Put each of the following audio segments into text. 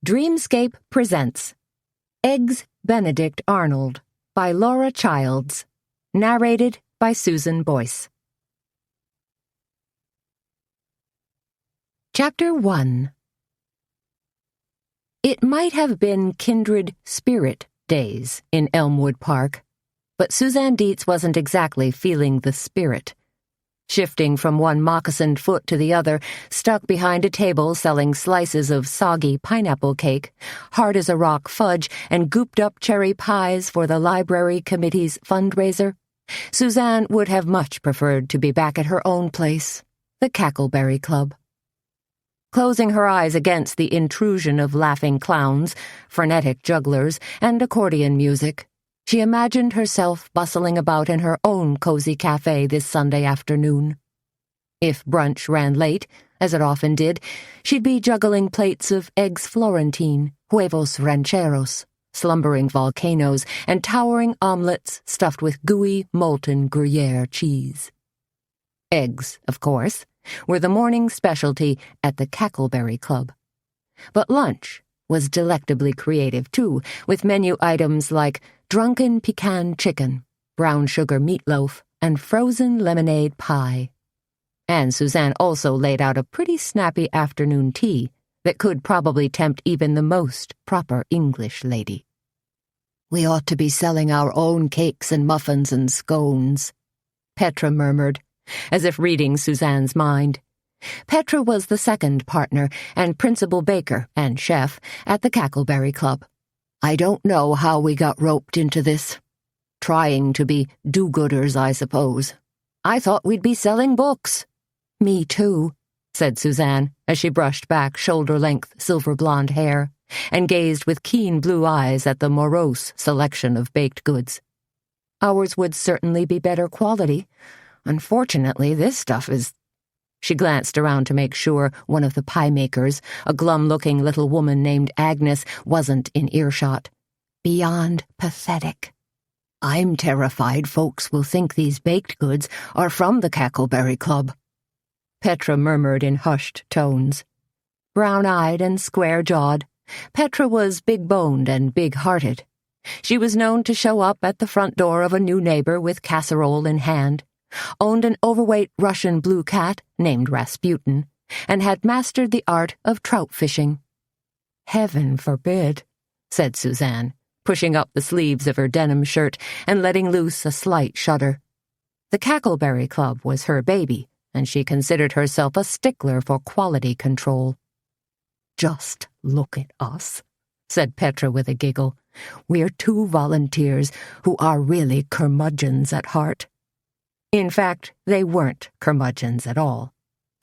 Dreamscape presents Eggs Benedict Arnold by Laura Childs, narrated by Susan Boyce. Chapter 1. It might have been Kindred Spirit Days in Elmwood Park, but Suzanne Dietz wasn't exactly feeling the spirit. Shifting from one moccasined foot to the other, stuck behind a table selling slices of soggy pineapple cake, hard-as-a-rock fudge, and gooped-up cherry pies for the library committee's fundraiser, Suzanne would have much preferred to be back at her own place, the Cackleberry Club. Closing her eyes against the intrusion of laughing clowns, frenetic jugglers, and accordion music, she imagined herself bustling about in her own cozy café this Sunday afternoon. If brunch ran late, as it often did, she'd be juggling plates of eggs Florentine, huevos rancheros, slumbering volcanoes, and towering omelets stuffed with gooey, molten Gruyere cheese. Eggs, of course, were the morning specialty at the Cackleberry Club. But lunch was delectably creative, too, with menu items like drunken pecan chicken, brown sugar meatloaf, and frozen lemonade pie. And Suzanne also laid out a pretty snappy afternoon tea that could probably tempt even the most proper English lady. "We ought to be selling our own cakes and muffins and scones," Petra murmured, as if reading Suzanne's mind. Petra was the second partner and principal baker and chef at the Cackleberry Club. "I don't know how we got roped into this. Trying to be do-gooders, I suppose. I thought we'd be selling books." "Me too," said Suzanne, as she brushed back shoulder-length silver-blonde hair and gazed with keen blue eyes at the morose selection of baked goods. "Ours would certainly be better quality. Unfortunately, this stuff is—" She glanced around to make sure one of the pie-makers, a glum-looking little woman named Agnes, wasn't in earshot. "Beyond pathetic. I'm terrified folks will think these baked goods are from the Cackleberry Club," Petra murmured in hushed tones. Brown-eyed and square-jawed, Petra was big-boned and big-hearted. She was known to show up at the front door of a new neighbor with casserole in hand, owned an overweight Russian blue cat named Rasputin, and had mastered the art of trout fishing. "Heaven forbid," said Suzanne, pushing up the sleeves of her denim shirt and letting loose a slight shudder. The Cackleberry Club was her baby, and she considered herself a stickler for quality control. "Just look at us," said Petra with a giggle. "We're two volunteers who are really curmudgeons at heart." In fact, they weren't curmudgeons at all.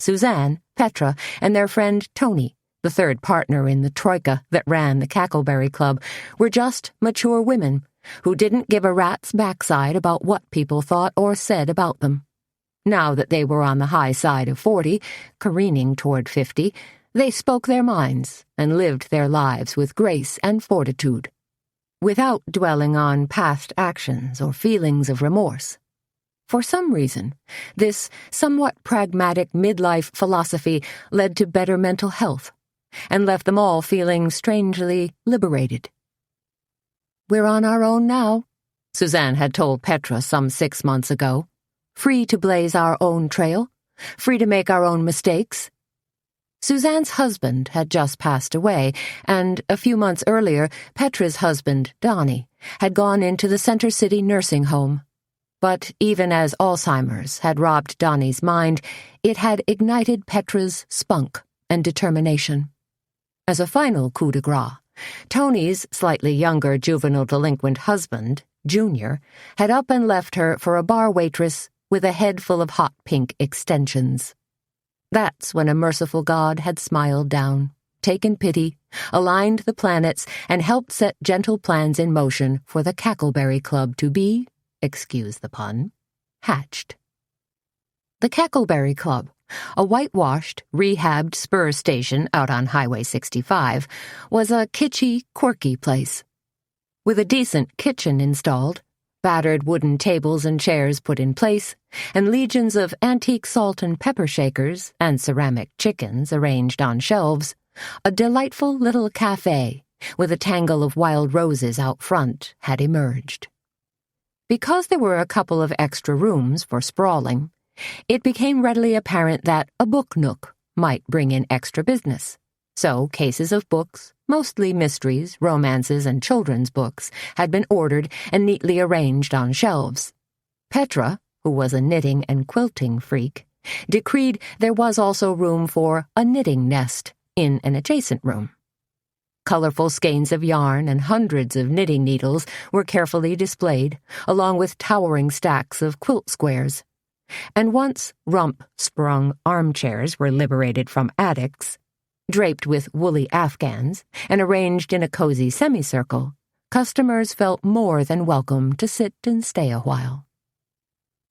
Suzanne, Petra, and their friend Toni, the third partner in the troika that ran the Cackleberry Club, were just mature women who didn't give a rat's backside about what people thought or said about them. Now that they were on the high side of 40, careening toward 50, they spoke their minds and lived their lives with grace and fortitude, without dwelling on past actions or feelings of remorse. For some reason, this somewhat pragmatic midlife philosophy led to better mental health and left them all feeling strangely liberated. "We're on our own now," Suzanne had told Petra some 6 months ago. "Free to blaze our own trail, free to make our own mistakes." Suzanne's husband had just passed away, and a few months earlier, Petra's husband, Donnie, had gone into the Center City nursing home. But even as Alzheimer's had robbed Donnie's mind, it had ignited Petra's spunk and determination. As a final coup de grace, Tony's slightly younger juvenile delinquent husband, Junior, had up and left her for a bar waitress with a head full of hot pink extensions. That's when a merciful God had smiled down, taken pity, aligned the planets, and helped set gentle plans in motion for the Cackleberry Club to be, excuse the pun, hatched. The Cackleberry Club, a whitewashed, rehabbed spur station out on Highway 65, was a kitschy, quirky place. With a decent kitchen installed, battered wooden tables and chairs put in place, and legions of antique salt and pepper shakers and ceramic chickens arranged on shelves, A delightful little café with a tangle of wild roses out front had emerged. Because there were a couple of extra rooms for sprawling, it became readily apparent that a book nook might bring in extra business. So cases of books, mostly mysteries, romances, and children's books, had been ordered and neatly arranged on shelves. Petra, who was a knitting and quilting freak, decreed there was also room for a knitting nest in an adjacent room. Colorful skeins of yarn and hundreds of knitting needles were carefully displayed, along with towering stacks of quilt squares. And once rump-sprung armchairs were liberated from attics, draped with woolly afghans and arranged in a cozy semicircle, customers felt more than welcome to sit and stay a while.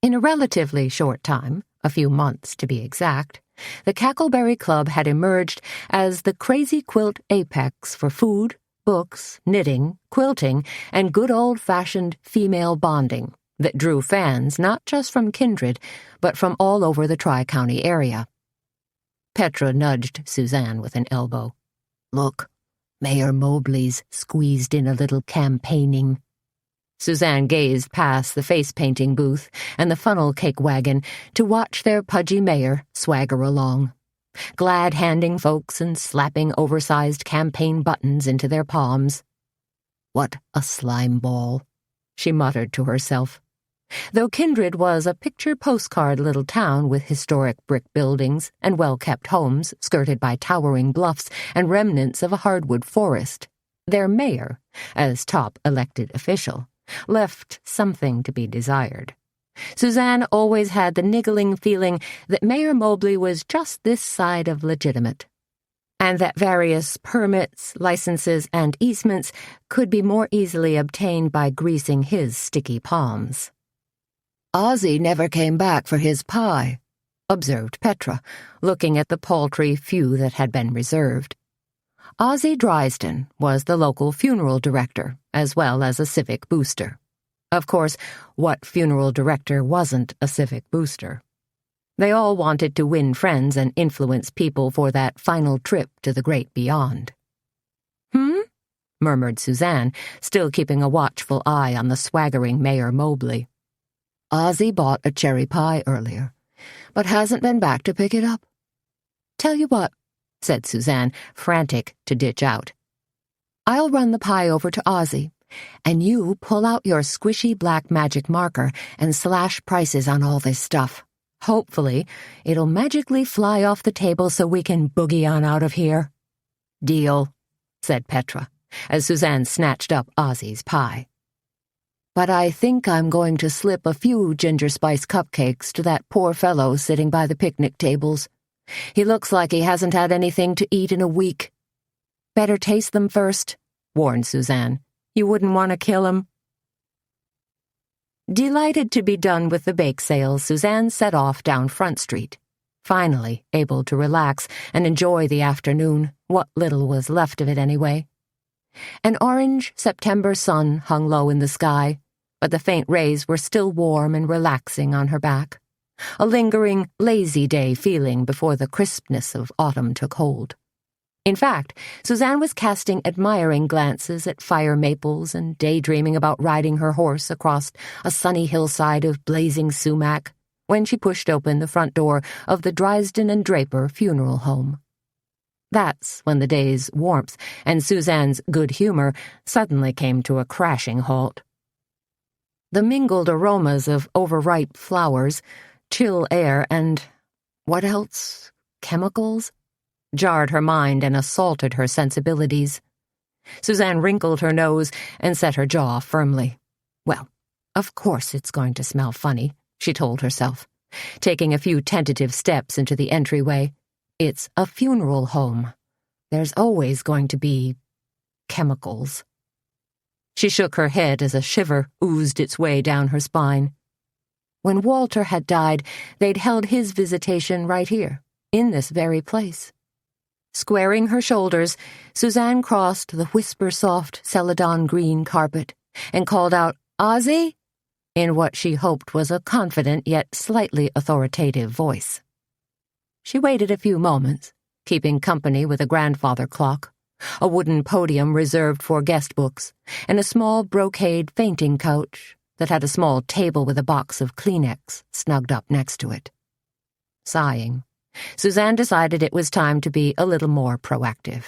In a relatively short time, a few months to be exact, the Cackleberry Club had emerged as the crazy quilt apex for food, books, knitting, quilting, and good old-fashioned female bonding that drew fans not just from Kindred, but from all over the Tri-County area. Petra nudged Suzanne with an elbow. "Look, Mayor Mobley's squeezed in a little campaigning." Suzanne gazed past the face-painting booth and the funnel cake wagon to watch their pudgy mayor swagger along, glad-handing folks and slapping oversized campaign buttons into their palms. "What a slime ball," she muttered to herself. Though Kindred was a picture-postcard little town with historic brick buildings and well-kept homes skirted by towering bluffs and remnants of a hardwood forest, their mayor, as top elected official, left something to be desired. Suzanne always had the niggling feeling that Mayor Mobley was just this side of legitimate, and that various permits, licenses, and easements could be more easily obtained by greasing his sticky palms. "Ozzie never came back for his pie," observed Petra, looking at the paltry few that had been reserved. Ozzie Driesden was the local funeral director, as well as a civic booster. Of course, what funeral director wasn't a civic booster? They all wanted to win friends and influence people for that final trip to the great beyond. Murmured Suzanne, still keeping a watchful eye on the swaggering Mayor Mobley. "Ozzie bought a cherry pie earlier, but hasn't been back to pick it up." "Tell you what," said Suzanne, frantic to ditch out. "I'll run the pie over to Ozzie, and you pull out your squishy black magic marker and slash prices on all this stuff. Hopefully, it'll magically fly off the table so we can boogie on out of here." "Deal," said Petra, as Suzanne snatched up Ozzie's pie. "But I think I'm going to slip a few ginger spice cupcakes to that poor fellow sitting by the picnic tables. He looks like he hasn't had anything to eat in a week." "Better taste them first," warned Suzanne. "You wouldn't want to kill him." Delighted to be done with the bake sale, Suzanne set off down Front Street, finally able to relax and enjoy the afternoon, what little was left of it anyway. An orange September sun hung low in the sky, but the faint rays were still warm and relaxing on her back, a lingering, lazy day feeling before the crispness of autumn took hold. In fact, Suzanne was casting admiring glances at fire maples and daydreaming about riding her horse across a sunny hillside of blazing sumac when she pushed open the front door of the Driesden and Draper funeral home. That's when the day's warmth and Suzanne's good humor suddenly came to a crashing halt. The mingled aromas of overripe flowers, chill air, and what else? Chemicals? Jarred her mind and assaulted her sensibilities. Suzanne wrinkled her nose and set her jaw firmly. Well, of course it's going to smell funny, she told herself, taking a few tentative steps into the entryway. It's a funeral home. There's always going to be chemicals. She shook her head as a shiver oozed its way down her spine. When Walter had died, they'd held his visitation right here, in this very place. Squaring her shoulders, Suzanne crossed the whisper-soft celadon green carpet and called out, "Ozzie?" in what she hoped was a confident yet slightly authoritative voice. She waited a few moments, keeping company with a grandfather clock, a wooden podium reserved for guest books, and a small brocade fainting couch that had a small table with a box of Kleenex snugged up next to it. Sighing, Suzanne decided it was time to be a little more proactive.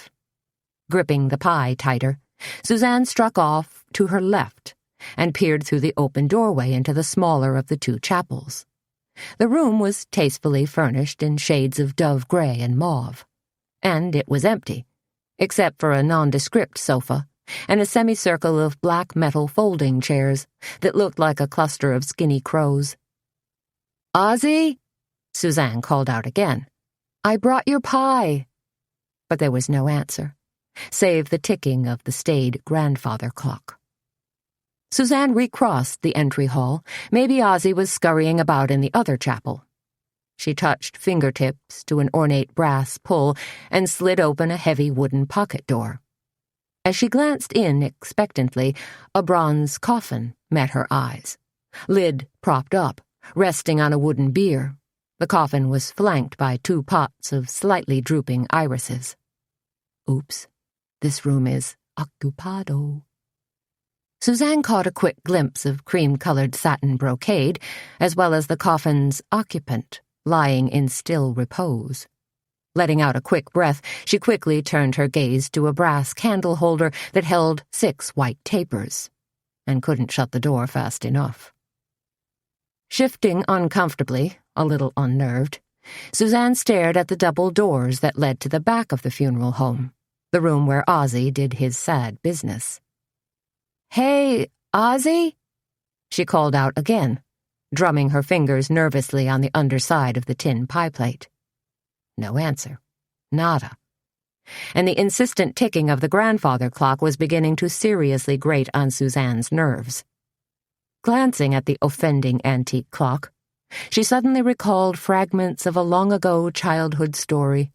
Gripping the pie tighter, Suzanne struck off to her left and peered through the open doorway into the smaller of the two chapels. The room was tastefully furnished in shades of dove gray and mauve, and it was empty, except for a nondescript sofa and a semicircle of black metal folding chairs that looked like a cluster of skinny crows. "Ozzie?" Suzanne called out again. "I brought your pie." But there was no answer, save the ticking of the staid grandfather clock. Suzanne recrossed the entry hall. Maybe Ozzie was scurrying about in the other chapel. She touched fingertips to an ornate brass pull and slid open a heavy wooden pocket door. As she glanced in expectantly, a bronze coffin met her eyes. Lid propped up, resting on a wooden bier. The coffin was flanked by 2 pots of slightly drooping irises. Oops, this room is occupado. Suzanne caught a quick glimpse of cream-colored satin brocade, as well as the coffin's occupant, lying in still repose. Letting out a quick breath, she quickly turned her gaze to a brass candle holder that held 6 white tapers, and couldn't shut the door fast enough. Shifting uncomfortably, a little unnerved, Suzanne stared at the double doors that led to the back of the funeral home, the room where Ozzie did his sad business. "Hey, Ozzie?" she called out again, drumming her fingers nervously on the underside of the tin pie plate. No answer. Nada. And the insistent ticking of the grandfather clock was beginning to seriously grate on Suzanne's nerves. Glancing at the offending antique clock, she suddenly recalled fragments of a long-ago childhood story,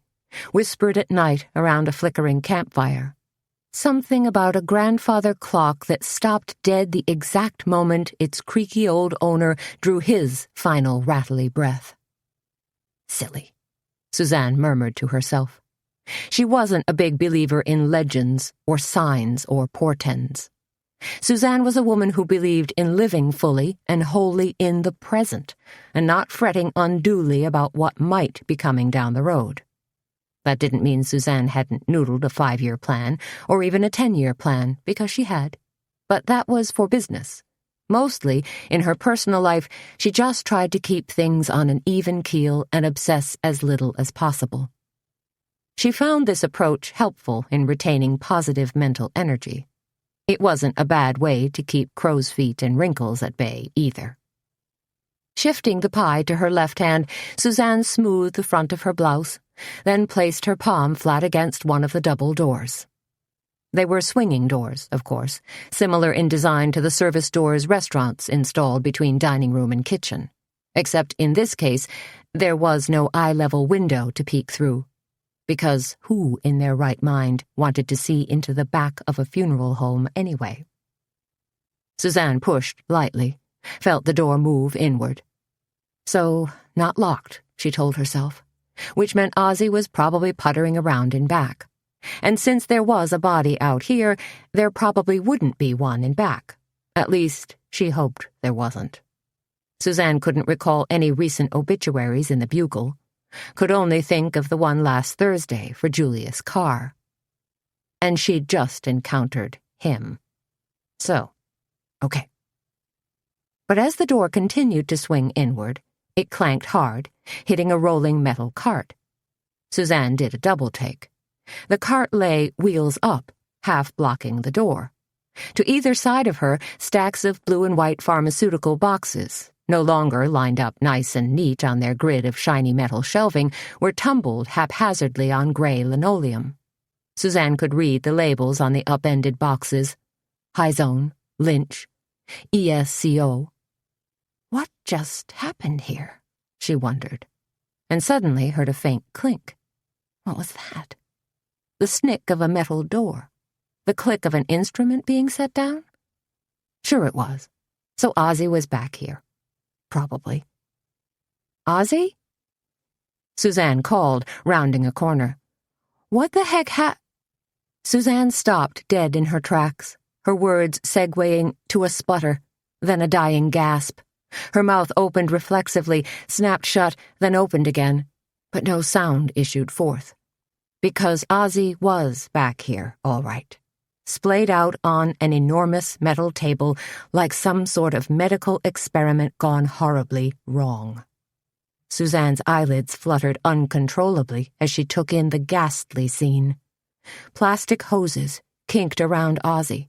whispered at night around a flickering campfire. Something about a grandfather clock that stopped dead the exact moment its creaky old owner drew his final rattly breath. Silly, Suzanne murmured to herself. She wasn't a big believer in legends or signs or portents. Suzanne was a woman who believed in living fully and wholly in the present, and not fretting unduly about what might be coming down the road. That didn't mean Suzanne hadn't noodled a 5-year plan, or even a 10-year plan, because she had. But that was for business. Mostly, in her personal life, she just tried to keep things on an even keel and obsess as little as possible. She found this approach helpful in retaining positive mental energy. It wasn't a bad way to keep crow's feet and wrinkles at bay, either. Shifting the pie to her left hand, Suzanne smoothed the front of her blouse, then placed her palm flat against one of the double doors. They were swinging doors, of course, similar in design to the service doors restaurants installed between dining room and kitchen. Except in this case, there was no eye-level window to peek through. Because who in their right mind wanted to see into the back of a funeral home anyway? Suzanne pushed lightly, felt the door move inward. So, not locked, she told herself, which meant Ozzie was probably puttering around in back. And since there was a body out here, there probably wouldn't be one in back. At least, she hoped there wasn't. Suzanne couldn't recall any recent obituaries in the Bugle, could only think of the one last Thursday for Julius Carr. And she'd just encountered him. So, okay. But as the door continued to swing inward, it clanked hard, hitting a rolling metal cart. Suzanne did a double-take. The cart lay wheels up, half blocking the door. To either side of her, stacks of blue and white pharmaceutical boxes, no longer lined up nice and neat on their grid of shiny metal shelving, were tumbled haphazardly on gray linoleum. Suzanne could read the labels on the upended boxes. Hyzone, Lynch, ESCO. What just happened here? She wondered, and suddenly heard a faint clink. What was that? The snick of a metal door. The click of an instrument being set down? Sure it was. So Ozzie was back here. Probably. Ozzie? Suzanne called, rounding a corner. What the heck Suzanne stopped dead in her tracks, her words segueing to a sputter, then a dying gasp. Her mouth opened reflexively, snapped shut, then opened again, but no sound issued forth. Because Ozzie was back here, all right, splayed out on an enormous metal table like some sort of medical experiment gone horribly wrong. Suzanne's eyelids fluttered uncontrollably as she took in the ghastly scene. Plastic hoses kinked around Ozzie.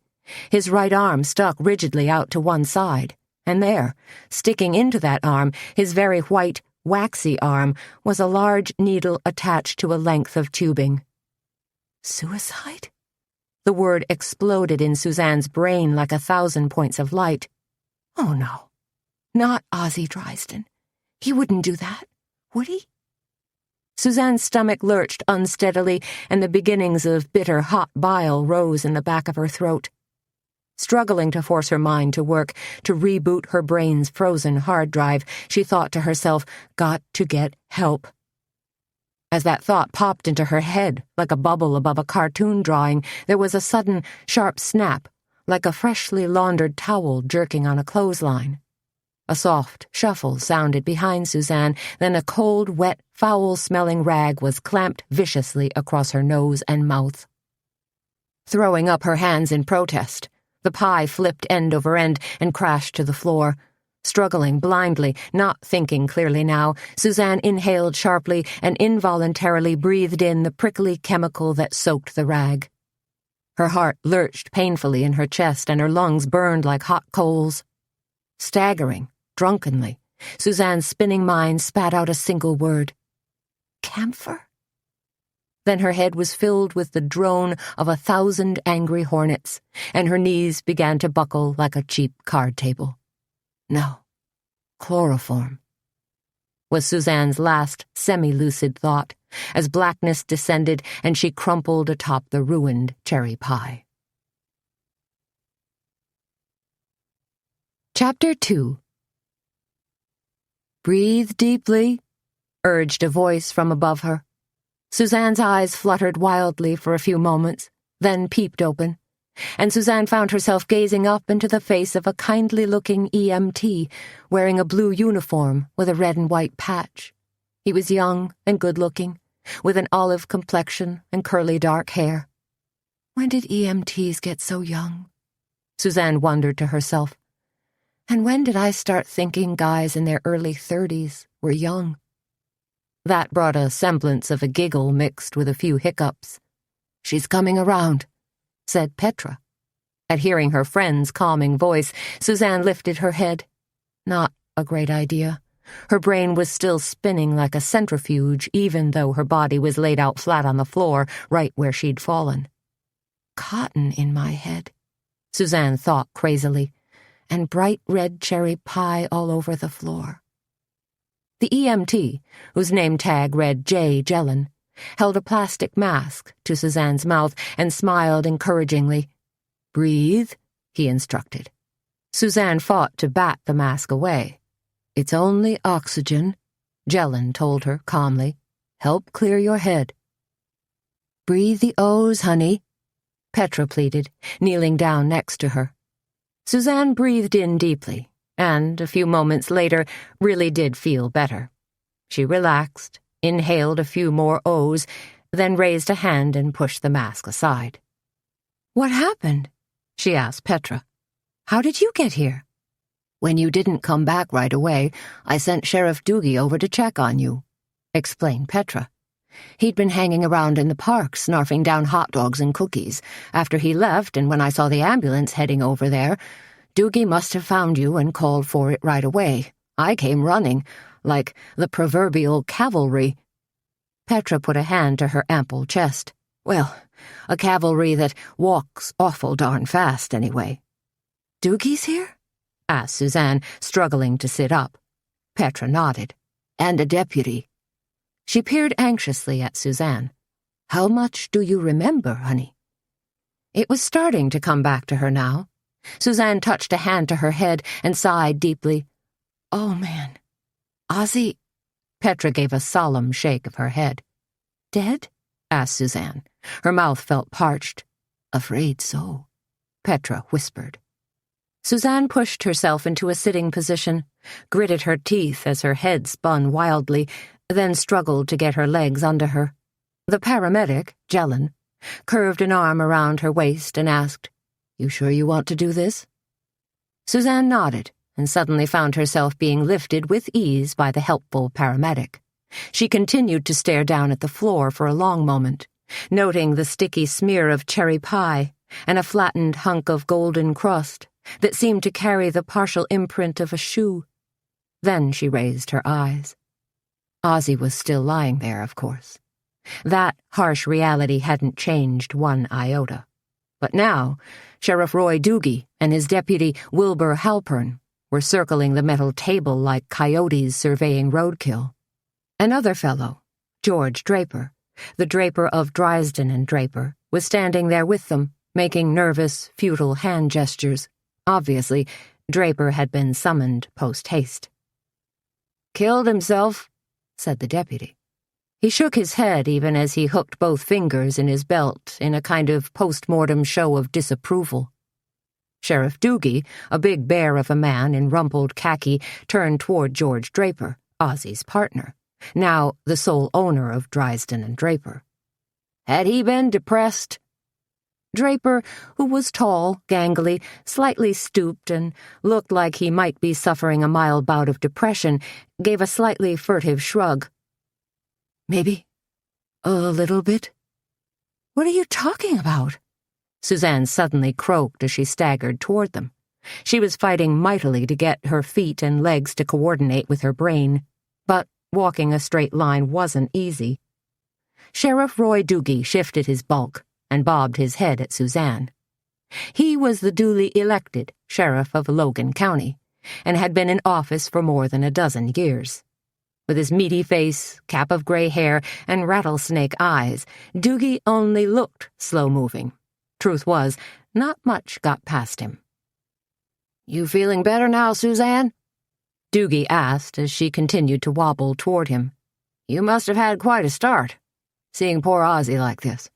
His right arm stuck rigidly out to one side, and there, sticking into that arm, his very white, waxy arm, was a large needle attached to a length of tubing. Suicide? The word exploded in Suzanne's brain like 1,000 points of light. Oh no, not Ozzie Driesden. He wouldn't do that, would he? Suzanne's stomach lurched unsteadily, and the beginnings of bitter, hot bile rose in the back of her throat. Struggling to force her mind to work, to reboot her brain's frozen hard drive, she thought to herself, got to get help. As that thought popped into her head, like a bubble above a cartoon drawing, there was a sudden, sharp snap, like a freshly laundered towel jerking on a clothesline. A soft shuffle sounded behind Suzanne, then a cold, wet, foul-smelling rag was clamped viciously across her nose and mouth. Throwing up her hands in protest, the pie flipped end over end and crashed to the floor. Struggling blindly, not thinking clearly now, Suzanne inhaled sharply and involuntarily breathed in the prickly chemical that soaked the rag. Her heart lurched painfully in her chest and her lungs burned like hot coals. Staggering, drunkenly, Suzanne's spinning mind spat out a single word. Camphor? Then her head was filled with the drone of 1,000 angry hornets, and her knees began to buckle like a cheap card table. No, chloroform, was Suzanne's last semi-lucid thought, as blackness descended and she crumpled atop the ruined cherry pie. Chapter 2. Breathe deeply, urged a voice from above her. Suzanne's eyes fluttered wildly for a few moments, then peeped open, and Suzanne found herself gazing up into the face of a kindly-looking EMT wearing a blue uniform with a red and white patch. He was young and good-looking, with an olive complexion and curly dark hair. When did EMTs get so young? Suzanne wondered to herself. And when did I start thinking guys in their early 30s were young? That brought a semblance of a giggle mixed with a few hiccups. She's coming around, said Petra. At hearing her friend's calming voice, Suzanne lifted her head. Not a great idea. Her brain was still spinning like a centrifuge, even though her body was laid out flat on the floor, right where she'd fallen. Cotton in my head, Suzanne thought crazily, and bright red cherry pie all over the floor. The EMT, whose name tag read J. Jellin, held a plastic mask to Suzanne's mouth and smiled encouragingly. Breathe, he instructed. Suzanne fought to bat the mask away. It's only oxygen, Jellin told her calmly. Help clear your head. Breathe the O's, honey, Petra pleaded, kneeling down next to her. Suzanne breathed in deeply, and, a few moments later, really did feel better. She relaxed, inhaled a few more O's, then raised a hand and pushed the mask aside. What happened? She asked Petra. How did you get here? When you didn't come back right away, I sent Sheriff Doogie over to check on you, explained Petra. He'd been hanging around in the park, snarfing down hot dogs and cookies. After he left, and when I saw the ambulance heading over there, Doogie must have found you and called for it right away. I came running, like the proverbial cavalry. Petra put a hand to her ample chest. Well, a cavalry that walks awful darn fast, anyway. Doogie's here? Asked Suzanne, struggling to sit up. Petra nodded. And a deputy. She peered anxiously at Suzanne. How much do you remember, honey? It was starting to come back to her now. Suzanne touched a hand to her head and sighed deeply. Oh, man. Ozzie... Petra gave a solemn shake of her head. Dead? asked Suzanne. Her mouth felt parched. "Afraid so," Petra whispered. Suzanne pushed herself into a sitting position, gritted her teeth as her head spun wildly, then struggled to get her legs under her. The paramedic, Jellin, curved an arm around her waist and asked, "You sure you want to do this?" Suzanne nodded and suddenly found herself being lifted with ease by the helpful paramedic. She continued to stare down at the floor for a long moment, noting the sticky smear of cherry pie and a flattened hunk of golden crust that seemed to carry the partial imprint of a shoe. Then she raised her eyes. Ozzie was still lying there, of course. That harsh reality hadn't changed one iota. But now, Sheriff Roy Doogie and his deputy Wilbur Halpern were circling the metal table like coyotes surveying roadkill. Another fellow, George Draper, the Draper of Driesden and Draper, was standing there with them, making nervous, futile hand gestures. Obviously, Draper had been summoned post-haste. "Killed himself," said the deputy. He shook his head even as he hooked both fingers in his belt in a kind of post-mortem show of disapproval. Sheriff Doogie, a big bear of a man in rumpled khaki, turned toward George Draper, Ozzie's partner, now the sole owner of Driesden and Draper. "Had he been depressed?" Draper, who was tall, gangly, slightly stooped, and looked like he might be suffering a mild bout of depression, gave a slightly furtive shrug. "Maybe. A little bit." "What are you talking about?" Suzanne suddenly croaked as she staggered toward them. She was fighting mightily to get her feet and legs to coordinate with her brain, but walking a straight line wasn't easy. Sheriff Roy Doogie shifted his bulk and bobbed his head at Suzanne. He was the duly elected sheriff of Logan County, and had been in office for more than a dozen years. With his meaty face, cap of gray hair, and rattlesnake eyes, Doogie only looked slow-moving. Truth was, not much got past him. "You feeling better now, Suzanne?" Doogie asked as she continued to wobble toward him. "You must have had quite a start, seeing poor Ozzie like this.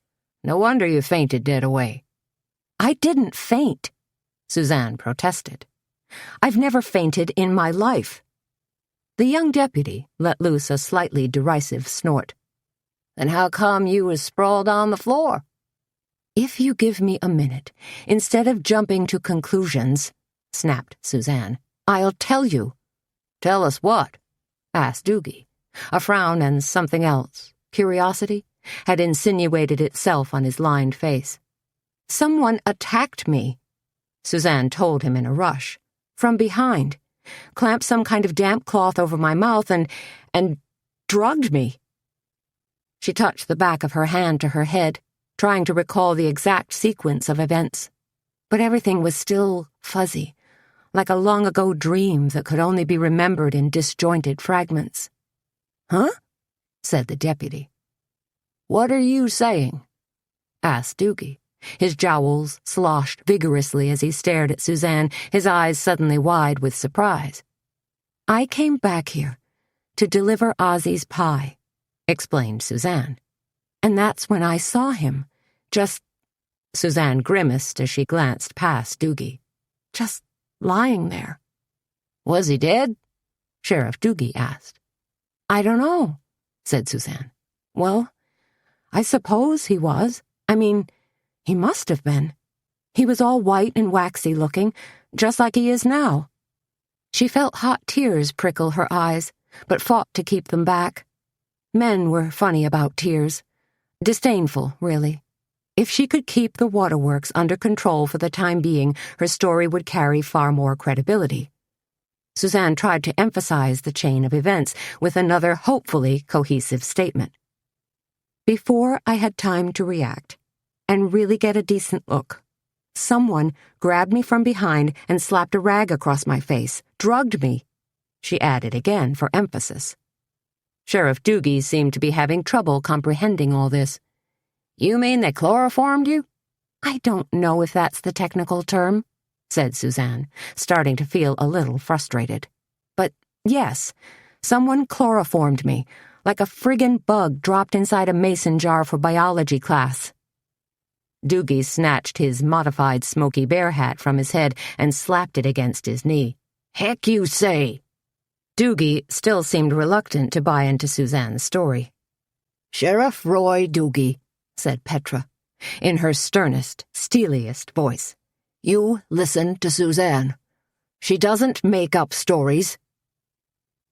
No wonder you fainted dead away." "I didn't faint," Suzanne protested. "I've never fainted in my life." The young deputy let loose a slightly derisive snort. "Then how come you was sprawled on the floor?" "If you give me a minute, instead of jumping to conclusions," snapped Suzanne, "I'll tell you." "Tell us what?" asked Doogie. A frown and something else, curiosity, had insinuated itself on his lined face. "Someone attacked me," Suzanne told him in a rush. "From behind. Clamped some kind of damp cloth over my mouth and drugged me." She touched the back of her hand to her head, trying to recall the exact sequence of events. But everything was still fuzzy, like a long-ago dream that could only be remembered in disjointed fragments. "Huh?" said the deputy. "What are you saying?" asked Doogie. His jowls sloshed vigorously as he stared at Suzanne, his eyes suddenly wide with surprise. "I came back here to deliver Ozzie's pie," explained Suzanne. "And that's when I saw him. Suzanne grimaced as she glanced past Doogie. "Just lying there." "Was he dead?" Sheriff Doogie asked. "I don't know," said Suzanne. "Well, I suppose he was. I mean, he must have been. He was all white and waxy looking, just like he is now." She felt hot tears prickle her eyes, but fought to keep them back. Men were funny about tears. Disdainful, really. If she could keep the waterworks under control for the time being, her story would carry far more credibility. Suzanne tried to emphasize the chain of events with another hopefully cohesive statement. "Before I had time to react and really get a decent look, someone grabbed me from behind and slapped a rag across my face, drugged me," she added again for emphasis. Sheriff Doogie seemed to be having trouble comprehending all this. "You mean they chloroformed you?" "I don't know if that's the technical term," said Suzanne, starting to feel a little frustrated. "But yes, someone chloroformed me, like a friggin' bug dropped inside a mason jar for biology class. Doogie snatched his modified Smokey Bear hat from his head and slapped it against his knee. "Heck you say!" Doogie still seemed reluctant to buy into Suzanne's story. "Sheriff Roy Doogie," said Petra, in her sternest, steeliest voice. "You listen to Suzanne. She doesn't make up stories."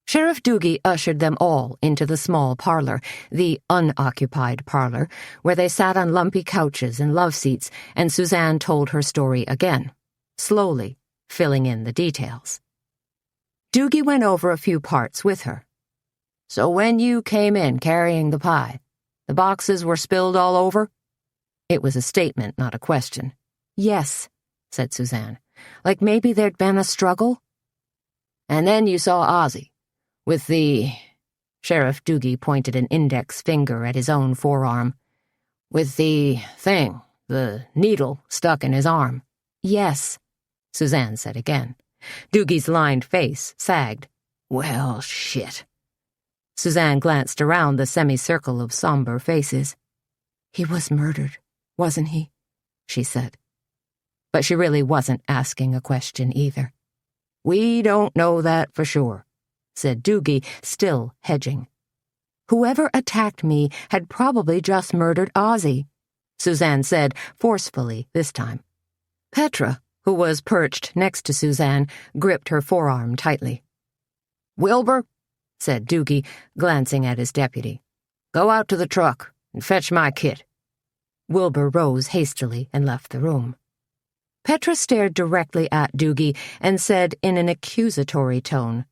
Sheriff Doogie ushered them all into the small parlor, the unoccupied parlor, where they sat on lumpy couches and love seats, and Suzanne told her story again, slowly, filling in the details. Doogie went over a few parts with her. "So when you came in carrying the pie, the boxes were spilled all over?" It was a statement, not a question. "Yes," said Suzanne. "Like maybe there'd been a struggle?" "And then you saw Ozzie, with the—" Sheriff Doogie pointed an index finger at his own forearm. "With the thing, the needle stuck in his arm." "Yes," Suzanne said again. Doogie's lined face sagged. "Well, shit." Suzanne glanced around the semicircle of somber faces. "He was murdered, wasn't he?" she said. But she really wasn't asking a question either. "We don't know that for sure," said Doogie, still hedging. "Whoever attacked me had probably just murdered Ozzie," Suzanne said, forcefully this time. Petra, who was perched next to Suzanne, gripped her forearm tightly. "Wilbur," said Doogie, glancing at his deputy, "go out to the truck and fetch my kit." Wilbur rose hastily and left the room. Petra stared directly at Doogie and said in an accusatory tone,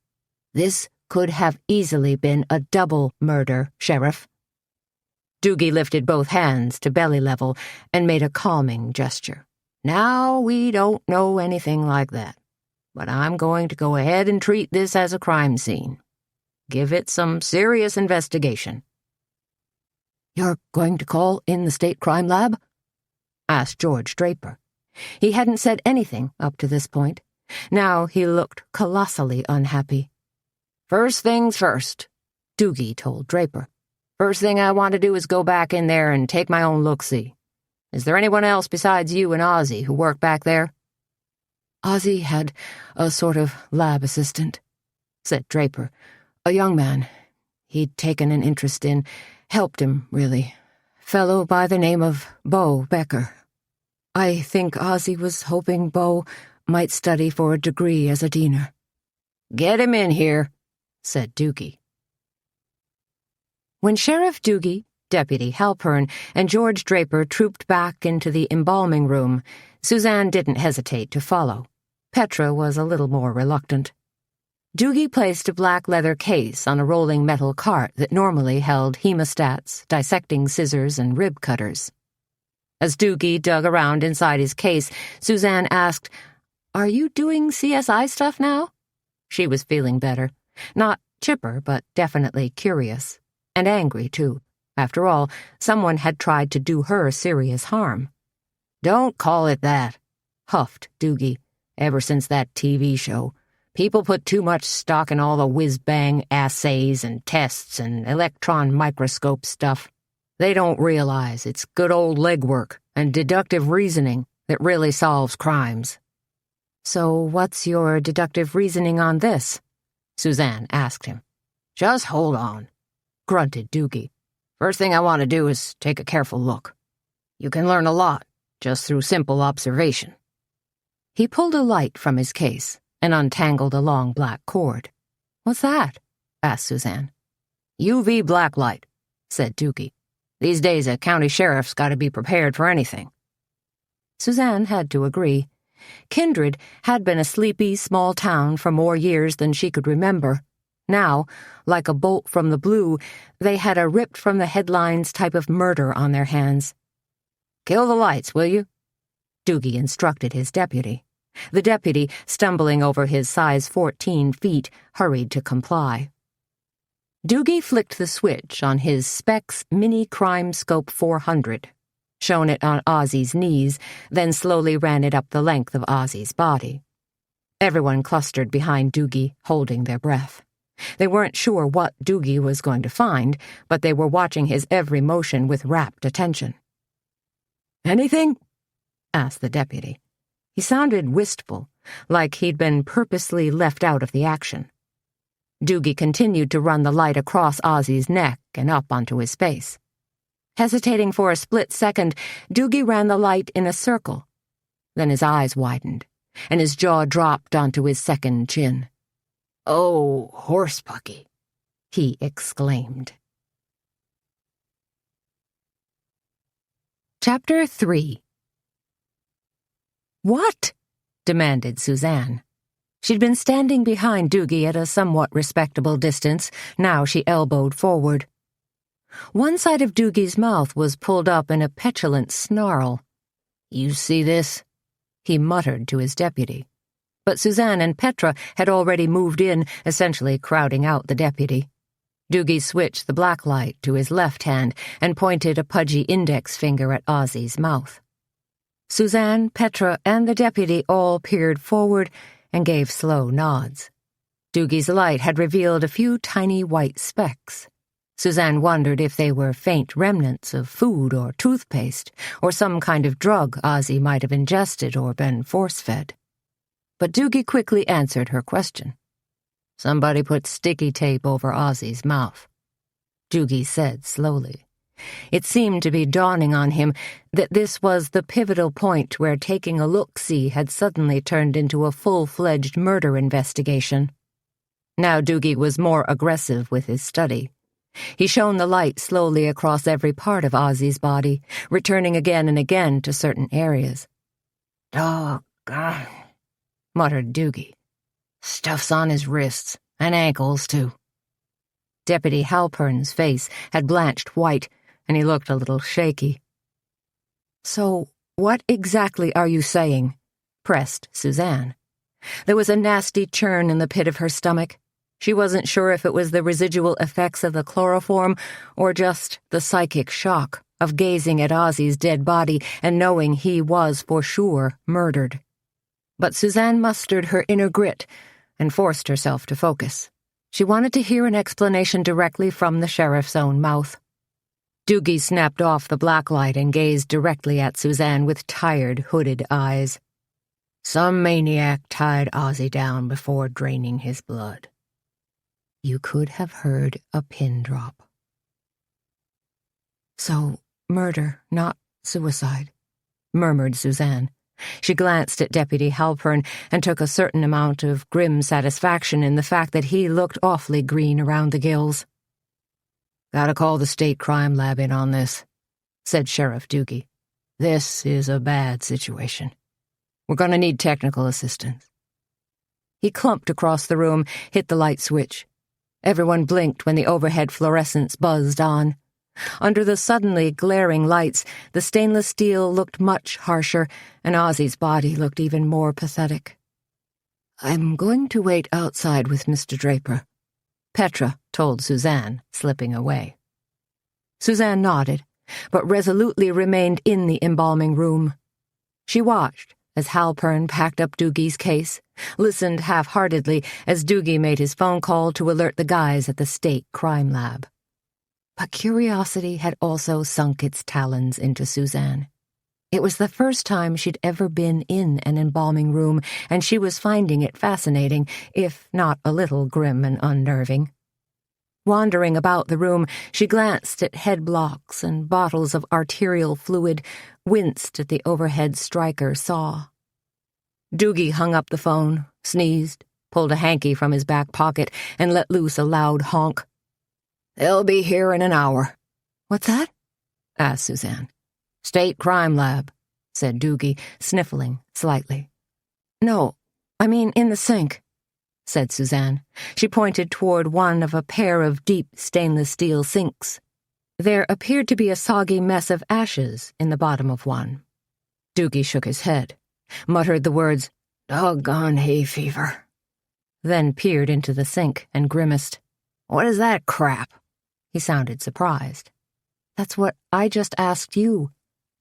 "This could have easily been a double murder, Sheriff." Doogie lifted both hands to belly level and made a calming gesture. "Now we don't know anything like that, but I'm going to go ahead and treat this as a crime scene. Give it some serious investigation." "You're going to call in the state crime lab?" asked George Draper. He hadn't said anything up to this point. Now he looked colossally unhappy. "First things first," Doogie told Draper. "First thing I want to do is go back in there and take my own look-see. Is there anyone else besides you and Ozzie who work back there?" "Ozzie had a sort of lab assistant," said Draper. "A young man. He'd taken an interest in, helped him, really. Fellow by the name of Bo Becker. I think Ozzie was hoping Bo might study for a degree as a diener." "Get him in here," said Doogie. When Sheriff Doogie, Deputy Halpern, and George Draper trooped back into the embalming room, Suzanne didn't hesitate to follow. Petra was a little more reluctant. Doogie placed a black leather case on a rolling metal cart that normally held hemostats, dissecting scissors, and rib cutters. As Doogie dug around inside his case, Suzanne asked, "Are you doing CSI stuff now?" She was feeling better. Not chipper, but definitely curious. And angry, too. After all, someone had tried to do her serious harm. "Don't call it that," huffed Doogie. "Ever since that TV show, people put too much stock in all the whiz-bang assays and tests and electron microscope stuff. They don't realize it's good old legwork and deductive reasoning that really solves crimes." "So what's your deductive reasoning on this?" Suzanne asked him. "Just hold on," grunted Doogie. "First thing I want to do is take a careful look. You can learn a lot just through simple observation." He pulled a light from his case and untangled a long black cord. "What's that?" asked Suzanne. "UV blacklight," said Doogie. "These days a county sheriff's got to be prepared for anything." Suzanne had to agree. Kindred had been a sleepy, small town for more years than she could remember. Now, like a bolt from the blue, they had a ripped-from-the-headlines type of murder on their hands. "Kill the lights, will you?" Doogie instructed his deputy. The deputy, stumbling over his size 14 feet, hurried to comply. Doogie flicked the switch on his Specs Mini Crime Scope 400, shone it on Ozzie's knees, then slowly ran it up the length of Ozzie's body. Everyone clustered behind Doogie, holding their breath. They weren't sure what Doogie was going to find, but they were watching his every motion with rapt attention. "Anything?" asked the deputy. He sounded wistful, like he'd been purposely left out of the action. Doogie continued to run the light across Ozzie's neck and up onto his face. Hesitating for a split second, Doogie ran the light in a circle. Then his eyes widened, and his jaw dropped onto his second chin. "Oh, horsepucky," he exclaimed. Chapter 3. "What?" demanded Suzanne. She'd been standing behind Doogie at a somewhat respectable distance. Now she elbowed forward. One side of Doogie's mouth was pulled up in a petulant snarl. "You see this?" he muttered to his deputy. But Suzanne and Petra had already moved in, essentially crowding out the deputy. Doogie switched the black light to his left hand and pointed a pudgy index finger at Ozzie's mouth. Suzanne, Petra, and the deputy all peered forward and gave slow nods. Doogie's light had revealed a few tiny white specks. Suzanne wondered if they were faint remnants of food or toothpaste, or some kind of drug Ozzie might have ingested or been force-fed. But Doogie quickly answered her question. "Somebody put sticky tape over Ozzie's mouth," Doogie said slowly. It seemed to be dawning on him that this was the pivotal point where taking a look-see had suddenly turned into a full-fledged murder investigation. Now Doogie was more aggressive with his study. He shone the light slowly across every part of Ozzie's body, returning again and again to certain areas. "Doggone," muttered Doogie. "Stuff's on his wrists, and ankles, too." Deputy Halpern's face had blanched white, and he looked a little shaky. "So, what exactly are you saying?" pressed Suzanne. There was a nasty churn in the pit of her stomach. She wasn't sure if it was the residual effects of the chloroform or just the psychic shock of gazing at Ozzie's dead body and knowing he was for sure murdered. But Suzanne mustered her inner grit and forced herself to focus. She wanted to hear an explanation directly from the sheriff's own mouth. Doogie snapped off the black light and gazed directly at Suzanne with tired, hooded eyes. "Some maniac tied Ozzie down before draining his blood." You could have heard a pin drop. "So, murder, not suicide," murmured Suzanne. She glanced at Deputy Halpern and took a certain amount of grim satisfaction in the fact that he looked awfully green around the gills. "Gotta call the state crime lab in on this," said Sheriff Doogie. "This is a bad situation. We're gonna need technical assistance." He clumped across the room, hit the light switch. Everyone blinked when the overhead fluorescents buzzed on. Under the suddenly glaring lights, the stainless steel looked much harsher, and Ozzie's body looked even more pathetic. "I'm going to wait outside with Mr. Draper," Petra told Suzanne, slipping away. Suzanne nodded, but resolutely remained in the embalming room. She watched as Halpern packed up Doogie's case, listened half-heartedly as Doogie made his phone call to alert the guys at the state crime lab. But curiosity had also sunk its talons into Suzanne. It was the first time she'd ever been in an embalming room, and she was finding it fascinating, if not a little grim and unnerving. Wandering about the room, she glanced at head blocks and bottles of arterial fluid, winced at the overhead striker saw. Doogie hung up the phone, sneezed, pulled a hanky from his back pocket, and let loose a loud honk. "They'll be here in an hour." "What's that?" asked Suzanne. "State crime lab," said Doogie, sniffling slightly. "No, I mean in the sink," said Suzanne. She pointed toward one of a pair of deep stainless steel sinks. There appeared to be a soggy mess of ashes in the bottom of one. Doogie shook his head, muttered the words, "Doggone hay fever," then peered into the sink and grimaced. "What is that crap?" He sounded surprised. "That's what I just asked you,"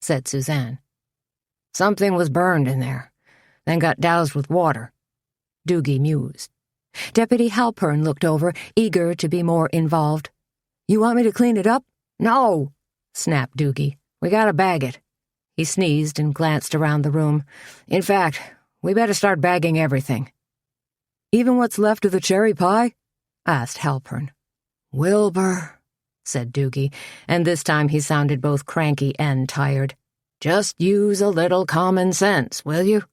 said Suzanne. "Something was burned in there, then got doused with water," Doogie mused. Deputy Halpern looked over, eager to be more involved. "You want me to clean it up?" "No," snapped Doogie. "We gotta bag it." He sneezed and glanced around the room. "In fact, we better start bagging everything." "Even what's left of the cherry pie?" asked Halpern. "Wilbur," said Doogie, and this time he sounded both cranky and tired. "Just use a little common sense, will you?"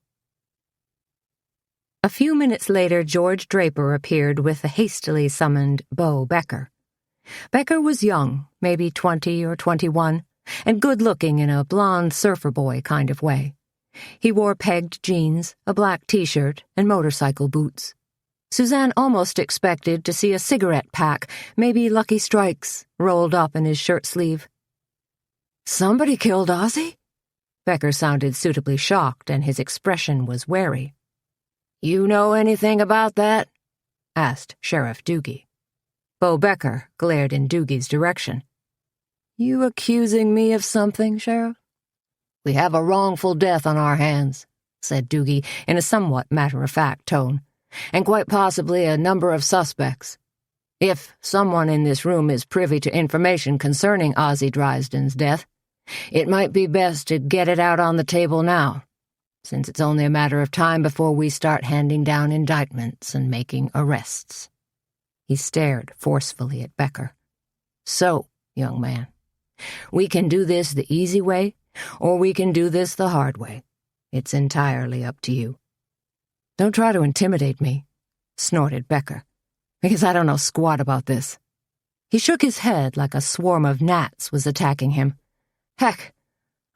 A few minutes later, George Draper appeared with the hastily summoned Bo Becker. Becker was young, maybe 20 or 21, and good-looking in a blonde surfer boy kind of way. He wore pegged jeans, a black T-shirt, and motorcycle boots. Suzanne almost expected to see a cigarette pack, maybe Lucky Strikes, rolled up in his shirt sleeve. "Somebody killed Ozzie?" Becker sounded suitably shocked, and his expression was wary. "You know anything about that?" asked Sheriff Doogie. Bo Becker glared in Doogie's direction. "You accusing me of something, Sheriff?" "We have a wrongful death on our hands," said Doogie in a somewhat matter-of-fact tone, "and quite possibly a number of suspects. If someone in this room is privy to information concerning Ozzie Driesden's death, it might be best to get it out on the table now, since it's only a matter of time before we start handing down indictments and making arrests." He stared forcefully at Becker. "So, young man, we can do this the easy way, or we can do this the hard way. It's entirely up to you." "Don't try to intimidate me," snorted Becker, "because I don't know squat about this." He shook his head like a swarm of gnats was attacking him. "Heck,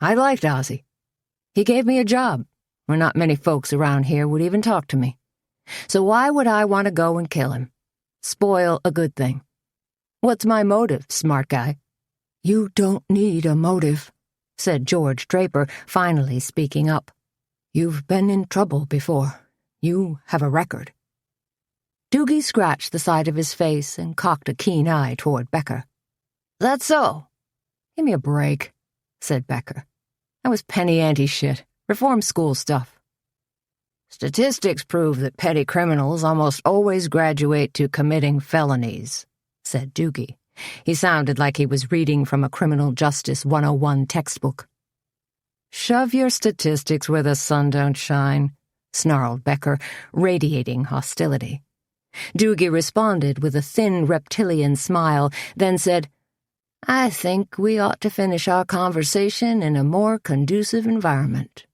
I liked Ozzie. He gave me a job, where not many folks around here would even talk to me. So why would I want to go and kill him? Spoil a good thing. What's my motive, smart guy?" "You don't need a motive," said George Draper, finally speaking up. "You've been in trouble before. You have a record." Doogie scratched the side of his face and cocked a keen eye toward Becker. "That's so?" "Give me a break," said Becker. "That was penny ante shit. Reform school stuff." "Statistics prove that petty criminals almost always graduate to committing felonies," said Doogie. He sounded like he was reading from a Criminal Justice 101 textbook. "Shove your statistics where the sun don't shine," snarled Becker, radiating hostility. Doogie responded with a thin reptilian smile, then said, "I think we ought to finish our conversation in a more conducive environment.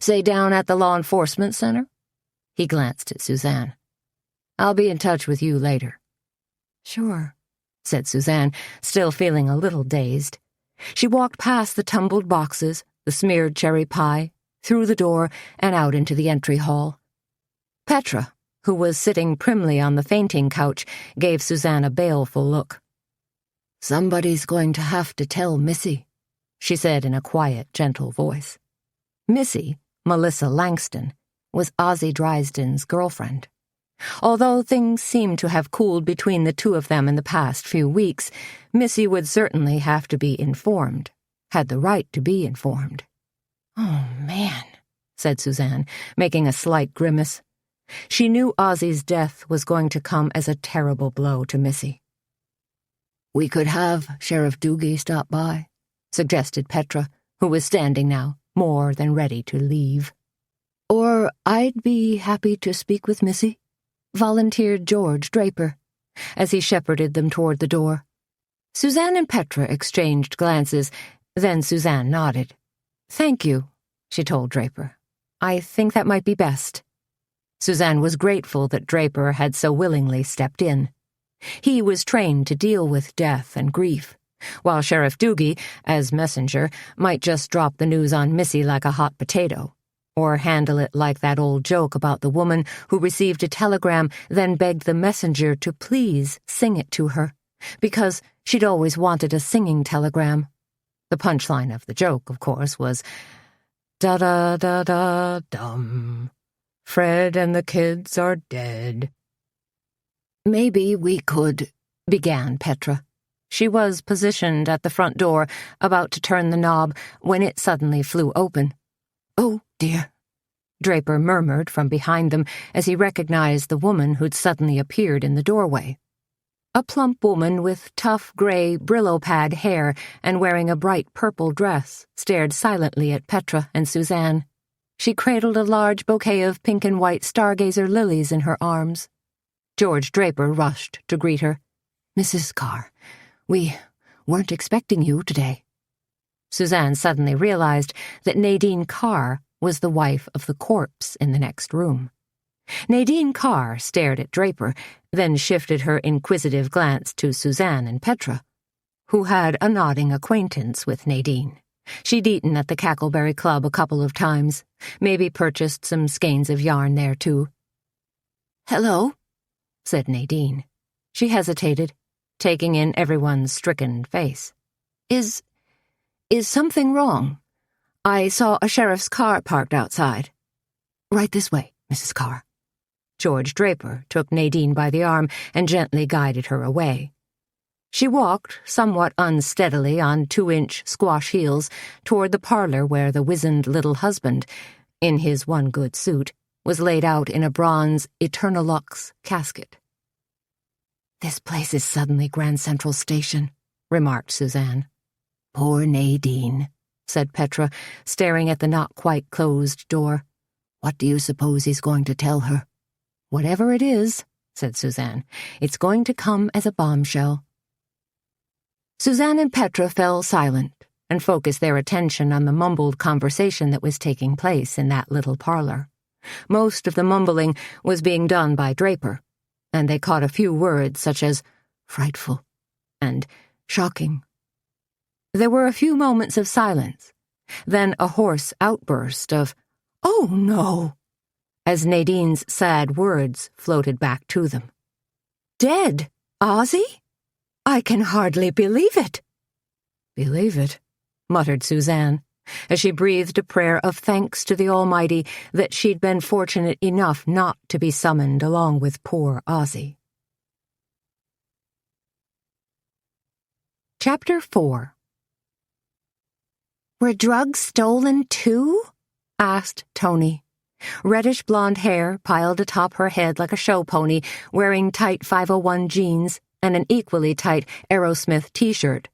Say down at the Law Enforcement Center?" He glanced at Suzanne. "I'll be in touch with you later." "Sure," said Suzanne, still feeling a little dazed. She walked past the tumbled boxes, the smeared cherry pie, through the door, and out into the entry hall. Petra, who was sitting primly on the fainting couch, gave Suzanne a baleful look. "Somebody's going to have to tell Missy," she said in a quiet, gentle voice. Missy, Melissa Langston, was Ozzie Driesden's girlfriend. Although things seemed to have cooled between the two of them in the past few weeks, Missy would certainly have to be informed, had the right to be informed. "Oh, man," said Suzanne, making a slight grimace. She knew Ozzie's death was going to come as a terrible blow to Missy. "We could have Sheriff Doogie stop by," suggested Petra, who was standing now, more than ready to leave. "Or I'd be happy to speak with Missy," volunteered George Draper, as he shepherded them toward the door. Suzanne and Petra exchanged glances, then Suzanne nodded. "Thank you," she told Draper. "I think that might be best." Suzanne was grateful that Draper had so willingly stepped in. He was trained to deal with death and grief, while Sheriff Doogie, as messenger, might just drop the news on Missy like a hot potato, or handle it like that old joke about the woman who received a telegram, then begged the messenger to please sing it to her, because she'd always wanted a singing telegram. The punchline of the joke, of course, was, "Da-da-da-da-dum. Fred and the kids are dead." "Maybe we could," began Petra. She was positioned at the front door, about to turn the knob, when it suddenly flew open. "Oh, dear." Draper murmured from behind them as he recognized the woman who'd suddenly appeared in the doorway. A plump woman with tough gray Brillo-pad hair and wearing a bright purple dress stared silently at Petra and Suzanne. She cradled a large bouquet of pink and white stargazer lilies in her arms. George Draper rushed to greet her. "Mrs. Carr, we weren't expecting you today." Suzanne suddenly realized that Nadine Carr was the wife of the corpse in the next room. Nadine Carr stared at Draper, then shifted her inquisitive glance to Suzanne and Petra, who had a nodding acquaintance with Nadine. She'd eaten at the Cackleberry Club a couple of times, maybe purchased some skeins of yarn there, too. "Hello," said Nadine. She hesitated, taking in everyone's stricken face. Is something wrong? I saw a sheriff's car parked outside." "Right this way, Mrs. Carr." George Draper took Nadine by the arm and gently guided her away. She walked, somewhat unsteadily on 2-inch squash heels, toward the parlor where the wizened little husband, in his one good suit, was laid out in a bronze Eternalux casket. "This place is suddenly Grand Central Station," remarked Suzanne. "Poor Nadine," said Petra, staring at the not-quite-closed door. "What do you suppose he's going to tell her?" "Whatever it is," said Suzanne, "it's going to come as a bombshell." Suzanne and Petra fell silent and focused their attention on the mumbled conversation that was taking place in that little parlor. Most of the mumbling was being done by Draper, and they caught a few words such as "frightful" and "shocking." There were a few moments of silence, then a hoarse outburst of, "Oh, no," as Nadine's sad words floated back to them. "Dead, Ozzie? I can hardly believe it." "Believe it," muttered Suzanne, as she breathed a prayer of thanks to the Almighty that she'd been fortunate enough not to be summoned along with poor Ozzie. Chapter 4. "Were drugs stolen too?" asked Toni. Reddish blonde hair piled atop her head like a show pony, wearing tight 501 jeans and an equally tight Aerosmith t-shirt.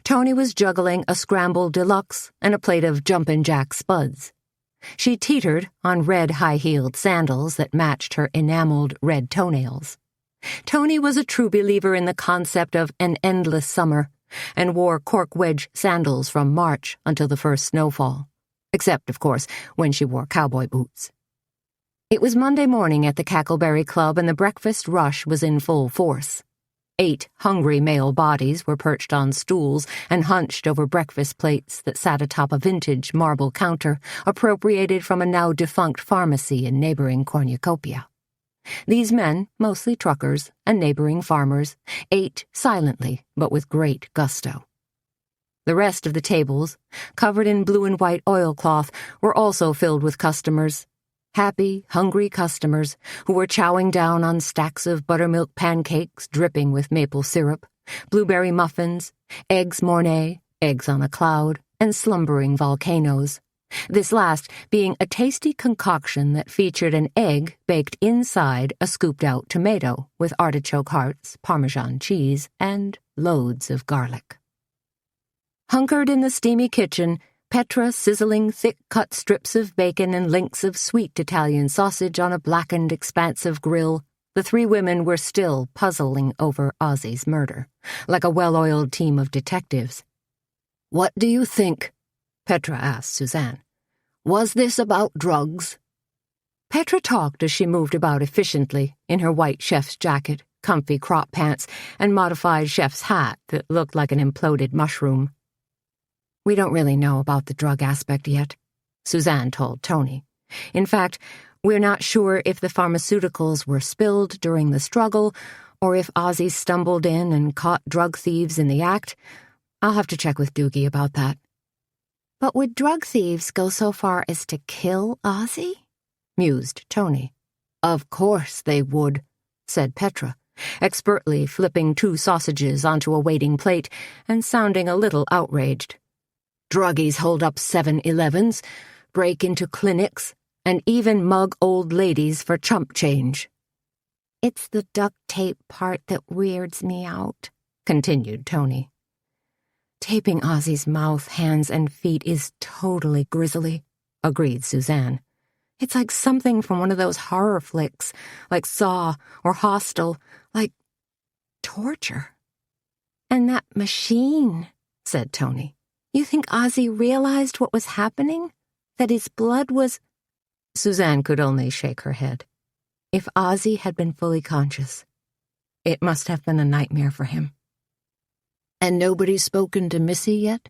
Toni was juggling a scrambled deluxe and a plate of Jumpin' Jack Spuds. She teetered on red high-heeled sandals that matched her enameled red toenails. Toni was a true believer in the concept of an endless summer and wore cork wedge sandals from March until the first snowfall, except, of course, when she wore cowboy boots. It was Monday morning at the Cackleberry Club, and the breakfast rush was in full force. 8 hungry male bodies were perched on stools and hunched over breakfast plates that sat atop a vintage marble counter appropriated from a now-defunct pharmacy in neighboring cornucopia. These men, mostly truckers and neighboring farmers, ate silently but with great gusto. The rest of the tables, covered in blue and white oilcloth, were also filled with customers. Happy, hungry customers who were chowing down on stacks of buttermilk pancakes dripping with maple syrup, blueberry muffins, eggs Mornay, eggs on a cloud, and slumbering volcanoes. This last being a tasty concoction that featured an egg baked inside a scooped-out tomato with artichoke hearts, Parmesan cheese, and loads of garlic. Hunkered in the steamy kitchen, Petra sizzling thick-cut strips of bacon and links of sweet Italian sausage on a blackened, expansive grill, the 3 women were still puzzling over Ozzie's murder, like a well-oiled team of detectives. "What do you think?" Petra asked Suzanne. "Was this about drugs?" Petra talked as she moved about efficiently in her white chef's jacket, comfy crop pants, and modified chef's hat that looked like an imploded mushroom. "We don't really know about the drug aspect yet," Suzanne told Toni. "In fact, we're not sure if the pharmaceuticals were spilled during the struggle or if Ozzie stumbled in and caught drug thieves in the act. I'll have to check with Doogie about that." "But would drug thieves go so far as to kill Ozzie?" mused Toni. "Of course they would," said Petra, expertly flipping 2 sausages onto a waiting plate and sounding a little outraged. "Druggies hold up 7-Elevens, break into clinics, and even mug old ladies for chump change. "It's the duct tape part that weirds me out," continued Toni. "Taping Ozzie's mouth, hands, and feet is totally grisly," agreed Suzanne. "It's like something from one of those horror flicks, like Saw or Hostel, like torture." "And that machine," said Toni. "You think Ozzie realized what was happening? That his blood was—" Suzanne could only shake her head. If Ozzie had been fully conscious, it must have been a nightmare for him. "And nobody's spoken to Missy yet?"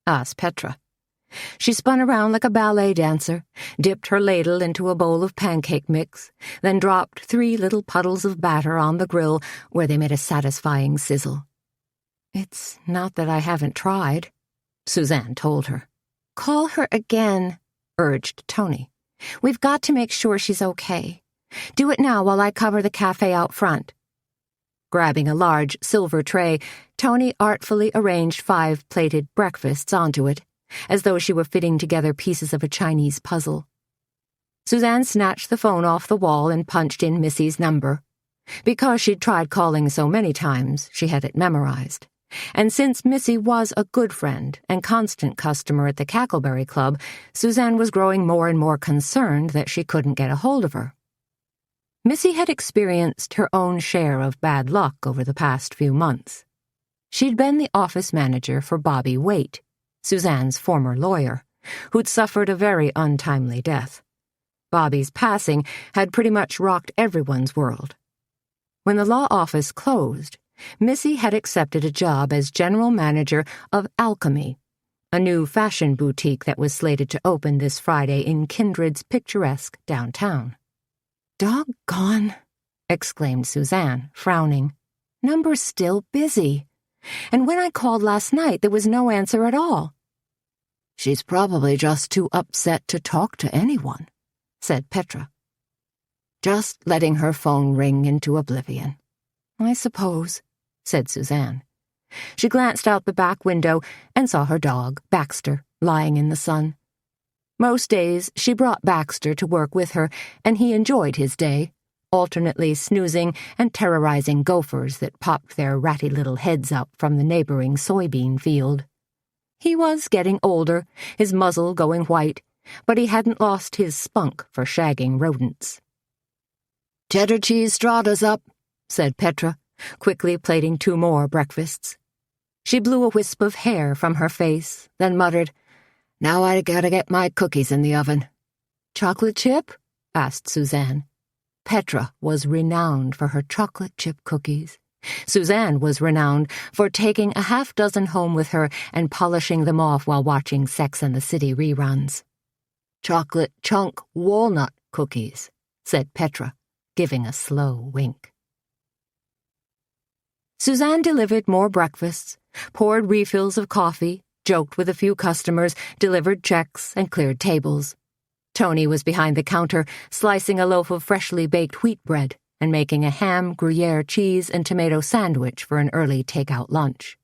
asked Petra. She spun around like a ballet dancer, dipped her ladle into a bowl of pancake mix, then dropped 3 little puddles of batter on the grill where they made a satisfying sizzle. "It's not that I haven't tried," Suzanne told her. "Call her again," urged Toni. "We've got to make sure she's okay. Do it now while I cover the café out front." Grabbing a large silver tray, Toni artfully arranged 5 plated breakfasts onto it, as though she were fitting together pieces of a Chinese puzzle. Suzanne snatched the phone off the wall and punched in Missy's number. Because she'd tried calling so many times, she had it memorized. And since Missy was a good friend and constant customer at the Cackleberry Club, Suzanne was growing more and more concerned that she couldn't get a hold of her. Missy had experienced her own share of bad luck over the past few months. She'd been the office manager for Bobby Waite, Suzanne's former lawyer, who'd suffered a very untimely death. Bobby's passing had pretty much rocked everyone's world. When the law office closed, Missy had accepted a job as general manager of Alchemy, a new fashion boutique that was slated to open this Friday in Kindred's picturesque downtown. "Doggone," exclaimed Suzanne, frowning. "Number's still busy. And when I called last night, there was no answer at all." "She's probably just too upset to talk to anyone," said Petra. "Just letting her phone ring into oblivion." "I suppose," said Suzanne. She glanced out the back window and saw her dog, Baxter, lying in the sun. Most days she brought Baxter to work with her, and he enjoyed his day, alternately snoozing and terrorizing gophers that popped their ratty little heads up from the neighboring soybean field. He was getting older, his muzzle going white, but he hadn't lost his spunk for shagging rodents. "Cheddar cheese strata's up," said Petra, quickly plating 2 more breakfasts. She blew a wisp of hair from her face, then muttered, "Now I gotta get my cookies in the oven." "Chocolate chip?" asked Suzanne. Petra was renowned for her chocolate chip cookies. Suzanne was renowned for taking a 6 home with her and polishing them off while watching Sex and the City reruns. "Chocolate chunk walnut cookies," said Petra, giving a slow wink. Suzanne delivered more breakfasts, poured refills of coffee, joked with a few customers, delivered checks, and cleared tables. Toni was behind the counter, slicing a loaf of freshly baked wheat bread and making a ham, Gruyere cheese, and tomato sandwich for an early take-out lunch.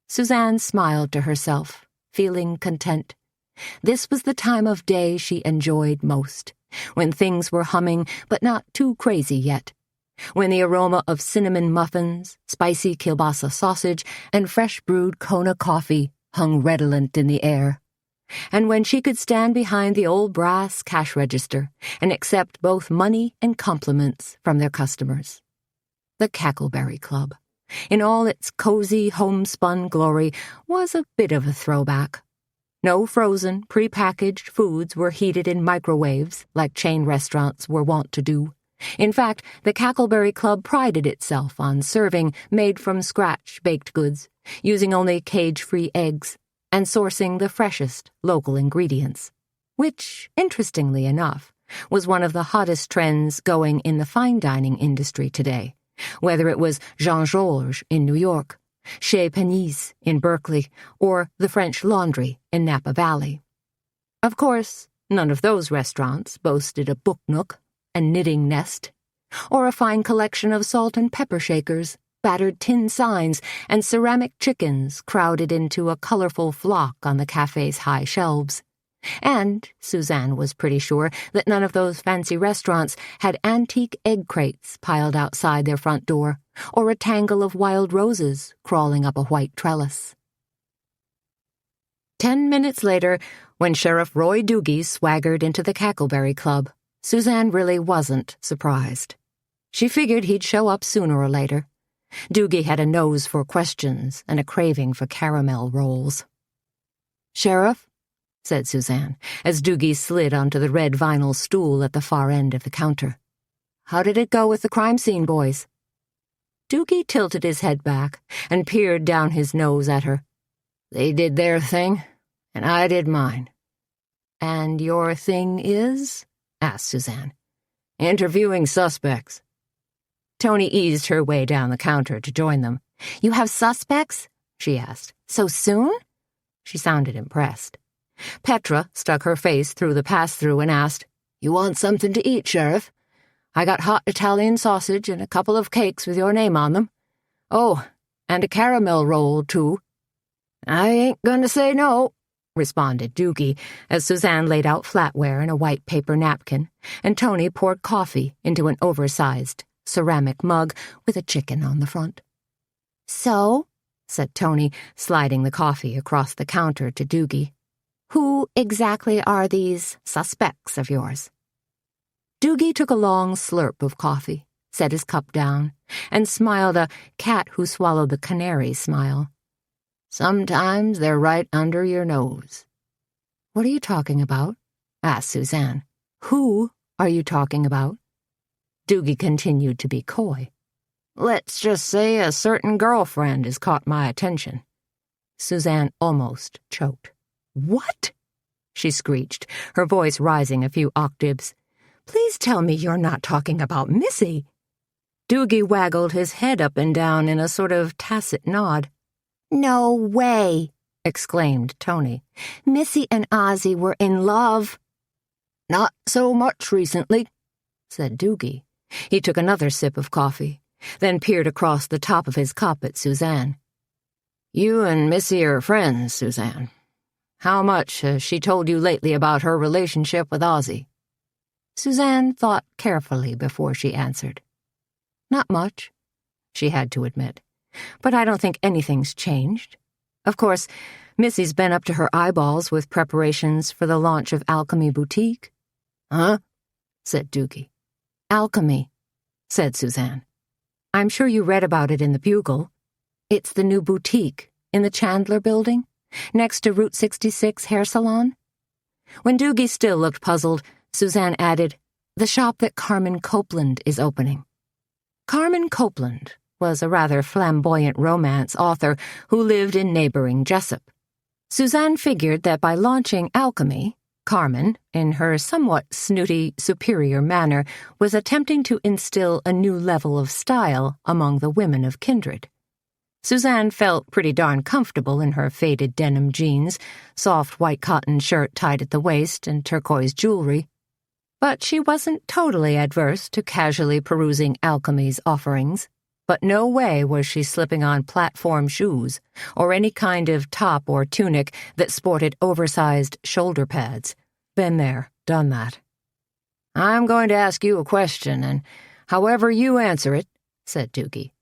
Suzanne smiled to herself, feeling content. This was the time of day she enjoyed most, when things were humming but not too crazy yet, when the aroma of cinnamon muffins, spicy kielbasa sausage, and fresh-brewed Kona coffee hung redolent in the air, and when she could stand behind the old brass cash register and accept both money and compliments from their customers. The Cackleberry Club, in all its cozy homespun glory, was a bit of a throwback. No frozen, pre-packaged foods were heated in microwaves like chain restaurants were wont to do. In fact, the Cackleberry Club prided itself on serving made-from-scratch baked goods, using only cage-free eggs, and sourcing the freshest local ingredients, which, interestingly enough, was one of the hottest trends going in the fine dining industry today, whether it was Jean-Georges in New York, Chez Panisse in Berkeley, or the French Laundry in Napa Valley. Of course, none of those restaurants boasted a book nook, a knitting nest, or a fine collection of salt and pepper shakers, battered tin signs, and ceramic chickens crowded into a colorful flock on the cafe's high shelves. And Suzanne was pretty sure that none of those fancy restaurants had antique egg crates piled outside their front door, or a tangle of wild roses crawling up a white trellis. 10 minutes later, when Sheriff Roy Doogie swaggered into the Cackleberry Club, Suzanne really wasn't surprised. She figured he'd show up sooner or later. Doogie had a nose for questions and a craving for caramel rolls. "Sheriff?" said Suzanne, as Doogie slid onto the red vinyl stool at the far end of the counter. "How did it go with the crime scene boys?" Doogie tilted his head back and peered down his nose at her. "They did their thing, and I did mine." "And your thing is?" asked Suzanne. "Interviewing suspects." Toni eased her way down the counter to join them. "You have suspects?" she asked. "So soon?" She sounded impressed. Petra stuck her face through the pass-through and asked, "You want something to eat, Sheriff? I got hot Italian sausage and a couple of cakes with your name on them. Oh, and a caramel roll, too." "I ain't gonna say no," responded Doogie, as Suzanne laid out flatware in a white paper napkin, and Toni poured coffee into an oversized ceramic mug with a chicken on the front. "So," said Toni, sliding the coffee across the counter to Doogie, "who exactly are these suspects of yours?" Doogie took a long slurp of coffee, set his cup down, and smiled a cat-who-swallowed-the-canary smile. "Sometimes they're right under your nose." "What are you talking about?" asked Suzanne. "Who are you talking about?" Doogie continued to be coy. "Let's just say a certain girlfriend has caught my attention." Suzanne almost choked. "What?" she screeched, her voice rising a few octaves. "Please tell me you're not talking about Missy." Doogie waggled his head up and down in a sort of tacit nod. "No way," exclaimed Toni. "Missy and Ozzie were in love." "Not so much recently," said Doogie. He took another sip of coffee, then peered across the top of his cup at Suzanne. "You and Missy are friends, Suzanne. How much has she told you lately about her relationship with Ozzie?" Suzanne thought carefully before she answered. "Not much," she had to admit. "But I don't think anything's changed. Of course, Missy's been up to her eyeballs with preparations for the launch of Alchemy Boutique." "Huh?" said Doogie. "Alchemy," said Suzanne. "I'm sure you read about it in the Bugle. It's the new boutique in the Chandler Building, next to Route 66 Hair Salon." When Doogie still looked puzzled, Suzanne added, "The shop that Carmen Copeland is opening." Carmen Copeland was a rather flamboyant romance author who lived in neighboring Jessup. Suzanne figured that by launching Alchemy, Carmen, in her somewhat snooty, superior manner, was attempting to instill a new level of style among the women of Kindred. Suzanne felt pretty darn comfortable in her faded denim jeans, soft white cotton shirt tied at the waist, and turquoise jewelry. But she wasn't totally adverse to casually perusing Alchemy's offerings. But no way was she slipping on platform shoes, or any kind of top or tunic that sported oversized shoulder pads. Been there, done that. "I'm going to ask you a question, and however you answer it," said Doogie,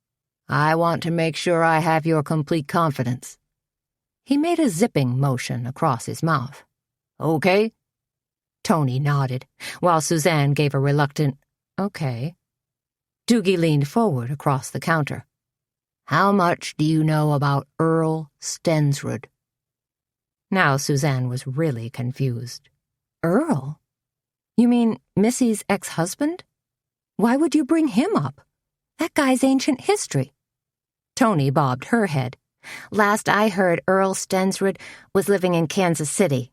"I want to make sure I have your complete confidence." He made a zipping motion across his mouth. "Okay?" Toni nodded, while Suzanne gave a reluctant, "Okay." Doogie leaned forward across the counter. "How much do you know about Earl Stensrud?" Now Suzanne was really confused. "Earl? You mean Missy's ex-husband? Why would you bring him up? That guy's ancient history." Toni bobbed her head. "Last I heard, Earl Stensrud was living in Kansas City."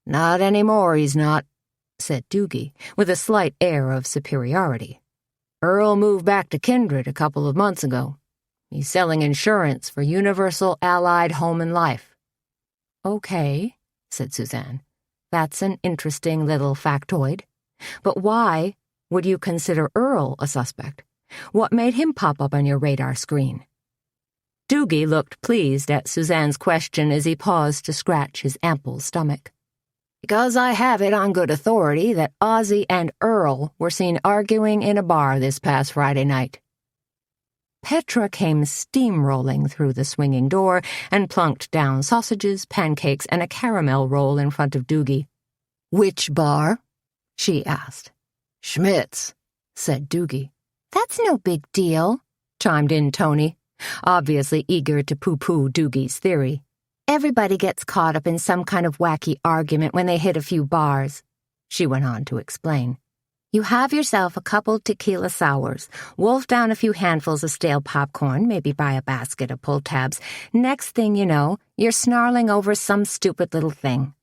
"Not anymore, he's not," said Doogie, with a slight air of superiority. "Earl moved back to Kindred a couple of months ago. He's selling insurance for Universal Allied Home and Life." "Okay," said Suzanne. "That's an interesting little factoid. But why would you consider Earl a suspect? What made him pop up on your radar screen?" Doogie looked pleased at Suzanne's question as he paused to scratch his ample stomach. Because I have it on good authority that Ozzie and Earl were seen arguing in a bar this past Friday night." Petra came steamrolling through the swinging door and plunked down sausages, pancakes, and a caramel roll in front of Doogie. "Which bar?" she asked. "Schmidt's," said Doogie. "That's no big deal," chimed in Toni, obviously eager to poo-poo Doogie's theory. "Everybody gets caught up in some kind of wacky argument when they hit a few bars," she went on to explain. "You have yourself a couple tequila sours, wolf down a few handfuls of stale popcorn, maybe buy a basket of pull tabs. Next thing you know, you're snarling over some stupid little thing."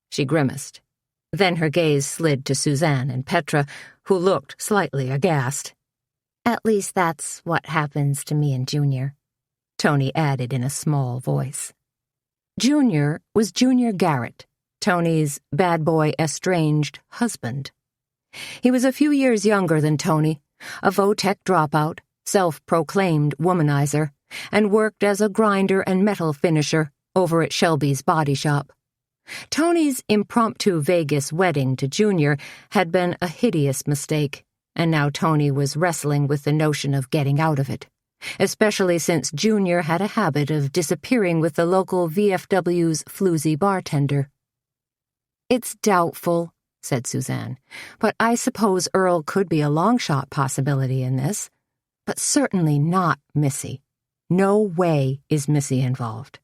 She grimaced. Then her gaze slid to Suzanne and Petra, who looked slightly aghast. "At least that's what happens to me and Junior," Toni added in a small voice. Junior was Junior Garrett, Toni's bad boy estranged husband. He was a few years younger than Toni, a Vo-Tech dropout, self-proclaimed womanizer, and worked as a grinder and metal finisher over at Shelby's body shop. Toni's impromptu Vegas wedding to Junior had been a hideous mistake, and now Toni was wrestling with the notion of getting out of it, especially since Junior had a habit of disappearing with the local VFW's floozy bartender. "It's doubtful," said Suzanne, "but I suppose Earl could be a long-shot possibility in this. But certainly not Missy. No way is Missy involved."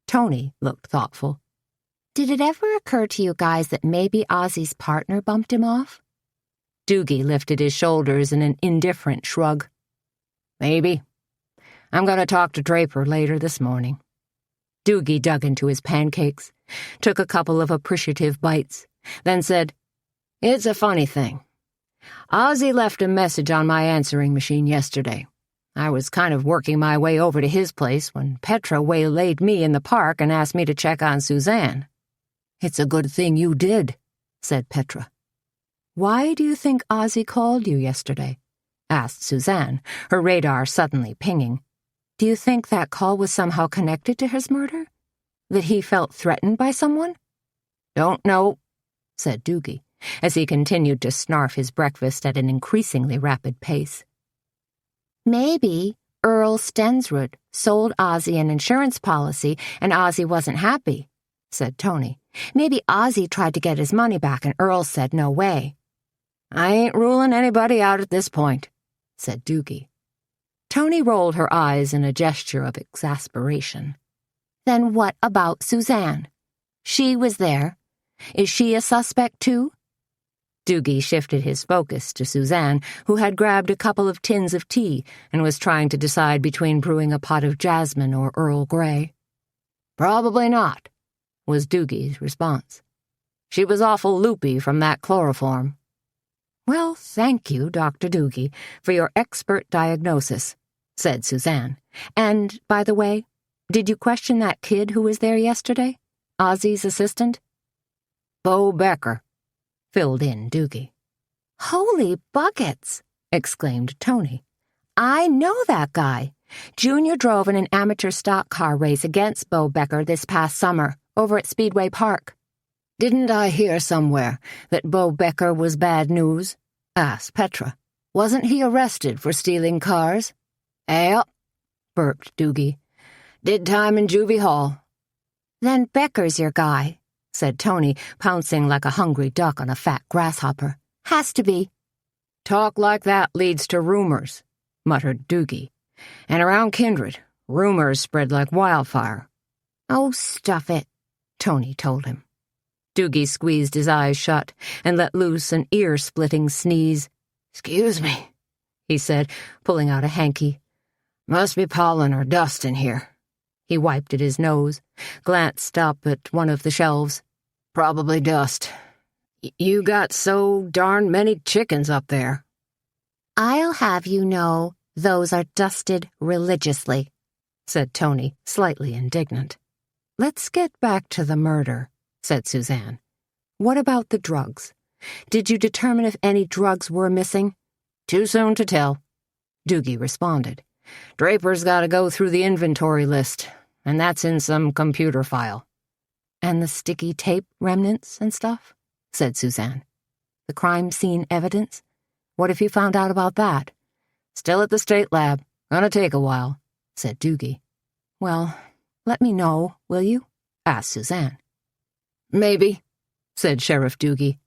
Toni looked thoughtful. "Did it ever occur to you guys that maybe Ozzie's partner bumped him off?" Doogie lifted his shoulders in an indifferent shrug. "Maybe. I'm going to talk to Draper later this morning." Doogie dug into his pancakes, took a couple of appreciative bites, then said, "It's a funny thing. Ozzie left a message on my answering machine yesterday. I was kind of working my way over to his place when Petra waylaid me in the park and asked me to check on Suzanne." "It's a good thing you did," said Petra. "Why do you think Ozzie called you yesterday?" asked Suzanne, her radar suddenly pinging. "Do you think that call was somehow connected to his murder? That he felt threatened by someone?" "Don't know," said Doogie, as he continued to snarf his breakfast at an increasingly rapid pace. "Maybe Earl Stensrud sold Ozzie an insurance policy and Ozzie wasn't happy," said Toni. "Maybe Ozzie tried to get his money back and Earl said no way." "I ain't ruling anybody out at this point," said Doogie. Toni rolled her eyes in a gesture of exasperation. "Then what about Suzanne? She was there. Is she a suspect too?" Doogie shifted his focus to Suzanne, who had grabbed a couple of tins of tea and was trying to decide between brewing a pot of jasmine or Earl Grey. "Probably not," was Doogie's response. "She was awful loopy from that chloroform." "Well, thank you, Dr. Doogie, for your expert diagnosis," said Suzanne. "And, by the way, did you question that kid who was there yesterday? Ozzie's assistant?" "Bo Becker," filled in Doogie. "Holy buckets!" exclaimed Toni. "I know that guy. Junior drove in an amateur stock car race against Bo Becker this past summer, over at Speedway Park." "Didn't I hear somewhere that Bo Becker was bad news?" asked Petra. "Wasn't he arrested for stealing cars?" "Yep," burped Doogie. "Did time in juvie hall." "Then Becker's your guy," said Toni, pouncing like a hungry duck on a fat grasshopper. "Has to be." "Talk like that leads to rumors," muttered Doogie. "And around Kindred, rumors spread like wildfire." "Oh, stuff it," Toni told him. Doogie squeezed his eyes shut and let loose an ear-splitting sneeze. "Excuse me," he said, pulling out a hanky. "Must be pollen or dust in here." He wiped at his nose, glanced up at one of the shelves. "Probably dust. You got so darn many chickens up there." "I'll have you know those are dusted religiously," said Toni, slightly indignant. "Let's get back to the murder," said Suzanne. "What about the drugs? Did you determine if any drugs were missing?" "Too soon to tell," Doogie responded. "Draper's got to go through the inventory list, and that's in some computer file." And the sticky tape remnants and stuff, said Suzanne. The crime scene evidence? What if you found out about that? Still at the state lab. Gonna take a while, said Doogie. Well, let me know, will you? Asked Suzanne. Maybe, said Sheriff Doogie,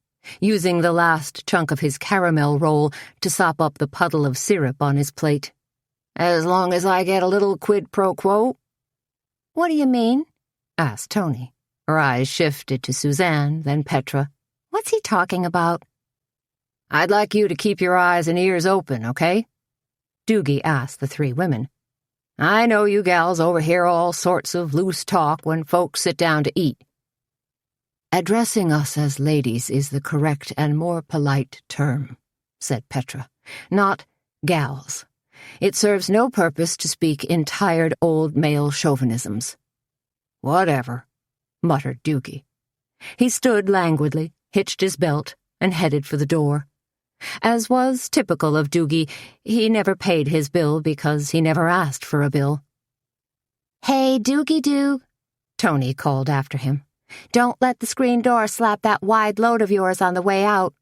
using the last chunk of his caramel roll to sop up the puddle of syrup on his plate. As long as I get a little quid pro quo. What do you mean? Asked Toni. Her eyes shifted to Suzanne, then Petra. What's he talking about? I'd like you to keep your eyes and ears open, okay? Doogie asked the three women. I know you gals overhear all sorts of loose talk when folks sit down to eat. Addressing us as ladies is the correct and more polite term, said Petra, not gals. It serves no purpose to speak in tired old male chauvinisms. Whatever, muttered Doogie. He stood languidly, hitched his belt, and headed for the door. As was typical of Doogie, he never paid his bill because he never asked for a bill. Hey, Doogie-doo, Toni called after him. Don't let the screen door slap that wide load of yours on the way out.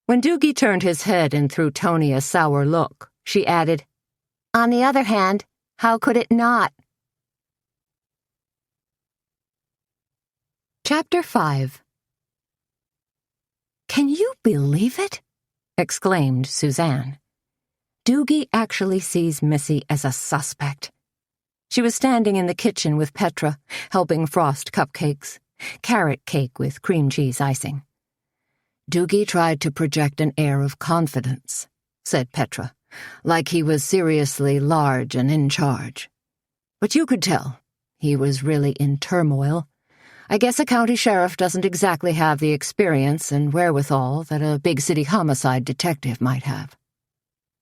When Doogie turned his head and threw Toni a sour look, she added, On the other hand, how could it not? Chapter 5. Can you believe it? Exclaimed Suzanne. Doogie actually sees Missy as a suspect. She was standing in the kitchen with Petra, helping frost cupcakes, carrot cake with cream cheese icing. Doogie tried to project an air of confidence, said Petra, like he was seriously large and in charge. But you could tell he was really in turmoil. I guess a county sheriff doesn't exactly have the experience and wherewithal that a big city homicide detective might have.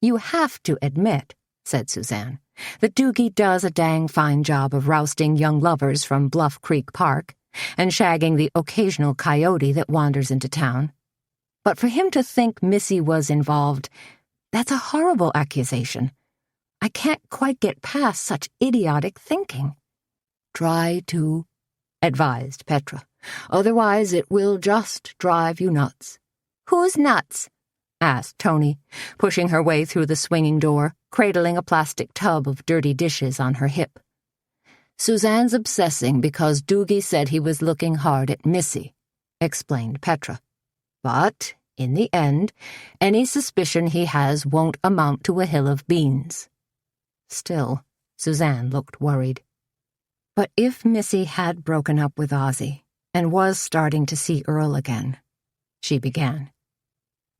You have to admit, said Suzanne, that Doogie does a dang fine job of rousting young lovers from Bluff Creek Park and shagging the occasional coyote that wanders into town. But for him to think Missy was involved, that's a horrible accusation. I can't quite get past such idiotic thinking. Try to, advised Petra. Otherwise it will just drive you nuts. Who's nuts? Asked Toni, pushing her way through the swinging door, cradling a plastic tub of dirty dishes on her hip. Suzanne's obsessing because Doogie said he was looking hard at Missy, explained Petra. But, in the end, any suspicion he has won't amount to a hill of beans. Still, Suzanne looked worried. But if Missy had broken up with Ozzie and was starting to see Earl again, she began.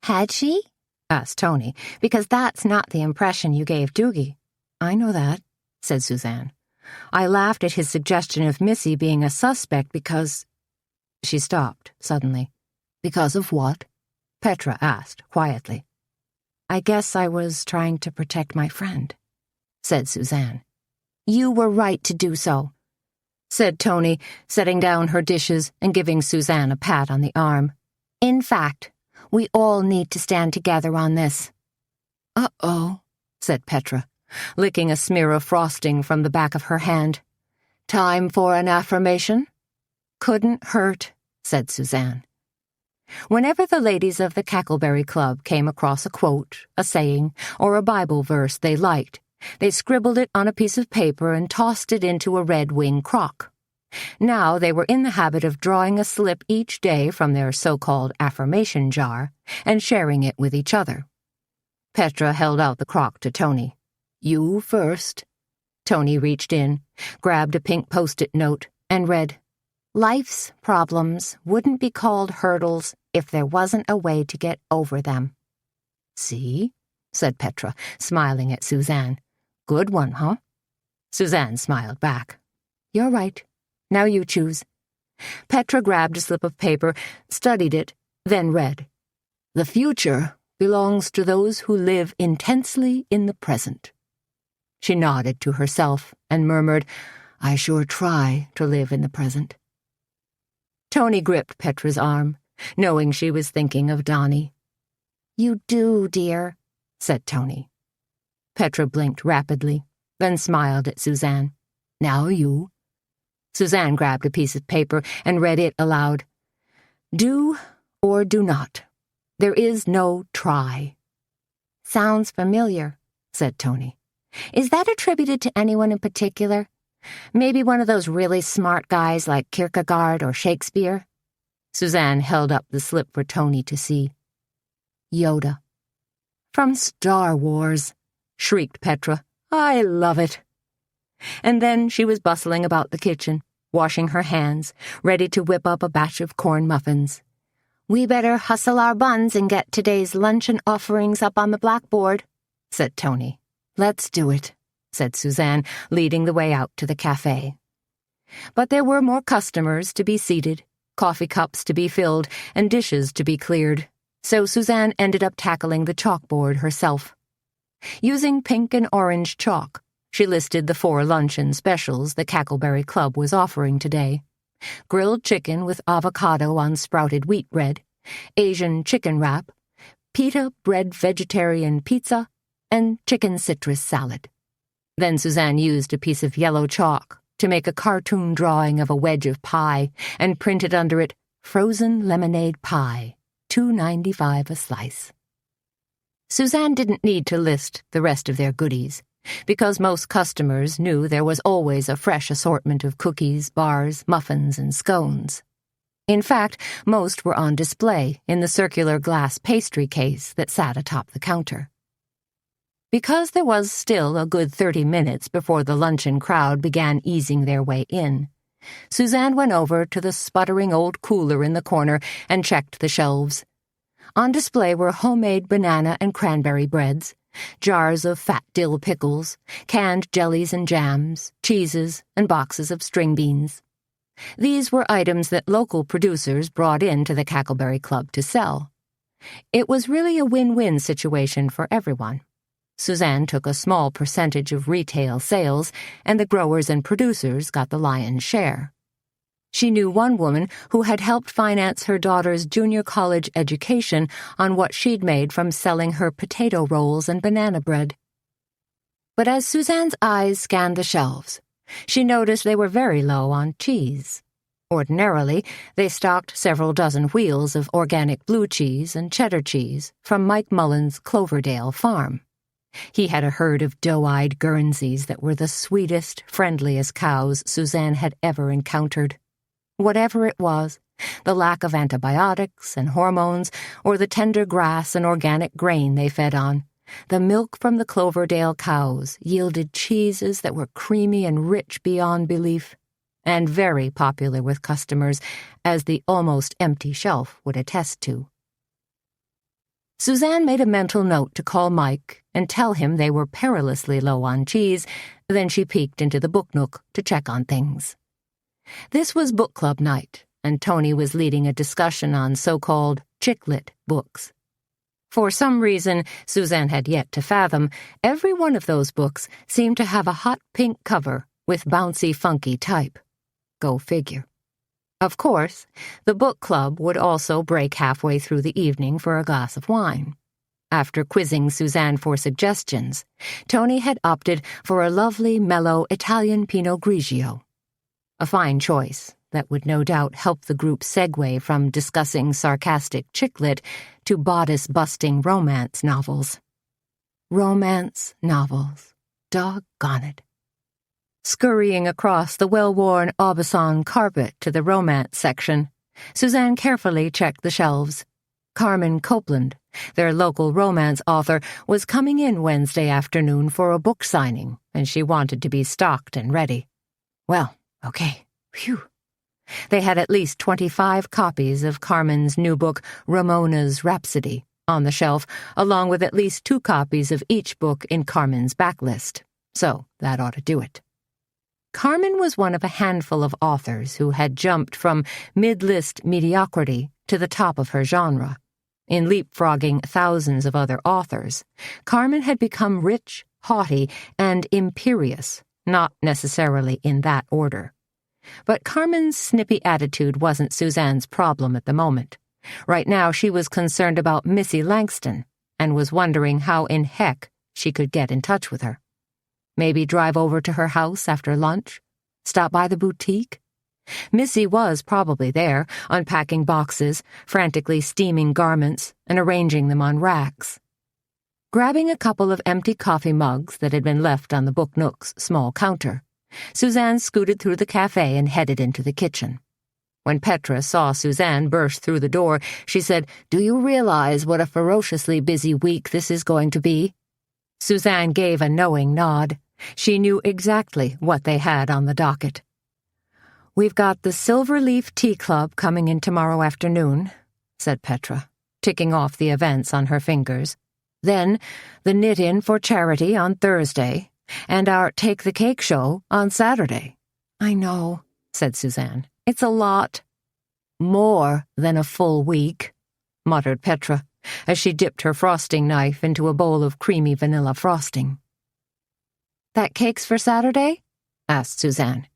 Had she? Asked Toni, because that's not the impression you gave Doogie. I know that, said Suzanne. I laughed at his suggestion of Missy being a suspect because... She stopped, suddenly. Because of what? Petra asked, quietly. I guess I was trying to protect my friend, said Suzanne. You were right to do so, said Toni, setting down her dishes and giving Suzanne a pat on the arm. In fact, we all need to stand together on this. Uh-oh, said Petra, licking a smear of frosting from the back of her hand. Time for an affirmation? Couldn't hurt, said Suzanne. Whenever the ladies of the Cackleberry Club came across a quote, a saying, or a Bible verse they liked, they scribbled it on a piece of paper and tossed it into a red wing crock. Now they were in the habit of drawing a slip each day from their so-called affirmation jar and sharing it with each other. Petra held out the crock to Toni. You first. Toni reached in, grabbed a pink post-it note, and read, Life's problems wouldn't be called hurdles if there wasn't a way to get over them. See? Said Petra, smiling at Suzanne. Good one, huh? Suzanne smiled back. You're right. Now you choose. Petra grabbed a slip of paper, studied it, then read. The future belongs to those who live intensely in the present. She nodded to herself and murmured, I sure try to live in the present. Toni gripped Petra's arm, knowing she was thinking of Donnie. You do, dear, said Toni. Petra blinked rapidly, then smiled at Suzanne. Now you. Suzanne grabbed a piece of paper and read it aloud. Do or do not. There is no try. Sounds familiar, said Toni. Is that attributed to anyone in particular? Maybe one of those really smart guys like Kierkegaard or Shakespeare? Suzanne held up the slip for Toni to see. Yoda. From Star Wars, shrieked Petra. I love it. And then she was bustling about the kitchen, washing her hands, ready to whip up a batch of corn muffins. We better hustle our buns and get today's luncheon offerings up on the blackboard, said Toni. Let's do it, said Suzanne, leading the way out to the café. But there were more customers to be seated, coffee cups to be filled, and dishes to be cleared, so Suzanne ended up tackling the chalkboard herself. Using pink and orange chalk, she listed the 4 luncheon specials the Cackleberry Club was offering today. Grilled chicken with avocado on sprouted wheat bread, Asian chicken wrap, pita bread vegetarian pizza, and chicken citrus salad. Then Suzanne used a piece of yellow chalk to make a cartoon drawing of a wedge of pie and printed under it, Frozen Lemonade Pie, $2.95 a slice. Suzanne didn't need to list the rest of their goodies, because most customers knew there was always a fresh assortment of cookies, bars, muffins, and scones. In fact, most were on display in the circular glass pastry case that sat atop the counter. Because there was still a good 30 minutes before the luncheon crowd began easing their way in, Suzanne went over to the sputtering old cooler in the corner and checked the shelves. On display were homemade banana and cranberry breads, jars of fat dill pickles, canned jellies and jams, cheeses, and boxes of string beans. These were items that local producers brought in to the Cackleberry Club to sell. It was really a win-win situation for everyone. Suzanne took a small percentage of retail sales, and the growers and producers got the lion's share. She knew one woman who had helped finance her daughter's junior college education on what she'd made from selling her potato rolls and banana bread. But as Suzanne's eyes scanned the shelves, she noticed they were very low on cheese. Ordinarily, they stocked several dozen wheels of organic blue cheese and cheddar cheese from Mike Mullen's Cloverdale farm. He had a herd of doe-eyed Guernseys that were the sweetest, friendliest cows Suzanne had ever encountered. Whatever it was, the lack of antibiotics and hormones, or the tender grass and organic grain they fed on, the milk from the Cloverdale cows yielded cheeses that were creamy and rich beyond belief, and very popular with customers, as the almost empty shelf would attest to. Suzanne made a mental note to call Mike and tell him they were perilously low on cheese, then she peeked into the book nook to check on things. This was book club night, and Toni was leading a discussion on so-called chick-lit books. For some reason Suzanne had yet to fathom, every one of those books seemed to have a hot pink cover with bouncy, funky type. Go figure. Of course, the book club would also break halfway through the evening for a glass of wine. After quizzing Suzanne for suggestions, Toni had opted for a lovely, mellow Italian Pinot Grigio. A fine choice that would no doubt help the group segue from discussing sarcastic chick-lit to bodice-busting romance novels. Romance novels. Doggone it. Scurrying across the well-worn Aubusson carpet to the romance section, Suzanne carefully checked the shelves. Carmen Copeland, their local romance author, was coming in Wednesday afternoon for a book signing, and she wanted to be stocked and ready. Well, okay. Phew. They had at least 25 copies of Carmen's new book, Ramona's Rhapsody, on the shelf, along with at least 2 copies of each book in Carmen's backlist. So that ought to do it. Carmen was one of a handful of authors who had jumped from mid-list mediocrity to the top of her genre. In leapfrogging thousands of other authors, Carmen had become rich, haughty, and imperious, not necessarily in that order. But Carmen's snippy attitude wasn't Suzanne's problem at the moment. Right now she was concerned about Missy Langston and was wondering how in heck she could get in touch with her. Maybe drive over to her house after lunch? Stop by the boutique? Missy was probably there, unpacking boxes, frantically steaming garments, and arranging them on racks. Grabbing a couple of empty coffee mugs that had been left on the book nook's small counter, Suzanne scooted through the café and headed into the kitchen. When Petra saw Suzanne burst through the door, she said, "Do you realize what a ferociously busy week this is going to be?" Suzanne gave a knowing nod. She knew exactly what they had on the docket. "We've got the Silverleaf Tea Club coming in tomorrow afternoon," said Petra, ticking off the events on her fingers. "Then the knit-in for charity on Thursday, and our Take the Cake show on Saturday." "I know," said Suzanne. "It's a lot." "More than a full week," muttered Petra, as she dipped her frosting knife into a bowl of creamy vanilla frosting. "That cake's for Saturday?" asked Suzanne.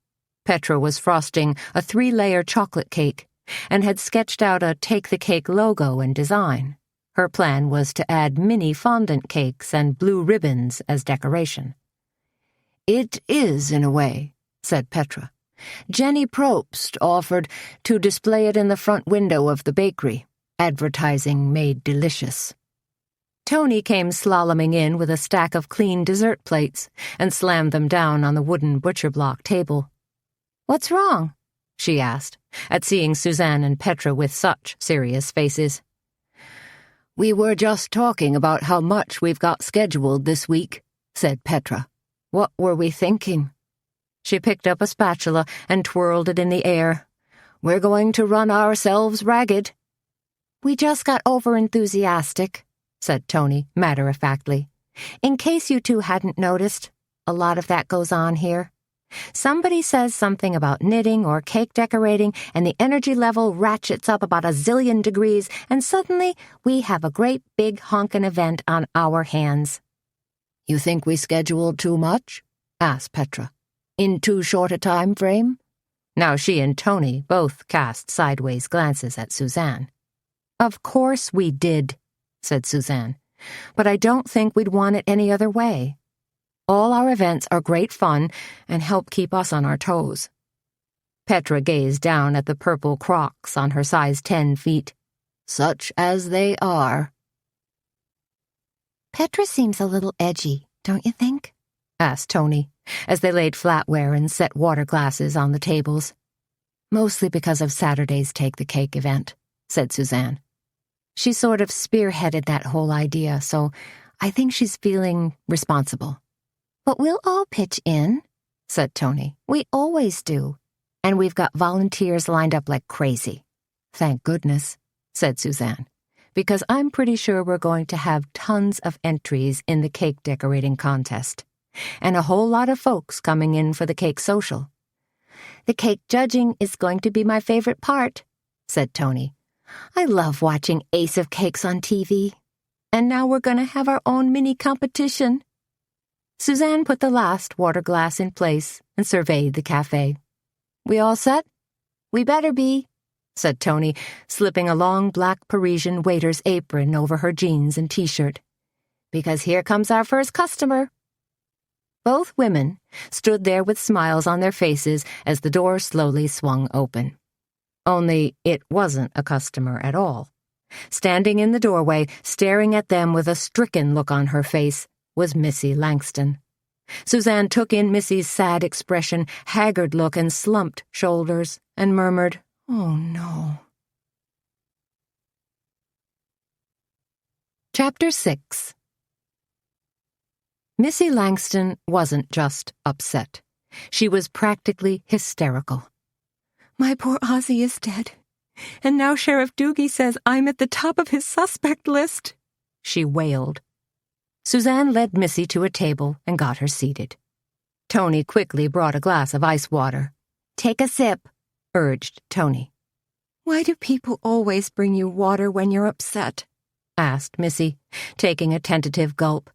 Petra was frosting a 3-layer chocolate cake and had sketched out a Take the Cake logo and design. Her plan was to add mini fondant cakes and blue ribbons as decoration. "It is, in a way," said Petra. "Jenny Probst offered to display it in the front window of the bakery, advertising made delicious." Toni came slaloming in with a stack of clean dessert plates and slammed them down on the wooden butcher block table. "What's wrong?" she asked, at seeing Suzanne and Petra with such serious faces. "We were just talking about how much we've got scheduled this week," said Petra. "What were we thinking?" She picked up a spatula and twirled it in the air. "We're going to run ourselves ragged." "We just got over-enthusiastic," said Toni, matter-of-factly. "In case you two hadn't noticed, a lot of that goes on here. Somebody says something about knitting or cake decorating, and the energy level ratchets up about 1,000,000,000 degrees, and suddenly we have a great big honkin' event on our hands." "You think we scheduled too much?" asked Petra. "In too short a time frame?" Now she and Toni both cast sideways glances at Suzanne. "Of course we did," said Suzanne, "but I don't think we'd want it any other way. All our events are great fun and help keep us on our toes." Petra gazed down at the purple Crocs on her size 10 feet. "Such as they are." "Petra seems a little edgy, don't you think?" asked Toni, as they laid flatware and set water glasses on the tables. "Mostly because of Saturday's Take the Cake event," said Suzanne. "She sort of spearheaded that whole idea, so I think she's feeling responsible." "But we'll all pitch in," said Toni. "We always do. And we've got volunteers lined up like crazy." "Thank goodness," said Suzanne, "because I'm pretty sure we're going to have tons of entries in the cake decorating contest, and a whole lot of folks coming in for the cake social." "The cake judging is going to be my favorite part," said Toni. "I love watching Ace of Cakes on TV. And now we're going to have our own mini competition." Suzanne put the last water glass in place and surveyed the café. "We all set?" "We better be," said Toni, slipping a long black Parisian waiter's apron over her jeans and t-shirt. "Because here comes our first customer." Both women stood there with smiles on their faces as the door slowly swung open. Only it wasn't a customer at all. Standing in the doorway, staring at them with a stricken look on her face, was Missy Langston. Suzanne took in Missy's sad expression, haggard look, and slumped shoulders, and murmured, "Oh, no." Chapter 6. Missy Langston wasn't just upset. She was practically hysterical. "My poor Ozzie is dead, and now Sheriff Doogie says I'm at the top of his suspect list," she wailed. Suzanne led Missy to a table and got her seated. Toni quickly brought a glass of ice water. "Take a sip," urged Toni. "Why do people always bring you water when you're upset?" asked Missy, taking a tentative gulp.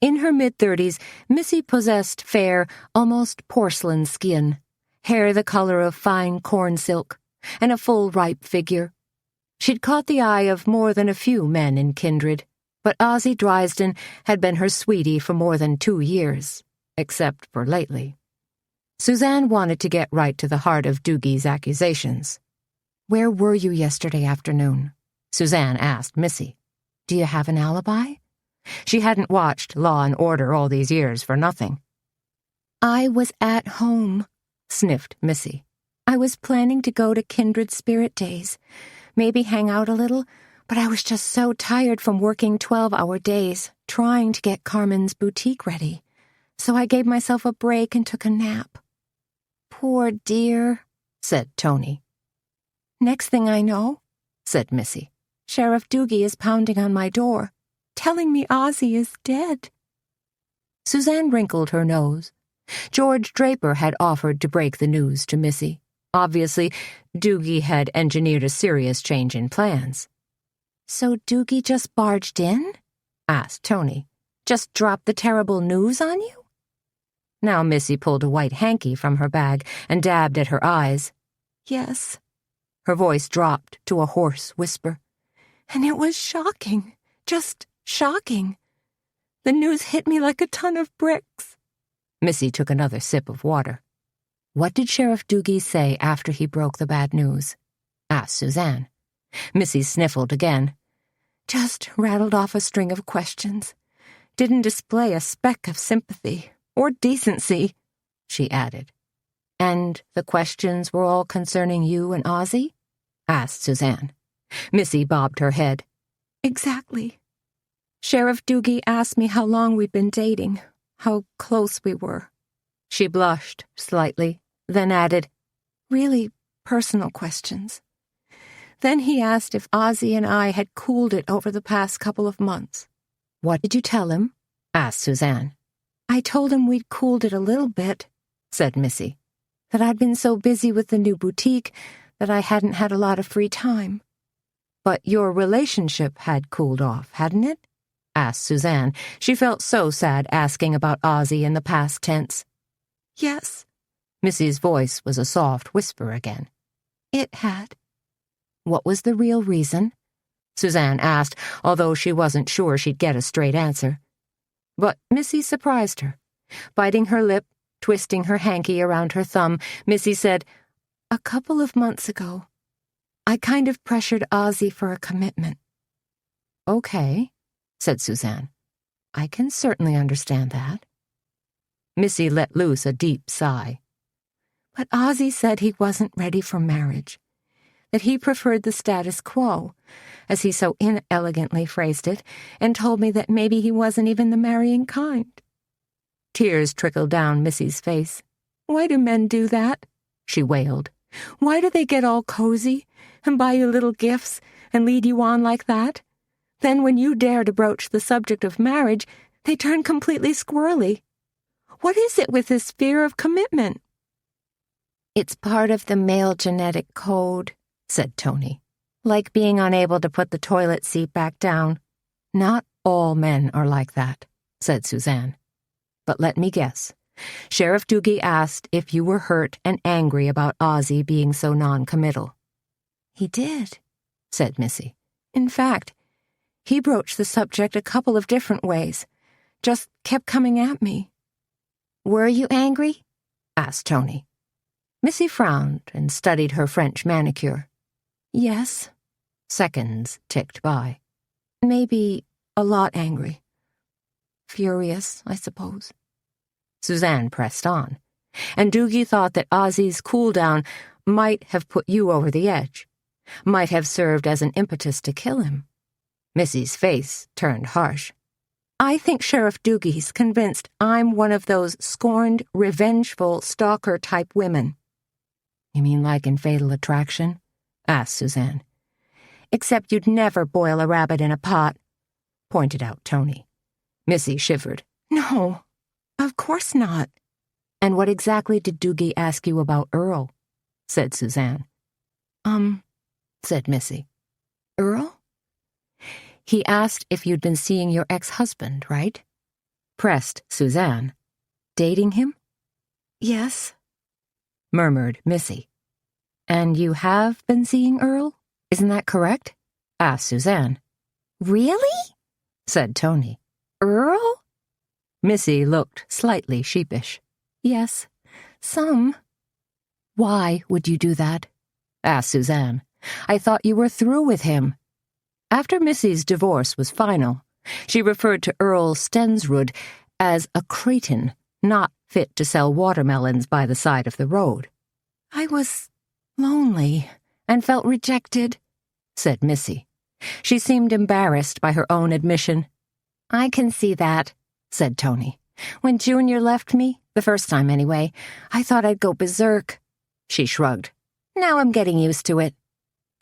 In her mid-30s, Missy possessed fair, almost porcelain skin, hair the color of fine corn silk, and a full, ripe figure. She'd caught the eye of more than a few men in Kindred, but Ozzie Driesden had been her sweetie for more than 2 years, except for lately. Suzanne wanted to get right to the heart of Doogie's accusations. "Where were you yesterday afternoon?" Suzanne asked Missy. "Do you have an alibi?" She hadn't watched Law and Order all these years for nothing. "I was at home," sniffed Missy. "I was planning to go to Kindred Spirit Days, maybe hang out a little, but I was just so tired from working 12-hour days, trying to get Carmen's boutique ready. So I gave myself a break and took a nap." "Poor dear," said Toni. "Next thing I know," said Missy, "Sheriff Doogie is pounding on my door, telling me Ozzie is dead." Suzanne wrinkled her nose. George Draper had offered to break the news to Missy. Obviously, Doogie had engineered a serious change in plans. "So Doogie just barged in?" asked Toni. "Just dropped the terrible news on you?" Now Missy pulled a white hanky from her bag and dabbed at her eyes. "Yes." Her voice dropped to a hoarse whisper. "And it was shocking, just shocking. The news hit me like a ton of bricks." Missy took another sip of water. "What did Sheriff Doogie say after he broke the bad news?" asked Suzanne. Missy sniffled again. "Just rattled off a string of questions. Didn't display a speck of sympathy or decency," she added. "And the questions were all concerning you and Ozzie?" asked Suzanne. Missy bobbed her head. "Exactly. Sheriff Doogie asked me how long we'd been dating, how close we were." She blushed slightly, then added, "Really personal questions. Then he asked if Ozzie and I had cooled it over the past couple of months." "What did you tell him?" asked Suzanne. "I told him we'd cooled it a little bit," said Missy. "That I'd been so busy with the new boutique that I hadn't had a lot of free time." "But your relationship had cooled off, hadn't it?" asked Suzanne. She felt so sad asking about Ozzie in the past tense. "Yes." Missy's voice was a soft whisper again. "It had." "What was the real reason?" Suzanne asked, although she wasn't sure she'd get a straight answer. But Missy surprised her. Biting her lip, twisting her hanky around her thumb, Missy said, "A couple of months ago, I kind of pressured Ozzie for a commitment." "Okay," said Suzanne. "I can certainly understand that." Missy let loose a deep sigh. "But Ozzie said he wasn't ready for marriage, that he preferred the status quo, as he so inelegantly phrased it, and told me that maybe he wasn't even the marrying kind." Tears trickled down Missy's face. "Why do men do that?" she wailed. "Why do they get all cozy and buy you little gifts and lead you on like that? Then when you dare to broach the subject of marriage, they turn completely squirrely. What is it with this fear of commitment?" "It's part of the male genetic code," said Toni. "Like being unable to put the toilet seat back down." "Not all men are like that," said Suzanne. "But let me guess. Sheriff Doogie asked if you were hurt and angry about Ozzie being so non-committal." "He did," said Missy. "In fact, he broached the subject a couple of different ways. Just kept coming at me." "Were you angry?" asked Toni. Missy frowned and studied her French manicure. "Yes." Seconds ticked by. "Maybe a lot angry. Furious, I suppose." Suzanne pressed on. "And Doogie thought that Ozzie's cool-down might have put you over the edge, might have served as an impetus to kill him." Missy's face turned harsh. "I think Sheriff Doogie's convinced I'm one of those scorned, revengeful, stalker-type women." "You mean like in Fatal Attraction?" asked Suzanne. "Except you'd never boil a rabbit in a pot," pointed out Toni. Missy shivered. "No, of course not." "And what exactly did Doogie ask you about Earl?" said Suzanne. Said Missy. "Earl?" "He asked if you'd been seeing your ex-husband, right?" Pressed Suzanne. "Dating him?" "Yes," murmured Missy. "And you have been seeing Earl? Isn't that correct?" asked Suzanne. "Really?" said Toni. "Earl?" Missy looked slightly sheepish. "Yes, Some. Why would you do that? Asked Suzanne. I thought you were through with him. After Missy's divorce was final, she referred to Earl Stensrud as a cretin, not fit to sell watermelons by the side of the road. I was lonely and felt rejected, said Missy. She seemed embarrassed by her own admission. I can see that, said Toni. When Junior left me, the first time anyway, I thought I'd go berserk. She shrugged. Now I'm getting used to it.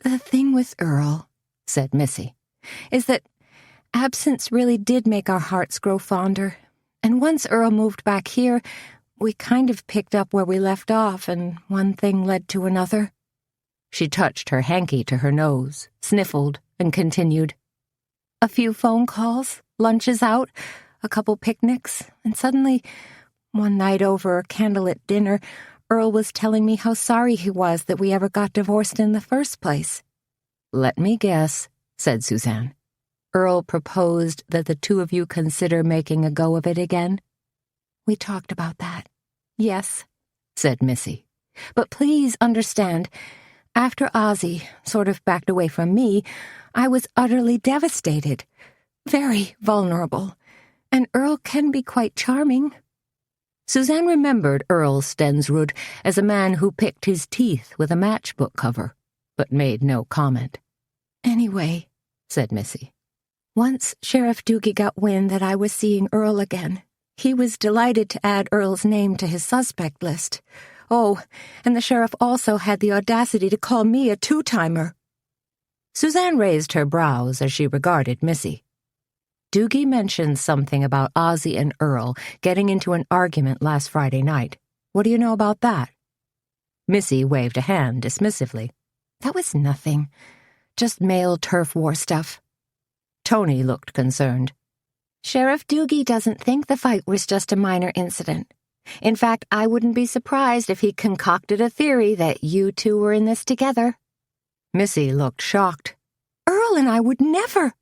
The thing with Earl, said Missy, is that absence really did make our hearts grow fonder. And once Earl moved back here, we kind of picked up where we left off, and one thing led to another. She touched her hanky to her nose, sniffled, and continued. A few phone calls, lunches out, a couple picnics, and suddenly, one night over a candlelit dinner, Earl was telling me how sorry he was that we ever got divorced in the first place. Let me guess, said Suzanne. Earl proposed that the two of you consider making a go of it again? We talked about that. Yes, said Missy. But please understand, after Ozzie sort of backed away from me, I was utterly devastated, very vulnerable, and Earl can be quite charming. Suzanne remembered Earl Stensrud as a man who picked his teeth with a matchbook cover, but made no comment. Anyway, said Missy, once Sheriff Doogie got wind that I was seeing Earl again, he was delighted to add Earl's name to his suspect list. Oh, and the sheriff also had the audacity to call me a two-timer. Suzanne raised her brows as she regarded Missy. Doogie mentioned something about Ozzie and Earl getting into an argument last Friday night. What do you know about that? Missy waved a hand dismissively. That was nothing. Just male turf war stuff. Toni looked concerned. Sheriff Doogie doesn't think the fight was just a minor incident. In fact, I wouldn't be surprised if he concocted a theory that you two were in this together. Missy looked shocked. Earl and I would never,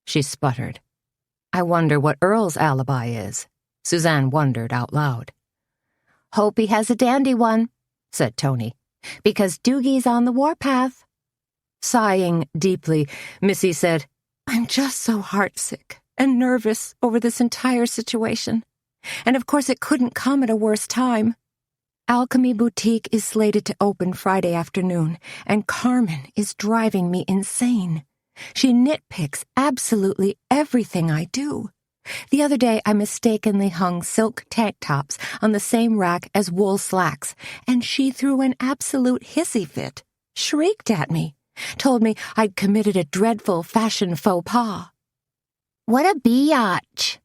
she sputtered. I wonder what Earl's alibi is, Suzanne wondered out loud. Hope he has a dandy one, said Toni, because Doogie's on the warpath. Sighing deeply, Missy said, I'm just so heartsick and nervous over this entire situation. And of course it couldn't come at a worse time. Alchemy Boutique is slated to open Friday afternoon, and Carmen is driving me insane. She nitpicks absolutely everything I do. The other day I mistakenly hung silk tank tops on the same rack as wool slacks, and she threw an absolute hissy fit, shrieked at me, told me I'd committed a dreadful fashion faux pas. What a biatch,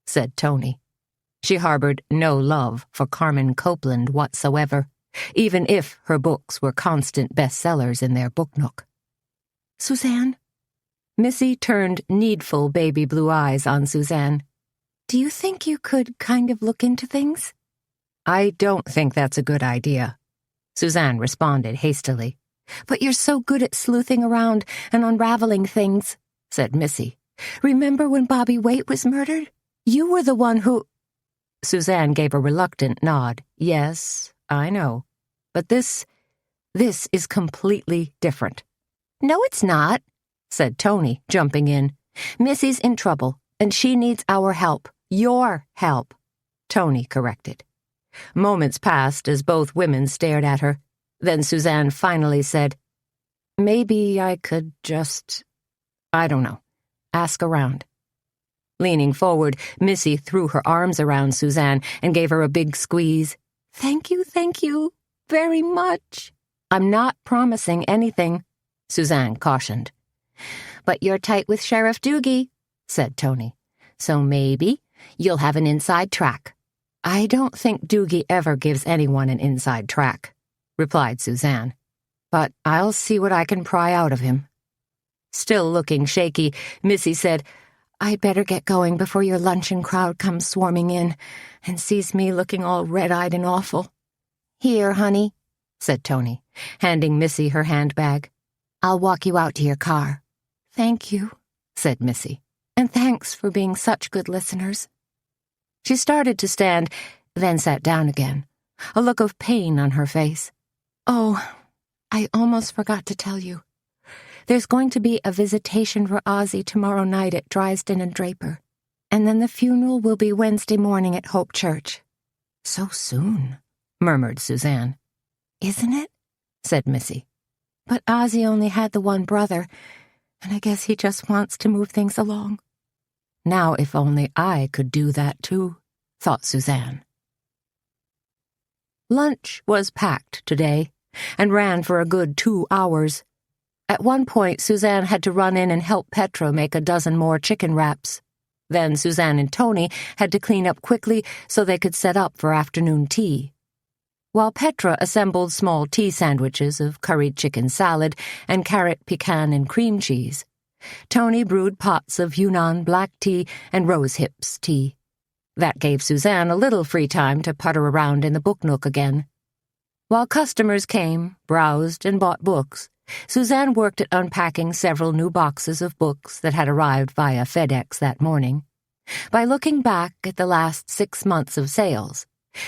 said Toni. She harbored no love for Carmen Copeland whatsoever, even if her books were constant bestsellers in their book nook. Suzanne? Missy turned needful baby blue eyes on Suzanne. Do you think you could kind of look into things? I don't think that's a good idea, Suzanne responded hastily. But you're so good at sleuthing around and unraveling things, said Missy. Remember when Bobby Waite was murdered? You were the one who... Suzanne gave a reluctant nod. Yes, I know. But this is completely different. No, it's not, said Toni, jumping in. Missy's in trouble, and she needs our help. Your help, Toni corrected. Moments passed as both women stared at her. Then Suzanne finally said, Maybe I could just, I don't know, ask around. Leaning forward, Missy threw her arms around Suzanne and gave her a big squeeze. Thank you, very much. I'm not promising anything, Suzanne cautioned. But you're tight with Sheriff Doogie, said Toni. So maybe you'll have an inside track. I don't think Doogie ever gives anyone an inside track, replied Suzanne. But I'll see what I can pry out of him. Still looking shaky, Missy said, I'd better get going before your luncheon crowd comes swarming in and sees me looking all red-eyed and awful. Here, honey, said Toni, handing Missy her handbag. I'll walk you out to your car. Thank you, said Missy, and thanks for being such good listeners. She started to stand, then sat down again. a look of pain on her face. "Oh, I almost forgot to tell you. There's going to be a visitation for Ozzie tomorrow night at Driesden and Draper, and then the funeral will be Wednesday morning at Hope Church." "So soon," murmured Suzanne. "Isn't it?" said Missy. "But Ozzie only had the one brother, and I guess he just wants to move things along." Now if only I could do that too, thought Suzanne. Lunch was packed today, and ran for a good 2 hours. At one point, Suzanne had to run in and help Petra make a dozen more chicken wraps. Then Suzanne and Toni had to clean up quickly so they could set up for afternoon tea. While Petra assembled small tea sandwiches of curried chicken salad and carrot pecan and cream cheese, Toni brewed pots of Yunnan black tea and rose hips tea. That gave Suzanne a little free time to putter around in the book nook again. While customers came, browsed, and bought books, Suzanne worked at unpacking several new boxes of books that had arrived via FedEx that morning. By looking back at the last 6 months of sales,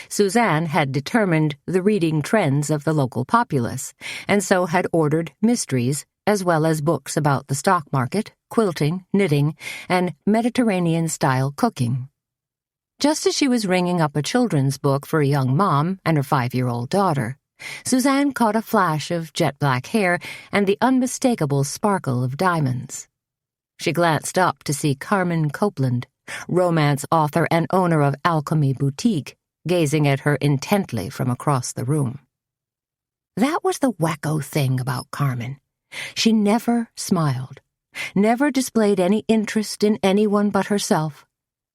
Suzanne had determined the reading trends of the local populace, and so had ordered mysteries as well as books about the stock market, quilting, knitting, and Mediterranean-style cooking. Just as she was ringing up a children's book for a young mom and her 5-year-old daughter, Suzanne caught a flash of jet-black hair and the unmistakable sparkle of diamonds. She glanced up to see Carmen Copeland, romance author and owner of Alchemy Boutique, gazing at her intently from across the room. That was the wacko thing about Carmen. She never smiled, never displayed any interest in anyone but herself.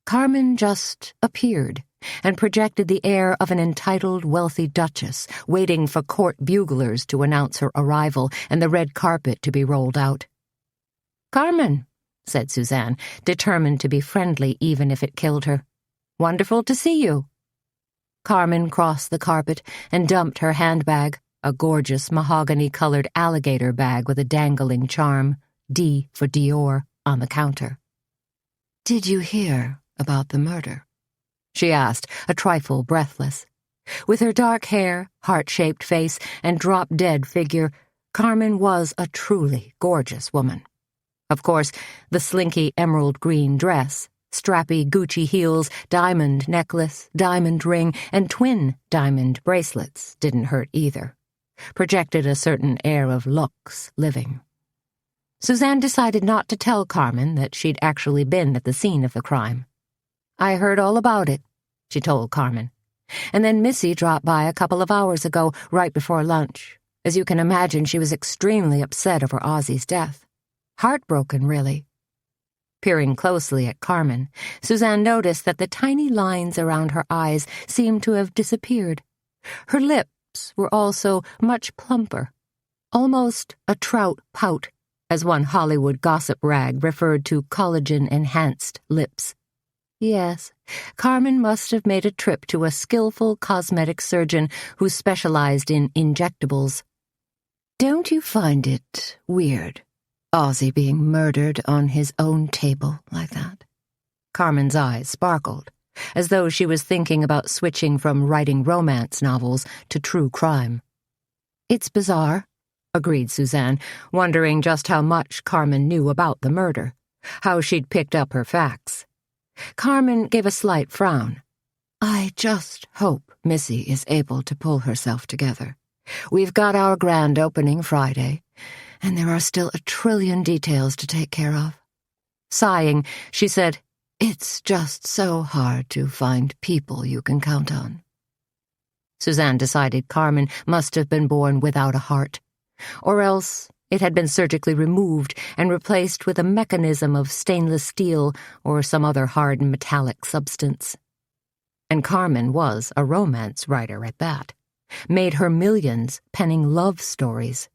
Carmen just appeared and projected the air of an entitled, wealthy duchess waiting for court buglers to announce her arrival and the red carpet to be rolled out. "Carmen," said Suzanne, determined to be friendly even if it killed her. "Wonderful to see you." Carmen crossed the carpet and dumped her handbag, a gorgeous mahogany-colored alligator bag with a dangling charm, D for Dior, on the counter. "Did you hear about the murder?" she asked, a trifle breathless. With her dark hair, heart-shaped face, and drop-dead figure, Carmen was a truly gorgeous woman. Of course, the slinky emerald-green dress, strappy Gucci heels, diamond necklace, diamond ring, and twin diamond bracelets didn't hurt either. Projected a certain air of luxe living. Suzanne decided not to tell Carmen that she'd actually been at the scene of the crime. "I heard all about it," she told Carmen. "And then Missy dropped by a couple of hours ago, right before lunch. As you can imagine, she was extremely upset over Ozzie's death. Heartbroken, really." Peering closely at Carmen, Suzanne noticed that the tiny lines around her eyes seemed to have disappeared. Her lips were also much plumper, almost a trout pout, as one Hollywood gossip rag referred to collagen-enhanced lips. Yes, Carmen must have made a trip to a skillful cosmetic surgeon who specialized in injectables. "Don't you find it weird, Ozzie being murdered on his own table like that?" Carmen's eyes sparkled, as though she was thinking about switching from writing romance novels to true crime. "It's bizarre," agreed Suzanne, wondering just how much Carmen knew about the murder, how she'd picked up her facts. Carmen gave a slight frown. "I just hope Missy is able to pull herself together. We've got our grand opening Friday, and there are still a trillion details to take care of." Sighing, she said, "It's just so hard to find people you can count on." Suzanne decided Carmen must have been born without a heart, or else it had been surgically removed and replaced with a mechanism of stainless steel or some other hard metallic substance. And Carmen was a romance writer at that, made her millions penning love stories.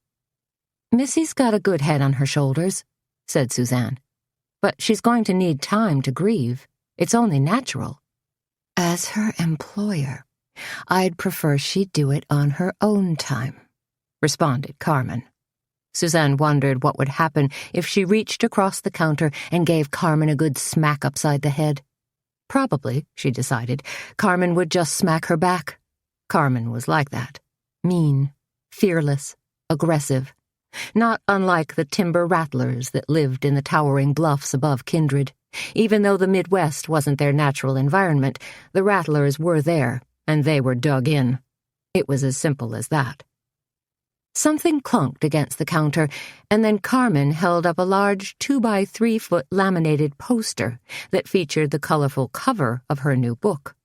"Missy's got a good head on her shoulders," said Suzanne. "But she's going to need time to grieve. It's only natural." "As her employer, I'd prefer she do it on her own time," responded Carmen. Suzanne wondered what would happen if she reached across the counter and gave Carmen a good smack upside the head. Probably, she decided, Carmen would just smack her back. Carmen was like that. Mean, fearless, aggressive. Not unlike the timber rattlers that lived in the towering bluffs above Kindred. Even though the Midwest wasn't their natural environment, the rattlers were there, and they were dug in. It was as simple as that. Something clunked against the counter, and then Carmen held up a large 2-by-3-foot laminated poster that featured the colorful cover of her new book.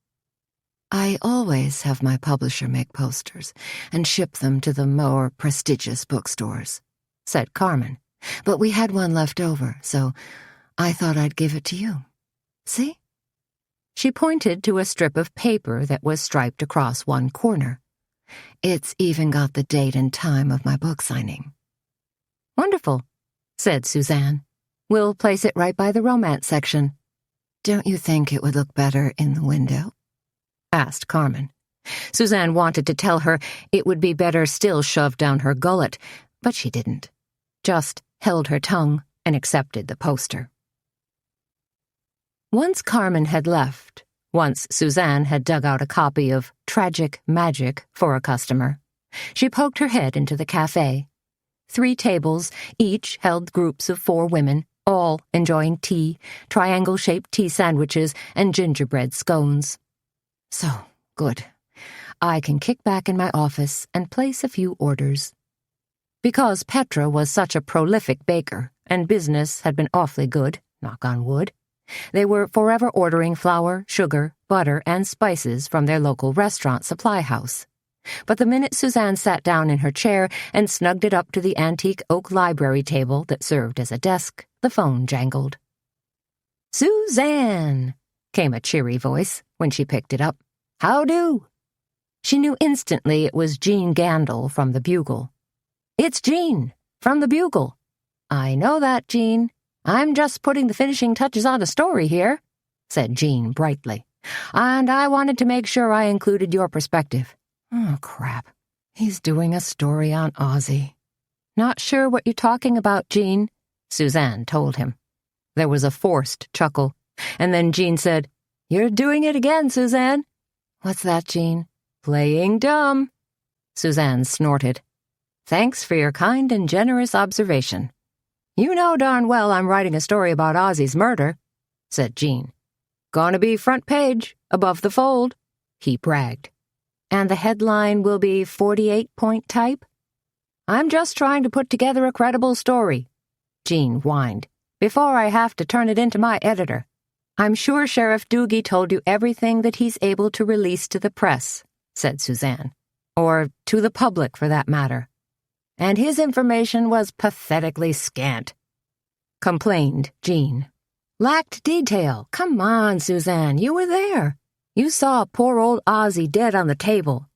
I always have my publisher make posters and ship them to the more prestigious bookstores, said Carmen, but we had one left over, so I thought I'd give it to you. See? She pointed to a strip of paper that was striped across one corner. It's even got the date and time of my book signing. Wonderful, said Suzanne. We'll place it right by the romance section. Don't you think it would look better in the window? Asked Carmen. Suzanne wanted to tell her it would be better still shoved down her gullet, but she didn't. Just held her tongue and accepted the poster. Once Carmen had left, once Suzanne had dug out a copy of Tragic Magic for a customer, she poked her head into the café. 3 tables, each held groups of 4 women, all enjoying tea, triangle-shaped tea sandwiches, and gingerbread scones. So, good. I can kick back in my office and place a few orders. Because Petra was such a prolific baker, and business had been awfully good, knock on wood, they were forever ordering flour, sugar, butter, and spices from their local restaurant supply house. But the minute Suzanne sat down in her chair and snugged it up to the antique oak library table that served as a desk, the phone jangled. "Suzanne!" came a cheery voice when she picked it up. "How do?" She knew instantly it was Jean Gandil from the Bugle. "It's Jean, from the Bugle." "I know that, Jean. I'm just putting the finishing touches on a story here," said Jean brightly. "And I wanted to make sure I included your perspective." "Oh, crap. He's doing a story on Ozzie." "Not sure what you're talking about, Jean," Suzanne told him. There was a forced chuckle, and then Jean said, "You're doing it again, Suzanne." "What's that, Jean?" "Playing dumb." Suzanne snorted. "Thanks for your kind and generous observation. You know darn well I'm writing a story about Ozzie's murder," said Jean. "Gonna be front page, above the fold," he bragged. "And the headline will be 48-point type?" "I'm just trying to put together a credible story," Jean whined, "before I have to turn it into my editor. I'm sure Sheriff Doogie told you everything that he's able to release to the press," said Suzanne. "Or to the public, for that matter. And his information was pathetically scant," complained Jean. "Lacked detail. Come on, Suzanne, you were there. You saw poor old Ozzie dead on the table."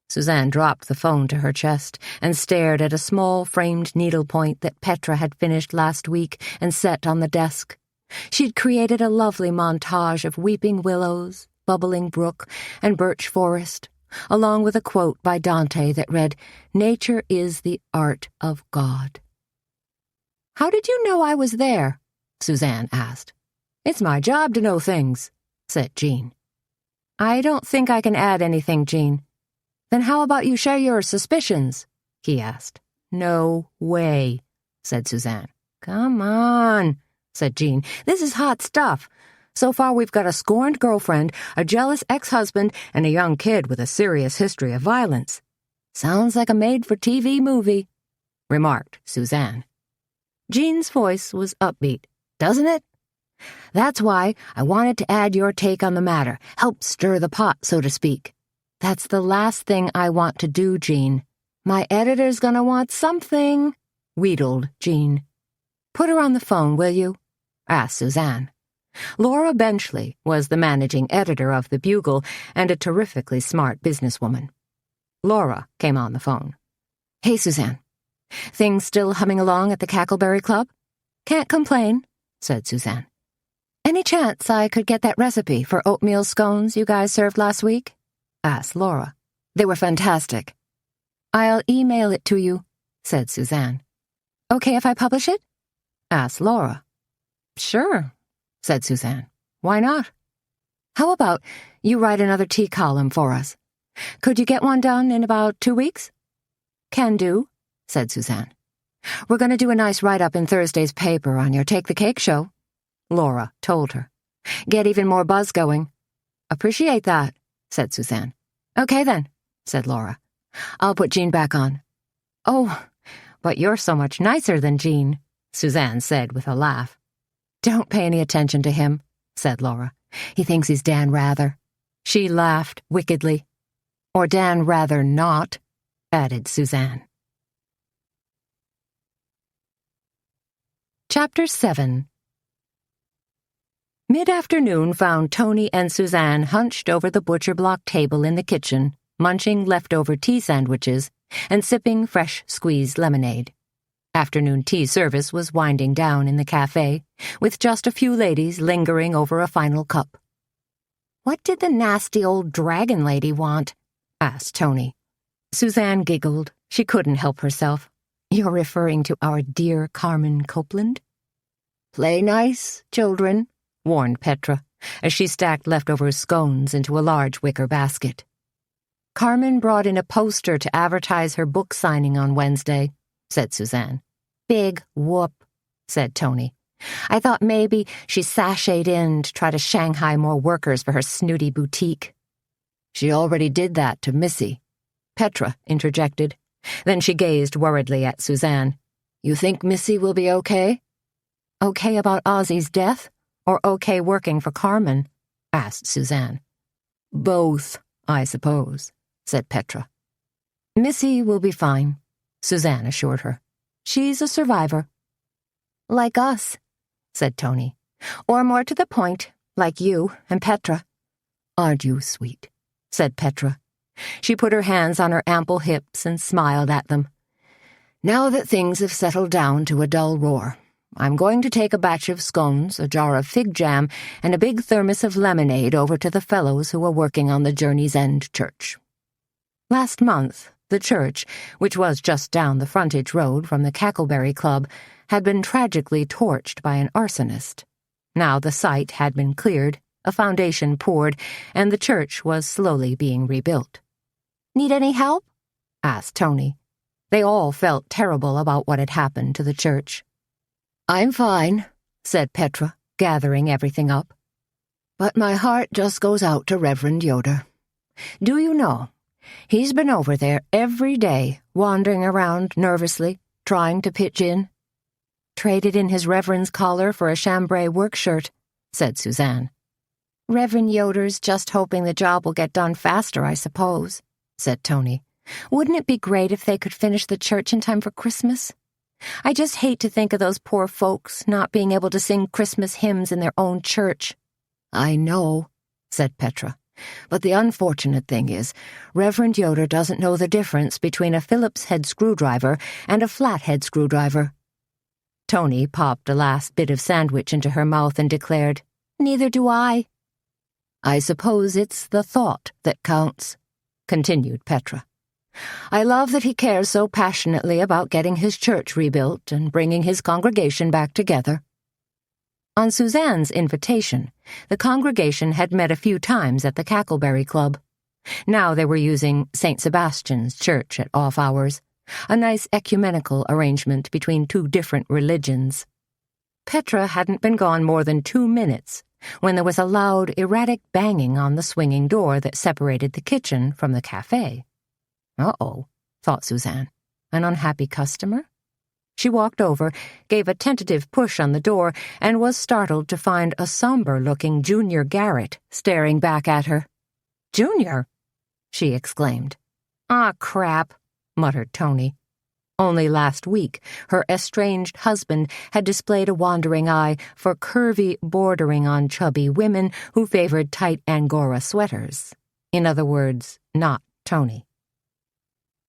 Suzanne dropped the phone to her chest and stared at a small framed needlepoint that Petra had finished last week and set on the desk. She'd created a lovely montage of weeping willows, bubbling brook, and birch forest, along with a quote by Dante that read, "Nature is the art of God." "How did you know I was there?" Suzanne asked. "It's my job to know things," said Jean. "I don't think I can add anything, Jean." "Then how about you share your suspicions?" he asked. "No way," said Suzanne. "Come on," said Jean. "This is hot stuff. So far we've got a scorned girlfriend, a jealous ex-husband, and a young kid with a serious history of violence. Sounds like a made-for-TV movie," remarked Suzanne. Jean's voice was upbeat. "Doesn't it? That's why I wanted to add your take on the matter, help stir the pot, so to speak. That's the last thing I want to do, Jean. My editor's gonna want something," wheedled Jean. "Put her on the phone, will you?" asked Suzanne. Laura Benchley was the managing editor of the Bugle and a terrifically smart businesswoman. Laura came on the phone. "Hey, Suzanne. Things still humming along at the Cackleberry Club?" "Can't complain," said Suzanne. "Any chance I could get that recipe for oatmeal scones you guys served last week?" asked Laura. "They were fantastic." "I'll email it to you," said Suzanne. "Okay if I publish it?" asked Laura. "Sure," said Suzanne. "Why not? How about you write another tea column for us? Could you get one done in about 2 weeks? Can do, said Suzanne. We're going to do a nice write-up in Thursday's paper on your Take the Cake show, Laura told her. Get even more buzz going. Appreciate that, said Suzanne. Okay then, said Laura. I'll put Jean back on. Oh, but you're so much nicer than Jean, Suzanne said with a laugh. Don't pay any attention to him, said Laura. He thinks he's Dan Rather. She laughed wickedly. Or Dan Rather not, added Suzanne. Chapter 7. Mid-afternoon found Toni and Suzanne hunched over the butcher block table in the kitchen, munching leftover tea sandwiches and sipping fresh squeezed lemonade. Afternoon tea service was winding down in the café, with just a few ladies lingering over a final cup. "What did the nasty old dragon lady want?" asked Toni. Suzanne giggled. She couldn't help herself. "You're referring to our dear Carmen Copeland?" "Play nice, children," warned Petra, as she stacked leftover scones into a large wicker basket. "Carmen brought in a poster to advertise her book signing on Wednesday," said Suzanne. "Big whoop," said Toni. "I thought maybe she sashayed in to try to Shanghai more workers for her snooty boutique." "She already did that to Missy," Petra interjected. Then she gazed worriedly at Suzanne. "You think Missy will be okay?" "Okay about Ozzie's death, or okay working for Carmen?" asked Suzanne. "Both, I suppose," said Petra. "Missy will be fine," Suzanne assured her. "She's a survivor." "Like us," said Toni. "Or more to the point, like you and Petra." "Aren't you sweet?" said Petra. She put her hands on her ample hips and smiled at them. "Now that things have settled down to a dull roar, I'm going to take a batch of scones, a jar of fig jam, and a big thermos of lemonade over to the fellows who are working on the Journey's End church." Last month, the church, which was just down the frontage road from the Cackleberry Club, had been tragically torched by an arsonist. Now the site had been cleared, a foundation poured, and the church was slowly being rebuilt. "Need any help?" asked Toni. They all felt terrible about what had happened to the church. "I'm fine," said Petra, gathering everything up. "But my heart just goes out to Reverend Yoder. Do you know, he's been over there every day, wandering around nervously, trying to pitch in." "Traded in his Reverend's collar for a chambray work shirt," said Suzanne. "Reverend Yoder's just hoping the job will get done faster, I suppose," said Toni. "Wouldn't it be great if they could finish the church in time for Christmas? I just hate to think of those poor folks not being able to sing Christmas hymns in their own church." "I know," said Petra. "But the unfortunate thing is, Reverend Yoder doesn't know the difference between a Phillips head screwdriver and a flathead screwdriver." Toni popped a last bit of sandwich into her mouth and declared, "Neither do I." "I suppose it's the thought that counts," continued Petra. "I love that he cares so passionately about getting his church rebuilt and bringing his congregation back together." On Suzanne's invitation, the congregation had met a few times at the Cackleberry Club. Now they were using St. Sebastian's Church at off hours, a nice ecumenical arrangement between two different religions. Petra hadn't been gone more than 2 minutes when there was a loud, erratic banging on the swinging door that separated the kitchen from the café. "Uh-oh," thought Suzanne. "An unhappy customer?" She walked over, gave a tentative push on the door, and was startled to find a somber-looking Junior Garrett staring back at her. "Junior?" she exclaimed. "Ah, crap," muttered Toni. Only last week, her estranged husband had displayed a wandering eye for curvy, bordering on chubby women who favored tight Angora sweaters. In other words, not Toni.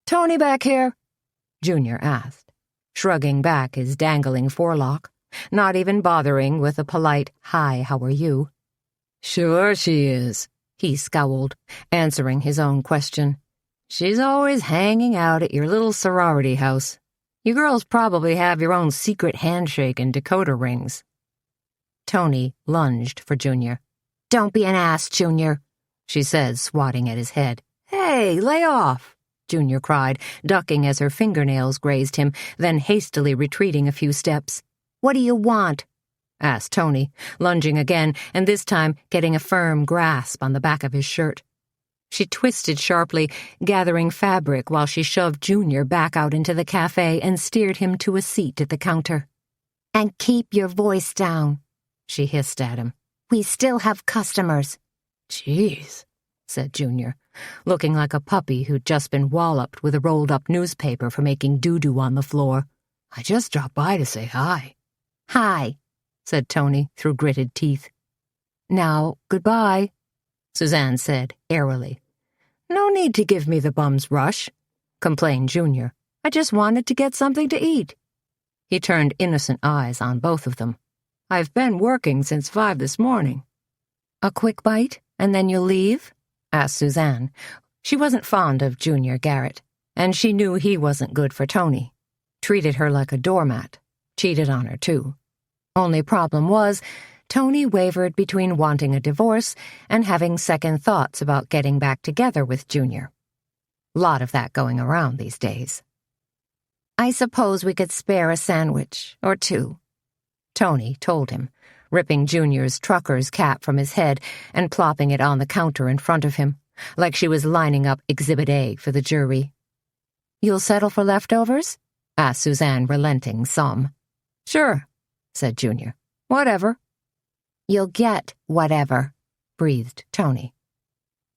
"Toni back here?" Junior asked, shrugging back his dangling forelock, not even bothering with a polite, "Hi, how are you?" "Sure she is," he scowled, answering his own question. "She's always hanging out at your little sorority house. You girls probably have your own secret handshake and decoder rings." Toni lunged for Junior. "Don't be an ass, Junior," she said, swatting at his head. "Hey, Hey, lay off, Junior cried, ducking as her fingernails grazed him, then hastily retreating a few steps. What do you want? Asked Toni, lunging again, and this time getting a firm grasp on the back of his shirt. She twisted sharply, gathering fabric while she shoved Junior back out into the café and steered him to a seat at the counter. And keep your voice down, she hissed at him. We still have customers. Jeez, said Junior, looking like a puppy who'd just been walloped with a rolled-up newspaper for making doo-doo on the floor. I just dropped by to say hi. Hi, said Toni through gritted teeth. Now, goodbye, Suzanne said airily. No need to give me the bum's rush, complained Junior. I just wanted to get something to eat. He turned innocent eyes on both of them. I've been working since 5 this morning. A quick bite, and then you'll leave? Asked Suzanne. She wasn't fond of Junior Garrett, and she knew he wasn't good for Toni. Treated her like a doormat. Cheated on her, too. Only problem was, Toni wavered between wanting a divorce and having second thoughts about getting back together with Junior. Lot of that going around these days. I suppose we could spare a sandwich or two, Toni told him, ripping Junior's trucker's cap from his head and plopping it on the counter in front of him, like she was lining up Exhibit A for the jury. You'll settle for leftovers? Asked Suzanne, relenting some. Sure, said Junior. Whatever. You'll get whatever, breathed Toni.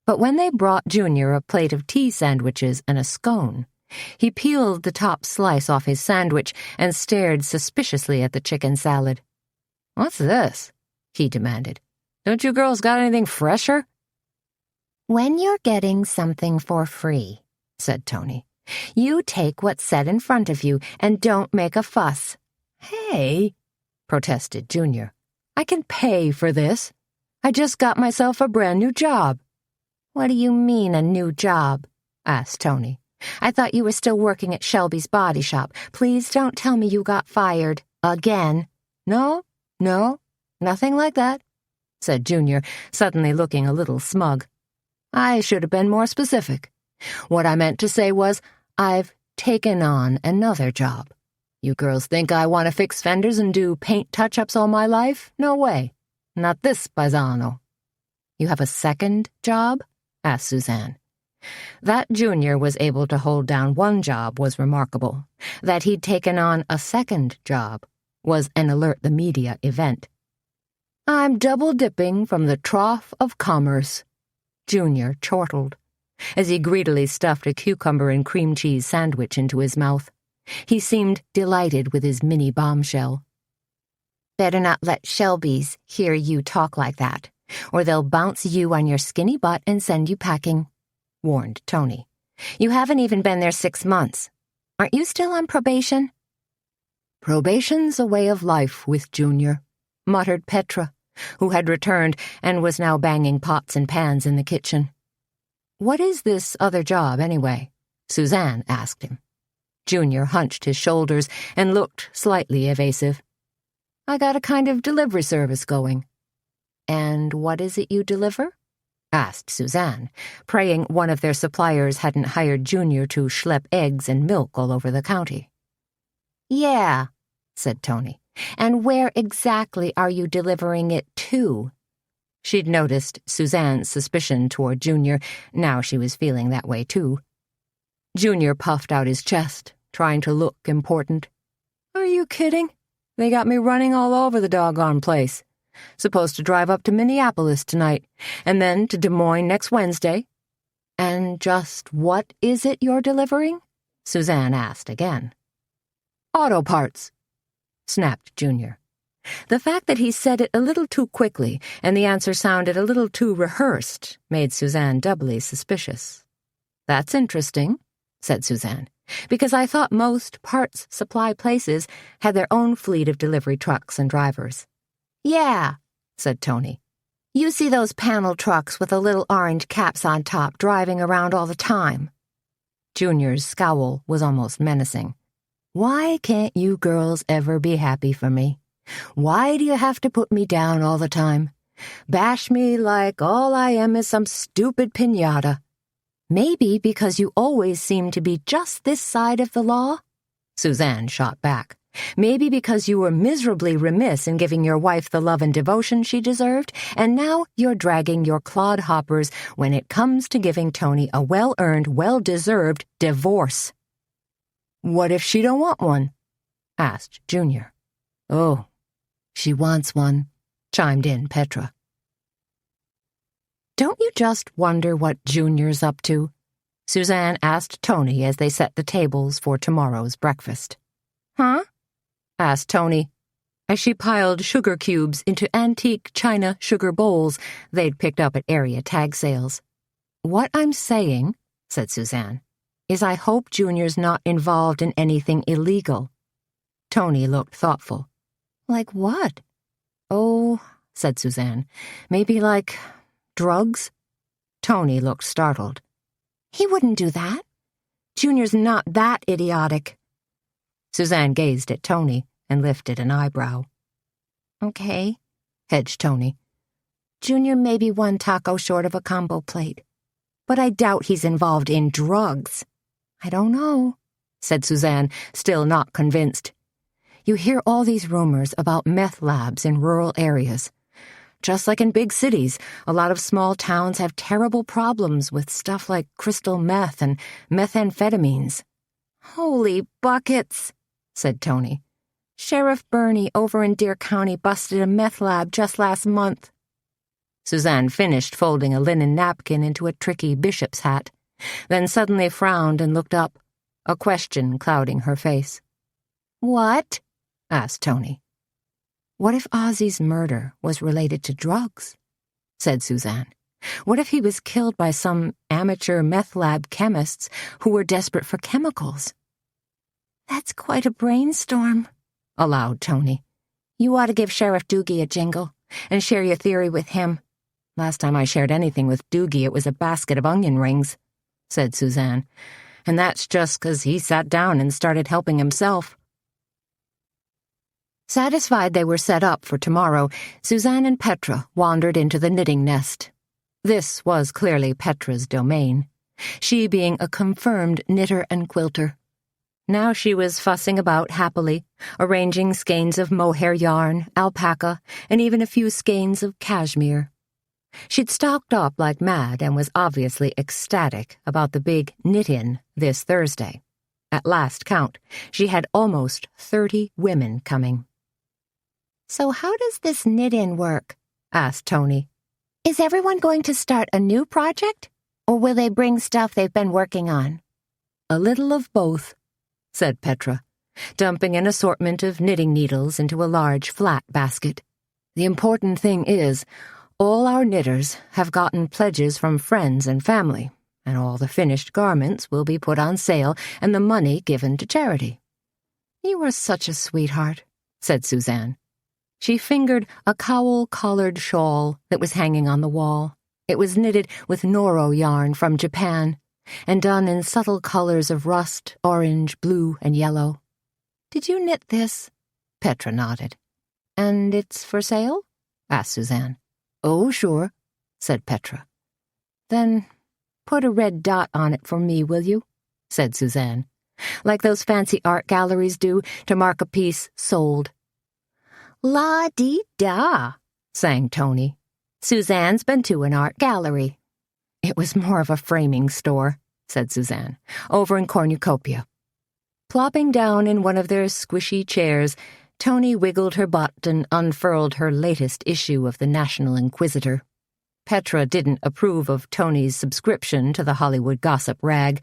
But when they brought Junior a plate of tea sandwiches and a scone, he peeled the top slice off his sandwich and stared suspiciously at the chicken salad. What's this? He demanded. Don't you girls got anything fresher? When you're getting something for free, said Toni, you take what's set in front of you and don't make a fuss. Hey, protested Junior. I can pay for this. I just got myself a brand new job. What do you mean, a new job? Asked Toni. I thought you were still working at Shelby's body shop. Please don't tell me you got fired. Again. No, nothing like that, said Junior, suddenly looking a little smug. I should have been more specific. What I meant to say was, I've taken on another job. You girls think I want to fix fenders and do paint touch-ups all my life? No way. Not this paisano. You have a second job? Asked Suzanne. That Junior was able to hold down one job was remarkable. That he'd taken on a second job was an alert the media event. I'm double-dipping from the trough of commerce, Junior chortled, as he greedily stuffed a cucumber and cream cheese sandwich into his mouth. He seemed delighted with his mini bombshell. Better not let Shelby's hear you talk like that, or they'll bounce you on your skinny butt and send you packing, warned Toni. You haven't even been there 6 months. Aren't you still on probation? Probation's a way of life with Junior, muttered Petra, who had returned and was now banging pots and pans in the kitchen. What is this other job, anyway? Suzanne asked him. Junior hunched his shoulders and looked slightly evasive. I got a kind of delivery service going. And what is it you deliver? Asked Suzanne, praying one of their suppliers hadn't hired Junior to schlep eggs and milk all over the county. Yeah, said Toni. And where exactly are you delivering it to? She'd noticed Suzanne's suspicion toward Junior. Now she was feeling that way, too. Junior puffed out his chest, trying to look important. Are you kidding? They got me running all over the doggone place. Supposed to drive up to Minneapolis tonight, and then to Des Moines next Wednesday. And just what is it you're delivering? Suzanne asked again. Auto parts, snapped Junior. The fact that he said it a little too quickly and the answer sounded a little too rehearsed made Suzanne doubly suspicious. That's interesting, said Suzanne, because I thought most parts supply places had their own fleet of delivery trucks and drivers. Yeah, said Toni. You see those panel trucks with the little orange caps on top driving around all the time. Junior's scowl was almost menacing. Why can't you girls ever be happy for me? Why do you have to put me down all the time? Bash me like all I am is some stupid piñata. Maybe because you always seem to be just this side of the law? Suzanne shot back. Maybe because you were miserably remiss in giving your wife the love and devotion she deserved, and now you're dragging your clodhoppers when it comes to giving Toni a well-earned, well-deserved divorce. What if she don't want one? Asked Junior. Oh, she wants one, chimed in Petra. Don't you just wonder what Junior's up to? Suzanne asked Toni as they set the tables for tomorrow's breakfast. Huh? Asked Toni, as she piled sugar cubes into antique china sugar bowls they'd picked up at area tag sales. What I'm saying, said Suzanne, is I hope Junior's not involved in anything illegal. Toni looked thoughtful. Like what? Oh, said Suzanne, maybe like drugs? Toni looked startled. He wouldn't do that. Junior's not that idiotic. Suzanne gazed at Toni and lifted an eyebrow. Okay, hedged Toni. Junior may be one taco short of a combo plate, but I doubt he's involved in drugs. I don't know, said Suzanne, still not convinced. You hear all these rumors about meth labs in rural areas. Just like in big cities, a lot of small towns have terrible problems with stuff like crystal meth and methamphetamines. Holy buckets, said Toni. Sheriff Burney over in Deer County busted a meth lab just last month. Suzanne finished folding a linen napkin into a tricky bishop's hat, then suddenly frowned and looked up, a question clouding her face. What? Asked Toni. What if Ozzie's murder was related to drugs? Said Suzanne. What if he was killed by some amateur meth lab chemists who were desperate for chemicals? That's quite a brainstorm, allowed Toni. You ought to give Sheriff Doogie a jingle and share your theory with him. Last time I shared anything with Doogie, it was a basket of onion rings, said Suzanne. And that's just 'cause he sat down and started helping himself. Satisfied they were set up for tomorrow, Suzanne and Petra wandered into the knitting nest. This was clearly Petra's domain, she being a confirmed knitter and quilter. Now she was fussing about happily, arranging skeins of mohair yarn, alpaca, and even a few skeins of cashmere. She'd stocked up like mad and was obviously ecstatic about the big knit-in this Thursday. At last count, she had almost 30 women coming. So how does this knit-in work? Asked Toni. Is everyone going to start a new project, or will they bring stuff they've been working on? A little of both, said Petra, dumping an assortment of knitting needles into a large flat basket. The important thing is, all our knitters have gotten pledges from friends and family, and all the finished garments will be put on sale and the money given to charity. You are such a sweetheart, said Suzanne. She fingered a cowl-collared shawl that was hanging on the wall. It was knitted with Noro yarn from Japan and done in subtle colors of rust, orange, blue, and yellow. Did you knit this? Petra nodded. And it's for sale? Asked Suzanne. Oh, sure, said Petra. Then put a red dot on it for me, will you? Said Suzanne. Like those fancy art galleries do to mark a piece sold. La-dee-da, sang Toni. Suzanne's been to an art gallery. It was more of a framing store, said Suzanne, over in Cornucopia. Plopping down in one of their squishy chairs, Toni wiggled her butt and unfurled her latest issue of the National Inquisitor. Petra didn't approve of Toni's subscription to the Hollywood gossip rag,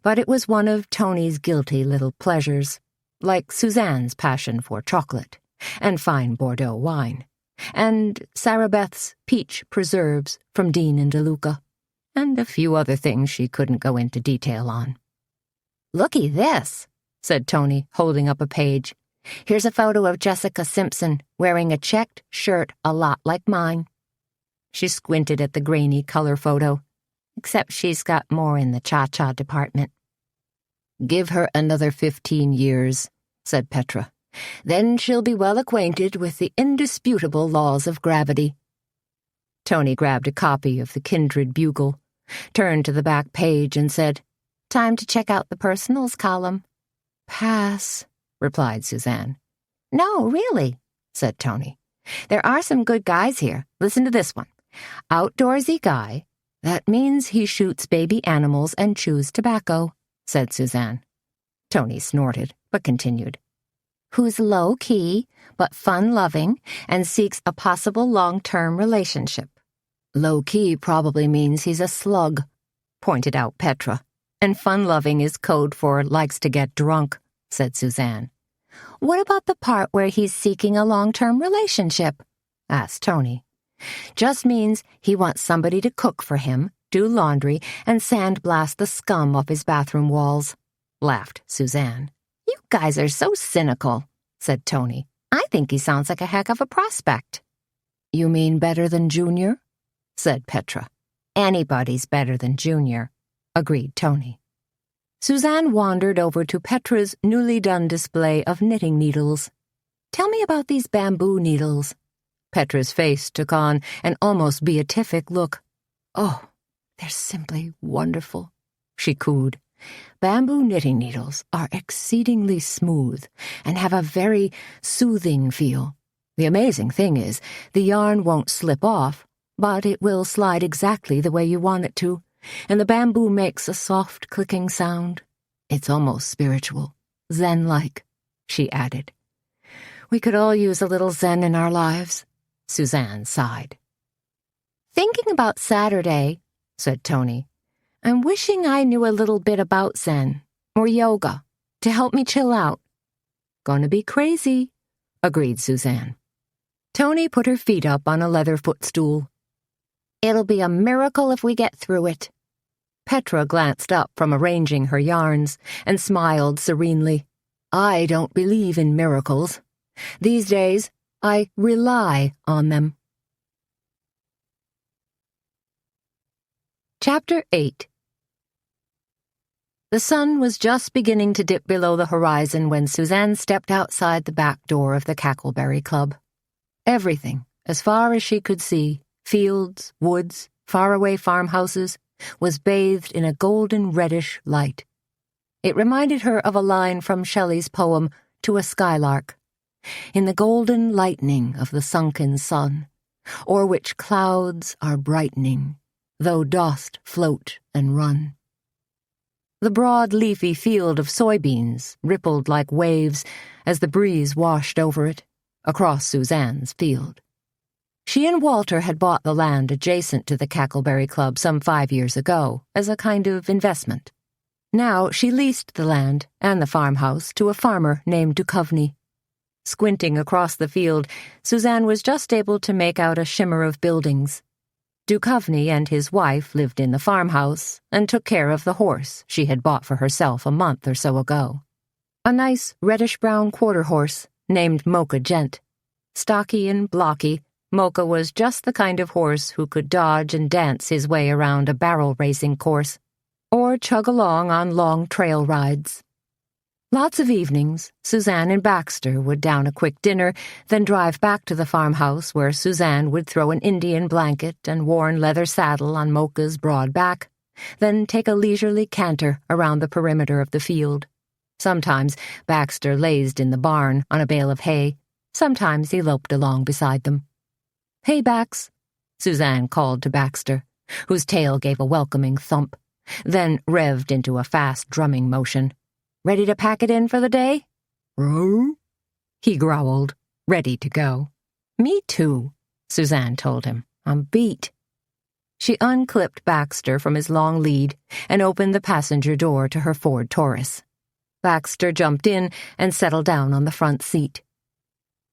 but it was one of Toni's guilty little pleasures, like Suzanne's passion for chocolate and fine Bordeaux wine, and Sarah Beth's peach preserves from Dean and DeLuca, and a few other things she couldn't go into detail on. Looky this, said Toni, holding up a page. Here's a photo of Jessica Simpson wearing a checked shirt a lot like mine. She squinted at the grainy color photo, except she's got more in the cha-cha department. Give her another 15 years, said Petra. Then she'll be well acquainted with the indisputable laws of gravity. Toni grabbed a copy of the Kindred Bugle, turned to the back page and said, "Time to check out the personals column." "Pass," replied Suzanne. "No, really," said Toni. "There are some good guys here. Listen to this one. Outdoorsy guy. That means he shoots baby animals and chews tobacco," said Suzanne. Toni snorted, but continued. "Who's low-key, but fun-loving, and seeks a possible long-term relationship." "Low-key probably means he's a slug," pointed out Petra. "And fun-loving is code for likes to get drunk," said Suzanne. "What about the part where he's seeking a long-term relationship?" asked Toni. "Just means he wants somebody to cook for him, do laundry, and sandblast the scum off his bathroom walls," laughed Suzanne. "You guys are so cynical," said Toni. "I think he sounds like a heck of a prospect." "You mean better than Junior?" said Petra. "Anybody's better than Junior," agreed Toni. Suzanne wandered over to Petra's newly done display of knitting needles. "Tell me about these bamboo needles." Petra's face took on an almost beatific look. "Oh, they're simply wonderful," she cooed. "Bamboo knitting needles are exceedingly smooth and have a very soothing feel. The amazing thing is, the yarn won't slip off, but it will slide exactly the way you want it to, and the bamboo makes a soft clicking sound. It's almost spiritual, zen-like," she added. "We could all use a little zen in our lives," Suzanne sighed. "Thinking about Saturday," said Toni. "I'm wishing I knew a little bit about Zen, or yoga, to help me chill out." "Gonna be crazy," agreed Suzanne. Toni put her feet up on a leather footstool. "It'll be a miracle if we get through it." Petra glanced up from arranging her yarns and smiled serenely. "I don't believe in miracles. These days, I rely on them." Chapter 8. The sun was just beginning to dip below the horizon when Suzanne stepped outside the back door of the Cackleberry Club. Everything, as far as she could see, fields, woods, faraway farmhouses, was bathed in a golden reddish light. It reminded her of a line from Shelley's poem To a Skylark. "In the golden lightning of the sunken sun, o'er which clouds are brightening, though dost float and run." The broad leafy field of soybeans rippled like waves as the breeze washed over it, across Suzanne's field. She and Walter had bought the land adjacent to the Cackleberry Club some 5 years ago as a kind of investment. Now she leased the land and the farmhouse to a farmer named Duchovny. Squinting across the field, Suzanne was just able to make out a shimmer of buildings. Duchovny and his wife lived in the farmhouse and took care of the horse she had bought for herself a month or so ago. A nice reddish-brown quarter horse named Mocha Gent. Stocky and blocky, Mocha was just the kind of horse who could dodge and dance his way around a barrel racing course, or chug along on long trail rides. Lots of evenings, Suzanne and Baxter would down a quick dinner, then drive back to the farmhouse where Suzanne would throw an Indian blanket and worn leather saddle on Mocha's broad back, then take a leisurely canter around the perimeter of the field. Sometimes Baxter lazed in the barn on a bale of hay. Sometimes he loped along beside them. "Hey, Bax," Suzanne called to Baxter, whose tail gave a welcoming thump, then revved into a fast drumming motion. "Ready to pack it in for the day?" "Row?" he growled, ready to go. "Me too," Suzanne told him. "I'm beat." She unclipped Baxter from his long lead and opened the passenger door to her Ford Taurus. Baxter jumped in and settled down on the front seat.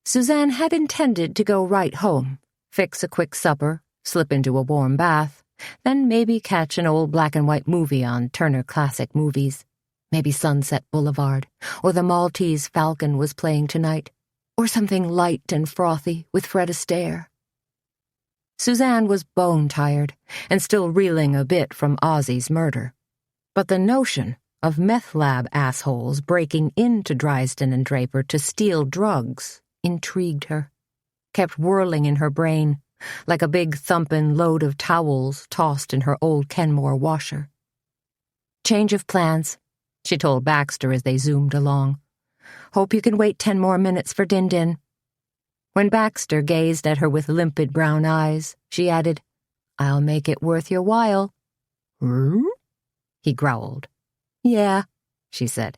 Suzanne had intended to go right home, fix a quick supper, slip into a warm bath, then maybe catch an old black-and-white movie on Turner Classic Movies. Maybe Sunset Boulevard, or The Maltese Falcon was playing tonight, or something light and frothy with Fred Astaire. Suzanne was bone-tired and still reeling a bit from Ozzie's murder. But the notion of meth lab assholes breaking into Driesden and Draper to steal drugs intrigued her, kept whirling in her brain, like a big thumpin' load of towels tossed in her old Kenmore washer. "Change of plans," she told Baxter as they zoomed along. "Hope you can wait 10 more minutes for Din-Din." When Baxter gazed at her with limpid brown eyes, she added, "I'll make it worth your while." He growled. "Yeah," she said.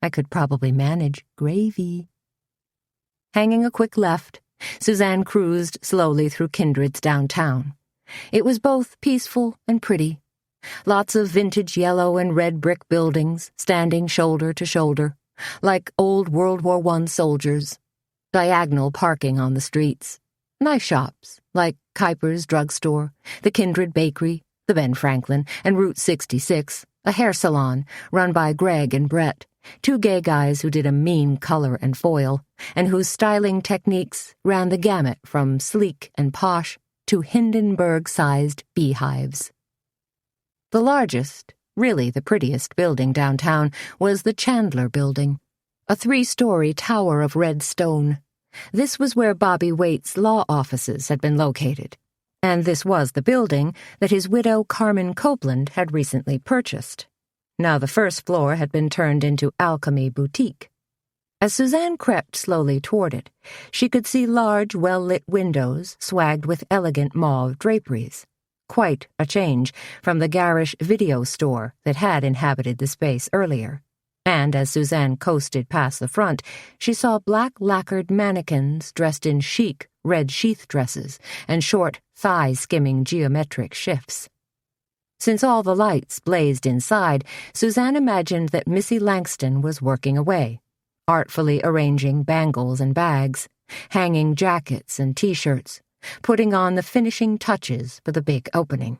"I could probably manage gravy." Hanging a quick left, Suzanne cruised slowly through Kindred's downtown. It was both peaceful and pretty. Lots of vintage yellow and red brick buildings standing shoulder to shoulder, like old World War I soldiers. Diagonal parking on the streets. Nice shops, like Kuiper's drugstore, the Kindred Bakery, the Ben Franklin, and Route 66, a hair salon run by Greg and Brett, 2 gay guys who did a mean color and foil, and whose styling techniques ran the gamut from sleek and posh to Hindenburg-sized beehives. The largest, really the prettiest building downtown was the Chandler Building, a 3-story tower of red stone. This was where Bobby Waite's law offices had been located, and this was the building that his widow Carmen Copeland had recently purchased. Now the first floor had been turned into Alchemy Boutique. As Suzanne crept slowly toward it, she could see large, well-lit windows swagged with elegant mauve draperies. Quite a change from the garish video store that had inhabited the space earlier. And as Suzanne coasted past the front, she saw black lacquered mannequins dressed in chic red sheath dresses and short, thigh-skimming geometric shifts. Since all the lights blazed inside, Suzanne imagined that Missy Langston was working away, artfully arranging bangles and bags, hanging jackets and T-shirts, putting on the finishing touches for the big opening.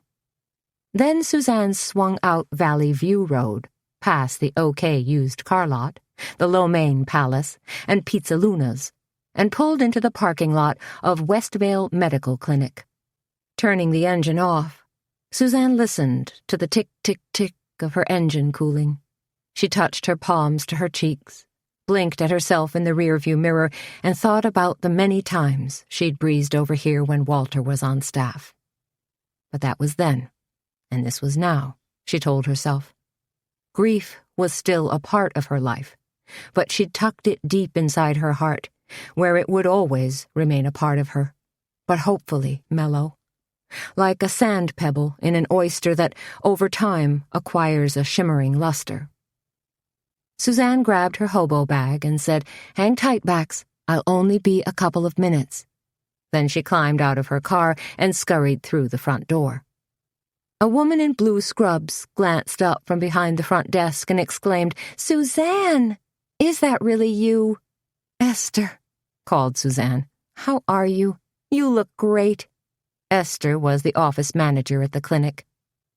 Then Suzanne swung out Valley View Road, past the OK used car lot, the Lomaine Palace, and Pizza Luna's, and pulled into the parking lot of Westvale Medical Clinic. Turning the engine off, Suzanne listened to the tick-tick-tick of her engine cooling. She touched her palms to her cheeks, blinked at herself in the rearview mirror, and thought about the many times she'd breezed over here when Walter was on staff. But that was then, and this was now, she told herself. Grief was still a part of her life, but she'd tucked it deep inside her heart, where it would always remain a part of her, but hopefully mellow. Like a sand pebble in an oyster that, over time, acquires a shimmering luster. Suzanne grabbed her hobo bag and said, "Hang tight, Bax. I'll only be a couple of minutes." Then she climbed out of her car and scurried through the front door. A woman in blue scrubs glanced up from behind the front desk and exclaimed, "Suzanne! Is that really you?" "Esther," called Suzanne. "How are you? You look great." Esther was the office manager at the clinic.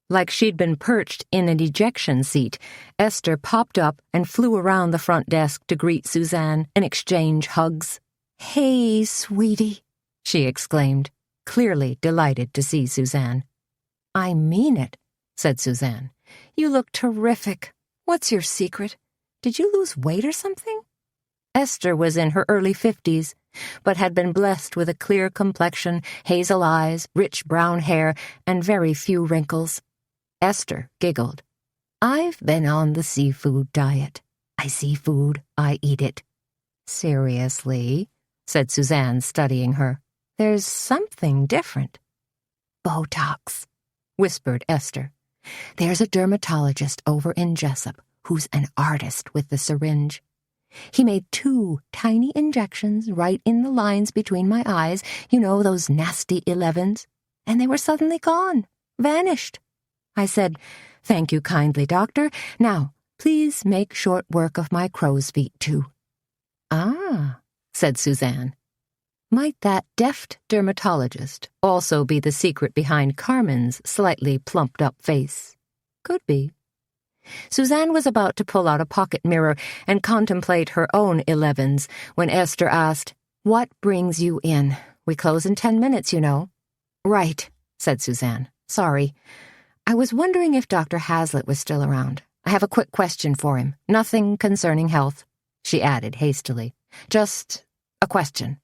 Like she'd been perched in an ejection seat, Esther popped up and flew around the front desk to greet Suzanne and exchange hugs. "Hey, sweetie," she exclaimed, clearly delighted to see Suzanne. "I mean it," said Suzanne. "You look terrific. What's your secret? Did you lose weight or something?" Esther was in her early 50s, but had been blessed with a clear complexion, hazel eyes, rich brown hair, and very few wrinkles. Esther giggled. "I've been on the seafood diet. I see food, I eat it." "Seriously?" said Suzanne, studying her. "There's something different." "Botox," whispered Esther. "There's a dermatologist over in Jessup who's an artist with the syringe. He made 2 tiny injections right in the lines between my eyes, you know, those nasty 11s, and they were suddenly gone, vanished. I said, 'Thank you kindly, doctor. Now, please make short work of my crow's feet, too.'" "Ah," said Suzanne. Might that deft dermatologist also be the secret behind Carmen's slightly plumped-up face? Could be. Suzanne was about to pull out a pocket mirror and contemplate her own 11s when Esther asked, "What brings you in? We close in 10 minutes, you know." "Right," said Suzanne. "Sorry. I was wondering if Dr. Hazlitt was still around. I have a quick question for him. Nothing concerning health," she added hastily. "Just a question."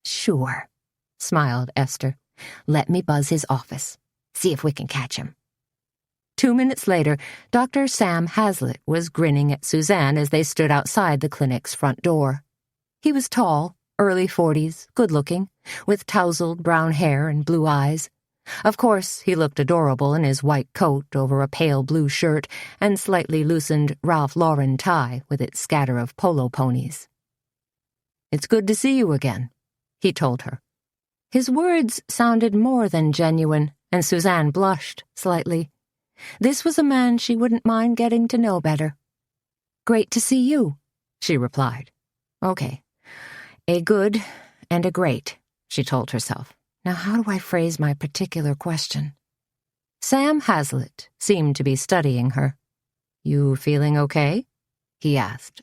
"Sure," smiled Esther. Let me buzz his office. See if we can catch him." 2 minutes later, Dr. Sam Hazlitt was grinning at Suzanne as they stood outside the clinic's front door. He was tall, early 40s, good-looking, with tousled brown hair and blue eyes. Of course, he looked adorable in his white coat over a pale blue shirt and slightly loosened Ralph Lauren tie with its scatter of polo ponies. "It's good to see you again," he told her. His words sounded more than genuine, and Suzanne blushed slightly. This was a man she wouldn't mind getting to know better. "Great to see you," she replied. "Okay. A good and a great," she told herself. "Now how do I phrase my particular question?" Sam Hazlitt seemed to be studying her. "You feeling okay?" he asked.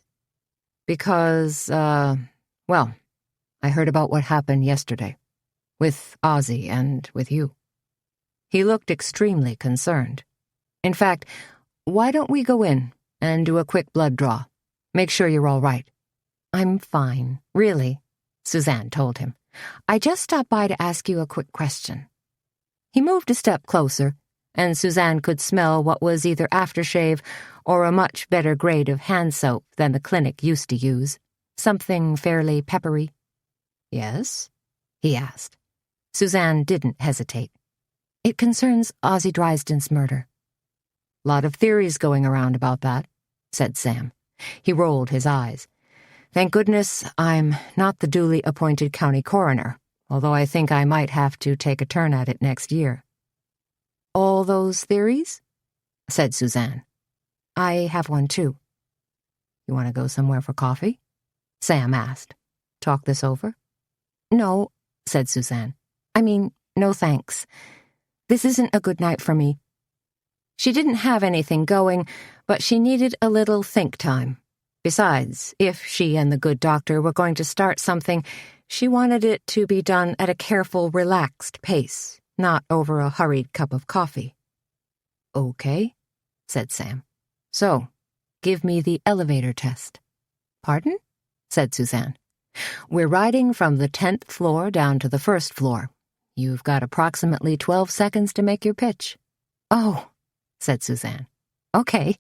"Because, well, I heard about what happened yesterday. With Ozzie and with you." He looked extremely concerned. "In fact, why don't we go in and do a quick blood draw? Make sure you're all right." "I'm fine, really," Suzanne told him. "I just stopped by to ask you a quick question." He moved a step closer, and Suzanne could smell what was either aftershave or a much better grade of hand soap than the clinic used to use, something fairly peppery. "Yes?" he asked. Suzanne didn't hesitate. "It concerns Ozzie Driesden's murder." "Lot of theories going around about that," said Sam. He rolled his eyes. "Thank goodness I'm not the duly appointed county coroner, although I think I might have to take a turn at it next year." "All those theories?" said Suzanne. "I have one too." "You want to go somewhere for coffee?" Sam asked. "Talk this over?" "No," said Suzanne. "I mean, no thanks. This isn't a good night for me." She didn't have anything going, but she needed a little think time. Besides, if she and the good doctor were going to start something, she wanted it to be done at a careful, relaxed pace, not over a hurried cup of coffee. "Okay," said Sam. "So, give me the elevator test." "Pardon?" said Suzanne. "We're riding from the 10th floor down to the 1st floor. You've got approximately 12 seconds to make your pitch." "Oh," said Suzanne. "Okay.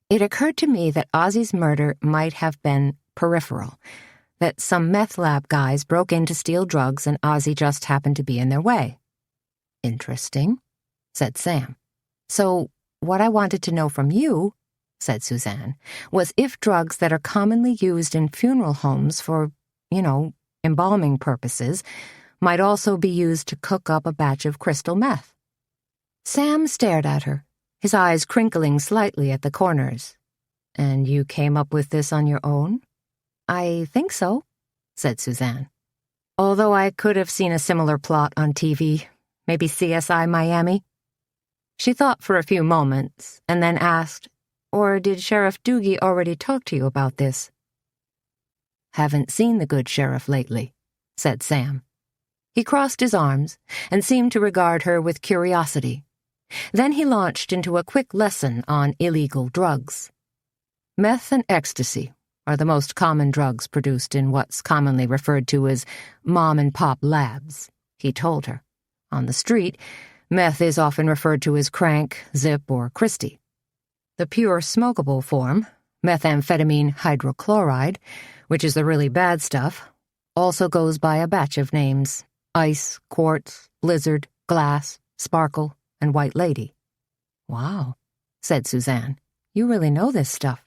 It occurred to me that Ozzie's murder might have been peripheral, that some meth lab guys broke in to steal drugs and Ozzie just happened to be in their way." "Interesting," said Sam. "So, what I wanted to know from you," said Suzanne, "was if drugs that are commonly used in funeral homes for, embalming purposes might also be used to cook up a batch of crystal meth." Sam stared at her, his eyes crinkling slightly at the corners. "And you came up with this on your own?" "I think so," said Suzanne. "Although I could have seen a similar plot on TV, maybe CSI Miami." She thought for a few moments, and then asked, "Or did Sheriff Doogie already talk to you about this?" "Haven't seen the good sheriff lately," said Sam. He crossed his arms and seemed to regard her with curiosity. Then he launched into a quick lesson on illegal drugs. "Meth and ecstasy are the most common drugs produced in what's commonly referred to as mom-and-pop labs," he told her. "On the street, meth is often referred to as crank, zip, or Christie. The pure smokable form, methamphetamine hydrochloride, which is the really bad stuff, also goes by a batch of names: ice, quartz, blizzard, glass, sparkle, and white lady." "Wow," said Suzanne. "You really know this stuff."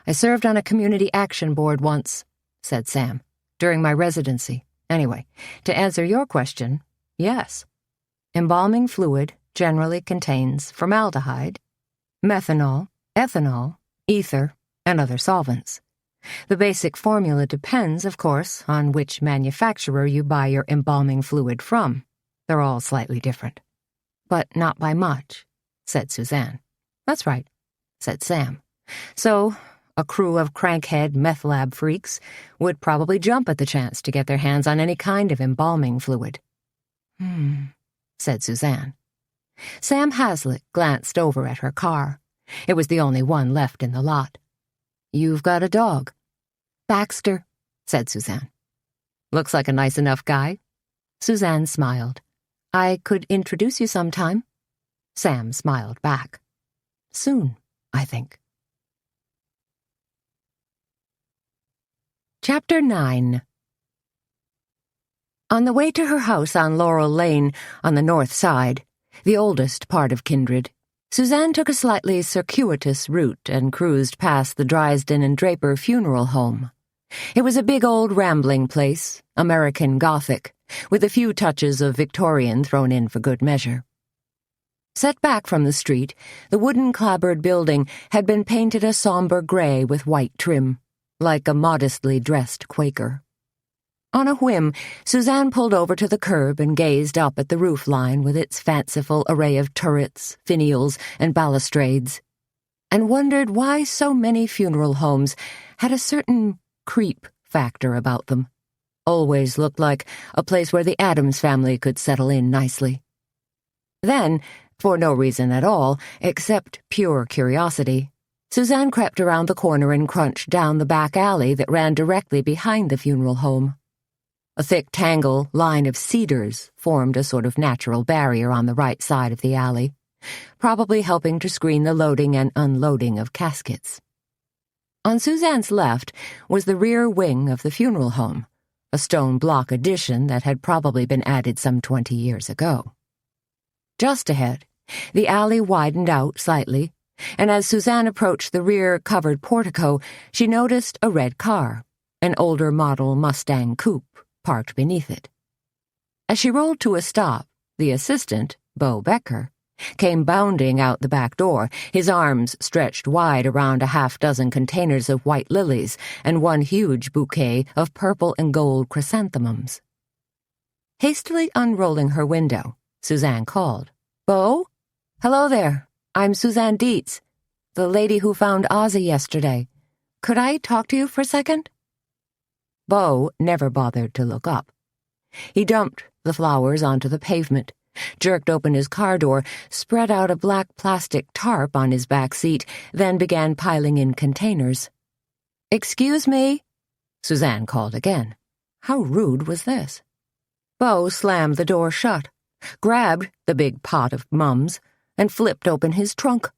"I served on a community action board once," said Sam, "during my residency. Anyway, to answer your question, yes. Embalming fluid generally contains formaldehyde, methanol, ethanol, ether, and other solvents. The basic formula depends, of course, on which manufacturer you buy your embalming fluid from. They're all slightly different." "But not by much," said Suzanne. "That's right," said Sam. "So, a crew of crankhead meth lab freaks would probably jump at the chance to get their hands on any kind of embalming fluid." Said Suzanne. Sam Hazlitt glanced over at her car. It was the only one left in the lot. "You've got a dog." "Baxter," said Suzanne. "Looks like a nice enough guy." Suzanne smiled. I could introduce you sometime. Sam smiled back. Soon, I think. Chapter 9. On the way to her house on Laurel Lane, on the north side, the oldest part of Kindred, Suzanne took a slightly circuitous route and cruised past the Driesden and Draper funeral home. It was a big old rambling place, American Gothic, with a few touches of Victorian thrown in for good measure. Set back from the street, the wooden clapboard building had been painted a somber gray with white trim, like a modestly dressed Quaker. On a whim, Suzanne pulled over to the curb and gazed up at the roof line with its fanciful array of turrets, finials, and balustrades, and wondered why so many funeral homes had a certain creep factor about them. Always looked like a place where the Addams family could settle in nicely. Then, for no reason at all, except pure curiosity, Suzanne crept around the corner and crunched down the back alley that ran directly behind the funeral home. A thick tangle line of cedars formed a sort of natural barrier on the right side of the alley, probably helping to screen the loading and unloading of caskets. On Suzanne's left was the rear wing of the funeral home, a stone block addition that had probably been added some 20 years ago. Just ahead, the alley widened out slightly, and as Suzanne approached the rear covered portico, she noticed a red car, an older model Mustang coupe, parked beneath it. As she rolled to a stop, the assistant, Bo Becker, came bounding out the back door, his arms stretched wide around a half-dozen containers of white lilies and one huge bouquet of purple and gold chrysanthemums. Hastily unrolling her window, Suzanne called, "Bo? Hello there. I'm Suzanne Dietz, the lady who found Ozzie yesterday. Could I talk to you for a second?" Bo never bothered to look up. He dumped the flowers onto the pavement, jerked open his car door, spread out a black plastic tarp on his back seat, then began piling in containers. "Excuse me?" Suzanne called again. How rude was this? Bo slammed the door shut, grabbed the big pot of mums, and flipped open his trunk.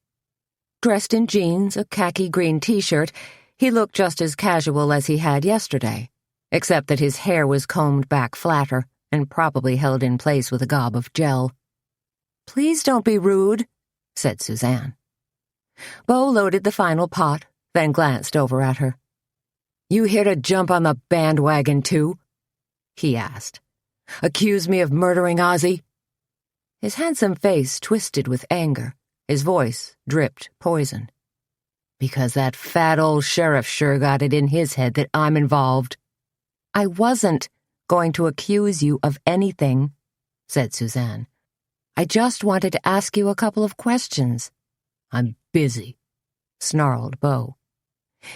Dressed in jeans, a khaki green t-shirt, he looked just as casual as he had yesterday, except that his hair was combed back flatter and probably held in place with a gob of gel. "Please don't be rude," said Suzanne. Bo loaded the final pot, then glanced over at her. "You here to jump on the bandwagon, too?" he asked. "Accuse me of murdering Ozzie?" His handsome face twisted with anger. His voice dripped poison. "Because that fat old sheriff sure got it in his head that I'm involved." "I wasn't going to accuse you of anything," said Suzanne. "I just wanted to ask you a couple of questions." "I'm busy," snarled Bo.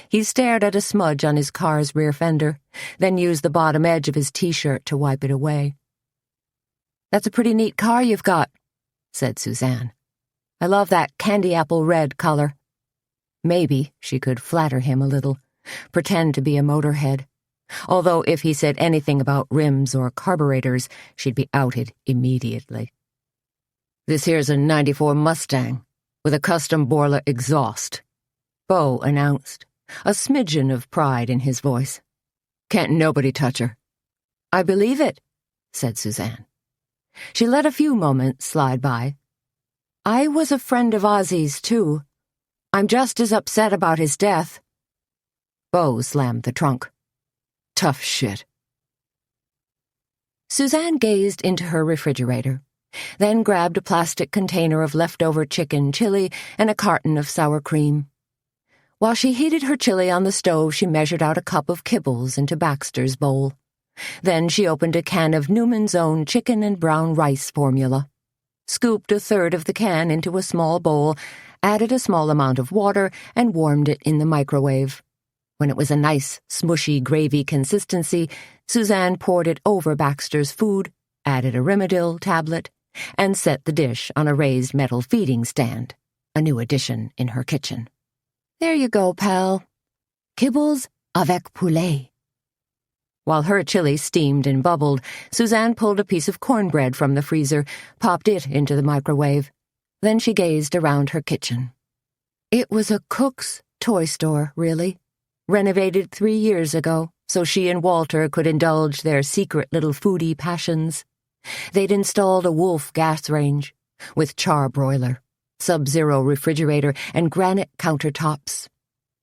He stared at a smudge on his car's rear fender, then used the bottom edge of his t-shirt to wipe it away. "That's a pretty neat car you've got," said Suzanne. "I love that candy apple red color." Maybe she could flatter him a little, pretend to be a motorhead. Although if he said anything about rims or carburetors, she'd be outed immediately. "This here's a '94 Mustang, with a custom Borla exhaust," Bo announced, a smidgen of pride in his voice. "Can't nobody touch her." "I believe it," said Suzanne. She let a few moments slide by. "I was a friend of Ozzie's, too. I'm just as upset about his death." Bo slammed the trunk. "Tough shit." Suzanne gazed into her refrigerator, then grabbed a plastic container of leftover chicken chili and a carton of sour cream. While she heated her chili on the stove, she measured out a cup of kibbles into Baxter's bowl. Then she opened a can of Newman's Own chicken and brown rice formula, scooped a third of the can into a small bowl, added a small amount of water, and warmed it in the microwave. When it was a nice, smushy gravy consistency, Suzanne poured it over Baxter's food, added a Rimadyl tablet, and set the dish on a raised metal feeding stand, a new addition in her kitchen. "There you go, pal. Kibbles avec poulet." While her chili steamed and bubbled, Suzanne pulled a piece of cornbread from the freezer, popped it into the microwave. Then she gazed around her kitchen. It was a cook's toy store, really. Renovated 3 years ago, so she and Walter could indulge their secret little foodie passions. They'd installed a Wolf gas range, with charbroiler, sub-zero refrigerator, and granite countertops.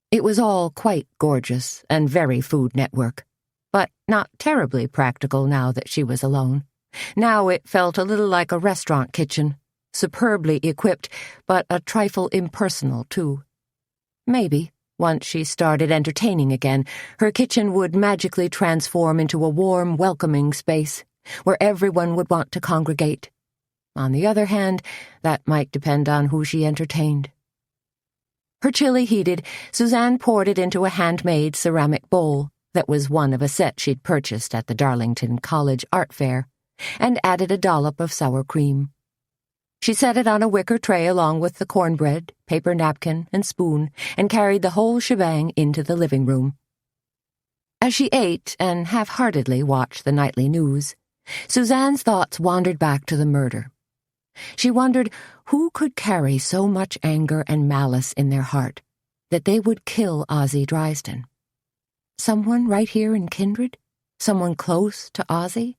It was all quite gorgeous and very Food Network, but not terribly practical now that she was alone. Now it felt a little like a restaurant kitchen, superbly equipped, but a trifle impersonal, too. Maybe, once she started entertaining again, her kitchen would magically transform into a warm, welcoming space, where everyone would want to congregate. On the other hand, that might depend on who she entertained. Her chili heated, Suzanne poured it into a handmade ceramic bowl that was one of a set she'd purchased at the Darlington College Art Fair, and added a dollop of sour cream. She set it on a wicker tray along with the cornbread, paper napkin, and spoon, and carried the whole shebang into the living room. As she ate and half-heartedly watched the nightly news, Suzanne's thoughts wandered back to the murder. She wondered who could carry so much anger and malice in their heart that they would kill Ozzie Driesden. Someone right here in Kindred? Someone close to Ozzie?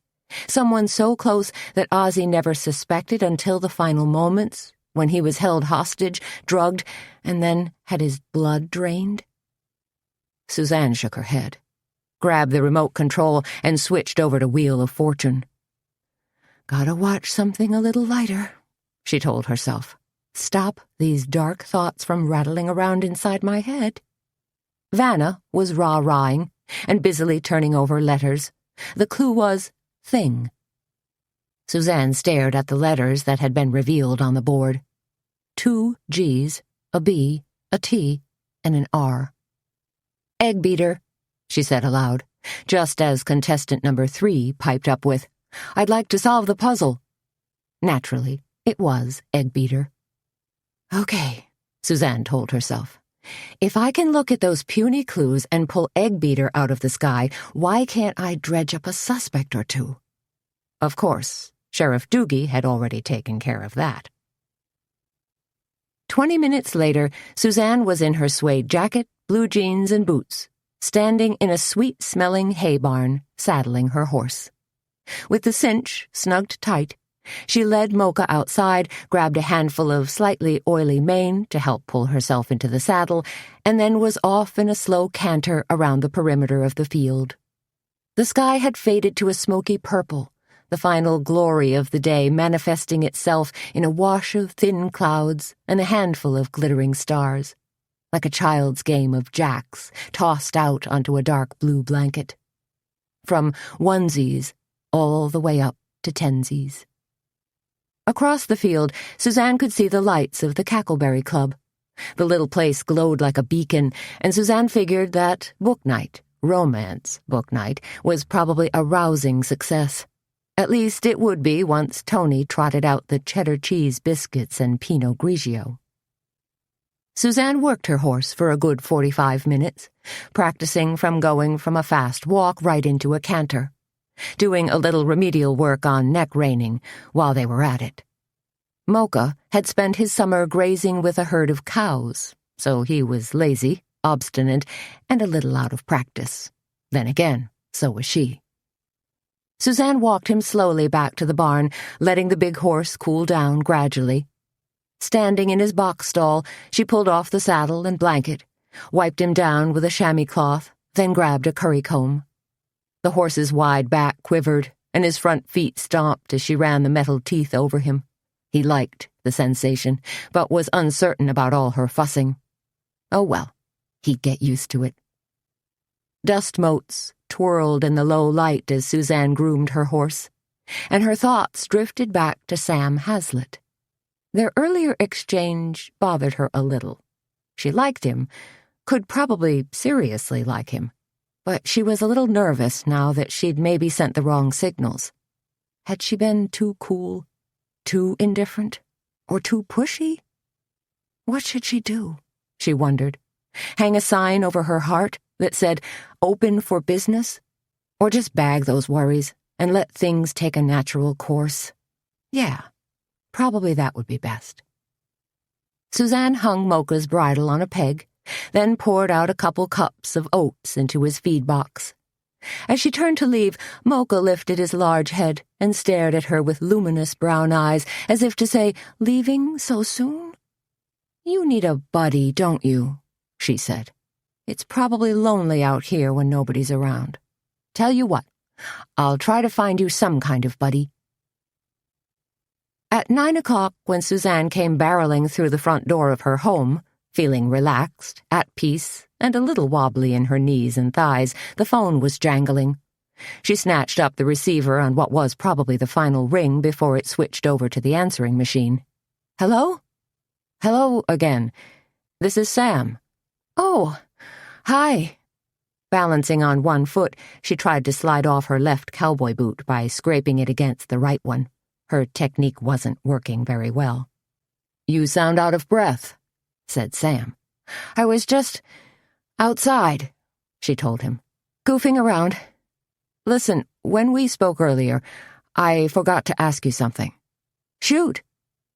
Someone so close that Ozzie never suspected until the final moments, when he was held hostage, drugged, and then had his blood drained? Suzanne shook her head, grabbed the remote control, and switched over to Wheel of Fortune. Gotta watch something a little lighter, she told herself. Stop these dark thoughts from rattling around inside my head. Vanna was rah-rahing and busily turning over letters. The clue was thing. Suzanne stared at the letters that had been revealed on the board. 2 G's, a B, a T, and an R. Egg beater, she said aloud, just as contestant number 3 piped up with, I'd like to solve the puzzle. Naturally, it was egg beater. Okay, Suzanne told herself. If I can look at those puny clues and pull egg beater out of the sky, why can't I dredge up a suspect or two? Of course, Sheriff Doogie had already taken care of that. 20 minutes later, Suzanne was in her suede jacket, blue jeans, and boots, standing in a sweet-smelling hay barn, saddling her horse. With the cinch snugged tight, she led Mocha outside, grabbed a handful of slightly oily mane to help pull herself into the saddle, and then was off in a slow canter around the perimeter of the field. The sky had faded to a smoky purple, the final glory of the day manifesting itself in a wash of thin clouds and a handful of glittering stars, like a child's game of jacks tossed out onto a dark blue blanket. From onesies all the way up to tensies. Across the field, Suzanne could see the lights of the Cackleberry Club. The little place glowed like a beacon, and Suzanne figured that book night, romance book night, was probably a rousing success. At least it would be once Toni trotted out the cheddar cheese biscuits and Pinot Grigio. Suzanne worked her horse for a good 45 minutes, practicing from going from a fast walk right into a canter, doing a little remedial work on neck reining while they were at it. Mocha had spent his summer grazing with a herd of cows, so he was lazy, obstinate, and a little out of practice. Then again, so was she. Suzanne walked him slowly back to the barn, letting the big horse cool down gradually. Standing in his box stall, she pulled off the saddle and blanket, wiped him down with a chamois cloth, then grabbed a curry comb. The horse's wide back quivered, and his front feet stomped as she ran the metal teeth over him. He liked the sensation, but was uncertain about all her fussing. Oh well, he'd get used to it. Dust motes twirled in the low light as Suzanne groomed her horse, and her thoughts drifted back to Sam Hazlitt. Their earlier exchange bothered her a little. She liked him, could probably seriously like him. But she was a little nervous now that she'd maybe sent the wrong signals. Had she been too cool, too indifferent, or too pushy? What should she do? She wondered. Hang a sign over her heart that said, "Open for business"? Or just bag those worries and let things take a natural course. Yeah, probably that would be best. Suzanne hung Mocha's bridle on a peg, then poured out a couple cups of oats into his feed box. As she turned to leave, Mocha lifted his large head and stared at her with luminous brown eyes, as if to say, "Leaving so soon?" "You need a buddy, don't you?" she said. "It's probably lonely out here when nobody's around. Tell you what, I'll try to find you some kind of buddy." At 9 o'clock, when Suzanne came barreling through the front door of her home, feeling relaxed, at peace, and a little wobbly in her knees and thighs, the phone was jangling. She snatched up the receiver on what was probably the final ring before it switched over to the answering machine. "Hello?" "Hello again. This is Sam." "Oh, hi." Balancing on one foot, she tried to slide off her left cowboy boot by scraping it against the right one. Her technique wasn't working very well. "You sound out of breath," said Sam. "I was just outside," she told him, "goofing around. Listen, when we spoke earlier, I forgot to ask you something." "Shoot,"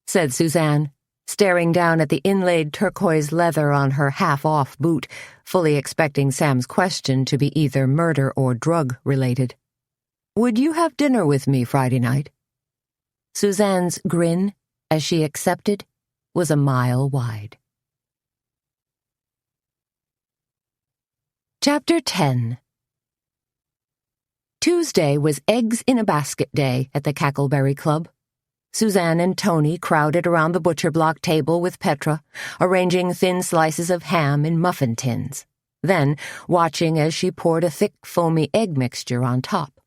said Suzanne, staring down at the inlaid turquoise leather on her half-off boot, fully expecting Sam's question to be either murder or drug-related. "Would you have dinner with me Friday night?" Suzanne's grin, as she accepted, was a mile wide. Chapter 10. Tuesday was eggs-in-a-basket day at the Cackleberry Club. Suzanne and Toni crowded around the butcher block table with Petra, arranging thin slices of ham in muffin tins, then watching as she poured a thick, foamy egg mixture on top.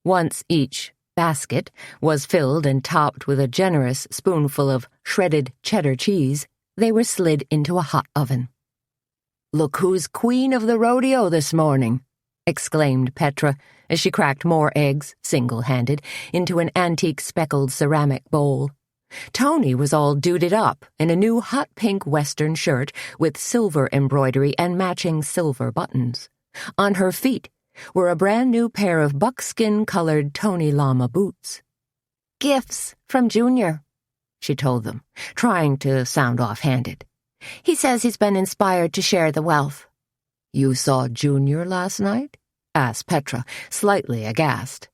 Once each basket was filled and topped with a generous spoonful of shredded cheddar cheese, they were slid into a hot oven. "Look who's queen of the rodeo this morning," exclaimed Petra as she cracked more eggs, single-handed, into an antique speckled ceramic bowl. Toni was all duded up in a new hot pink western shirt with silver embroidery and matching silver buttons. On her feet were a brand-new pair of buckskin-colored Toni Llama boots. "Gifts from Junior," she told them, trying to sound offhanded. "He says he's been inspired to share the wealth." "You saw Junior last night?" asked Petra, slightly aghast.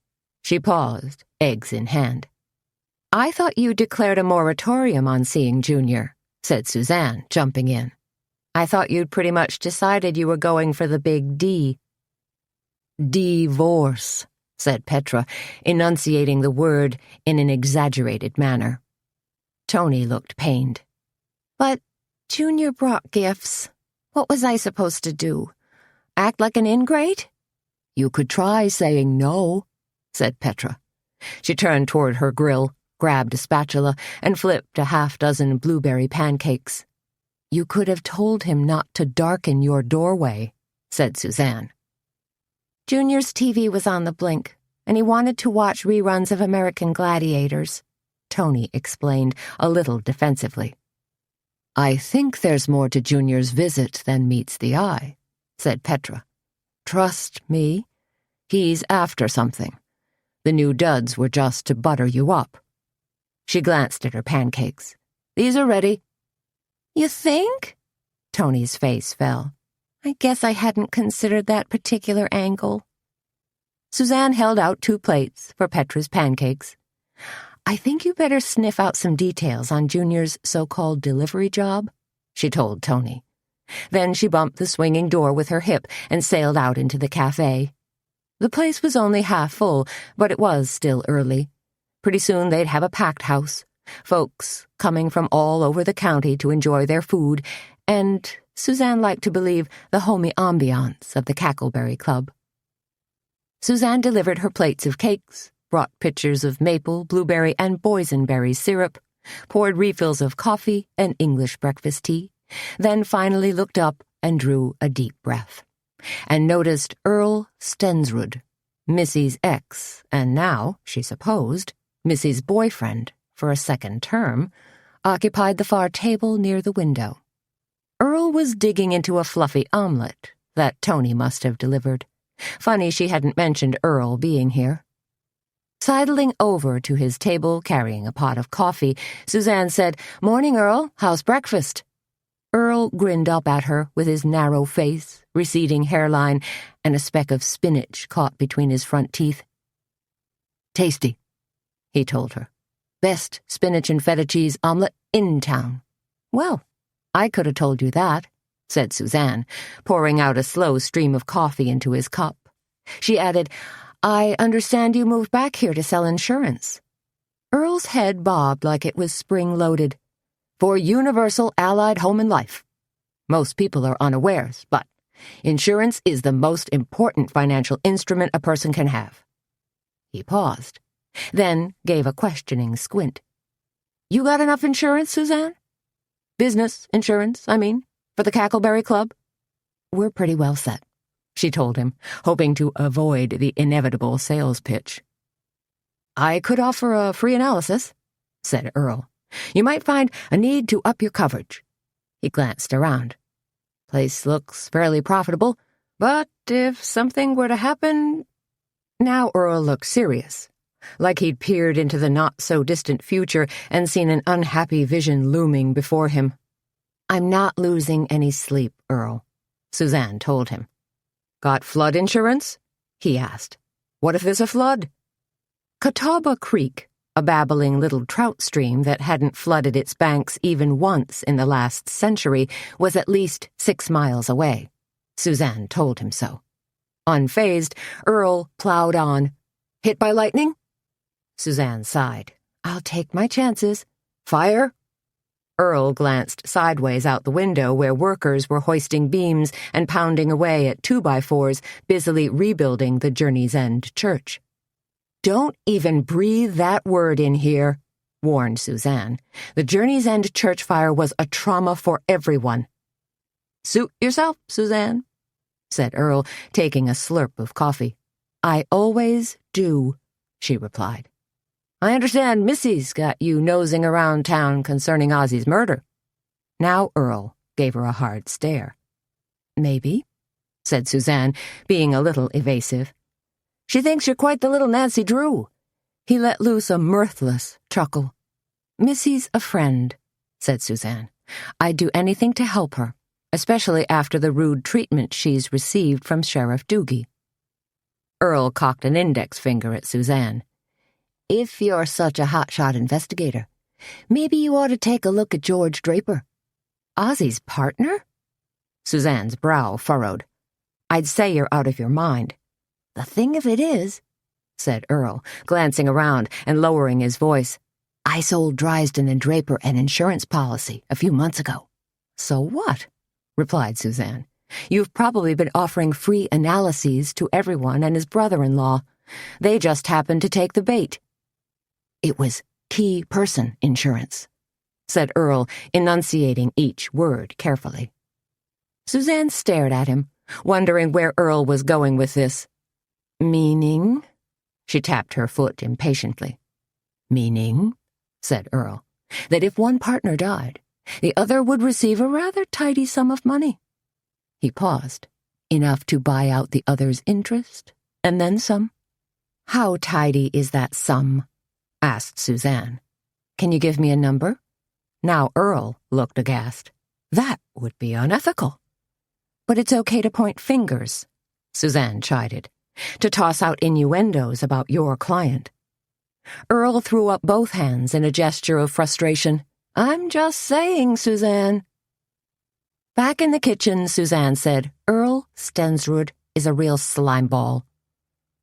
She paused, eggs in hand. "I thought you declared a moratorium on seeing Junior," said Suzanne, jumping in. "I thought you'd pretty much decided you were going for the big D." "Divorce," said Petra, enunciating the word in an exaggerated manner. Toni looked pained. "But Junior brought gifts. What was I supposed to do? Act like an ingrate?" "You could try saying no," said Petra. She turned toward her grill, grabbed a spatula, and flipped a half-dozen blueberry pancakes. "You could have told him not to darken your doorway," said Suzanne. "Junior's TV was on the blink, and he wanted to watch reruns of American Gladiators," Toni explained, a little defensively. "I think there's more to Junior's visit than meets the eye," said Petra. "Trust me, he's after something. The new duds were just to butter you up." She glanced at her pancakes. "These are ready." "You think?" Toni's face fell. "I guess I hadn't considered that particular angle." Suzanne held out 2 plates for Petra's pancakes. "I think you better sniff out some details on Junior's so-called delivery job," she told Toni. Then she bumped the swinging door with her hip and sailed out into the café. The place was only half full, but it was still early. Pretty soon they'd have a packed house, folks coming from all over the county to enjoy their food, and Suzanne liked to believe the homey ambiance of the Cackleberry Club. Suzanne delivered her plates of cakes, brought pitchers of maple, blueberry, and boysenberry syrup, poured refills of coffee and English breakfast tea, then finally looked up and drew a deep breath, and noticed Earl Stensrud, Missy's ex, and now, she supposed, Missy's boyfriend for a second term, occupied the far table near the window. Earl was digging into a fluffy omelet that Toni must have delivered. Funny she hadn't mentioned Earl being here. Sidling over to his table, carrying a pot of coffee, Suzanne said, "Morning, Earl. How's breakfast?" Earl grinned up at her with his narrow face, receding hairline, and a speck of spinach caught between his front teeth. "Tasty," he told her. "Best spinach and feta cheese omelet in town." "Well, I could have told you that," said Suzanne, pouring out a slow stream of coffee into his cup. She added, "I understand you moved back here to sell insurance." Earl's head bobbed like it was spring-loaded. "For Universal Allied Home and Life. Most people are unawares, but insurance is the most important financial instrument a person can have." He paused, then gave a questioning squint. "You got enough insurance, Suzanne? Business insurance, I mean, for the Cackleberry Club?" "We're pretty well set," she told him, hoping to avoid the inevitable sales pitch. "I could offer a free analysis," said Earl. "You might find a need to up your coverage." He glanced around. "Place looks fairly profitable, but if something were to happen—" Now Earl looked serious, like he'd peered into the not-so-distant future and seen an unhappy vision looming before him. "I'm not losing any sleep, Earl," Suzanne told him. "Got flood insurance?" he asked. "What if there's a flood?" Catawba Creek, a babbling little trout stream that hadn't flooded its banks even once in the last century, was at least 6 miles away. Suzanne told him so. Unfazed, Earl plowed on. "Hit by lightning?" Suzanne sighed. "I'll take my chances." "Fire?" Earl glanced sideways out the window where workers were hoisting beams and pounding away at 2x4s, busily rebuilding the Journey's End church. "Don't even breathe that word in here," warned Suzanne. "The Journey's End church fire was a trauma for everyone." "Suit yourself, Suzanne," said Earl, taking a slurp of coffee. "I always do," she replied. "I understand Missy's got you nosing around town concerning Ozzie's murder." Now Earl gave her a hard stare. "Maybe," said Suzanne, being a little evasive. "She thinks you're quite the little Nancy Drew." He let loose a mirthless chuckle. "Missy's a friend," said Suzanne. "I'd do anything to help her, especially after the rude treatment she's received from Sheriff Doogie." Earl cocked an index finger at Suzanne. "If you're such a hotshot investigator, maybe you ought to take a look at George Draper." "Ozzie's partner?" Suzanne's brow furrowed. "I'd say you're out of your mind." "The thing of it is," said Earl, glancing around and lowering his voice, "I sold Driesden and Draper an insurance policy a few months ago." "So what?" replied Suzanne. "You've probably been offering free analyses to everyone and his brother-in-law. They just happened to take the bait." "It was key person insurance," said Earl, enunciating each word carefully. Suzanne stared at him, wondering where Earl was going with this. "Meaning?" She tapped her foot impatiently. "Meaning," said Earl, "that if one partner died, the other would receive a rather tidy sum of money." He paused. "Enough to buy out the other's interest, and then some." "How tidy is that sum?" asked Suzanne. "Can you give me a number?" Now Earl looked aghast. "That would be unethical." "But it's okay to point fingers," Suzanne chided, "to toss out innuendos about your client." Earl threw up both hands in a gesture of frustration. "I'm just saying, Suzanne." Back in the kitchen, Suzanne said, "Earl Stensrud is a real slimeball."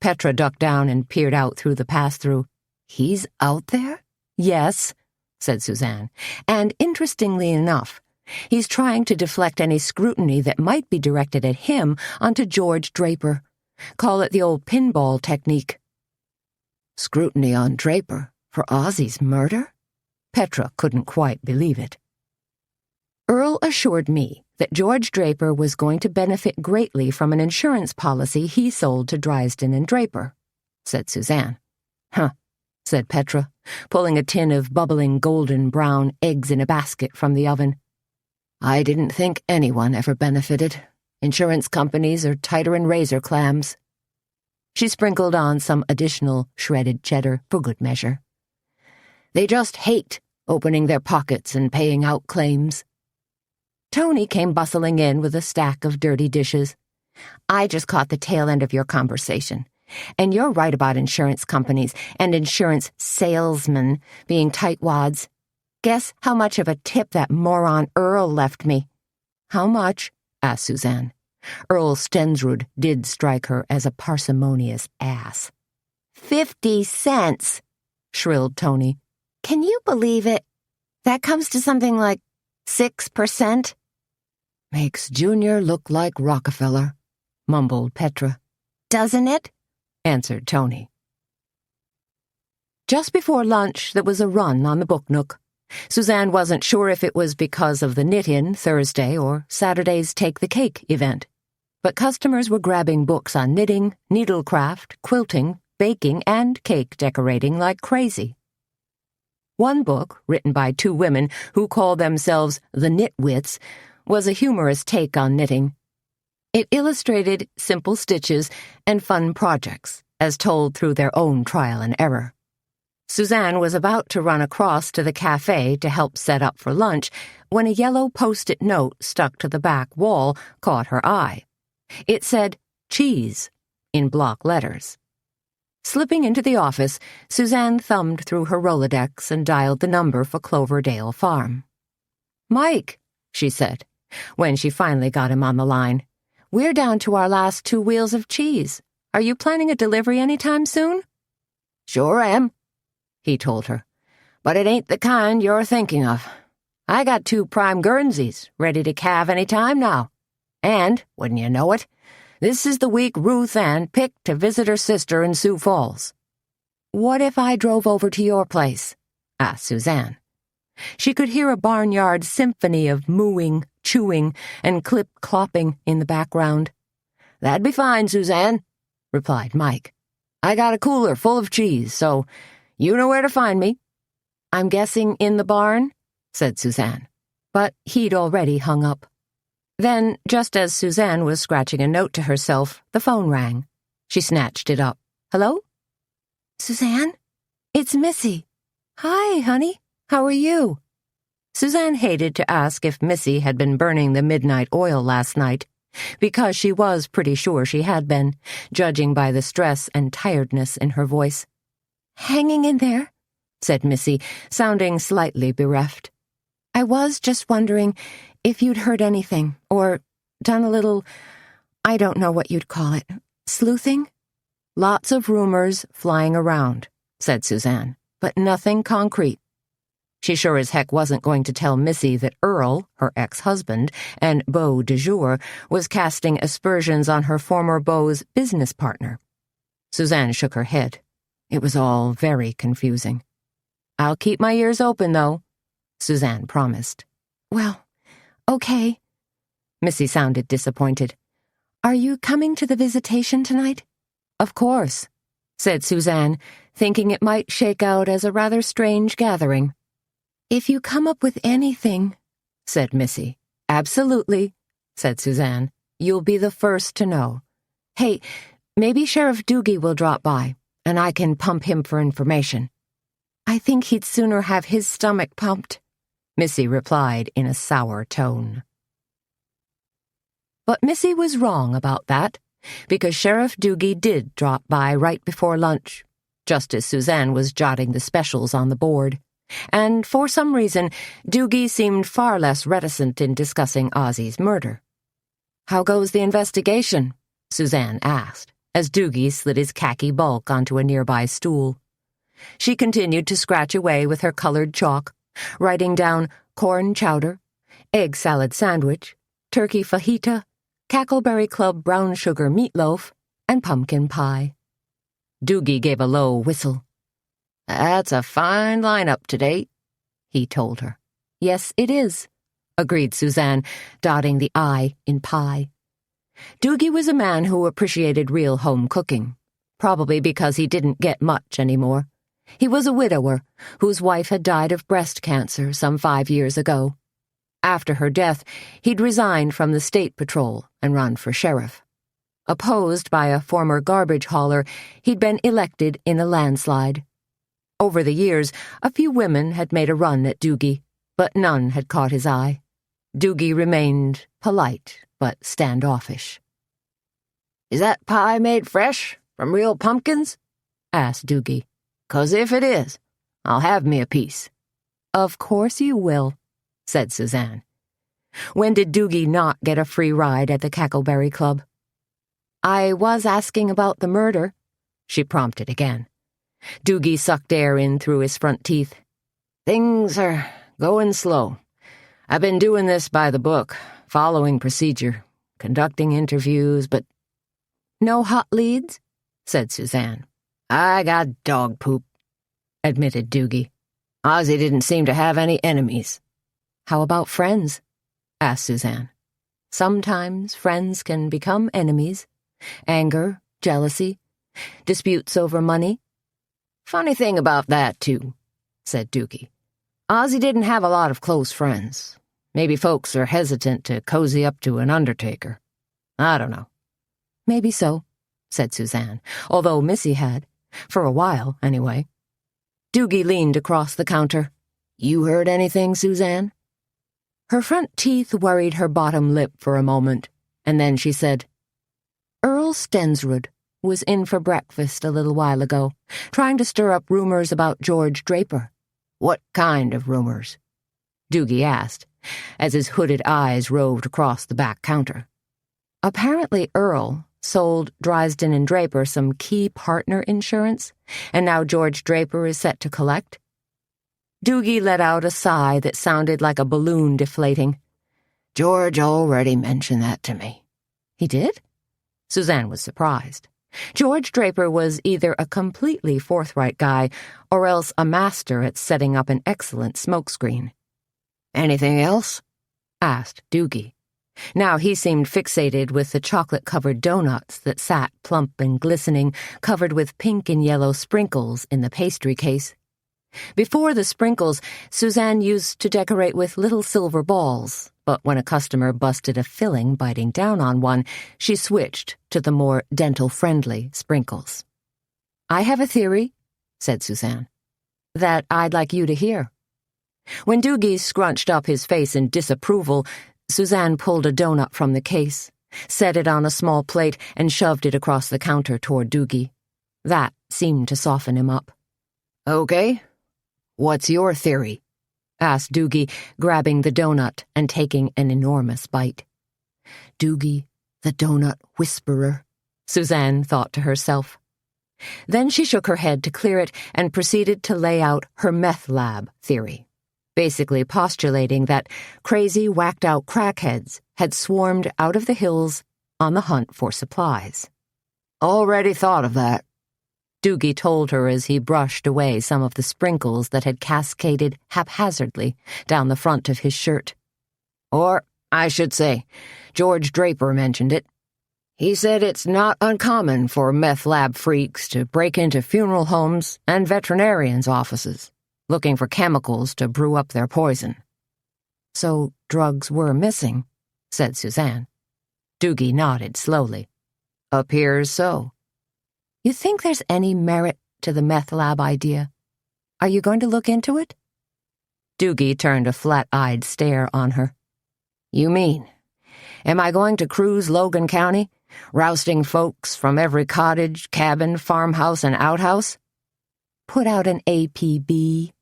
Petra ducked down and peered out through the pass-through. "He's out there?" "Yes," said Suzanne. "And interestingly enough, he's trying to deflect any scrutiny that might be directed at him onto George Draper. Call it the old pinball technique." "Scrutiny on Draper for Ozzie's murder?" Petra couldn't quite believe it. "Earl assured me that George Draper was going to benefit greatly from an insurance policy he sold to Driesden and Draper," said Suzanne. "Huh," said Petra, pulling a tin of bubbling golden brown eggs in a basket from the oven. "I didn't think anyone ever benefited. Insurance companies are tighter than razor clams." She sprinkled on some additional shredded cheddar for good measure. "They just hate opening their pockets and paying out claims." Toni came bustling in with a stack of dirty dishes. "I just caught the tail end of your conversation. And you're right about insurance companies and insurance salesmen being tightwads. Guess how much of a tip that moron Earl left me?" "How much?" asked Suzanne. Earl Stensrud did strike her as a parsimonious ass. 50 cents, shrilled Toni. "Can you believe it? That comes to something like 6%. "Makes Junior look like Rockefeller," mumbled Petra. "Doesn't it?" answered Toni. Just before lunch, there was a run on the Book Nook. Suzanne wasn't sure if it was because of the knit-in Thursday or Saturday's Take the Cake event, but customers were grabbing books on knitting, needlecraft, quilting, baking, and cake decorating like crazy. One book, written by two women who called themselves the Knitwits, was a humorous take on knitting. It illustrated simple stitches and fun projects, as told through their own trial and error. Suzanne was about to run across to the café to help set up for lunch when a yellow post-it note stuck to the back wall caught her eye. It said, "Cheese," in block letters. Slipping into the office, Suzanne thumbed through her Rolodex and dialed the number for Cloverdale Farm. "Mike," she said, when she finally got him on the line, "we're down to our last 2 wheels of cheese. Are you planning a delivery anytime soon?" "Sure am," he told her, "but it ain't the kind you're thinking of. I got 2 prime Guernseys ready to calve any time now. And, wouldn't you know it, this is the week Ruth Ann picked to visit her sister in Sioux Falls." "What if I drove over to your place?" asked Suzanne. She could hear a barnyard symphony of mooing, chewing, and clip-clopping in the background. "That'd be fine, Suzanne," replied Mike. "I got a cooler full of cheese, so you know where to find me." "I'm guessing in the barn," said Suzanne. But he'd already hung up. Then, just as Suzanne was scratching a note to herself, the phone rang. She snatched it up. "Hello?" "Suzanne? It's Missy." "Hi, honey. How are you?" Suzanne hated to ask if Missy had been burning the midnight oil last night, because she was pretty sure she had been, judging by the stress and tiredness in her voice. "Hanging in there," said Missy, sounding slightly bereft. "I was just wondering if you'd heard anything, or done a little, I don't know what you'd call it, sleuthing?" "Lots of rumors flying around," said Suzanne, "but nothing concrete." She sure as heck wasn't going to tell Missy that Earl, her ex-husband, and beau du jour, was casting aspersions on her former beau's business partner. Suzanne shook her head. It was all very confusing. "I'll keep my ears open, though," Suzanne promised. "Well, okay." Missy sounded disappointed. "Are you coming to the visitation tonight?" "Of course," said Suzanne, thinking it might shake out as a rather strange gathering. "If you come up with anything," said Missy. "Absolutely," said Suzanne. "You'll be the first to know. Hey, maybe Sheriff Doogie will drop by, and I can pump him for information." "I think he'd sooner have his stomach pumped," Missy replied in a sour tone. But Missy was wrong about that, because Sheriff Doogie did drop by right before lunch, just as Suzanne was jotting the specials on the board. And for some reason, Doogie seemed far less reticent in discussing Ozzie's murder. "How goes the investigation?" Suzanne asked, as Doogie slid his khaki bulk onto a nearby stool. She continued to scratch away with her colored chalk, writing down corn chowder, egg salad sandwich, turkey fajita, Cackleberry Club brown sugar meatloaf, and pumpkin pie. Doogie gave a low whistle. "That's a fine lineup today," he told her. "Yes, it is," agreed Suzanne, dotting the I in pie. Doogie was a man who appreciated real home cooking, probably because he didn't get much anymore. He was a widower whose wife had died of breast cancer some 5 years ago. After her death, he'd resigned from the state patrol and run for sheriff. Opposed by a former garbage hauler, he'd been elected in a landslide. Over the years, a few women had made a run at Doogie, but none had caught his eye. Doogie remained polite, but standoffish. "Is that pie made fresh, from real pumpkins?" asked Doogie. "'Cause if it is, I'll have me a piece." "Of course you will," said Suzanne. When did Doogie not get a free ride at the Cackleberry Club? "I was asking about the murder," she prompted again. Doogie sucked air in through his front teeth. "Things are going slow. I've been doing this by the book, following procedure, conducting interviews, but—" "No hot leads?" said Suzanne. "I got dog poop," admitted Doogie. "Ozzie didn't seem to have any enemies." "How about friends?" asked Suzanne. "Sometimes friends can become enemies. Anger, jealousy, disputes over money." "Funny thing about that, too," said Doogie. "Ozzie didn't have a lot of close friends. Maybe folks are hesitant to cozy up to an undertaker. I don't know." "Maybe so," said Suzanne, although Missy had, for a while anyway. Doogie leaned across the counter. "You heard anything, Suzanne?" Her front teeth worried her bottom lip for a moment, and then she said, "Earl Stensrud was in for breakfast a little while ago, trying to stir up rumors about George Draper." "What kind of rumors?" Doogie asked, as his hooded eyes roved across the back counter. "Apparently Earl sold Driesden and Draper some key partner insurance, and now George Draper is set to collect." Doogie let out a sigh that sounded like a balloon deflating. "George already mentioned that to me." "He did?" Suzanne was surprised. George Draper was either a completely forthright guy or else a master at setting up an excellent smokescreen. "Anything else?" asked Doogie. Now he seemed fixated with the chocolate-covered donuts that sat plump and glistening, covered with pink and yellow sprinkles in the pastry case. Before the sprinkles, Suzanne used to decorate with little silver balls, but when a customer busted a filling biting down on one, she switched to the more dental-friendly sprinkles. "I have a theory," said Suzanne, "that I'd like you to hear." When Doogie scrunched up his face in disapproval, Suzanne pulled a donut from the case, set it on a small plate, and shoved it across the counter toward Doogie. That seemed to soften him up. "Okay. What's your theory?" asked Doogie, grabbing the donut and taking an enormous bite. Doogie, the donut whisperer, Suzanne thought to herself. Then she shook her head to clear it and proceeded to lay out her meth lab theory, basically postulating that crazy, whacked-out crackheads had swarmed out of the hills on the hunt for supplies. "Already thought of that," Doogie told her as he brushed away some of the sprinkles that had cascaded haphazardly down the front of his shirt. "Or, I should say, George Draper mentioned it. He said it's not uncommon for meth lab freaks to break into funeral homes and veterinarians' offices, looking for chemicals to brew up their poison." "So drugs were missing," said Suzanne. Doogie nodded slowly. "Appears so." "You think there's any merit to the meth lab idea? Are you going to look into it?" Doogie turned a flat-eyed stare on her. "You mean, am I going to cruise Logan County, rousting folks from every cottage, cabin, farmhouse, and outhouse?" "Put out an APB?"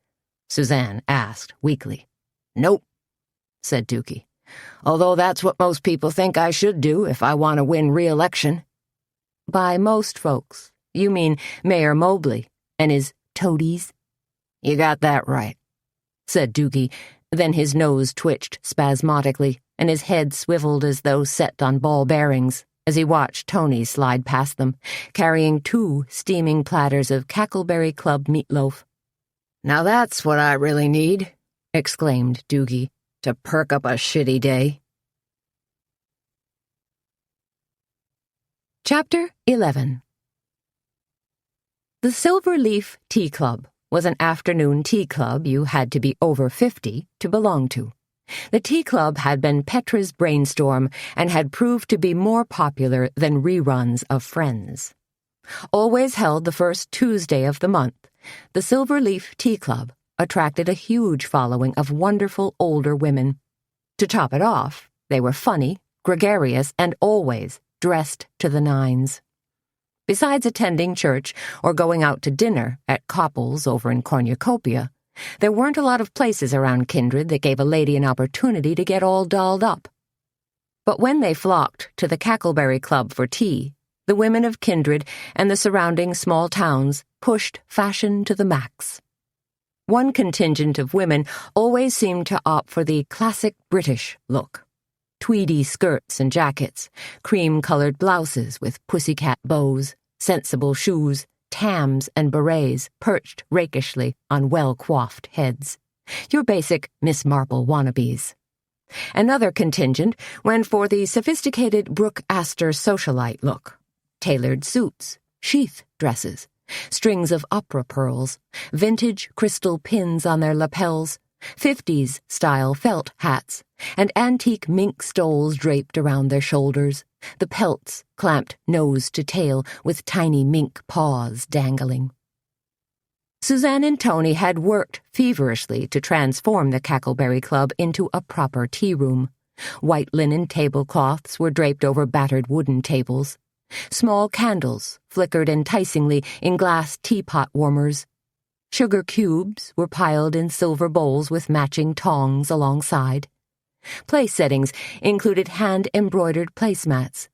Suzanne asked weakly. "Nope," said Doogie. "Although that's what most people think I should do if I want to win re-election." "By most folks, you mean Mayor Mobley and his toadies?" "You got that right," said Doogie. Then his nose twitched spasmodically, and his head swiveled as though set on ball bearings as he watched Toni slide past them, carrying 2 steaming platters of Cackleberry Club meatloaf. "Now that's what I really need," exclaimed Doogie, "to perk up a shitty day." Chapter 11. The Silver Leaf Tea Club was an afternoon tea club you had to be over 50 to belong to. The tea club had been Petra's brainstorm and had proved to be more popular than reruns of Friends. Always held the first Tuesday of the month, the Silverleaf Tea Club attracted a huge following of wonderful older women. To top it off, they were funny, gregarious, and always dressed to the nines. Besides attending church or going out to dinner at Copple's over in Cornucopia, there weren't a lot of places around Kindred that gave a lady an opportunity to get all dolled up. But when they flocked to the Cackleberry Club for tea, the women of Kindred and the surrounding small towns pushed fashion to the max. One contingent of women always seemed to opt for the classic British look. Tweedy skirts and jackets, cream-colored blouses with pussycat bows, sensible shoes, tams and berets perched rakishly on well-coiffed heads. Your basic Miss Marple wannabes. Another contingent went for the sophisticated Brooke Astor socialite look. Tailored suits, sheath dresses, strings of opera pearls, vintage crystal pins on their lapels, 50s-style felt hats, and antique mink stoles draped around their shoulders, the pelts clamped nose to tail with tiny mink paws dangling. Suzanne and Toni had worked feverishly to transform the Cackleberry Club into a proper tea room. White linen tablecloths were draped over battered wooden tables. Small candles flickered enticingly in glass teapot warmers. Sugar cubes were piled in silver bowls with matching tongs alongside. Place settings included hand-embroidered placemats,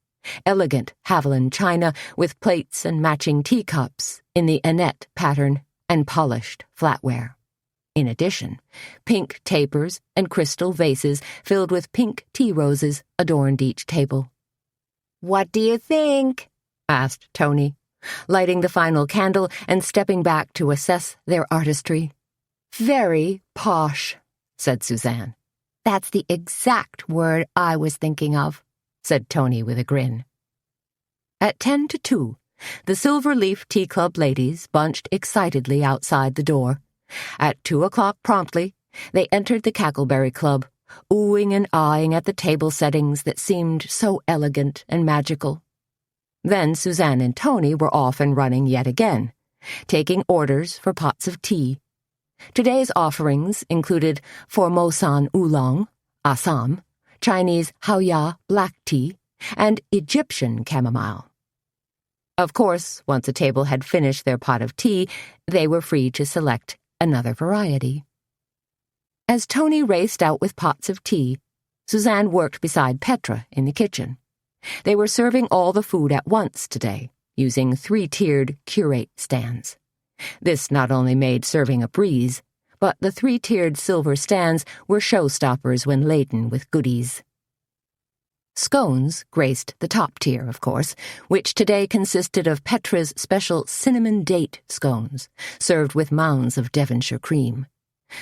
elegant Haviland china with plates and matching teacups in the Annette pattern, and polished flatware. In addition, pink tapers and crystal vases filled with pink tea roses adorned each table. "What do you think?" asked Toni, lighting the final candle and stepping back to assess their artistry. "Very posh," said Suzanne. "That's the exact word I was thinking of," said Toni with a grin. At 10 to 2, the Silverleaf Tea Club ladies bunched excitedly outside the door. At 2 o'clock promptly, they entered the Cackleberry Club, oohing and eyeing at the table settings that seemed so elegant and magical. Then Suzanne and Toni were off and running yet again, taking orders for pots of tea. Today's offerings included Formosan oolong, Assam, Chinese Haoya black tea, and Egyptian chamomile. Of course, once a table had finished their pot of tea, they were free to select another variety. As Toni raced out with pots of tea, Suzanne worked beside Petra in the kitchen. They were serving all the food at once today, using 3-tiered curate stands. This not only made serving a breeze, but the 3-tiered silver stands were showstoppers when laden with goodies. Scones graced the top tier, of course, which today consisted of Petra's special cinnamon date scones, served with mounds of Devonshire cream.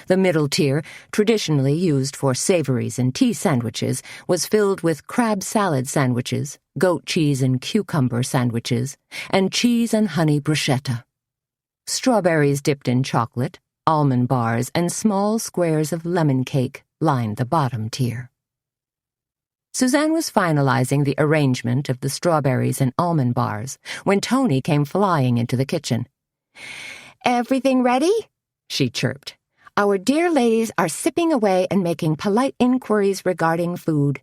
The middle tier, traditionally used for savories and tea sandwiches, was filled with crab salad sandwiches, goat cheese and cucumber sandwiches, and cheese and honey bruschetta. Strawberries dipped in chocolate, almond bars, and small squares of lemon cake lined the bottom tier. Suzanne was finalizing the arrangement of the strawberries and almond bars when Toni came flying into the kitchen. "Everything ready?" she chirped. "Our dear ladies are sipping away and making polite inquiries regarding food."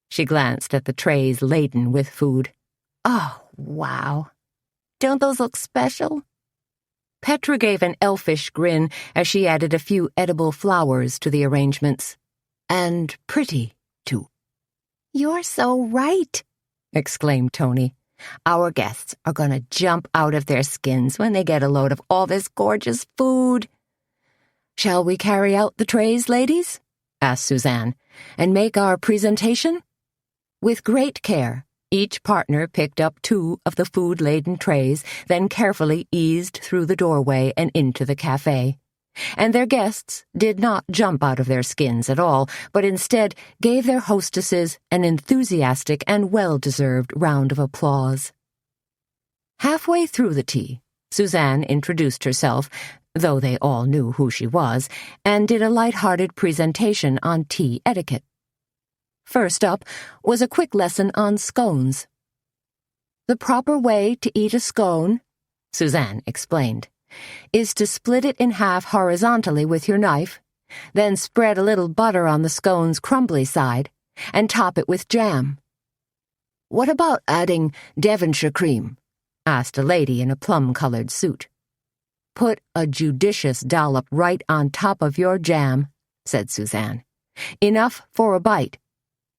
She glanced at the trays laden with food. "Oh, wow. Don't those look special?" Petra gave an elfish grin as she added a few edible flowers to the arrangements. And pretty, too. "You're so right," exclaimed Toni. "Our guests are going to jump out of their skins when they get a load of all this gorgeous food." "Shall we carry out the trays, ladies?" asked Suzanne, "and make our presentation?" With great care, each partner picked up 2 of the food-laden trays, then carefully eased through the doorway and into the café. And their guests did not jump out of their skins at all, but instead gave their hostesses an enthusiastic and well-deserved round of applause. Halfway through the tea, Suzanne introduced herself, though they all knew who she was, and did a light-hearted presentation on tea etiquette. First up was a quick lesson on scones. "The proper way to eat a scone," Suzanne explained, "is to split it in half horizontally with your knife, then spread a little butter on the scone's crumbly side, and top it with jam." "What about adding Devonshire cream?" asked a lady in a plum-colored suit. "Put a judicious dollop right on top of your jam," said Suzanne. "Enough for a bite.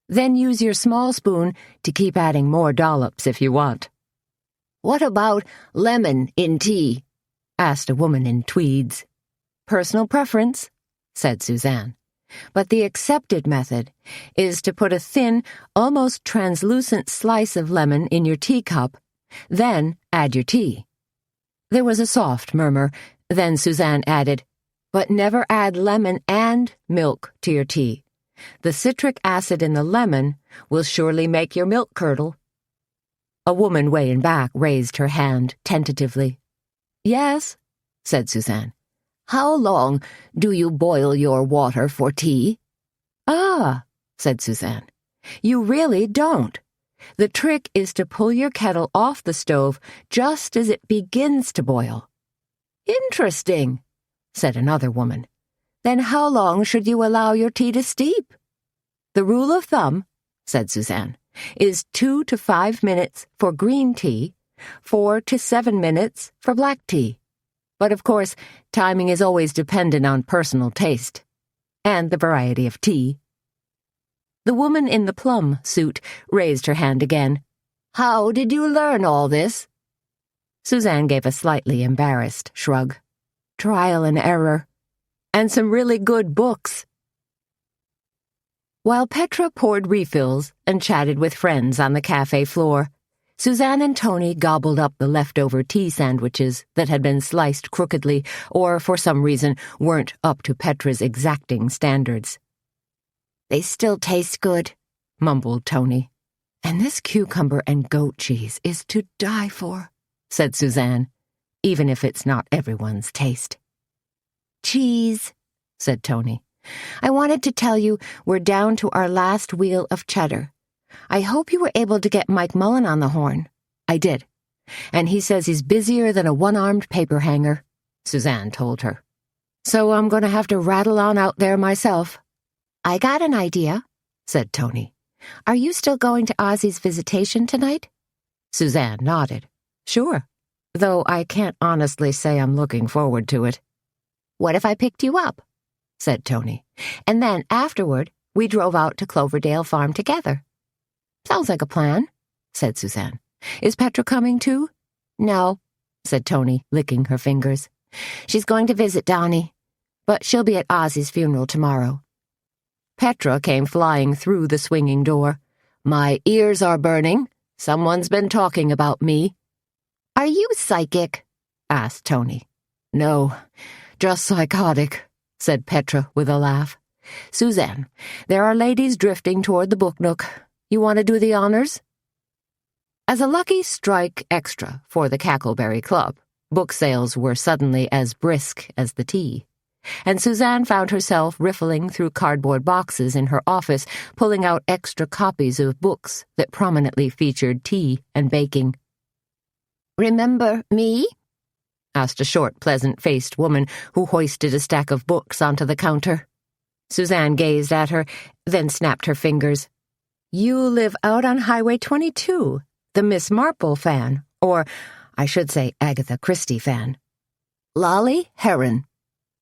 Then use your small spoon to keep adding more dollops if you want." "What about lemon in tea?" asked a woman in tweeds. "Personal preference," said Suzanne. "But the accepted method is to put a thin, almost translucent slice of lemon in your teacup, then add your tea." There was a soft murmur. Then Suzanne added, "But never add lemon and milk to your tea. The citric acid in the lemon will surely make your milk curdle." A woman way in back raised her hand tentatively. "Yes," said Suzanne. "How long do you boil your water for tea?" "Ah," said Suzanne, "you really don't. The trick is to pull your kettle off the stove just as it begins to boil." "Interesting," said another woman. "Then how long should you allow your tea to steep?" "The rule of thumb," said Suzanne, "is 2 to 5 minutes for green tea, 4 to 7 minutes for black tea. But of course, timing is always dependent on personal taste and the variety of tea." The woman in the plum suit raised her hand again. "How did you learn all this?" Suzanne gave a slightly embarrassed shrug. "Trial and error. And some really good books." While Petra poured refills and chatted with friends on the cafe floor, Suzanne and Toni gobbled up the leftover tea sandwiches that had been sliced crookedly or, for some reason, weren't up to Petra's exacting standards. "They still taste good," mumbled Toni. "And this cucumber and goat cheese is to die for," said Suzanne, "even if it's not everyone's taste." "Cheese," said Toni. "I wanted to tell you we're down to our last wheel of cheddar. I hope you were able to get Mike Mullen on the horn." "I did. And he says he's busier than a one-armed paper hanger," Suzanne told her. "So I'm going to have to rattle on out there myself." "I got an idea," said Toni. "Are you still going to Ozzie's visitation tonight?" Suzanne nodded. "Sure, though I can't honestly say I'm looking forward to it." "What if I picked you up?" said Toni. "And then, afterward, we drove out to Cloverdale Farm together." "Sounds like a plan," said Suzanne. "Is Petra coming too?" "No," said Toni, licking her fingers. "She's going to visit Donnie, but she'll be at Ozzie's funeral tomorrow." Petra came flying through the swinging door. "My ears are burning. Someone's been talking about me." "Are you psychic?" asked Toni. "No, just psychotic," said Petra with a laugh. "Suzanne, there are ladies drifting toward the book nook. You want to do the honors?" As a lucky strike extra for the Cackleberry Club, book sales were suddenly as brisk as the tea, and Suzanne found herself riffling through cardboard boxes in her office, pulling out extra copies of books that prominently featured tea and baking. "Remember me?" asked a short, pleasant-faced woman who hoisted a stack of books onto the counter. Suzanne gazed at her, then snapped her fingers. "You live out on Highway 22, the Miss Marple fan, or, I should say, Agatha Christie fan." "Lolly Heron,"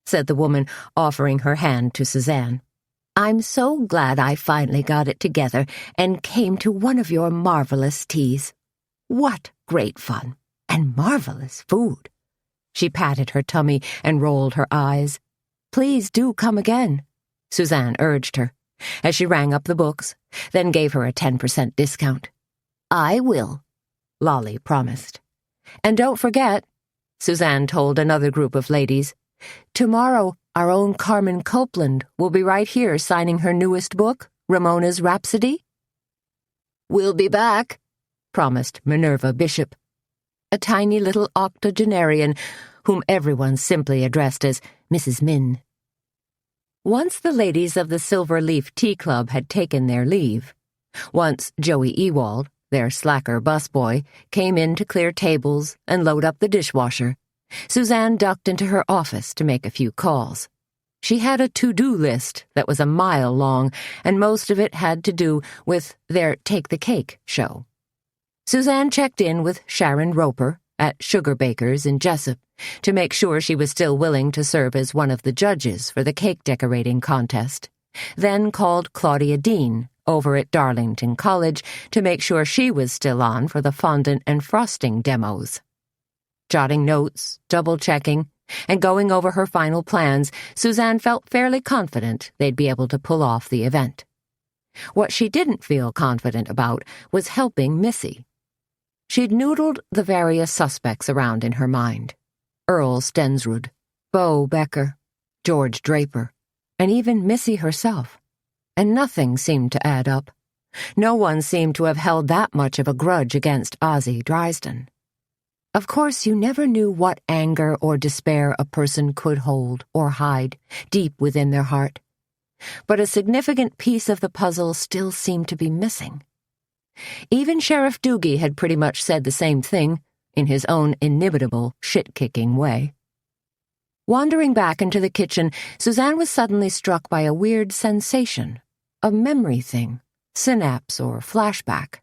said the woman, offering her hand to Suzanne. "I'm so glad I finally got it together and came to one of your marvelous teas. What great fun, and marvelous food." She patted her tummy and rolled her eyes. "Please do come again," Suzanne urged her, as she rang up the books, then gave her a 10% discount. "I will," Lolly promised. "And don't forget," Suzanne told another group of ladies, "tomorrow our own Carmen Copeland will be right here signing her newest book, Ramona's Rhapsody." "We'll be back," promised Minerva Bishop, a tiny little octogenarian whom everyone simply addressed as Mrs. Min. Once the ladies of the Silver Leaf Tea Club had taken their leave, once Joey Ewald, their slacker busboy, came in to clear tables and load up the dishwasher, Suzanne ducked into her office to make a few calls. She had a to-do list that was a mile long, and most of it had to do with their Take the Cake show. Suzanne checked in with Sharon Roper at Sugar Baker's in Jessup to make sure she was still willing to serve as one of the judges for the cake decorating contest, then called Claudia Dean over at Darlington College to make sure she was still on for the fondant and frosting demos. Jotting notes, double-checking, and going over her final plans, Suzanne felt fairly confident they'd be able to pull off the event. What she didn't feel confident about was helping Missy. She'd noodled the various suspects around in her mind. Earl Stensrud, Bo Becker, George Draper, and even Missy herself. And nothing seemed to add up. No one seemed to have held that much of a grudge against Ozzie Driesden. Of course, you never knew what anger or despair a person could hold or hide deep within their heart. But a significant piece of the puzzle still seemed to be missing. Even Sheriff Doogie had pretty much said the same thing, in his own inimitable, shit-kicking way. Wandering back into the kitchen, Suzanne was suddenly struck by a weird sensation, a memory thing, synapse or flashback,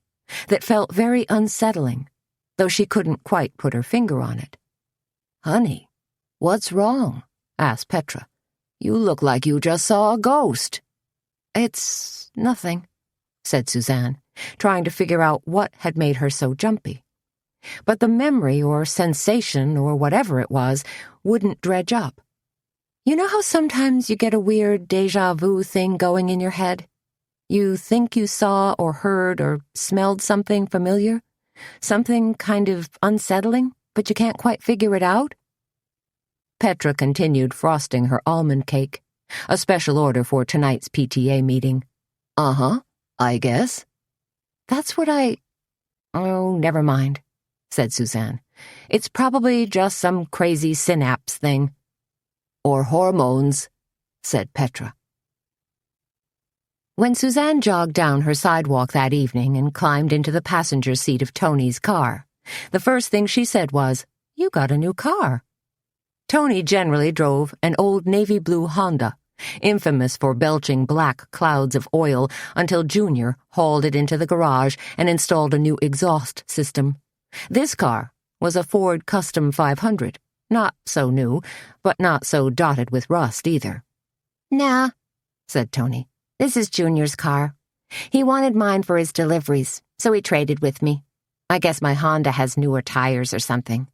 that felt very unsettling, though she couldn't quite put her finger on it. "Honey, what's wrong?" asked Petra. "You look like you just saw a ghost." "It's nothing," said Suzanne, trying to figure out what had made her so jumpy. But the memory or sensation or whatever it was wouldn't dredge up. You know how sometimes you get a weird déjà vu thing going in your head? You think you saw or heard or smelled something familiar? Something kind of unsettling, but you can't quite figure it out? Petra continued frosting her almond cake, a special order for tonight's PTA meeting. "Uh-huh, I guess." "That's what Oh, never mind," said Suzanne. "It's probably just some crazy synapse thing." "Or hormones," said Petra. When Suzanne jogged down her sidewalk that evening and climbed into the passenger seat of Tony's car, the first thing she said was, "You got a new car." Tony generally drove an old navy blue Honda, infamous for belching black clouds of oil until Junior hauled it into the garage and installed a new exhaust system. This car was a Ford Custom 500, not so new, but not so dotted with rust either. "Nah," said Tony. "This is Junior's car. He wanted mine for his deliveries, so he traded with me. I guess my Honda has newer tires or something."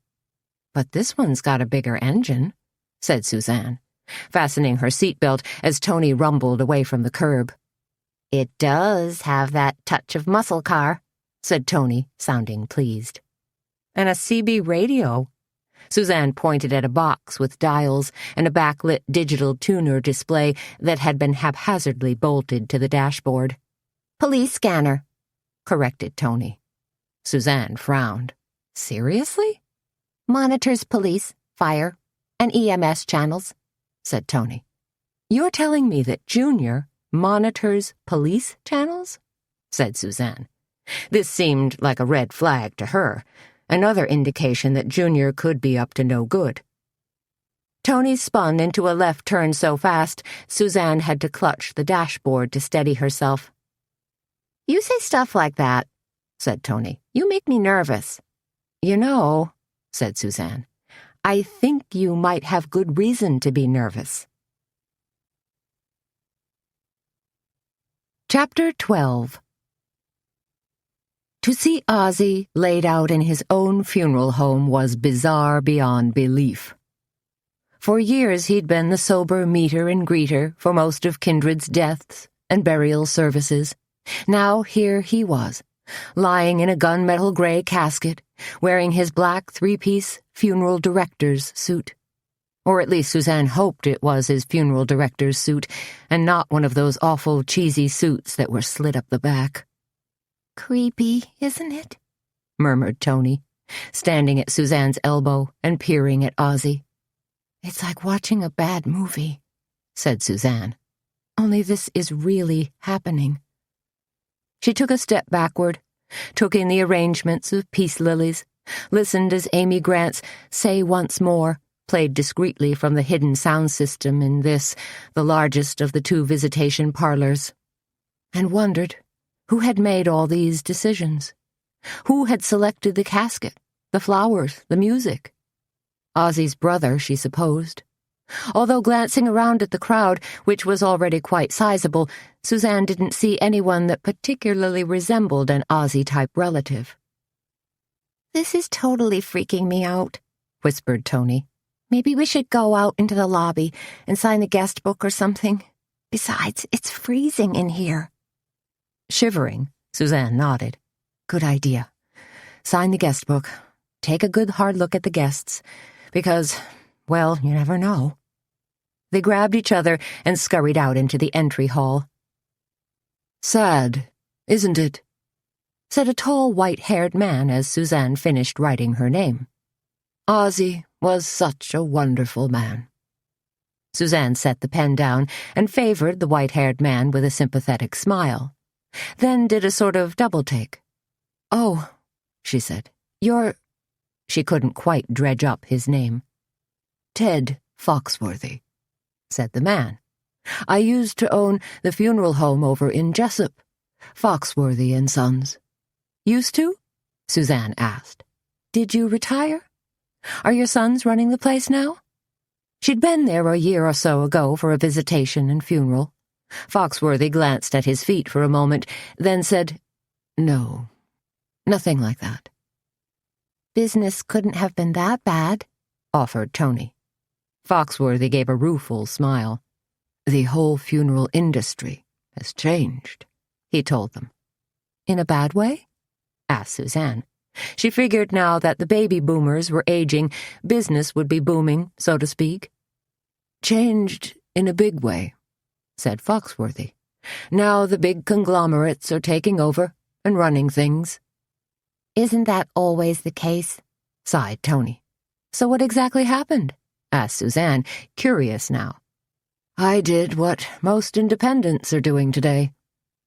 "But this one's got a bigger engine," said Suzanne, fastening her seatbelt as Tony rumbled away from the curb. "It does have that touch of muscle car," said Tony, sounding pleased. "And a CB radio." Suzanne pointed at a box with dials and a backlit digital tuner display that had been haphazardly bolted to the dashboard. "Police scanner," corrected Tony. Suzanne frowned. "Seriously?" "Monitors police, fire, and EMS channels," said Tony. "You're telling me that Junior monitors police channels?" said Suzanne. This seemed like a red flag to her, another indication that Junior could be up to no good. Tony spun into a left turn so fast, Suzanne had to clutch the dashboard to steady herself. "You say stuff like that," said Tony. "You make me nervous." "You know," said Suzanne, "I think you might have good reason to be nervous." Chapter 12. To see Ozzie laid out in his own funeral home was bizarre beyond belief. For years he'd been the sober meter and greeter for most of Kindred's deaths and burial services. Now here he was, lying in a gunmetal gray casket, wearing his black three-piece funeral director's suit. Or at least Suzanne hoped it was his funeral director's suit, and not one of those awful cheesy suits that were slit up the back. "Creepy, isn't it?" murmured Toni, standing at Suzanne's elbow and peering at Ozzie. "It's like watching a bad movie," said Suzanne. "Only this is really happening." She took a step backward, took in the arrangements of peace lilies, listened as Amy Grant's "Say Once More" played discreetly from the hidden sound system in this, the largest of the 2 visitation parlors, and wondered who had made all these decisions. Who had selected the casket, the flowers, the music? Ozzie's brother, she supposed. Although glancing around at the crowd, which was already quite sizable, Suzanne didn't see anyone that particularly resembled an Ozzie-type relative. "This is totally freaking me out," whispered Toni. "Maybe we should go out into the lobby and sign the guest book or something. Besides, it's freezing in here." Shivering, Suzanne nodded. "Good idea. Sign the guest book. Take a good hard look at the guests. Because, well, you never know." They grabbed each other and scurried out into the entry hall. "Sad, isn't it?" said a tall, white-haired man as Suzanne finished writing her name. "Ozzie was such a wonderful man." Suzanne set the pen down and favored the white-haired man with a sympathetic smile, then did a sort of double-take. "Oh," she said, "you're—" She couldn't quite dredge up his name. "Ted Foxworthy," said the man. "I used to own the funeral home over in Jessup, Foxworthy and Sons." "Used to?" Suzanne asked. "Did you retire? Are your sons running the place now?" She'd been there a year or so ago for a visitation and funeral. Foxworthy glanced at his feet for a moment, then said, "No, nothing like that." "Business couldn't have been that bad," offered Toni. Foxworthy gave a rueful smile. "The whole funeral industry has changed," he told them. "In a bad way?" asked Suzanne. She figured now that the baby boomers were aging, business would be booming, so to speak. "Changed in a big way," said Foxworthy. "Now the big conglomerates are taking over and running things." "Isn't that always the case?" sighed Toni. "So what exactly happened?" asked Suzanne, curious now. "I did what most independents are doing today,"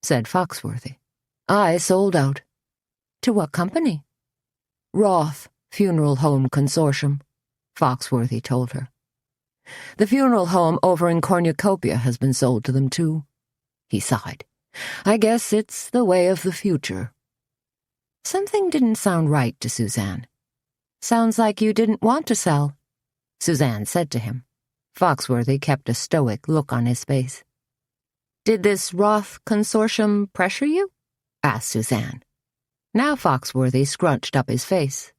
said Foxworthy. "I sold out." "To what company?" "Roth Funeral Home Consortium," Foxworthy told her. "The funeral home over in Cornucopia has been sold to them, too." He sighed. "I guess it's the way of the future." Something didn't sound right to Suzanne. "Sounds like you didn't want to sell," Suzanne said to him. Foxworthy kept a stoic look on his face. "Did this Roth consortium pressure you?" asked Suzanne. Now Foxworthy scrunched up his face.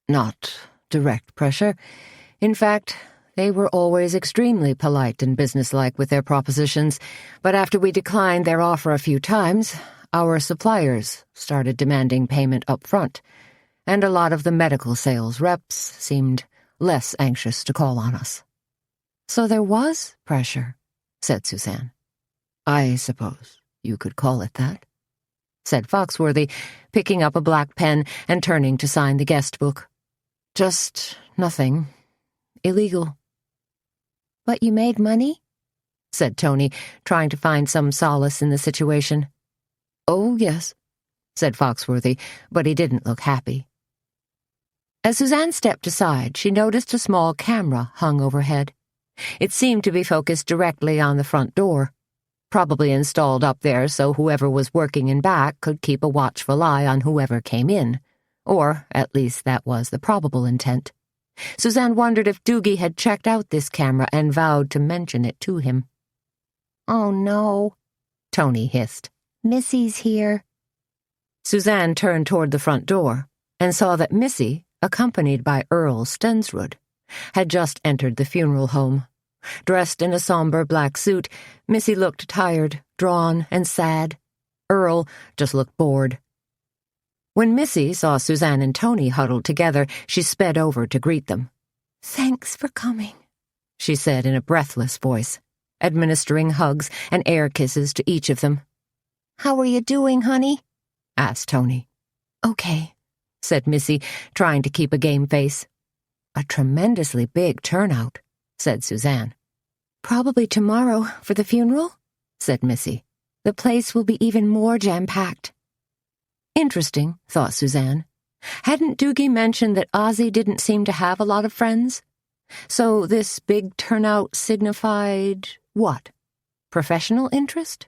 "Not direct pressure. In fact, they were always extremely polite and businesslike with their propositions, but after we declined their offer a few times, our suppliers started demanding payment up front, and a lot of the medical sales reps seemed less anxious to call on us." "So there was pressure," said Suzanne. "I suppose you could call it that," said Foxworthy, picking up a black pen and turning to sign the guest book. "Just nothing illegal." "But you made money?" said Toni, trying to find some solace in the situation. "Oh, yes," said Foxworthy, but he didn't look happy. As Suzanne stepped aside, she noticed a small camera hung overhead. It seemed to be focused directly on the front door, probably installed up there so whoever was working in back could keep a watchful eye on whoever came in, or at least that was the probable intent. Suzanne wondered if Doogie had checked out this camera and vowed to mention it to him. "Oh, no," Toni hissed. "Missy's here." Suzanne turned toward the front door and saw that Missy, accompanied by Earl Stensrud, had just entered the funeral home. Dressed in a somber black suit, Missy looked tired, drawn, and sad. Earl just looked bored. When Missy saw Suzanne and Toni huddled together, she sped over to greet them. "Thanks for coming," she said in a breathless voice, administering hugs and air kisses to each of them. "How are you doing, honey?" asked Toni. "Okay," said Missy, trying to keep a game face. A tremendously big turnout, said Suzanne. Probably tomorrow for the funeral, said Missy. The place will be even more jam-packed. Interesting, thought Suzanne. Hadn't Doogie mentioned that Ozzie didn't seem to have a lot of friends? So this big turnout signified what? Professional interest?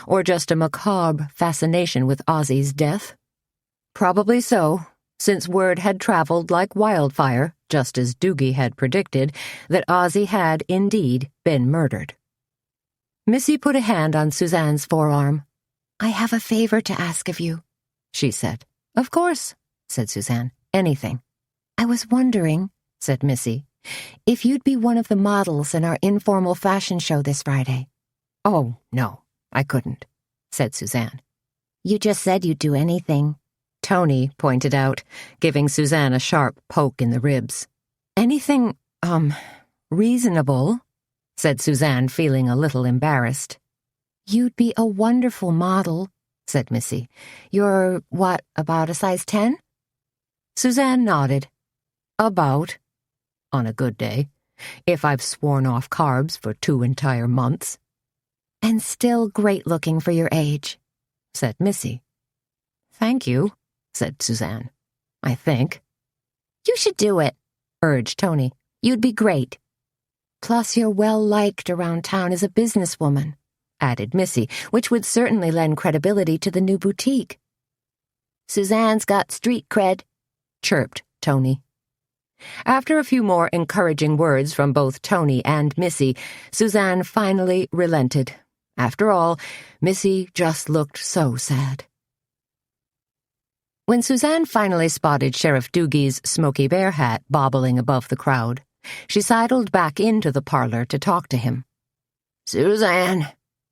Or just a macabre fascination with Ozzie's death? Probably so, since word had traveled like wildfire, just as Doogie had predicted, that Ozzie had indeed been murdered. Missy put a hand on Suzanne's forearm. I have a favor to ask of you, she said. Of course, said Suzanne. Anything. I was wondering, said Missy, if you'd be one of the models in our informal fashion show this Friday. Oh, no, I couldn't, said Suzanne. You just said you'd do anything, Toni pointed out, giving Suzanne a sharp poke in the ribs. Anything, reasonable, said Suzanne, feeling a little embarrassed. You'd be a wonderful model, said Missy. You're, what, about a size 10? Suzanne nodded. About. On a good day, if I've sworn off carbs for 2 entire months. And still great-looking for your age, said Missy. Thank you, said Suzanne. I think. You should do it, urged Toni. You'd be great. Plus you're well-liked around town as a businesswoman, added Missy, which would certainly lend credibility to the new boutique. Suzanne's got street cred, chirped Toni. After a few more encouraging words from both Toni and Missy, Suzanne finally relented. After all, Missy just looked so sad. When Suzanne finally spotted Sheriff Doogie's Smokey Bear hat bobbling above the crowd, she sidled back into the parlor to talk to him. Suzanne,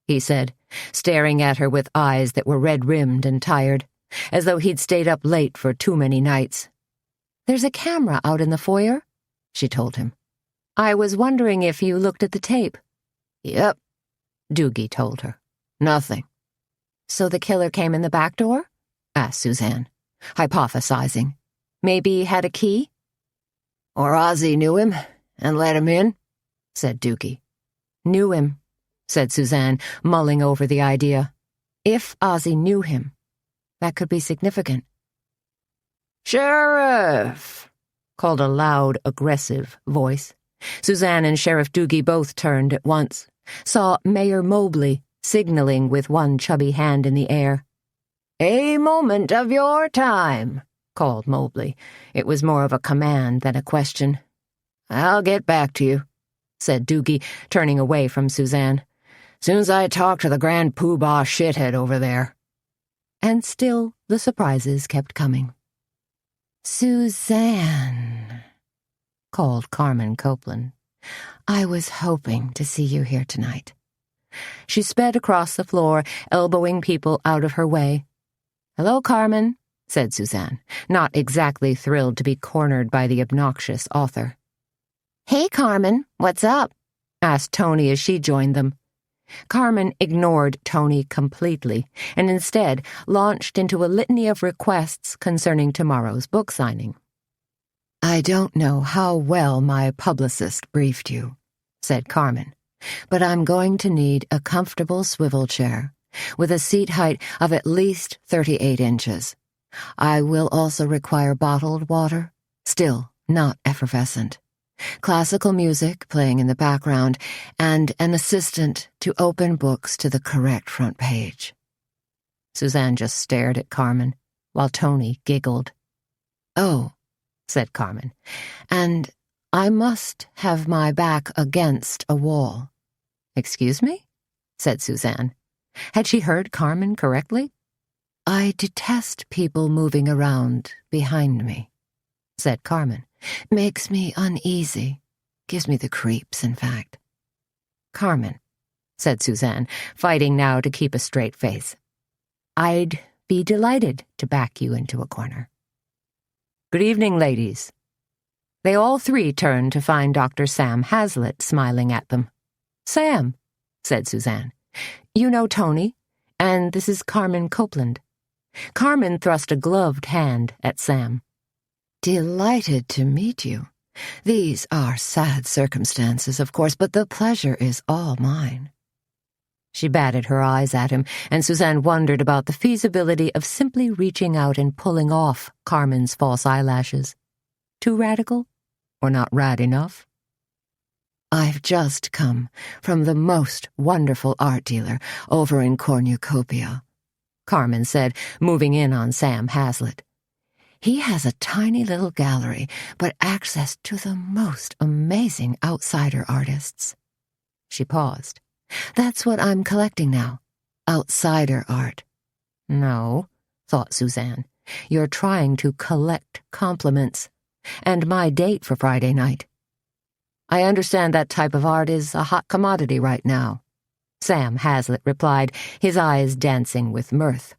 he said, staring at her with eyes that were red-rimmed and tired, as though he'd stayed up late for too many nights. There's a camera out in the foyer, she told him. I was wondering if you looked at the tape. Yep, Doogie told her. Nothing. So the killer came in the back door? Asked Suzanne, hypothesizing. Maybe he had a key? Or Ozzie knew him and let him in, said Doogie. Knew him, said Suzanne, mulling over the idea. If Ozzie knew him, that could be significant. Sheriff, called a loud, aggressive voice. Suzanne and Sheriff Doogie both turned at once, saw Mayor Mobley signaling with one chubby hand in the air. A moment of your time, called Mobley. It was more of a command than a question. I'll get back to you, said Doogie, turning away from Suzanne. Soon as I talk to the grand poobah shithead over there. And still the surprises kept coming. Suzanne, called Carmen Copeland. I was hoping to see you here tonight. She sped across the floor, elbowing people out of her way. Hello, Carmen, said Suzanne, not exactly thrilled to be cornered by the obnoxious author. Hey, Carmen, what's up? Asked Toni as she joined them. Carmen ignored Toni completely and instead launched into a litany of requests concerning tomorrow's book signing. I don't know how well my publicist briefed you, said Carmen, but I'm going to need a comfortable swivel chair with a seat height of at least 38 inches. I will also require bottled water, still not effervescent, classical music playing in the background, and an assistant to open books to the correct front page. Suzanne just stared at Carmen, while Toni giggled. Oh, said Carmen, and I must have my back against a wall. Excuse me? Said Suzanne. Had she heard Carmen correctly? I detest people moving around behind me, said Carmen. Makes me uneasy. Gives me the creeps, in fact. Carmen, said Suzanne, fighting now to keep a straight face. I'd be delighted to back you into a corner. Good evening, ladies. They all three turned to find Dr. Sam Hazlitt smiling at them. Sam, said Suzanne, you know Toni, and this is Carmen Copeland. Carmen thrust a gloved hand at Sam. Delighted to meet you. These are sad circumstances, of course, but the pleasure is all mine. She batted her eyes at him, and Suzanne wondered about the feasibility of simply reaching out and pulling off Carmen's false eyelashes. Too radical? Or not rad enough? I've just come from the most wonderful art dealer over in Cornucopia, Carmen said, moving in on Sam Hazlitt. He has a tiny little gallery, but access to the most amazing outsider artists. She paused. That's what I'm collecting now. Outsider art. No, thought Suzanne. You're trying to collect compliments. And my date for Friday night. I understand that type of art is a hot commodity right now, Sam Hazlitt replied, his eyes dancing with mirth.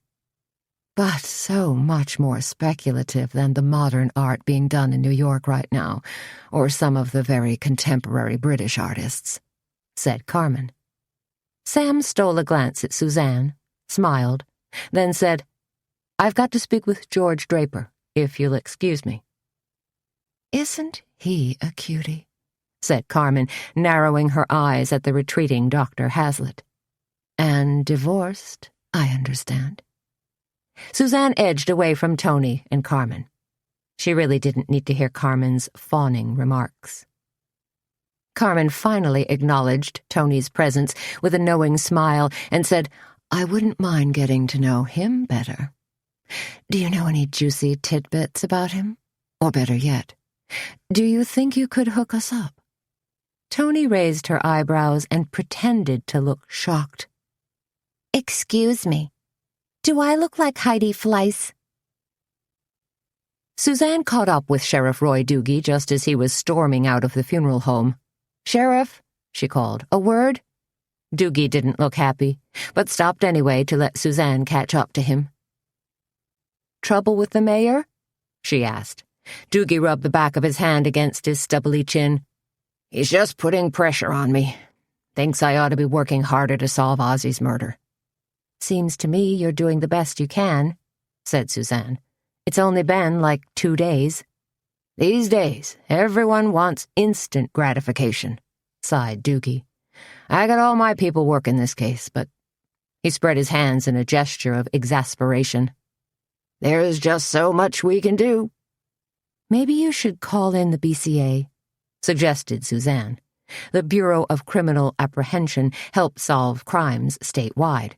But so much more speculative than the modern art being done in New York right now, or some of the very contemporary British artists, said Carmen. Sam stole a glance at Suzanne, smiled, then said, I've got to speak with George Draper, if you'll excuse me. Isn't he a cutie? Said Carmen, narrowing her eyes at the retreating Dr. Hazlitt. And divorced, I understand. Suzanne edged away from Toni and Carmen. She really didn't need to hear Carmen's fawning remarks. Carmen finally acknowledged Toni's presence with a knowing smile and said, I wouldn't mind getting to know him better. Do you know any juicy tidbits about him? Or better yet, do you think you could hook us up? Toni raised her eyebrows and pretended to look shocked. Excuse me. Do I look like Heidi Fleiss? Suzanne caught up with Sheriff Roy Doogie just as he was storming out of the funeral home. Sheriff, she called, a word? Doogie didn't look happy, but stopped anyway to let Suzanne catch up to him. Trouble with the mayor? She asked. Doogie rubbed the back of his hand against his stubbly chin. He's just putting pressure on me. Thinks I ought to be working harder to solve Ozzie's murder. Seems to me you're doing the best you can, said Suzanne. It's only been like 2 days. These days, everyone wants instant gratification, sighed Doogie. I got all my people working this case, but... He spread his hands in a gesture of exasperation. There's just so much we can do. Maybe you should call in the BCA, suggested Suzanne. The Bureau of Criminal Apprehension helps solve crimes statewide.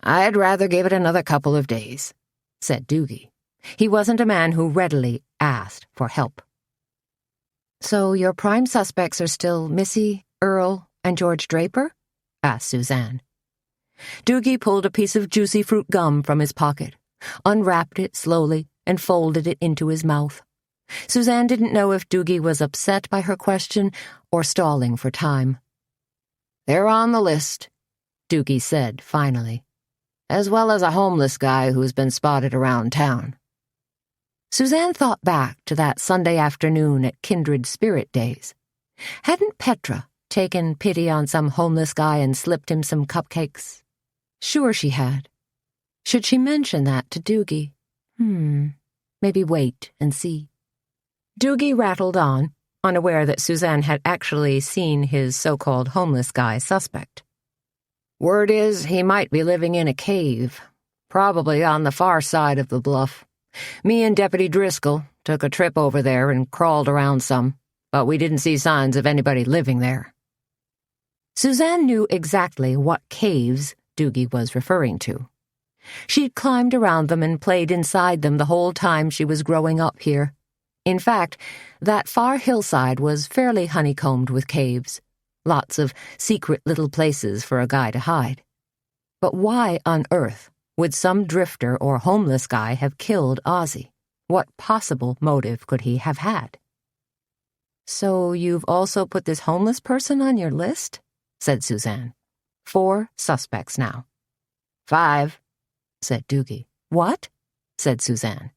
I'd rather give it another couple of days, said Doogie. He wasn't a man who readily asked for help. So your prime suspects are still Missy, Earl, and George Draper? Asked Suzanne. Doogie pulled a piece of juicy fruit gum from his pocket, unwrapped it slowly, and folded it into his mouth. Suzanne didn't know if Doogie was upset by her question or stalling for time. They're on the list, Doogie said finally, as well as a homeless guy who's been spotted around town. Suzanne thought back to that Sunday afternoon at Kindred Spirit Days. Hadn't Petra taken pity on some homeless guy and slipped him some cupcakes? Sure she had. Should she mention that to Doogie? Maybe wait and see. Doogie rattled on, unaware that Suzanne had actually seen his so-called homeless guy suspect. Word is he might be living in a cave, probably on the far side of the bluff. Me and Deputy Driscoll took a trip over there and crawled around some, but we didn't see signs of anybody living there. Suzanne knew exactly what caves Doogie was referring to. She'd climbed around them and played inside them the whole time she was growing up here. In fact, that far hillside was fairly honeycombed with caves, lots of secret little places for a guy to hide. But why on earth would some drifter or homeless guy have killed Ozzie? What possible motive could he have had? So you've also put this homeless person on your list? Said Suzanne. 4 suspects now. 5, said Doogie. What? Said Suzanne.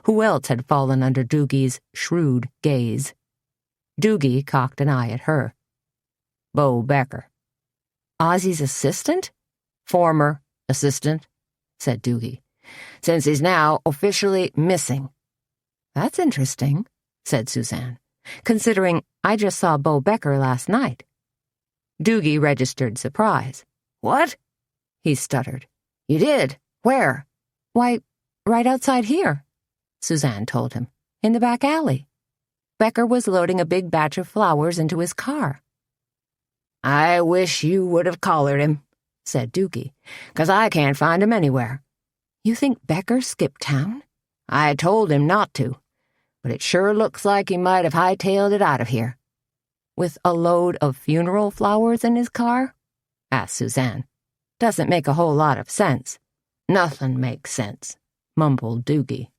Who else had fallen under Doogie's shrewd gaze? Doogie cocked an eye at her. Bo Becker. Ozzie's assistant? Former assistant, said Doogie. since he's now officially missing." "That's interesting," said Suzanne, "considering I just saw Bo Becker last night." Doogie registered surprise. "What?" he stuttered. "You did? Where?" "Why, right outside here," Suzanne told him, "in the back alley. Becker was loading a big batch of flowers into his car." "I wish you would have collared him," said Doogie, "'cause I can't find him anywhere." "You think Becker skipped town?" "I told him not to, but it sure looks like he might have hightailed it out of here." "With a load of funeral flowers in his car?" asked Suzanne. "Doesn't make a whole lot of sense." "Nothing makes sense," mumbled Doogie.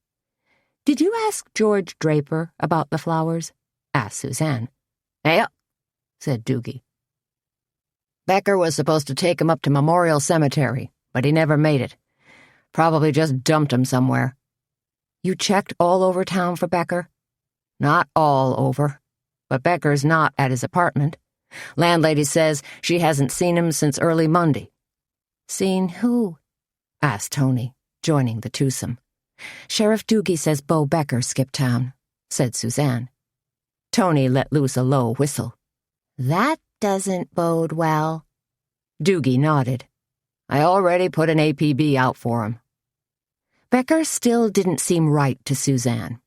"Did you ask George Draper about the flowers?" asked Suzanne. "Yep," said Doogie. "Becker was supposed to take him up to Memorial Cemetery, but he never made it. Probably just dumped him somewhere." "You checked all over town for Becker?" "Not all over, but Becker's not at his apartment. Landlady says she hasn't seen him since early Monday." "Seen who?" asked Toni, joining the twosome. "Sheriff Doogie says Bo Becker skipped town," said Suzanne. Toni let loose a low whistle. "That doesn't bode well." Doogie nodded. "I already put an APB out for him." Becker still didn't seem right to Suzanne,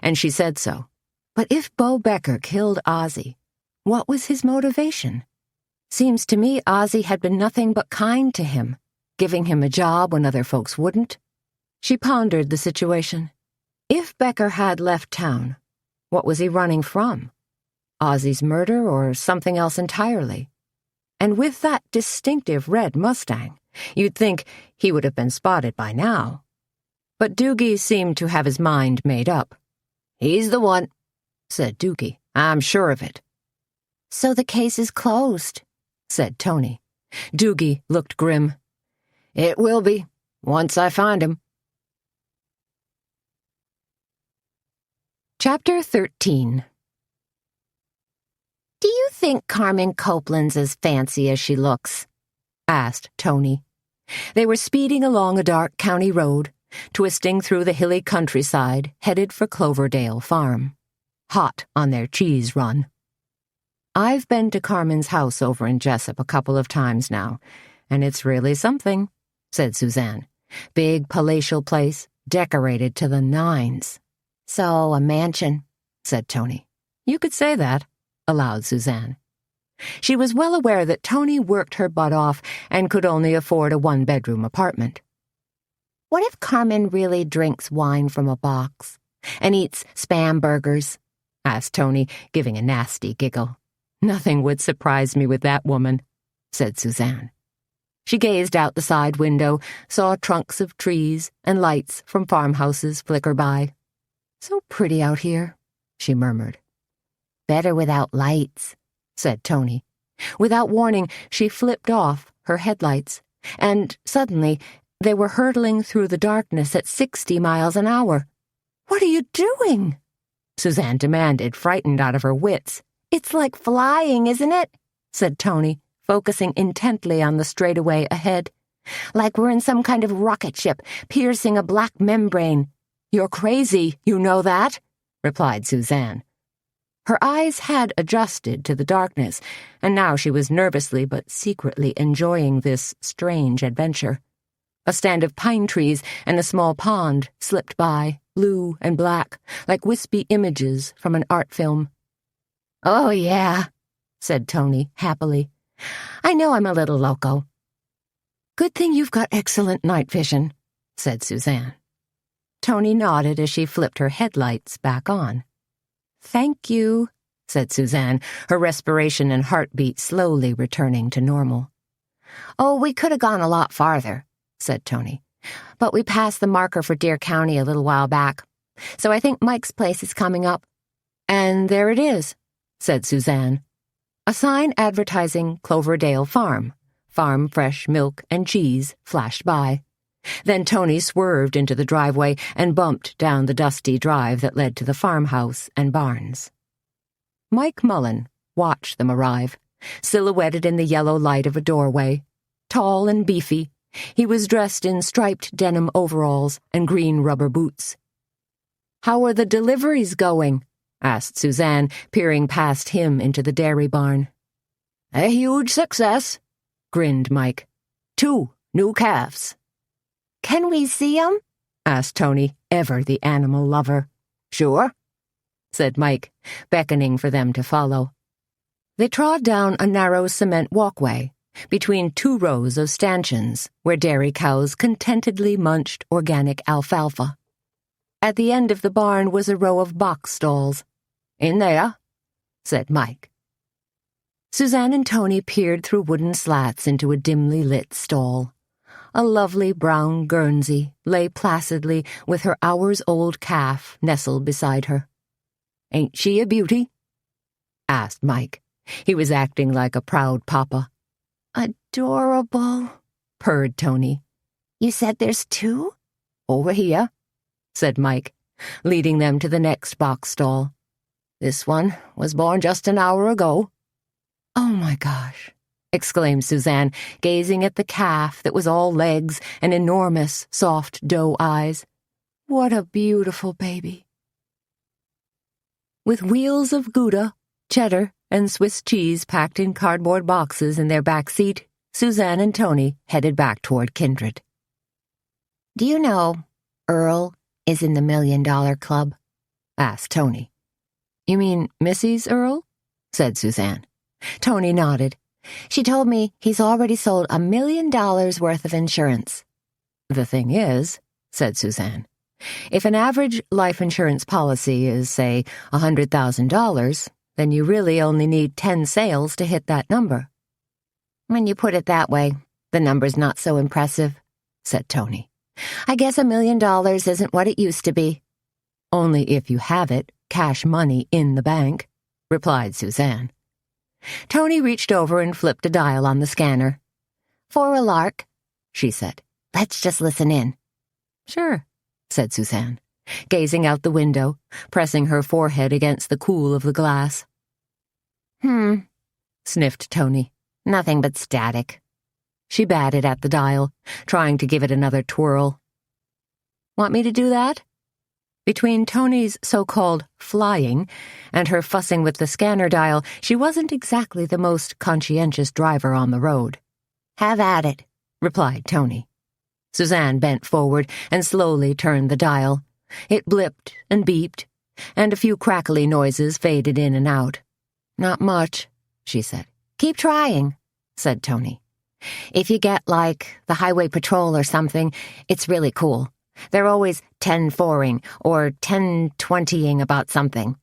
and she said so. But if Bo Becker killed Ozzie, what was his motivation? Seems to me Ozzie had been nothing but kind to him, giving him a job when other folks wouldn't. She pondered the situation. If Becker had left town, what was he running from? Ozzie's murder or something else entirely? And with that distinctive red Mustang, you'd think he would have been spotted by now. But Doogie seemed to have his mind made up. "He's the one," said Doogie. "I'm sure of it." "So the case is closed," said Toni. Doogie looked grim. "It will be, once I find him." Chapter 13. "Do you think Carmen Copeland's as fancy as she looks?" asked Toni. They were speeding along a dark county road, twisting through the hilly countryside, headed for Cloverdale Farm. Hot on their cheese run. "I've been to Carmen's house over in Jessup a couple of times now, and it's really something," said Suzanne. "Big palatial place, decorated to the nines." "So, a mansion," said Toni. "You could say that," allowed Suzanne. She was well aware that Toni worked her butt off and could only afford a one-bedroom apartment. "What if Carmen really drinks wine from a box and eats Spam burgers?" asked Toni, giving a nasty giggle. "Nothing would surprise me with that woman," said Suzanne. She gazed out the side window, saw trunks of trees and lights from farmhouses flicker by. "So pretty out here," she murmured. "Better without lights," said Toni. Without warning, she flipped off her headlights, and suddenly they were hurtling through the darkness at 60 miles an hour. "What are you doing?" Suzanne demanded, frightened out of her wits. "It's like flying, isn't it?" said Toni, focusing intently on the straightaway ahead. "Like we're in some kind of rocket ship, piercing a black membrane." "You're crazy, you know that," replied Suzanne. Her eyes had adjusted to the darkness, and now she was nervously but secretly enjoying this strange adventure. A stand of pine trees and a small pond slipped by, blue and black, like wispy images from an art film. "Oh, yeah," said Toni happily. "I know I'm a little loco." "Good thing you've got excellent night vision," said Suzanne. Toni nodded as she flipped her headlights back on. "Thank you," said Suzanne, her respiration and heartbeat slowly returning to normal. "Oh, we could have gone a lot farther," said Toni. "But we passed the marker for Deer County a little while back. So I think Mike's place is coming up." "And there it is," said Suzanne. A sign advertising Cloverdale Farm. Farm fresh milk and cheese flashed by. Then Toni swerved into the driveway and bumped down the dusty drive that led to the farmhouse and barns. Mike Mullen watched them arrive, silhouetted in the yellow light of a doorway. Tall and beefy, He was dressed in striped denim overalls and green rubber boots. "How are the deliveries going?" asked Suzanne, peering past him into the dairy barn. "A huge success," grinned Mike. 2 new calves. "Can we see 'em?" asked Toni, ever the animal lover. "Sure," said Mike, beckoning for them to follow. They trod down a narrow cement walkway between 2 rows of stanchions where dairy cows contentedly munched organic alfalfa. At the end of the barn was a row of box stalls. "In there," said Mike. Suzanne and Toni peered through wooden slats into a dimly lit stall. A lovely brown Guernsey lay placidly with her hours-old calf nestled beside her. "Ain't she a beauty?" asked Mike. He was acting like a proud papa. "Adorable," purred Toni. "You said there's 2? "Over here," said Mike, leading them to the next box stall. "This one was born just an hour ago." "Oh, my gosh," exclaimed Suzanne, gazing at the calf that was all legs and enormous, soft doe eyes. "What a beautiful baby." With wheels of Gouda, cheddar, and Swiss cheese packed in cardboard boxes in their back seat, Suzanne and Toni headed back toward Kindred. "Do you know Earl is in the $1 Million Club?" asked Toni. "You mean Mrs. Earl?" said Suzanne. Toni nodded. "She told me he's already sold $1 million worth of insurance." "The thing is," said Suzanne, "if an average life insurance policy is, say, $100,000, then you really only need 10 sales to hit that number." "When you put it that way, the number's not so impressive," said Toni. "I guess $1 million isn't what it used to be." "Only if you have it, cash money in the bank," replied Suzanne. Toni reached over and flipped a dial on the scanner. "For a lark," she said. "Let's just listen in." "Sure," said Suzanne, gazing out the window, pressing her forehead against the cool of the glass. Sniffed Toni. "Nothing but static." She batted at the dial, trying to give it another twirl. "Want me to do that?" Between Toni's so-called flying and her fussing with the scanner dial, she wasn't exactly the most conscientious driver on the road. "Have at it," replied Toni. Suzanne bent forward and slowly turned the dial. It blipped and beeped, and a few crackly noises faded in and out. "Not much," she said. "Keep trying," said Toni. "If you get, like, the highway patrol or something, it's really cool. They're always 10-4ing or 10-20ing about something."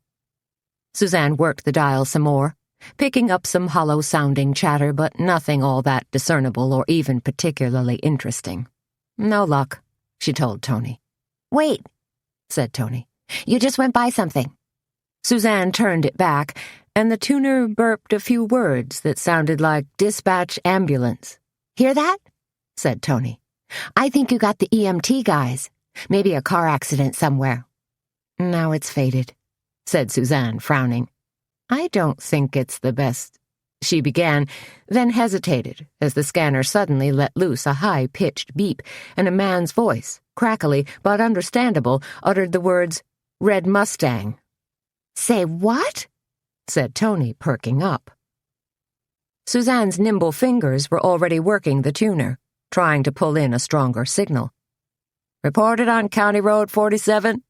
Suzanne worked the dial some more, picking up some hollow-sounding chatter, but nothing all that discernible or even particularly interesting. "No luck," she told Toni. "Wait," said Toni. "You just went by something." Suzanne turned it back, and the tuner burped a few words that sounded like dispatch ambulance. "Hear that?" said Toni. "I think you got the EMT guys. Maybe a car accident somewhere." "Now it's faded," said Suzanne, frowning. "I don't think it's the best," she began, then hesitated as the scanner suddenly let loose a high-pitched beep, and a man's voice, crackly but understandable, uttered the words, "Red Mustang." "Say what?" said Toni, perking up. Suzanne's nimble fingers were already working the tuner, trying to pull in a stronger signal. "Reported on County Road 47,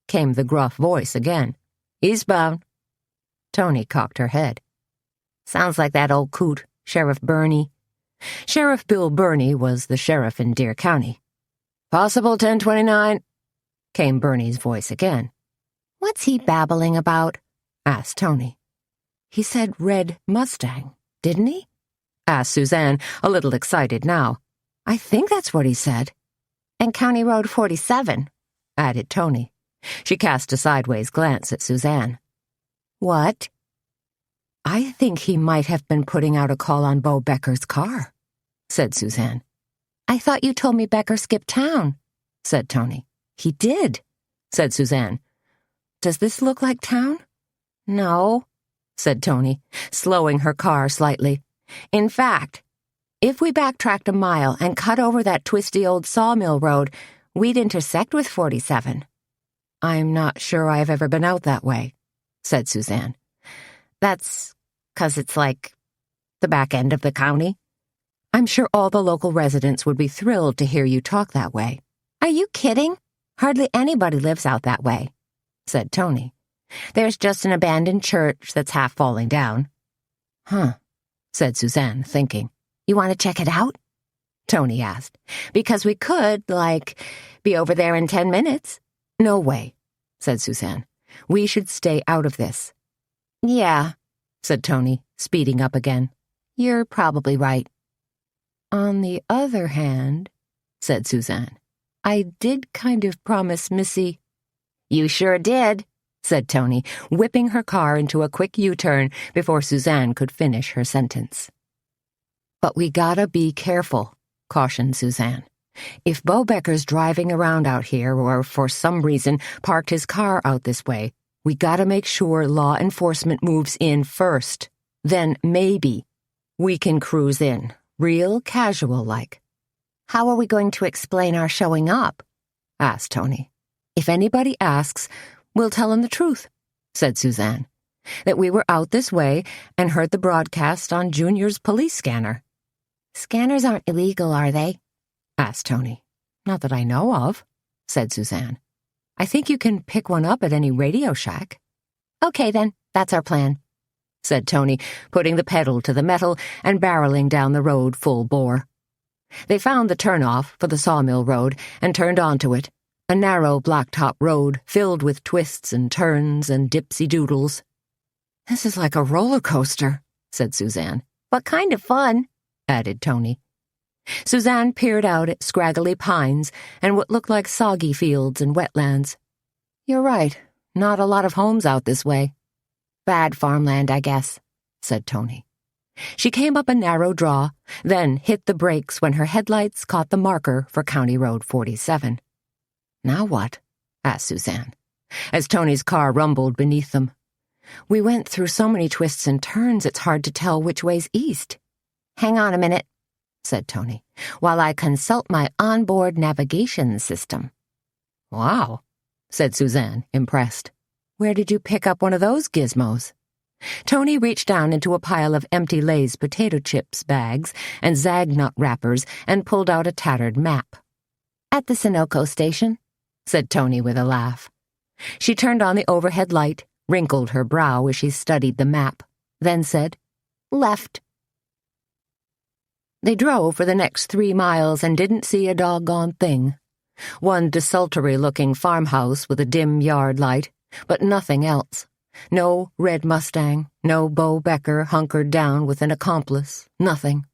came the gruff voice again. "Eastbound." Toni cocked her head. "Sounds like that old coot, Sheriff Burney." Sheriff Bill Burney was the sheriff in Deer County. "Possible 1029, came Burney's voice again. "What's he babbling about?" asked Toni. "He said Red Mustang, didn't he?" asked Suzanne, a little excited now. "I think that's what he said." "And County Road 47, added Toni. She cast a sideways glance at Suzanne. "What?" "I think he might have been putting out a call on Bo Becker's car," said Suzanne. "I thought you told me Becker skipped town," said Toni. "He did," said Suzanne. "Does this look like town?" "No," said Toni, slowing her car slightly. "In fact, If we backtracked a mile and cut over that twisty old sawmill road, we'd intersect with 47. I'm not sure I've ever been out that way, said Suzanne. That's 'cause it's like the back end of the county. I'm sure all the local residents would be thrilled to hear you talk that way. Are you kidding? Hardly anybody lives out that way, said Toni. There's just an abandoned church that's half falling down. Huh, said Suzanne, thinking. You want to check it out? Toni asked. Because we could, be over there in 10 minutes. No way, said Suzanne. We should stay out of this. Yeah, said Toni, speeding up again. You're probably right. On the other hand, said Suzanne, I did kind of promise Missy. You sure did, said Toni, whipping her car into a quick U-turn before Suzanne could finish her sentence. But we gotta be careful, cautioned Suzanne. If Bo Becker's driving around out here or for some reason parked his car out this way, we gotta make sure law enforcement moves in first. Then maybe we can cruise in, real casual-like. How are we going to explain our showing up? Asked Toni. If anybody asks, we'll tell them the truth, said Suzanne. That we were out this way and heard the broadcast on Junior's police scanner. Scanners aren't illegal, are they? Asked Toni. Not that I know of, said Suzanne. I think you can pick one up at any Radio Shack. Okay, then, that's our plan, said Toni, putting the pedal to the metal and barreling down the road full bore. They found the turnoff for the sawmill road and turned onto it, a narrow blacktop road filled with twists and turns and dipsy-doodles. This is like a roller coaster, said Suzanne. But kind of fun, added Toni. Suzanne peered out at scraggly pines and what looked like soggy fields and wetlands. You're right, not a lot of homes out this way. Bad farmland, I guess, said Toni. She came up a narrow draw, then hit the brakes when her headlights caught the marker for County Road 47. Now what? Asked Suzanne, as Toni's car rumbled beneath them. We went through so many twists and turns it's hard to tell which way's east. Hang on a minute, said Toni, while I consult my onboard navigation system. Wow, said Suzanne, impressed. Where did you pick up one of those gizmos? Toni reached down into a pile of empty Lay's potato chips bags and Zagnut wrappers and pulled out a tattered map. At the Sunoco station, said Toni with a laugh. She turned on the overhead light, wrinkled her brow as she studied the map, then said, Left. They drove for the next 3 miles and didn't see a doggone thing. One desultory-looking farmhouse with a dim yard light, but nothing else. No red Mustang, no Bo Becker hunkered down with an accomplice, nothing.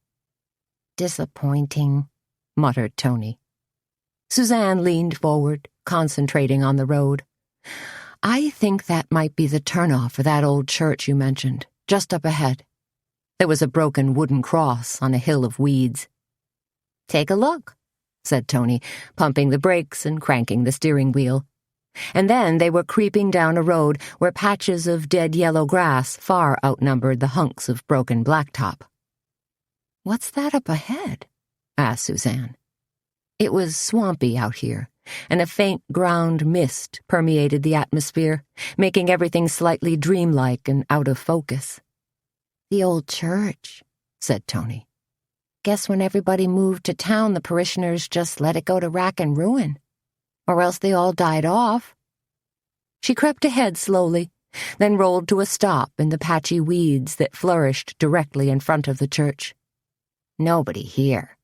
Disappointing, muttered Toni. Suzanne leaned forward, concentrating on the road. I think that might be the turnoff for that old church you mentioned, just up ahead. There was a broken wooden cross on a hill of weeds. Take a look, said Toni, pumping the brakes and cranking the steering wheel. And then they were creeping down a road where patches of dead yellow grass far outnumbered the hunks of broken blacktop. What's that up ahead? Asked Suzanne. It was swampy out here, and a faint ground mist permeated the atmosphere, making everything slightly dreamlike and out of focus. The old church, said Toni. Guess when everybody moved to town, the parishioners just let it go to rack and ruin. Or else they all died off. She crept ahead slowly, then rolled to a stop in the patchy weeds that flourished directly in front of the church. Nobody here,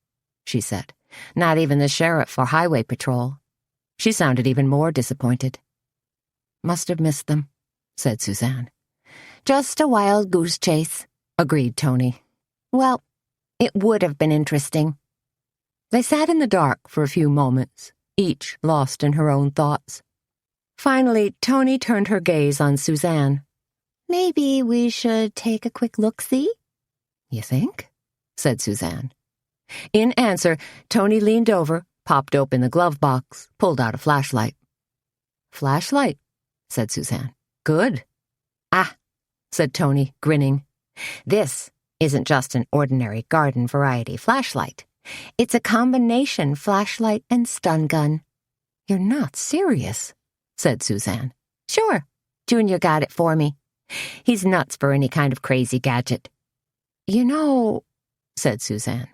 she said. Not even the sheriff or highway patrol. She sounded even more disappointed. Must have missed them, said Suzanne. Just a wild goose chase, agreed Toni. Well, it would have been interesting. They sat in the dark for a few moments, each lost in her own thoughts. Finally, Toni turned her gaze on Suzanne. Maybe we should take a quick look-see? You think? Said Suzanne. In answer, Toni leaned over, popped open the glove box, pulled out a flashlight. Flashlight, said Suzanne. Good. Ah, said Toni, grinning. This isn't just an ordinary garden variety flashlight. It's a combination flashlight and stun gun. You're not serious, said Suzanne. Sure, Junior got it for me. He's nuts for any kind of crazy gadget. You know, said Suzanne,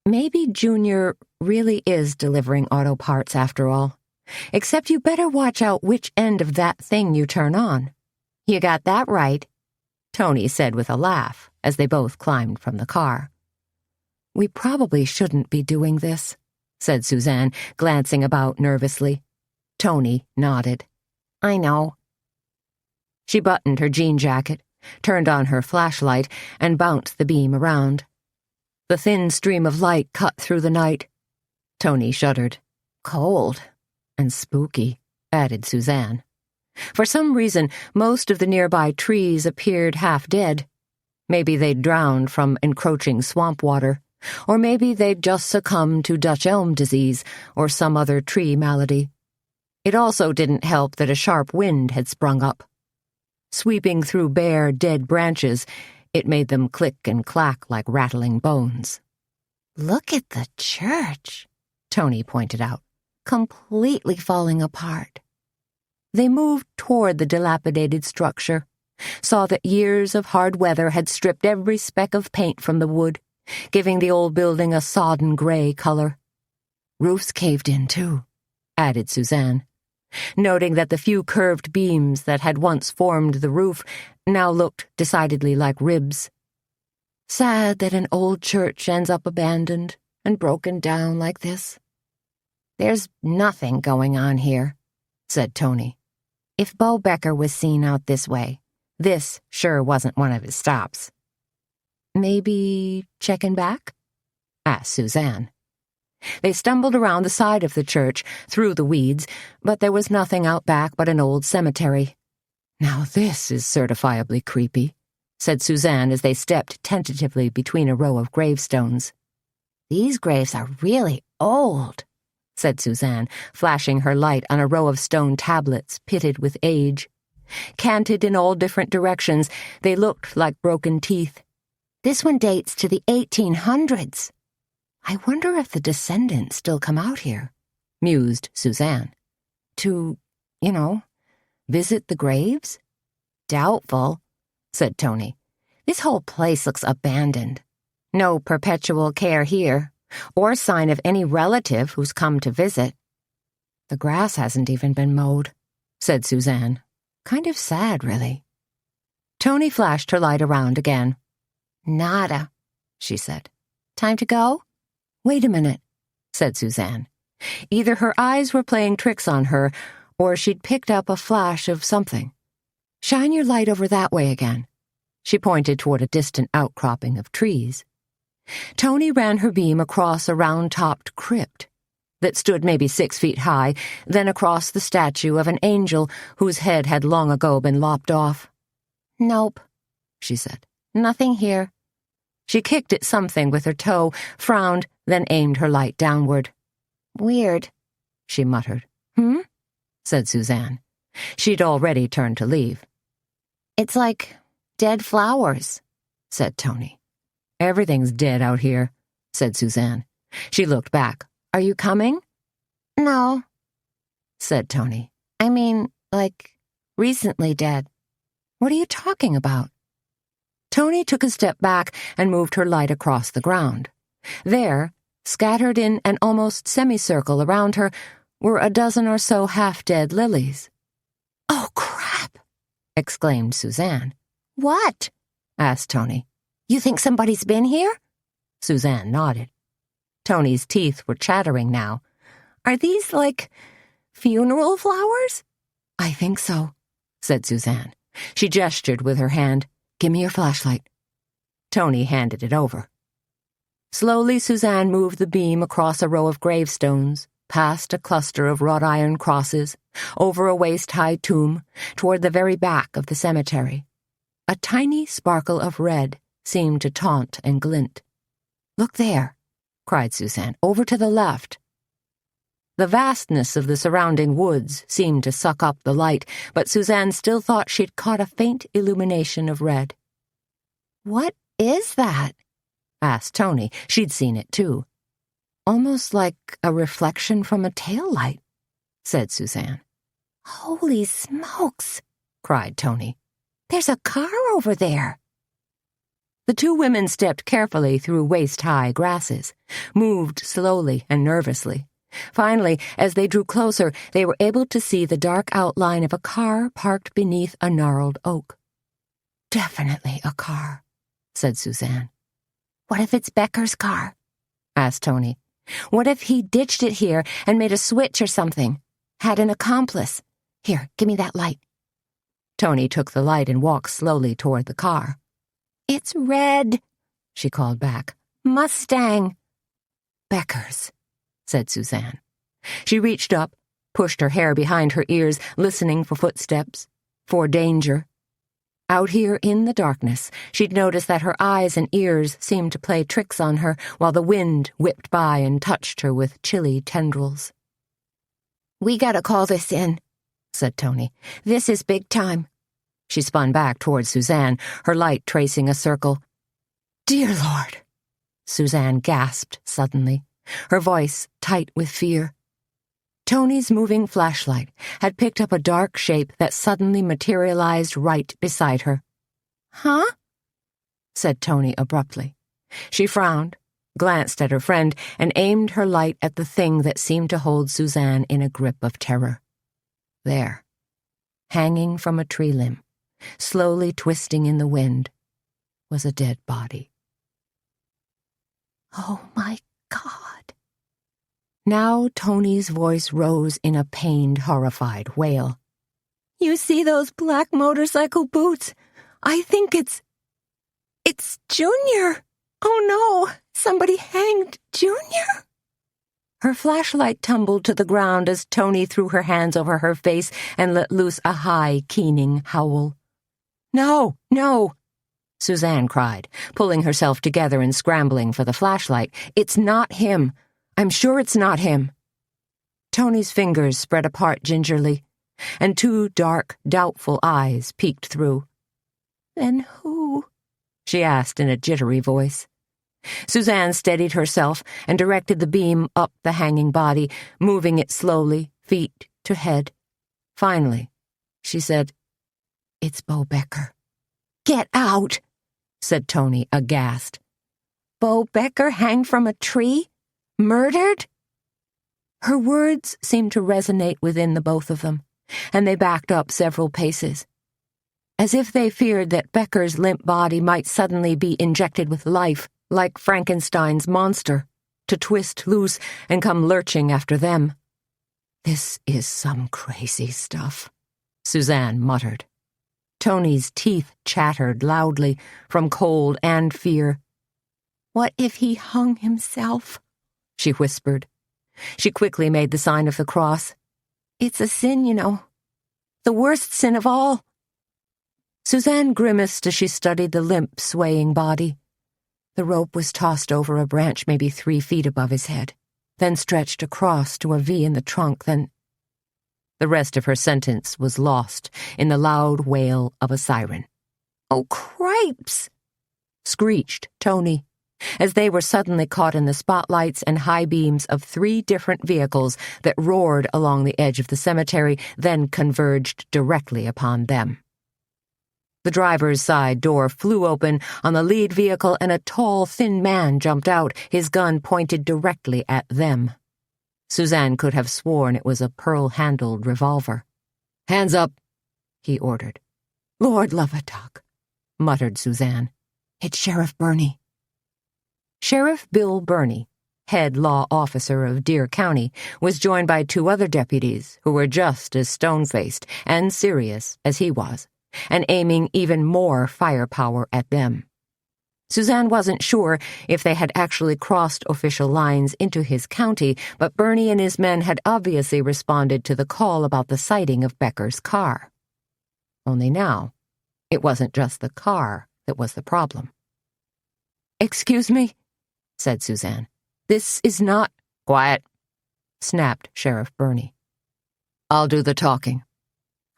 maybe Junior really is delivering auto parts after all. Except you better watch out which end of that thing you turn on. You got that right, Toni said with a laugh as they both climbed from the car. We probably shouldn't be doing this, said Suzanne, glancing about nervously. Toni nodded. I know. She buttoned her jean jacket, turned on her flashlight, and bounced the beam around. The thin stream of light cut through the night. Toni shuddered. Cold. And spooky, added Suzanne. For some reason, most of the nearby trees appeared half dead. Maybe they'd drowned from encroaching swamp water, or maybe they'd just succumbed to Dutch elm disease or some other tree malady. It also didn't help that a sharp wind had sprung up. Sweeping through bare, dead branches, it made them click and clack like rattling bones. Look at the church, Toni pointed out. Completely falling apart. They moved toward the dilapidated structure, saw that years of hard weather had stripped every speck of paint from the wood, giving the old building a sodden gray color. Roof's caved in, too, added Suzanne, noting that the few curved beams that had once formed the roof now looked decidedly like ribs. Sad that an old church ends up abandoned and broken down like this. There's nothing going on here, said Toni. If Bo Becker was seen out this way, this sure wasn't one of his stops. Maybe checking back? Asked Suzanne. They stumbled around the side of the church, through the weeds, but there was nothing out back but an old cemetery. Now this is certifiably creepy, said Suzanne as they stepped tentatively between a row of gravestones. These graves are really old, said Suzanne, flashing her light on a row of stone tablets pitted with age. Canted in all different directions, they looked like broken teeth. This one dates to the 1800s. I wonder if the descendants still come out here, mused Suzanne. To, visit the graves? Doubtful, said Toni. This whole place looks abandoned. No perpetual care here, or sign of any relative who's come to visit. The grass hasn't even been mowed, said Suzanne. Kind of sad, really. Toni flashed her light around again. Nada, she said. Time to go? Wait a minute, said Suzanne. Either her eyes were playing tricks on her, or she'd picked up a flash of something. Shine your light over that way again. She pointed toward a distant outcropping of trees. Toni ran her beam across a round-topped crypt that stood maybe 6 feet high, then across the statue of an angel whose head had long ago been lopped off. Nope, she said. Nothing here. She kicked at something with her toe, frowned, then aimed her light downward. Weird, she muttered. Said Suzanne. She'd already turned to leave. It's like dead flowers, said Toni. Everything's dead out here, said Suzanne. She looked back. Are you coming? No, said Toni. I mean, like, recently dead. What are you talking about? Toni took a step back and moved her light across the ground. There, scattered in an almost semicircle around her, were a dozen or so half-dead lilies. Oh, crap, exclaimed Suzanne. What? asked Toni. You think somebody's been here? Suzanne nodded. Toni's teeth were chattering now. Are these, like, funeral flowers? I think so, said Suzanne. She gestured with her hand. Give me your flashlight. Toni handed it over. Slowly, Suzanne moved the beam across a row of gravestones, past a cluster of wrought iron crosses, over a waist-high tomb, toward the very back of the cemetery. A tiny sparkle of red seemed to taunt and glint. Look there, cried Suzanne, over to the left. The vastness of the surrounding woods seemed to suck up the light, but Suzanne still thought she'd caught a faint illumination of red. What is that?" asked Toni. She'd seen it, too. "Almost like a reflection from a taillight," said Suzanne. "Holy smokes," cried Toni. "There's a car over there." The two women stepped carefully through waist-high grasses, moved slowly and nervously. Finally, as they drew closer, they were able to see the dark outline of a car parked beneath a gnarled oak. "Definitely a car," said Suzanne. "What if it's Becker's car?" asked Toni. "What if he ditched it here and made a switch or something? Had an accomplice? Here, give me that light." Toni took the light and walked slowly toward the car. "It's red," she called back. "Mustang." "Becker's," said Suzanne. She reached up, pushed her hair behind her ears, listening for footsteps, for danger. Out here in the darkness, she'd noticed that her eyes and ears seemed to play tricks on her while the wind whipped by and touched her with chilly tendrils. "We gotta call this in," said Toni. "This is big time." She spun back toward Suzanne, her light tracing a circle. "Dear Lord!" Suzanne gasped suddenly, her voice tight with fear. Toni's moving flashlight had picked up a dark shape that suddenly materialized right beside her. "Huh?" said Toni abruptly. She frowned, glanced at her friend, and aimed her light at the thing that seemed to hold Suzanne in a grip of terror. There, hanging from a tree limb, slowly twisting in the wind, was a dead body. "Oh, my God." Now Toni's voice rose in a pained, horrified wail. "You see those black motorcycle boots? I think it's Junior. Oh no, somebody hanged Junior." Her flashlight tumbled to the ground as Toni threw her hands over her face and let loose a high, keening howl. "No, no," Suzanne cried, pulling herself together and scrambling for the flashlight. "It's not him. I'm sure it's not him." Toni's fingers spread apart gingerly, and two dark, doubtful eyes peeked through. "Then who?" she asked in a jittery voice. Suzanne steadied herself and directed the beam up the hanging body, moving it slowly, feet to head. Finally, she said, "It's Bo Becker." "Get out," said Toni, aghast. "Bo Becker hanged from a tree? Murdered?" Her words seemed to resonate within the both of them, and they backed up several paces, as if they feared that Becker's limp body might suddenly be injected with life, like Frankenstein's monster, to twist loose and come lurching after them. "This is some crazy stuff," Suzanne muttered. Toni's teeth chattered loudly from cold and fear. "What if he hung himself?" she whispered. She quickly made the sign of the cross. "It's a sin, you know. The worst sin of all." Suzanne grimaced as she studied the limp, swaying body. The rope was tossed over a branch maybe 3 feet above his head, then stretched across to a V in the trunk, then... The rest of her sentence was lost in the loud wail of a siren. "Oh, cripes!" screeched Toni, as they were suddenly caught in the spotlights and high beams of 3 different vehicles that roared along the edge of the cemetery, then converged directly upon them. The driver's side door flew open on the lead vehicle, and a tall, thin man jumped out, his gun pointed directly at them. Suzanne could have sworn it was a pearl-handled revolver. "Hands up," he ordered. "Lord love a duck," muttered Suzanne. "It's Sheriff Burney." Sheriff Bill Burney, head law officer of Deer County, was joined by 2 other deputies who were just as stone-faced and serious as he was, and aiming even more firepower at them. Suzanne wasn't sure if they had actually crossed official lines into his county, but Burney and his men had obviously responded to the call about the sighting of Becker's car. Only now, it wasn't just the car that was the problem. "Excuse me," said Suzanne. "This is not—" "Quiet," snapped Sheriff Burney. "I'll do the talking."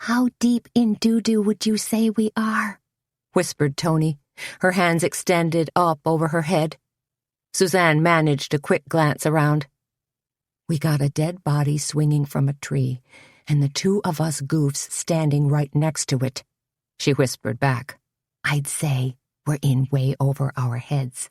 "How deep in doo-doo would you say we are?" whispered Toni, her hands extended up over her head. Suzanne managed a quick glance around. "We got a dead body swinging from a tree, and the two of us goofs standing right next to it," she whispered back. "I'd say we're in way over our heads."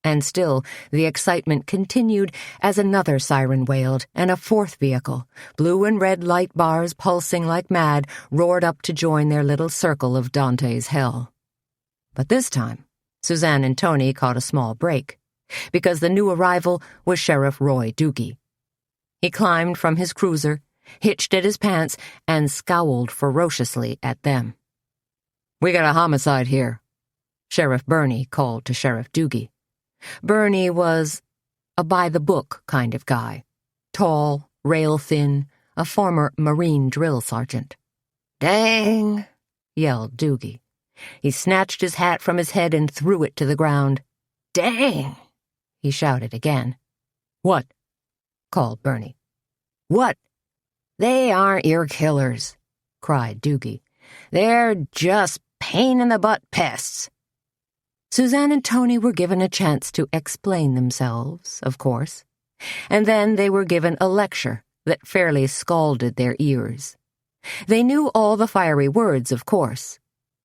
And still the excitement continued as another siren wailed, and a fourth vehicle, blue and red light bars pulsing like mad, roared up to join their little circle of Dante's hell. But this time, Suzanne and Toni caught a small break, because the new arrival was Sheriff Roy Doogie. He climbed from his cruiser, hitched at his pants, and scowled ferociously at them. "We got a homicide here," Sheriff Burney called to Sheriff Doogie. Burney was a by-the-book kind of guy, tall, rail-thin, a former Marine drill sergeant. "Dang!" yelled Doogie. He snatched his hat from his head and threw it to the ground. "Dang!" he shouted again. "What?" called Burney. "What?" "They aren't your killers," cried Doogie. "They're just pain-in-the-butt pests." Suzanne and Toni were given a chance to explain themselves, of course, and then they were given a lecture that fairly scalded their ears. They knew all the fiery words, of course.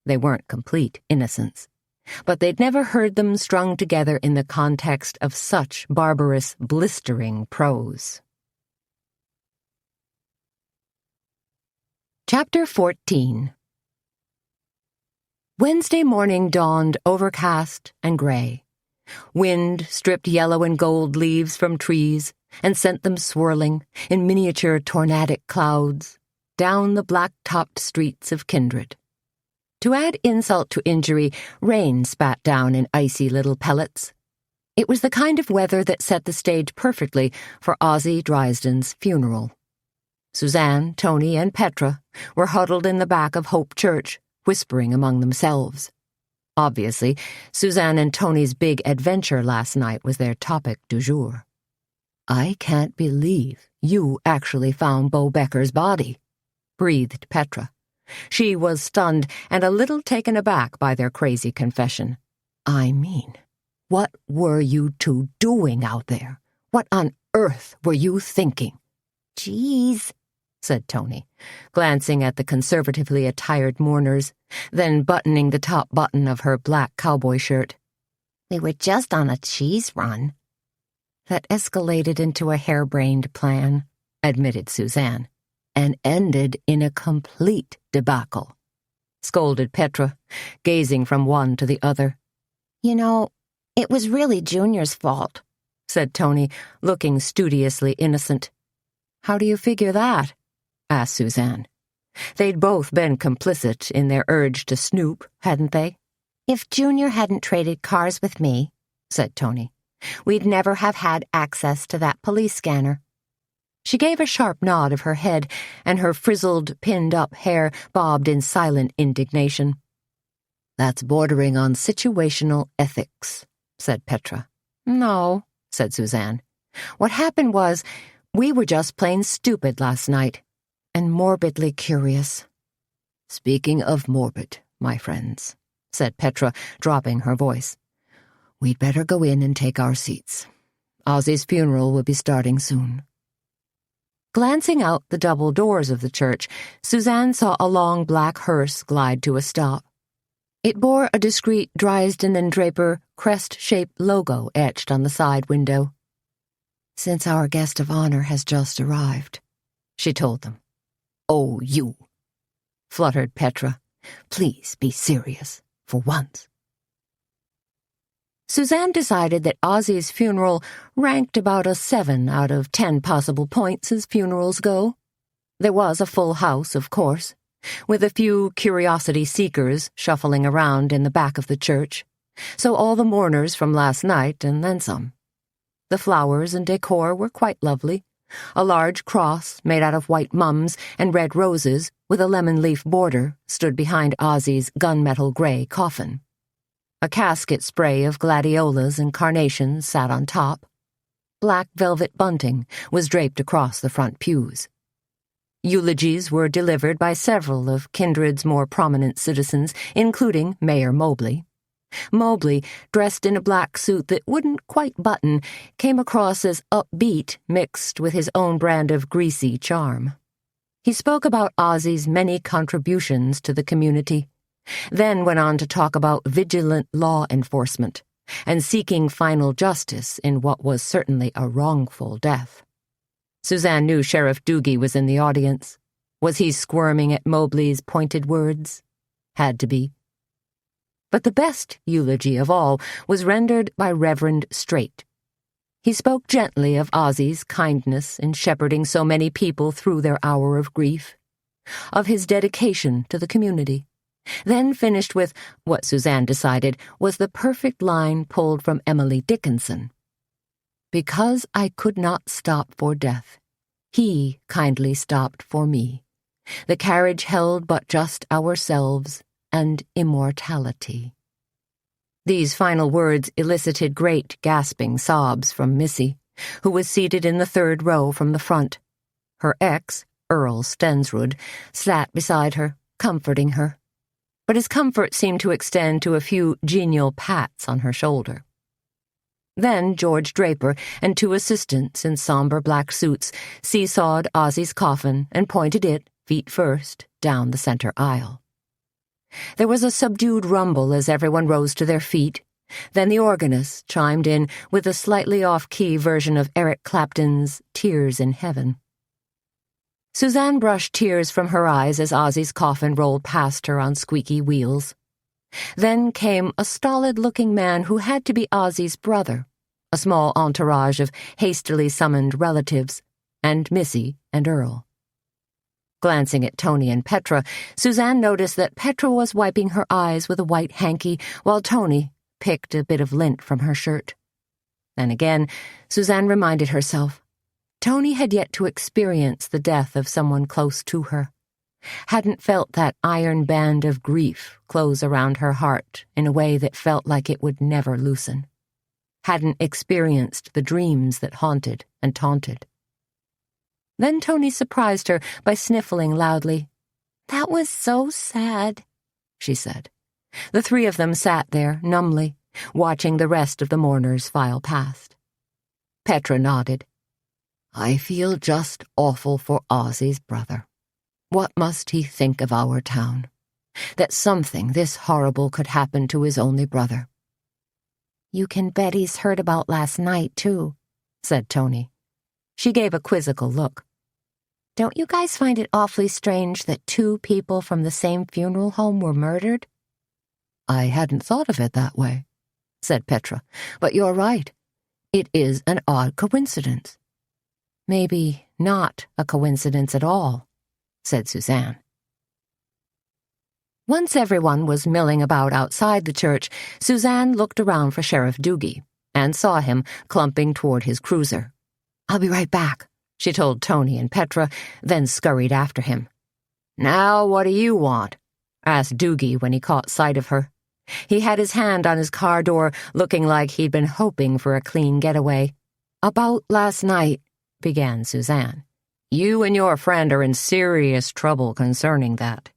They weren't complete innocents, but they'd never heard them strung together in the context of such barbarous, blistering prose. Chapter 14. Wednesday morning dawned overcast and gray. Wind stripped yellow and gold leaves from trees and sent them swirling in miniature tornadic clouds down the black-topped streets of Kindred. To add insult to injury, rain spat down in icy little pellets. It was the kind of weather that set the stage perfectly for Ozzie Driesden's funeral. Suzanne, Toni, and Petra were huddled in the back of Hope Church, whispering among themselves. Obviously, Suzanne and Toni's big adventure last night was their topic du jour. "I can't believe you actually found Bo Becker's body," breathed Petra. She was stunned and a little taken aback by their crazy confession. "I mean, what were you two doing out there? What on earth were you thinking?" "Geez," said Toni, glancing at the conservatively attired mourners, then buttoning the top button of her black cowboy shirt. "We were just on a cheese run." "That escalated into a harebrained plan," admitted Suzanne, "and ended in a complete debacle," scolded Petra, gazing from one to the other. "You know, it was really Junior's fault," said Toni, looking studiously innocent. "How do you figure that?" asked Suzanne. They'd both been complicit in their urge to snoop, hadn't they? "If Junior hadn't traded cars with me," said Toni, "we'd never have had access to that police scanner." She gave a sharp nod of her head, and her frizzled, pinned-up hair bobbed in silent indignation. "That's bordering on situational ethics," said Petra. "No," said Suzanne. "What happened was, we were just plain stupid last night, and morbidly curious." "Speaking of morbid, my friends," said Petra, dropping her voice, "we'd better go in and take our seats. Ozzie's funeral will be starting soon." Glancing out the double doors of the church, Suzanne saw a long black hearse glide to a stop. It bore a discreet Driesden and Draper crest-shaped logo etched on the side window. "Since our guest of honor has just arrived," she told them. "Oh, you," fluttered Petra. "Please be serious, for once." Suzanne decided that Ozzie's funeral ranked about a 7 out of 10 possible points as funerals go. There was a full house, of course, with a few curiosity seekers shuffling around in the back of the church, so all the mourners from last night and then some. The flowers and decor were quite lovely. A large cross made out of white mums and red roses with a lemon-leaf border stood behind Ozzie's gunmetal gray coffin. A casket spray of gladiolas and carnations sat on top. Black velvet bunting was draped across the front pews. Eulogies were delivered by several of Kindred's more prominent citizens, including Mayor Mobley. Mobley, dressed in a black suit that wouldn't quite button, came across as upbeat mixed with his own brand of greasy charm. He spoke about Ozzie's many contributions to the community, then went on to talk about vigilant law enforcement and seeking final justice in what was certainly a wrongful death. Suzanne knew Sheriff Doogie was in the audience. Was he squirming at Mobley's pointed words? Had to be. But the best eulogy of all was rendered by Reverend Straight. He spoke gently of Ozzie's kindness in shepherding so many people through their hour of grief, of his dedication to the community, then finished with what Suzanne decided was the perfect line pulled from Emily Dickinson. Because I could not stop for death, he kindly stopped for me. The carriage held but just ourselves and immortality. These final words elicited great gasping sobs from Missy, who was seated in the third row from the front. Her ex, Earl Stensrud, sat beside her, comforting her. But his comfort seemed to extend to a few genial pats on her shoulder. Then George Draper and two assistants in somber black suits seesawed Ozzie's coffin and pointed it, feet first, down the center aisle. There was a subdued rumble as everyone rose to their feet. Then the organist chimed in with a slightly off-key version of Eric Clapton's Tears in Heaven. Suzanne brushed tears from her eyes as Ozzie's coffin rolled past her on squeaky wheels. Then came a stolid-looking man who had to be Ozzie's brother, a small entourage of hastily summoned relatives, and Missy and Earl. Glancing at Toni and Petra, Suzanne noticed that Petra was wiping her eyes with a white hanky, while Toni picked a bit of lint from her shirt. Then again, Suzanne reminded herself, Toni had yet to experience the death of someone close to her, hadn't felt that iron band of grief close around her heart in a way that felt like it would never loosen, hadn't experienced the dreams that haunted and taunted. Then Toni surprised her by sniffling loudly. "That was so sad," she said. The three of them sat there, numbly, watching the rest of the mourners file past. Petra nodded. "I feel just awful for Ozzie's brother. What must he think of our town? That something this horrible could happen to his only brother." "You can bet he's heard about last night, too," said Toni. She gave a quizzical look. "Don't you guys find it awfully strange that two people from the same funeral home were murdered?" "I hadn't thought of it that way," said Petra, "but you're right. It is an odd coincidence." "Maybe not a coincidence at all," said Suzanne. Once everyone was milling about outside the church, Suzanne looked around for Sheriff Doogie and saw him clumping toward his cruiser. "I'll be right back," she told Toni and Petra, then scurried after him. "Now what do you want?" asked Doogie when he caught sight of her. He had his hand on his car door, looking like he'd been hoping for a clean getaway. "About last night," began Suzanne. "You and your friend are in serious trouble concerning that,"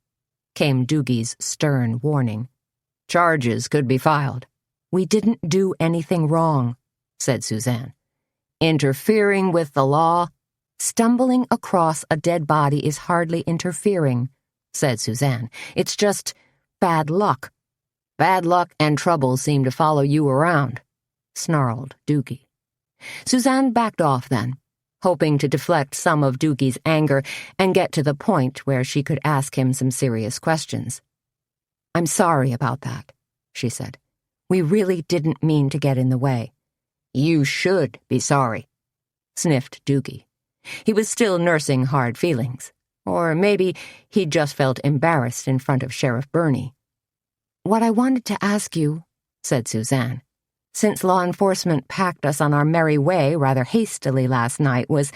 came Doogie's stern warning. "Charges could be filed." "We didn't do anything wrong," said Suzanne. "Interfering with the law?" "Stumbling across a dead body is hardly interfering," said Suzanne. "It's just bad luck." "Bad luck and trouble seem to follow you around," snarled Doogie. Suzanne backed off then, hoping to deflect some of Doogie's anger and get to the point where she could ask him some serious questions. "I'm sorry about that," she said. "We really didn't mean to get in the way." "You should be sorry," sniffed Doogie. He was still nursing hard feelings, or maybe he just felt embarrassed in front of Sheriff Burney. "What I wanted to ask you," said Suzanne, "since law enforcement packed us on our merry way rather hastily last night was,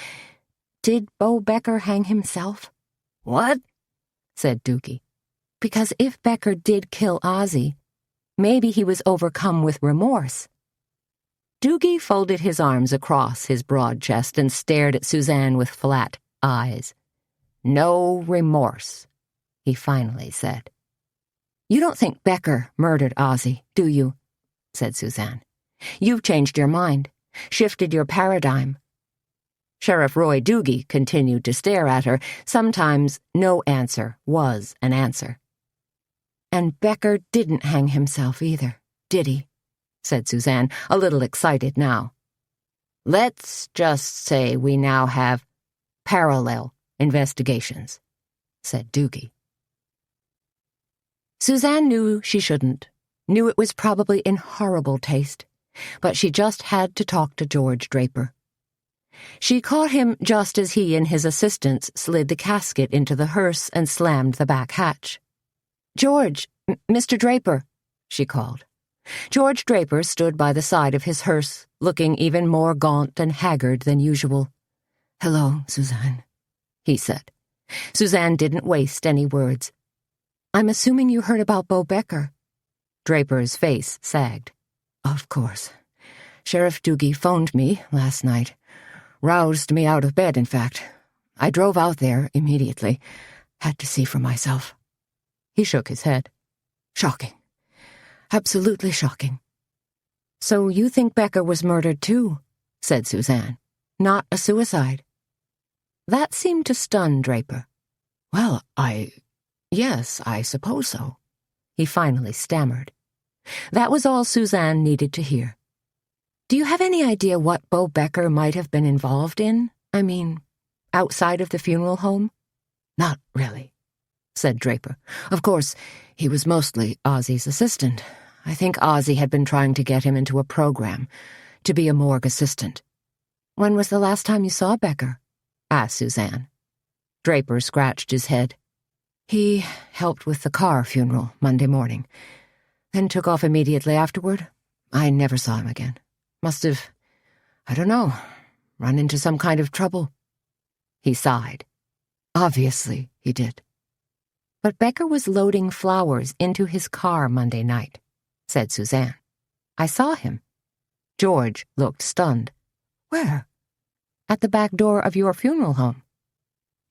did Bo Becker hang himself?" "What?" said Doogie. "Because if Becker did kill Ozzie, maybe he was overcome with remorse." Doogie folded his arms across his broad chest and stared at Suzanne with flat eyes. No remorse, he finally said. You don't think Becker murdered Ozzie, do you? Said Suzanne. You've changed your mind, shifted your paradigm. Sheriff Roy Doogie continued to stare at her. Sometimes no answer was an answer. And Becker didn't hang himself either, did he? Said Suzanne, a little excited now. Let's just say we now have parallel investigations, said Doogie. Suzanne knew she shouldn't, knew it was probably in horrible taste, but she just had to talk to George Draper. She caught him just as he and his assistants slid the casket into the hearse and slammed the back hatch. "George, Mr. Draper," she called. George Draper stood by the side of his hearse, looking even more gaunt and haggard than usual. "Hello, Suzanne," he said. Suzanne didn't waste any words. "I'm assuming you heard about Bo Becker." Draper's face sagged. "Of course. Sheriff Doogie phoned me last night. Roused me out of bed, in fact. I drove out there immediately. Had to see for myself." He shook his head. "Shocking. Absolutely shocking." "So you think Becker was murdered too?" said Suzanne. "Not a suicide?" That seemed to stun Draper. "Well, yes, I suppose so," he finally stammered. That was all Suzanne needed to hear. "Do you have any idea what Bo Becker might have been involved in? I mean, outside of the funeral home?" "Not really," said Draper. "Of course, he was mostly Ozzie's assistant. I think Ozzie had been trying to get him into a program, to be a morgue assistant." "When was the last time you saw Becker?" asked Suzanne. Draper scratched his head. "He helped with the car funeral Monday morning, then took off immediately afterward. I never saw him again. Must have, I don't know, run into some kind of trouble." He sighed. "Obviously, he did." "But Becker was loading flowers into his car Monday night," said Suzanne. "I saw him." George looked stunned. "Where?" "At the back door of your funeral home."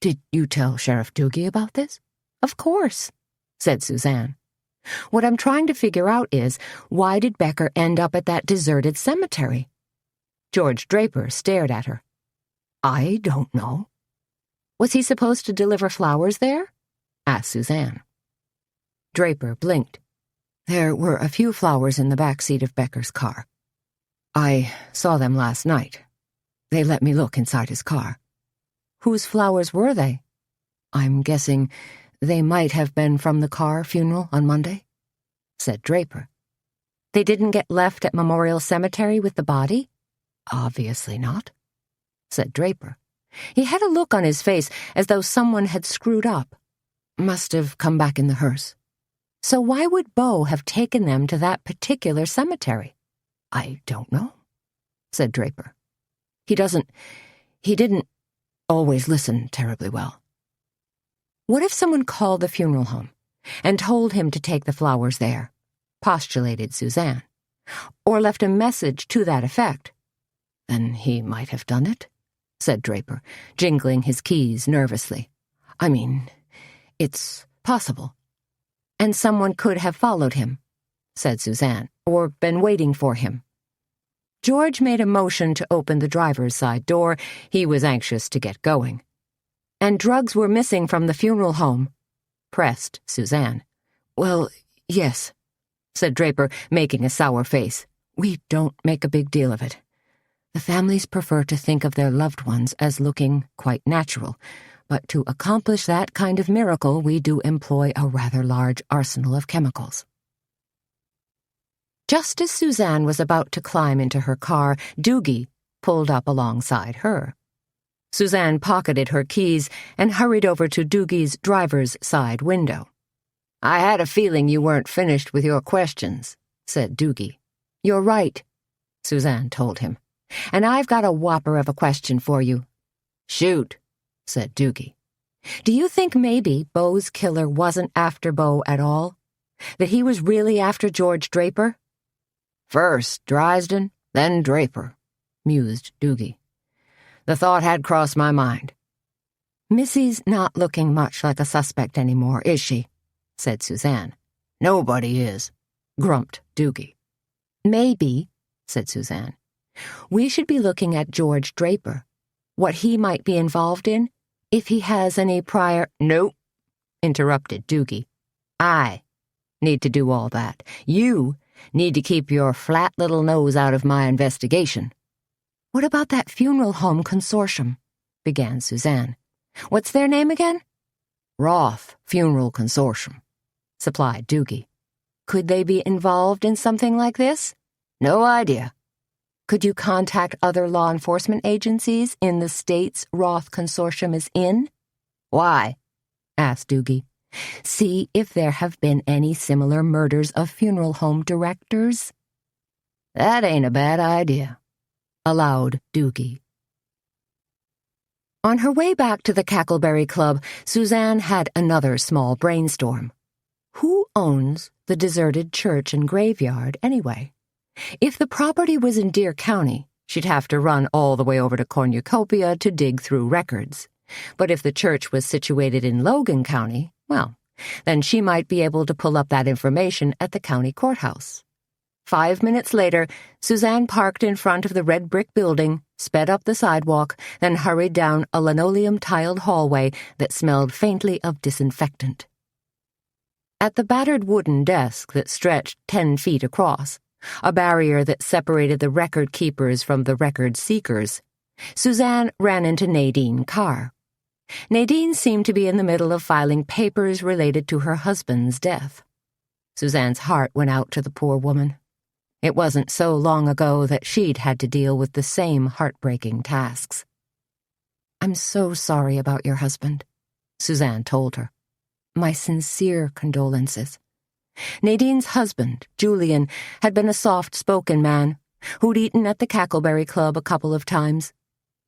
"Did you tell Sheriff Doogie about this?" "Of course," said Suzanne. "What I'm trying to figure out is, why did Becker end up at that deserted cemetery?" George Draper stared at her. "I don't know." "Was he supposed to deliver flowers there?" asked Suzanne. Draper blinked. "There were a few flowers in the back seat of Becker's car. I saw them last night. They let me look inside his car." "Whose flowers were they?" "I'm guessing they might have been from the car funeral on Monday," said Draper. "They didn't get left at Memorial Cemetery with the body?" "Obviously not," said Draper. He had a look on his face as though someone had screwed up. "Must have come back in the hearse." "So why would Bo have taken them to that particular cemetery?" "I don't know," said Draper. He didn't always listen terribly well." "What if someone called the funeral home and told him to take the flowers there?" postulated Suzanne. "Or left a message to that effect?" "Then he might have done it," said Draper, jingling his keys nervously. "I mean, it's possible." "And someone could have followed him," said Suzanne, "or been waiting for him." George made a motion to open the driver's side door. He was anxious to get going. "And drugs were missing from the funeral home," pressed Suzanne. "Well, yes," said Draper, making a sour face. "We don't make a big deal of it. The families prefer to think of their loved ones as looking quite natural, but to accomplish that kind of miracle, we do employ a rather large arsenal of chemicals." Just as Suzanne was about to climb into her car, Doogie pulled up alongside her. Suzanne pocketed her keys and hurried over to Doogie's driver's side window. "I had a feeling you weren't finished with your questions," said Doogie. "You're right," Suzanne told him. "And I've got a whopper of a question for you." "Shoot," said Doogie. "Do you think maybe Bo's killer wasn't after Bo at all? That he was really after George Draper?" "First Driesden, then Draper," mused Doogie. "The thought had crossed my mind." "Missy's not looking much like a suspect anymore, is she?" said Suzanne. "Nobody is," grumped Doogie. "Maybe," said Suzanne, "we should be looking at George Draper, what he might be involved in, if he has any prior—" "Nope," interrupted Doogie. "I need to do all that. You need to keep your flat little nose out of my investigation." "What about that funeral home consortium?" began Suzanne. "What's their name again?" "Roth Funeral Consortium," supplied Doogie. "Could they be involved in something like this?" "No idea." "Could you contact other law enforcement agencies in the states Roth Consortium is in?" "Why?" asked Doogie. "See if there have been any similar murders of funeral home directors." "That ain't a bad idea," allowed Doogie. On her way back to the Cackleberry Club, Suzanne had another small brainstorm. Who owns the deserted church and graveyard, anyway? If the property was in Deer County, she'd have to run all the way over to Cornucopia to dig through records. But if the church was situated in Logan County, well, then she might be able to pull up that information at the county courthouse. 5 minutes later, Suzanne parked in front of the red brick building, sped up the sidewalk, then hurried down a linoleum-tiled hallway that smelled faintly of disinfectant. At the battered wooden desk that stretched 10 feet across, a barrier that separated the record keepers from the record seekers, Suzanne ran into Nadine Carr. Nadine seemed to be in the middle of filing papers related to her husband's death. Suzanne's heart went out to the poor woman. It wasn't so long ago that she'd had to deal with the same heartbreaking tasks. "I'm so sorry about your husband," Suzanne told her. "My sincere condolences." Nadine's husband, Julian, had been a soft-spoken man who'd eaten at the Cackleberry Club a couple of times,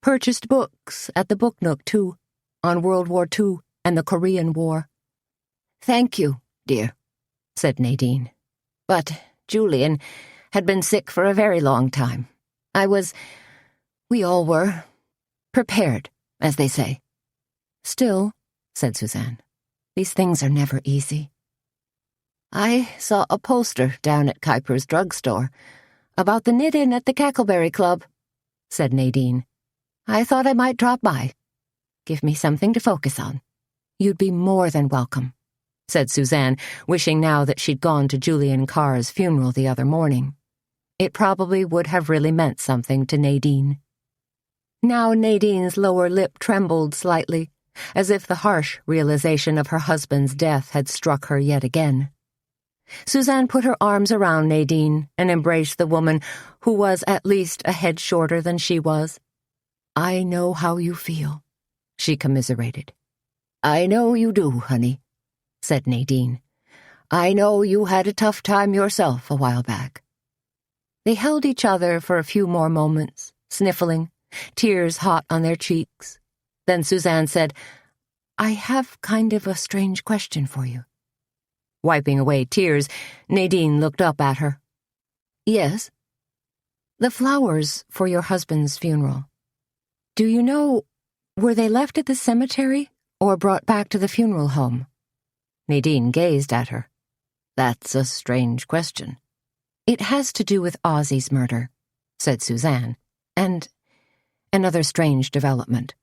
purchased books at the Book Nook, too, on World War II and the Korean War. "Thank you, dear," said Nadine. "But Julian had been sick for a very long time. We all were, prepared, as they say." "Still," said Suzanne, "these things are never easy." "I saw a poster down at Kuiper's drugstore about the knit-in at the Cackleberry Club," said Nadine. "I thought I might drop by. Give me something to focus on." "You'd be more than welcome," said Suzanne, wishing now that she'd gone to Julian Carr's funeral the other morning. It probably would have really meant something to Nadine. Now Nadine's lower lip trembled slightly, as if the harsh realization of her husband's death had struck her yet again. Suzanne put her arms around Nadine and embraced the woman who was at least a head shorter than she was. "I know how you feel," she commiserated. "I know you do, honey," said Nadine. "I know you had a tough time yourself a while back." They held each other for a few more moments, sniffling, tears hot on their cheeks. Then Suzanne said, "I have kind of a strange question for you." Wiping away tears, Nadine looked up at her. "Yes?" "The flowers for your husband's funeral. Do you know, were they left at the cemetery or brought back to the funeral home?" Nadine gazed at her. "That's a strange question." "It has to do with Ozzie's murder," said Suzanne, "and another strange development."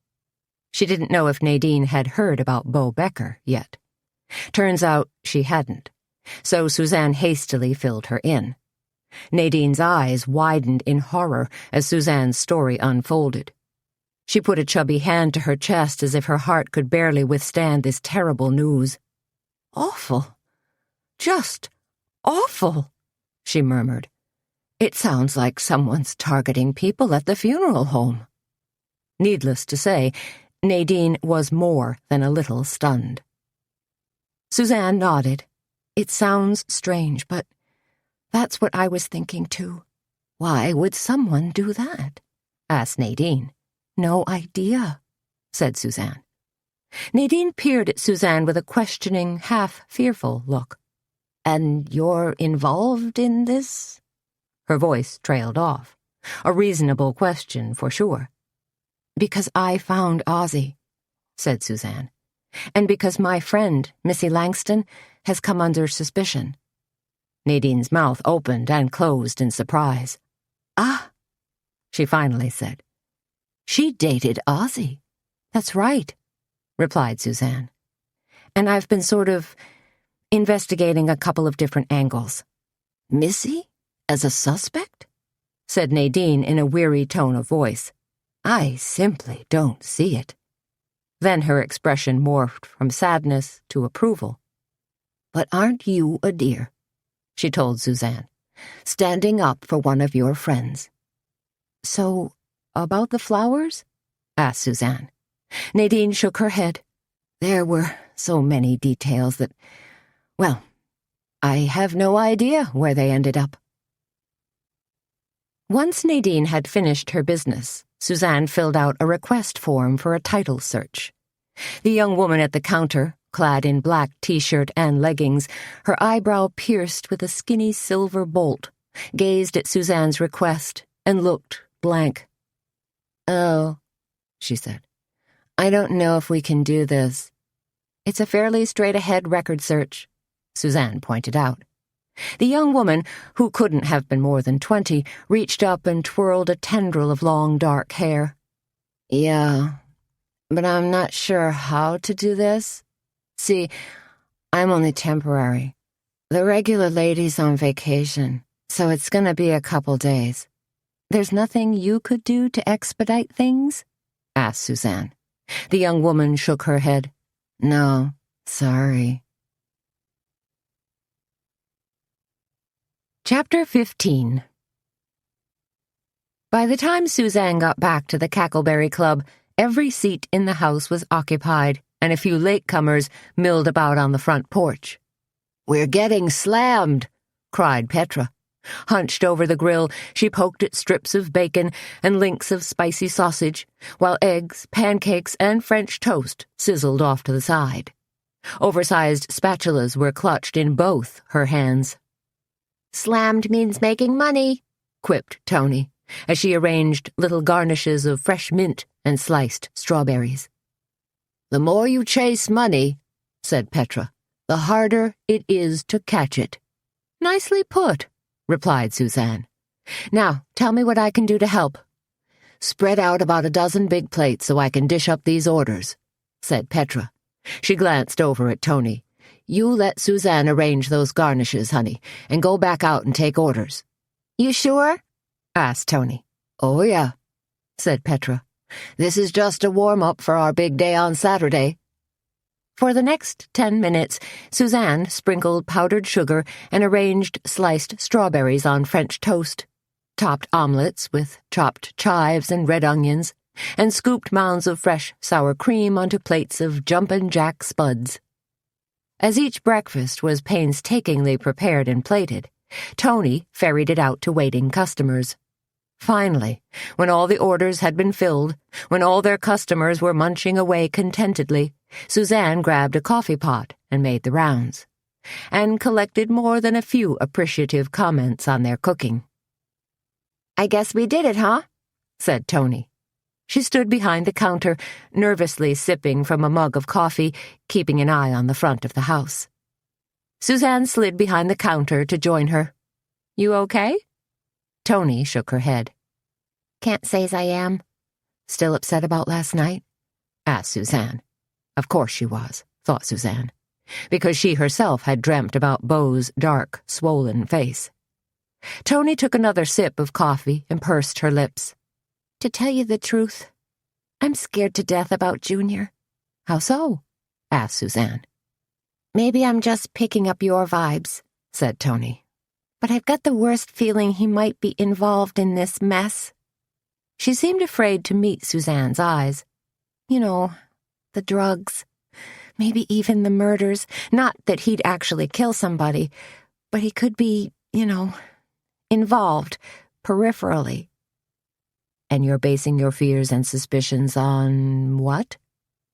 She didn't know if Nadine had heard about Bo Becker yet. Turns out she hadn't, so Suzanne hastily filled her in. Nadine's eyes widened in horror as Suzanne's story unfolded. She put a chubby hand to her chest as if her heart could barely withstand this terrible news. "Awful. Just awful," she murmured. "It sounds like someone's targeting people at the funeral home." Needless to say, Nadine was more than a little stunned. Suzanne nodded. "It sounds strange, but that's what I was thinking too." "Why would someone do that?" asked Nadine. "No idea," said Suzanne. Nadine peered at Suzanne with a questioning, half-fearful look. "And you're involved in this?" Her voice trailed off. A reasonable question, for sure. "Because I found Ozzie," said Suzanne. "And because my friend, Missy Langston, has come under suspicion." Nadine's mouth opened and closed in surprise. "Ah," she finally said. "She dated Ozzie." "That's right," replied Suzanne. "And I've been sort of investigating a couple of different angles." "Missy? As a suspect?" said Nadine in a weary tone of voice. "I simply don't see it." Then her expression morphed from sadness to approval. "But aren't you a dear?" she told Suzanne, "standing up for one of your friends." "So, about the flowers?" asked Suzanne. Nadine shook her head. "There were so many details that, well, I have no idea where they ended up." Once Nadine had finished her business, Suzanne filled out a request form for a title search. The young woman at the counter, clad in black t-shirt and leggings, her eyebrow pierced with a skinny silver bolt, gazed at Suzanne's request and looked blank. "Oh," she said, "I don't know if we can do this." "It's a fairly straight-ahead record search," Suzanne pointed out. The young woman, who couldn't have been more than 20, reached up and twirled a tendril of long, dark hair. "Yeah, but I'm not sure how to do this. See, I'm only temporary. The regular lady's on vacation, so it's gonna be a couple days." "There's nothing you could do to expedite things?" asked Suzanne. The young woman shook her head. "No, sorry." Chapter 15. By the time Suzanne got back to the Cackleberry Club, every seat in the house was occupied, and a few latecomers milled about on the front porch. "We're getting slammed," cried Petra. Hunched over the grill, she poked at strips of bacon and links of spicy sausage, while eggs, pancakes, and French toast sizzled off to the side. Oversized spatulas were clutched in both her hands. "Slammed means making money," quipped Toni, as she arranged little garnishes of fresh mint and sliced strawberries. "The more you chase money," said Petra, "the harder it is to catch it." "Nicely put," replied Suzanne. "Now, tell me what I can do to help." "Spread out about a dozen big plates so I can dish up these orders," said Petra. She glanced over at Toni. "You let Suzanne arrange those garnishes, honey, and go back out and take orders." "You sure?" asked Toni. "Oh, yeah," said Petra. "This is just a warm-up for our big day on Saturday." For the next 10 minutes, Suzanne sprinkled powdered sugar and arranged sliced strawberries on French toast, topped omelets with chopped chives and red onions, and scooped mounds of fresh sour cream onto plates of Jumpin' Jack spuds. As each breakfast was painstakingly prepared and plated, Toni ferried it out to waiting customers. Finally, when all the orders had been filled, when all their customers were munching away contentedly, Suzanne grabbed a coffee pot and made the rounds, and collected more than a few appreciative comments on their cooking. "I guess we did it, huh?" said Toni. She stood behind the counter, nervously sipping from a mug of coffee, keeping an eye on the front of the house. Suzanne slid behind the counter to join her. "You okay?" Toni shook her head. "Can't say's I am." "Still upset about last night?" asked Suzanne. Of course she was, thought Suzanne, because she herself had dreamt about Beau's dark, swollen face. Toni took another sip of coffee and pursed her lips. "To tell you the truth, I'm scared to death about Junior." "How so?" asked Suzanne. "Maybe I'm just picking up your vibes," said Toni. "But I've got the worst feeling he might be involved in this mess." She seemed afraid to meet Suzanne's eyes. "You know, the drugs, maybe even the murders. Not that he'd actually kill somebody, but he could be, involved, peripherally." "And you're basing your fears and suspicions on what?"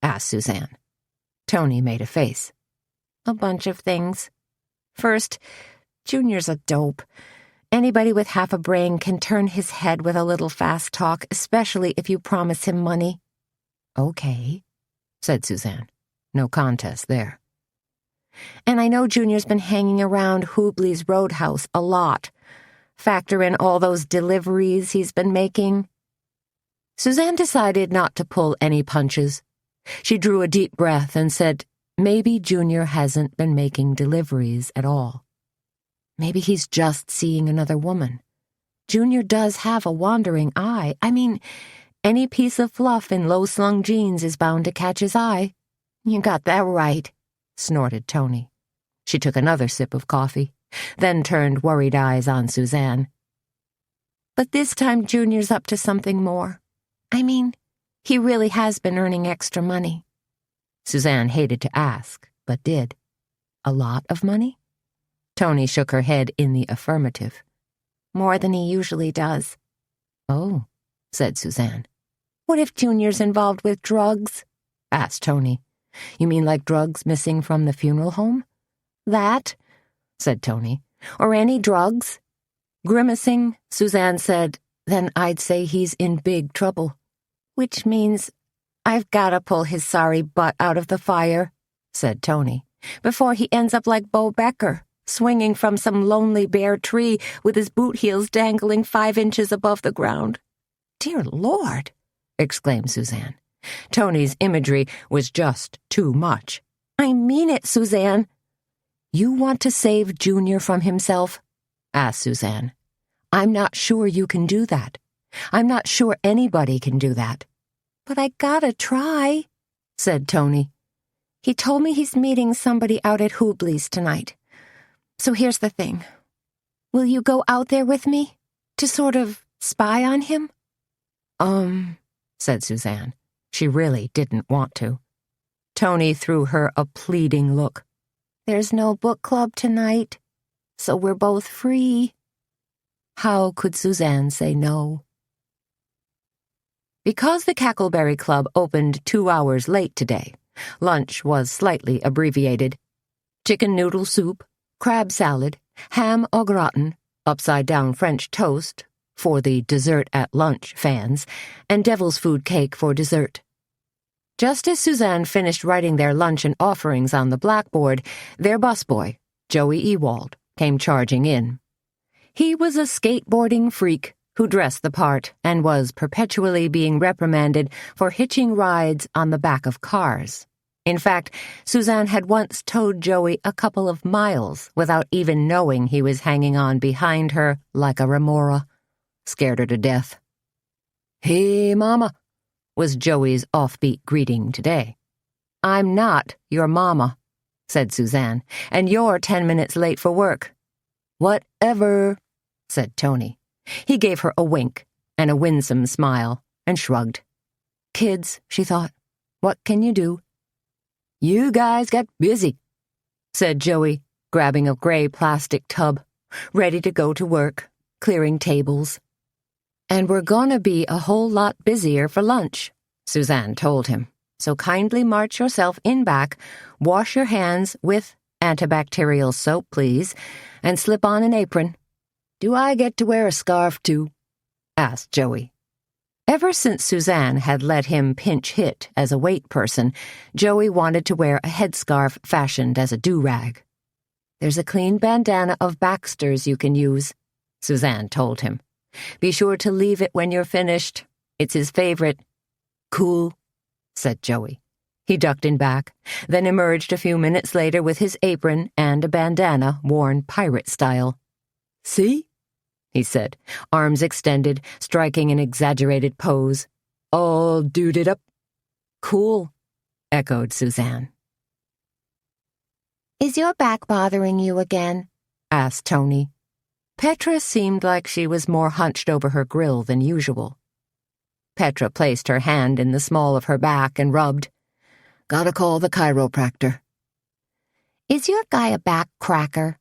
asked Suzanne. Toni made a face. "A bunch of things. First, Junior's a dope. Anybody with half a brain can turn his head with a little fast talk, especially if you promise him money." "Okay," said Suzanne. No contest there. And I know Junior's been hanging around Hubley's Roadhouse a lot. Factor in all those deliveries he's been making. Suzanne decided not to pull any punches. She drew a deep breath and said, maybe Junior hasn't been making deliveries at all. Maybe he's just seeing another woman. Junior does have a wandering eye. I mean, any piece of fluff in low-slung jeans is bound to catch his eye. You got that right, snorted Toni. She took another sip of coffee, then turned worried eyes on Suzanne. But this time Junior's up to something more. I mean, he really has been earning extra money. Suzanne hated to ask, but did. A lot of money? Toni shook her head in the affirmative. More than he usually does. Oh, said Suzanne. What if Junior's involved with drugs? Asked Toni. You mean like drugs missing from the funeral home? That, said Toni. Or any drugs? Grimacing, Suzanne said, then I'd say he's in big trouble. Which means I've got to pull his sorry butt out of the fire, said Toni, before he ends up like Bo Becker, swinging from some lonely bare tree with his boot heels dangling 5 inches above the ground. Dear Lord, exclaimed Suzanne. Toni's imagery was just too much. I mean it, Suzanne. You want to save Junior from himself? Asked Suzanne. I'm not sure you can do that. I'm not sure anybody can do that. But I gotta try, said Toni. He told me he's meeting somebody out at Hubley's tonight. So here's the thing. Will you go out there with me? To sort of spy on him? Said Suzanne. She really didn't want to. Toni threw her a pleading look. There's no book club tonight, so we're both free. How could Suzanne say no? Because the Cackleberry Club opened 2 hours late today, lunch was slightly abbreviated. Chicken noodle soup, crab salad, ham au gratin, upside-down French toast for the dessert at lunch fans, and devil's food cake for dessert. Just as Suzanne finished writing their luncheon offerings on the blackboard, their busboy, Joey Ewald, came charging in. He was a skateboarding freak who dressed the part and was perpetually being reprimanded for hitching rides on the back of cars. In fact, Suzanne had once towed Joey a couple of miles without even knowing he was hanging on behind her like a remora. Scared her to death. "Hey, Mama," was Joey's offbeat greeting today. "I'm not your mama," said Suzanne, "and you're 10 minutes late for work." "Whatever," said Toni. He gave her a wink and a winsome smile and shrugged. Kids, she thought, what can you do? "You guys get busy," said Joey, grabbing a gray plastic tub, ready to go to work, clearing tables. "And we're gonna be a whole lot busier for lunch," Suzanne told him. "So kindly march yourself in back, wash your hands with antibacterial soap, please, and slip on an apron." "Do I get to wear a scarf, too?" asked Joey. Ever since Suzanne had let him pinch hit as a weight person, Joey wanted to wear a headscarf fashioned as a do-rag. "There's a clean bandana of Baxter's you can use," Suzanne told him. "Be sure to leave it when you're finished. It's his favorite." "Cool," said Joey. He ducked in back, then emerged a few minutes later with his apron and a bandana worn pirate style. "See?" he said, arms extended, striking an exaggerated pose. "All duded up." "Cool," echoed Suzanne. "Is your back bothering you again?" asked Toni. Petra seemed like she was more hunched over her grill than usual. Petra placed her hand in the small of her back and rubbed. "Gotta call the chiropractor." "Is your guy a back cracker?"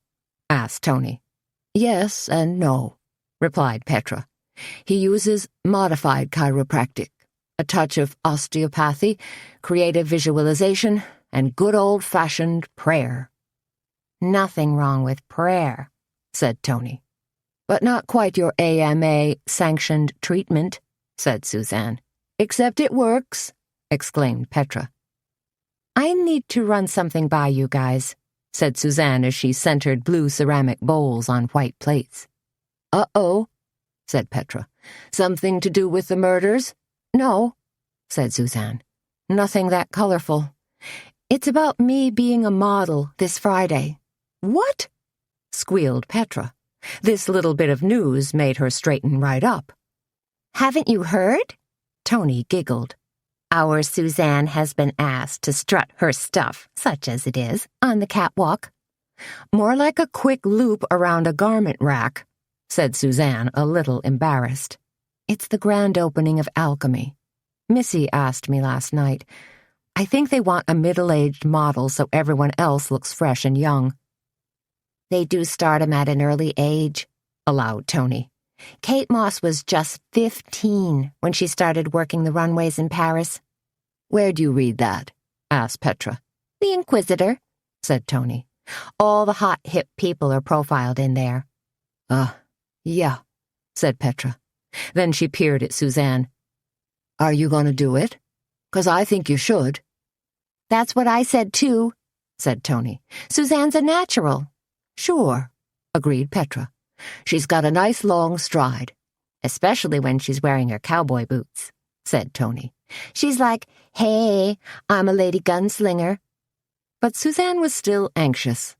asked Toni. "Yes and no," replied Petra. "He uses modified chiropractic, a touch of osteopathy, creative visualization, and good old-fashioned prayer." "Nothing wrong with prayer," said Toni. "But not quite your AMA-sanctioned treatment," said Suzanne. "Except it works," exclaimed Petra. I need to run something by you guys, said Suzanne as she centered blue ceramic bowls on white plates. Uh-oh, said Petra. Something to do with the murders? No, said Suzanne. Nothing that colorful. It's about me being a model this Friday. What? Squealed Petra. This little bit of news made her straighten right up. Haven't you heard? Toni giggled. Our Suzanne has been asked to strut her stuff, such as it is, on the catwalk. More like a quick loop around a garment rack, said Suzanne, a little embarrassed. It's the grand opening of Alchemy. Missy asked me last night. I think they want a middle-aged model so everyone else looks fresh and young. They do start 'em at an early age, allowed Toni. Kate Moss was just 15 when she started working the runways in Paris. Where'd you read that? Asked Petra. The Inquisitor, said Toni. All the hot, hip people are profiled in there. Yeah, said Petra. Then she peered at Suzanne. Are you going to do it? 'Cause I think you should. That's what I said too, said Toni. Suzanne's a natural. Sure, agreed Petra. She's got a nice long stride. Especially when she's wearing her cowboy boots, said Toni. She's like, hey, I'm a lady gunslinger. But Suzanne was still anxious.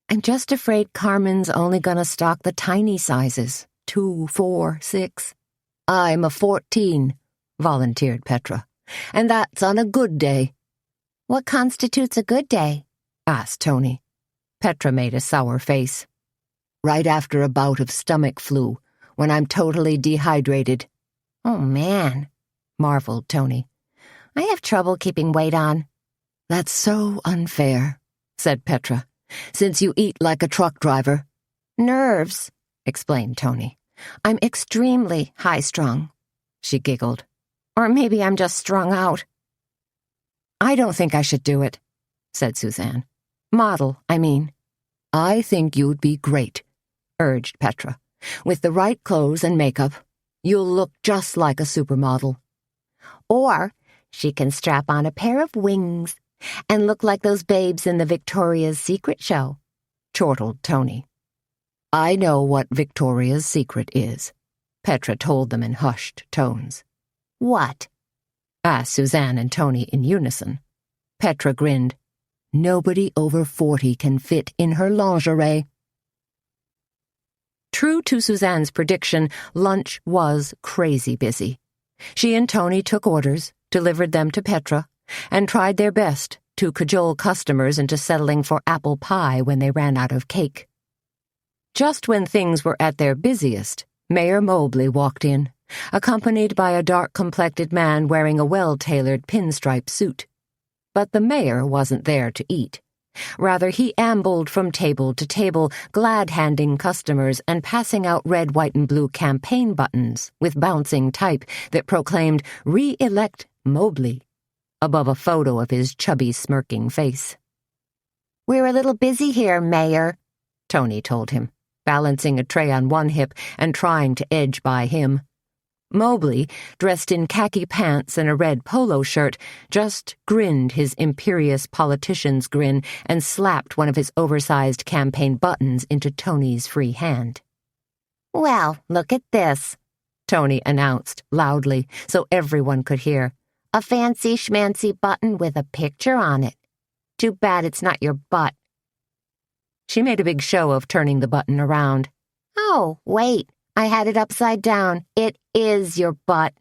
I'm just afraid Carmen's only gonna stock the tiny sizes, 2, 4, 6. I'm a 14, volunteered Petra. And that's on a good day. What constitutes a good day? Asked Toni. Petra made a sour face. Right after a bout of stomach flu, when I'm totally dehydrated. Oh, man, marveled Toni. I have trouble keeping weight on. That's so unfair, said Petra, since you eat like a truck driver. Nerves, explained Toni. I'm extremely high-strung. She giggled. Or maybe I'm just strung out. I don't think I should do it, said Suzanne. Model, I mean. I think you'd be great, urged Petra. With the right clothes and makeup, you'll look just like a supermodel. Or she can strap on a pair of wings and look like those babes in the Victoria's Secret show, chortled Toni. I know what Victoria's Secret is, Petra told them in hushed tones. What? Asked Suzanne and Toni in unison. Petra grinned. Nobody over 40 can fit in her lingerie. True to Suzanne's prediction, lunch was crazy busy. She and Toni took orders, delivered them to Petra, and tried their best to cajole customers into settling for apple pie when they ran out of cake. Just when things were at their busiest, Mayor Mobley walked in, accompanied by a dark-complected man wearing a well-tailored pinstripe suit. But the mayor wasn't there to eat. Rather, he ambled from table to table, glad-handing customers and passing out red, white, and blue campaign buttons with bouncing type that proclaimed, "Re-elect Mobley," above a photo of his chubby, smirking face. We're a little busy here, Mayor, Toni told him, balancing a tray on one hip and trying to edge by him. Mobley, dressed in khaki pants and a red polo shirt, just grinned his imperious politician's grin and slapped one of his oversized campaign buttons into Toni's free hand. Well, look at this, Toni announced loudly so everyone could hear. A fancy schmancy button with a picture on it. Too bad it's not your butt. She made a big show of turning the button around. Oh, wait. I had it upside down. It is your butt.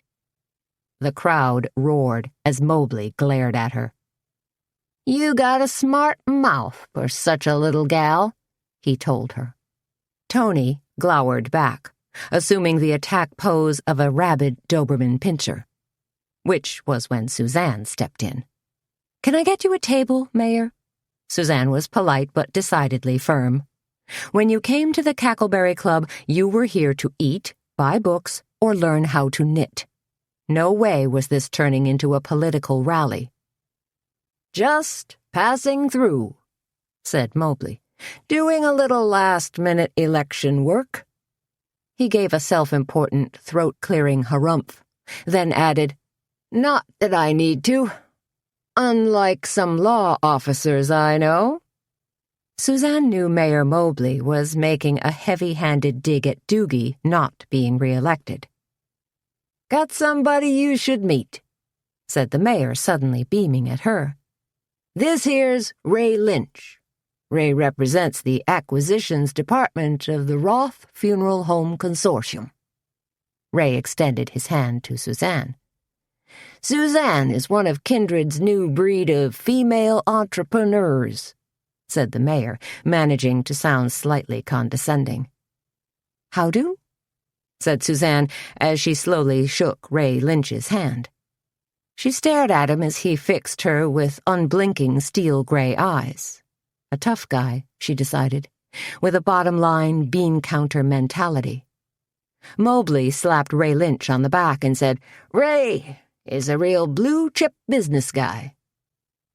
The crowd roared as Mobley glared at her. You got a smart mouth for such a little gal, he told her. Toni glowered back, assuming the attack pose of a rabid Doberman pinscher, which was when Suzanne stepped in. Can I get you a table, Mayor? Suzanne was polite but decidedly firm. When you came to the Cackleberry Club, you were here to eat, buy books, or learn how to knit. No way was this turning into a political rally. Just passing through, said Mobley, doing a little last-minute election work. He gave a self-important, throat-clearing harumph, then added, Not that I need to. Unlike some law officers I know." Suzanne knew Mayor Mobley was making a heavy-handed dig at Doogie not being re-elected. "Got somebody you should meet," said the mayor, suddenly beaming at her. "This here's Ray Lynch. Ray represents the Acquisitions Department of the Roth Funeral Home Consortium." Ray extended his hand to Suzanne. "Suzanne is one of Kindred's new breed of female entrepreneurs," said the mayor, managing to sound slightly condescending. "How do?" said Suzanne as she slowly shook Ray Lynch's hand. She stared at him as he fixed her with unblinking steel-gray eyes. A tough guy, she decided, with a bottom-line bean-counter mentality. Mobley slapped Ray Lynch on the back and said, "Ray is a real blue-chip business guy."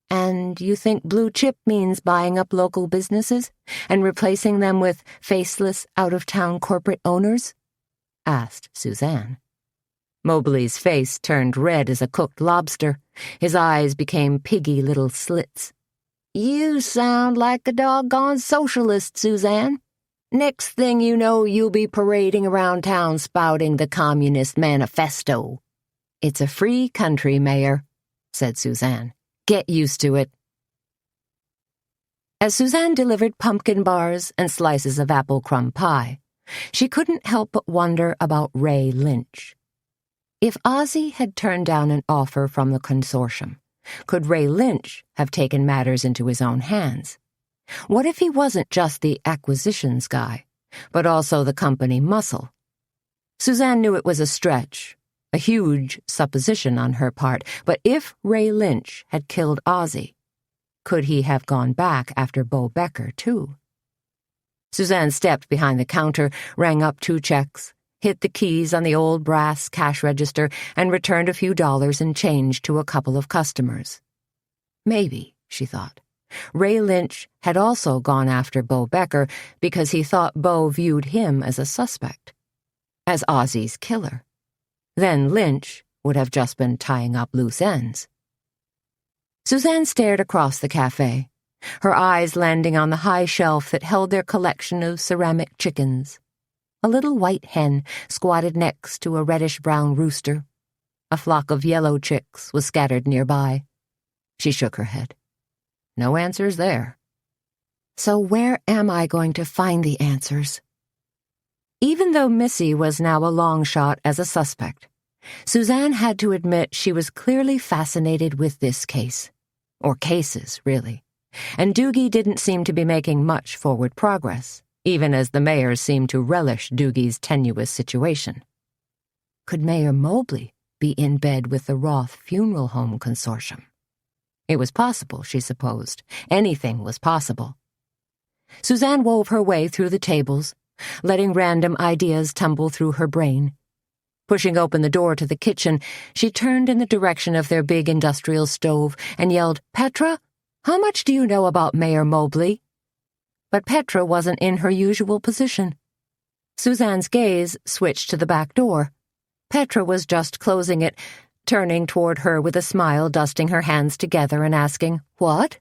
"And you think blue chip means buying up local businesses and replacing them with faceless, out-of-town corporate owners?" asked Suzanne. Mobley's face turned red as a cooked lobster. His eyes became piggy little slits. "You sound like a doggone socialist, Suzanne. Next thing you know, you'll be parading around town spouting the Communist Manifesto." "It's a free country, Mayor," said Suzanne. "Get used to it." As Suzanne delivered pumpkin bars and slices of apple crumb pie, she couldn't help but wonder about Ray Lynch. If Ozzie had turned down an offer from the consortium, could Ray Lynch have taken matters into his own hands? What if he wasn't just the acquisitions guy, but also the company muscle? Suzanne knew it was a stretch, a huge supposition on her part, but if Ray Lynch had killed Ozzie, could he have gone back after Bo Becker, too? Suzanne stepped behind the counter, rang up 2 checks, hit the keys on the old brass cash register, and returned a few dollars in change to a couple of customers. Maybe, she thought, Ray Lynch had also gone after Bo Becker because he thought Bo viewed him as a suspect, as Ozzie's killer. Then Lynch would have just been tying up loose ends. Suzanne stared across the café, her eyes landing on the high shelf that held their collection of ceramic chickens. A little white hen squatted next to a reddish-brown rooster. A flock of yellow chicks was scattered nearby. She shook her head. No answers there. So where am I going to find the answers? Even though Missy was now a long shot as a suspect, Suzanne had to admit she was clearly fascinated with this case. Or cases, really. And Doogie didn't seem to be making much forward progress, even as the mayor seemed to relish Doogie's tenuous situation. Could Mayor Mobley be in bed with the Roth Funeral Home Consortium? It was possible, she supposed. Anything was possible. Suzanne wove her way through the tables, letting random ideas tumble through her brain. Pushing open the door to the kitchen, she turned in the direction of their big industrial stove and yelled, "Petra, how much do you know about Mayor Mobley?" But Petra wasn't in her usual position. Suzanne's gaze switched to the back door. Petra was just closing it, turning toward her with a smile, dusting her hands together and asking, "What?"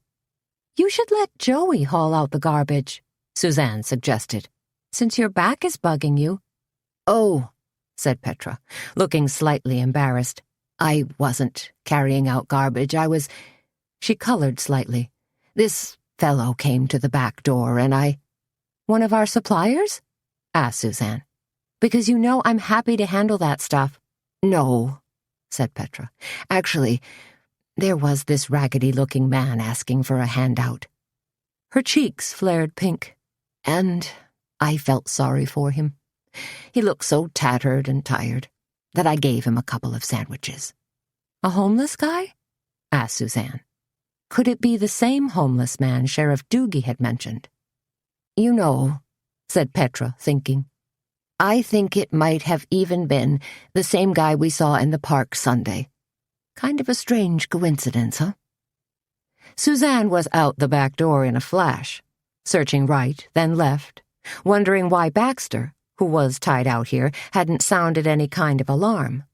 "You should let Joey haul out the garbage," Suzanne suggested, "since your back is bugging you." "Oh," said Petra, looking slightly embarrassed. "I wasn't carrying out garbage. I was—" She colored slightly. "This fellow came to the back door and I—" "One of our suppliers?" asked Suzanne. "Because you know I'm happy to handle that stuff." "No," said Petra. "Actually, there was this raggedy-looking man asking for a handout." Her cheeks flared pink, and I felt sorry for him. He looked so tattered and tired that I gave him a couple of sandwiches. "A homeless guy?" asked Suzanne. Could it be the same homeless man Sheriff Doogie had mentioned? "You know," said Petra, thinking. "I think it might have even been the same guy we saw in the park Sunday. Kind of a strange coincidence, huh?" Suzanne was out the back door in a flash, searching right, then left, wondering why Baxter, who was tied out here, hadn't sounded any kind of alarm.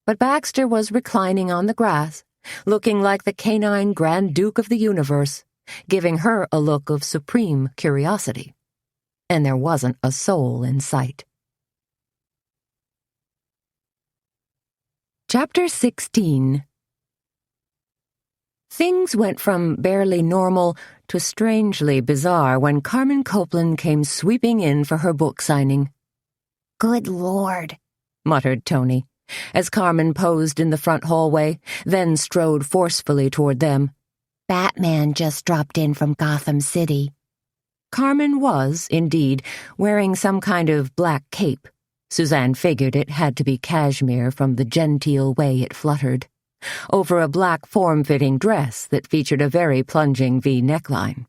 But Baxter was reclining on the grass, looking like the canine Grand Duke of the universe, giving her a look of supreme curiosity. And there wasn't a soul in sight. Chapter 16. Things went from barely normal to strangely bizarre when Carmen Copeland came sweeping in for her book signing. "Good Lord," muttered Toni, as Carmen posed in the front hallway, then strode forcefully toward them. "Batman just dropped in from Gotham City." Carmen was, indeed, wearing some kind of black cape. Suzanne figured it had to be cashmere from the genteel way it fluttered, over a black form-fitting dress that featured a very plunging V neckline.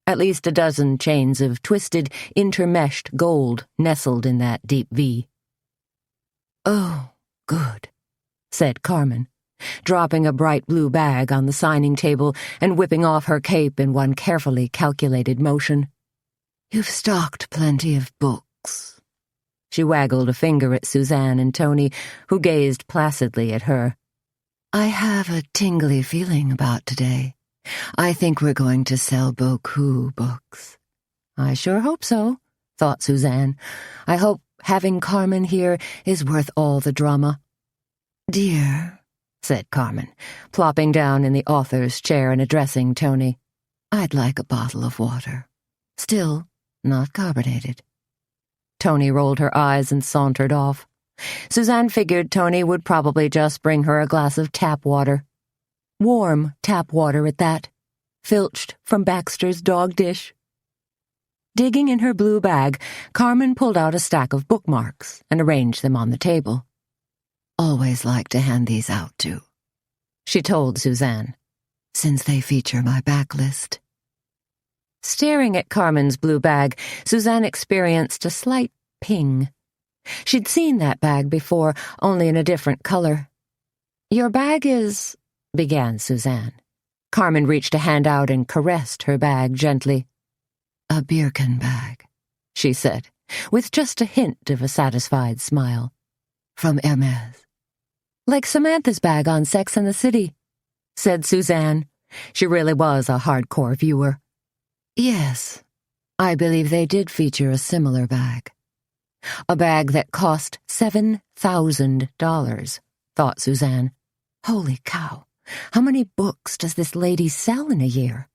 At least a dozen chains of twisted, intermeshed gold nestled in that deep V. "Oh, good," said Carmen, dropping a bright blue bag on the signing table and whipping off her cape in one carefully calculated motion. "You've stocked plenty of books." She waggled a finger at Suzanne and Toni, who gazed placidly at her. "I have a tingly feeling about today. I think we're going to sell beaucoup books." "I sure hope so," thought Suzanne. "I hope having Carmen here is worth all the drama." "Dear," said Carmen, plopping down in the author's chair and addressing Toni, "I'd like a bottle of water. Still, not carbonated." Toni rolled her eyes and sauntered off. Suzanne figured Toni would probably just bring her a glass of tap water. Warm tap water at that, filched from Baxter's dog dish. Digging in her blue bag, Carmen pulled out a stack of bookmarks and arranged them on the table. "Always like to hand these out, too," she told Suzanne, "since they feature my backlist." Staring at Carmen's blue bag, Suzanne experienced a slight ping. She'd seen that bag before, only in a different color. "Your bag is—" began Suzanne. Carmen reached a hand out and caressed her bag gently. "A Birkin bag," she said, with just a hint of a satisfied smile. "From Hermes." "Like Samantha's bag on Sex and the City," said Suzanne. She really was a hardcore viewer. "Yes, I believe they did feature a similar bag." A bag that cost $7,000, thought Suzanne. Holy cow, how many books does this lady sell in a year?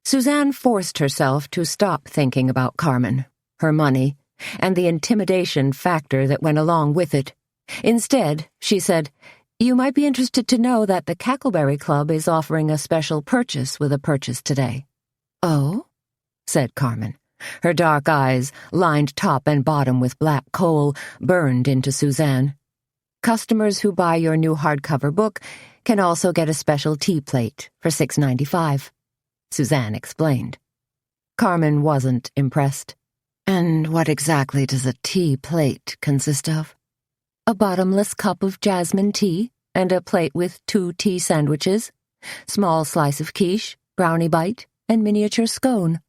Suzanne forced herself to stop thinking about Carmen, her money, and the intimidation factor that went along with it. Instead, she said, "You might be interested to know that the Cackleberry Club is offering a special purchase with a purchase today." "Oh?" said Carmen. Her dark eyes, lined top and bottom with black coal, burned into Suzanne. "Customers who buy your new hardcover book can also get a special tea plate for $6.95, Suzanne explained. Carmen wasn't impressed. "And what exactly does a tea plate consist of?" "A bottomless cup of jasmine tea and a plate with 2 tea sandwiches, small slice of quiche, brownie bite, and miniature scone."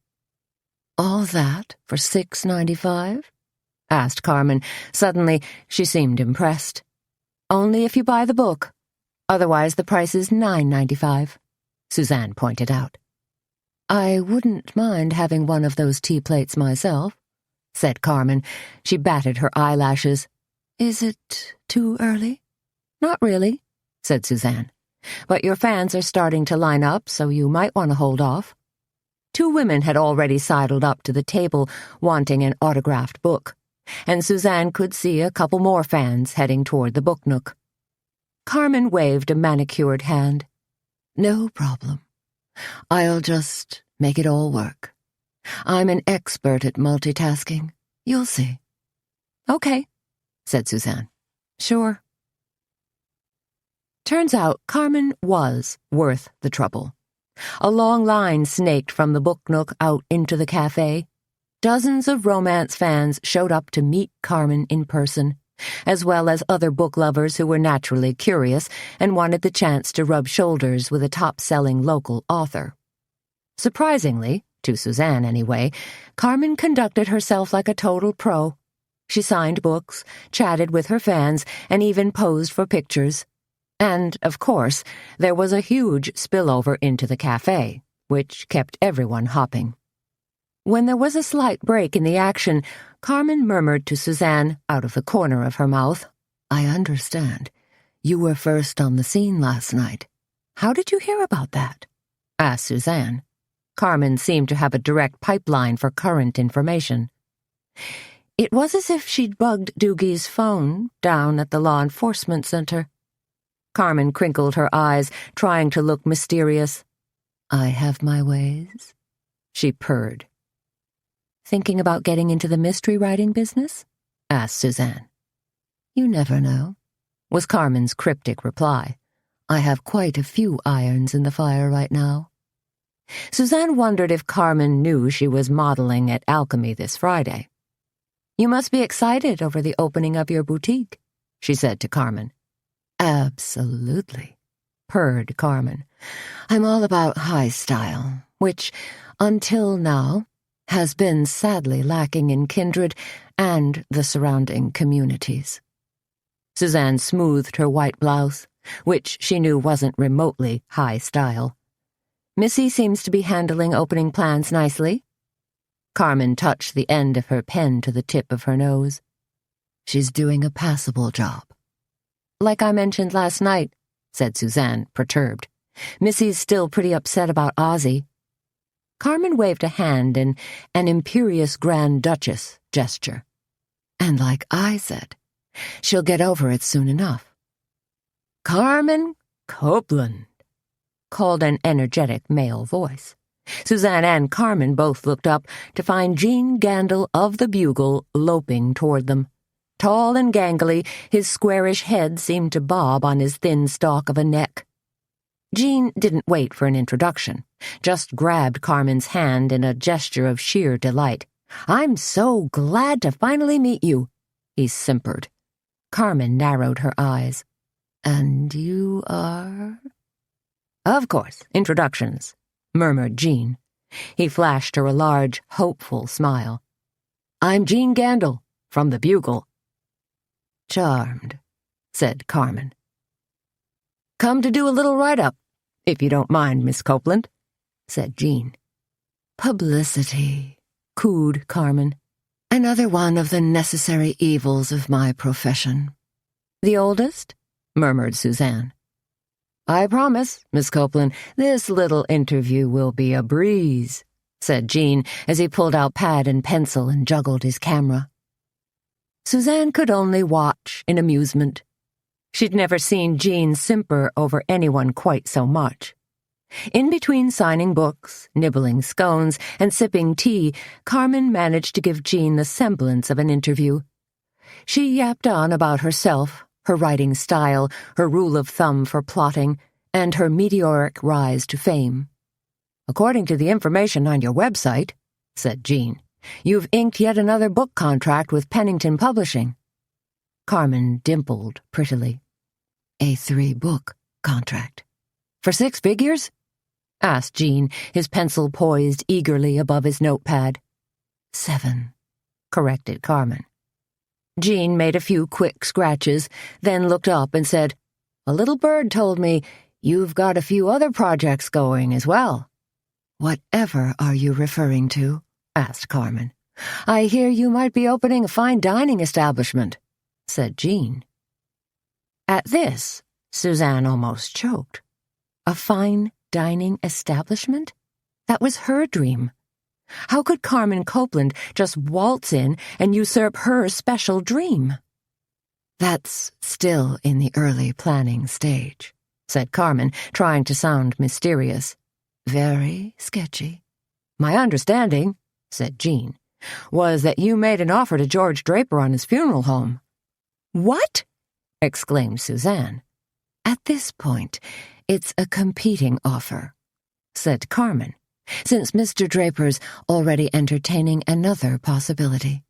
"All that for $6.95? asked Carmen. Suddenly, she seemed impressed. "Only if you buy the book. Otherwise, the price is $9.95, Suzanne pointed out. "I wouldn't mind having one of those tea plates myself," said Carmen. She batted her eyelashes. "Is it too early?" "Not really," said Suzanne. "But your fans are starting to line up, so you might want to hold off." 2 women had already sidled up to the table, wanting an autographed book, and Suzanne could see a couple more fans heading toward the book nook. Carmen waved a manicured hand. "No problem. I'll just make it all work. I'm an expert at multitasking. You'll see." "Okay," said Suzanne. "Sure." Turns out Carmen was worth the trouble. A long line snaked from the book nook out into the café. Dozens of romance fans showed up to meet Carmen in person, as well as other book lovers who were naturally curious and wanted the chance to rub shoulders with a top-selling local author. Surprisingly, to Suzanne anyway, Carmen conducted herself like a total pro. She signed books, chatted with her fans, and even posed for pictures. And, of course, there was a huge spillover into the café, which kept everyone hopping. When there was a slight break in the action, Carmen murmured to Suzanne out of the corner of her mouth, "I understand. You were first on the scene last night. How did you hear about that?" asked Suzanne. Carmen seemed to have a direct pipeline for current information. It was as if she'd bugged Doogie's phone down at the law enforcement center. Carmen crinkled her eyes, trying to look mysterious. "I have my ways," she purred. "Thinking about getting into the mystery writing business?" asked Suzanne. "You never know," was Carmen's cryptic reply. "I have quite a few irons in the fire right now." Suzanne wondered if Carmen knew she was modeling at Alchemy this Friday. "You must be excited over the opening of your boutique," she said to Carmen. "Absolutely," purred Carmen. "I'm all about high style, which, until now, has been sadly lacking in Kindred and the surrounding communities." Suzanne smoothed her white blouse, which she knew wasn't remotely high style. "Missy seems to be handling opening plans nicely." Carmen touched the end of her pen to the tip of her nose. "She's doing a passable job." "Like I mentioned last night," said Suzanne, perturbed. "Missy's still pretty upset about Ozzie." Carmen waved a hand in an imperious Grand Duchess gesture. "And like I said, she'll get over it soon enough." "Carmen Copeland," called an energetic male voice. Suzanne and Carmen both looked up to find Gene Gandil of the Bugle loping toward them. Tall and gangly, his squarish head seemed to bob on his thin stalk of a neck. Gene didn't wait for an introduction, just grabbed Carmen's hand in a gesture of sheer delight. "I'm so glad to finally meet you," he simpered. Carmen narrowed her eyes. "And you are?" "Of course, introductions," murmured Gene. He flashed her a large, hopeful smile. "I'm Gene Gandil, from the Bugle." "Charmed," said Carmen. "Come to do a little write-up, if you don't mind, Miss Copeland," said Gene. "Publicity," cooed Carmen. "Another one of the necessary evils of my profession." "The oldest?" murmured Suzanne. "I promise, Miss Copeland, this little interview will be a breeze," said Gene as he pulled out pad and pencil and juggled his camera. Suzanne could only watch in amusement. She'd never seen Gene simper over anyone quite so much. In between signing books, nibbling scones, and sipping tea, Carmen managed to give Gene the semblance of an interview. She yapped on about herself, her writing style, her rule of thumb for plotting, and her meteoric rise to fame. "According to the information on your website," said Gene, "you've inked yet another book contract with Pennington Publishing." Carmen dimpled prettily. "A 3-book contract." "For 6 figures?" asked Gene, his pencil poised eagerly above his notepad. 7, corrected Carmen. Gene made a few quick scratches, then looked up and said, "A little bird told me you've got a few other projects going as well." "Whatever are you referring to?" asked Carmen. "I hear you might be opening a fine dining establishment," said Gene. At this, Suzanne almost choked. A fine dining establishment? That was her dream. How could Carmen Copeland just waltz in and usurp her special dream? "That's still in the early planning stage," said Carmen, trying to sound mysterious. "Very sketchy." "My understanding," said Gene, "was that you made an offer to George Draper on his funeral home." "What?" exclaimed Suzanne. "At this point, it's a competing offer," said Carmen, "since Mr. Draper's already entertaining another possibility."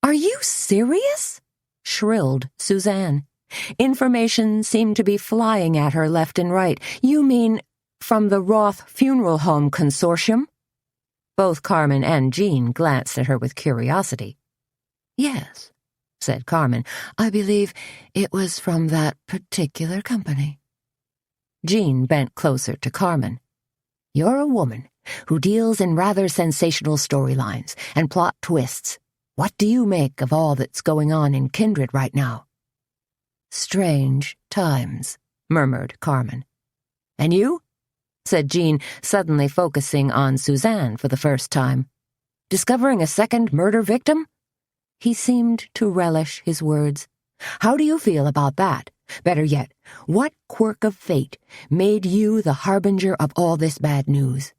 "Are you serious?" shrilled Suzanne. Information seemed to be flying at her left and right. "You mean from the Roth Funeral Home Consortium?" Both Carmen and Gene glanced at her with curiosity. "Yes," said Carmen. "I believe it was from that particular company." Jean bent closer to Carmen. "You're a woman who deals in rather sensational storylines and plot twists. What do you make of all that's going on in Kindred right now?" "Strange times," murmured Carmen. "And you?" said Jean, suddenly focusing on Suzanne for the first time. "Discovering a second murder victim?" He seemed to relish his words. "How do you feel about that? Better yet, what quirk of fate made you the harbinger of all this bad news?"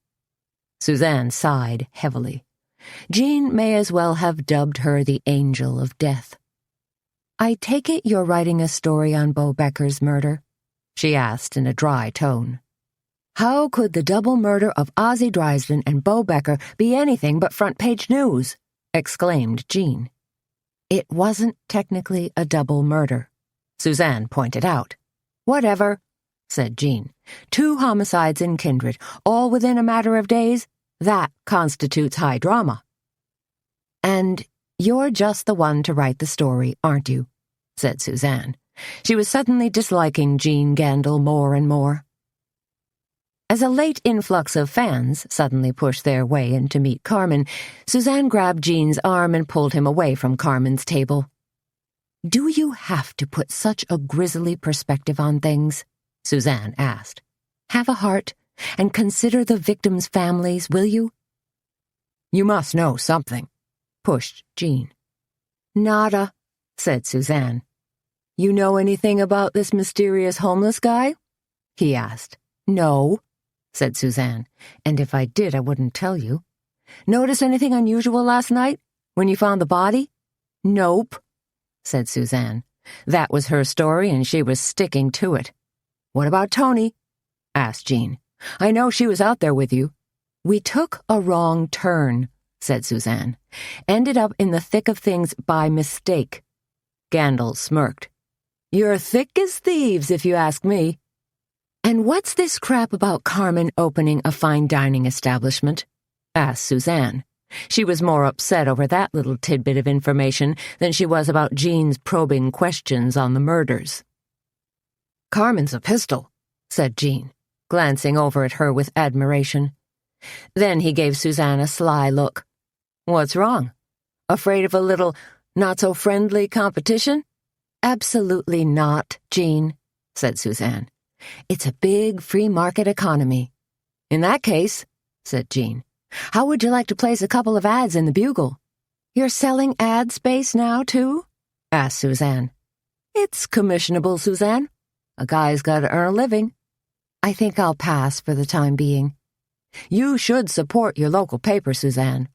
Suzanne sighed heavily. Jean may as well have dubbed her the Angel of Death. "I take it you're writing a story on Bo Becker's murder?" she asked in a dry tone. "How could the double murder of Ozzie Driesden and Bo Becker be anything but front-page news?" exclaimed Jean. "It wasn't technically a double murder," Suzanne pointed out. "Whatever," said Jean. "2 homicides in Kindred, all within a matter of days? That constitutes high drama." "And you're just the one to write the story, aren't you?" said Suzanne. She was suddenly disliking Jean Gandil more and more. As a late influx of fans suddenly pushed their way in to meet Carmen, Suzanne grabbed Jean's arm and pulled him away from Carmen's table. "Do you have to put such a grisly perspective on things?" Suzanne asked. "Have a heart and consider the victims' families, will you?" "You must know something," pushed Jean. "Nada," said Suzanne. "You know anything about this mysterious homeless guy?" he asked. "No," said Suzanne, "and if I did, I wouldn't tell you." "Notice anything unusual last night, when you found the body?" "Nope," said Suzanne. That was her story, and she was sticking to it. "What about Toni?" asked Jean. "I know she was out there with you." "We took a wrong turn," said Suzanne. "Ended up in the thick of things by mistake." Gandil smirked. "You're thick as thieves, if you ask me." "And what's this crap about Carmen opening a fine dining establishment?" asked Suzanne. She was more upset over that little tidbit of information than she was about Jean's probing questions on the murders. "Carmen's a pistol," said Jean, glancing over at her with admiration. Then he gave Suzanne a sly look. "What's wrong? Afraid of a little not-so-friendly competition?" "Absolutely not, Jean," said Suzanne. "It's a big free market economy." "In that case," said Jean, "how would you like to place a couple of ads in the Bugle?" "You're selling ad space now, too?" asked Suzanne. "It's commissionable, Suzanne. A guy's got to earn a living." "I think I'll pass for the time being." "You should support your local paper, Suzanne,"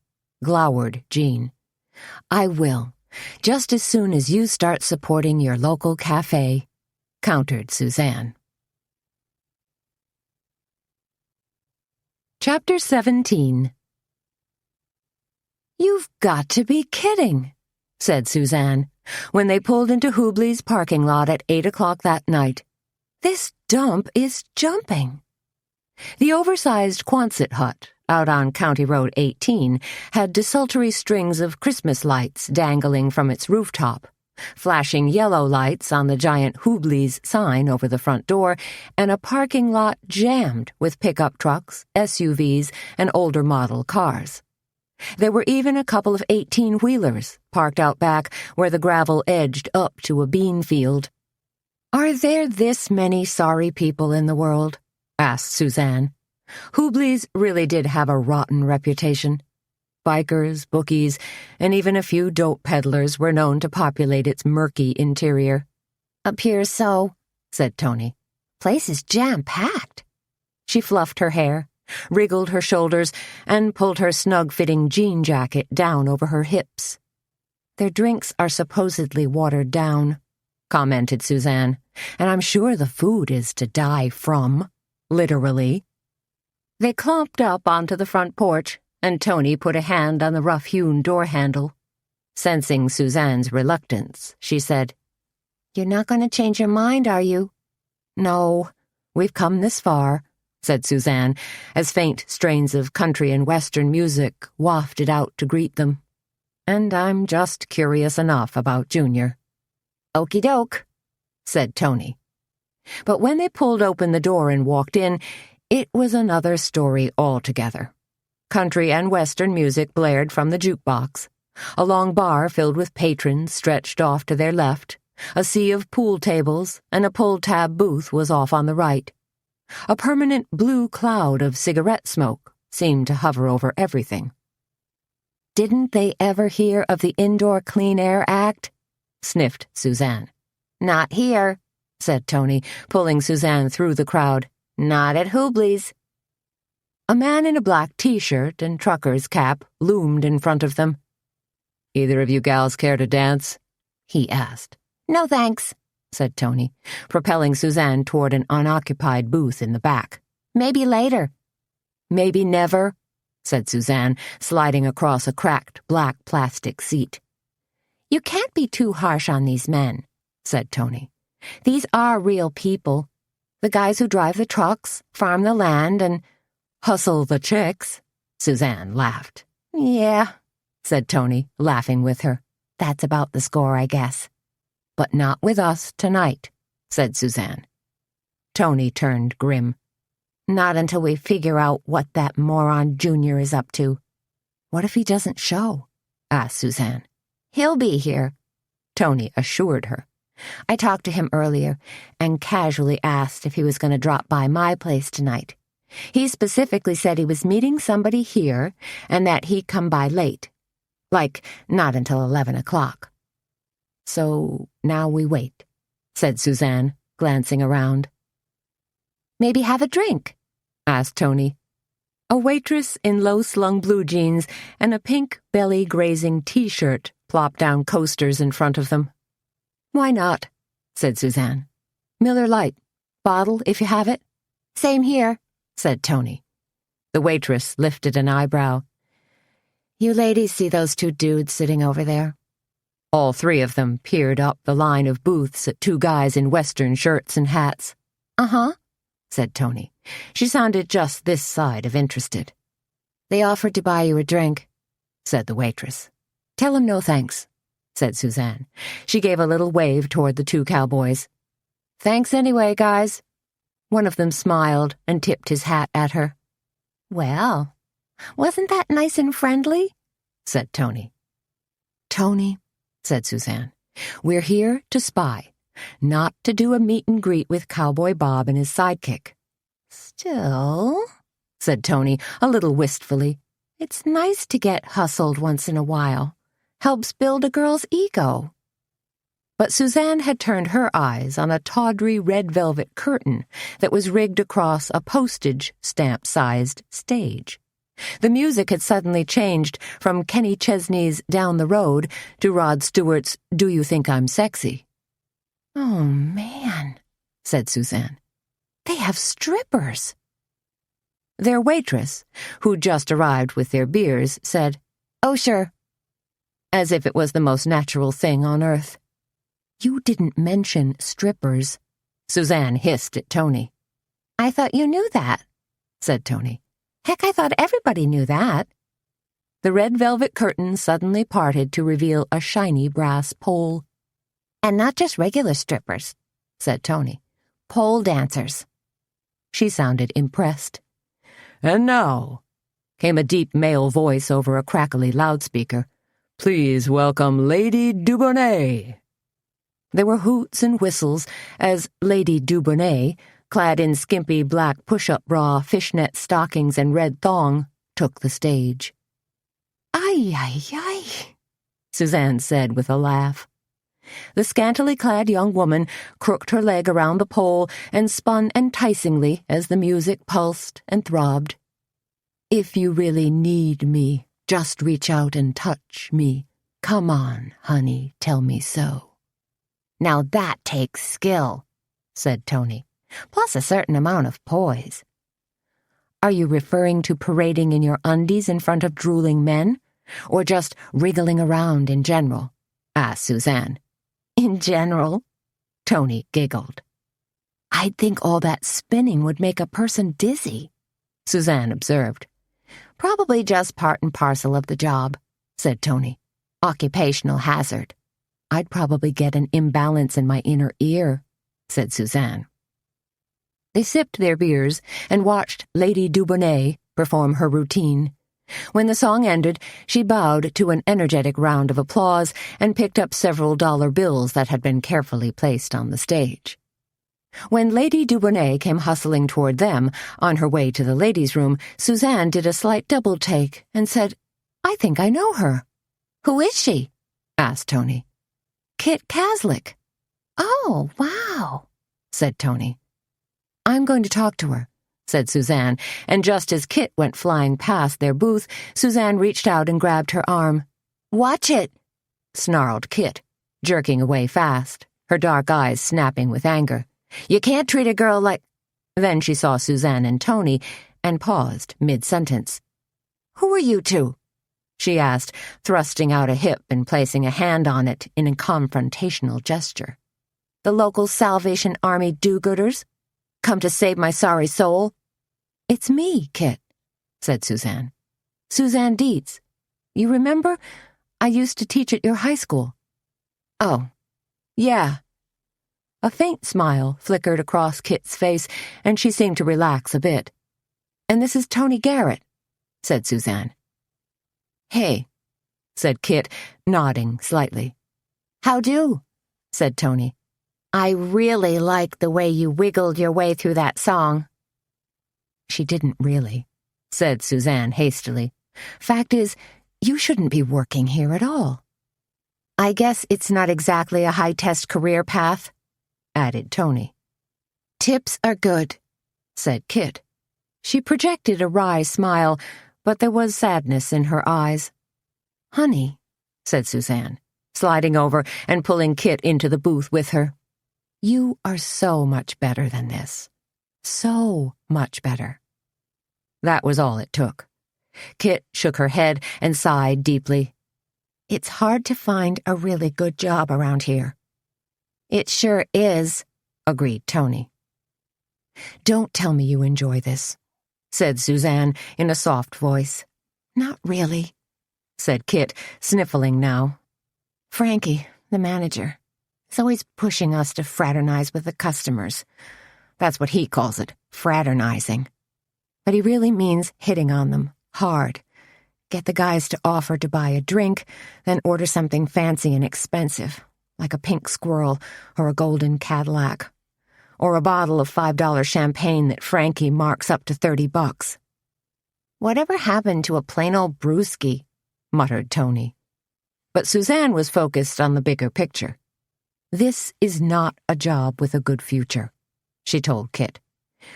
glowered Jean. "I will, just as soon as you start supporting your local café," countered Suzanne. Chapter 17. "You've got to be kidding," said Suzanne, when they pulled into Hubley's parking lot at 8 o'clock that night. "This dump is jumping." The oversized Quonset hut, out on County Road 18, had desultory strings of Christmas lights dangling from its rooftop, flashing yellow lights on the giant Hubley's sign over the front door, and a parking lot jammed with pickup trucks, SUVs, and older model cars. There were even a couple of 18-wheelers parked out back where the gravel edged up to a bean field. "Are there this many sorry people in the world?" asked Suzanne. Hubley's really did have a rotten reputation. Bikers, bookies, and even a few dope peddlers were known to populate its murky interior. "Appears so," said Toni. "Place is jam-packed." She fluffed her hair, wriggled her shoulders, and pulled her snug-fitting jean jacket down over her hips. "Their drinks are supposedly watered down," commented Suzanne, "and I'm sure the food is to die from, literally." They clomped up onto the front porch, and Toni put a hand on the rough-hewn door handle. Sensing Suzanne's reluctance, she said, "You're not going to change your mind, are you?" "No, we've come this far," said Suzanne, as faint strains of country and western music wafted out to greet them. "And I'm just curious enough about Junior." "Okey doke," said Toni. But when they pulled open the door and walked in, it was another story altogether. Country and Western music blared from the jukebox. A long bar filled with patrons stretched off to their left. A sea of pool tables and a pull-tab booth was off on the right. A permanent blue cloud of cigarette smoke seemed to hover over everything. "Didn't they ever hear of the Indoor Clean Air Act?" sniffed Suzanne. "Not here," said Toni, pulling Suzanne through the crowd. "Not at Hubley's." A man in a black t-shirt and trucker's cap loomed in front of them. "Either of you gals care to dance?" he asked. "No thanks," said Toni, propelling Suzanne toward an unoccupied booth in the back. "Maybe later." "Maybe never," said Suzanne, sliding across a cracked black plastic seat. "You can't be too harsh on these men," said Toni. "These are real people. The guys who drive the trucks, farm the land, and hustle the chicks." Suzanne laughed. "Yeah," said Toni, laughing with her. "That's about the score, I guess." "But not with us tonight," said Suzanne. Toni turned grim. "Not until we figure out what that moron Junior is up to." "What if he doesn't show?" asked Suzanne. "He'll be here," Toni assured her. "I talked to him earlier and casually asked if he was going to drop by my place tonight. He specifically said he was meeting somebody here and that he'd come by late. Like, not until 11 o'clock. "So now we wait," said Suzanne, glancing around. "Maybe have a drink?" asked Toni. A waitress in low-slung blue jeans and a pink belly-grazing t-shirt plopped down coasters in front of them. "Why not?" said Suzanne. "Miller Lite. Bottle, if you have it." "Same here," said Toni. The waitress lifted an eyebrow. "You ladies see those two dudes sitting over there?" All three of them peered up the line of booths at two guys in Western shirts and hats. "Uh-huh," said Toni. She sounded just this side of interested. "They offered to buy you a drink," said the waitress. "Tell him no thanks," said Suzanne. She gave a little wave toward the two cowboys. "Thanks anyway, guys." One of them smiled and tipped his hat at her. "Well, wasn't that nice and friendly?" said Toni. "Toni," said Suzanne, "we're here to spy, not to do a meet and greet with Cowboy Bob and his sidekick." "Still," said Toni, a little wistfully, "it's nice to get hustled once in a while. Helps build a girl's ego." But Suzanne had turned her eyes on a tawdry red velvet curtain that was rigged across a postage stamp-sized stage. The music had suddenly changed from Kenny Chesney's Down the Road to Rod Stewart's Do You Think I'm Sexy? "Oh, man," said Suzanne. "They have strippers." Their waitress, who'd just arrived with their beers, said, "Oh, sure," as if it was the most natural thing on earth. "You didn't mention strippers," Suzanne hissed at Toni. "I thought you knew that," said Toni. "Heck, I thought everybody knew that." The red velvet curtain suddenly parted to reveal a shiny brass pole. "And not just regular strippers," said Toni. "Pole dancers." She sounded impressed. "And now," came a deep male voice over a crackly loudspeaker, "please welcome Lady Dubonnet." There were hoots and whistles as Lady Dubonnet, clad in skimpy black push-up bra, fishnet stockings, and red thong, took the stage. "Ay, ay, ay," Suzanne said with a laugh. The scantily clad young woman crooked her leg around the pole and spun enticingly as the music pulsed and throbbed. "If you really need me, just reach out and touch me. Come on, honey, tell me so." "Now that takes skill," said Toni. "plus a certain amount of poise." "Are you referring to parading in your undies in front of drooling men, or just wriggling around in general?" asked Suzanne. "In general," Toni giggled. "I'd think all that spinning would make a person dizzy," Suzanne observed. "Probably just part and parcel of the job," said Toni. "Occupational hazard." "I'd probably get an imbalance in my inner ear," said Suzanne. They sipped their beers and watched Lady Dubonnet perform her routine. When the song ended, she bowed to an energetic round of applause and picked up several dollar bills that had been carefully placed on the stage. When Lady Dubonnet came hustling toward them, on her way to the ladies' room, Suzanne did a slight double-take and said, "I think I know her." "Who is she?" asked Toni. "Kit Caslick." "Oh, wow," said Toni. "I'm going to talk to her," said Suzanne, and just as Kit went flying past their booth, Suzanne reached out and grabbed her arm. "Watch it," snarled Kit, jerking away fast, her dark eyes snapping with anger. "You can't treat a girl like—" Then she saw Suzanne and Toni and paused mid-sentence. "Who are you two?" she asked, thrusting out a hip and placing a hand on it in a confrontational gesture. "The local Salvation Army do-gooders? Come to save my sorry soul?" "It's me, Kit," said Suzanne. "Suzanne Dietz. You remember? I used to teach at your high school." "Oh, yeah." A faint smile flickered across Kit's face, and she seemed to relax a bit. "And this is Toni Garrett," said Suzanne. "Hey," said Kit, nodding slightly. "How do?" said Toni. "I really like the way you wiggled your way through that song." "She didn't really," said Suzanne hastily. "Fact is, you shouldn't be working here at all." "I guess it's not exactly a high-test career path," added Toni. "Tips are good," said Kit. She projected a wry smile, but there was sadness in her eyes. "Honey," said Suzanne, sliding over and pulling Kit into the booth with her. "You are so much better than this. So much better." That was all it took. Kit shook her head and sighed deeply. "It's hard to find a really good job around here." "It sure is," agreed Toni. "Don't tell me you enjoy this," said Suzanne in a soft voice. "Not really," said Kit, sniffling now. "Frankie, the manager, is always pushing us to fraternize with the customers. That's what he calls it, fraternizing. But he really means hitting on them, hard. Get the guys to offer to buy a drink, then order something fancy and expensive, like a pink squirrel or a golden Cadillac, or a bottle of $5 champagne that Frankie marks up to $30. "Whatever happened to a plain old brewski?" muttered Toni. But Suzanne was focused on the bigger picture. "This is not a job with a good future," she told Kit.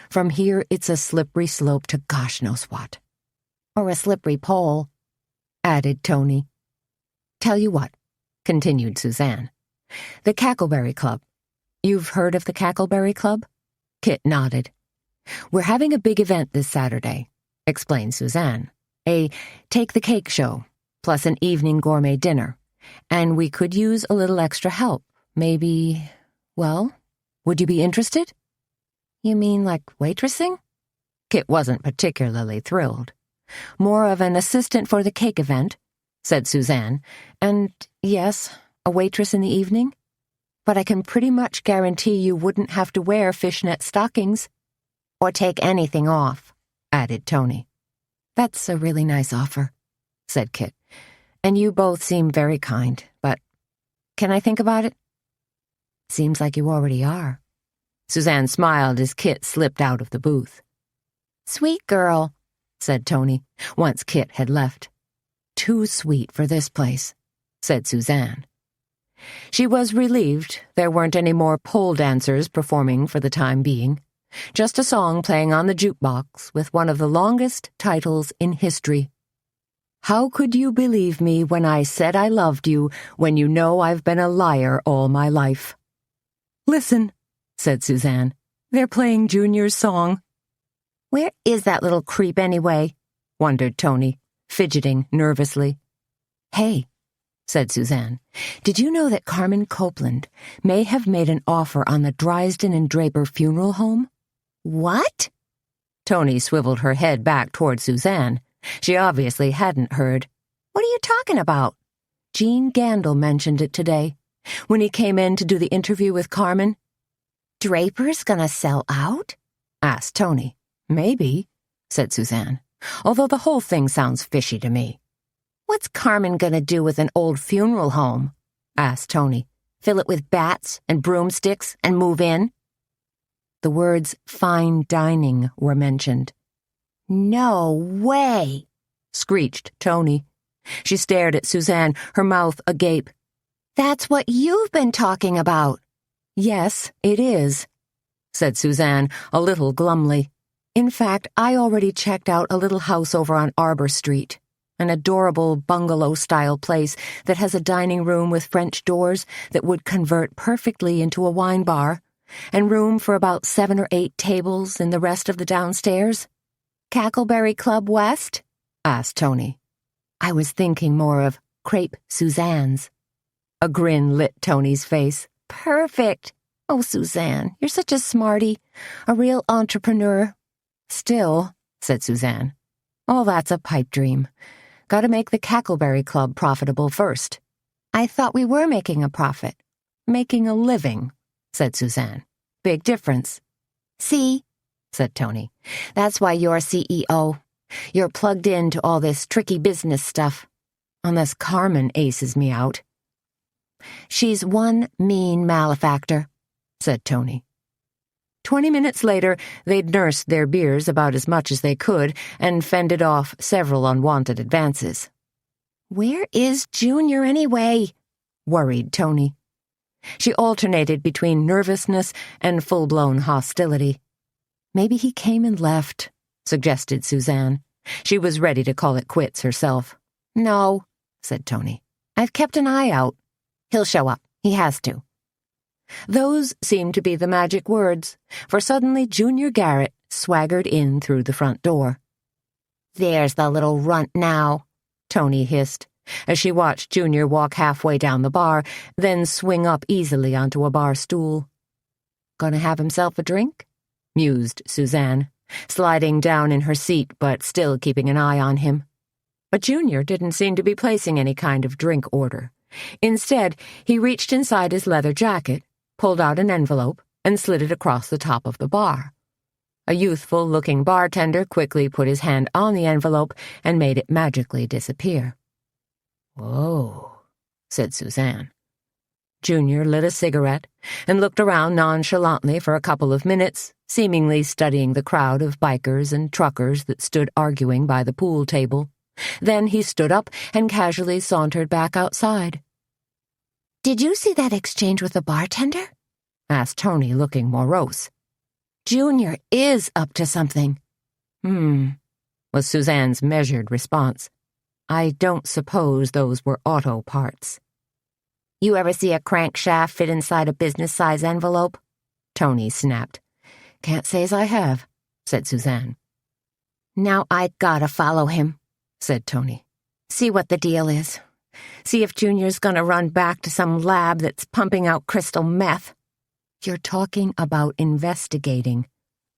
"From here, it's a slippery slope to gosh knows what." "Or a slippery pole," added Toni. "Tell you what," continued Suzanne. "The Cackleberry Club. You've heard of the Cackleberry Club?" Kit nodded. "We're having a big event this Saturday," explained Suzanne. "A take-the-cake show, plus an evening gourmet dinner. And we could use a little extra help. Maybe, well, would you be interested?" "You mean like waitressing?" Kit wasn't particularly thrilled. "More of an assistant for the cake event," said Suzanne. "And, yes, a waitress in the evening. But I can pretty much guarantee you wouldn't have to wear fishnet stockings." "Or take anything off," added Toni. "That's a really nice offer," said Kit. "And you both seem very kind, but can I think about it?" "Seems like you already are." Suzanne smiled as Kit slipped out of the booth. "Sweet girl," said Toni, once Kit had left. "Too sweet for this place," said Suzanne. She was relieved there weren't any more pole dancers performing for the time being. Just a song playing on the jukebox with one of the longest titles in history. "How could you believe me when I said I loved you, when you know I've been a liar all my life?" "Listen," said Suzanne. "They're playing Junior's song." "Where is that little creep anyway?" wondered Toni, fidgeting nervously. "Hey," said Suzanne, "did you know that Carmen Copeland may have made an offer on the Driesden and Draper funeral home?" "What?" Toni swiveled her head back toward Suzanne. She obviously hadn't heard. "What are you talking about?" "Gene Gandel mentioned it today, when he came in to do the interview with Carmen." "Draper's gonna sell out?" asked Toni. "Maybe," said Suzanne, "although the whole thing sounds fishy to me." "What's Carmen gonna do with an old funeral home?" asked Toni. "Fill it with bats and broomsticks and move in?" The words fine dining were mentioned. "No way!" screeched Toni. She stared at Suzanne, her mouth agape. "That's what you've been talking about." "Yes, it is," said Suzanne, a little glumly. "In fact, I already checked out a little house over on Arbor Street, an adorable bungalow-style place that has a dining room with French doors that would convert perfectly into a wine bar, and room for about 7 or 8 tables in the rest of the downstairs." "Cackleberry Club West?" asked Toni. "I was thinking more of Crepe Suzanne's." A grin lit Toni's face. "Perfect! Oh, Suzanne, you're such a smarty, a real entrepreneur." "Still," said Suzanne, "all that's a pipe dream. Gotta make the Cackleberry Club profitable first." "I thought we were making a profit." "Making a living," said Suzanne. "Big difference." "See?" said Toni. "That's why you're CEO. You're plugged into all this tricky business stuff. Unless Carmen aces me out." "She's one mean malefactor," said Toni. 20 minutes later, they'd nursed their beers about as much as they could and fended off several unwanted advances. "Where is Junior anyway?" worried Toni. She alternated between nervousness and full-blown hostility. "Maybe he came and left," suggested Suzanne. She was ready to call it quits herself. "No," said Toni. "I've kept an eye out. He'll show up. He has to." Those seemed to be the magic words, for suddenly Junior Garrett swaggered in through the front door. "There's the little runt now," Toni hissed, as she watched Junior walk halfway down the bar, then swing up easily onto a bar stool. "Gonna have himself a drink?" mused Suzanne, sliding down in her seat but still keeping an eye on him. But Junior didn't seem to be placing any kind of drink order. Instead, he reached inside his leather jacket, pulled out an envelope, and slid it across the top of the bar. A youthful-looking bartender quickly put his hand on the envelope and made it magically disappear. "Whoa," said Suzanne. Junior lit a cigarette and looked around nonchalantly for a couple of minutes, seemingly studying the crowd of bikers and truckers that stood arguing by the pool table. Then he stood up and casually sauntered back outside. "Did you see that exchange with the bartender?" asked Toni, looking morose. "Junior is up to something." Was Suzanne's measured response. "I don't suppose those were auto parts." "You ever see a crankshaft fit inside a business-size envelope?" Toni snapped. "Can't say as I have," said Suzanne. "Now I gotta follow him," said Toni. "See what the deal is. See if Junior's gonna run back to some lab that's pumping out crystal meth." "You're talking about investigating,"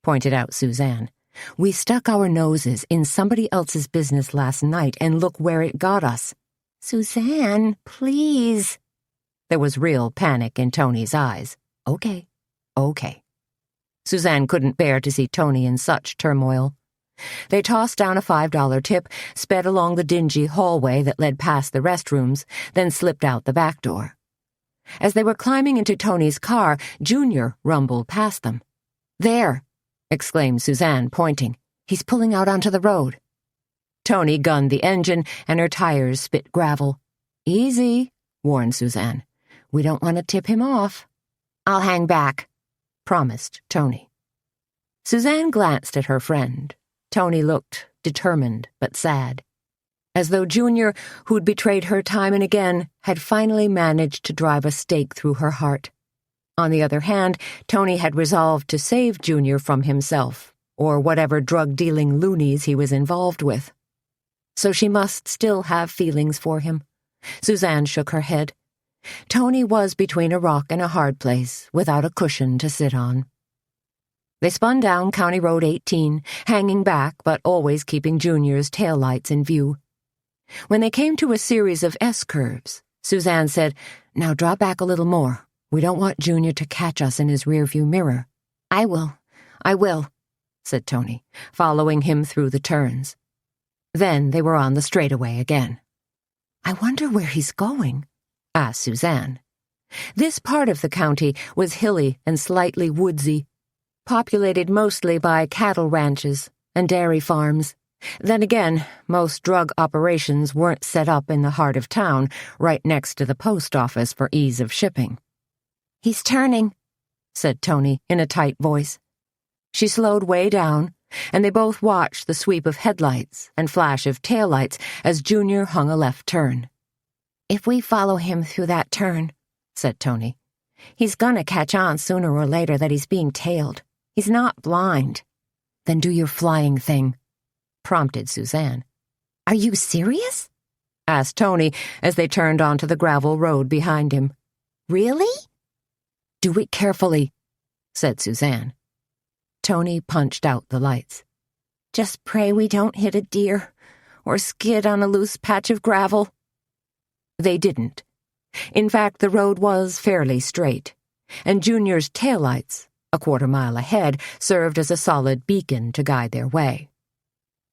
pointed out Suzanne. "We stuck our noses in somebody else's business last night, and look where it got us." "Suzanne, please." There was real panic in Toni's eyes. Okay. Suzanne couldn't bear to see Toni in such turmoil. They tossed down a $5 tip, sped along the dingy hallway that led past the restrooms, then slipped out the back door. As they were climbing into Toni's car, Junior rumbled past them. "There!" exclaimed Suzanne, pointing. "He's pulling out onto the road." Toni gunned the engine, and her tires spit gravel. "Easy," warned Suzanne. "We don't want to tip him off." "I'll hang back," promised Toni. Suzanne glanced at her friend. Toni looked determined but sad, as though Junior, who'd betrayed her time and again, had finally managed to drive a stake through her heart. On the other hand, Toni had resolved to save Junior from himself, or whatever drug-dealing loonies he was involved with. So she must still have feelings for him. Suzanne shook her head. Toni was between a rock and a hard place, without a cushion to sit on. They spun down County Road 18, hanging back but always keeping Junior's taillights in view. When they came to a series of S-curves, Suzanne said, "Now draw back a little more. We don't want Junior to catch us in his rearview mirror." I will," said Toni, following him through the turns. Then they were on the straightaway again. "I wonder where he's going?" asked Suzanne. This part of the county was hilly and slightly woodsy, populated mostly by cattle ranches and dairy farms. Then again, most drug operations weren't set up in the heart of town, right next to the post office for ease of shipping. "He's turning," said Toni in a tight voice. She slowed way down, and they both watched the sweep of headlights and flash of taillights as Junior hung a left turn. "If we follow him through that turn," said Toni, "he's gonna catch on sooner or later that he's being tailed. He's not blind." "Then do your flying thing," prompted Suzanne. "Are you serious?" asked Toni as they turned onto the gravel road behind him. "Really?" "Do it carefully," said Suzanne. Toni punched out the lights. "Just pray we don't hit a deer or skid on a loose patch of gravel." They didn't. In fact, the road was fairly straight, and Junior's taillights, a quarter-mile ahead, served as a solid beacon to guide their way.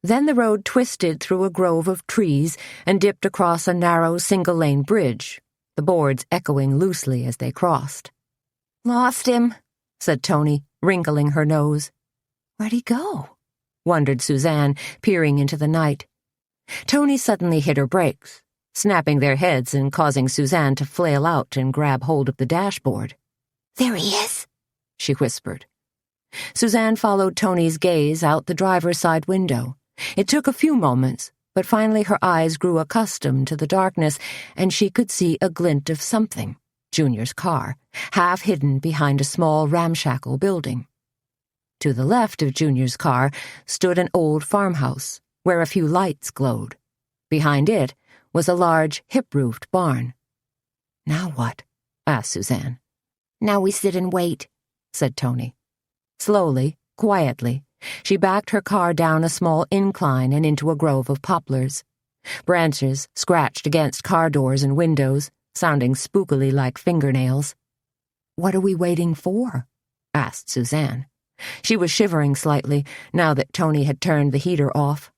Then the road twisted through a grove of trees and dipped across a narrow single-lane bridge, the boards echoing loosely as they crossed. "Lost him," said Toni, wrinkling her nose. "Where'd he go?" wondered Suzanne, peering into the night. Toni suddenly hit her brakes, snapping their heads and causing Suzanne to flail out and grab hold of the dashboard. "There he is," she whispered. Suzanne followed Toni's gaze out the driver's side window. It took a few moments, but finally her eyes grew accustomed to the darkness, and she could see a glint of something, Junior's car, half hidden behind a small ramshackle building. To the left of Junior's car stood an old farmhouse, where a few lights glowed. Behind it was a large, hip-roofed barn. "Now what?" asked Suzanne. "Now we sit and wait," said Toni. Slowly, quietly, she backed her car down a small incline and into a grove of poplars. Branches scratched against car doors and windows, sounding spookily like fingernails. "What are we waiting for?" asked Suzanne. She was shivering slightly now that Toni had turned the heater off.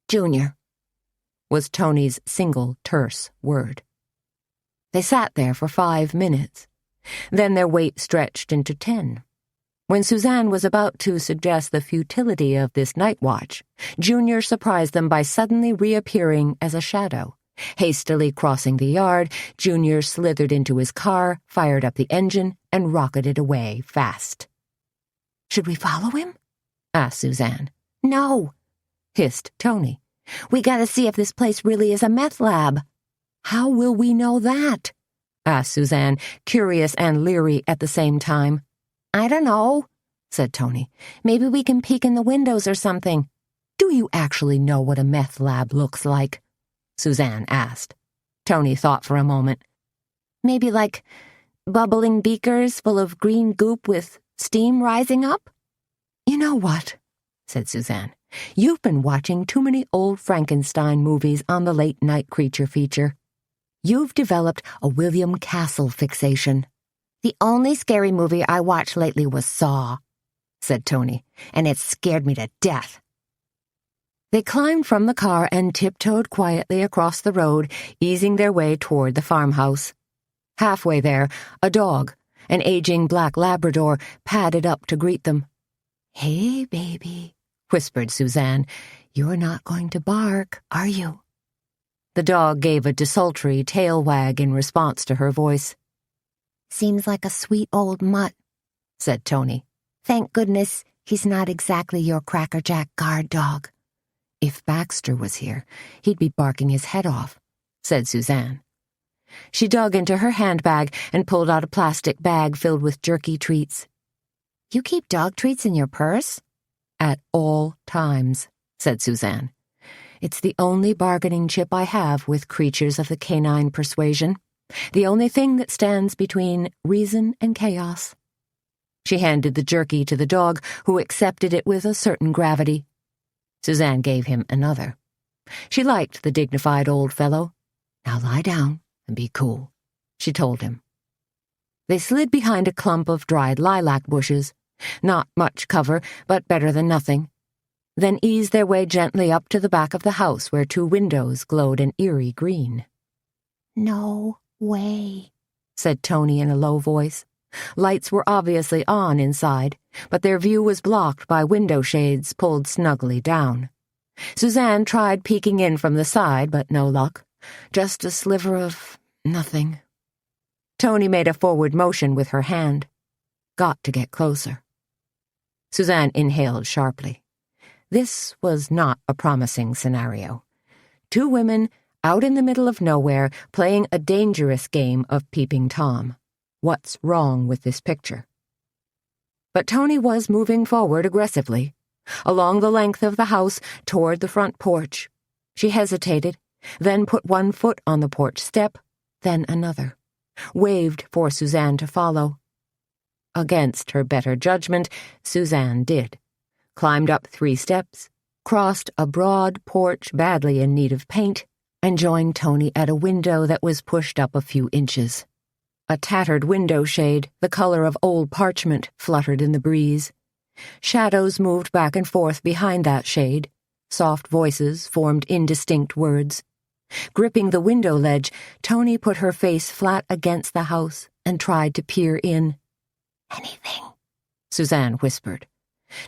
"Junior," was Toni's single terse word. They sat there for 5 minutes. Then their wait stretched into 10. When Suzanne was about to suggest the futility of this night watch, Junior surprised them by suddenly reappearing as a shadow. Hastily crossing the yard, Junior slithered into his car, fired up the engine, and rocketed away fast. "Should we follow him?" asked Suzanne. "No," hissed Toni. "We gotta see if this place really is a meth lab." "How will we know that?" asked Suzanne, curious and leery at the same time. "I don't know," said Toni. "Maybe we can peek in the windows or something." "Do you actually know what a meth lab looks like?" Suzanne asked. Toni thought for a moment. "Maybe like bubbling beakers full of green goop with steam rising up?" "You know what?" said Suzanne. "You've been watching too many old Frankenstein movies on the late-night creature feature. You've developed a William Castle fixation." "The only scary movie I watched lately was Saw," said Toni, "and it scared me to death." They climbed from the car and tiptoed quietly across the road, easing their way toward the farmhouse. Halfway there, a dog, an aging black Labrador, padded up to greet them. "Hey, baby," whispered Suzanne. "You're not going to bark, are you?" The dog gave a desultory tail wag in response to her voice. "Seems like a sweet old mutt," said Toni. "Thank goodness he's not exactly your crackerjack guard dog." "If Baxter was here, he'd be barking his head off," said Suzanne. She dug into her handbag and pulled out a plastic bag filled with jerky treats. "You keep dog treats in your purse?" "At all times," said Suzanne. "It's the only bargaining chip I have with creatures of the canine persuasion. The only thing that stands between reason and chaos." She handed the jerky to the dog, who accepted it with a certain gravity. Suzanne gave him another. She liked the dignified old fellow. "Now lie down and be cool," she told him. They slid behind a clump of dried lilac bushes, Not much cover, but better than nothing. Then eased their way gently up to the back of the house where 2 windows glowed an eerie green. "No way," said Toni in a low voice. Lights were obviously on inside, but their view was blocked by window shades pulled snugly down. Suzanne tried peeking in from the side, but no luck. Just a sliver of nothing. Toni made a forward motion with her hand. Got to get closer. Suzanne inhaled sharply. This was not a promising scenario. 2 women out in the middle of nowhere playing a dangerous game of peeping Tom. What's wrong with this picture? But Toni was moving forward aggressively, along the length of the house toward the front porch. She hesitated, then put 1 foot on the porch step, then another, waved for Suzanne to follow. Against her better judgment, Suzanne did. Climbed up 3 steps, crossed a broad porch badly in need of paint, and joined Toni at a window that was pushed up a few inches. A tattered window shade, the color of old parchment, fluttered in the breeze. Shadows moved back and forth behind that shade. Soft voices formed indistinct words. Gripping the window ledge, Toni put her face flat against the house and tried to peer in. "Anything?" Suzanne whispered.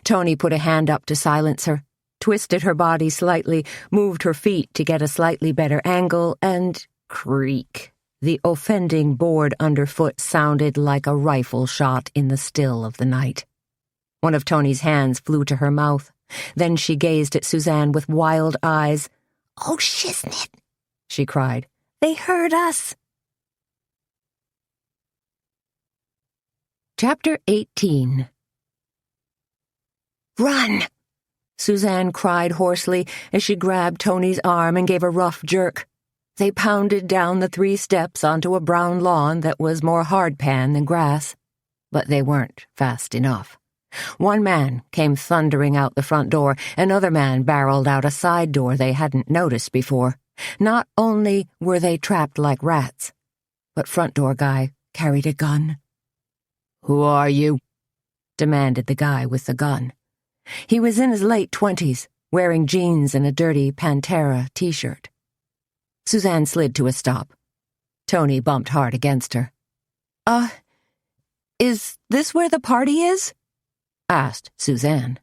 Toni put a hand up to silence her, twisted her body slightly, moved her feet to get a slightly better angle, and creak. The offending board underfoot sounded like a rifle shot in the still of the night. One of Toni's hands flew to her mouth. Then she gazed at Suzanne with wild eyes. "Oh, shiznit," she cried. "They heard us." Chapter 18. "Run!" Suzanne cried hoarsely as she grabbed Toni's arm and gave a rough jerk. They pounded down the 3 steps onto a brown lawn that was more hardpan than grass. But they weren't fast enough. 1 man came thundering out the front door, another man barreled out a side door they hadn't noticed before. Not only were they trapped like rats, but front door guy carried a gun. "Who are you?" demanded the guy with the gun. He was in his late 20s, wearing jeans and a dirty Pantera t-shirt. Suzanne slid to a stop. Toni bumped hard against her. Is this where the party is?" asked Suzanne.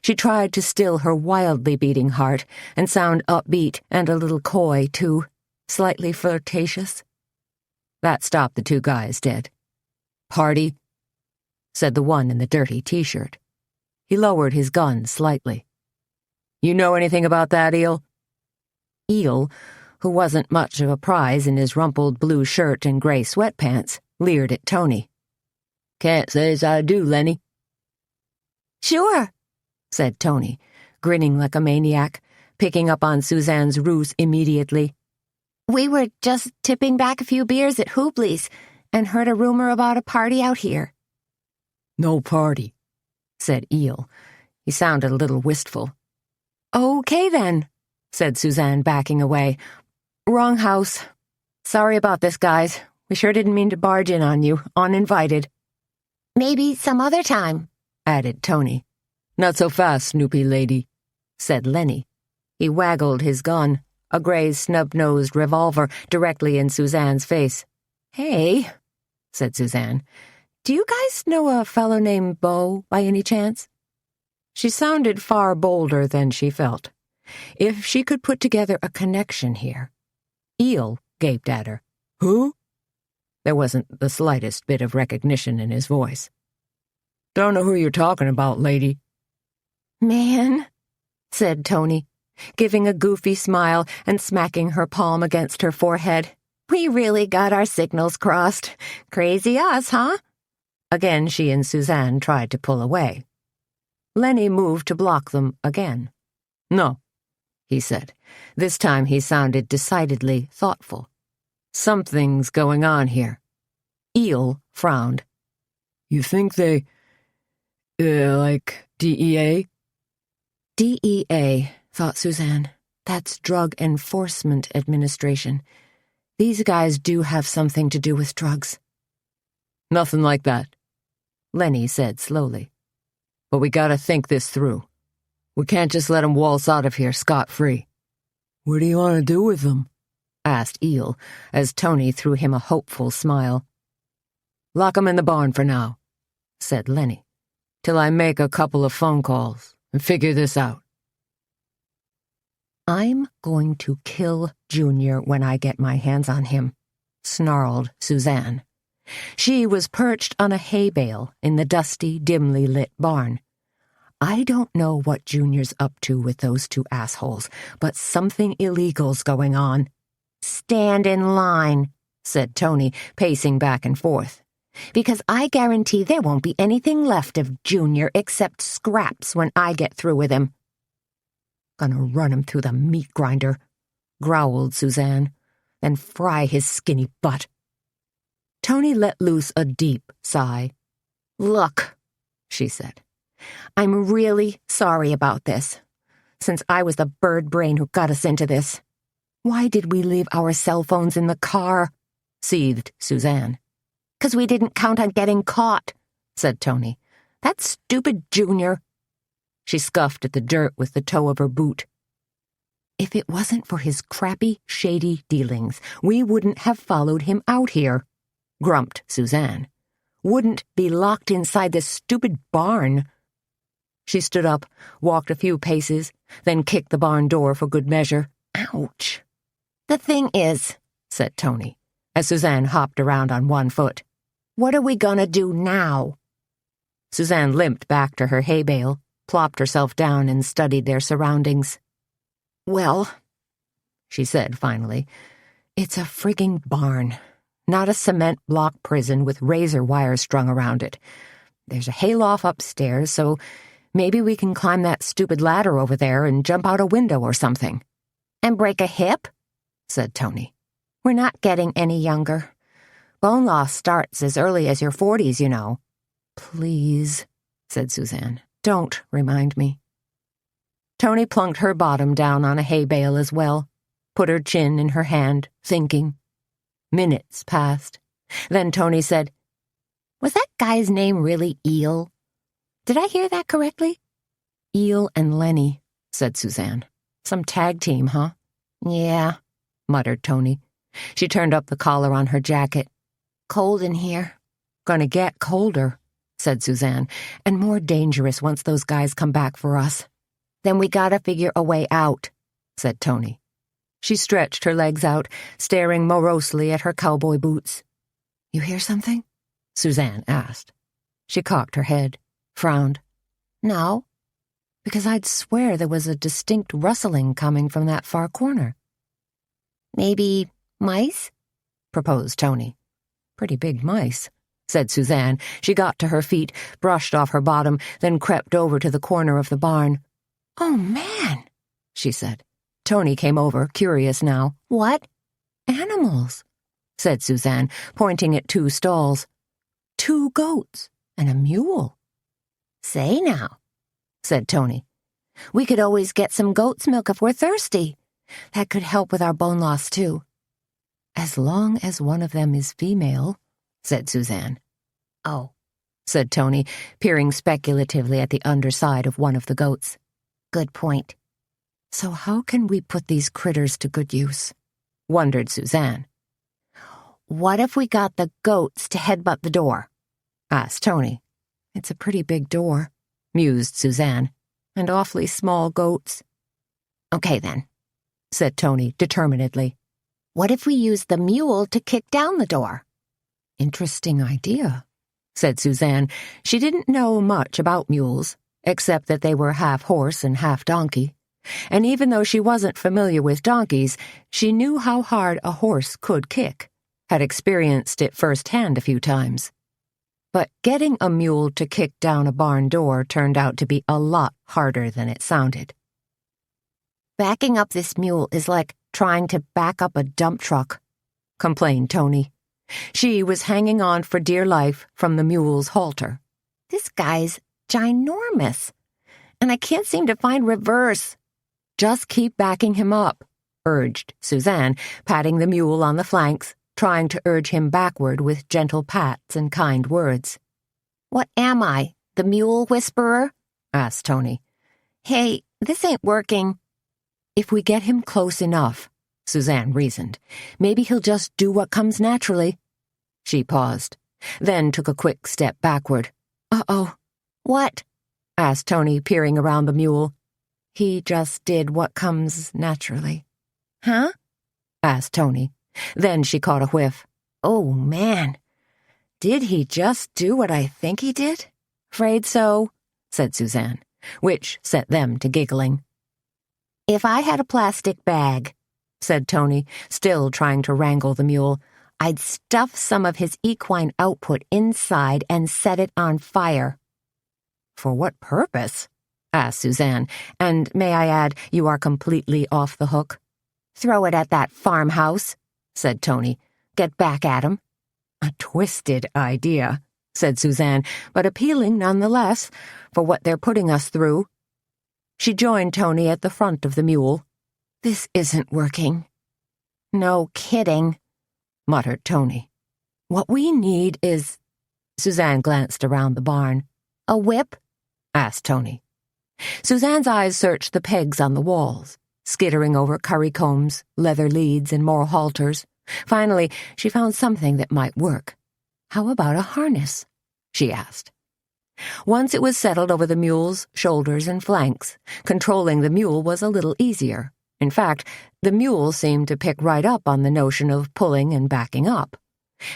She tried to still her wildly beating heart and sound upbeat and a little coy, too, slightly flirtatious. That stopped the 2 guys dead. "Party?" said the one in the dirty t-shirt. He lowered his gun slightly. "You know anything about that, Eel?" Eel, who wasn't much of a prize in his rumpled blue shirt and gray sweatpants, leered at Toni. "Can't say as I do, Lenny." "Sure," said Toni, grinning like a maniac, picking up on Suzanne's ruse immediately. "We were just tipping back a few beers at Hoobley's and heard a rumor about a party out here." "No party," said Eel. He sounded a little wistful. "Okay, then," said Suzanne, backing away. "Wrong house. Sorry about this, guys. We sure didn't mean to barge in on you, uninvited." "Maybe some other time," added Toni. "Not so fast, Snoopy lady," said Lenny. He waggled his gun, a gray snub-nosed revolver, directly in Suzanne's face. "Hey," said Suzanne, "do you guys know a fellow named Beau, by any chance?" She sounded far bolder than she felt. If she could put together a connection here. Eel gaped at her. "Who?" There wasn't the slightest bit of recognition in his voice. "Don't know who you're talking about, lady." "Man," said Toni, giving a goofy smile and smacking her palm against her forehead. "we really got our signals crossed. Crazy us, huh?" Again she and Suzanne tried to pull away. Lenny moved to block them again. "No," he said. This time he sounded decidedly thoughtful. "Something's going on here." Eel frowned. "You think they, like DEA?" DEA, thought Suzanne. That's Drug Enforcement Administration. These guys do have something to do with drugs. "Nothing like that," Lenny said slowly. But we gotta think this through. We can't just let him waltz out of here scot-free. What do you want to do with them? Asked Eel, as Toni threw him a hopeful smile. Lock him in the barn for now, said Lenny, till I make a couple of phone calls and figure this out. I'm going to kill Junior when I get my hands on him, snarled Suzanne. She was perched on a hay bale in the dusty, dimly lit barn. I don't know what Junior's up to with those two assholes, but something illegal's going on. Stand in line, said Toni, pacing back and forth, because I guarantee there won't be anything left of Junior except scraps when I get through with him. Gonna run him through the meat grinder, growled Suzanne, then fry his skinny butt. Toni let loose a deep sigh. Look, she said, I'm really sorry about this. Since I was the bird brain who got us into this. Why did we leave our cell phones in the car? Seethed Suzanne. 'Cause we didn't count on getting caught, said Toni. That stupid Junior. She scuffed at the dirt with the toe of her boot. If it wasn't for his crappy, shady dealings, we wouldn't have followed him out here, grumped Suzanne. Wouldn't be locked inside this stupid barn. She stood up, walked a few paces, then kicked the barn door for good measure. Ouch. The thing is, said Toni, as Suzanne hopped around on one foot, what are we gonna do now? Suzanne limped back to her hay bale, plopped herself down and studied their surroundings. Well, she said finally, it's a frigging barn, not a cement block prison with razor wires strung around it. There's a hayloft upstairs, so maybe we can climb that stupid ladder over there and jump out a window or something. And break a hip? Said Toni. We're not getting any younger. Bone loss starts as early as your 40s, you know. Please, said Suzanne. Don't remind me. Toni plunked her bottom down on a hay bale as well, put her chin in her hand, thinking. Minutes passed. Then Toni said, Was that guy's name really Eel? Did I hear that correctly? Eel and Lenny, said Suzanne. Some tag team, huh? Yeah, muttered Toni. She turned up the collar on her jacket. Cold in here. Gonna get colder, said Suzanne, and more dangerous once those guys come back for us. Then we gotta figure a way out, said Toni. She stretched her legs out, staring morosely at her cowboy boots. You hear something? Suzanne asked. She cocked her head, frowned. No, because I'd swear there was a distinct rustling coming from that far corner. Maybe mice? Proposed Toni. Pretty big mice, said Suzanne. She got to her feet, brushed off her bottom, then crept over to the corner of the barn. Oh, man, she said. Toni came over, curious now. What? Animals, said Suzanne, pointing at 2 stalls. 2 goats and a mule. Say now, said Toni. We could always get some goat's milk if we're thirsty. That could help with our bone loss, too. As long as one of them is female, said Suzanne. Oh, said Toni, peering speculatively at the underside of one of the goats. Good point. So how can we put these critters to good use? Wondered Suzanne. What if we got the goats to headbutt the door? Asked Toni. It's a pretty big door, mused Suzanne, and awfully small goats. Okay, then, said Toni determinedly. What if we use the mule to kick down the door? Interesting idea, said Suzanne. She didn't know much about mules, except that they were half horse and half donkey. And even though she wasn't familiar with donkeys, she knew how hard a horse could kick, had experienced it firsthand a few times. But getting a mule to kick down a barn door turned out to be a lot harder than it sounded. Backing up this mule is like trying to back up a dump truck, complained Toni. She was hanging on for dear life from the mule's halter. This guy's ginormous, and I can't seem to find reverse. Just keep backing him up, urged Suzanne, patting the mule on the flanks, trying to urge him backward with gentle pats and kind words. What am I, the mule whisperer? Asked Toni. Hey, this ain't working. If we get him close enough, Suzanne reasoned, maybe he'll just do what comes naturally. She paused, then took a quick step backward. Uh-oh. What? Asked Toni, peering around the mule. He just did what comes naturally. Huh? Asked Toni. Then she caught a whiff. Oh, man. Did he just do what I think he did? Afraid so, said Suzanne, which set them to giggling. If I had a plastic bag, said Toni, still trying to wrangle the mule, I'd stuff some of his equine output inside and set it on fire. For what purpose? Asked Suzanne, and may I add, you are completely off the hook. Throw it at that farmhouse, said Toni. Get back at him. A twisted idea, said Suzanne, but appealing nonetheless for what they're putting us through. She joined Toni at the front of the mule. This isn't working. No kidding, muttered Toni. What we need is... Suzanne glanced around the barn. A whip? Asked Toni. Suzanne's eyes searched the pegs on the walls, skittering over currycombs, leather leads, and more halters. Finally, she found something that might work. How about a harness? She asked. Once it was settled over the mule's shoulders and flanks, controlling the mule was a little easier. In fact, the mule seemed to pick right up on the notion of pulling and backing up.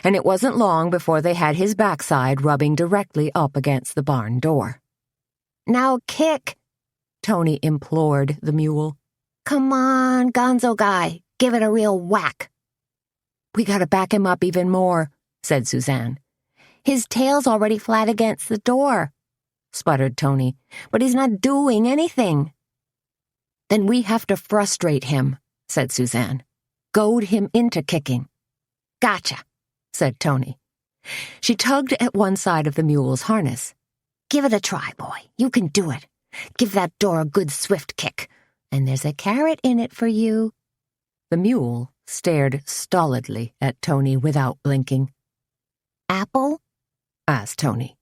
And it wasn't long before they had his backside rubbing directly up against the barn door. Now kick, Toni implored the mule. Come on, gonzo guy, give it a real whack. We gotta back him up even more, said Suzanne. His tail's already flat against the door, sputtered Toni, but he's not doing anything. Then we have to frustrate him, said Suzanne. Goad him into kicking. Gotcha, said Toni. She tugged at one side of the mule's harness. Give it a try, boy. You can do it. Give that door a good swift kick, and there's a carrot in it for you. The mule stared stolidly at Toni without blinking. Apple? Asked Toni.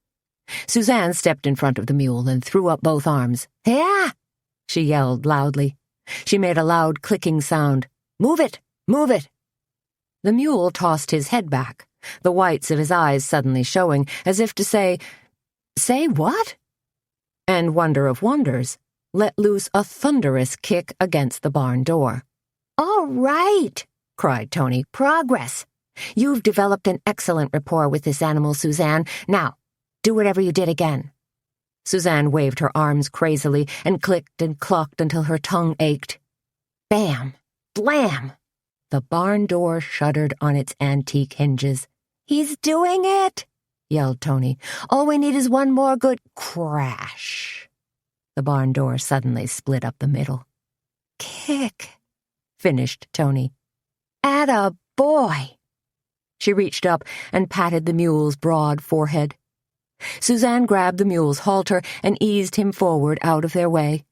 Suzanne stepped in front of the mule and threw up both arms. Yeah! She yelled loudly. She made a loud clicking sound. Move it! Move it! The mule tossed his head back, the whites of his eyes suddenly showing, as if to say, Say what? And wonder of wonders, let loose a thunderous kick against the barn door. All right, cried Toni. Progress. You've developed an excellent rapport with this animal, Suzanne. Now, do whatever you did again. Suzanne waved her arms crazily and clicked and clucked until her tongue ached. Bam! Blam! The barn door shuddered on its antique hinges. He's doing it! Yelled Toni. All we need is one more good crash. The barn door suddenly split up the middle. Kick, finished Toni. Atta boy. She reached up and patted the mule's broad forehead. Suzanne grabbed the mule's halter and eased him forward out of their way.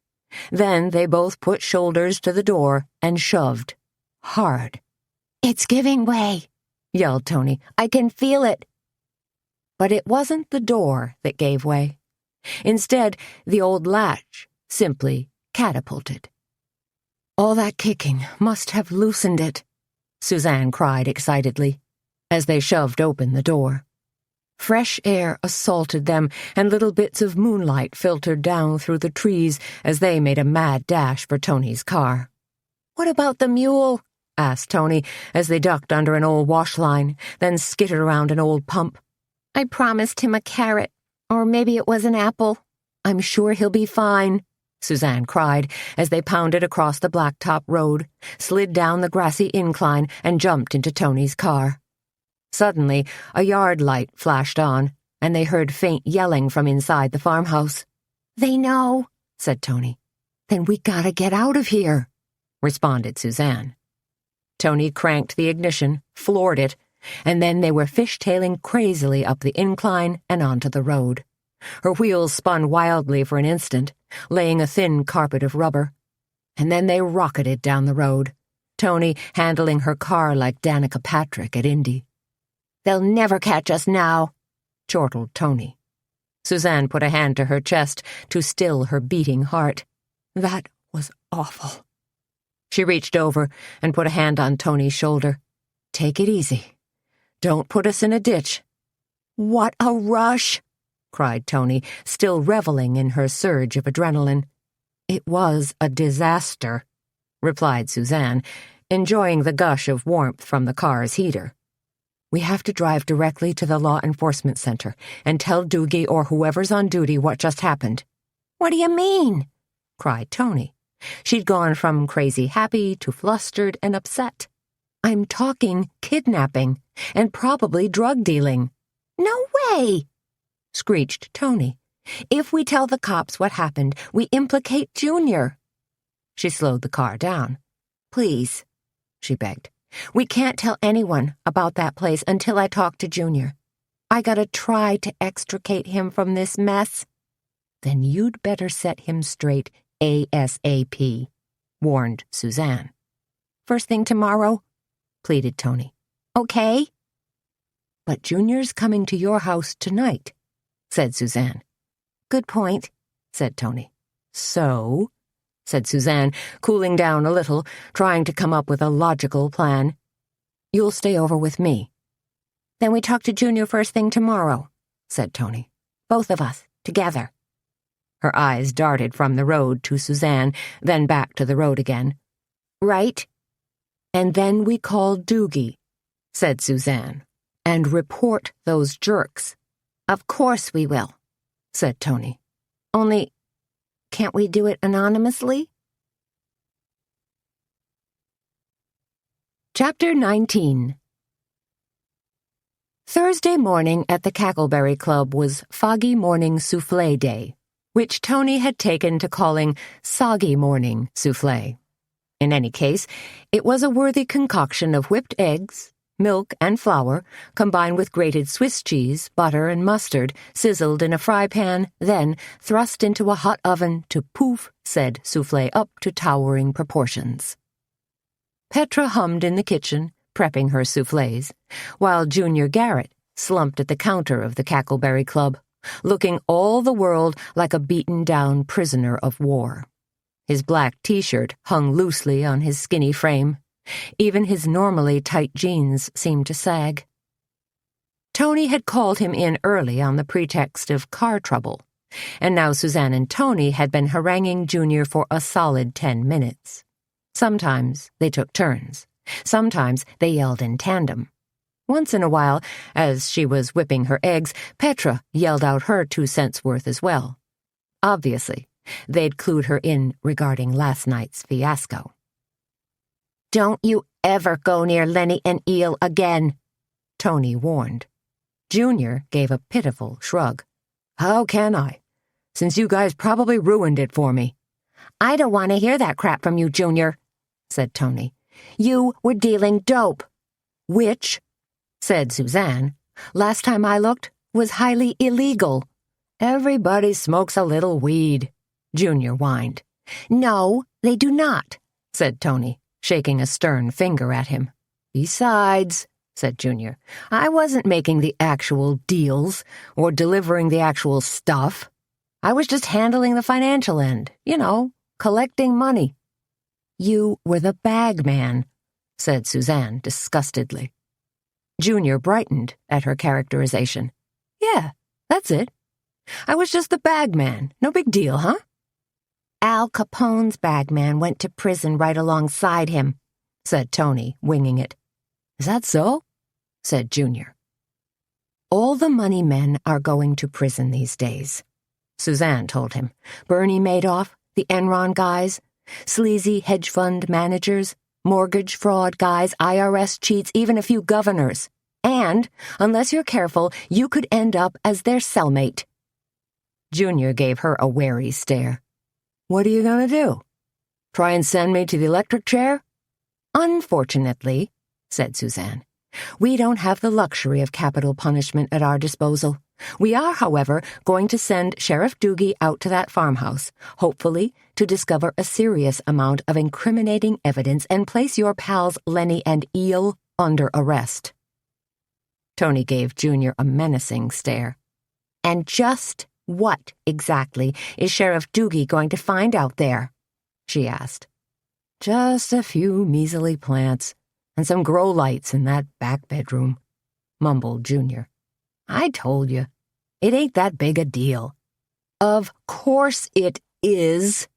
Then they both put shoulders to the door and shoved. Hard. It's giving way, yelled Toni. I can feel it. But it wasn't the door that gave way. Instead, the old latch simply catapulted. All that kicking must have loosened it, Suzanne cried excitedly, as they shoved open the door. Fresh air assaulted them, and little bits of moonlight filtered down through the trees as they made a mad dash for Toni's car. What about the mule? asked Toni as they ducked under an old wash line, then skittered around an old pump. I promised him a carrot, or maybe it was an apple. I'm sure he'll be fine, Suzanne cried as they pounded across the blacktop road, slid down the grassy incline, and jumped into Toni's car. Suddenly, a yard light flashed on, and they heard faint yelling from inside the farmhouse. They know, said Toni. Then we gotta get out of here, responded Suzanne. Toni cranked the ignition, floored it, and then they were fishtailing crazily up the incline and onto the road. Her wheels spun wildly for an instant, laying a thin carpet of rubber. And then they rocketed down the road, Toni handling her car like Danica Patrick at Indy. They'll never catch us now, chortled Toni. Suzanne put a hand to her chest to still her beating heart. That was awful. She reached over and put a hand on Toni's shoulder. Take it easy. Don't put us in a ditch. What a rush, cried Toni, still reveling in her surge of adrenaline. It was a disaster, replied Suzanne, enjoying the gush of warmth from the car's heater. We have to drive directly to the law enforcement center and tell Doogie or whoever's on duty what just happened. What do you mean? Cried Toni. She'd gone from crazy happy to flustered and upset. I'm talking kidnapping and probably drug dealing. No way, screeched Toni. If we tell the cops what happened, we implicate Junior. She slowed the car down. Please, she begged. We can't tell anyone about that place until I talk to Junior. I gotta try to extricate him from this mess. Then you'd better set him straight ASAP, warned Suzanne. First thing tomorrow, pleaded Toni. Okay. But Junior's coming to your house tonight, said Suzanne. Good point, said Toni. So, said Suzanne, cooling down a little, trying to come up with a logical plan. You'll stay over with me. Then we talk to Junior first thing tomorrow, said Toni. Both of us, together. Her eyes darted from the road to Suzanne, then back to the road again. Right? And then we call Doogie, said Suzanne, and report those jerks. Of course we will, said Toni. Only, can't we do it anonymously? Chapter 19. Thursday morning at the Cackleberry Club was Foggy Morning Soufflé Day, which Toni had taken to calling Soggy Morning Soufflé. In any case, it was a worthy concoction of whipped eggs, milk and flour, combined with grated Swiss cheese, butter, and mustard, sizzled in a fry pan, then thrust into a hot oven to poof said soufflé up to towering proportions. Petra hummed in the kitchen, prepping her soufflés, while Junior Garrett slumped at the counter of the Cackleberry Club, looking all the world like a beaten-down prisoner of war. His black T-shirt hung loosely on his skinny frame. Even his normally tight jeans seemed to sag. Toni had called him in early on the pretext of car trouble, and now Suzanne and Toni had been haranguing Junior for a solid 10 minutes. Sometimes they took turns. Sometimes they yelled in tandem. Once in a while, as she was whipping her eggs, Petra yelled out her 2 cents worth as well. Obviously, they'd clued her in regarding last night's fiasco. Don't you ever go near Lenny and Eel again, Toni warned. Junior gave a pitiful shrug. How can I? Since you guys probably ruined it for me. I don't want to hear that crap from you, Junior, said Toni. You were dealing dope. Which, said Suzanne, last time I looked, was highly illegal. Everybody smokes a little weed, Junior whined. No, they do not, said Toni, shaking a stern finger at him. Besides, said Junior, I wasn't making the actual deals or delivering the actual stuff. I was just handling the financial end, collecting money. You were the bag man, said Suzanne disgustedly. Junior brightened at her characterization. Yeah, that's it. I was just the bag man. No big deal, huh? Al Capone's bag man went to prison right alongside him, said Toni, winging it. Is that so? Said Junior. All the money men are going to prison these days, Suzanne told him. Bernie Madoff, the Enron guys, sleazy hedge fund managers, mortgage fraud guys, IRS cheats, even a few governors. And, unless you're careful, you could end up as their cellmate. Junior gave her a wary stare. What are you going to do? Try and send me to the electric chair? Unfortunately, said Suzanne, we don't have the luxury of capital punishment at our disposal. We are, however, going to send Sheriff Doogie out to that farmhouse, hopefully to discover a serious amount of incriminating evidence and place your pals Lenny and Eel under arrest. Toni gave Junior a menacing stare. And just What, exactly, is Sheriff Doogie going to find out there? She asked. Just a few measly plants and some grow lights in that back bedroom, mumbled Junior. I told you, it ain't that big a deal. Of course it is,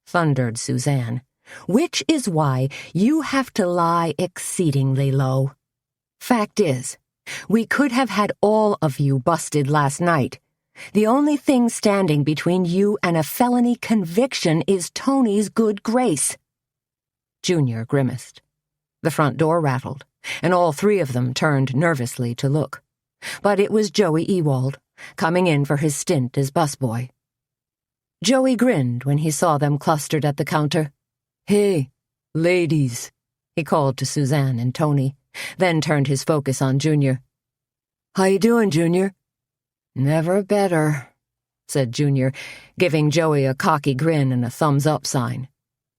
thundered Suzanne, which is why you have to lie exceedingly low. Fact is, we could have had all of you busted last night. The only thing standing between you and a felony conviction is Toni's good grace. Junior grimaced. The front door rattled, and all three of them turned nervously to look. But it was Joey Ewald, coming in for his stint as busboy. Joey grinned when he saw them clustered at the counter. Hey, ladies, he called to Suzanne and Toni, then turned his focus on Junior. How you doing, Junior? Never better, said Junior, giving Joey a cocky grin and a thumbs-up sign,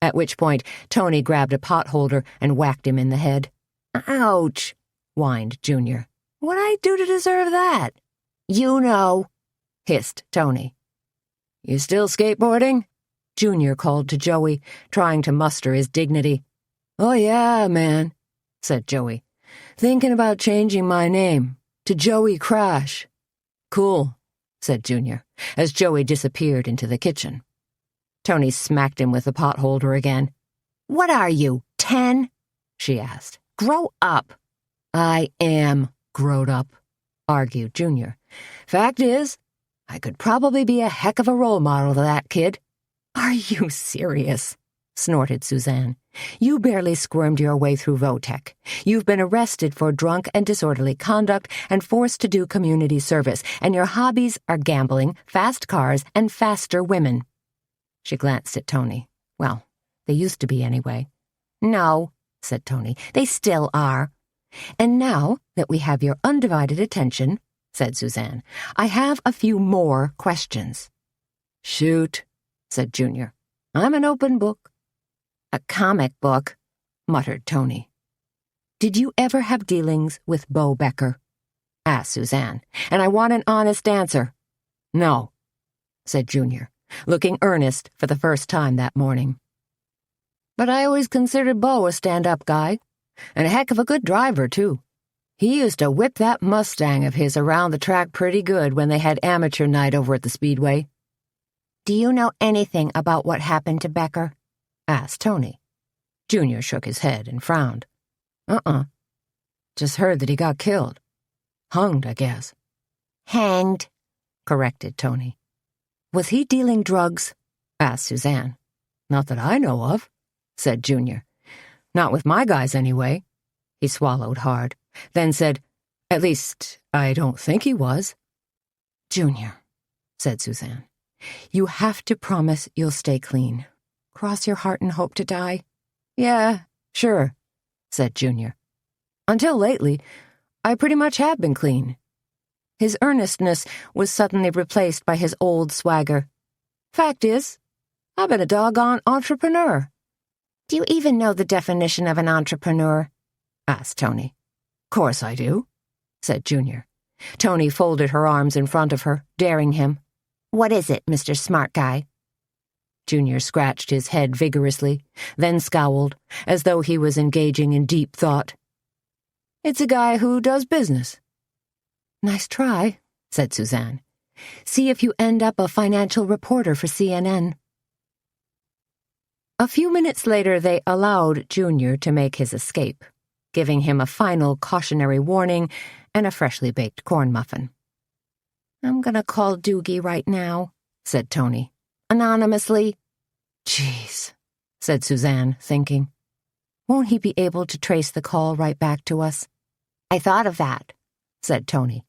at which point Toni grabbed a potholder and whacked him in the head. Ouch, whined Junior. What'd I do to deserve that? You know, hissed Toni. You still skateboarding? Junior called to Joey, trying to muster his dignity. Oh yeah, man, said Joey. Thinking about changing my name to Joey Crash. Cool, said Junior, as Joey disappeared into the kitchen. Toni smacked him with the potholder again. What are you, 10? She asked. Grow up. I am growed up, argued Junior. Fact is, I could probably be a heck of a role model to that kid. Are you serious? Snorted Suzanne. You barely squirmed your way through Votech. You've been arrested for drunk and disorderly conduct and forced to do community service, and your hobbies are gambling, fast cars, and faster women. She glanced at Toni. Well, they used to be anyway. No, said Toni, they still are. And now that we have your undivided attention, said Suzanne, I have a few more questions. Shoot, said Junior. I'm an open book. A comic book, muttered Toni. Did you ever have dealings with Bo Becker? Asked Suzanne, and I want an honest answer. No, said Junior, looking earnest for the first time that morning. But I always considered Bo a stand-up guy, and a heck of a good driver, too. He used to whip that Mustang of his around the track pretty good when they had amateur night over at the Speedway. Do you know anything about what happened to Becker? Asked Toni. Junior shook his head and frowned. Just heard that he got killed. Hunged, I guess. Hanged, corrected Toni. Was he dealing drugs? Asked Suzanne. Not that I know of, said Junior. Not with my guys, anyway. He swallowed hard, then said, At least, I don't think he was. Junior, said Suzanne, you have to promise you'll stay clean. Cross your heart and hope to die? Yeah, sure, said Junior. Until lately, I pretty much have been clean. His earnestness was suddenly replaced by his old swagger. Fact is, I've been a doggone entrepreneur. Do you even know the definition of an entrepreneur? Asked Toni. Course I do, said Junior. Toni folded her arms in front of her, daring him. What is it, Mr. Smart Guy? Junior scratched his head vigorously, then scowled, as though he was engaging in deep thought. It's a guy who does business. Nice try, said Suzanne. See if you end up a financial reporter for CNN. A few minutes later, they allowed Junior to make his escape, giving him a final cautionary warning and a freshly baked corn muffin. I'm gonna call Doogie right now, said Toni. Anonymously. Jeez, said Suzanne, thinking. Won't he be able to trace the call right back to us? I thought of that, said Toni.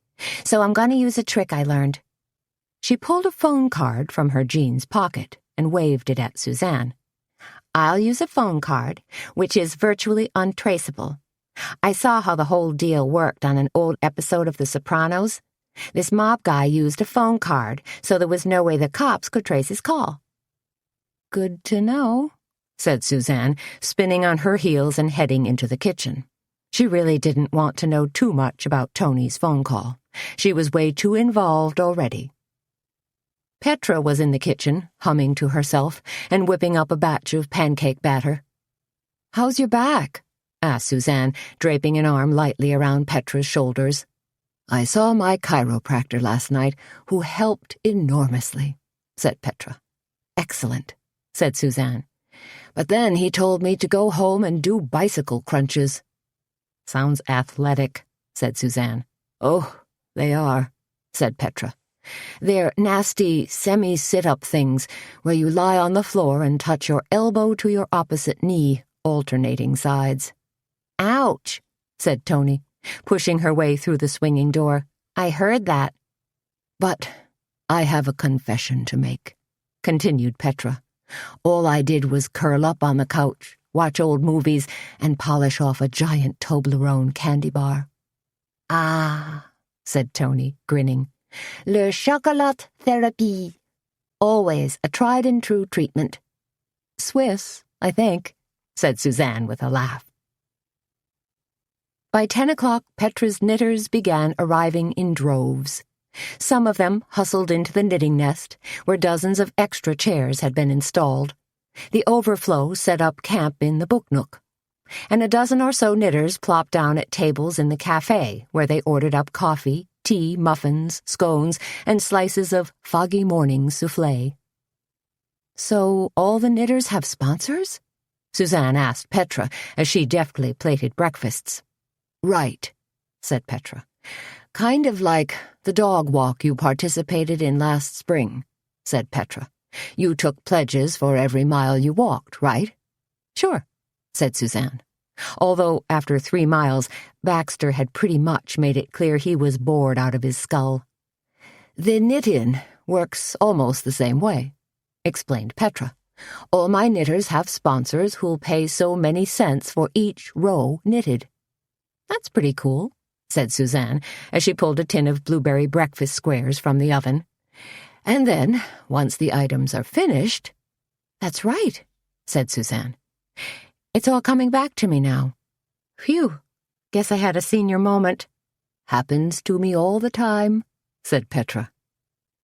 So I'm gonna use a trick I learned. She pulled a phone card from her jeans pocket and waved it at Suzanne. I'll use a phone card, which is virtually untraceable. I saw how the whole deal worked on an old episode of The Sopranos. This mob guy used a phone card, so there was no way the cops could trace his call. Good to know, said Suzanne, spinning on her heels and heading into the kitchen. She really didn't want to know too much about Toni's phone call. She was way too involved already. Petra was in the kitchen, humming to herself and whipping up a batch of pancake batter. "How's your back?" asked Suzanne, draping an arm lightly around Petra's shoulders. "I saw my chiropractor last night, who helped enormously," said Petra. "Excellent," said Suzanne. "But then he told me to go home and do bicycle crunches." "Sounds athletic," said Suzanne. "Oh, they are," said Petra. "They're nasty semi-sit-up things where you lie on the floor and touch your elbow to your opposite knee, alternating sides." "Ouch," said Toni, pushing her way through the swinging door. "I heard that." "But I have a confession to make," continued Petra. "All I did was curl up on the couch, watch old movies, and polish off a giant Toblerone candy bar." "Ah," said Toni, grinning. "Le chocolat therapy. Always a tried-and-true treatment." "Swiss, I think," said Suzanne with a laugh. By 10 o'clock, Petra's knitters began arriving in droves. Some of them hustled into the knitting nest, where dozens of extra chairs had been installed. The overflow set up camp in the book nook. And a dozen or so knitters plopped down at tables in the café, where they ordered up coffee, tea, muffins, scones, and slices of foggy morning soufflé. "So all the knitters have sponsors?" Suzanne asked Petra as she deftly plated breakfasts. "Right," said Petra. "Kind of like the dog walk you participated in last spring," said Petra. "You took pledges for every mile you walked, right?" "Sure," said Suzanne, although after 3 miles, Baxter had pretty much made it clear he was bored out of his skull. "The knit-in works almost the same way," explained Petra. "All my knitters have sponsors who'll pay so many cents for each row knitted." "That's pretty cool," said Suzanne, as she pulled a tin of blueberry breakfast squares from the oven. "And then, once the items are finished—" "That's right," said Suzanne. "It's all coming back to me now. Phew, guess I had a senior moment." "Happens to me all the time," said Petra.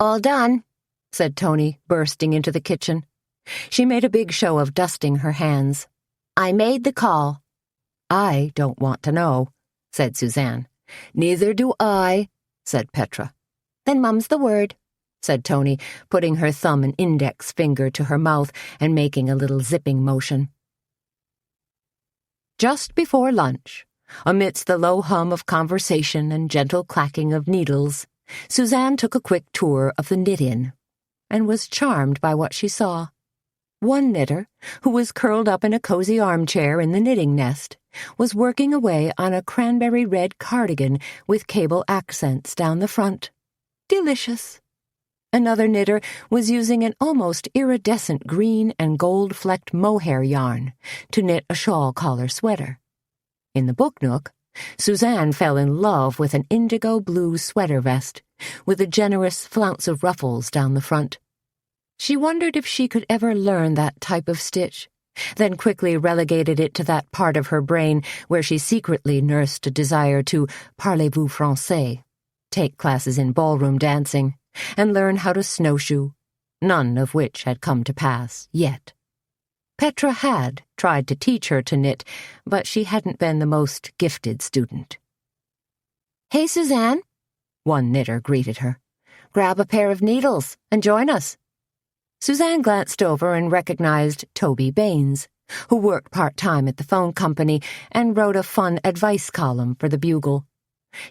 "All done," said Toni, bursting into the kitchen. She made a big show of dusting her hands. "I made the call." "I don't want to know," said Suzanne. "Neither do I," said Petra. "Then mum's the word," said Toni, putting her thumb and index finger to her mouth and making a little zipping motion. Just before lunch, amidst the low hum of conversation and gentle clacking of needles, Suzanne took a quick tour of the knit-in and was charmed by what she saw. One knitter, who was curled up in a cozy armchair in the knitting nest, was working away on a cranberry red cardigan with cable accents down the front. Delicious. Another knitter was using an almost iridescent green and gold-flecked mohair yarn to knit a shawl collar sweater. In the book nook, Suzanne fell in love with an indigo blue sweater vest with a generous flounce of ruffles down the front. She wondered if she could ever learn that type of stitch, then quickly relegated it to that part of her brain where she secretly nursed a desire to parlez-vous français, take classes in ballroom dancing, and learn how to snowshoe, none of which had come to pass yet. Petra had tried to teach her to knit, but she hadn't been the most gifted student. "Hey, Suzanne," one knitter greeted her. "Grab a pair of needles and join us." Suzanne glanced over and recognized Toby Baines, who worked part-time at the phone company and wrote a fun advice column for the Bugle.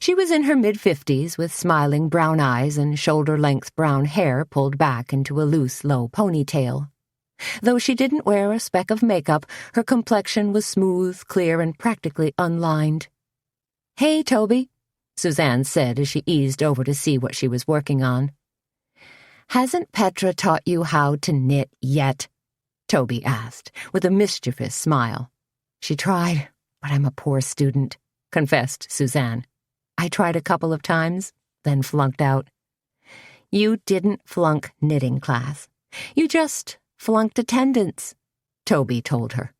She was in her mid-50s with smiling brown eyes and shoulder-length brown hair pulled back into a loose, low ponytail. Though she didn't wear a speck of makeup, her complexion was smooth, clear, and practically unlined. "Hey, Toby," Suzanne said as she eased over to see what she was working on. "Hasn't Petra taught you how to knit yet?" Toby asked, with a mischievous smile. "She tried, but I'm a poor student," confessed Suzanne. "I tried a couple of times, then flunked out." "You didn't flunk knitting class. You just flunked attendance," Toby told her.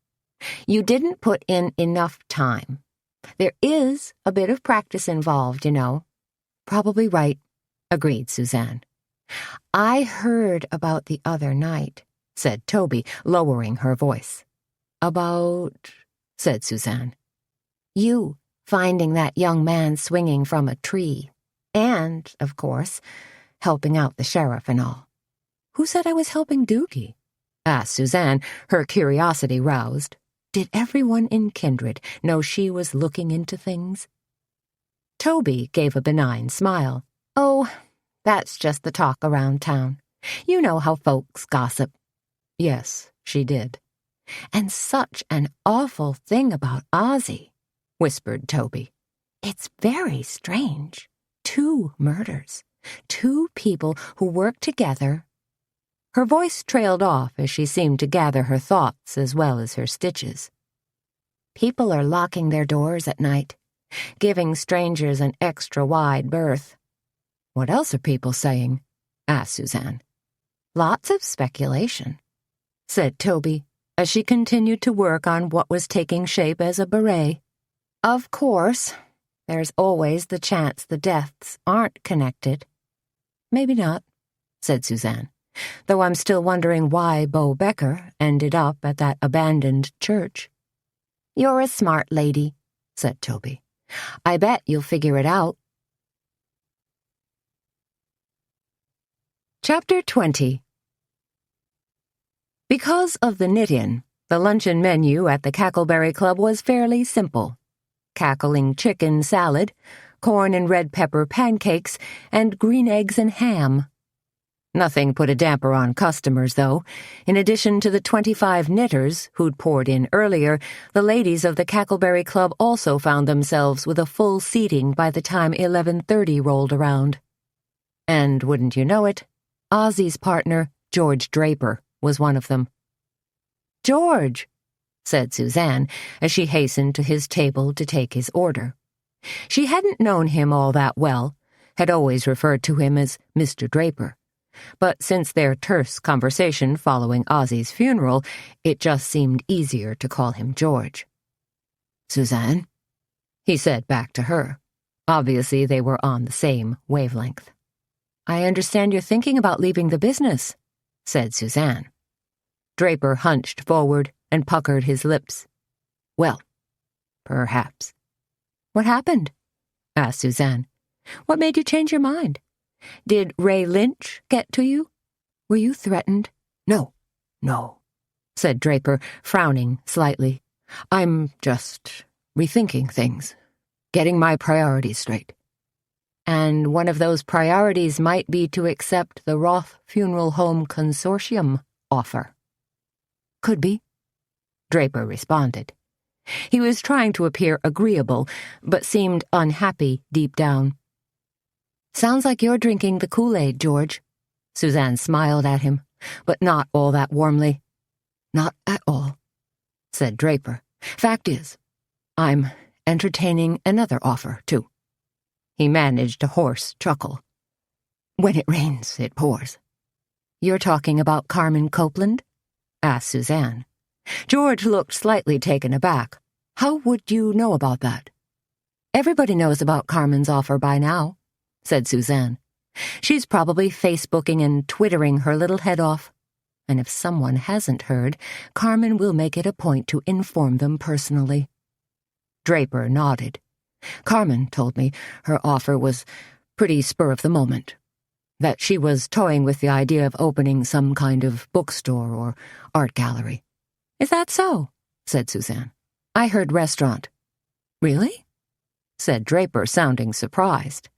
"You didn't put in enough time. There is a bit of practice involved, you know." "Probably right," agreed Suzanne. I heard about the other night, said Toby, lowering her voice. About, said Suzanne. You finding that young man swinging from a tree. And, of course, helping out the sheriff and all. Who said I was helping Doogie? Asked Suzanne, her curiosity roused. Did everyone in Kindred know she was looking into things? Toby gave a benign smile. Oh, that's just the talk around town. You know how folks gossip. Yes, she did. And such an awful thing about Ozzie, whispered Toby. It's very strange. 2 murders. 2 people who work together. Her voice trailed off as she seemed to gather her thoughts as well as her stitches. People are locking their doors at night, giving strangers an extra wide berth. What else are people saying? Asked Suzanne. Lots of speculation, said Toby, as she continued to work on what was taking shape as a beret. Of course, there's always the chance the deaths aren't connected. Maybe not, said Suzanne, though I'm still wondering why Bo Becker ended up at that abandoned church. You're a smart lady, said Toby. I bet you'll figure it out. Chapter 20. Because of the knit-in, the luncheon menu at the Cackleberry Club was fairly simple. Cackling chicken salad, corn and red pepper pancakes, and green eggs and ham. Nothing put a damper on customers, though. In addition to the 25 knitters who'd poured in earlier, the ladies of the Cackleberry Club also found themselves with a full seating by the time 11:30 rolled around. And wouldn't you know it, Ozzie's partner, George Draper, was one of them. George, said Suzanne, as she hastened to his table to take his order. She hadn't known him all that well, had always referred to him as Mr. Draper. But since their terse conversation following Ozzie's funeral, it just seemed easier to call him George. Suzanne, he said back to her. Obviously, they were on the same wavelength. I understand you're thinking about leaving the business, said Suzanne. Draper hunched forward and puckered his lips. Well, perhaps. What happened? Asked Suzanne. What made you change your mind? Did Ray Lynch get to you? Were you threatened? No, said Draper, frowning slightly. I'm just rethinking things, getting my priorities straight. And one of those priorities might be to accept the Roth Funeral Home Consortium offer. Could be, Draper responded. He was trying to appear agreeable, but seemed unhappy deep down. Sounds like you're drinking the Kool-Aid, George. Suzanne smiled at him, but not all that warmly. Not at all, said Draper. Fact is, I'm entertaining another offer, too. He managed a hoarse chuckle. When it rains, it pours. You're talking about Carmen Copeland? Asked Suzanne. George looked slightly taken aback. How would you know about that? Everybody knows about Carmen's offer by now, said Suzanne. She's probably Facebooking and Twittering her little head off. And if someone hasn't heard, Carmen will make it a point to inform them personally. Draper nodded. Carmen told me her offer was pretty spur of the moment, that she was toying with the idea of opening some kind of bookstore or art gallery. Is that so? Said Suzanne. I heard restaurant. Really? Said Draper, sounding surprised.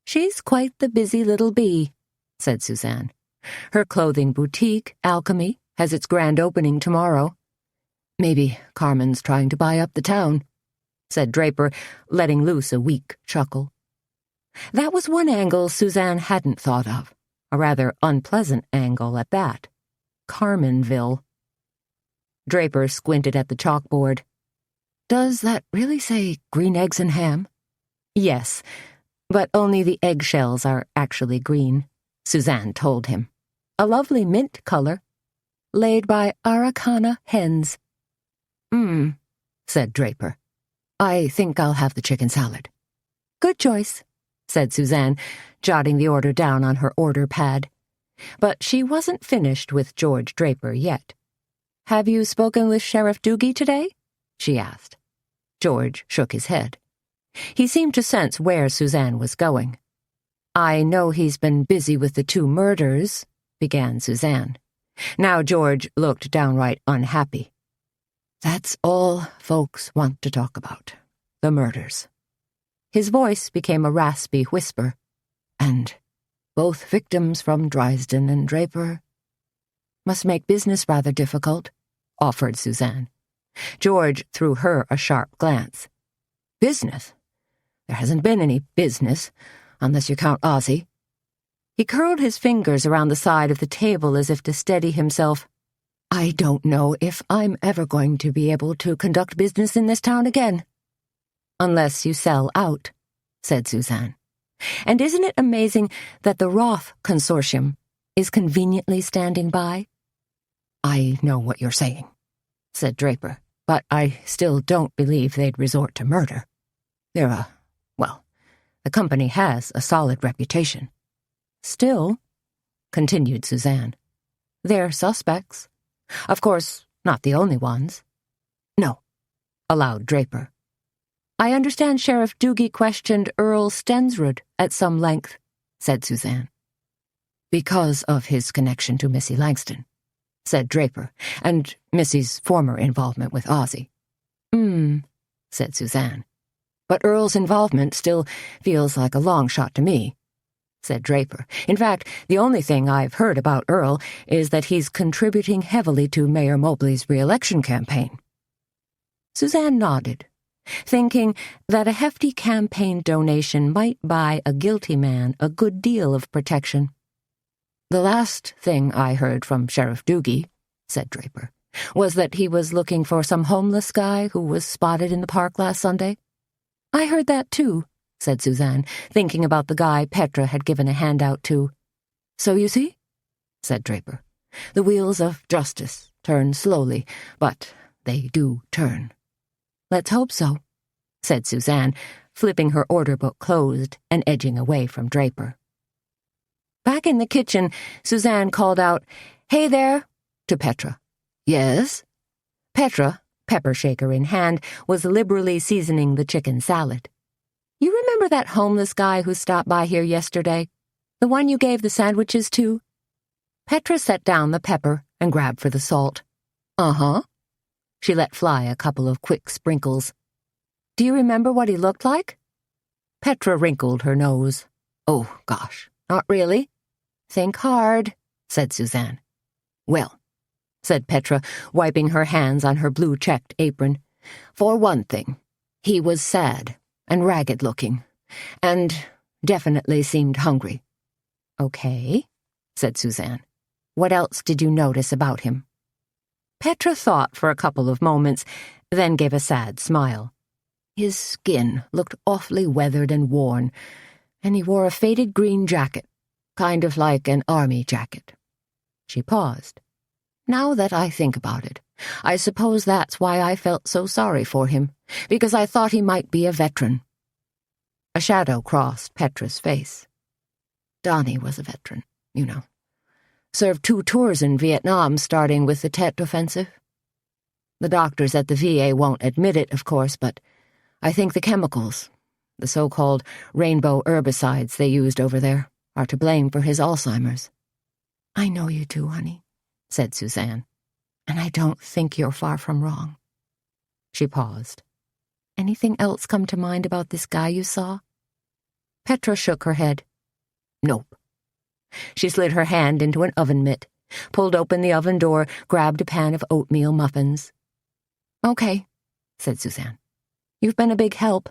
She's quite the busy little bee, said Suzanne. Her clothing boutique, Alchemy, has its grand opening tomorrow. Maybe Carmen's trying to buy up the town, said Draper, letting loose a weak chuckle. That was one angle Suzanne hadn't thought of, a rather unpleasant angle at that. Carmenville. Draper squinted at the chalkboard. Does that really say green eggs and ham? Yes, but only the eggshells are actually green, Suzanne told him. A lovely mint color, laid by Araucana hens. Said Draper. I think I'll have the chicken salad. Good choice, said Suzanne, jotting the order down on her order pad. But she wasn't finished with George Draper yet. "Have you spoken with Sheriff Doogie today?" she asked. George shook his head. He seemed to sense where Suzanne was going. "I know he's been busy with the 2 murders," began Suzanne. Now George looked downright unhappy. "That's all folks want to talk about, the murders." His voice became a raspy whisper. "And both victims from Driesden and Draper must make business rather difficult," offered Suzanne. George threw her a sharp glance. "Business? There hasn't been any business, unless you count Ozzie." He curled his fingers around the side of the table as if to steady himself. "I don't know if I'm ever going to be able to conduct business in this town again." "Unless you sell out," said Suzanne. "And isn't it amazing that the Roth Consortium is conveniently standing by?" "I know what you're saying," said Draper, "but I still don't believe they'd resort to murder. They're the company has a solid reputation." "Still," continued Suzanne, "they're suspects. Of course, not the only ones." "No," allowed Draper. "I understand Sheriff Doogie questioned Earl Stensrud at some length," said Suzanne. "Because of his connection to Missy Langston," said Draper, "and Missy's former involvement with Ozzie." Said Suzanne. "But Earl's involvement still feels like a long shot to me," said Draper. "In fact, the only thing I've heard about Earl is that he's contributing heavily to Mayor Mobley's re-election campaign." Suzanne nodded, thinking that a hefty campaign donation might buy a guilty man a good deal of protection. "The last thing I heard from Sheriff Doogie," said Draper, "was that he was looking for some homeless guy who was spotted in the park last Sunday." "I heard that too," said Suzanne, thinking about the guy Petra had given a handout to. "So you see," said Draper, "the wheels of justice turn slowly, but they do turn." "Let's hope so," said Suzanne, flipping her order book closed and edging away from Draper. Back in the kitchen, Suzanne called out, "Hey there," to Petra. "Yes?" Petra, pepper shaker in hand, was liberally seasoning the chicken salad. "You remember that homeless guy who stopped by here yesterday? The one you gave the sandwiches to?" Petra set down the pepper and grabbed for the salt. "Uh-huh." She let fly a couple of quick sprinkles. "Do you remember what he looked like?" Petra wrinkled her nose. "Oh, gosh, not really." "Think hard," said Suzanne. "Well," said Petra, wiping her hands on her blue-checked apron, "for one thing, he was sad and ragged-looking, and definitely seemed hungry." "Okay," said Suzanne. "What else did you notice about him?" Petra thought for a couple of moments, then gave a sad smile. "His skin looked awfully weathered and worn, and he wore a faded green jacket, kind of like an army jacket." She paused. "Now that I think about it, I suppose that's why I felt so sorry for him, because I thought he might be a veteran." A shadow crossed Petra's face. "Donnie was a veteran, you know. Served 2 tours in Vietnam, starting with the Tet Offensive. The doctors at the VA won't admit it, of course, but I think the chemicals, the so-called rainbow herbicides they used over there, are to blame for his Alzheimer's." "I know you do, honey," said Suzanne, "and I don't think you're far from wrong." She paused. "Anything else come to mind about this guy you saw?" Petra shook her head. "Nope." She slid her hand into an oven mitt, pulled open the oven door, grabbed a pan of oatmeal muffins. "Okay," said Suzanne. "You've been a big help."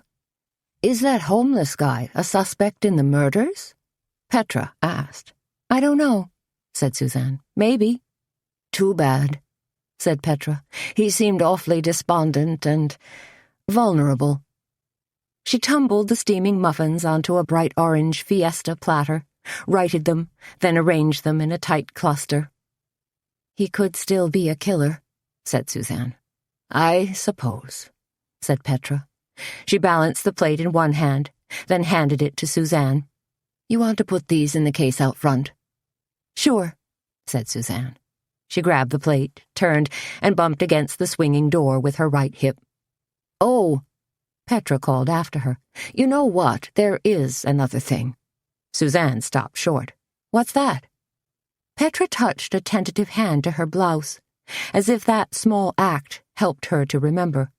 "Is that homeless guy a suspect in the murders?" Petra asked. "I don't know," said Suzanne. "Maybe." "Too bad," said Petra. "He seemed awfully despondent and vulnerable." She tumbled the steaming muffins onto a bright orange Fiesta platter, righted them, then arranged them in a tight cluster. "He could still be a killer," said Suzanne. "I suppose," said Petra. She balanced the plate in one hand then handed it to Suzanne. "You want to put these in the case out front?" "Sure," said Suzanne. She grabbed the plate, turned, and bumped against the swinging door with her right hip. "Oh," Petra called after her. "you know what? There is another thing." Suzanne stopped short. "What's that?" Petra touched a tentative hand to her blouse, as if that small act helped her to remember.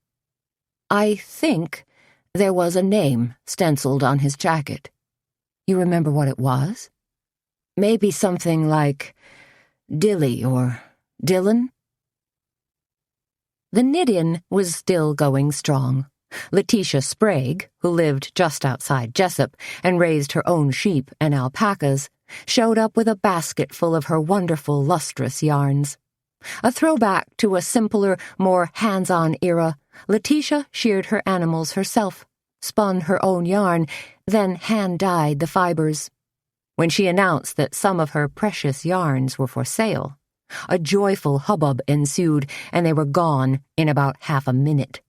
"I think there was a name stenciled on his jacket. You remember what it was? Maybe something like Dilly or Dylan?" The Nidian was still going strong. Letitia Sprague, who lived just outside Jessup and raised her own sheep and alpacas, showed up with a basket full of her wonderful, lustrous yarns. A throwback to a simpler, more hands-on era, Letitia sheared her animals herself, spun her own yarn, then hand-dyed the fibers. When she announced that some of her precious yarns were for sale, a joyful hubbub ensued, and they were gone in about half a minute.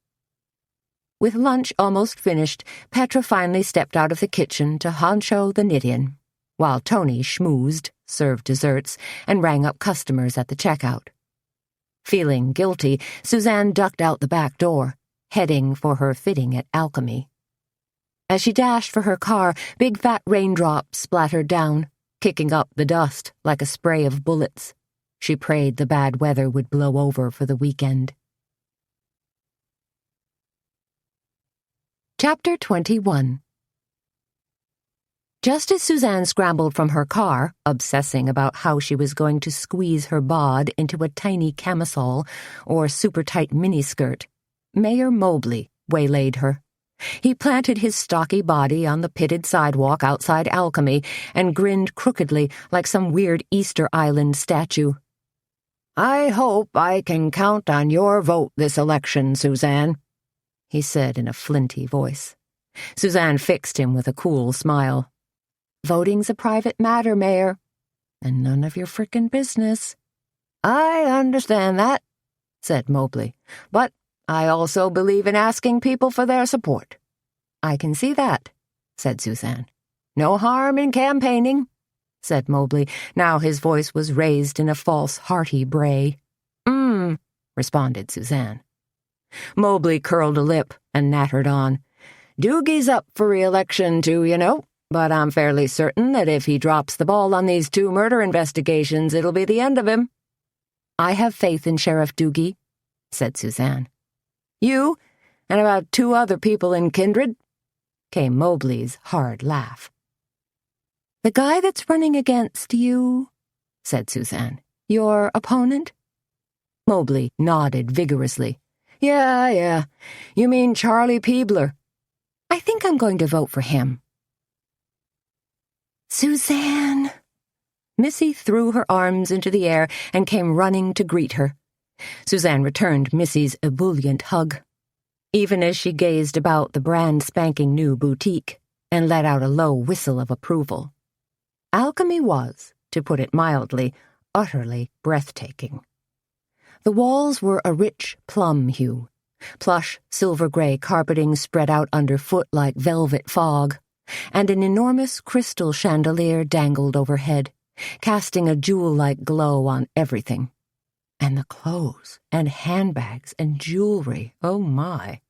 With lunch almost finished, Petra finally stepped out of the kitchen to honcho the Nidian, while Toni schmoozed, served desserts, and rang up customers at the checkout. Feeling guilty, Suzanne ducked out the back door, heading for her fitting at Alchemy. As she dashed for her car, big fat raindrops splattered down, kicking up the dust like a spray of bullets. She prayed the bad weather would blow over for the weekend. Chapter 21. Just as Suzanne scrambled from her car, obsessing about how she was going to squeeze her bod into a tiny camisole or super-tight miniskirt, Mayor Mobley waylaid her. He planted his stocky body on the pitted sidewalk outside Alchemy and grinned crookedly like some weird Easter Island statue. "I hope I can count on your vote this election, Suzanne," he said in a flinty voice. Suzanne fixed him with a cool smile. "Voting's a private matter, Mayor, and none of your frickin' business." "I understand that," said Mobley, "but I also believe in asking people for their support." "I can see that," said Suzanne. "No harm in campaigning," said Mobley. Now his voice was raised in a false, hearty bray. Responded Suzanne. Mobley curled a lip and nattered on. "Doogie's up for re-election too, you know, but I'm fairly certain that if he drops the ball on these 2 murder investigations, it'll be the end of him." "I have faith in Sheriff Doogie," said Suzanne. "You, and about 2 other people in Kindred?" came Mobley's hard laugh. "The guy that's running against you," said Suzanne. "Your opponent?" Mobley nodded vigorously. Yeah. You mean Charlie Peebler?" "I think I'm going to vote for him." "Suzanne!" Missy threw her arms into the air and came running to greet her. Suzanne returned Missy's ebullient hug, even as she gazed about the brand-spanking new boutique and let out a low whistle of approval. Alchemy was, to put it mildly, utterly breathtaking. The walls were a rich plum hue. Plush, silver-gray carpeting spread out underfoot like velvet fog, and an enormous crystal chandelier dangled overhead, casting a jewel-like glow on everything. And the clothes and handbags and jewelry, oh my.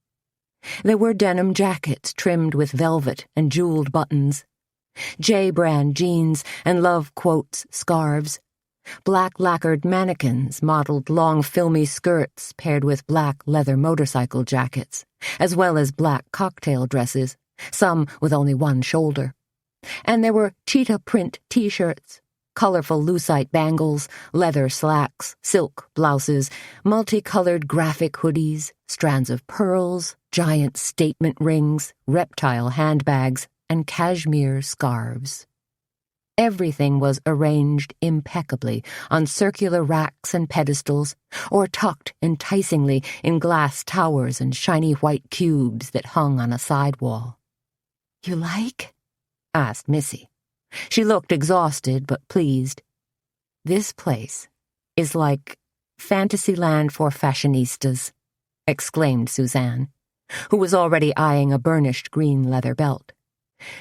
There were denim jackets trimmed with velvet and jeweled buttons, J-brand jeans and love quotes scarves, black lacquered mannequins modeled long filmy skirts paired with black leather motorcycle jackets, as well as black cocktail dresses, some with only one shoulder. And there were cheetah print t-shirts, colorful lucite bangles, leather slacks, silk blouses, multicolored graphic hoodies, strands of pearls, giant statement rings, reptile handbags, and cashmere scarves. Everything was arranged impeccably on circular racks and pedestals, or tucked enticingly in glass towers and shiny white cubes that hung on a side wall. "You like?" asked Missy. She looked exhausted but pleased. "This place is like Fantasyland for fashionistas," exclaimed Suzanne, who was already eyeing a burnished green leather belt.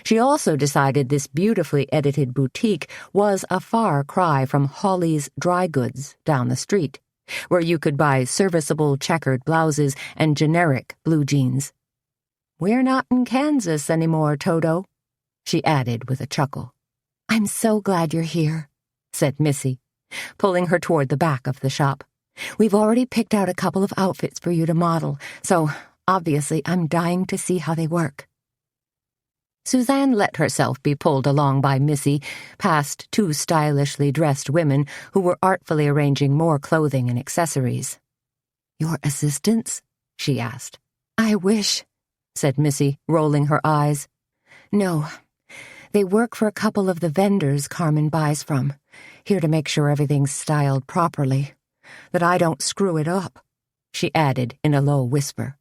She also decided this beautifully edited boutique was a far cry from Hawley's Dry Goods down the street, where you could buy serviceable checkered blouses and generic blue jeans. "We're not in Kansas anymore, Toto," she added with a chuckle. "I'm so glad you're here," said Missy, pulling her toward the back of the shop. "We've already picked out a couple of outfits for you to model, so obviously I'm dying to see how they work." Suzanne let herself be pulled along by Missy past two stylishly dressed women who were artfully arranging more clothing and accessories. "Your assistants?" she asked. "I wish," said Missy, rolling her eyes. "No. They work for a couple of the vendors Carmen buys from, here to make sure everything's styled properly, that I don't screw it up," she added in a low whisper.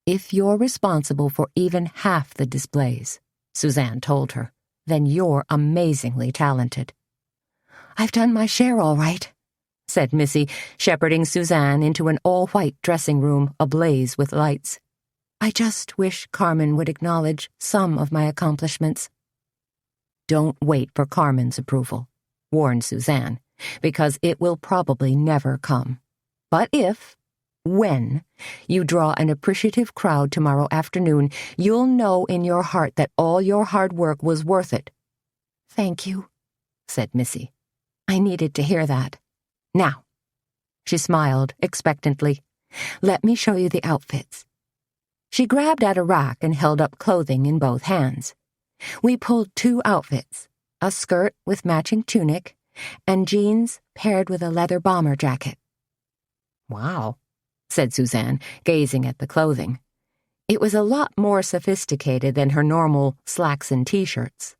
"If you're responsible for even half the displays," Suzanne told her, "then you're amazingly talented." "I've done my share all right," said Missy, shepherding Suzanne into an all-white dressing room ablaze with lights. "I just wish Carmen would acknowledge some of my accomplishments." "Don't wait for Carmen's approval," warned Suzanne, "because it will probably never come. But when you draw an appreciative crowd tomorrow afternoon, you'll know in your heart that all your hard work was worth it." "Thank you," said Missy. "I needed to hear that. Now," she smiled expectantly, "let me show you the outfits." She grabbed at a rack and held up clothing in both hands. We pulled 2 outfits, a skirt with matching tunic, and jeans paired with a leather bomber jacket. "Wow," said Suzanne, gazing at the clothing. It was a lot more sophisticated than her normal slacks and t-shirts.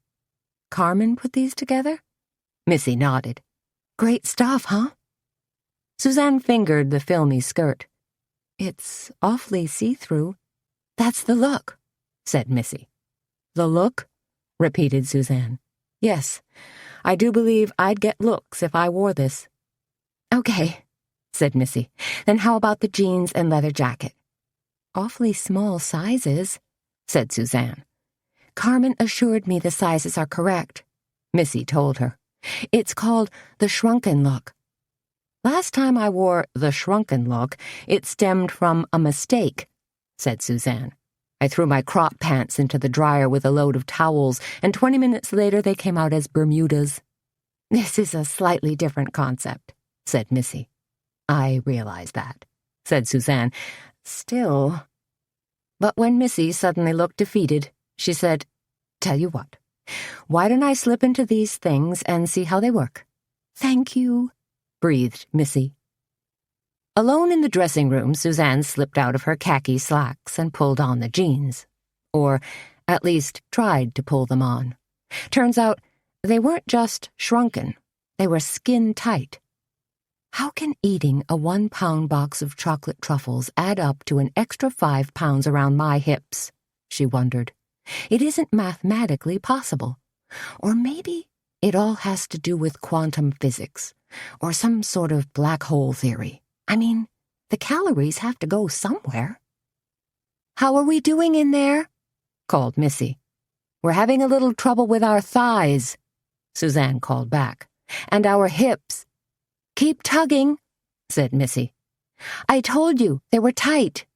"Carmen put these together?" Missy nodded. "Great stuff, huh?" Suzanne fingered the filmy skirt. "It's awfully see-through." "That's the look," said Missy. "The look?" repeated Suzanne. "Yes, I do believe I'd get looks if I wore this." "Okay," said Missy. "Then how about the jeans and leather jacket?" "Awfully small sizes," said Suzanne. "Carmen assured me the sizes are correct," Missy told her. "It's called the shrunken look." "Last time I wore the shrunken look, it stemmed from a mistake," said Suzanne. "I threw my crop pants into the dryer with a load of towels, and 20 minutes later they came out as Bermudas." "This is a slightly different concept," said Missy. "I realize that," said Suzanne. "Still—" But when Missy suddenly looked defeated, she said, "Tell you what, why don't I slip into these things and see how they work?" "Thank you," breathed Missy. Alone in the dressing room, Suzanne slipped out of her khaki slacks and pulled on the jeans. Or, at least, tried to pull them on. Turns out, they weren't just shrunken. They were skin-tight. How can eating a 1-pound box of chocolate truffles add up to an extra 5 pounds around my hips? She wondered. It isn't mathematically possible. Or maybe it all has to do with quantum physics, or some sort of black hole theory. I mean, the calories have to go somewhere. "How are we doing in there?" called Missy. "We're having a little trouble with our thighs," Suzanne called back. "And our hips." "Keep tugging," said Missy. "I told you, they were tight."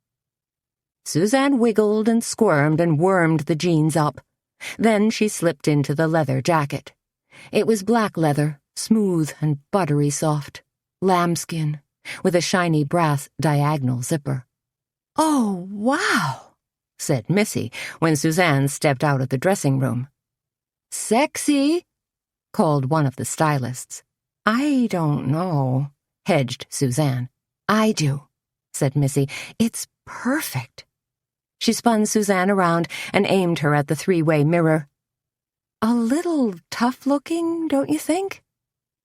Suzanne wiggled and squirmed and wormed the jeans up. Then she slipped into the leather jacket. It was black leather, smooth and buttery soft, lambskin, with a shiny brass diagonal zipper. "Oh, wow," said Missy when Suzanne stepped out of the dressing room. "Sexy," called one of the stylists. "I don't know," hedged Suzanne. "I do," said Missy. "It's perfect." She spun Suzanne around and aimed her at the 3-way mirror. "A little tough-looking, don't you think?"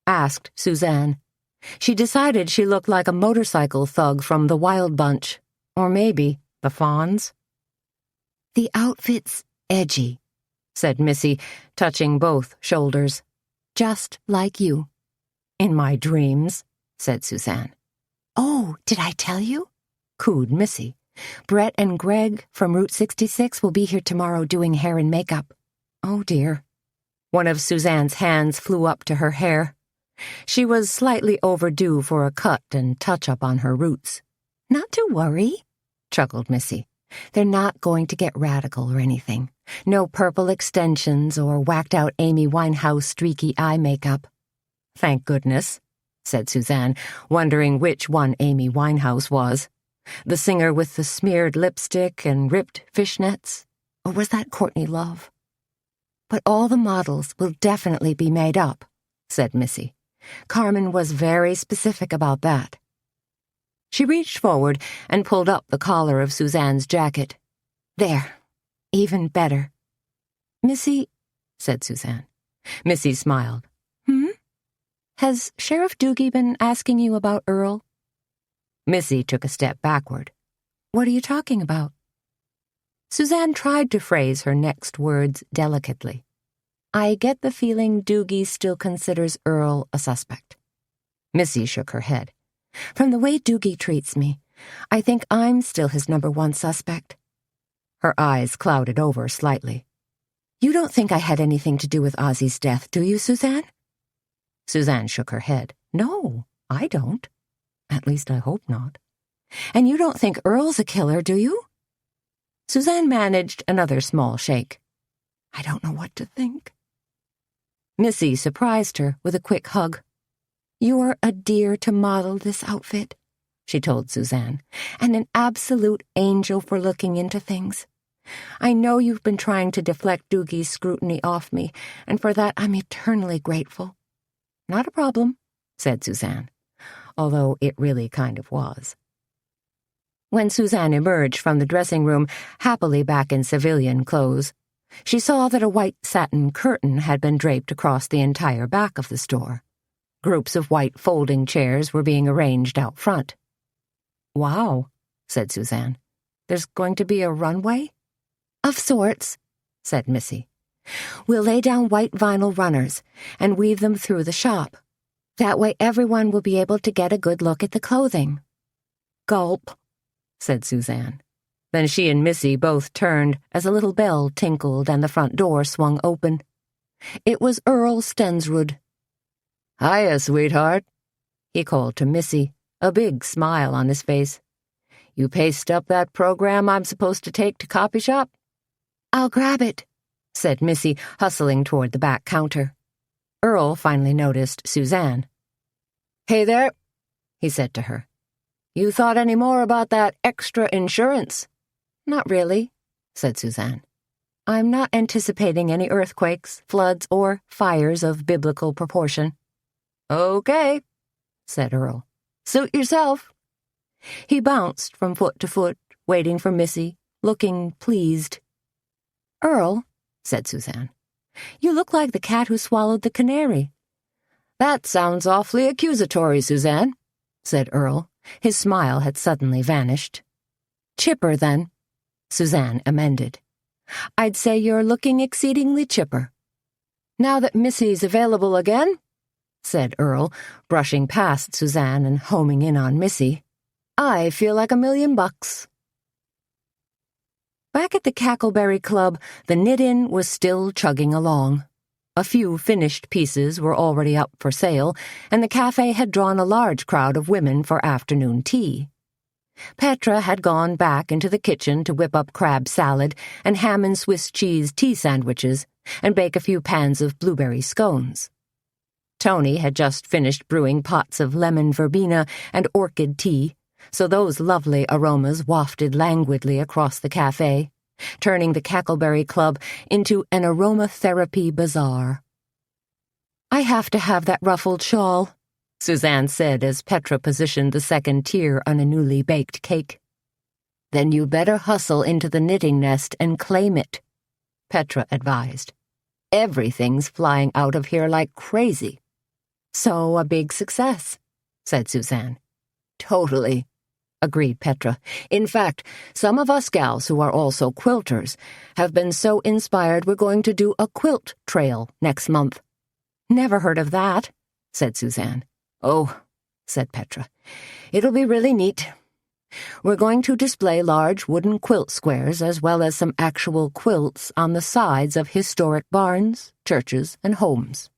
asked Suzanne. She decided she looked like a motorcycle thug from the Wild Bunch, or maybe the Fonz. "The outfit's edgy," said Missy, touching both shoulders. "Just like you." "In my dreams," said Suzanne. "Oh, did I tell you?" cooed Missy. "Brett and Greg from Route 66 will be here tomorrow doing hair and makeup. Oh, dear. One of Suzanne's hands flew up to her hair. She was slightly overdue for a cut and touch-up on her roots. Not to worry, chuckled Missy. They're not going to get radical or anything. No purple extensions or whacked-out Amy Winehouse streaky eye makeup. Thank goodness, said Suzanne, wondering which one Amy Winehouse was. The singer with the smeared lipstick and ripped fishnets? Or was that Courtney Love? But all the models will definitely be made up, said Missy. Carmen was very specific about that. She reached forward and pulled up the collar of Suzanne's jacket. There, even better. Missy, said Suzanne. Missy smiled. Has Sheriff Doogie been asking you about Earl? Missy took a step backward. What are you talking about? Suzanne tried to phrase her next words delicately. I get the feeling Doogie still considers Earl a suspect. Missy shook her head. From the way Doogie treats me, I think I'm still his #1 suspect. Her eyes clouded over slightly. You don't think I had anything to do with Ozzie's death, do you, Suzanne? Suzanne shook her head. No, I don't. At least I hope not. And you don't think Earl's a killer, do you? Suzanne managed another small shake. I don't know what to think. Missy surprised her with a quick hug. You're a dear to model this outfit, she told Suzanne, and an absolute angel for looking into things. I know you've been trying to deflect Doogie's scrutiny off me, and for that I'm eternally grateful. Not a problem, said Suzanne, although it really kind of was. When Suzanne emerged from the dressing room, happily back in civilian clothes, she saw that a white satin curtain had been draped across the entire back of the store. Groups of white folding chairs were being arranged out front. Wow, said Suzanne. There's going to be a runway? Of sorts, said Missy. We'll lay down white vinyl runners and weave them through the shop. That way everyone will be able to get a good look at the clothing. Gulp, said Suzanne. Then she and Missy both turned as a little bell tinkled and the front door swung open. It was Earl Stensrud. Hiya, sweetheart, he called to Missy, a big smile on his face. You paced up that program I'm supposed to take to copy shop? I'll grab it, said Missy, hustling toward the back counter. Earl finally noticed Suzanne. Hey there, he said to her. You thought any more about that extra insurance? Not really, said Suzanne. I'm not anticipating any earthquakes, floods, or fires of biblical proportion. Okay, said Earl. Suit yourself. He bounced from foot to foot, waiting for Missy, looking pleased. Earl, said Suzanne, you look like the cat who swallowed the canary. That sounds awfully accusatory, Suzanne, said Earl. His smile had suddenly vanished. Chipper, then, Suzanne amended. I'd say you're looking exceedingly chipper. Now that Missy's available again, said Earl, brushing past Suzanne and homing in on Missy, I feel like $1,000,000. Back at the Cackleberry Club, the knit-in was still chugging along. A few finished pieces were already up for sale, and the café had drawn a large crowd of women for afternoon tea. Petra had gone back into the kitchen to whip up crab salad and ham and Swiss cheese tea sandwiches and bake a few pans of blueberry scones. Toni had just finished brewing pots of lemon verbena and orchid tea, so those lovely aromas wafted languidly across the café, turning the Cackleberry Club into an aromatherapy bazaar. I have to have that ruffled shawl, Suzanne said as Petra positioned the second tier on a newly baked cake. Then you better hustle into the knitting nest and claim it, Petra advised. Everything's flying out of here like crazy. So a big success, said Suzanne. Totally, agreed Petra. In fact, some of us gals who are also quilters have been so inspired we're going to do a quilt trail next month. Never heard of that, said Suzanne. Oh, said Petra. It'll be really neat. We're going to display large wooden quilt squares as well as some actual quilts on the sides of historic barns, churches, and homes.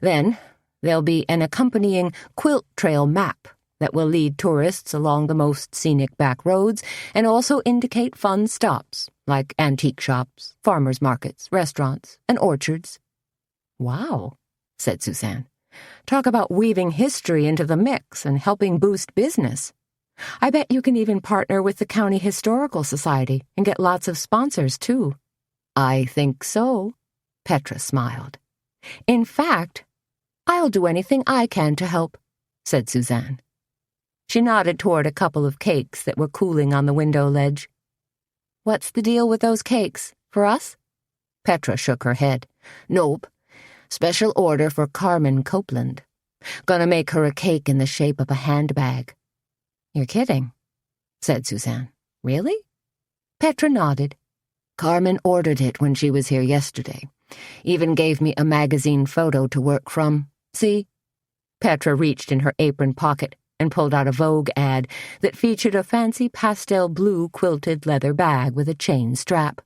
Then, there'll be an accompanying quilt trail map that will lead tourists along the most scenic back roads and also indicate fun stops, like antique shops, farmers' markets, restaurants, and orchards. Wow, said Suzanne. Talk about weaving history into the mix and helping boost business. I bet you can even partner with the County Historical Society and get lots of sponsors, too. I think so, Petra smiled. In fact, I'll do anything I can to help, said Suzanne. She nodded toward a couple of cakes that were cooling on the window ledge. What's the deal with those cakes? For us? Petra shook her head. Nope. Special order for Carmen Copeland. Gonna make her a cake in the shape of a handbag. You're kidding, said Suzanne. Really? Petra nodded. Carmen ordered it when she was here yesterday. Even gave me a magazine photo to work from. See? Petra reached in her apron pocket and pulled out a Vogue ad that featured a fancy pastel blue quilted leather bag with a chain strap.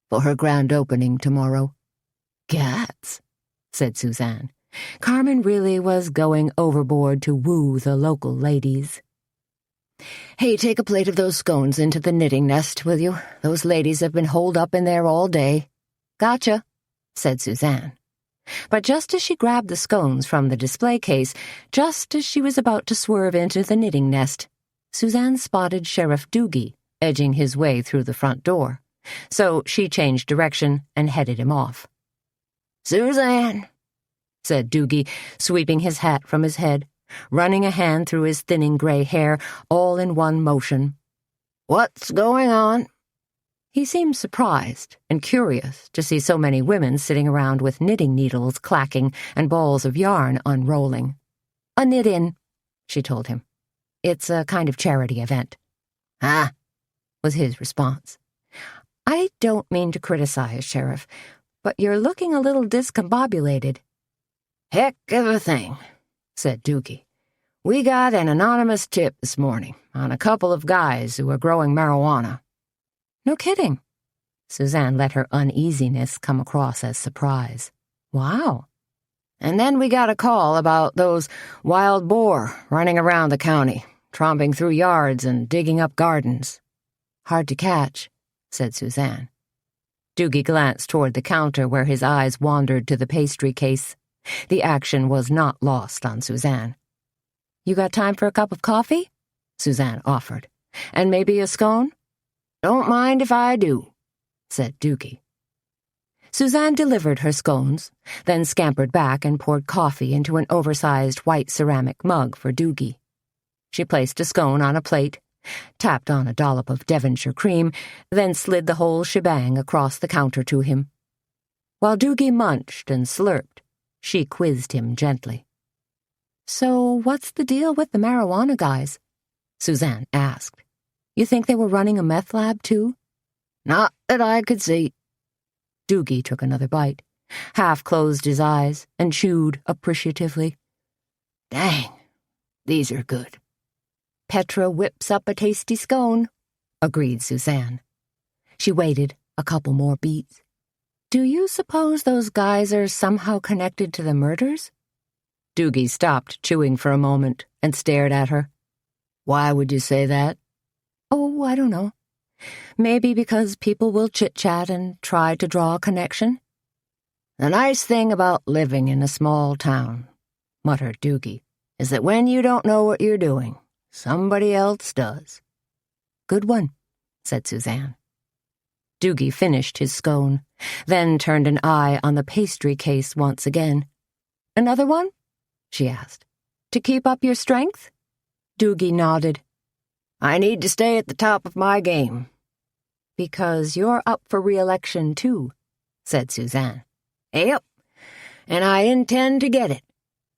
For her grand opening tomorrow. Gats, said Suzanne. Carmen really was going overboard to woo the local ladies. Hey, take a plate of those scones into the knitting nest, will you? Those ladies have been holed up in there all day. Gotcha, said Suzanne. But just as she grabbed the scones from the display case, just as she was about to swerve into the knitting nest, Suzanne spotted Sheriff Doogie edging his way through the front door. So she changed direction and headed him off. "Suzanne," said Doogie, sweeping his hat from his head, running a hand through his thinning gray hair, all in one motion. "What's going on?" He seemed surprised and curious to see so many women sitting around with knitting needles clacking and balls of yarn unrolling. "A knit-in," she told him. "It's a kind of charity event." "Ah," was his response. "I don't mean to criticize, Sheriff, but you're looking a little discombobulated." "Heck of a thing," said Doogie. "We got an anonymous tip this morning on a couple of guys who are growing marijuana." "No kidding." Suzanne let her uneasiness come across as surprise. "Wow." "And then we got a call about those wild boar running around the county, tromping through yards and digging up gardens." "Hard to catch," said Suzanne. Doogie glanced toward the counter where his eyes wandered to the pastry case. The action was not lost on Suzanne. "You got time for a cup of coffee?" Suzanne offered. "And maybe a scone?" "Don't mind if I do," said Doogie. Suzanne delivered her scones, then scampered back and poured coffee into an oversized white ceramic mug for Doogie. She placed a scone on a plate, tapped on a dollop of Devonshire cream, then slid the whole shebang across the counter to him. While Doogie munched and slurped, she quizzed him gently. "So what's the deal with the marijuana guys?" Suzanne asked. "You think they were running a meth lab, too?" "Not that I could see." Doogie took another bite, half-closed his eyes, and chewed appreciatively. "Dang, these are good." "Petra whips up a tasty scone," agreed Suzanne. She waited a couple more beats. "Do you suppose those guys are somehow connected to the murders?" Doogie stopped chewing for a moment and stared at her. "Why would you say that?" "Oh, I don't know. Maybe because people will chit-chat and try to draw a connection." "The nice thing about living in a small town," muttered Doogie, "is that when you don't know what you're doing, somebody else does." "Good one," said Suzanne. Doogie finished his scone, then turned an eye on the pastry case once again. "Another one?" she asked. "To keep up your strength?" Doogie nodded. "I need to stay at the top of my game." "Because you're up for re-election, too," said Suzanne. "Yep, and I intend to get it,"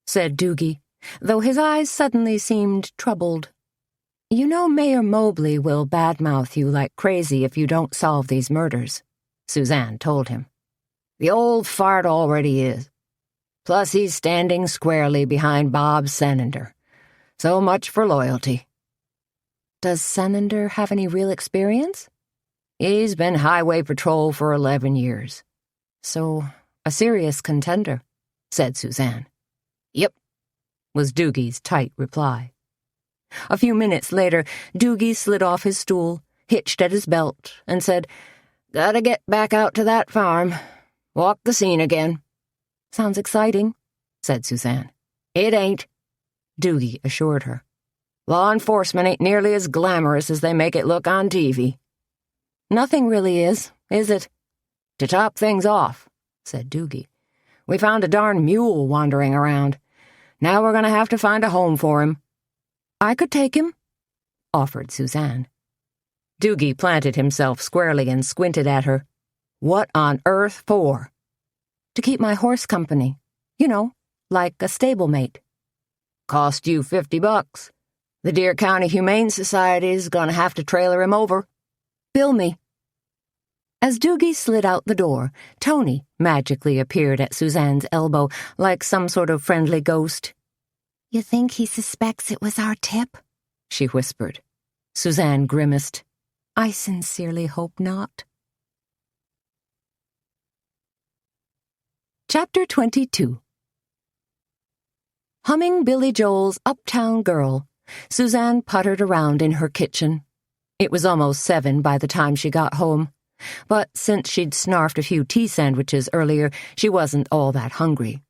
said Doogie, though his eyes suddenly seemed troubled. "You know Mayor Mobley will badmouth you like crazy if you don't solve these murders," Suzanne told him. "The old fart already is. Plus he's standing squarely behind Bob Senander. So much for loyalty." Does Senander have any real experience? He's been highway patrol for 11 years. So, a serious contender, said Suzanne. Yep, was Doogie's tight reply. A few minutes later, Doogie slid off his stool, hitched at his belt, and said, "Gotta get back out to that farm. Walk the scene again." Sounds exciting, said Suzanne. "It ain't," Doogie assured her. "Law enforcement ain't nearly as glamorous as they make it look on TV." Nothing really is it? "To top things off," said Doogie, "we found a darn mule wandering around. Now we're gonna have to find a home for him." I could take him, offered Suzanne. Doogie planted himself squarely and squinted at her. "What on earth for?" To keep my horse company. You know, like a stablemate. "Cost you $50. The Deer County Humane Society's gonna have to trailer him over." "Bill me." As Doogie slid out the door, Toni magically appeared at Suzanne's elbow like some sort of friendly ghost. "You think he suspects it was our tip?" she whispered. Suzanne grimaced. "I sincerely hope not." Chapter 22. Humming Billy Joel's Uptown Girl, Suzanne puttered around in her kitchen. It was almost 7 by the time she got home, but since she'd snarfed a few tea sandwiches earlier, she wasn't all that hungry.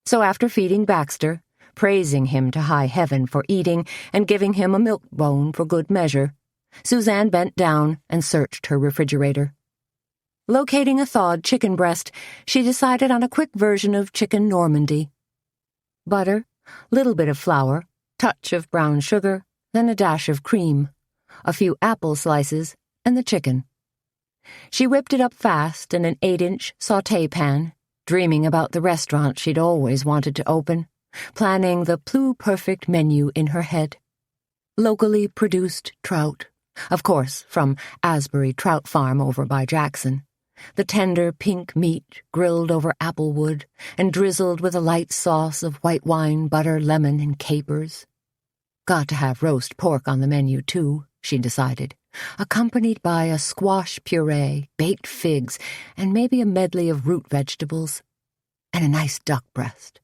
So after feeding Baxter, praising him to high heaven for eating and giving him a milk bone for good measure, Suzanne bent down and searched her refrigerator. Locating a thawed chicken breast, she decided on a quick version of chicken Normandy. Butter, little bit of flour, touch of brown sugar, then a dash of cream, a few apple slices, and the chicken. She whipped it up fast in an 8-inch sauté pan, dreaming about the restaurant she'd always wanted to open, planning the pluperfect menu in her head. Locally produced trout, of course, from Asbury Trout Farm over by Jackson. The tender pink meat grilled over apple wood and drizzled with a light sauce of white wine, butter, lemon, and capers. Got to have roast pork on the menu, too, she decided, accompanied by a squash puree, baked figs, and maybe a medley of root vegetables. And a nice duck breast,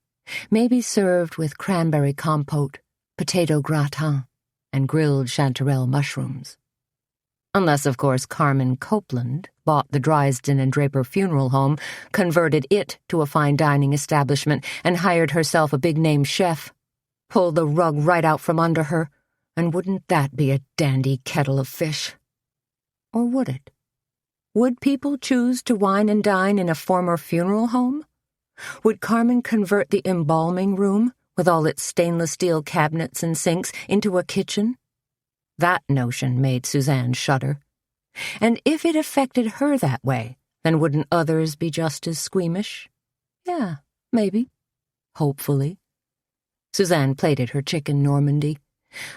maybe served with cranberry compote, potato gratin, and grilled chanterelle mushrooms. Unless, of course, Carmen Copeland bought the Driesden and Draper funeral home, converted it to a fine dining establishment, and hired herself a big-name chef. Pulled the rug right out from under her, and wouldn't that be a dandy kettle of fish? Or would it? Would people choose to wine and dine in a former funeral home? Would Carmen convert the embalming room, with all its stainless steel cabinets and sinks, into a kitchen? That notion made Suzanne shudder. And if it affected her that way, then wouldn't others be just as squeamish? Yeah, maybe. Hopefully. Suzanne plated her chicken Normandy,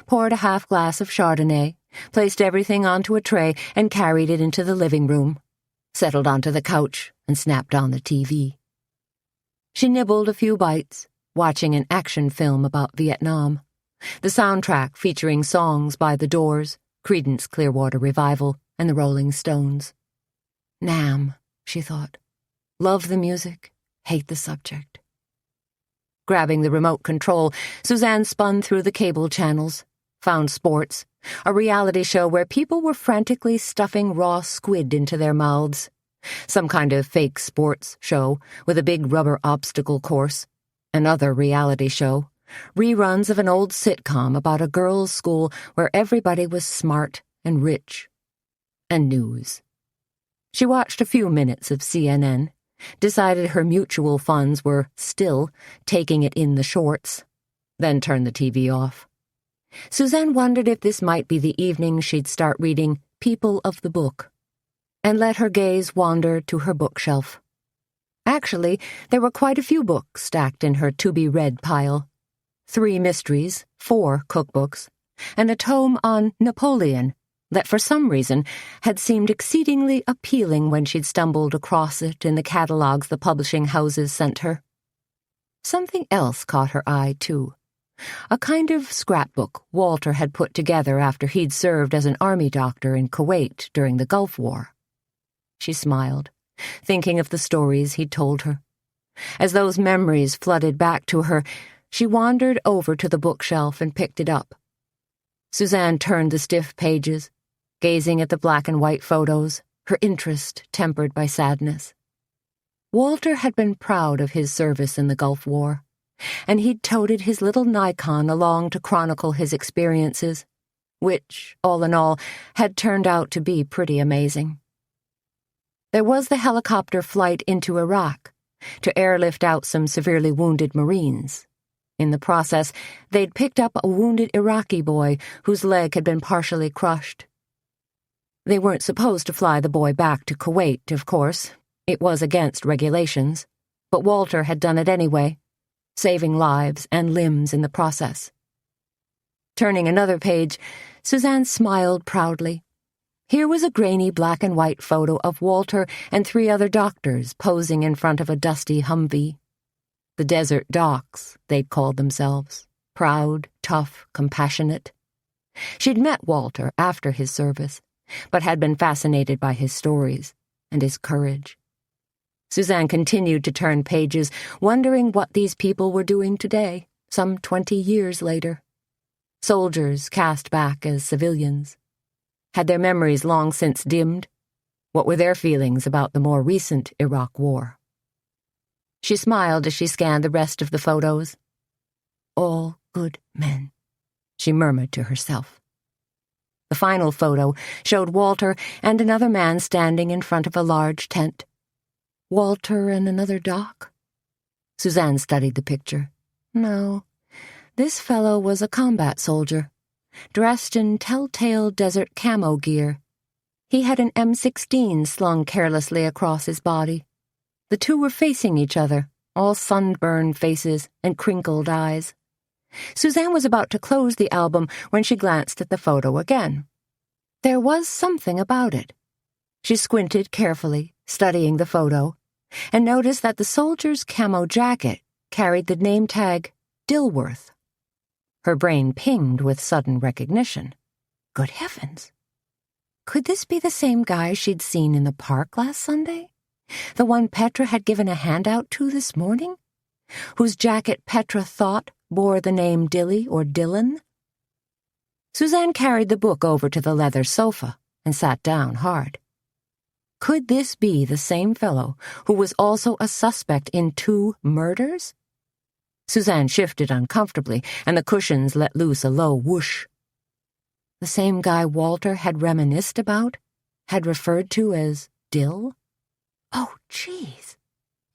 poured a half glass of Chardonnay, placed everything onto a tray, and carried it into the living room, settled onto the couch, and snapped on the TV. She nibbled a few bites, watching an action film about Vietnam. The soundtrack featuring songs by The Doors, Creedence Clearwater Revival, and the Rolling Stones. Nam, she thought. Love the music, hate the subject. Grabbing the remote control, Suzanne spun through the cable channels, found sports, a reality show where people were frantically stuffing raw squid into their mouths, some kind of fake sports show with a big rubber obstacle course, another reality show, reruns of an old sitcom about a girls' school where everybody was smart and rich, and news. She watched a few minutes of CNN, decided her mutual funds were still taking it in the shorts, then turned the TV off. Suzanne wondered if this might be the evening she'd start reading People of the Book, and let her gaze wander to her bookshelf. Actually, there were quite a few books stacked in her to-be-read pile. 3 mysteries, 4 cookbooks, and a tome on Napoleon that for some reason had seemed exceedingly appealing when she'd stumbled across it in the catalogues the publishing houses sent her. Something else caught her eye, too. a kind of scrapbook Walter had put together after he'd served as an army doctor in Kuwait during the Gulf War. She smiled, thinking of the stories he'd told her. As those memories flooded back to her, she wandered over to the bookshelf and picked it up. Suzanne turned the stiff pages, gazing at the black and white photos, her interest tempered by sadness. Walter had been proud of his service in the Gulf War, and he'd toted his little Nikon along to chronicle his experiences, which, all in all, had turned out to be pretty amazing. There was the helicopter flight into Iraq to airlift out some severely wounded Marines. In the process, they'd picked up a wounded Iraqi boy whose leg had been partially crushed. They weren't supposed to fly the boy back to Kuwait, of course. It was against regulations, but Walter had done it anyway, saving lives and limbs in the process. Turning another page, Suzanne smiled proudly. Here was a grainy black and white photo of Walter and 3 other doctors posing in front of a dusty Humvee. The desert docs, they'd called themselves, proud, tough, compassionate. She'd met Walter after his service, but had been fascinated by his stories and his courage. Suzanne continued to turn pages, wondering what these people were doing today, some 20 years later. Soldiers cast back as civilians. Had their memories long since dimmed? What were their feelings about the more recent Iraq War? She smiled as she scanned the rest of the photos. All good men, she murmured to herself. The final photo showed Walter and another man standing in front of a large tent. Walter and another doc? Suzanne studied the picture. No, this fellow was a combat soldier, dressed in telltale desert camo gear. He had an M16 slung carelessly across his body. The two were facing each other, all sunburned faces and crinkled eyes. Suzanne was about to close the album when she glanced at the photo again. There was something about it. She squinted carefully, studying the photo, and noticed that the soldier's camo jacket carried the name tag Dilworth. Her brain pinged with sudden recognition. Good heavens! Could this be the same guy she'd seen in the park last Sunday? The one Petra had given a handout to this morning? Whose jacket Petra thought bore the name Dilly or Dylan? Suzanne carried the book over to the leather sofa and sat down hard. Could this be the same fellow who was also a suspect in 2 murders? Suzanne shifted uncomfortably, and the cushions let loose a low whoosh. The same guy Walter had reminisced about, had referred to as Dill? Oh, geez.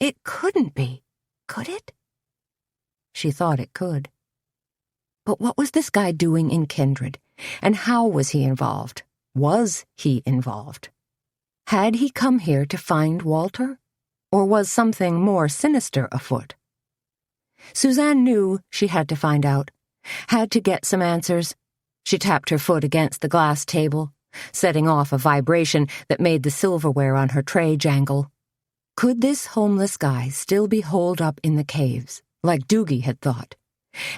It couldn't be, could it? She thought it could. But what was this guy doing in Kindred, and how was he involved? Was he involved? Had he come here to find Walter, or was something more sinister afoot? Suzanne knew she had to find out, had to get some answers. She tapped her foot against the glass table, setting off a vibration that made the silverware on her tray jangle. Could this homeless guy still be holed up in the caves, like Doogie had thought?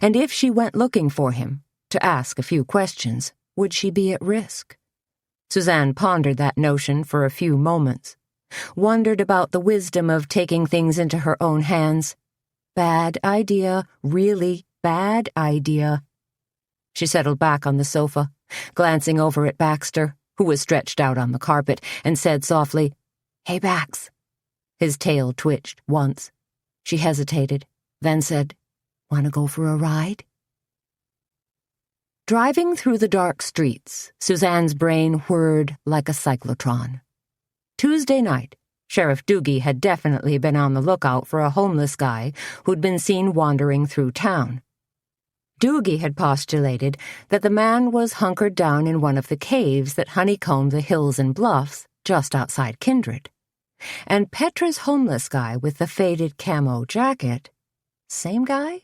And if she went looking for him, to ask a few questions, would she be at risk? Suzanne pondered that notion for a few moments, wondered about the wisdom of taking things into her own hands. Bad idea, really bad idea. She settled back on the sofa, glancing over at Baxter, who was stretched out on the carpet, and said softly, "Hey, Bax." His tail twitched once. She hesitated, then said, "Want to go for a ride?" Driving through the dark streets, Suzanne's brain whirred like a cyclotron. Tuesday night, Sheriff Doogie had definitely been on the lookout for a homeless guy who'd been seen wandering through town. Doogie had postulated that the man was hunkered down in one of the caves that honeycombed the hills and bluffs just outside Kindred. And Petra's homeless guy with the faded camo jacket, same guy?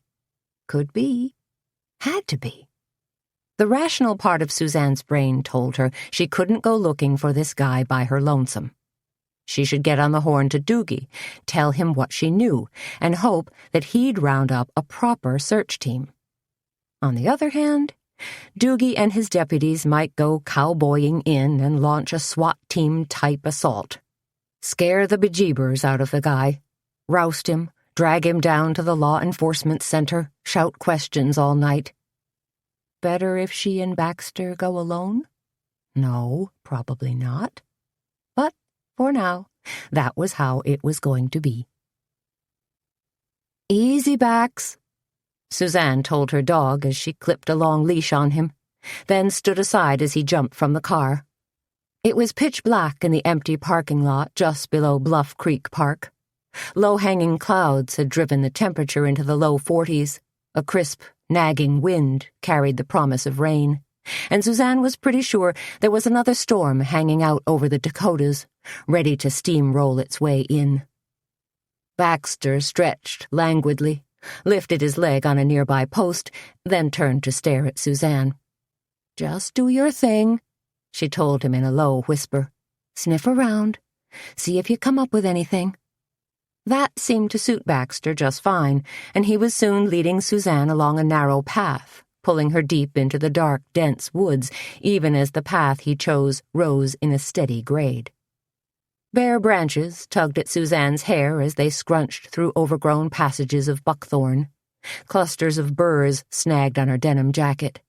Could be. Had to be. The rational part of Suzanne's brain told her she couldn't go looking for this guy by her lonesome. She should get on the horn to Doogie, tell him what she knew, and hope that he'd round up a proper search team. On the other hand, Doogie and his deputies might go cowboying in and launch a SWAT team-type assault. Scare the bejeebers out of the guy, roust him, drag him down to the law enforcement center, shout questions all night. Better if she and Baxter go alone? No, probably not. But, for now, that was how it was going to be. "Easy, Bax," Suzanne told her dog as she clipped a long leash on him, then stood aside as he jumped from the car. It was pitch black in the empty parking lot just below Bluff Creek Park. Low-hanging clouds had driven the temperature into the low 40s. A crisp, nagging wind carried the promise of rain, and Suzanne was pretty sure there was another storm hanging out over the Dakotas, ready to steamroll its way in. Baxter stretched languidly, lifted his leg on a nearby post, then turned to stare at Suzanne. "Just do your thing," she told him in a low whisper. "Sniff around. See if you come up with anything." That seemed to suit Baxter just fine, and he was soon leading Suzanne along a narrow path, pulling her deep into the dark, dense woods, even as the path he chose rose in a steady grade. Bare branches tugged at Suzanne's hair as they scrunched through overgrown passages of buckthorn. Clusters of burrs snagged on her denim jacket.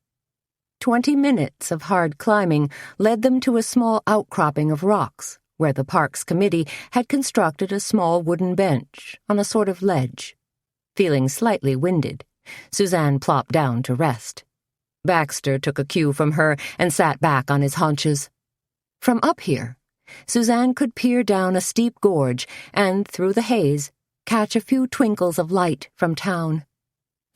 20 minutes of hard climbing led them to a small outcropping of rocks, where the Parks Committee had constructed a small wooden bench on a sort of ledge. Feeling slightly winded, Suzanne plopped down to rest. Baxter took a cue from her and sat back on his haunches. From up here, Suzanne could peer down a steep gorge and, through the haze, catch a few twinkles of light from town.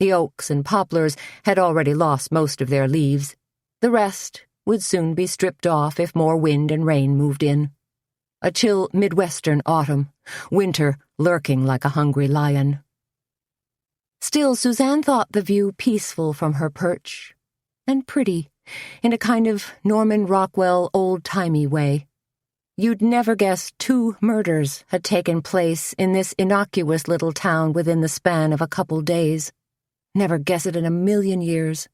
The oaks and poplars had already lost most of their leaves. The rest would soon be stripped off if more wind and rain moved in. A chill Midwestern autumn, winter lurking like a hungry lion. Still, Suzanne thought the view peaceful from her perch, and pretty, in a kind of Norman Rockwell old-timey way. You'd never guess 2 murders had taken place in this innocuous little town within the span of a couple days. Never guess it in a million years.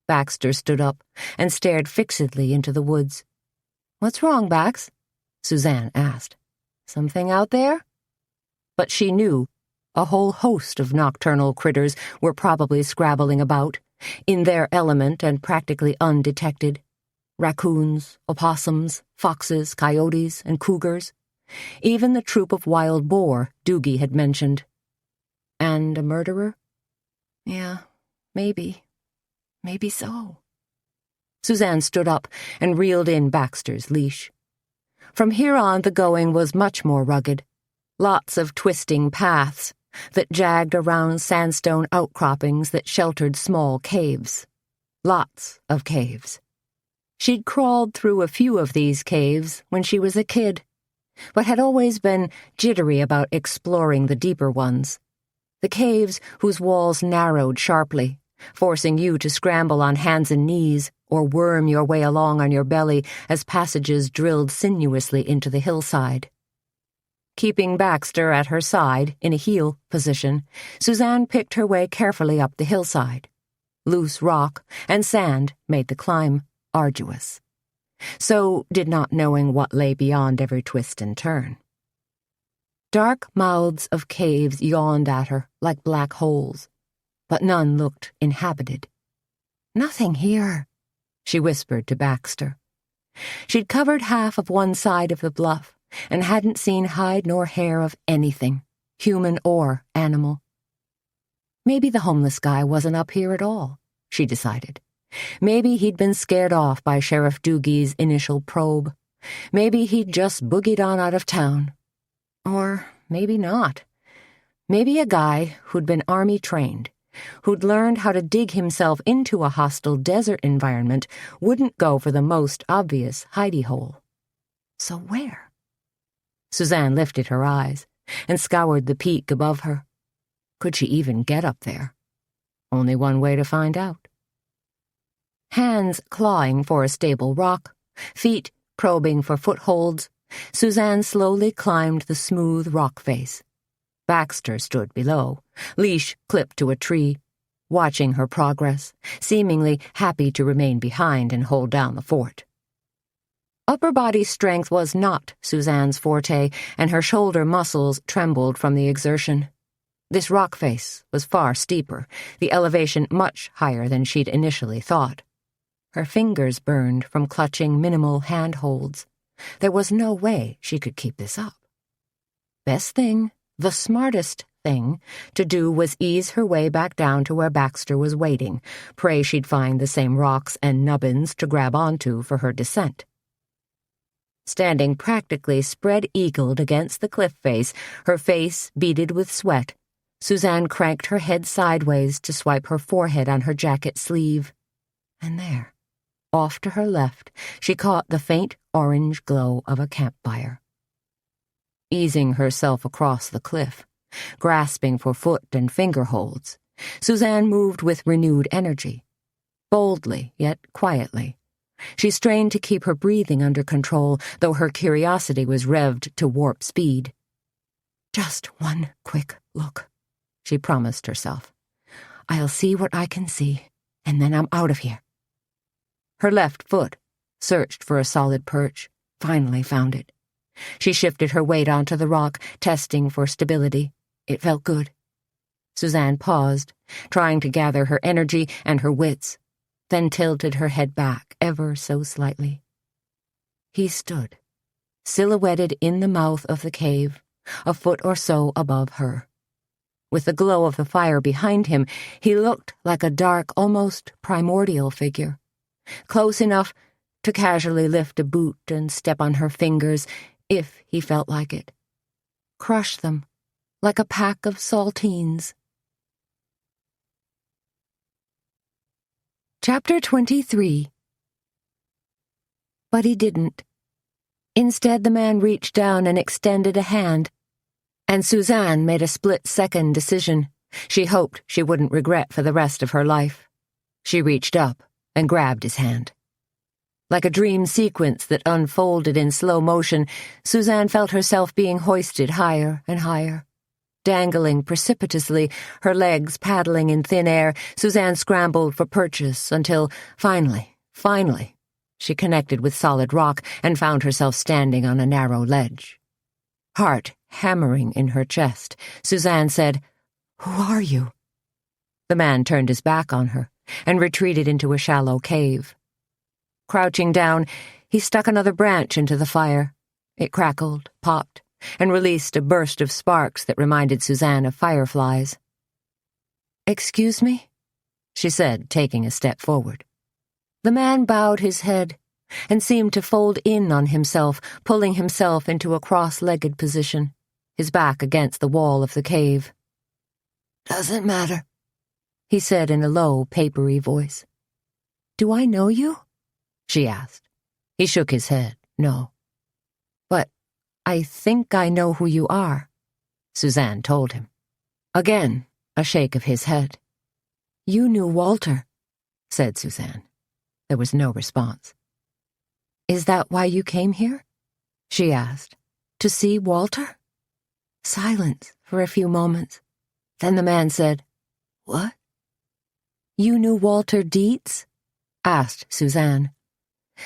Baxter stood up and stared fixedly into the woods. "What's wrong, Bax?" Suzanne asked. "Something out there?" But she knew a whole host of nocturnal critters were probably scrabbling about, in their element and practically undetected. Raccoons, opossums, foxes, coyotes, and cougars. Even the troop of wild boar Doogie had mentioned. And a murderer? Yeah, maybe. Maybe so. Suzanne stood up and reeled in Baxter's leash. From here on, the going was much more rugged. Lots of twisting paths that jagged around sandstone outcroppings that sheltered small caves. Lots of caves. She'd crawled through a few of these caves when she was a kid, but had always been jittery about exploring the deeper ones. The caves whose walls narrowed sharply, forcing you to scramble on hands and knees or worm your way along on your belly as passages drilled sinuously into the hillside. Keeping Baxter at her side in a heel position, Suzanne picked her way carefully up the hillside. Loose rock and sand made the climb arduous. So did not knowing what lay beyond every twist and turn. Dark mouths of caves yawned at her like black holes, but none looked inhabited. "Nothing here," she whispered to Baxter. She'd covered half of one side of the bluff and hadn't seen hide nor hair of anything, human or animal. Maybe the homeless guy wasn't up here at all, she decided. Maybe he'd been scared off by Sheriff Doogie's initial probe. Maybe he'd just boogied on out of town. Or maybe not. Maybe a guy who'd been army-trained, who'd learned how to dig himself into a hostile desert environment, wouldn't go for the most obvious hidey-hole. So where? Suzanne lifted her eyes and scoured the peak above her. Could she even get up there? Only one way to find out. Hands clawing for a stable rock, feet probing for footholds, Suzanne slowly climbed the smooth rock face. Baxter stood below, leash clipped to a tree. watching her progress, seemingly happy to remain behind and hold down the fort. Upper body strength was not Suzanne's forte, and her shoulder muscles trembled from the exertion. This rock face was far steeper, the elevation much higher than she'd initially thought. Her fingers burned from clutching minimal handholds. There was no way she could keep this up. Best thing, the smartest thing, to do was ease her way back down to where Baxter was waiting, pray she'd find the same rocks and nubbins to grab onto for her descent. Standing practically spread-eagled against the cliff face, her face beaded with sweat, Suzanne cranked her head sideways to swipe her forehead on her jacket sleeve. And there, off to her left, she caught the faint orange glow of a campfire. Easing herself across the cliff, grasping for foot and finger holds, Suzanne moved with renewed energy. Boldly, yet quietly. She strained to keep her breathing under control, though her curiosity was revved to warp speed. Just one quick look, she promised herself. I'll see what I can see, and then I'm out of here. Her left foot searched for a solid perch, finally found it. She shifted her weight onto the rock, testing for stability. It felt good. Suzanne paused, trying to gather her energy and her wits, then tilted her head back ever so slightly. He stood, silhouetted in the mouth of the cave, a foot or so above her. With the glow of the fire behind him, he looked like a dark, almost primordial figure, close enough to casually lift a boot and step on her fingers if he felt like it. Crush them like a pack of saltines. Chapter 23. But he didn't. Instead, the man reached down and extended a hand, and Suzanne made a split-second decision she hoped she wouldn't regret for the rest of her life. She reached up and grabbed his hand. Like a dream sequence that unfolded in slow motion, Suzanne felt herself being hoisted higher and higher. Dangling precipitously, her legs paddling in thin air, Suzanne scrambled for purchase until, finally, she connected with solid rock and found herself standing on a narrow ledge. Heart hammering in her chest, Suzanne said, "Who are you?" The man turned his back on her and retreated into a shallow cave. Crouching down, he stuck another branch into the fire. It crackled, popped, and released a burst of sparks that reminded Suzanne of fireflies. "Excuse me?" she said, taking a step forward. The man bowed his head and seemed to fold in on himself, pulling himself into a cross-legged position, his back against the wall of the cave. "Doesn't matter," he said in a low, papery voice. "Do I know you?" she asked. He shook his head, no. "But I think I know who you are," Suzanne told him. Again, a shake of his head. "You knew Walter," said Suzanne. There was no response. "Is that why you came here?" she asked. "To see Walter?" Silence for a few moments. Then the man said, "What?" "You knew Walter Dietz?" asked Suzanne.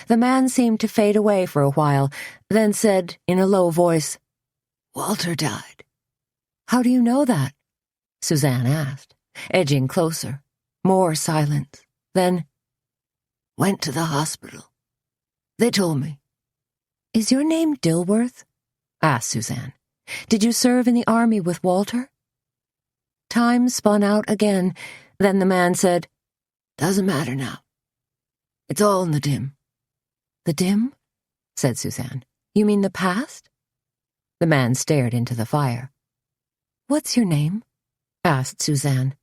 The man seemed to fade away for a while, then said in a low voice, "Walter died." "How do you know that?" Suzanne asked, edging closer. More silence. Then, "Went to the hospital. They told me." "Is your name Dilworth?" asked Suzanne. "Did you serve in the army with Walter?" Time spun out again. Then the man said, "Doesn't matter now. It's all in the dim." "The dim?" said Suzanne. "You mean the past?" The man stared into the fire. "What's your name?" asked Suzanne.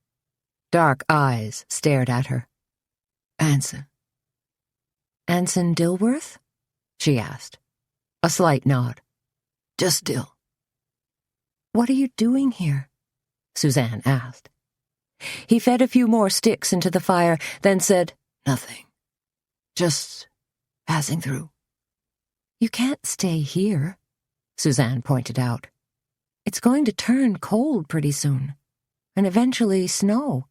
Dark eyes stared at her. "Anson." "Anson Dilworth?" she asked. A slight nod. "Just Dill." "What are you doing here?" Suzanne asked. He fed a few more sticks into the fire, then said, "Nothing. Just passing through." "You can't stay here," Suzanne pointed out. "It's going to turn cold pretty soon, and eventually snow."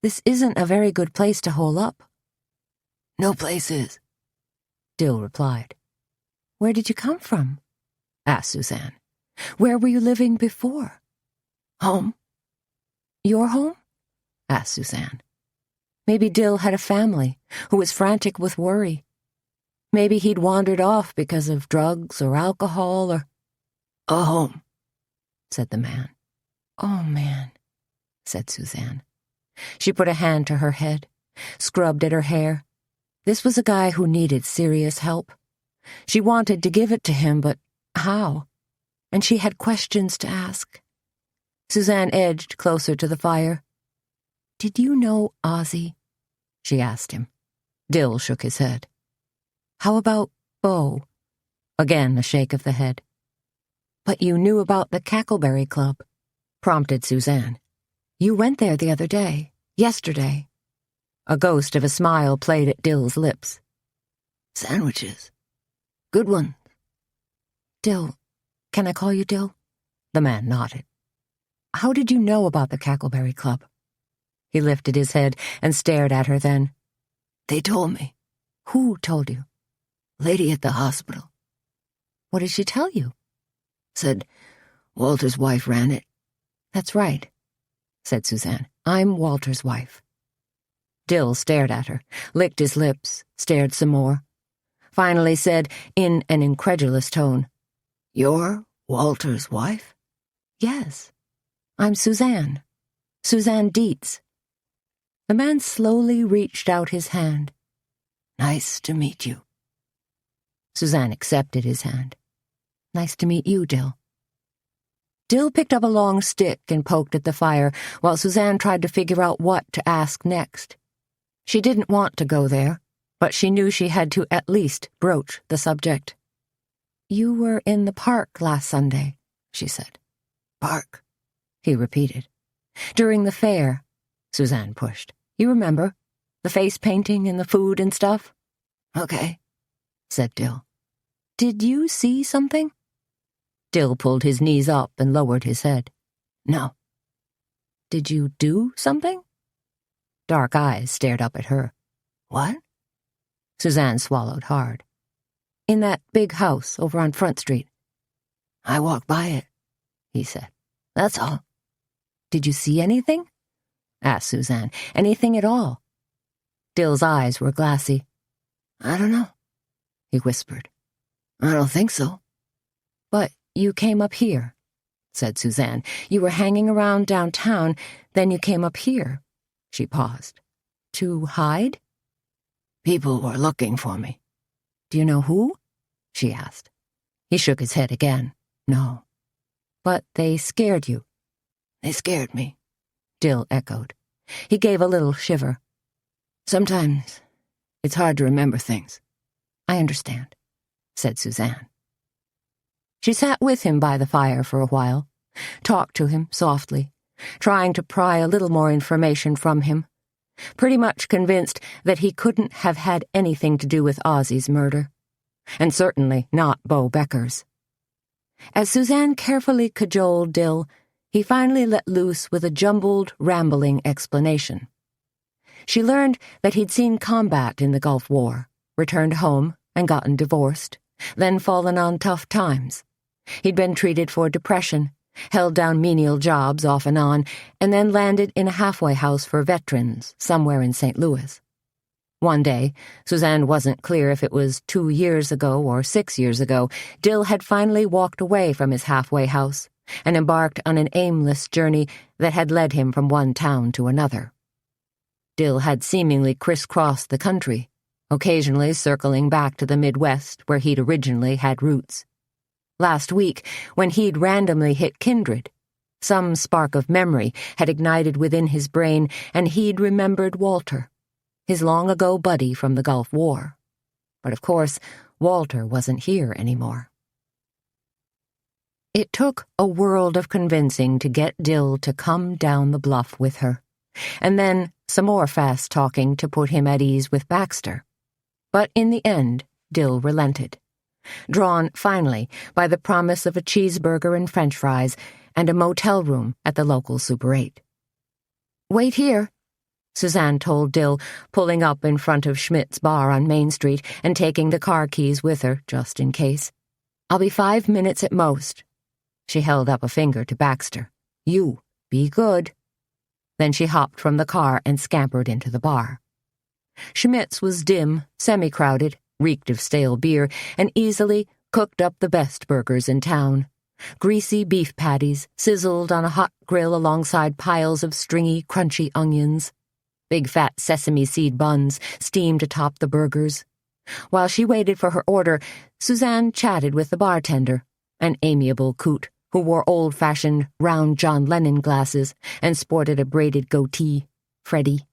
This isn't a very good place to hole up. No place is, Dill replied. Where did you come from? Asked Suzanne. Where were you living before? Home. Your home? Asked Suzanne. Maybe Dill had a family who was frantic with worry. Maybe he'd wandered off because of drugs or alcohol or... A home, said the man. Oh, man, said Suzanne. She put a hand to her head, scrubbed at her hair. This was a guy who needed serious help. She wanted to give it to him, but how? And she had questions to ask. Suzanne edged closer to the fire. Did you know Ozzie? She asked him. Dill shook his head. How about Bo? Again a shake of the head. But you knew about the Cackleberry Club, prompted Suzanne. You went there the other day, yesterday. A ghost of a smile played at Dill's lips. Sandwiches. Good one. Dill, can I call you Dill? The man nodded. How did you know about the Cackleberry Club? He lifted his head and stared at her then. They told me. Who told you? Lady at the hospital. What did she tell you? Said Walter's wife ran it. That's right, said Suzanne. I'm Walter's wife. Dill stared at her, licked his lips, stared some more. Finally said, in an incredulous tone, You're Walter's wife? Yes. I'm Suzanne. Suzanne Dietz. The man slowly reached out his hand. Nice to meet you. Suzanne accepted his hand. Nice to meet you, Dill. Dill picked up a long stick and poked at the fire while Suzanne tried to figure out what to ask next. She didn't want to go there, but she knew she had to at least broach the subject. You were in the park last Sunday, she said. Park, he repeated. During the fair, Suzanne pushed. You remember? The face painting and the food and stuff? Okay, said Dill. Did you see something? Dill pulled his knees up and lowered his head. No. Did you do something? Dark eyes stared up at her. What? Suzanne swallowed hard. In that big house over on Front Street. I walked by it, he said. That's all. Did you see anything? Asked Suzanne. Anything at all? Dill's eyes were glassy. I don't know, he whispered. I don't think so. But you came up here, said Suzanne. You were hanging around downtown, then you came up here. She paused. To hide? People were looking for me. Do you know who? She asked. He shook his head again. No. But they scared you. They scared me, Dill echoed. He gave a little shiver. Sometimes it's hard to remember things. I understand, said Suzanne. She sat with him by the fire for a while, talked to him softly, trying to pry a little more information from him, pretty much convinced that he couldn't have had anything to do with Ozzie's murder, and certainly not Bo Becker's. As Suzanne carefully cajoled Dill, he finally let loose with a jumbled, rambling explanation. She learned that he'd seen combat in the Gulf War, returned home and gotten divorced, then fallen on tough times. He'd been treated for depression, held down menial jobs off and on, and then landed in a halfway house for veterans somewhere in St. Louis. One day, Suzanne wasn't clear if it was 2 years ago or 6 years ago, Dill had finally walked away from his halfway house and embarked on an aimless journey that had led him from one town to another. Dill had seemingly crisscrossed the country, occasionally circling back to the Midwest where he'd originally had roots. Last week, when he'd randomly hit Kindred, some spark of memory had ignited within his brain and he'd remembered Walter, his long-ago buddy from the Gulf War. But of course, Walter wasn't here anymore. It took a world of convincing to get Dill to come down the bluff with her, and then some more fast-talking to put him at ease with Baxter. But in the end, Dill relented, drawn finally by the promise of a cheeseburger and French fries and a motel room at the local Super 8. "Wait here," Suzanne told Dill, pulling up in front of Schmidt's bar on Main Street and taking the car keys with her, just in case. "I'll be 5 minutes at most." She held up a finger to Baxter. "You, be good." Then she hopped from the car and scampered into the bar. Schmidt's was dim, semi-crowded, reeked of stale beer, and easily cooked up the best burgers in town. Greasy beef patties sizzled on a hot grill alongside piles of stringy, crunchy onions. Big fat sesame seed buns steamed atop the burgers. While she waited for her order, Suzanne chatted with the bartender, an amiable coot who wore old-fashioned round John Lennon glasses and sported a braided goatee, Freddie.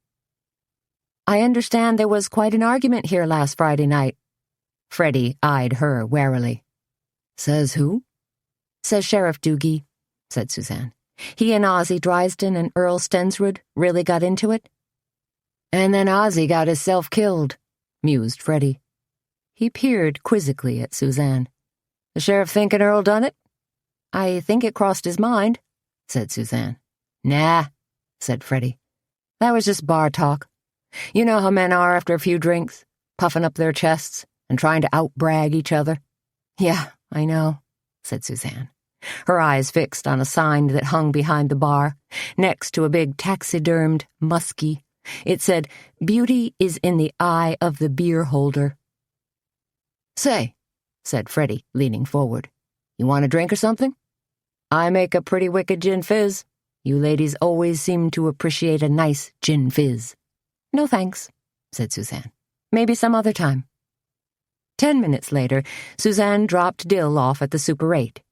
"I understand there was quite an argument here last Friday night." Freddie eyed her warily. "Says who?" "Says Sheriff Doogie," said Suzanne. "He and Ozzie Driesden and Earl Stensrud really got into it." "And then Ozzie got hisself killed," mused Freddie. He peered quizzically at Suzanne. "The sheriff thinking Earl done it?" "I think it crossed his mind," said Suzanne. "Nah," said Freddie. "That was just bar talk. You know how men are after a few drinks, puffing up their chests and trying to out-brag each other." "Yeah, I know," said Suzanne, her eyes fixed on a sign that hung behind the bar, next to a big taxidermed muskie. It said, "Beauty is in the eye of the beer holder." "Say," said Freddie, leaning forward, "you want a drink or something? I make a pretty wicked gin fizz. You ladies always seem to appreciate a nice gin fizz." "No thanks," said Suzanne. "Maybe some other time." 10 minutes later, Suzanne dropped Dill off at the Super 8.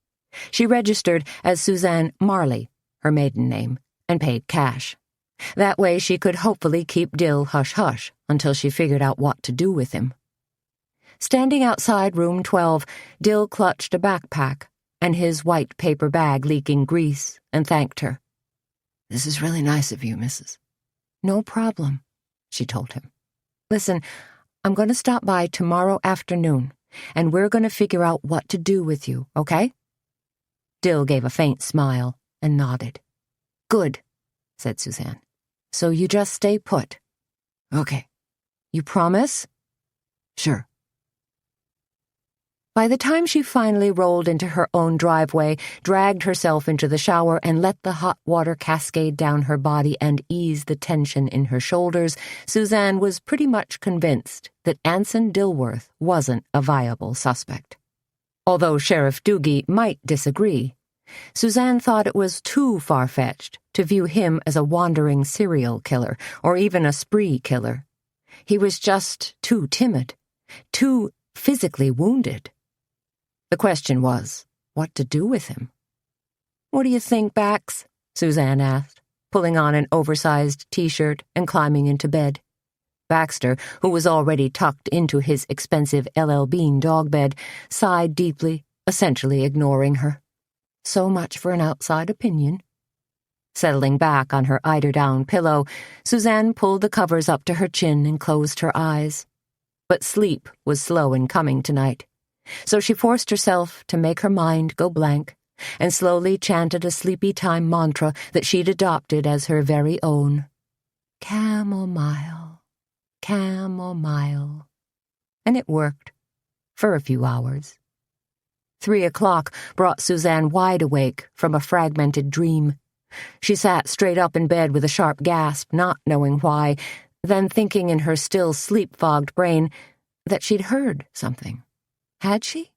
She registered as Suzanne Marley, her maiden name, and paid cash. That way she could hopefully keep Dill hush-hush until she figured out what to do with him. Standing outside room 12, Dill clutched a backpack and his white paper bag leaking grease and thanked her. "This is really nice of you, Mrs." "No problem," she told him. "Listen, I'm going to stop by tomorrow afternoon, and we're going to figure out what to do with you, okay?" Dill gave a faint smile and nodded. "Good," said Suzanne. "So you just stay put." "Okay." "You promise?" "Sure." By the time she finally rolled into her own driveway, dragged herself into the shower, and let the hot water cascade down her body and ease the tension in her shoulders, Suzanne was pretty much convinced that Anson Dilworth wasn't a viable suspect. Although Sheriff Doogie might disagree, Suzanne thought it was too far-fetched to view him as a wandering serial killer or even a spree killer. He was just too timid, too physically wounded. The question was, what to do with him? "What do you think, Bax?" Suzanne asked, pulling on an oversized T-shirt and climbing into bed. Baxter, who was already tucked into his expensive L.L. Bean dog bed, sighed deeply, essentially ignoring her. So much for an outside opinion. Settling back on her eider-down pillow, Suzanne pulled the covers up to her chin and closed her eyes. But sleep was slow in coming tonight, so she forced herself to make her mind go blank and slowly chanted a sleepy-time mantra that she'd adopted as her very own. Chamomile, chamomile. And it worked, for a few hours. 3 o'clock brought Suzanne wide awake from a fragmented dream. She sat straight up in bed with a sharp gasp, not knowing why, then thinking in her still sleep-fogged brain that she'd heard something. Had she?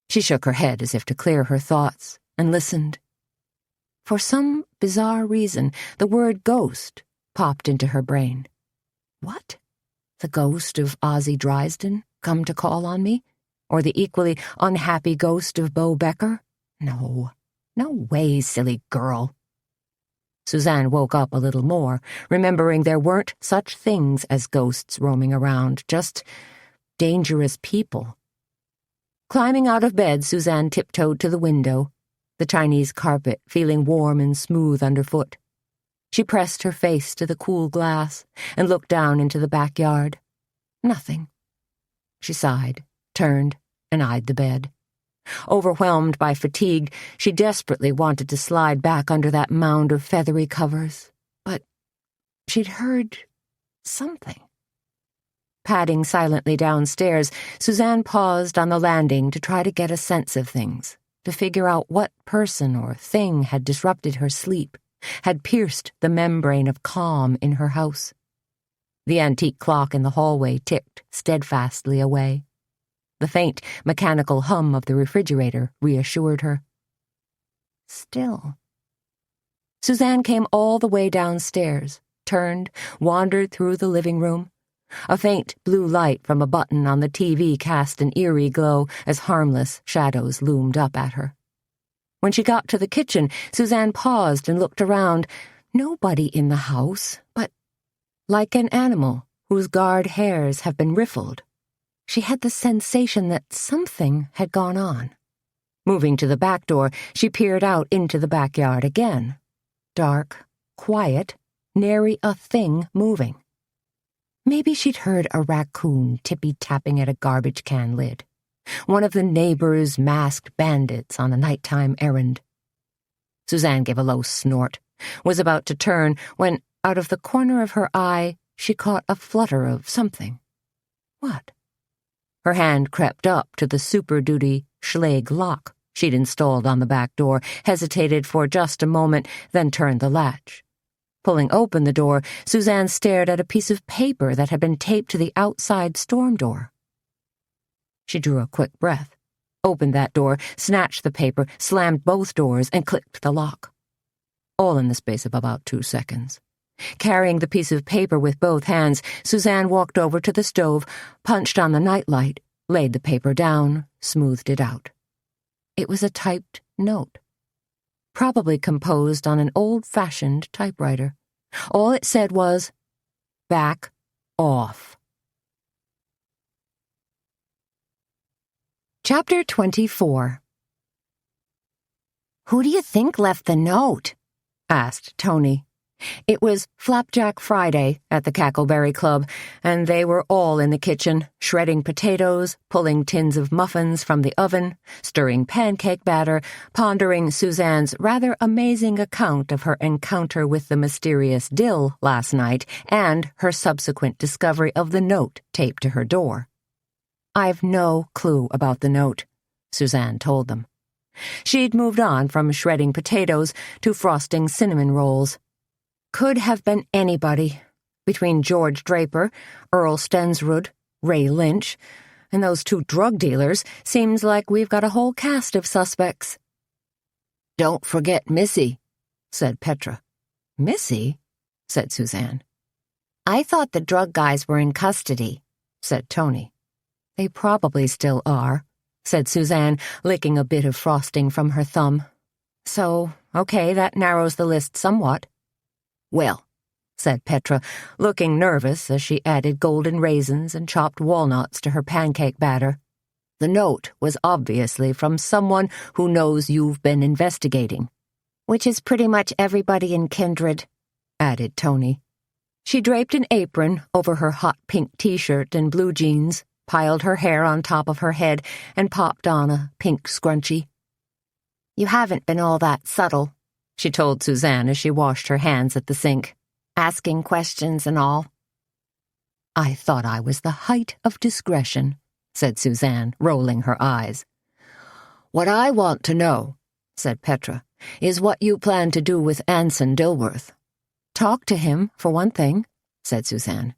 She shook her head as if to clear her thoughts and listened. For some bizarre reason, the word ghost popped into her brain. What? The ghost of Ozzie Driesden come to call on me? Or the equally unhappy ghost of Bo Becker? No way, silly girl. Suzanne woke up a little more, remembering there weren't such things as ghosts roaming around, just dangerous people. Climbing out of bed, Suzanne tiptoed to the window, the Chinese carpet feeling warm and smooth underfoot. She pressed her face to the cool glass and looked down into the backyard. Nothing. She sighed, turned, and eyed the bed. Overwhelmed by fatigue, she desperately wanted to slide back under that mound of feathery covers. But She'd heard something. Padding silently downstairs, Suzanne paused on the landing to try to get a sense of things, to figure out what person or thing had disrupted her sleep, had pierced the membrane of calm in her house. The antique clock in the hallway ticked steadfastly away. The faint, mechanical hum of the refrigerator reassured her. Still. Suzanne came all the way downstairs, turned, wandered through the living room. A faint blue light from a button on the TV cast an eerie glow as harmless shadows loomed up at her. When she got to the kitchen, Suzanne paused and looked around. Nobody in the house, but like an animal whose guard hairs have been riffled, she had the sensation that something had gone on. Moving to the back door, she peered out into the backyard again. Dark, quiet, nary a thing moving. Maybe she'd heard a raccoon tippy-tapping at a garbage can lid. One of the neighbors' masked bandits on a nighttime errand. Suzanne gave a low snort, was about to turn when, out of the corner of her eye, she caught a flutter of something. What? Her hand crept up to the Super Duty Schlage lock she'd installed on the back door, hesitated for just a moment, then turned the latch. Pulling open the door, Suzanne stared at a piece of paper that had been taped to the outside storm door. She drew a quick breath, opened that door, snatched the paper, slammed both doors, and clicked the lock. All in the space of about 2 seconds. Carrying the piece of paper with both hands, Suzanne walked over to the stove, punched on the nightlight, laid the paper down, smoothed it out. It was a typed note, probably composed on an old-fashioned typewriter. All it said was, "Back off." Chapter 24. "Who do you think left the note?" asked Toni. It was Flapjack Friday at the Cackleberry Club, and they were all in the kitchen, shredding potatoes, pulling tins of muffins from the oven, stirring pancake batter, pondering Suzanne's rather amazing account of her encounter with the mysterious Dill last night and her subsequent discovery of the note taped to her door. "I've no clue about the note," Suzanne told them. She'd moved on from shredding potatoes to frosting cinnamon rolls. Could have been anybody, between George Draper, Earl Stensrud, Ray Lynch, and those 2 drug dealers. Seems like we've got a whole cast of suspects. "Don't forget Missy," said Petra. "Missy?" said Suzanne. "I thought the drug guys were in custody," said Toni. "They probably still are," said Suzanne, licking a bit of frosting from her thumb. "So, okay, that narrows the list somewhat." "Well," said Petra, looking nervous as she added golden raisins and chopped walnuts to her pancake batter, "the note was obviously from someone who knows you've been investigating." "Which is pretty much everybody in Kindred," added Toni. She draped an apron over her hot pink t-shirt and blue jeans, piled her hair on top of her head, and popped on a pink scrunchie. "You haven't been all that subtle," she told Suzanne as she washed her hands at the sink. "Asking questions and all." "I thought I was the height of discretion," said Suzanne, rolling her eyes. "What I want to know," said Petra, "is what you plan to do with Anson Dilworth." "Talk to him, for one thing," said Suzanne.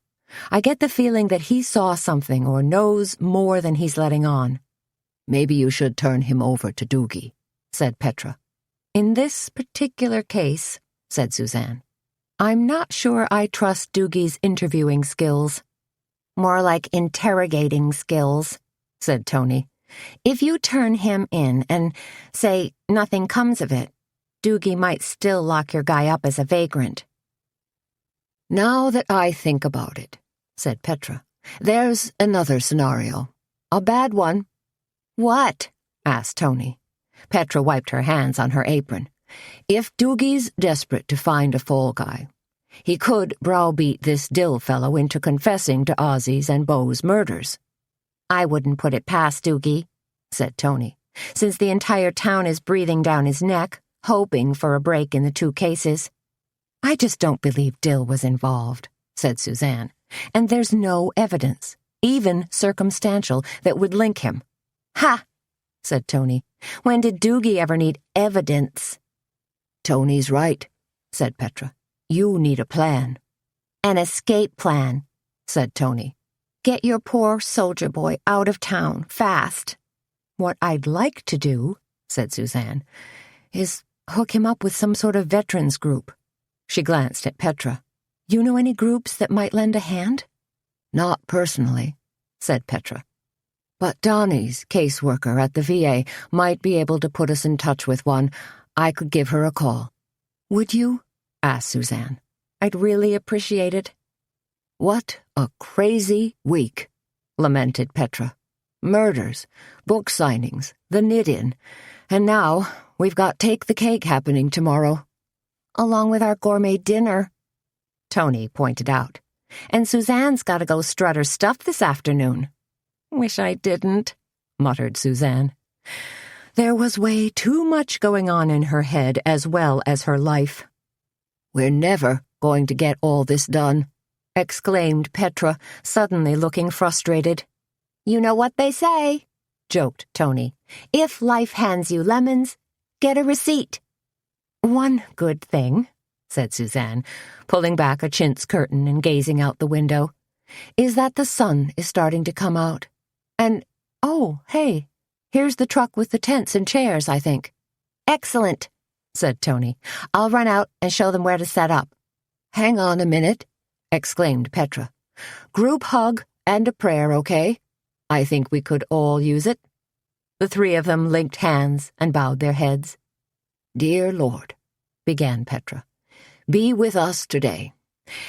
"I get the feeling that he saw something or knows more than he's letting on." "Maybe you should turn him over to Doogie," said Petra. "In this particular case," said Suzanne, "I'm not sure I trust Doogie's interviewing skills." "More like interrogating skills," said Toni. "If you turn him in and say nothing comes of it, Doogie might still lock your guy up as a vagrant." "Now that I think about it," said Petra, "there's another scenario. A bad one." "What?" asked Toni. Petra wiped her hands on her apron. "If Doogie's desperate to find a fall guy, he could browbeat this Dill fellow into confessing to Ozzie's and Beau's murders." "I wouldn't put it past Doogie," said Toni, "since the entire town is breathing down his neck, hoping for a break in the 2 cases." I just don't believe Dill was involved, said Suzanne. And there's no evidence, even circumstantial, that would link him. Ha! said Toni. When did Doogie ever need evidence? Tony's right, said Petra. You need a plan. An escape plan, said Toni. Get your poor soldier boy out of town, fast. What I'd like to do, said Suzanne, is hook him up with some sort of veterans group. She glanced at Petra. You know any groups that might lend a hand? Not personally, said Petra. But Donnie's caseworker at the VA might be able to put us in touch with one. I could give her a call. Would you? Asked Suzanne. I'd really appreciate it. What a crazy week, lamented Petra. Murders, book signings, the knit-in, and now we've got Take the Cake happening tomorrow. Along with our gourmet dinner, Toni pointed out. And Suzanne's got to go strut her stuff this afternoon. Wish I didn't, muttered Suzanne. There was way too much going on in her head as well as her life. We're never going to get all this done, exclaimed Petra, suddenly looking frustrated. You know what they say, joked Toni. If life hands you lemons, get a receipt. One good thing, said Suzanne, pulling back a chintz curtain and gazing out the window, is that the sun is starting to come out. And, oh, hey, here's the truck with the tents and chairs, I think. Excellent, said Toni. I'll run out and show them where to set up. Hang on a minute, exclaimed Petra. Group hug and a prayer, okay? I think we could all use it. The three of them linked hands and bowed their heads. Dear Lord, began Petra, be with us today,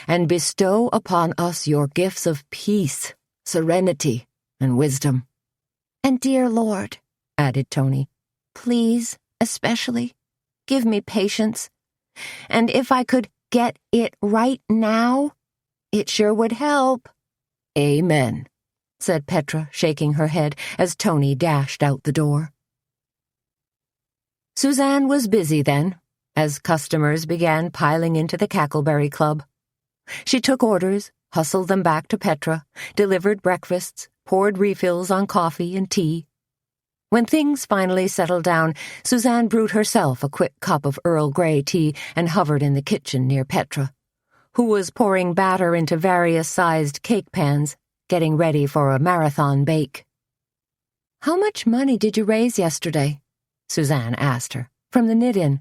and bestow upon us your gifts of peace, serenity, and wisdom. And dear Lord, added Toni, please, especially, give me patience. And if I could get it right now, it sure would help. Amen, said Petra, shaking her head as Toni dashed out the door. Suzanne was busy then, as customers began piling into the Cackleberry Club. She took orders, hustled them back to Petra, delivered breakfasts, poured refills on coffee and tea. When things finally settled down, Suzanne brewed herself a quick cup of Earl Grey tea and hovered in the kitchen near Petra, who was pouring batter into various-sized cake pans, getting ready for a marathon bake. "How much money did you raise yesterday?" Suzanne asked her, from the knit-in.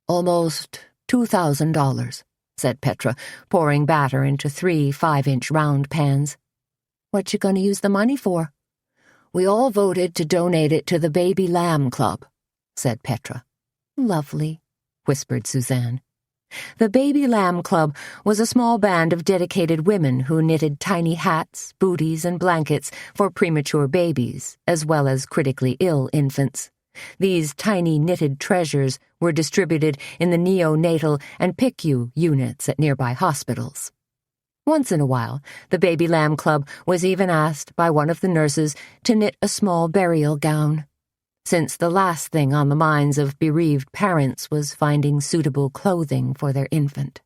"Almost $2,000, said Petra, pouring batter into 3 5-inch round pans. "What you gonna use the money for?" "We all voted to donate it to the Baby Lamb Club," said Petra. "Lovely," whispered Suzanne. The Baby Lamb Club was a small band of dedicated women who knitted tiny hats, booties, and blankets for premature babies, as well as critically ill infants. These tiny knitted treasures were distributed in the neonatal and PICU units at nearby hospitals. Once in a while, the Baby Lamb Club was even asked by one of the nurses to knit a small burial gown, since the last thing on the minds of bereaved parents was finding suitable clothing for their infant.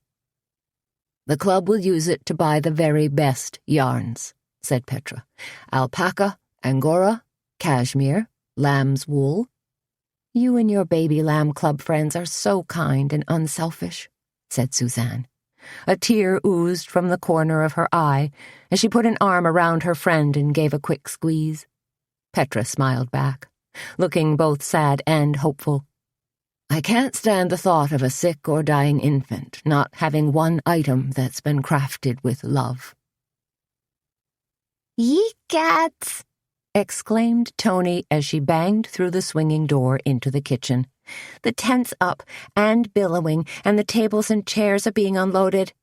"The club will use it to buy the very best yarns," said Petra. "Alpaca, Angora, cashmere, lamb's wool." "You and your Baby Lamb Club friends are so kind and unselfish," said Suzanne. A tear oozed from the corner of her eye as she put an arm around her friend and gave a quick squeeze. Petra smiled back, looking both sad and hopeful. "I can't stand the thought of a sick or dying infant not having one item that's been crafted with love." "Ye cats!" exclaimed Toni as she banged through the swinging door into the kitchen. "The tent's up and billowing, and the tables and chairs are being unloaded."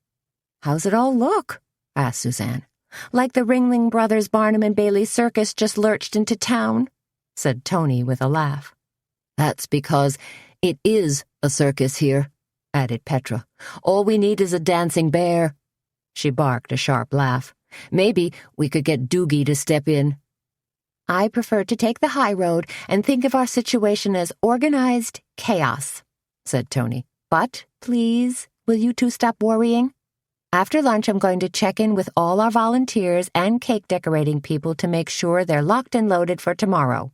"How's it all look?" asked Suzanne. "Like the Ringling Brothers Barnum and Bailey circus just lurched into town," said Toni with a laugh. "That's because it is a circus here," added Petra. "All we need is a dancing bear." She barked a sharp laugh. "Maybe we could get Doogie to step in." "I prefer to take the high road and think of our situation as organized chaos," said Toni. "But, please, will you two stop worrying? After lunch, I'm going to check in with all our volunteers and cake decorating people to make sure they're locked and loaded for tomorrow."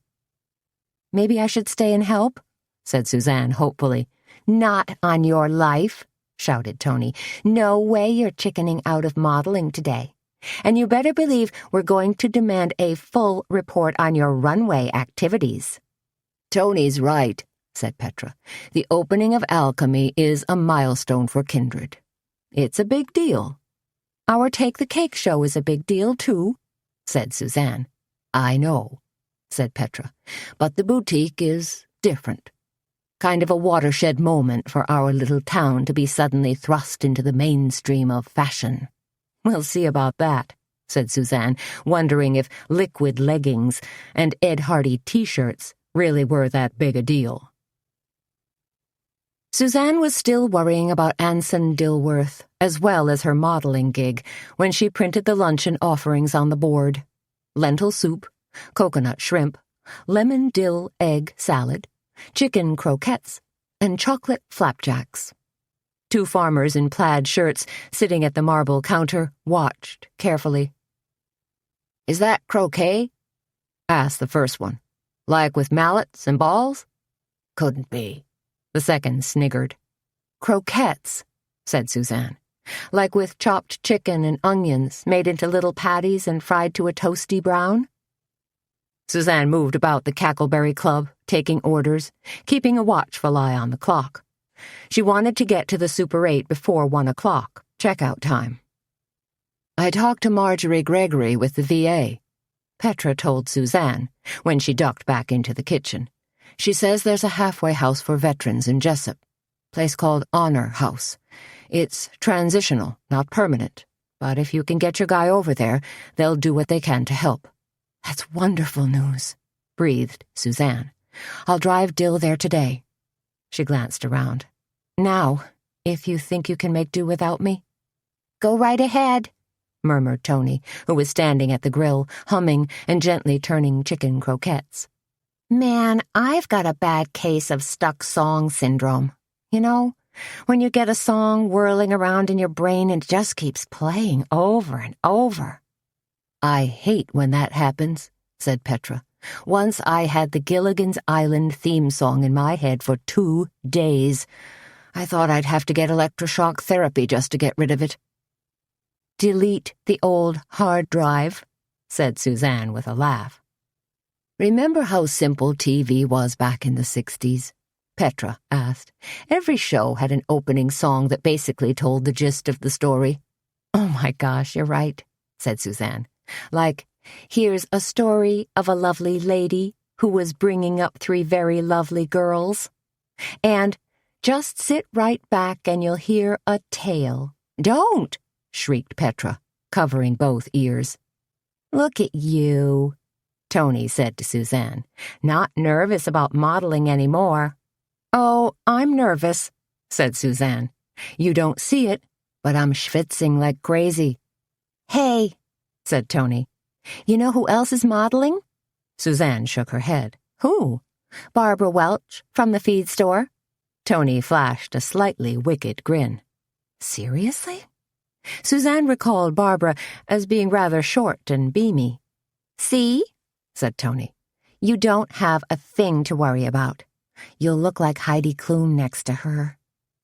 "Maybe I should stay and help?" said Suzanne hopefully. "Not on your life," shouted Toni. "No way you're chickening out of modeling today. And you better believe we're going to demand a full report on your runway activities." "Toni's right," said Petra. "The opening of Alchemy is a milestone for Kindred. It's a big deal." "Our Take the Cake show is a big deal, too," said Suzanne. "I know," said Petra, "but the boutique is different. Kind of a watershed moment for our little town to be suddenly thrust into the mainstream of fashion." "We'll see about that," said Suzanne, wondering if liquid leggings and Ed Hardy t-shirts really were that big a deal. Suzanne was still worrying about Anson Dilworth, as well as her modeling gig, when she printed the luncheon offerings on the board: lentil soup, coconut shrimp, lemon dill egg salad, chicken croquettes, and chocolate flapjacks. 2 farmers in plaid shirts sitting at the marble counter watched carefully. "Is that croquet?" asked the first one. "Like with mallets and balls?" "Couldn't be," the second sniggered. "Croquettes," said Suzanne. "Like with chopped chicken and onions made into little patties and fried to a toasty brown?" Suzanne moved about the Cackleberry Club, taking orders, keeping a watchful eye on the clock. She wanted to get to the Super 8 before 1 o'clock, checkout time. "I talked to Marjorie Gregory with the VA," Petra told Suzanne when she ducked back into the kitchen. "She says there's a halfway house for veterans in Jessup, place called Honor House. It's transitional, not permanent, but if you can get your guy over there, they'll do what they can to help." "That's wonderful news," breathed Suzanne. "I'll drive Dill there today." She glanced around. "Now, if you think you can make do without me?" "Go right ahead," murmured Toni, who was standing at the grill, humming and gently turning chicken croquettes. "Man, I've got a bad case of stuck song syndrome. You know, when you get a song whirling around in your brain and it just keeps playing over and over." "I hate when that happens," said Petra. "Once I had the Gilligan's Island theme song in my head for 2 days. I thought I'd have to get electroshock therapy just to get rid of it." "Delete the old hard drive," said Suzanne with a laugh. "Remember how simple TV was back in the 60s? Petra asked. "Every show had an opening song that basically told the gist of the story." "Oh my gosh, you're right," said Suzanne. "Like, here's a story of a lovely lady who was bringing up 3 very lovely girls. And just sit right back and you'll hear a tale." "Don't!" shrieked Petra, covering both ears. "Look at you," Toni said to Suzanne. "Not nervous about modeling anymore." "Oh, I'm nervous," said Suzanne. "You don't see it, but I'm schwitzing like crazy." "Hey," said Toni. "you know who else is modeling?" Suzanne shook her head. "Who?" "Barbara Welch from the feed store." Toni flashed a slightly wicked grin. "Seriously?" Suzanne recalled Barbara as being rather short and beamy. "See?" said Toni. "You don't have a thing to worry about. You'll look like Heidi Klum next to her."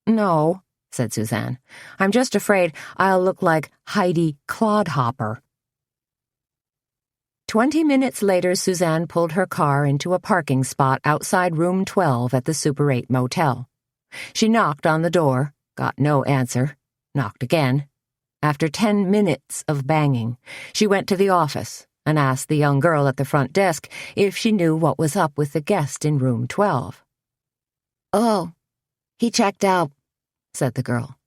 "No," said Suzanne. "I'm just afraid I'll look like Heidi Clodhopper." 20 minutes later, Suzanne pulled her car into a parking spot outside room 12 at the Super 8 motel. She knocked on the door, got no answer, knocked again. After 10 minutes of banging, she went to the office and asked the young girl at the front desk if she knew what was up with the guest in room 12. "Oh, he checked out," said the girl.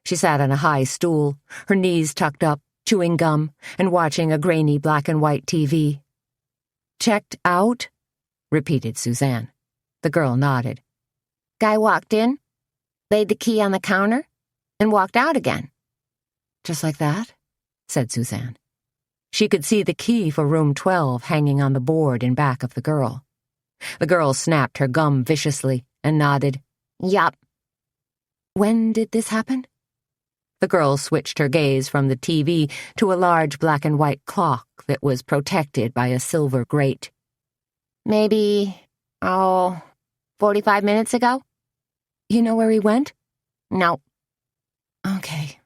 She sat on a high stool, her knees tucked up, chewing gum and watching a grainy black-and-white TV. "Checked out?" repeated Suzanne. The girl nodded. "Guy walked in, laid the key on the counter, and walked out again." "Just like that?" said Suzanne. She could see the key for room 12 hanging on the board in back of the girl. The girl snapped her gum viciously and nodded. "Yup." "When did this happen?" The girl switched her gaze from the TV to a large black-and-white clock that was protected by a silver grate. Maybe, 45 minutes ago? You know where he went? No. Okay.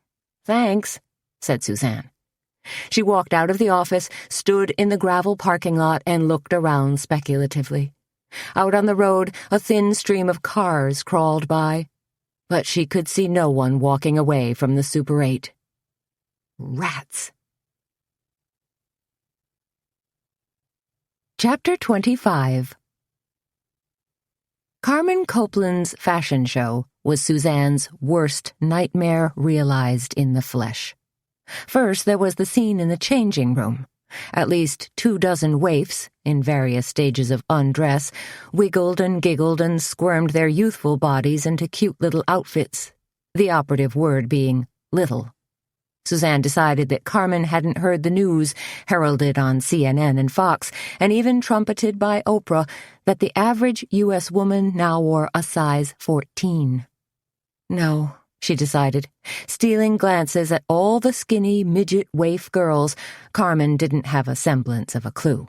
Thanks, said Suzanne. She walked out of the office, stood in the gravel parking lot, and looked around speculatively. Out on the road, a thin stream of cars crawled by, but she could see no one walking away from the Super 8. Rats. Chapter 25. Carmen Copeland's fashion show was Suzanne's worst nightmare realized in the flesh. First, there was the scene in the changing room. At least 24 waifs, in various stages of undress, wiggled and giggled and squirmed their youthful bodies into cute little outfits, the operative word being little. Suzanne decided that Carmen hadn't heard the news, heralded on CNN and Fox, and even trumpeted by Oprah, that the average U.S. woman now wore a size 14. No, she decided. Stealing glances at all the skinny midget waif girls, Carmen didn't have a semblance of a clue.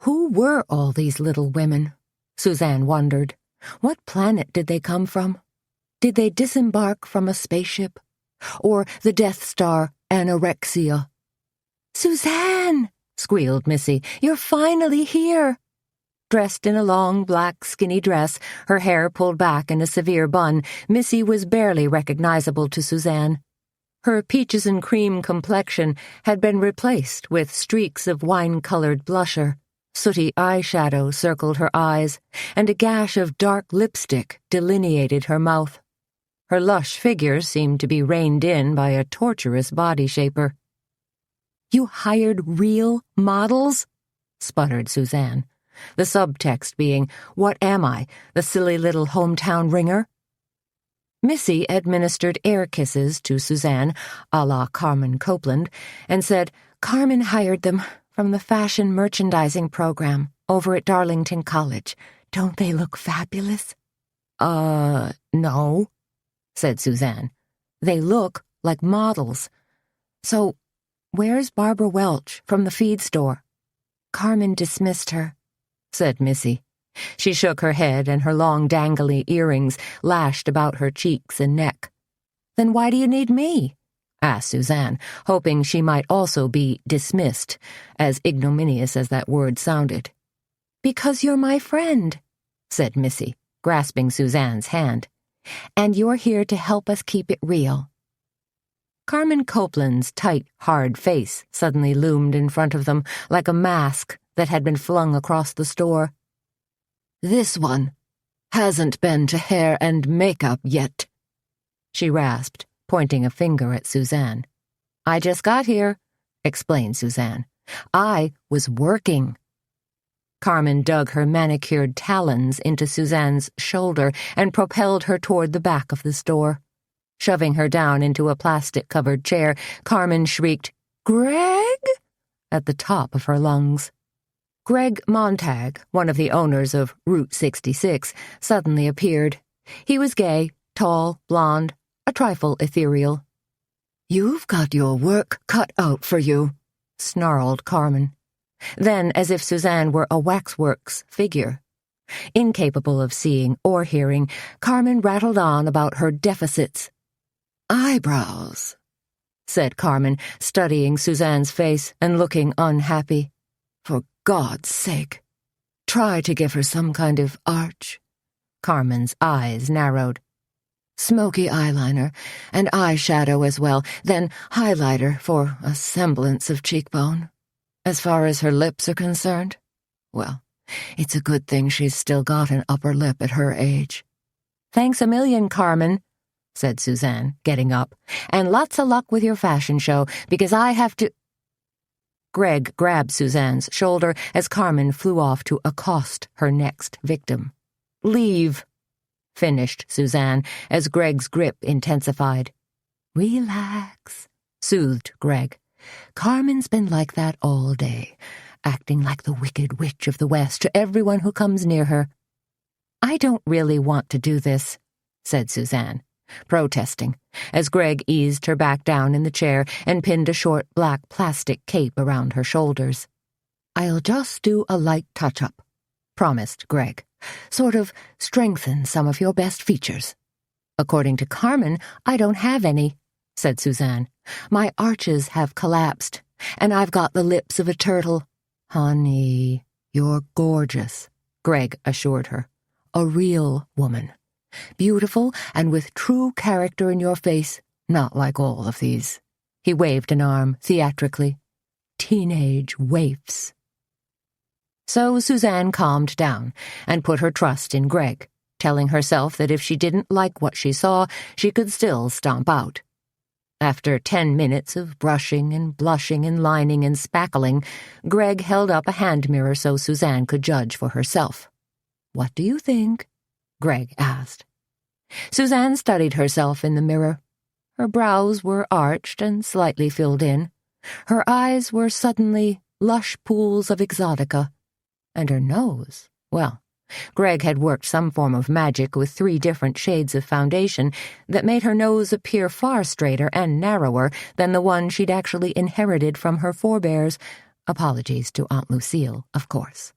Who were all these little women? Suzanne wondered. What planet did they come from? Did they disembark from a spaceship? Or the Death Star anorexia? "Suzanne!" squealed Missy. "You're finally here!" Dressed in a long, black, skinny dress, her hair pulled back in a severe bun, Missy was barely recognizable to Suzanne. Her peaches and cream complexion had been replaced with streaks of wine-colored blusher. Sooty eyeshadow circled her eyes, and a gash of dark lipstick delineated her mouth. Her lush figure seemed to be reined in by a torturous body shaper. "You hired real models?" sputtered Suzanne. The subtext being, "What am I, the silly little hometown ringer?" Missy administered air kisses to Suzanne, a la Carmen Copeland, and said, "Carmen hired them from the fashion merchandising program over at Darlington College. Don't they look fabulous?" No," said Suzanne. "They look like models. So, where's Barbara Welch from the feed store?" "Carmen dismissed her," said Missy. She shook her head, and her long dangly earrings lashed about her cheeks and neck. "Then why do you need me?" asked Suzanne, hoping she might also be dismissed, as ignominious as that word sounded. "Because you're my friend," said Missy, grasping Suzanne's hand. "And you're here to help us keep it real." Carmen Copeland's tight, hard face suddenly loomed in front of them like a mask that had been flung across the store. "This one hasn't been to hair and makeup yet," she rasped, pointing a finger at Suzanne. "I just got here," explained Suzanne. "I was working." Carmen dug her manicured talons into Suzanne's shoulder and propelled her toward the back of the store. Shoving her down into a plastic-covered chair, Carmen shrieked, "Greg!" at the top of her lungs. Greg Montag, one of the owners of Route 66, suddenly appeared. He was gay, tall, blonde, a trifle ethereal. "You've got your work cut out for you," snarled Carmen. Then, as if Suzanne were a waxworks figure. Incapable of seeing or hearing, Carmen rattled on about her deficits. "Eyebrows," said Carmen, studying Suzanne's face and looking unhappy. "For God's sake, try to give her some kind of arch." Carmen's eyes narrowed. "Smoky eyeliner and eyeshadow as well, then highlighter for a semblance of cheekbone. As far as her lips are concerned, well, it's a good thing she's still got an upper lip at her age." "Thanks a million, Carmen," said Suzanne, getting up, "and lots of luck with your fashion show, because I have to—" Greg grabbed Suzanne's shoulder as Carmen flew off to accost her next victim. "Leave," finished Suzanne as Greg's grip intensified. "Relax," soothed Greg. "Carmen's been like that all day, acting like the Wicked Witch of the West to everyone who comes near her." "I don't really want to do this," said Suzanne. protesting, as Greg eased her back down in the chair and pinned a short black plastic cape around her shoulders. "I'll just do a light touch-up," promised Greg. "Sort of strengthen some of your best features." "According to Carmen, I don't have any," said Suzanne. "My arches have collapsed, and I've got the lips of a turtle." "Honey, you're gorgeous," Greg assured her. "A real woman. Beautiful and with true character in your face, not like all of these." He waved an arm theatrically. "Teenage waifs." So Suzanne calmed down and put her trust in Greg, telling herself that if she didn't like what she saw, she could still stomp out. After 10 minutes of brushing and blushing and lining and spackling, Greg held up a hand mirror so Suzanne could judge for herself. "What do you think?" Greg asked. Suzanne studied herself in the mirror. Her brows were arched and slightly filled in. Her eyes were suddenly lush pools of exotica. And her nose, well, Greg had worked some form of magic with 3 different shades of foundation that made her nose appear far straighter and narrower than the one she'd actually inherited from her forebears. Apologies to Aunt Lucille, of course.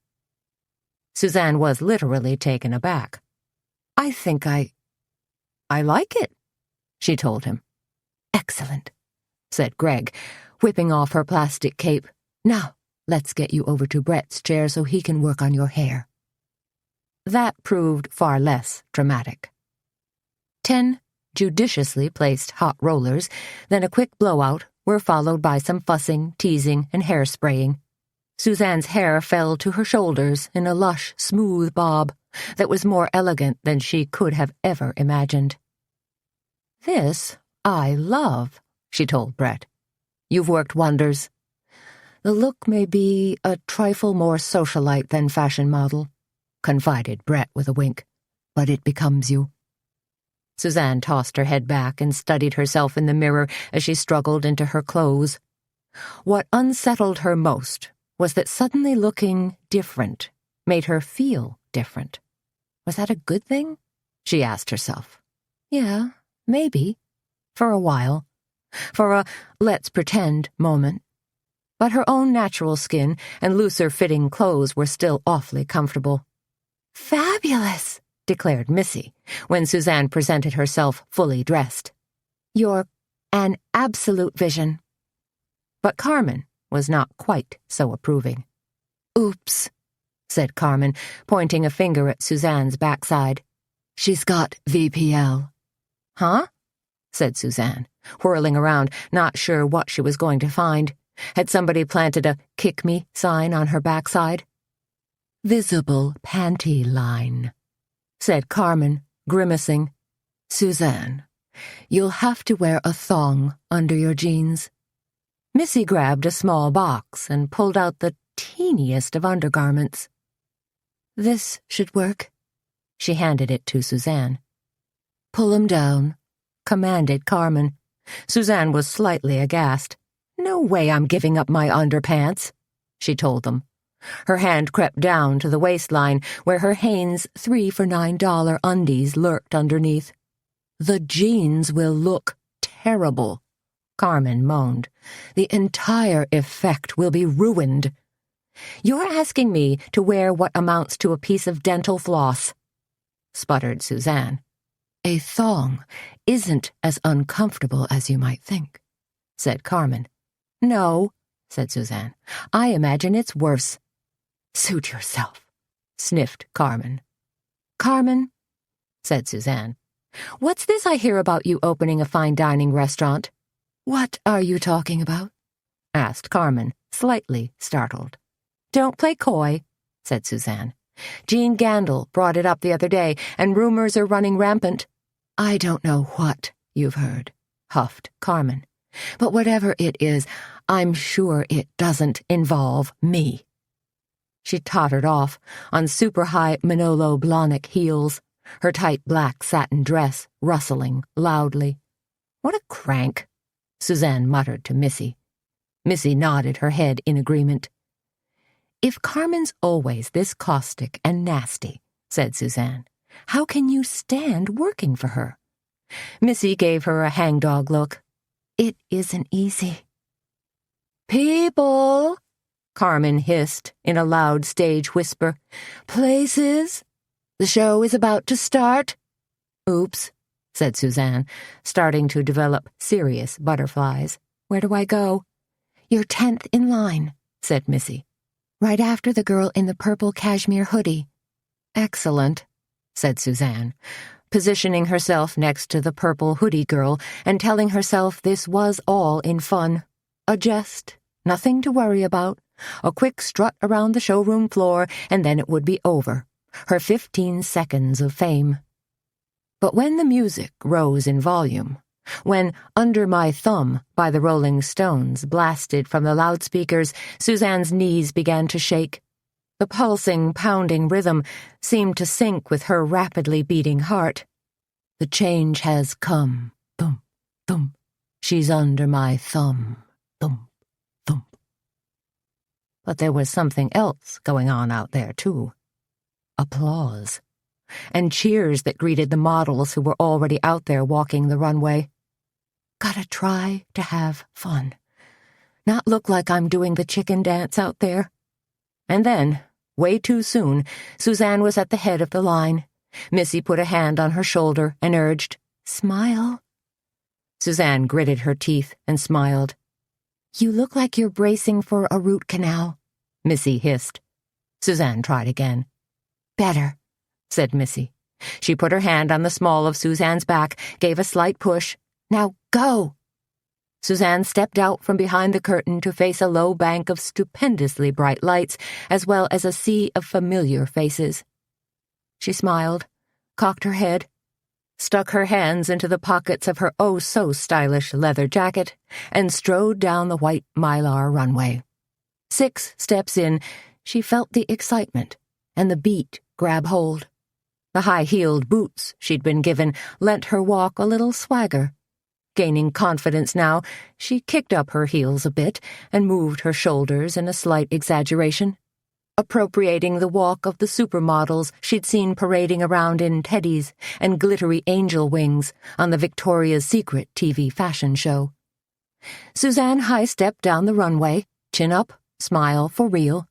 Suzanne was literally taken aback. "I think I like it," she told him. "Excellent," said Greg, whipping off her plastic cape. "Now, let's get you over to Brett's chair so he can work on your hair." That proved far less dramatic. 10 judiciously placed hot rollers, then a quick blowout, were followed by some fussing, teasing, and hairspraying. Suzanne's hair fell to her shoulders in a lush, smooth bob that was more elegant than she could have ever imagined. "This I love," she told Brett. "You've worked wonders. The look may be a trifle more socialite than fashion model," confided Brett with a wink, "but it becomes you." Suzanne tossed her head back and studied herself in the mirror as she struggled into her clothes. What unsettled her most was that suddenly looking different made her feel different. Was that a good thing? She asked herself. Yeah, maybe. For a while. For a let's pretend moment. But her own natural skin and looser-fitting clothes were still awfully comfortable. "Fabulous!" declared Missy, when Suzanne presented herself fully dressed. "You're an absolute vision." But Carmen was not quite so approving. "Oops," said Carmen, pointing a finger at Suzanne's backside. "She's got VPL." "Huh?" said Suzanne, whirling around, not sure what she was going to find. Had somebody planted a "kick me" sign on her backside? "Visible panty line," said Carmen, grimacing. "Suzanne, you'll have to wear a thong under your jeans." Missy grabbed a small box and pulled out the teeniest of undergarments. "This should work." She handed it to Suzanne. "Pull 'em down," commanded Carmen. Suzanne was slightly aghast. "No way I'm giving up my underpants," she told them. Her hand crept down to the waistline where her Hanes 3 for $9 undies lurked underneath. "The jeans will look terrible," Carmen moaned. "The entire effect will be ruined." "You're asking me to wear what amounts to a piece of dental floss," sputtered Suzanne. "A thong isn't as uncomfortable as you might think," said Carmen. "No," said Suzanne. "I imagine it's worse." "Suit yourself," sniffed Carmen. "Carmen," said Suzanne, "what's this I hear about you opening a fine dining restaurant?" "What are you talking about?" asked Carmen, slightly startled. "Don't play coy," said Suzanne. "Jean Gandil brought it up the other day, and rumors are running rampant." "I don't know what you've heard," huffed Carmen. "But whatever it is, I'm sure it doesn't involve me." She tottered off on super-high Manolo Blahnik heels, her tight black satin dress rustling loudly. "What a crank," Suzanne muttered to Missy. Missy nodded her head in agreement. "If Carmen's always this caustic and nasty," said Suzanne, "how can you stand working for her? Missy gave her a hangdog look. It isn't easy. "People," Carmen hissed in a loud stage whisper. "Places. The show is about to start." "Oops," said Suzanne, starting to develop serious butterflies. "Where do I go?" "You're 10th in line," said Missy. "right after the girl in the purple cashmere hoodie." "Excellent," said Suzanne, positioning herself next to the purple hoodie girl and telling herself this was all in fun. A jest, nothing to worry about, a quick strut around the showroom floor, and then it would be over. Her 15 seconds of fame. But when the music rose in volume, when Under My Thumb by the Rolling Stones blasted from the loudspeakers, Suzanne's knees began to shake. The pulsing, pounding rhythm seemed to sync with her rapidly beating heart. "The change has come. Thump, thump. She's under my thumb. Thump, thump." But there was something else going on out there, too. Applause. And cheers that greeted the models who were already out there walking the runway. Gotta try to have fun. Not look like I'm doing the chicken dance out there. And then, way too soon, Suzanne was at the head of the line. Missy put a hand on her shoulder and urged, "Smile." Suzanne gritted her teeth and smiled. "You look like you're bracing for a root canal," Missy hissed. Suzanne tried again. "Better," said Missy. She put her hand on the small of Suzanne's back, gave a slight push. "Now go!" Suzanne stepped out from behind the curtain to face a low bank of stupendously bright lights, as well as a sea of familiar faces. She smiled, cocked her head, stuck her hands into the pockets of her oh-so-stylish leather jacket, and strode down the white mylar runway. 6 steps in, she felt the excitement and the beat grab hold. The high-heeled boots she'd been given lent her walk a little swagger. Gaining confidence now, she kicked up her heels a bit and moved her shoulders in a slight exaggeration, appropriating the walk of the supermodels she'd seen parading around in teddies and glittery angel wings on the Victoria's Secret TV fashion show. Suzanne high-stepped down the runway, chin up, smile for real.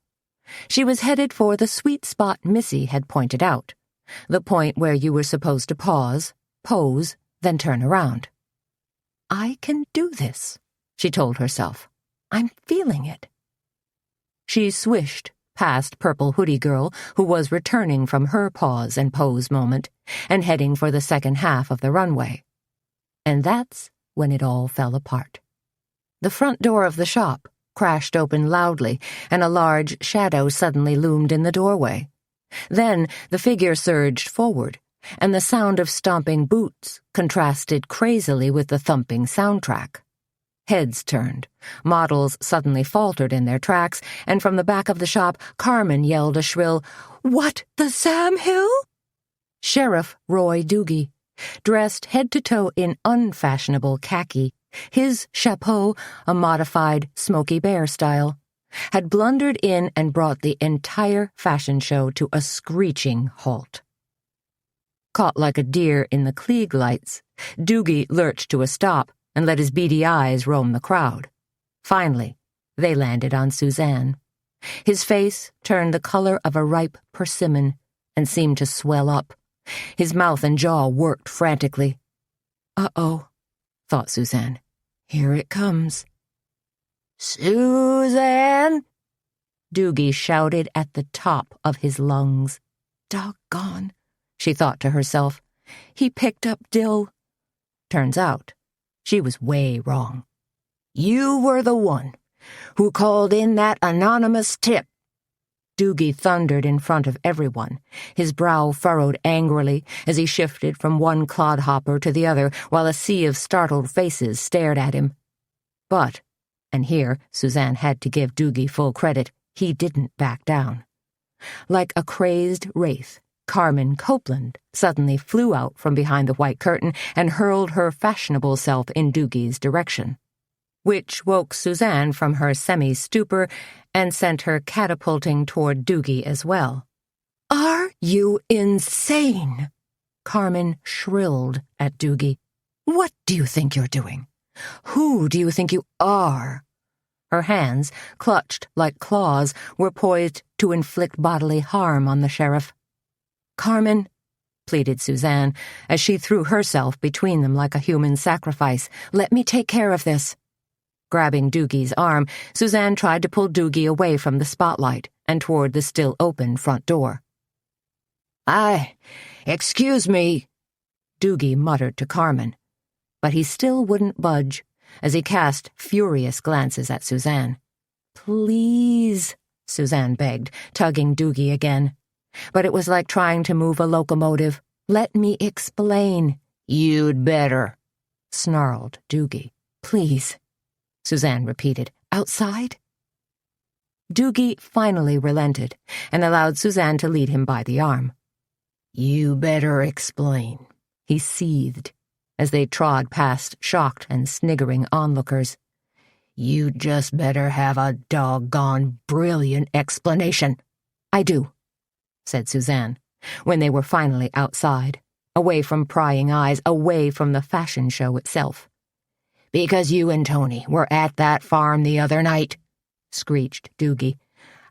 She was headed for the sweet spot Missy had pointed out, the point where you were supposed to pause, pose, then turn around. "I can do this," she told herself. "I'm feeling it." She swished past Purple Hoodie Girl, who was returning from her pause and pose moment, and heading for the second half of the runway. And that's when it all fell apart. The front door of the shop crashed open loudly, and a large shadow suddenly loomed in the doorway. Then the figure surged forward, and the sound of stomping boots contrasted crazily with the thumping soundtrack. Heads turned, models suddenly faltered in their tracks, and from the back of the shop, Carmen yelled a shrill, "What, the Sam Hill?" Sheriff Roy Doogie, dressed head to toe in unfashionable khaki, his chapeau a modified Smokey Bear style, had blundered in and brought the entire fashion show to a screeching halt. Caught like a deer in the Klieg lights, Doogie lurched to a stop and let his beady eyes roam the crowd. Finally, they landed on Suzanne. His face turned the color of a ripe persimmon and seemed to swell up. His mouth and jaw worked frantically. "Uh-oh," thought Suzanne. "Here it comes." "Suzanne!" Doogie shouted at the top of his lungs. "Doggone," she thought to herself. "He picked up Dill." Turns out, she was way wrong. "You were the one who called in that anonymous tip." Doogie thundered in front of everyone, his brow furrowed angrily as he shifted from one clodhopper to the other while a sea of startled faces stared at him. But, and here Suzanne had to give Doogie full credit, he didn't back down. Like a crazed wraith, Carmen Copeland suddenly flew out from behind the white curtain and hurled her fashionable self in Doogie's direction, which woke Suzanne from her semi-stupor and sent her catapulting toward Doogie as well. "Are you insane?" Carmen shrilled at Doogie. What do you think you're doing? Who do you think you are?" Her hands, clutched like claws, were poised to inflict bodily harm on the sheriff. "Carmen," pleaded Suzanne, as she threw herself between them like a human sacrifice, "let me take care of this." Grabbing Doogie's arm, Suzanne tried to pull Doogie away from the spotlight and toward the still-open front door. Excuse me," Doogie muttered to Carmen, but he still wouldn't budge as he cast furious glances at Suzanne. "Please," Suzanne begged, tugging Doogie again. But it was like trying to move a locomotive. "Let me explain." "You'd better," snarled Doogie. "Please," Suzanne repeated. "Outside?" Doogie finally relented and allowed Suzanne to lead him by the arm. "You better explain," he seethed as they trod past shocked and sniggering onlookers. "You just better have a doggone brilliant explanation." "I do," said Suzanne, when they were finally outside, away from prying eyes, away from the fashion show itself. "Because you and Toni were at that farm the other night," screeched Doogie.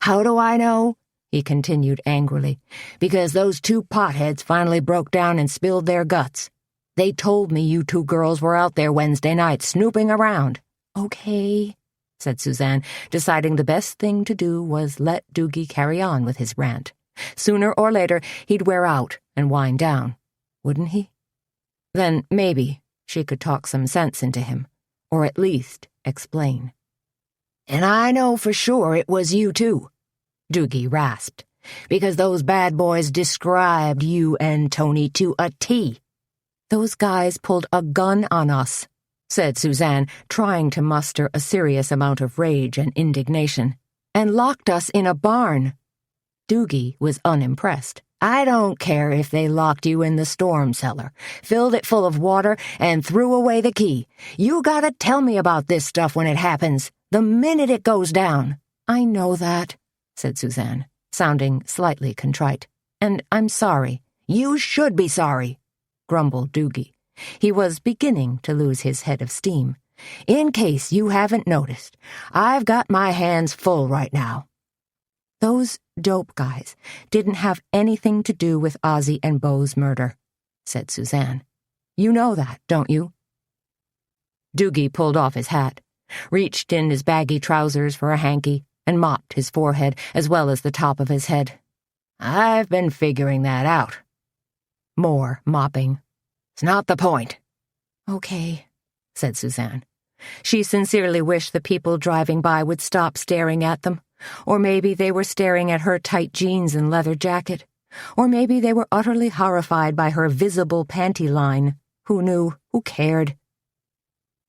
"How do I know?" he continued angrily. "Because those two potheads finally broke down and spilled their guts. They told me you two girls were out there Wednesday night snooping around." "Okay," said Suzanne, deciding the best thing to do was let Doogie carry on with his rant. Sooner or later, he'd wear out and wind down, wouldn't he? Then maybe she could talk some sense into him, or at least explain. "And I know for sure it was you two," Doogie rasped, "because those bad boys described you and Toni to a T." "Those guys pulled a gun on us," said Suzanne, trying to muster a serious amount of rage and indignation, "and locked us in a barn." Doogie was unimpressed. "I don't care if they locked you in the storm cellar, filled it full of water, and threw away the key. You gotta tell me about this stuff when it happens, the minute it goes down." "I know that," said Suzanne, sounding slightly contrite. "And I'm sorry." "You should be sorry," grumbled Doogie. He was beginning to lose his head of steam. "In case you haven't noticed, I've got my hands full right now." "Those dope guys didn't have anything to do with Ozzie and Beau's murder," said Suzanne. "You know that, don't you?" Doogie pulled off his hat, reached in his baggy trousers for a hanky, and mopped his forehead as well as the top of his head. "I've been figuring that out." More mopping. "It's not the point." "Okay," said Suzanne. She sincerely wished the people driving by would stop staring at them. Or maybe they were staring at her tight jeans and leather jacket. Or maybe they were utterly horrified by her visible panty line. Who knew? Who cared?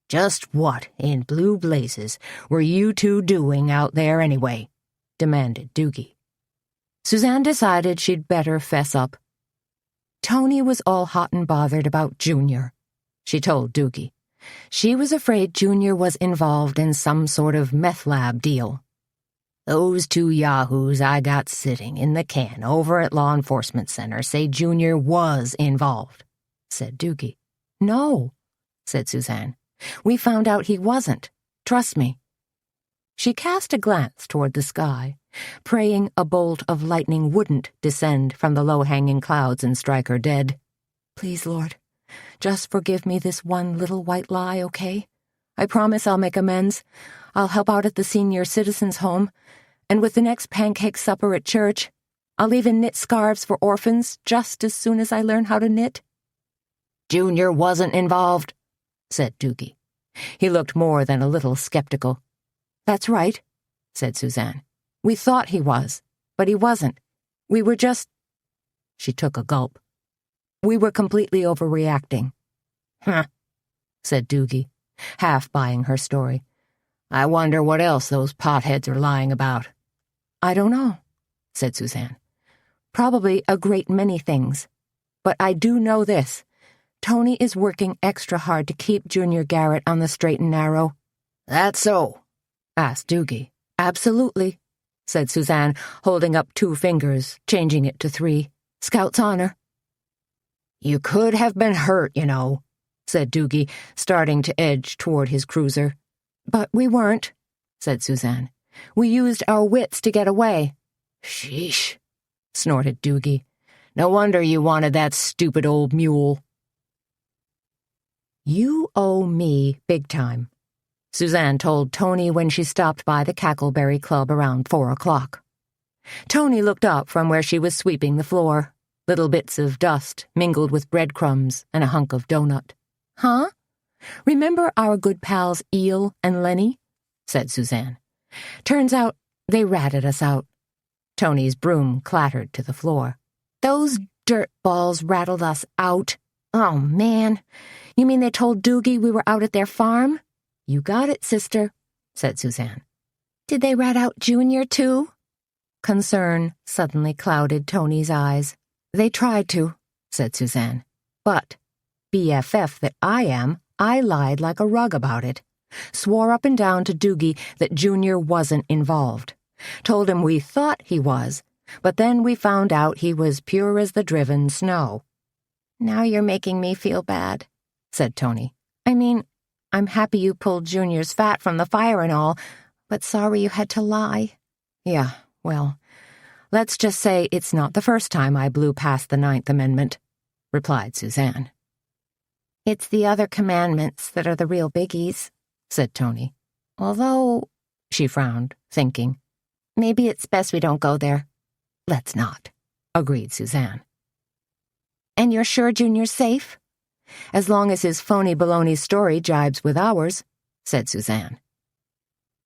"Just what in blue blazes were you two doing out there anyway?" demanded Doogie. Suzanne decided she'd better fess up. "Toni was all hot and bothered about Junior," she told Doogie. "She was afraid Junior was involved in some sort of meth lab deal." "Those two yahoos I got sitting in the can over at Law Enforcement Center say Junior was involved," said Doogie. "No," said Suzanne. "We found out he wasn't. Trust me." She cast a glance toward the sky, praying a bolt of lightning wouldn't descend from the low-hanging clouds and strike her dead. "Please, Lord, just forgive me this one little white lie, okay? I promise I'll make amends. I'll help out at the senior citizens' home, and with the next pancake supper at church, I'll even knit scarves for orphans just as soon as I learn how to knit." "Junior wasn't involved," said Doogie. He looked more than a little skeptical. "That's right," said Suzanne. "We thought he was, but he wasn't. We were just—" She took a gulp. "We were completely overreacting." "Huh," said Doogie, half buying her story. "I wonder what else those potheads are lying about." "I don't know," said Suzanne. "Probably a great many things. But I do know this. Toni is working extra hard to keep Junior Garrett on the straight and narrow." "That's so?" asked Doogie. "Absolutely," said Suzanne, holding up 2 fingers, changing it to 3. "Scout's honor." "You could have been hurt, you know," said Doogie, starting to edge toward his cruiser. But we weren't, said Suzanne. We used our wits to get away. Sheesh, snorted Doogie. No wonder you wanted that stupid old mule. You owe me big time, Suzanne told Toni when she stopped by the Cackleberry Club around 4 o'clock. Toni looked up from where she was sweeping the floor. Little bits of dust mingled with breadcrumbs and a hunk of donut. Huh? Remember our good pals Eel and Lenny? Said Suzanne. Turns out they ratted us out. Toni's broom clattered to the floor. Those dirt balls rattled us out. Oh, man. You mean they told Doogie we were out at their farm? You got it, sister, said Suzanne. Did they rat out Junior, too? Concern suddenly clouded Toni's eyes. They tried to, said Suzanne. But, BFF that I am, I lied like a rug about it. Swore up and down to Doogie that Junior wasn't involved. Told him we thought he was, but then we found out he was pure as the driven snow. Now you're making me feel bad, said Toni. I mean, I'm happy you pulled Junior's fat from the fire and all, but sorry you had to lie. Yeah, well, let's just say it's not the first time I blew past the 9th Amendment, replied Suzanne. It's the other commandments that are the real biggies, said Toni. Although, she frowned, thinking, maybe it's best we don't go there. Let's not, agreed Suzanne. And you're sure Junior's safe? As long as his phony baloney story jibes with ours, said Suzanne.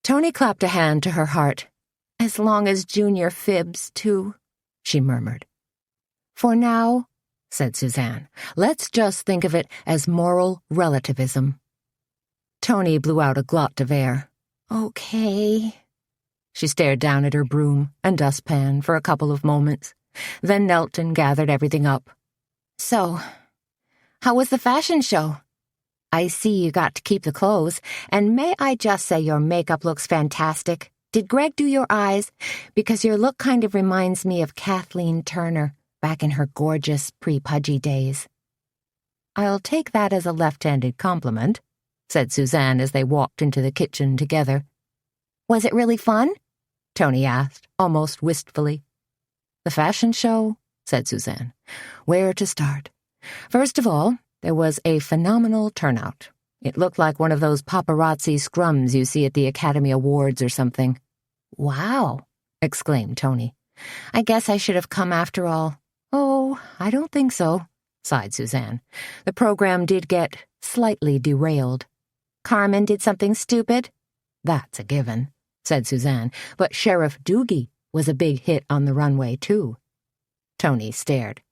Toni clapped a hand to her heart. As long as Junior fibs, too, she murmured. For now, said Suzanne, let's just think of it as moral relativism. Toni blew out a glot of air. Okay. She stared down at her broom and dustpan for a couple of moments, then knelt and gathered everything up. So, how was the fashion show? I see you got to keep the clothes, and may I just say your makeup looks fantastic. Did Greg do your eyes? Because your look kind of reminds me of Kathleen Turner back in her gorgeous pre-pudgy days. I'll take that as a left-handed compliment, said Suzanne as they walked into the kitchen together. Was it really fun? Toni asked, almost wistfully. The fashion show, said Suzanne. Where to start? First of all, there was a phenomenal turnout. It looked like one of those paparazzi scrums you see at the Academy Awards or something. Wow, exclaimed Toni. I guess I should have come after all. Oh, I don't think so, sighed Suzanne. The program did get slightly derailed. Carmen did something stupid? That's a given, said Suzanne, but Sheriff Doogie was a big hit on the runway, too. Toni stared.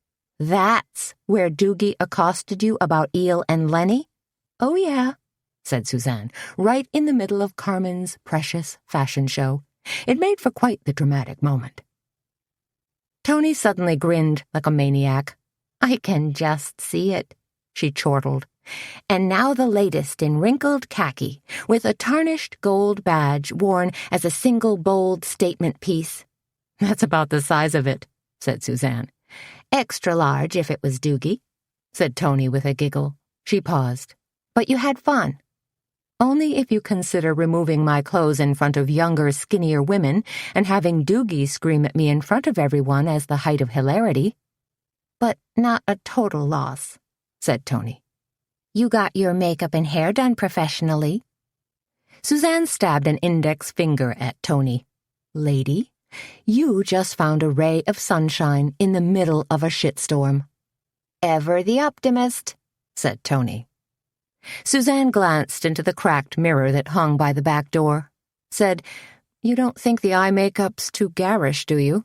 That's where Doogie accosted you about Eel and Lenny? Oh, yeah, said Suzanne, right in the middle of Carmen's precious fashion show. It made for quite the dramatic moment. Toni suddenly grinned like a maniac. I can just see it, she chortled. And now the latest in wrinkled khaki, with a tarnished gold badge worn as a single bold statement piece. That's about the size of it, said Suzanne. Extra large if it was Doogie, said Toni with a giggle. She paused. But you had fun. Only if you consider removing my clothes in front of younger, skinnier women and having Doogie scream at me in front of everyone as the height of hilarity. But not a total loss, said Toni. You got your makeup and hair done professionally. Suzanne stabbed an index finger at Toni. Lady, you just found a ray of sunshine in the middle of a shitstorm. Ever the optimist, said Toni. Suzanne glanced into the cracked mirror that hung by the back door, said, You don't think the eye makeup's too garish, do you?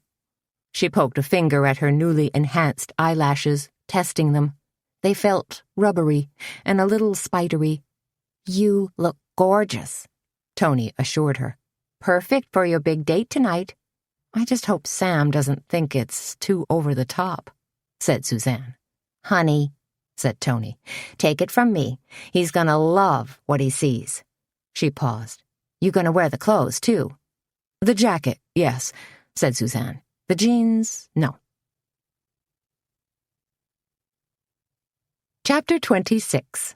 She poked a finger at her newly enhanced eyelashes, testing them. They felt rubbery and a little spidery. You look gorgeous, Toni assured her. Perfect for your big date tonight. I just hope Sam doesn't think it's too over the top, said Suzanne. Honey, said Toni, take it from me. He's gonna love what he sees. She paused. You gonna wear the clothes, too? The jacket, yes, said Suzanne. The jeans, no. Chapter 26.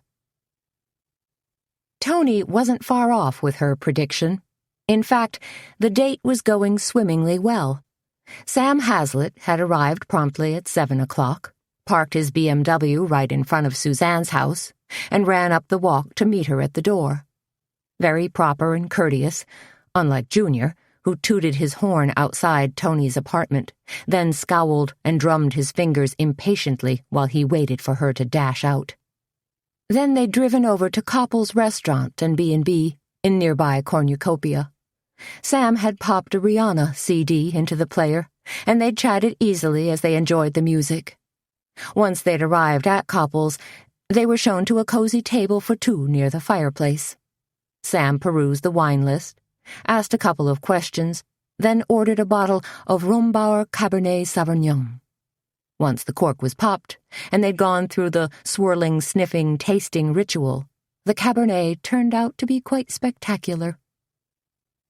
Toni wasn't far off with her prediction. In fact, the date was going swimmingly well. Sam Hazlitt had arrived promptly at 7 o'clock, parked his BMW right in front of Suzanne's house, and ran up the walk to meet her at the door. Very proper and courteous, unlike Junior, who tooted his horn outside Toni's apartment, then scowled and drummed his fingers impatiently while he waited for her to dash out. Then they'd driven over to Koppel's restaurant and B&B in nearby cornucopia. Sam had popped a Rihanna CD into the player, and they'd chatted easily as they enjoyed the music. Once they'd arrived at Koppel's, they were shown to a cozy table for two near the fireplace. Sam perused the wine list, asked a couple of questions, then ordered a bottle of Rombauer Cabernet Sauvignon. Once the cork was popped, and they'd gone through the swirling, sniffing, tasting ritual, the Cabernet turned out to be quite spectacular.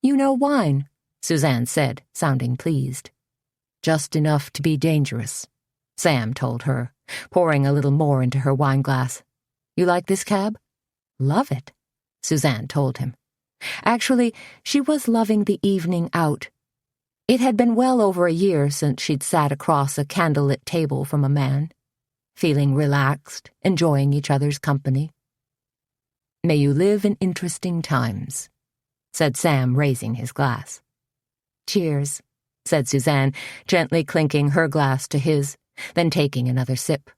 "You know wine," Suzanne said, sounding pleased. "Just enough to be dangerous," Sam told her, pouring a little more into her wineglass. "You like this cab?" "Love it," Suzanne told him. Actually, she was loving the evening out. It had been well over a year since she'd sat across a candlelit table from a man, feeling relaxed, enjoying each other's company. "May you live in interesting times," said Sam, raising his glass. "Cheers," said Suzanne, gently clinking her glass to his, then taking another sip.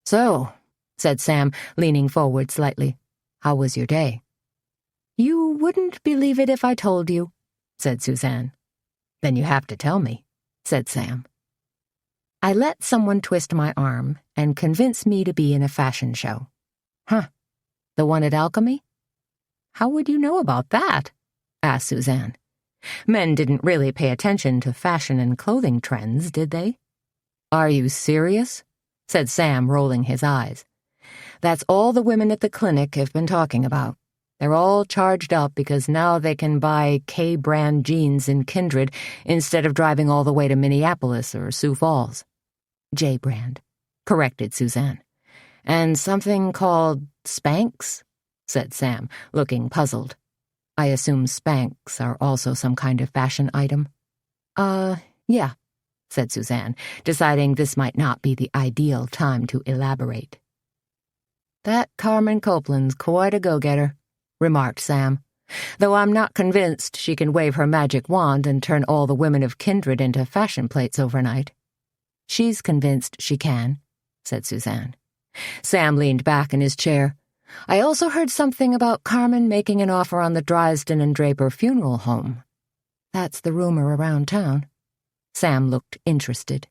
"So," said Sam, leaning forward slightly, "how was your day?" "You wouldn't believe it if I told you," said Suzanne. "Then you have to tell me," said Sam. "I let someone twist my arm and convince me to be in a fashion show." "Huh. The one at Alchemy?" "How would you know about that?" asked Suzanne. Men didn't really pay attention to fashion and clothing trends, did they? "Are you serious?" said Sam, rolling his eyes. "That's all the women at the clinic have been talking about. They're all charged up because now they can buy K-brand jeans in Kindred instead of driving all the way to Minneapolis or Sioux Falls." "J-brand," corrected Suzanne. "And something called Spanx?" said Sam, looking puzzled. "I assume Spanx are also some kind of fashion item." Yeah," said Suzanne, deciding this might not be the ideal time to elaborate. "That Carmen Copeland's quite a go-getter," remarked Sam, "though I'm not convinced she can wave her magic wand and turn all the women of Kindred into fashion plates overnight." "She's convinced she can," said Suzanne. Sam leaned back in his chair. "I also heard something about Carmen making an offer on the Driesden and Draper funeral home." "That's the rumor around town." Sam looked interested.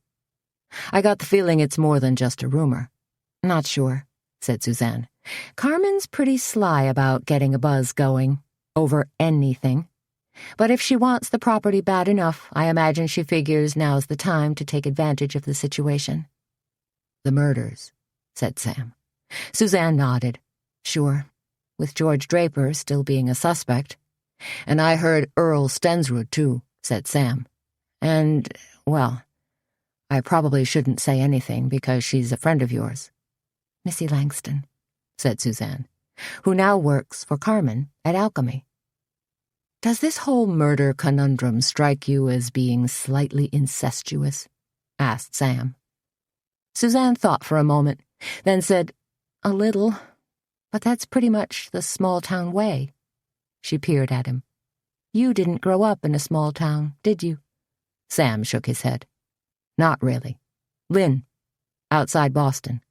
"I got the feeling it's more than just a rumor." "Not sure," said Suzanne. "Carmen's pretty sly about getting a buzz going, over anything. But if she wants the property bad enough, I imagine she figures now's the time to take advantage of the situation." "The murders," said Sam. Suzanne nodded. "Sure, with George Draper still being a suspect. And I heard Earl Stensrud, too," said Sam. "And, well, I probably shouldn't say anything because she's a friend of yours." "Missy Langston," said Suzanne, "who now works for Carmen at Alchemy." "Does this whole murder conundrum strike you as being slightly incestuous?" asked Sam. Suzanne thought for a moment, then said, "A little, but that's pretty much the small-town way." She peered at him. "You didn't grow up in a small town, did you?" Sam shook his head. "Not really. Lynn, outside Boston."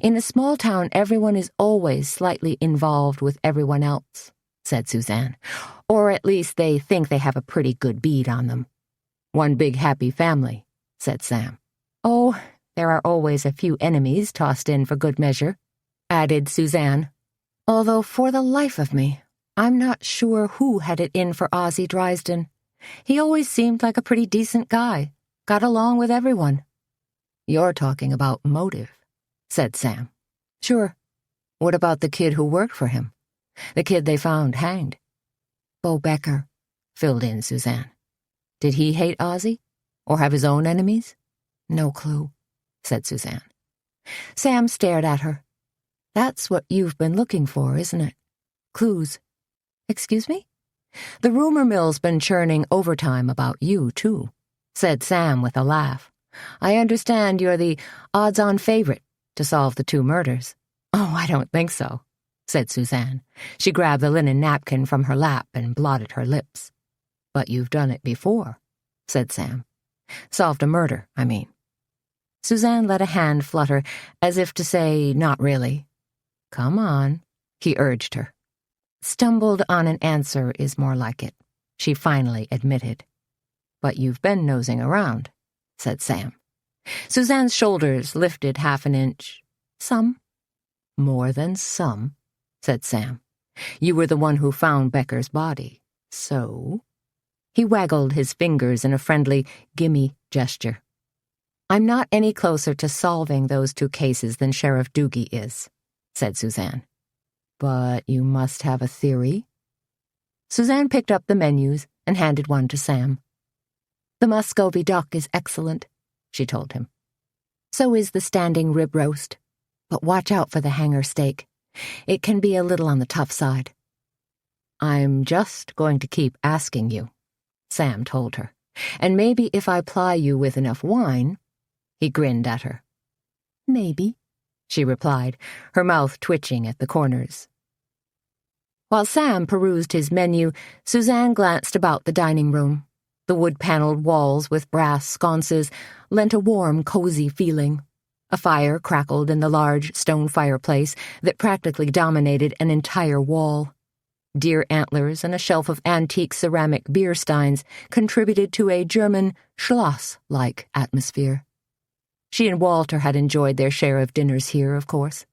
"In a small town, everyone is always slightly involved with everyone else," said Suzanne. "Or at least they think they have a pretty good bead on them." "One big happy family," said Sam. "Oh, there are always a few enemies tossed in for good measure," added Suzanne. "Although for the life of me, I'm not sure who had it in for Ozzie Driesden. He always seemed like a pretty decent guy, got along with everyone." "You're talking about motive," said Sam. "Sure. What about the kid who worked for him? The kid they found hanged?" "Bo Becker," filled in Suzanne. "Did he hate Ozzie? Or have his own enemies?" "No clue," said Suzanne. Sam stared at her. "That's what you've been looking for, isn't it?" Clues. Excuse me? The rumor mill's been churning overtime about you, too, said Sam with a laugh. I understand you're the odds-on favorite to solve the 2 murders. Oh, I don't think so, said Suzanne. She grabbed the linen napkin from her lap and blotted her lips. But you've done it before, said Sam. Solved a murder, I mean. Suzanne let a hand flutter, as if to say, not really. Come on, he urged her. Stumbled on an answer is more like it, she finally admitted. But you've been nosing around, said Sam. Suzanne's shoulders lifted half an inch. Some. More than some, said Sam. You were the one who found Becker's body, so... He waggled his fingers in a friendly, gimme gesture. I'm not any closer to solving those 2 cases than Sheriff Doogie is, said Suzanne. But you must have a theory. Suzanne picked up the menus and handed one to Sam. The Muscovy duck is excellent, she told him. So is the standing rib roast. But watch out for the hanger steak. It can be a little on the tough side. I'm just going to keep asking you, Sam told her. And maybe if I ply you with enough wine... He grinned at her. Maybe, she replied, her mouth twitching at the corners. While Sam perused his menu, Suzanne glanced about the dining room. The wood-paneled walls with brass sconces lent a warm, cozy feeling. A fire crackled in the large stone fireplace that practically dominated an entire wall. Deer antlers and a shelf of antique ceramic beer steins contributed to a German Schloss-like atmosphere. She and Walter had enjoyed their share of dinners here, of course,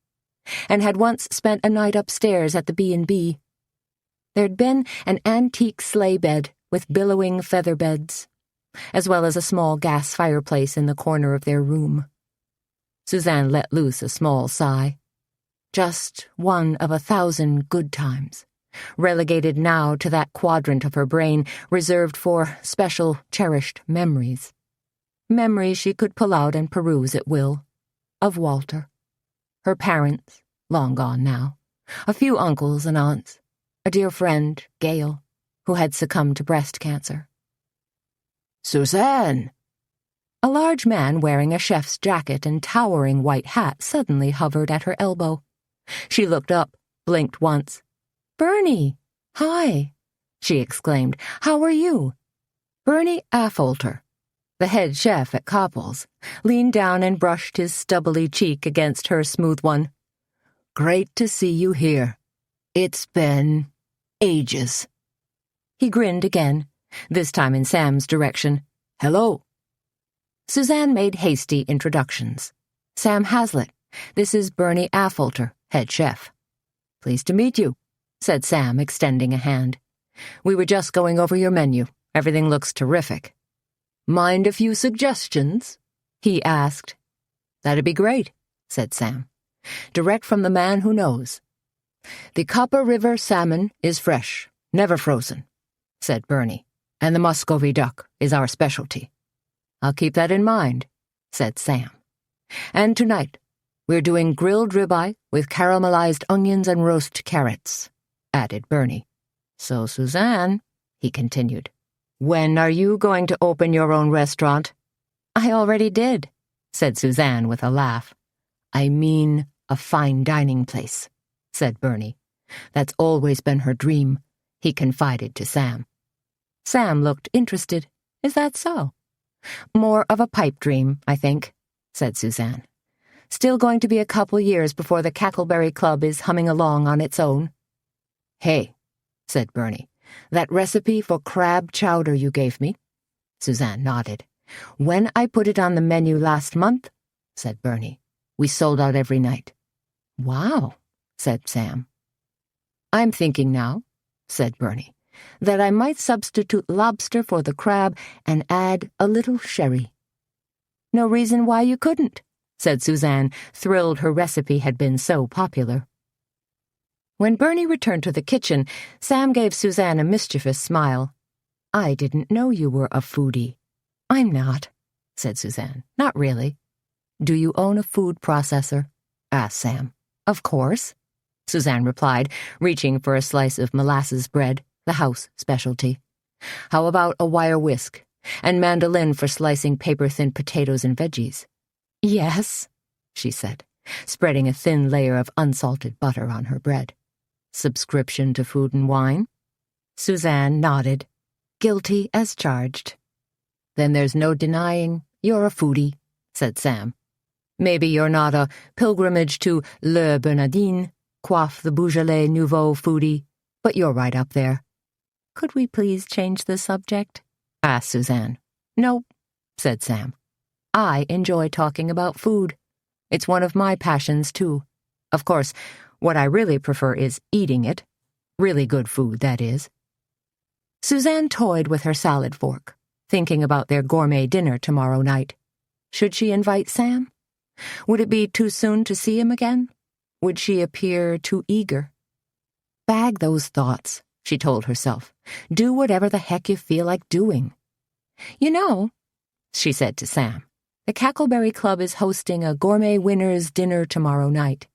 and had once spent a night upstairs at the B&B. There'd been an antique sleigh bed with billowing feather beds, as well as a small gas fireplace in the corner of their room. Suzanne let loose a small sigh. Just one of 1,000 good times, relegated now to that quadrant of her brain reserved for special, cherished memories. Memories she could pull out and peruse at will. Of Walter. Her parents, long gone now. A few uncles and aunts. A dear friend, Gail, who had succumbed to breast cancer. Suzanne! A large man wearing a chef's jacket and towering white hat suddenly hovered at her elbow. She looked up, blinked once. Bernie! Hi! She exclaimed. How are you? Bernie Affolter, the head chef at Koppel's, leaned down and brushed his stubbly cheek against her smooth one. Great to see you here. It's been ages. He grinned again, this time in Sam's direction. Hello. Suzanne made hasty introductions. Sam Hazlitt, this is Bernie Affolter, head chef. Pleased to meet you, said Sam, extending a hand. We were just going over your menu. Everything looks terrific. Mind a few suggestions? He asked. That'd be great, said Sam. Direct from the man who knows. The Copper River salmon is fresh, never frozen, said Bernie, and the Muscovy duck is our specialty. I'll keep that in mind, said Sam. And tonight, we're doing grilled ribeye with caramelized onions and roast carrots, added Bernie. So, Suzanne, he continued, when are you going to open your own restaurant? I already did, said Suzanne with a laugh. I mean a fine dining place, said Bernie. That's always been her dream, he confided to Sam. Sam looked interested. Is that so? More of a pipe dream, I think, said Suzanne. Still going to be a couple years before the Cackleberry Club is humming along on its own. Hey, said Bernie, that recipe for crab chowder you gave me? Suzanne nodded. When I put it on the menu last month, said Bernie, we sold out every night. Wow, said Sam. I'm thinking now, said Bernie, that I might substitute lobster for the crab and add a little sherry. No reason why you couldn't, said Suzanne, thrilled her recipe had been so popular. When Bernie returned to the kitchen, Sam gave Suzanne a mischievous smile. I didn't know you were a foodie. I'm not, said Suzanne. Not really. Do you own a food processor? Asked Sam. Of course. Suzanne replied, reaching for a slice of molasses bread, the house specialty. How about a wire whisk? And mandolin for slicing paper-thin potatoes and veggies. Yes, she said, spreading a thin layer of unsalted butter on her bread. Subscription to food and wine? Suzanne nodded. Guilty as charged. Then there's no denying you're a foodie, said Sam. Maybe you're not a pilgrimage to Le Bernardin, Coiffe the Beaujolais Nouveau foodie, but you're right up there. Could we please change the subject? Asked Suzanne. Nope, said Sam. I enjoy talking about food. It's one of my passions, too. Of course, what I really prefer is eating it. Really good food, that is. Suzanne toyed with her salad fork, thinking about their gourmet dinner tomorrow night. Should she invite Sam? Would it be too soon to see him again? Would she appear too eager? Bag those thoughts, she told herself. Do whatever the heck you feel like doing. You know, she said to Sam, the Cackleberry Club is hosting a gourmet winners' dinner tomorrow night.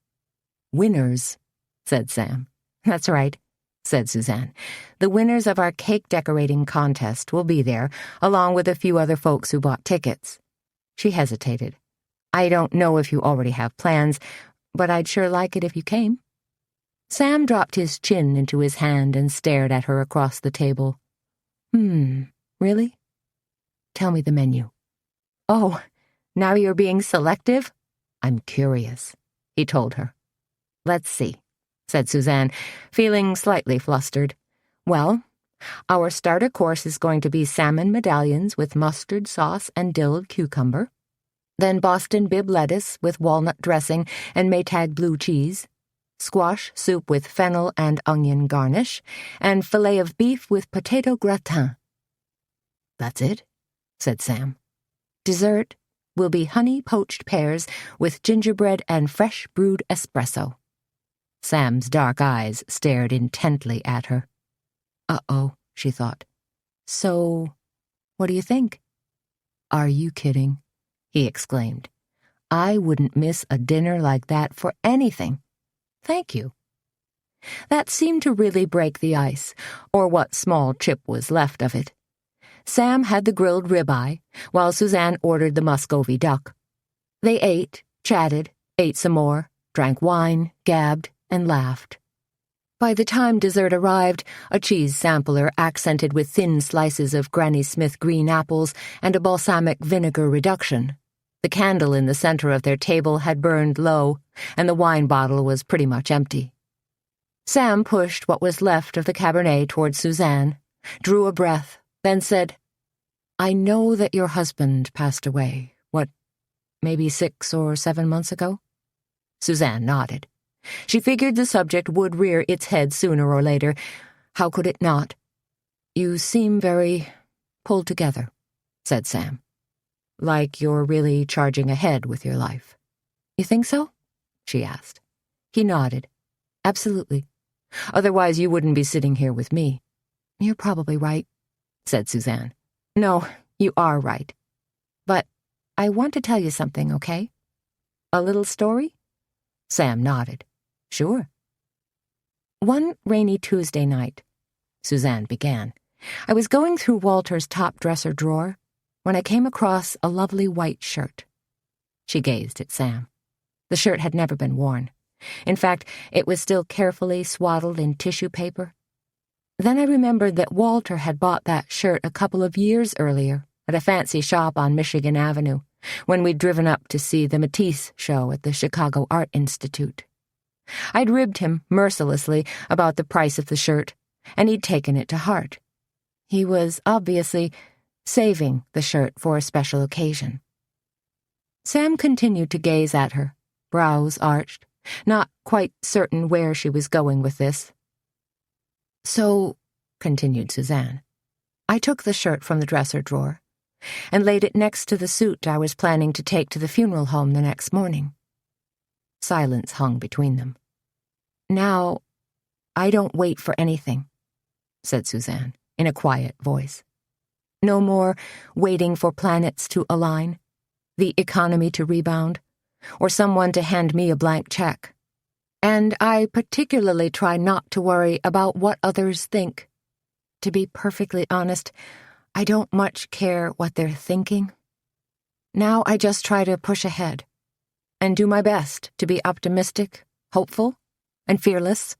Winners, said Sam. That's right, said Suzanne. The winners of our cake decorating contest will be there, along with a few other folks who bought tickets. She hesitated. I don't know if you already have plans, but I'd sure like it if you came. Sam dropped his chin into his hand and stared at her across the table. Really? Tell me the menu. Oh, now you're being selective? I'm curious, he told her. Let's see, said Suzanne, feeling slightly flustered. Well, our starter course is going to be salmon medallions with mustard sauce and dilled cucumber, then Boston bib lettuce with walnut dressing and Maytag blue cheese, squash soup with fennel and onion garnish, and filet of beef with potato gratin. That's it, said Sam. Dessert will be honey poached pears with gingerbread and fresh brewed espresso. Sam's dark eyes stared intently at her. Uh-oh, she thought. So, what do you think? Are you kidding? He exclaimed. I wouldn't miss a dinner like that for anything. Thank you. That seemed to really break the ice, or what small chip was left of it. Sam had the grilled ribeye, while Suzanne ordered the Muscovy duck. They ate, chatted, ate some more, drank wine, gabbed, and laughed. By the time dessert arrived, a cheese sampler accented with thin slices of Granny Smith green apples and a balsamic vinegar reduction. The candle in the center of their table had burned low, and the wine bottle was pretty much empty. Sam pushed what was left of the Cabernet toward Suzanne, drew a breath, then said, I know that your husband passed away, maybe 6 or 7 months ago? Suzanne nodded. She figured the subject would rear its head sooner or later. How could it not? You seem very pulled together, said Sam. Like you're really charging ahead with your life. You think so? She asked. He nodded. Absolutely. Otherwise you wouldn't be sitting here with me. You're probably right, said Suzanne. No, you are right. But I want to tell you something, okay? A little story? Sam nodded. Sure. One rainy Tuesday night, Suzanne began, I was going through Walter's top dresser drawer when I came across a lovely white shirt. She gazed at Sam. The shirt had never been worn. In fact, it was still carefully swaddled in tissue paper. Then I remembered that Walter had bought that shirt a couple of years earlier at a fancy shop on Michigan Avenue, when we'd driven up to see the Matisse show at the Chicago Art Institute. I'd ribbed him mercilessly about the price of the shirt, and he'd taken it to heart. He was obviously saving the shirt for a special occasion. Sam continued to gaze at her, brows arched, not quite certain where she was going with this. So, continued Suzanne, I took the shirt from the dresser drawer and laid it next to the suit I was planning to take to the funeral home the next morning. Silence hung between them. Now, I don't wait for anything, said Suzanne in a quiet voice. No more waiting for planets to align, the economy to rebound, or someone to hand me a blank check. And I particularly try not to worry about what others think. To be perfectly honest, I don't much care what they're thinking. Now I just try to push ahead and do my best to be optimistic, hopeful, and fearless.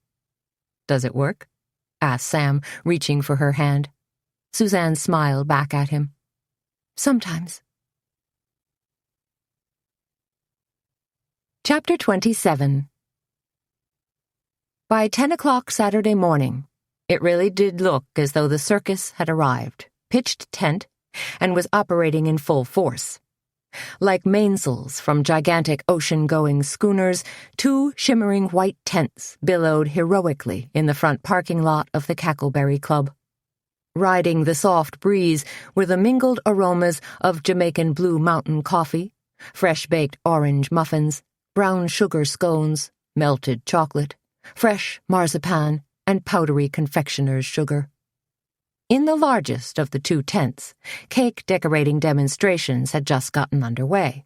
Does it work? Asked Sam, reaching for her hand. Suzanne smiled back at him. Sometimes. Chapter 27. By 10 o'clock Saturday morning, it really did look as though the circus had arrived, pitched tent, and was operating in full force. Like mainsails from gigantic ocean-going schooners, 2 shimmering white tents billowed heroically in the front parking lot of the Cackleberry Club. Riding the soft breeze were the mingled aromas of Jamaican Blue Mountain coffee, fresh-baked orange muffins, brown sugar scones, melted chocolate, fresh marzipan, and powdery confectioner's sugar. In the largest of the 2 tents, cake decorating demonstrations had just gotten underway.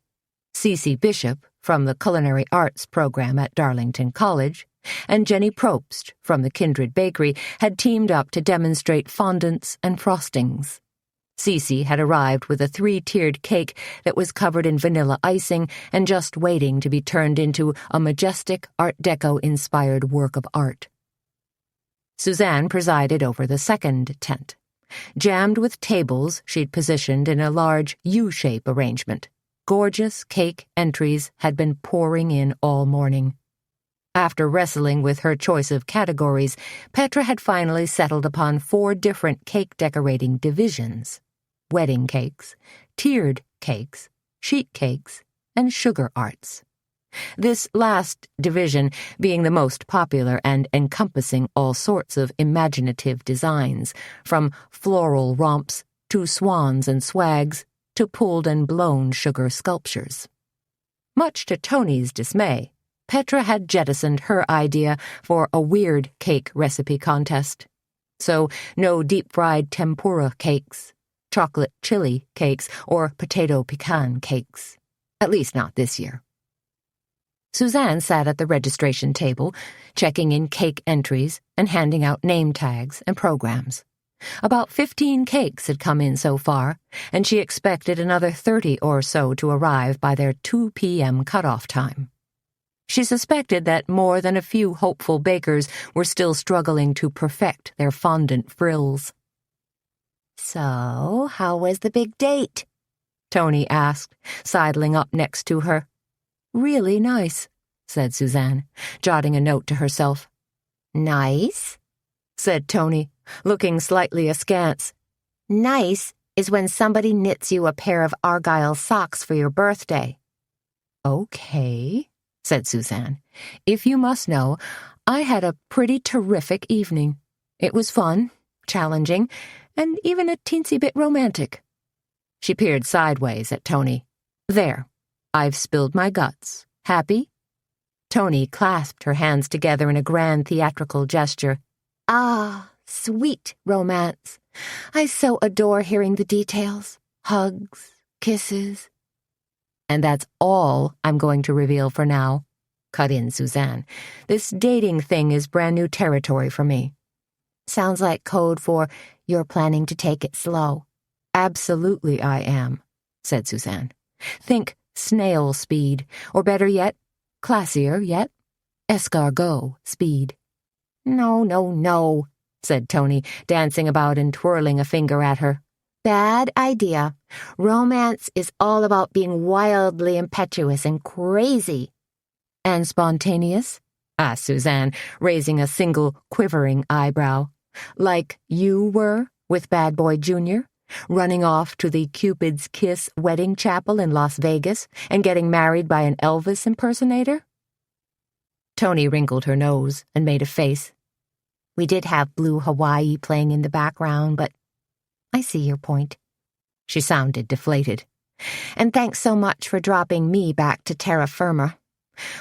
Cece Bishop, from the Culinary Arts program at Darlington College, and Jenny Probst, from the Kindred Bakery, had teamed up to demonstrate fondants and frostings. Cece had arrived with a 3-tiered cake that was covered in vanilla icing and just waiting to be turned into a majestic Art Deco-inspired work of art. Suzanne presided over the second tent, jammed with tables she'd positioned in a large U-shape arrangement. Gorgeous cake entries had been pouring in all morning. After wrestling with her choice of categories, Petra had finally settled upon 4 different cake decorating divisions: wedding cakes, tiered cakes, sheet cakes, and sugar arts. This last division being the most popular and encompassing all sorts of imaginative designs, from floral romps to swans and swags to pulled and blown sugar sculptures. Much to Toni's dismay, Petra had jettisoned her idea for a weird cake recipe contest. So no deep-fried tempura cakes, chocolate chili cakes, or potato pecan cakes. At least not this year. Suzanne sat at the registration table, checking in cake entries and handing out name tags and programs. About 15 cakes had come in so far, and she expected another 30 or so to arrive by their 2 p.m. cutoff time. She suspected that more than a few hopeful bakers were still struggling to perfect their fondant frills. "So, how was the big date?" Toni asked, sidling up next to her. "Really nice," said Suzanne, jotting a note to herself. "Nice?" said Toni, looking slightly askance. "Nice is when somebody knits you a pair of Argyle socks for your birthday." "Okay," said Suzanne. "If you must know, I had a pretty terrific evening. It was fun, challenging, and even a teensy bit romantic." She peered sideways at Toni. "There, I've spilled my guts. Happy?" Toni clasped her hands together in a grand theatrical gesture. "Ah, sweet romance. I so adore hearing the details. Hugs, kisses." "And that's all I'm going to reveal for now," cut in Suzanne. "This dating thing is brand new territory for me." Sounds like code for "you're planning to take it slow." "Absolutely I am," said Suzanne. "Think snail speed, or better yet, classier yet, escargot speed." "No, no, no," said Toni, dancing about and twirling a finger at her. "Bad idea. Romance is all about being wildly impetuous and crazy." "And spontaneous?" asked Suzanne, raising a single quivering eyebrow. "Like you were with Bad Boy Jr., running off to the Cupid's Kiss wedding chapel in Las Vegas and getting married by an Elvis impersonator?" Toni wrinkled her nose and made a face. "We did have Blue Hawaii playing in the background, but I see your point." She sounded deflated. "And thanks so much for dropping me back to terra firma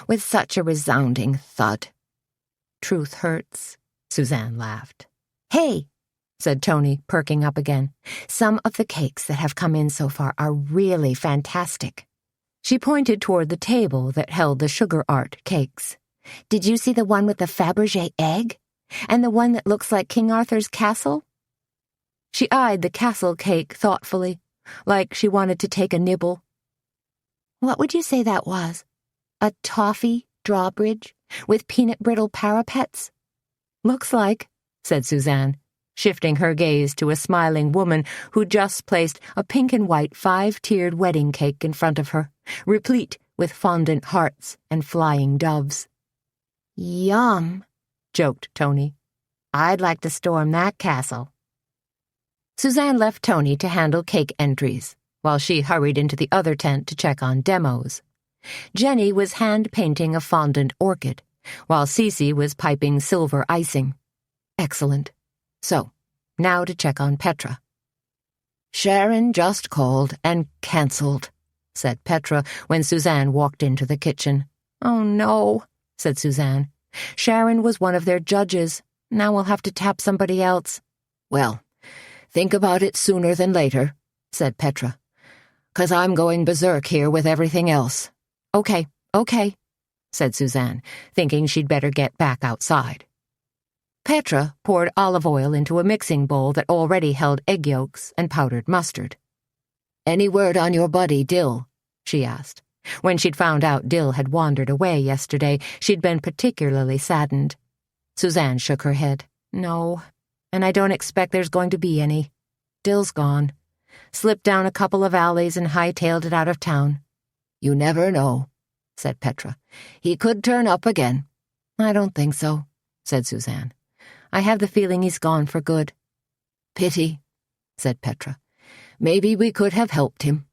with such a resounding thud." "Truth hurts," Suzanne laughed. "Hey," said Toni, perking up again. "some of the cakes that have come in so far are really fantastic." She pointed toward the table that held the sugar art cakes. Did you see the one with the Fabergé egg? And the one that looks like King Arthur's castle?" She eyed the castle cake thoughtfully, like she wanted to take a nibble. "What would you say that was? A toffee drawbridge with peanut brittle parapets?" "Looks like," said Suzanne, shifting her gaze to a smiling woman who just placed a pink and white 5-tiered wedding cake in front of her, replete with fondant hearts and flying doves. "Yum," joked Toni. "I'd like to storm that castle." Suzanne left Toni to handle cake entries, while she hurried into the other tent to check on demos. Jenny was hand-painting a fondant orchid, while Cece was piping silver icing. Excellent. So, now to check on Petra. "Sharon just called and cancelled," said Petra when Suzanne walked into the kitchen. "Oh, no," said Suzanne. "Sharon was one of their judges. Now we'll have to tap somebody else." "Well, think about it sooner than later," said Petra. "'Cause I'm going berserk here with everything else." Okay, said Suzanne, thinking she'd better get back outside. Petra poured olive oil into a mixing bowl that already held egg yolks and powdered mustard. "Any word on your buddy, Dill?" she asked. When she'd found out Dill had wandered away yesterday, she'd been particularly saddened. Suzanne shook her head. "No, and I don't expect there's going to be any. Dill's gone. Slipped down a couple of alleys and hightailed it out of town." "You never know," said Petra. "He could turn up again." "I don't think so," said Suzanne. "I have the feeling he's gone for good." "Pity," said Petra. "Maybe we could have helped him."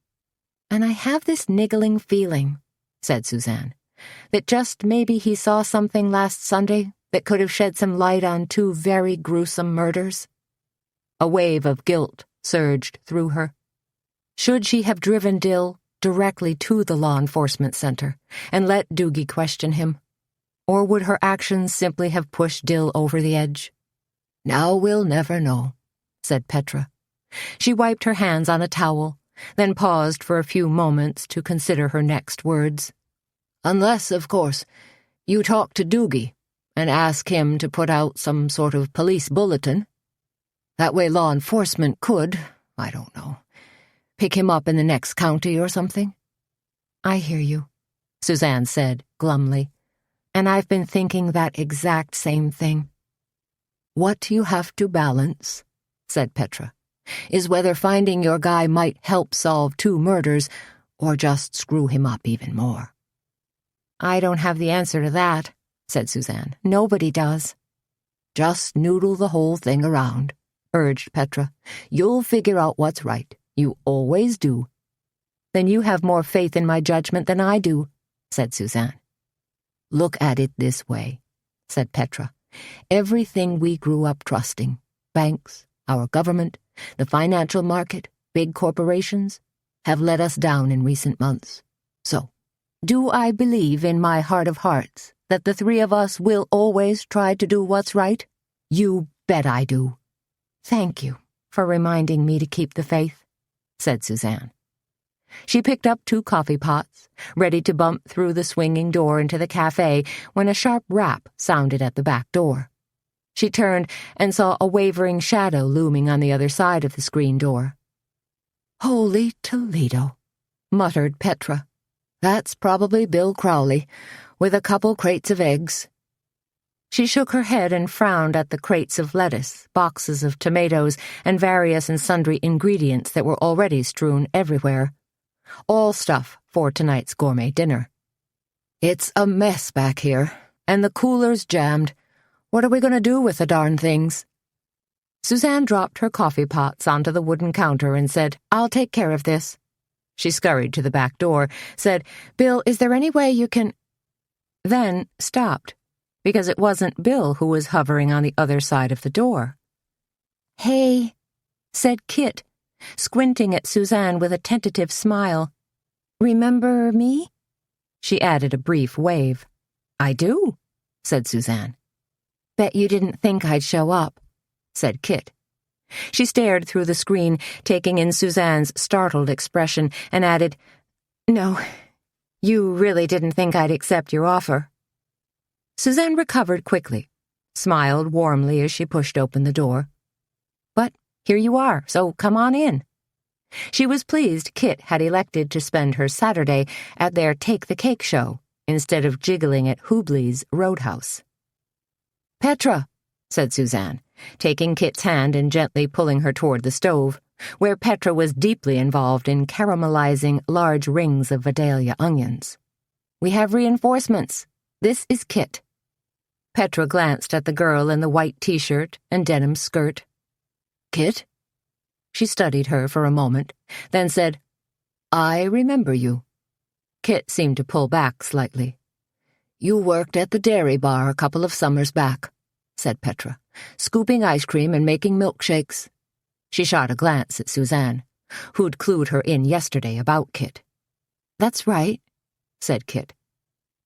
"And I have this niggling feeling," said Suzanne, "that just maybe he saw something last Sunday that could have shed some light on 2 very gruesome murders." A wave of guilt surged through her. Should she have driven Dill directly to the law enforcement center and let Doogie question him? Or would her actions simply have pushed Dill over the edge? "Now we'll never know," said Petra. She wiped her hands on a towel, then paused for a few moments to consider her next words. "Unless, of course, you talk to Doogie and ask him to put out some sort of police bulletin. That way law enforcement could, I don't know, pick him up in the next county or something." "I hear you," Suzanne said glumly, "and I've been thinking that exact same thing." "What you have to balance," said Petra, "is whether finding your guy might help solve 2 murders or just screw him up even more." "I don't have the answer to that," said Suzanne. "Nobody does." "Just noodle the whole thing around," urged Petra. "You'll figure out what's right. You always do." "Then you have more faith in my judgment than I do," said Suzanne. "Look at it this way," said Petra. "Everything we grew up trusting, banks, our government, the financial market, big corporations, have let us down in recent months. So, do I believe in my heart of hearts that the 3 of us will always try to do what's right? You bet I do." "Thank you for reminding me to keep the faith," said Suzanne. She picked up 2 coffee pots, ready to bump through the swinging door into the café when a sharp rap sounded at the back door. She turned and saw a wavering shadow looming on the other side of the screen door. "Holy Toledo," muttered Petra. "That's probably Bill Crowley, with a couple crates of eggs." She shook her head and frowned at the crates of lettuce, boxes of tomatoes, and various and sundry ingredients that were already strewn everywhere. All stuff for tonight's gourmet dinner. "It's a mess back here, and the cooler's jammed. What are we going to do with the darn things?" Suzanne dropped her coffee pots onto the wooden counter and said, "I'll take care of this." She scurried to the back door, said, "Bill, is there any way you can—" Then stopped, because it wasn't Bill who was hovering on the other side of the door. "Hey," said Kit, squinting at Suzanne with a tentative smile. "Remember me?" She added a brief wave. "I do," said Suzanne. "Bet you didn't think I'd show up," said Kit. She stared through the screen, taking in Suzanne's startled expression, and added, "No, you really didn't think I'd accept your offer." Suzanne recovered quickly, smiled warmly as she pushed open the door. But here you are, so come on in. She was pleased Kit had elected to spend her Saturday at their Take the Cake show instead of jiggling at Hubley's Roadhouse. "Petra," said Suzanne, taking Kit's hand and gently pulling her toward the stove, where Petra was deeply involved in caramelizing large rings of Vidalia onions. "We have reinforcements. This is Kit." Petra glanced at the girl in the white t-shirt and denim skirt. "Kit?" She studied her for a moment, then said, "I remember you." Kit seemed to pull back slightly. "You worked at the dairy bar a couple of summers back," said Petra, "scooping ice cream and making milkshakes." She shot a glance at Suzanne, who'd clued her in yesterday about Kit. "That's right," said Kit.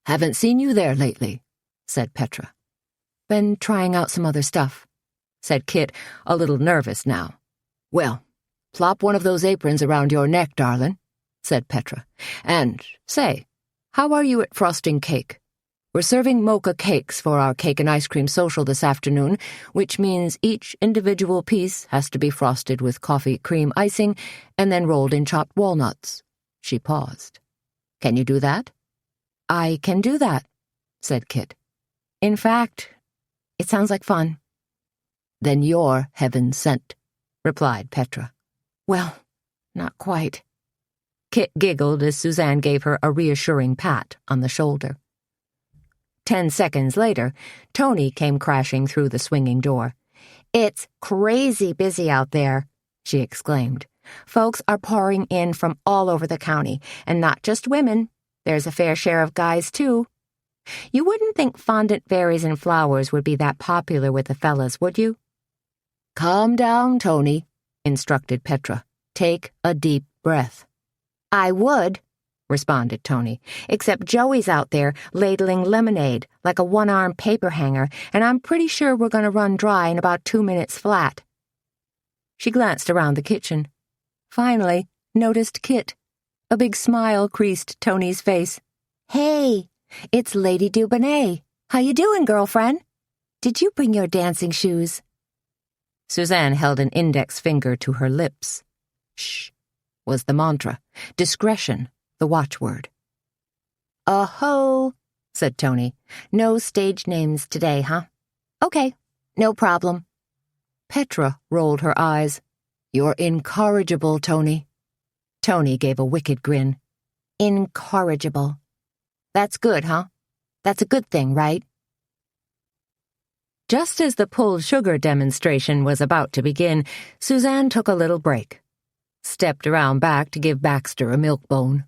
"Haven't seen you there lately," said Petra. "Been trying out some other stuff," said Kit, a little nervous now. "Well, plop one of those aprons around your neck, darling," said Petra. "And, say, how are you at frosting cake? We're serving mocha cakes for our cake and ice cream social this afternoon, which means each individual piece has to be frosted with coffee cream icing and then rolled in chopped walnuts." She paused. "Can you do that?" "I can do that," said Kit. "In fact, it sounds like fun." "Then you're heaven sent," replied Petra. "Well, not quite." Kit giggled as Suzanne gave her a reassuring pat on the shoulder. 10 seconds later, Toni came crashing through the swinging door. "It's crazy busy out there," she exclaimed. "Folks are pouring in from all over the county, and not just women. There's a fair share of guys, too. You wouldn't think fondant berries and flowers would be that popular with the fellas, would you?" "Calm down, Toni," instructed Petra. "Take a deep breath." "I would," responded Toni, "except Joey's out there ladling lemonade like a one-arm paper hanger, and I'm pretty sure we're going to run dry in about 2 minutes flat." She glanced around the kitchen. Finally, noticed Kit. A big smile creased Toni's face. "Hey, it's Lady Dubonnet. How you doing, girlfriend? Did you bring your dancing shoes?" Suzanne held an index finger to her lips. "Shh," was the mantra. Discretion, the watchword. "Oh-ho," said Toni. "No stage names today, huh? Okay, no problem." Petra rolled her eyes. "You're incorrigible, Toni." Toni gave a wicked grin. "Incorrigible. That's good, huh? That's a good thing, right?" Just as the pulled sugar demonstration was about to begin, Suzanne took a little break. Stepped around back to give Baxter a milk bone.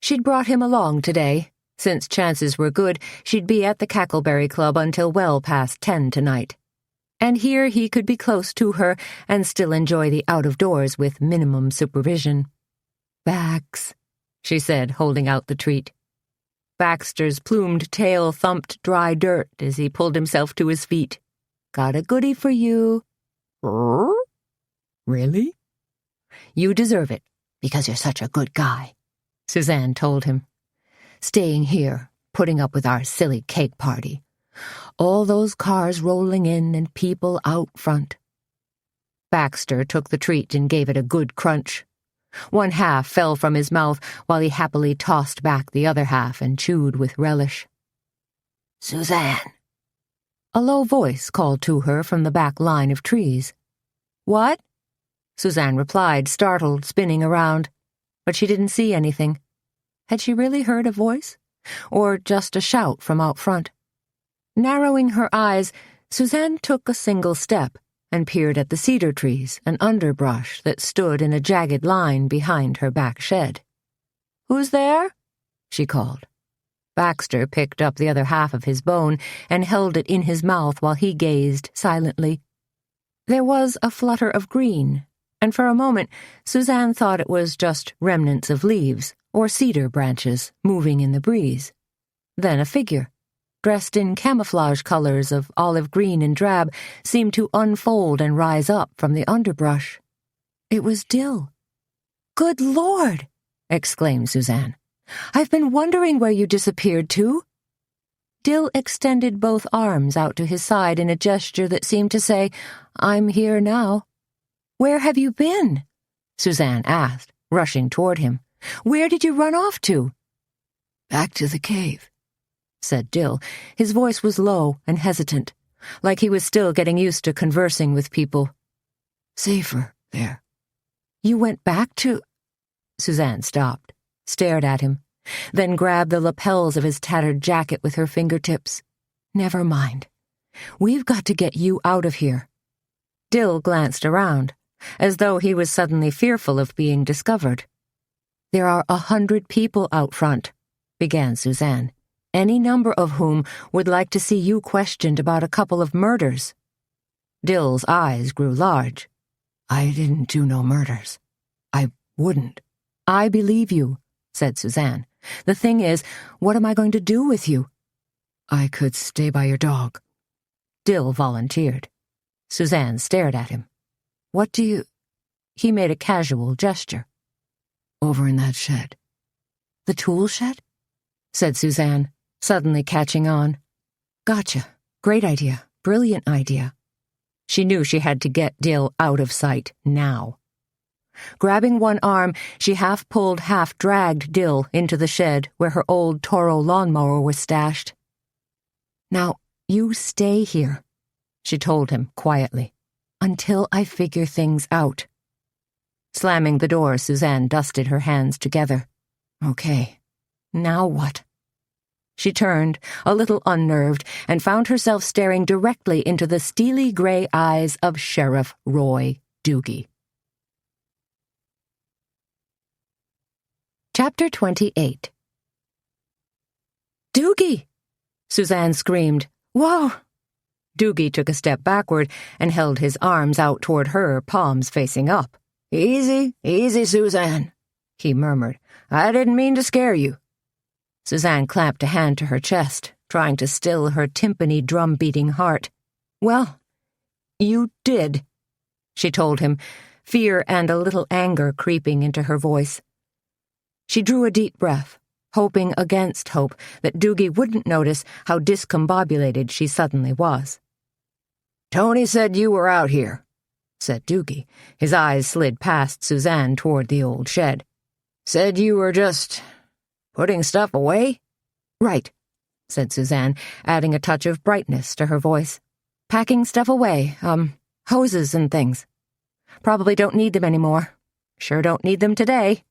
She'd brought him along today, since chances were good she'd be at the Cackleberry Club until well past 10 tonight. And here he could be close to her and still enjoy the out-of-doors with minimum supervision. "Bax," she said, holding out the treat. Baxter's plumed tail thumped dry dirt as he pulled himself to his feet. "Got a goodie for you." "Really?" "You deserve it, because you're such a good guy," Suzanne told him. "Staying here, putting up with our silly cake party. All those cars rolling in and people out front." Baxter took the treat and gave it a good crunch. One half fell from his mouth while he happily tossed back the other half and chewed with relish. "Suzanne!" A low voice called to her from the back line of trees. "What?" Suzanne replied, startled, spinning around. But she didn't see anything. Had she really heard a voice? Or just a shout from out front? Narrowing her eyes, Suzanne took a single step and peered at the cedar trees and underbrush that stood in a jagged line behind her back shed. "Who's there?" she called. Baxter picked up the other half of his bone and held it in his mouth while he gazed silently. There was a flutter of green, and for a moment Suzanne thought it was just remnants of leaves or cedar branches moving in the breeze. Then a figure, dressed in camouflage colors of olive green and drab, seemed to unfold and rise up from the underbrush. It was Dill. "Good Lord!" exclaimed Suzanne. "I've been wondering where you disappeared to." Dill extended both arms out to his side in a gesture that seemed to say, "I'm here now." "Where have you been?" Suzanne asked, rushing toward him. "Where did you run off to?" "Back to the cave," said Dill. His voice was low and hesitant, like he was still getting used to conversing with people. "Safer there." "You went back to—" Suzanne stopped, stared at him, then grabbed the lapels of his tattered jacket with her fingertips. "Never mind. We've got to get you out of here." Dill glanced around, as though he was suddenly fearful of being discovered. "There are 100 people out front," began Suzanne, "any number of whom would like to see you questioned about a couple of murders." Dill's eyes grew large. "I didn't do no murders. I wouldn't." "I believe you," said Suzanne. "The thing is, what am I going to do with you?" "I could stay by your dog." Dill volunteered. Suzanne stared at him. "What do you—" He made a casual gesture. "Over in that shed." "The tool shed?" said Suzanne, suddenly catching on. "Gotcha. Great idea. Brilliant idea." She knew she had to get Dill out of sight now. Grabbing one arm, she half-pulled, half-dragged Dill into the shed where her old Toro lawnmower was stashed. "Now, you stay here," she told him quietly, "until I figure things out." Slamming the door, Suzanne dusted her hands together. "Okay, now what?" She turned, a little unnerved, and found herself staring directly into the steely gray eyes of Sheriff Roy Doogie. Chapter 28. "Doogie!" Suzanne screamed. "Whoa!" Doogie took a step backward and held his arms out toward her, palms facing up. "Easy, easy, Suzanne," he murmured. "I didn't mean to scare you." Suzanne clamped a hand to her chest, trying to still her timpani drum-beating heart. "Well, you did," she told him, fear and a little anger creeping into her voice. She drew a deep breath, hoping against hope that Doogie wouldn't notice how discombobulated she suddenly was. "Toni said you were out here," said Doogie. His eyes slid past Suzanne toward the old shed. "Said you were just putting stuff away?" "Right," said Suzanne, adding a touch of brightness to her voice. "Packing stuff away, hoses and things. Probably don't need them anymore. Sure don't need them today."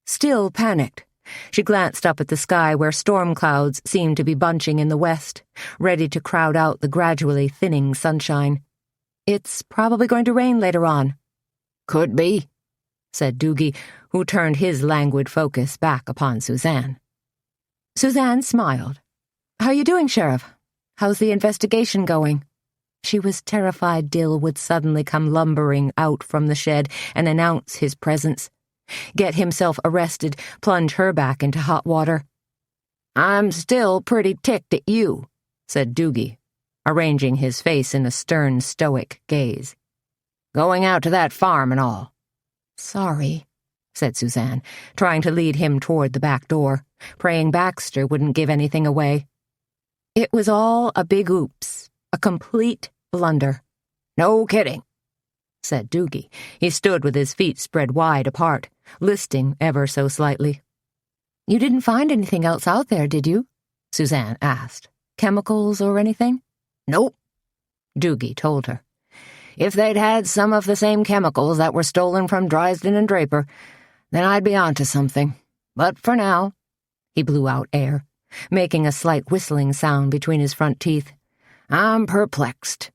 Still panicked, she glanced up at the sky where storm clouds seemed to be bunching in the west, ready to crowd out the gradually thinning sunshine. "It's probably going to rain later on." "Could be," said Doogie, who turned his languid focus back upon Suzanne. Suzanne smiled. "How you doing, Sheriff? How's the investigation going?" She was terrified Dill would suddenly come lumbering out from the shed and announce his presence. Get himself arrested, plunge her back into hot water. "I'm still pretty ticked at you," said Doogie, arranging his face in a stern, stoic gaze. "Going out to that farm and all." "Sorry," said Suzanne, trying to lead him toward the back door, praying Baxter wouldn't give anything away. "It was all a big oops, a complete blunder." "No kidding," said Doogie. He stood with his feet spread wide apart, listing ever so slightly. "You didn't find anything else out there, did you?" Suzanne asked. "Chemicals or anything?" "Nope," Doogie told her. "If they'd had some of the same chemicals that were stolen from Driesden and Draper, then I'd be onto something. But for now," he blew out air, making a slight whistling sound between his front teeth, "I'm perplexed."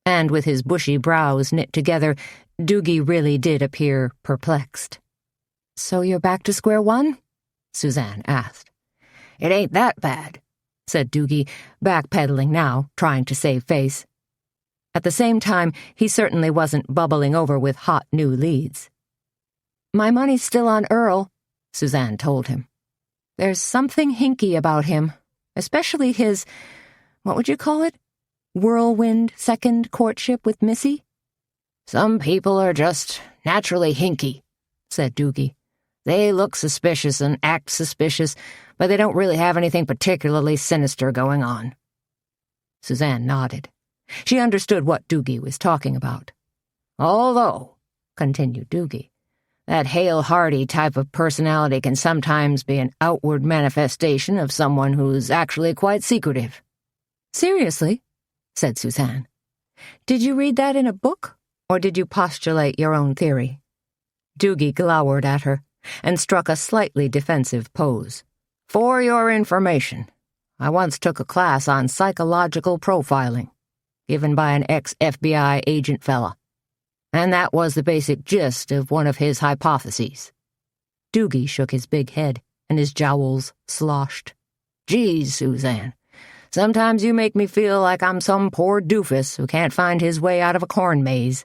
And with his bushy brows knit together, Doogie really did appear perplexed. "So you're back to square one?" Suzanne asked. "It ain't that bad," said Doogie, backpedaling now, trying to save face. At the same time, he certainly wasn't bubbling over with hot new leads. "My money's still on Earl," Suzanne told him. "There's something hinky about him, especially his, what would you call it? Whirlwind second courtship with Missy?" "Some people are just naturally hinky," said Doogie. They look suspicious and act suspicious, but they don't really have anything particularly sinister going on." Suzanne nodded. She understood what Doogie was talking about. "Although," continued Doogie, "that hale-hearty type of personality can sometimes be an outward manifestation of someone who's actually quite secretive." "Seriously?" said Suzanne. "Did you read that in a book, or did you postulate your own theory?" Doogie glowered at her and struck a slightly defensive pose. "For your information, I once took a class on psychological profiling, given by an ex-FBI agent fella, and that was the basic gist of one of his hypotheses." Doogie shook his big head, and his jowls sloshed. "Geez, Suzanne, sometimes you make me feel like I'm some poor doofus who can't find his way out of a corn maze."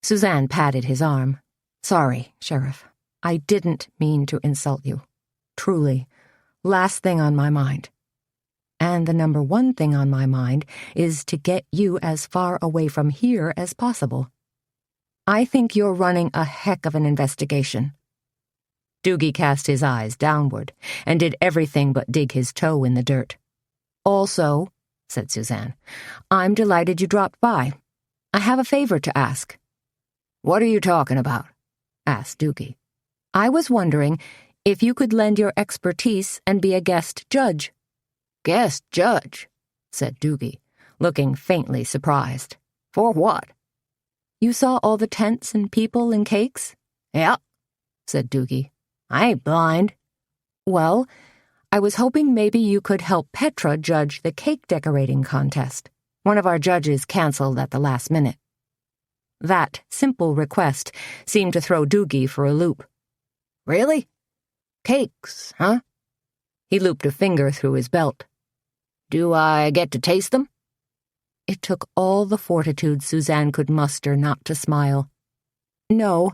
Suzanne patted his arm. "Sorry, Sheriff. I didn't mean to insult you. Truly. Last thing on my mind. And the number one thing on my mind is to get you as far away from here as possible. I think you're running a heck of an investigation." Doogie cast his eyes downward and did everything but dig his toe in the dirt. "Also," said Suzanne, "I'm delighted you dropped by. I have a favor to ask." "What are you talking about?" asked Doogie. "I was wondering if you could lend your expertise and be a guest judge." "Guest judge?" said Doogie, looking faintly surprised. "For what?" "You saw all the tents and people and cakes?" "Yeah," said Doogie. "I ain't blind." "Well, I was hoping maybe you could help Petra judge the cake decorating contest. One of our judges canceled at the last minute." That simple request seemed to throw Doogie for a loop. "Really? Cakes, huh?" He looped a finger through his belt. "Do I get to taste them?" It took all the fortitude Suzanne could muster not to smile. "No,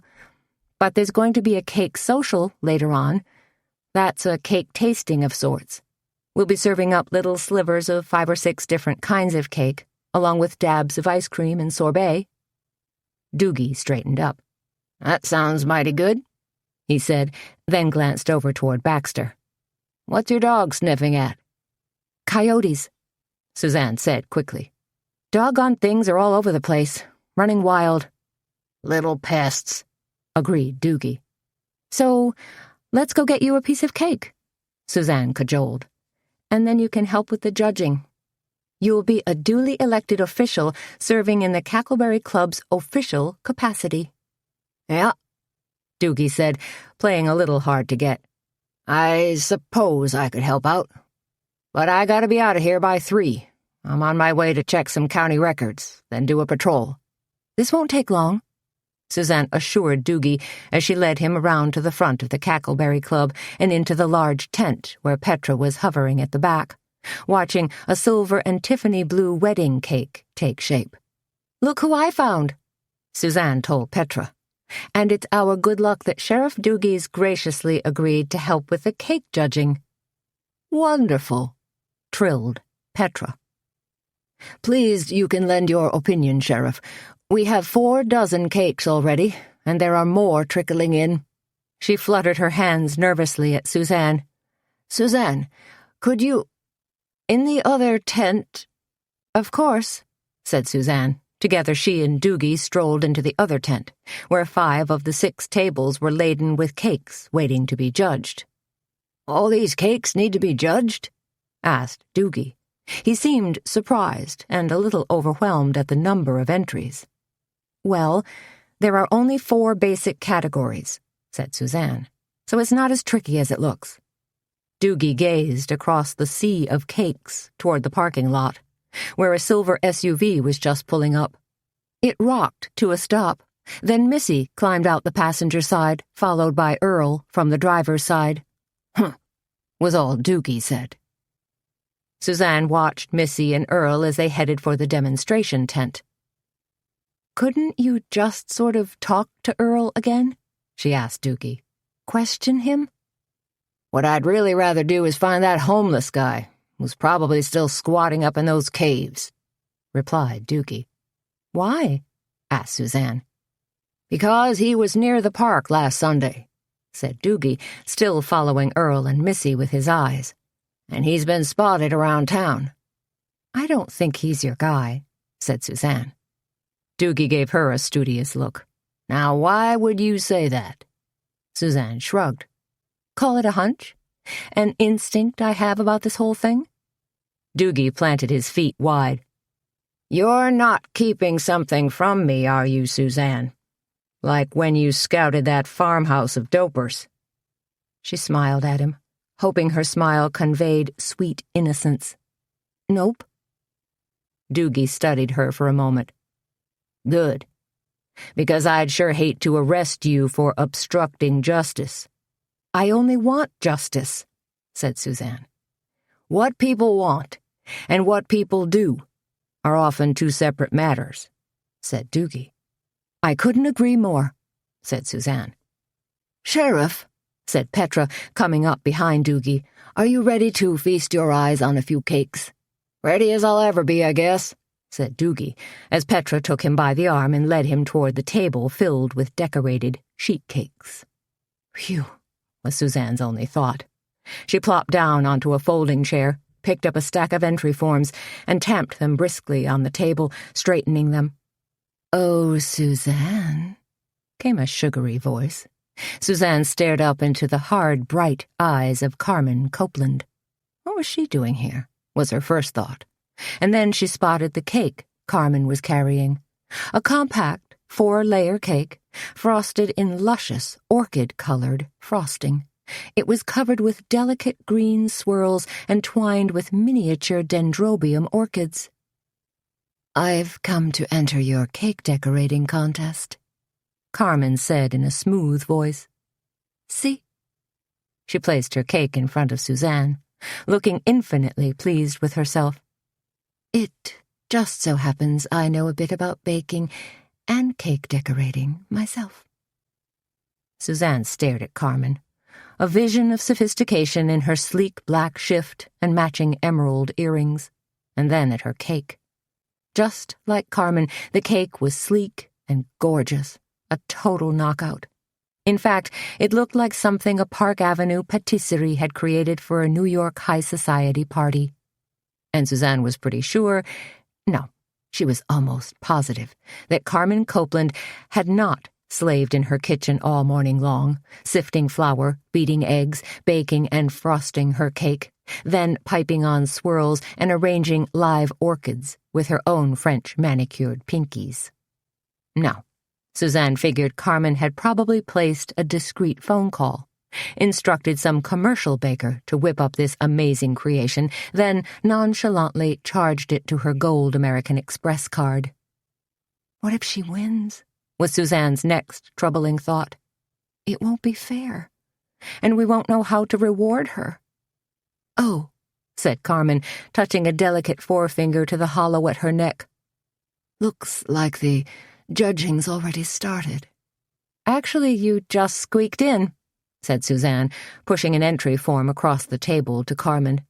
but there's going to be a cake social later on. That's a cake tasting of sorts. We'll be serving up little slivers of 5 or 6 different kinds of cake, along with dabs of ice cream and sorbet." Doogie straightened up. "That sounds mighty good," he said, then glanced over toward Baxter. "What's your dog sniffing at?" "Coyotes," Suzanne said quickly. "Doggone things are all over the place, running wild." "Little pests," agreed Doogie. "So, let's go get you a piece of cake," Suzanne cajoled. "And then you can help with the judging. You'll be a duly elected official serving in the Cackleberry Club's official capacity." "Yeah," Doogie said, playing a little hard to get. "I suppose I could help out. But I gotta be out of here by 3. I'm on my way to check some county records, then do a patrol." "This won't take long," Suzanne assured Doogie as she led him around to the front of the Cackleberry Club and into the large tent where Petra was hovering at the back, watching a silver and Tiffany blue wedding cake take shape. "Look who I found," Suzanne told Petra. "And it's our good luck that Sheriff Doogie's graciously agreed to help with the cake judging." "Wonderful," trilled Petra. "Pleased you can lend your opinion, Sheriff. We have 4 dozen cakes already, and there are more trickling in." She fluttered her hands nervously at Suzanne. "Suzanne, could you— in the other tent—" "Of course," said Suzanne. Together she and Doogie strolled into the other tent, where 5 of the 6 tables were laden with cakes waiting to be judged. "All these cakes need to be judged?" asked Doogie. He seemed surprised and a little overwhelmed at the number of entries. "Well, there are only 4 basic categories," said Suzanne, "so it's not as tricky as it looks." Doogie gazed across the sea of cakes toward the parking lot, where a silver SUV was just pulling up. It rocked to a stop. Then Missy climbed out the passenger side, followed by Earl from the driver's side. "Huh," was all Doogie said. Suzanne watched Missy and Earl as they headed for the demonstration tent. "Couldn't you just sort of talk to Earl again?" she asked Doogie. "Question him?" "What I'd really rather do is find that homeless guy, who's probably still squatting up in those caves," replied Doogie. "Why?" asked Suzanne. "Because he was near the park last Sunday. said Doogie, still following Earl and Missy with his eyes. "And he's been spotted around town." "I don't think he's your guy," said Suzanne. Doogie gave her a studious look. "Now why would you say that?" Suzanne shrugged. "Call it a hunch? An instinct I have about this whole thing?" Doogie planted his feet wide. "You're not keeping something from me, are you, Suzanne? Like when you scouted that farmhouse of dopers." She smiled at him, hoping her smile conveyed sweet innocence. "Nope." Doogie studied her for a moment. "Good. Because I'd sure hate to arrest you for obstructing justice." "I only want justice," said Suzanne. "What people want and what people do are often two separate matters," said Doogie. "I couldn't agree more," said Suzanne. "Sheriff," said Petra, coming up behind Doogie, "are you ready to feast your eyes on a few cakes?" "Ready as I'll ever be, I guess," said Doogie, as Petra took him by the arm and led him toward the table filled with decorated sheet cakes. "Phew," was Suzanne's only thought. She plopped down onto a folding chair, picked up a stack of entry forms, and tamped them briskly on the table, straightening them. "Oh, Suzanne," came a sugary voice. Suzanne stared up into the hard, bright eyes of Carmen Copeland. What was she doing here, was her first thought. And then she spotted the cake Carmen was carrying. A compact, 4-layer cake, frosted in luscious, orchid-colored frosting. It was covered with delicate green swirls and twined with miniature dendrobium orchids. "I've come to enter your cake decorating contest," Carmen said in a smooth voice. "See?" She placed her cake in front of Suzanne, looking infinitely pleased with herself. "It just so happens I know a bit about baking and cake decorating myself." Suzanne stared at Carmen, a vision of sophistication in her sleek black shift and matching emerald earrings, and then at her cake. Just like Carmen, the cake was sleek and gorgeous, a total knockout. In fact, it looked like something a Park Avenue patisserie had created for a New York high society party. And Suzanne was pretty sure, no, she was almost positive, that Carmen Copeland had not slaved in her kitchen all morning long, sifting flour, beating eggs, baking and frosting her cake, then piping on swirls and arranging live orchids with her own French manicured pinkies. No, Suzanne figured Carmen had probably placed a discreet phone call, instructed some commercial baker to whip up this amazing creation, then nonchalantly charged it to her gold American Express card. What if she wins? Was Suzanne's next troubling thought. It won't be fair, and we won't know how to reward her. "Oh," said Carmen, touching a delicate forefinger to the hollow at her neck. "Looks like the judging's already started." "Actually, you just squeaked in," said Suzanne, pushing an entry form across the table to Carmen.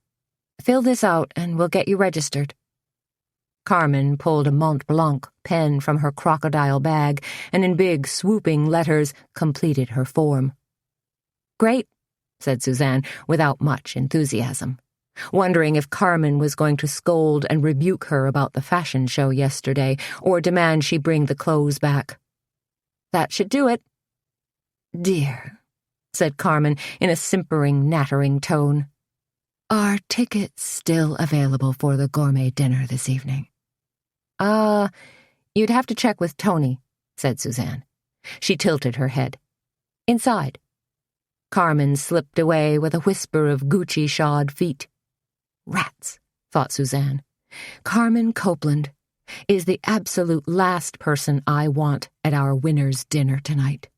"Fill this out and we'll get you registered." Carmen pulled a Mont Blanc pen from her crocodile bag and in big, swooping letters completed her form. "Great," said Suzanne, without much enthusiasm, wondering if Carmen was going to scold and rebuke her about the fashion show yesterday or demand she bring the clothes back. "That should do it." "Dear," said Carmen in a simpering, nattering tone, "are tickets still available for the gourmet dinner this evening?" You'd have to check with Toni," said Suzanne. She tilted her head. "Inside." Carmen slipped away with a whisper of Gucci-shod feet. Rats, thought Suzanne. Carmen Copeland is the absolute last person I want at our winner's dinner tonight.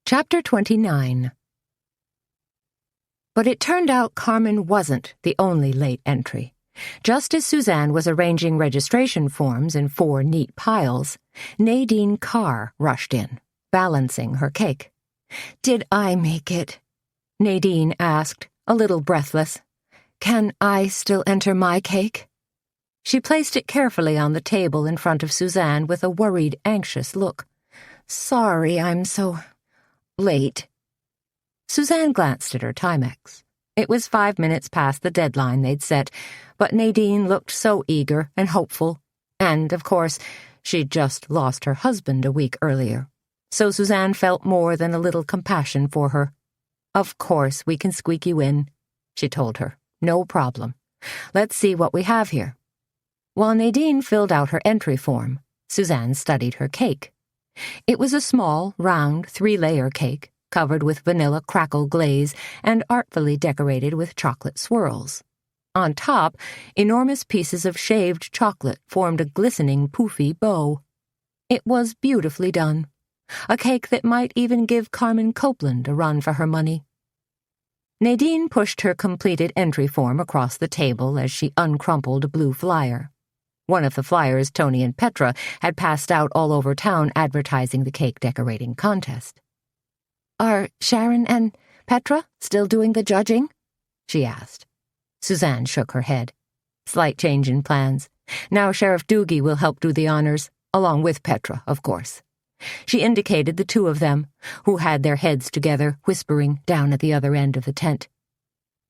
Chapter 29. But it turned out Carmen wasn't the only late entry. Just as Suzanne was arranging registration forms in 4 neat piles, Nadine Carr rushed in, balancing her cake. "Did I make it?" Nadine asked, a little breathless. "Can I still enter my cake?" She placed it carefully on the table in front of Suzanne with a worried, anxious look. Sorry I'm so late. Suzanne glanced at her Timex. It was 5 minutes past the deadline they'd set, but Nadine looked so eager and hopeful, and, of course, she'd just lost her husband a week earlier, so Suzanne felt more than a little compassion for her. "Of course we can squeak you in," she told her. "No problem. Let's see what we have here." While Nadine filled out her entry form, Suzanne studied her cake. It was a small, round, 3-layer cake, covered with vanilla crackle glaze and artfully decorated with chocolate swirls. On top, enormous pieces of shaved chocolate formed a glistening, poofy bow. It was beautifully done. A cake that might even give Carmen Copeland a run for her money. Nadine pushed her completed entry form across the table as she uncrumpled a blue flyer. One of the flyers Toni and Petra had passed out all over town advertising the cake decorating contest. Are Sharon and Petra still doing the judging? She asked. Suzanne shook her head. Slight change in plans. Now Sheriff Doogie will help do the honors, along with Petra, of course. She indicated the two of them, who had their heads together, whispering down at the other end of the tent.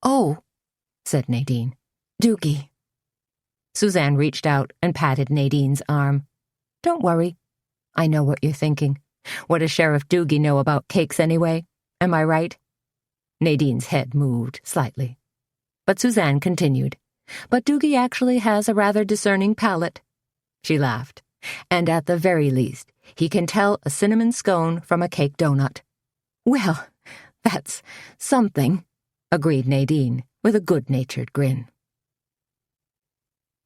"Oh," said Nadine. "Doogie." Suzanne reached out and patted Nadine's arm. "Don't worry. I know what you're thinking. What does Sheriff Doogie know about cakes anyway? Am I right?" Nadine's head moved slightly. But Suzanne continued. "But Doogie actually has a rather discerning palate." She laughed. "And at the very least, he can tell a cinnamon scone from a cake donut." "Well, that's something," agreed Nadine, with a good-natured grin.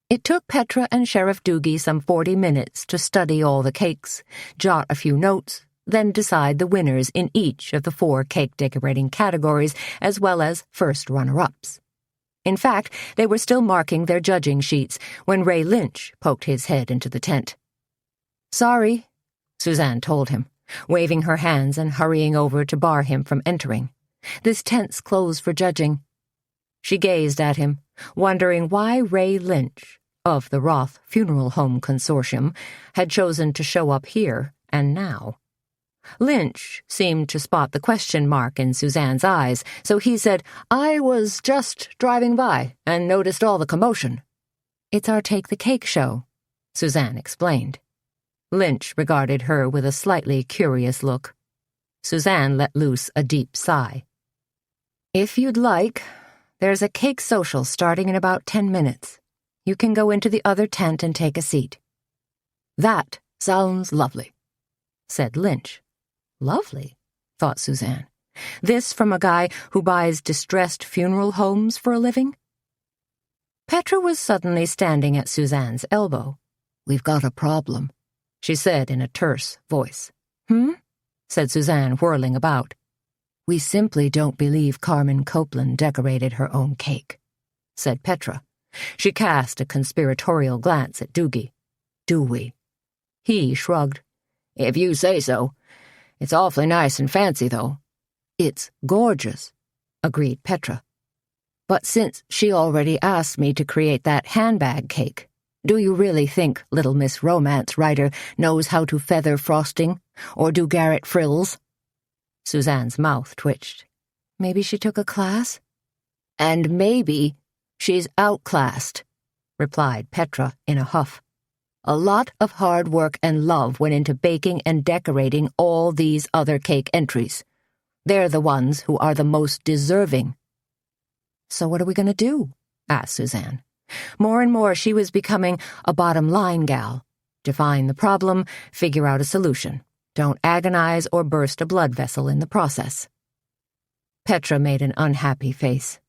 It took Petra and Sheriff Doogie some 40 minutes to study all the cakes, jot a few notes, then decide the winners in each of the 4 cake decorating categories, as well as first runner-ups. In fact, they were still marking their judging sheets when Ray Lynch poked his head into the tent. "Sorry," Suzanne told him, waving her hands and hurrying over to bar him from entering. "This tent's closed for judging." She gazed at him, wondering why Ray Lynch, of the Roth Funeral Home Consortium, had chosen to show up here and now. Lynch seemed to spot the question mark in Suzanne's eyes, so he said, "I was just driving by and noticed all the commotion." "It's our Take the Cake show," Suzanne explained. Lynch regarded her with a slightly curious look. Suzanne let loose a deep sigh. "If you'd like, there's a cake social starting in about 10 minutes. You can go into the other tent and take a seat." "That sounds lovely," said Lynch. Lovely, thought Suzanne. This from a guy who buys distressed funeral homes for a living? Petra was suddenly standing at Suzanne's elbow. "We've got a problem," she said in a terse voice. "Hmm?" said Suzanne, whirling about. "We simply don't believe Carmen Copeland decorated her own cake," said Petra. She cast a conspiratorial glance at Doogie. "Do we?" He shrugged. "If you say so. It's awfully nice and fancy, though." "It's gorgeous," agreed Petra. "But since she already asked me to create that handbag cake, do you really think Little Miss Romance Writer knows how to feather frosting or do garret frills?" Suzanne's mouth twitched. "Maybe she took a class?" "And maybe she's outclassed," replied Petra in a huff. "A lot of hard work and love went into baking and decorating all these other cake entries. They're the ones who are the most deserving." "So what are we going to do?" asked Suzanne. More and more she was becoming a bottom-line gal. Define the problem, figure out a solution. Don't agonize or burst a blood vessel in the process. Petra made an unhappy face.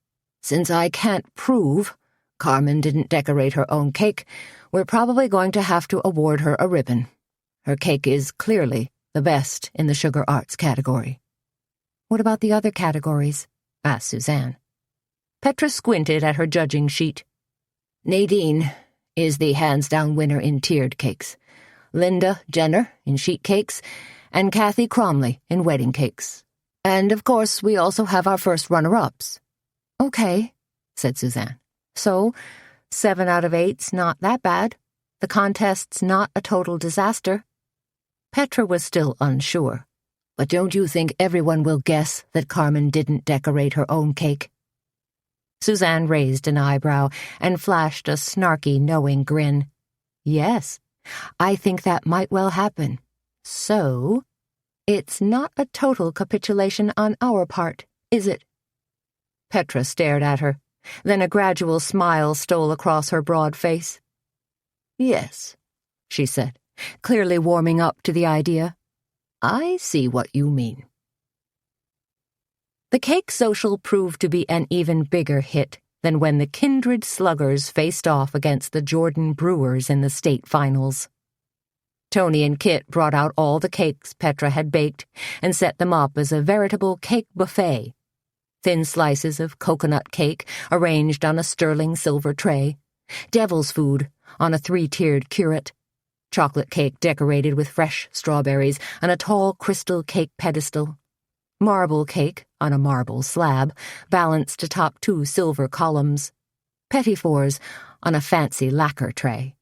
"Since I can't prove Carmen didn't decorate her own cake, we're probably going to have to award her a ribbon. Her cake is clearly the best in the sugar arts category." "What about the other categories?" asked Suzanne. Petra squinted at her judging sheet. "Nadine is the hands-down winner in tiered cakes, Linda Jenner in sheet cakes, and Kathy Cromley in wedding cakes. And, of course, we also have our first runner-ups." "Okay," said Suzanne. "So, 7 out of 8's not that bad. The contest's not a total disaster." Petra was still unsure. But don't you think everyone will guess that Carmen didn't decorate her own cake? Suzanne raised an eyebrow and flashed a snarky, knowing grin. Yes, I think that might well happen. So, it's not a total capitulation on our part, is it? Petra stared at her. Then a gradual smile stole across her broad face. Yes, she said, clearly warming up to the idea. I see what you mean. The cake social proved to be an even bigger hit than when the Kindred sluggers faced off against the Jordan Brewers in the state finals. Toni and Kit brought out all the cakes Petra had baked and set them up as a veritable cake buffet. Thin slices of coconut cake arranged on a sterling silver tray, devil's food on a 3-tiered curate, chocolate cake decorated with fresh strawberries on a tall crystal cake pedestal, marble cake on a marble slab balanced atop 2 silver columns, petit fours on a fancy lacquer tray,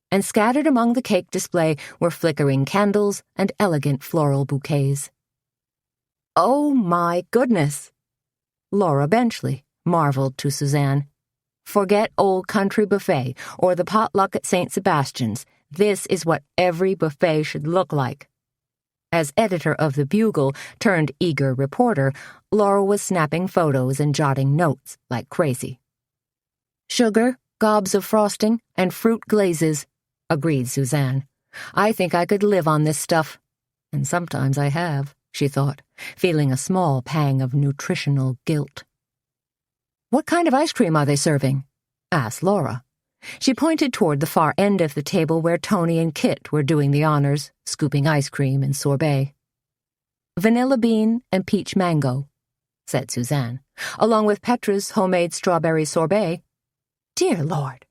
and scattered among the cake display were flickering candles and elegant floral bouquets. "Oh, my goodness!" Laura Benchley marveled to Suzanne. "Forget Old Country Buffet or the potluck at St. Sebastian's. This is what every buffet should look like." As editor of the Bugle turned eager reporter, Laura was snapping photos and jotting notes like crazy. "Sugar, gobs of frosting, and fruit glazes," agreed Suzanne. "I think I could live on this stuff. And sometimes I have," she thought, feeling a small pang of nutritional guilt. "What kind of ice cream are they serving?" asked Laura. She pointed toward the far end of the table where Toni and Kit were doing the honors, scooping ice cream and sorbet. "Vanilla bean and peach mango," said Suzanne, "along with Petra's homemade strawberry sorbet." "Dear Lord,"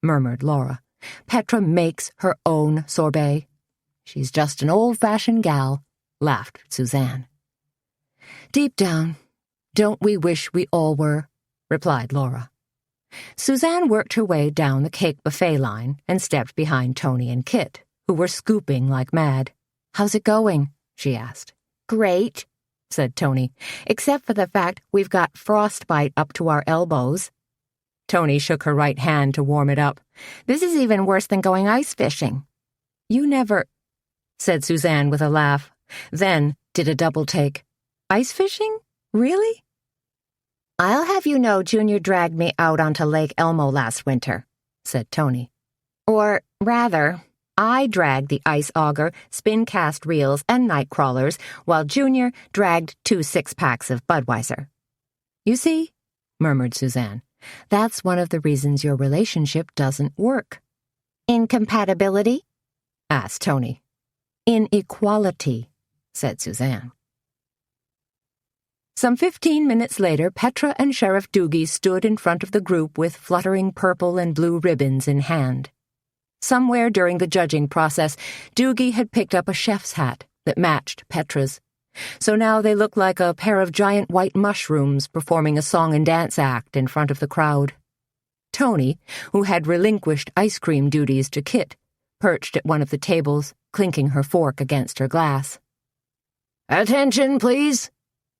murmured Laura. "Petra makes her own sorbet." "She's just an old-fashioned gal," laughed Suzanne. "Deep down, don't we wish we all were?" replied Laura. Suzanne worked her way down the cake buffet line and stepped behind Toni and Kit, who were scooping like mad. "How's it going?" she asked. "Great," said Toni, "except for the fact we've got frostbite up to our elbows." Toni shook her right hand to warm it up. "This is even worse than going ice fishing." "You never," said Suzanne with a laugh, then did a double take. "Ice fishing? Really?" "I'll have you know Junior dragged me out onto Lake Elmo last winter," said Toni. "Or, rather, I dragged the ice auger, spin-cast reels, and night crawlers, while Junior dragged 2 6-packs of Budweiser." "You see," murmured Suzanne, "that's one of the reasons your relationship doesn't work." "Incompatibility?" asked Toni. "Inequality," said Suzanne. Some 15 minutes later, Petra and Sheriff Doogie stood in front of the group with fluttering purple and blue ribbons in hand. Somewhere during the judging process, Doogie had picked up a chef's hat that matched Petra's. So now they looked like a pair of giant white mushrooms performing a song and dance act in front of the crowd. Toni, who had relinquished ice cream duties to Kit, perched at one of the tables, clinking her fork against her glass. "Attention, please,"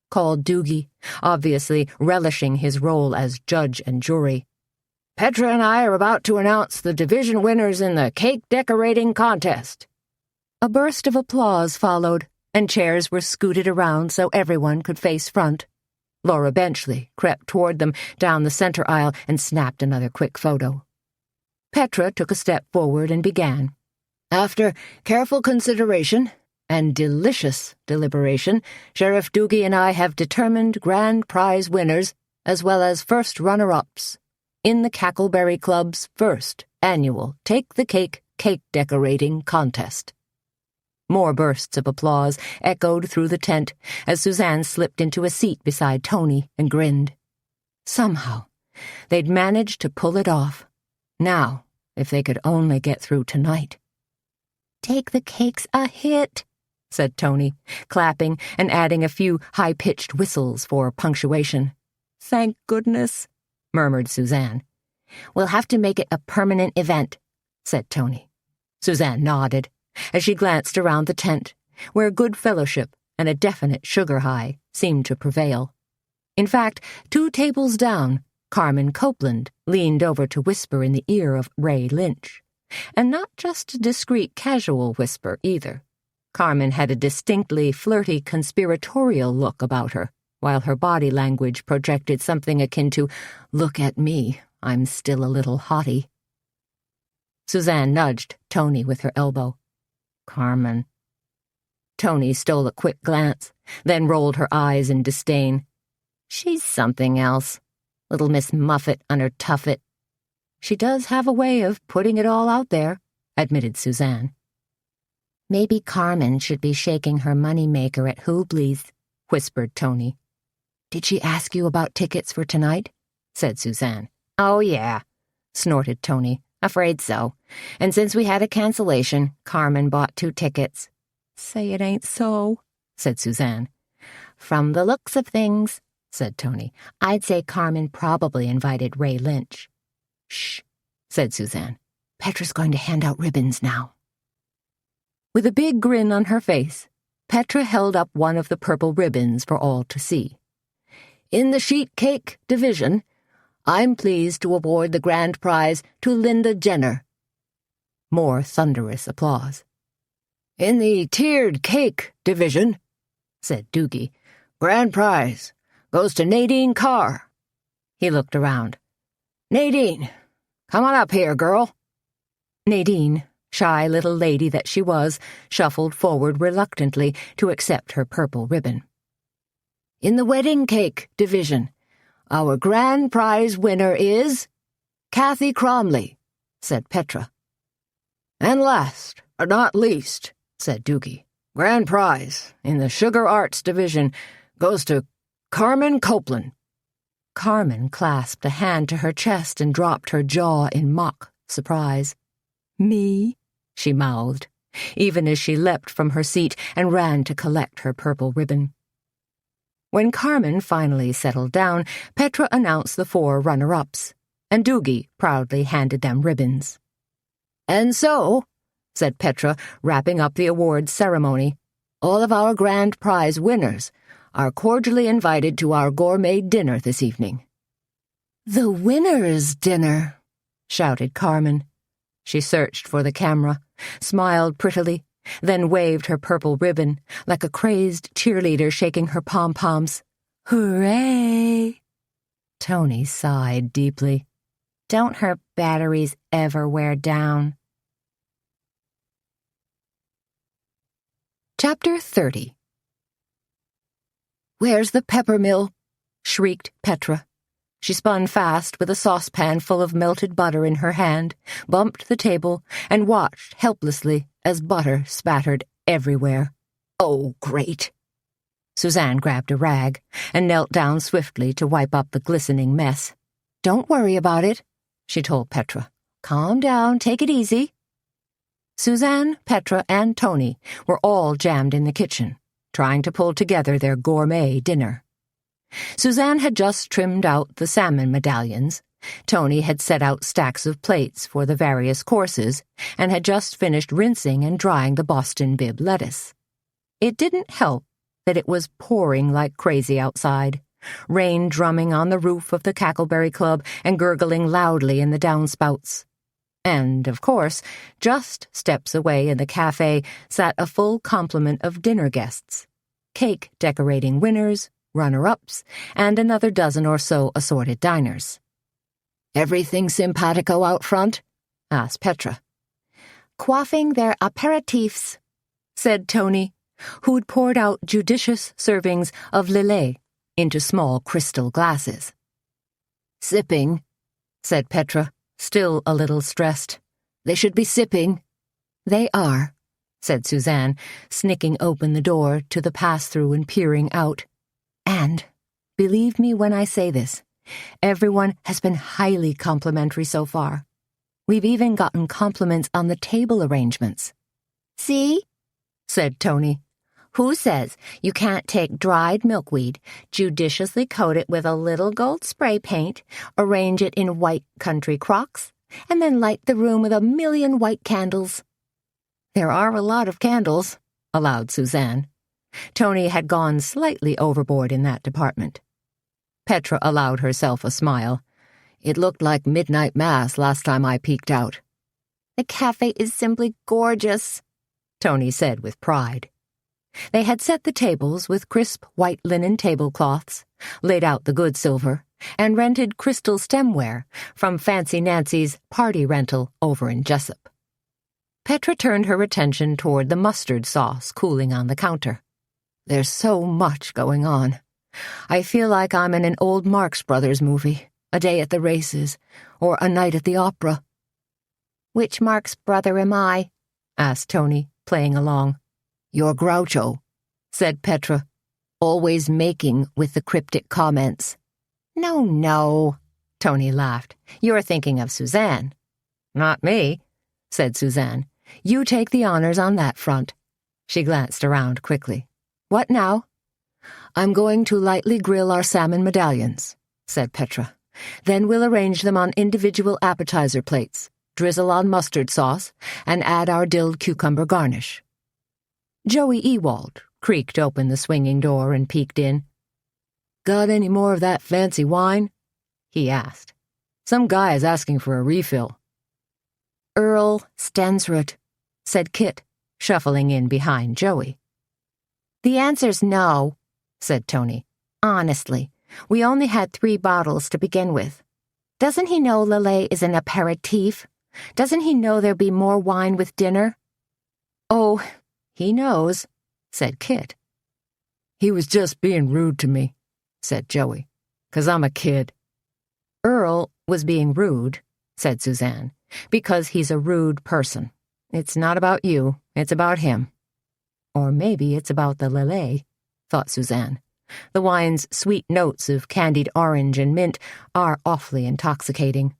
called Doogie, obviously relishing his role as judge and jury. "Petra and I are about to announce the division winners in the cake decorating contest." A burst of applause followed, and chairs were scooted around so everyone could face front. Laura Benchley crept toward them down the center aisle and snapped another quick photo. Petra took a step forward and began. "After careful consideration and delicious deliberation, Sheriff Doogie and I have determined grand prize winners as well as first runner-ups in the Cackleberry Club's first annual Take the Cake cake decorating contest." More bursts of applause echoed through the tent as Suzanne slipped into a seat beside Toni and grinned. Somehow, they'd managed to pull it off. Now, if they could only get through tonight. "Take the Cake's a hit," said Toni, clapping and adding a few high-pitched whistles for punctuation. "Thank goodness," murmured Suzanne. "We'll have to make it a permanent event," said Toni. Suzanne nodded as she glanced around the tent, where good fellowship and a definite sugar high seemed to prevail. In fact, 2 tables down, Carmen Copeland leaned over to whisper in the ear of Ray Lynch. And not just a discreet casual whisper, either. Carmen had a distinctly flirty conspiratorial look about her, while her body language projected something akin to, "Look at me, I'm still a little hottie." Suzanne nudged Toni with her elbow. "Carmen." Toni stole a quick glance, then rolled her eyes in disdain. "She's something else. Little Miss Muffet on her tuffet." "She does have a way of putting it all out there," admitted Suzanne. "Maybe Carmen should be shaking her money-maker at Hubley's," whispered Toni. "Did she ask you about tickets for tonight?" said Suzanne. "Oh, yeah," snorted Toni. "Afraid so. And since we had a cancellation, Carmen bought 2 tickets." "Say it ain't so," said Suzanne. "From the looks of things," said Toni, "I'd say Carmen probably invited Ray Lynch." "Shh," said Suzanne. "Petra's going to hand out ribbons now." With a big grin on her face, Petra held up one of the purple ribbons for all to see. "In the sheet cake division, I'm pleased to award the grand prize to Linda Jenner." More thunderous applause. "In the tiered cake division," said Doogie, "grand prize goes to Nadine Carr." He looked around. "Nadine, come on up here, girl." Nadine, shy little lady that she was, shuffled forward reluctantly to accept her purple ribbon. "In the wedding cake division, our grand prize winner is Kathy Cromley," said Petra. "And last, but not least," said Doogie, "grand prize in the sugar arts division goes to Carmen Copeland." Carmen clasped a hand to her chest and dropped her jaw in mock surprise. "Me?" she mouthed, even as she leapt from her seat and ran to collect her purple ribbon. When Carmen finally settled down, Petra announced the 4 runner-ups, and Doogie proudly handed them ribbons. "And so," said Petra, wrapping up the awards ceremony, "all of our grand prize winners are cordially invited to our gourmet dinner this evening." "The winner's dinner," shouted Carmen. She searched for the camera, smiled prettily, then waved her purple ribbon like a crazed cheerleader shaking her pom-poms. "Hooray!" Toni sighed deeply. Don't her batteries ever wear down? Chapter 30. "Where's the peppermill?" shrieked Petra. She spun fast with a saucepan full of melted butter in her hand, bumped the table, and watched helplessly as butter spattered everywhere. "Oh, great!" Suzanne grabbed a rag and knelt down swiftly to wipe up the glistening mess. "Don't worry about it," she told Petra. "Calm down, take it easy." Suzanne, Petra, and Toni were all jammed in the kitchen, trying to pull together their gourmet dinner. Suzanne had just trimmed out the salmon medallions, Toni had set out stacks of plates for the various courses, and had just finished rinsing and drying the Boston bib lettuce. It didn't help that it was pouring like crazy outside, rain drumming on the roof of the Cackleberry Club and gurgling loudly in the downspouts. And, of course, just steps away in the café sat a full complement of dinner guests, cake-decorating winners, runner-ups, and another dozen or so assorted diners. "Everything simpatico out front?" asked Petra. "Quaffing their apéritifs," said Toni, who'd poured out judicious servings of Lillet into small crystal glasses. "Sipping," said Petra, still a little stressed. "They should be sipping." "They are," said Suzanne, snicking open the door to the pass-through and peering out. "And, believe me when I say this, everyone has been highly complimentary so far. We've even gotten compliments on the table arrangements." "See?" said Toni. "Who says you can't take dried milkweed, judiciously coat it with a little gold spray paint, arrange it in white country crocks, and then light the room with 1,000,000 white candles?" There are a lot of candles, allowed Suzanne. Toni had gone slightly overboard in that department. Petra allowed herself a smile. It looked like midnight mass last time I peeked out. The café is simply gorgeous, Toni said with pride. They had set the tables with crisp white linen tablecloths, laid out the good silver, and rented crystal stemware from Fancy Nancy's party rental over in Jessup. Petra turned her attention toward the mustard sauce cooling on the counter. There's so much going on. I feel like I'm in an old Marx Brothers movie, a day at the races, or a night at the opera. Which Marx brother am I? Asked Toni, playing along. You're Groucho, said Petra, always making with the cryptic comments. No, Toni laughed. You're thinking of Suzanne. Not me, said Suzanne. You take the honors on that front. She glanced around quickly. What now? I'm going to lightly grill our salmon medallions, said Petra. Then we'll arrange them on individual appetizer plates, drizzle on mustard sauce, and add our dilled cucumber garnish. Joey Ewald creaked open the swinging door and peeked in. Got any more of that fancy wine? He asked. Some guy is asking for a refill. Earl Stensrud, said Kit, shuffling in behind Joey. The answer's no, said Toni. Honestly, we only had 3 bottles to begin with. Doesn't he know Lillet is an aperitif? Doesn't he know there'll be more wine with dinner? Oh, he knows, said Kit. He was just being rude to me, said Joey, 'cause I'm a kid. Earl was being rude, said Suzanne, because he's a rude person. It's not about you, it's about him. Or maybe it's about the Lillet, thought Suzanne. The wine's sweet notes of candied orange and mint are awfully intoxicating,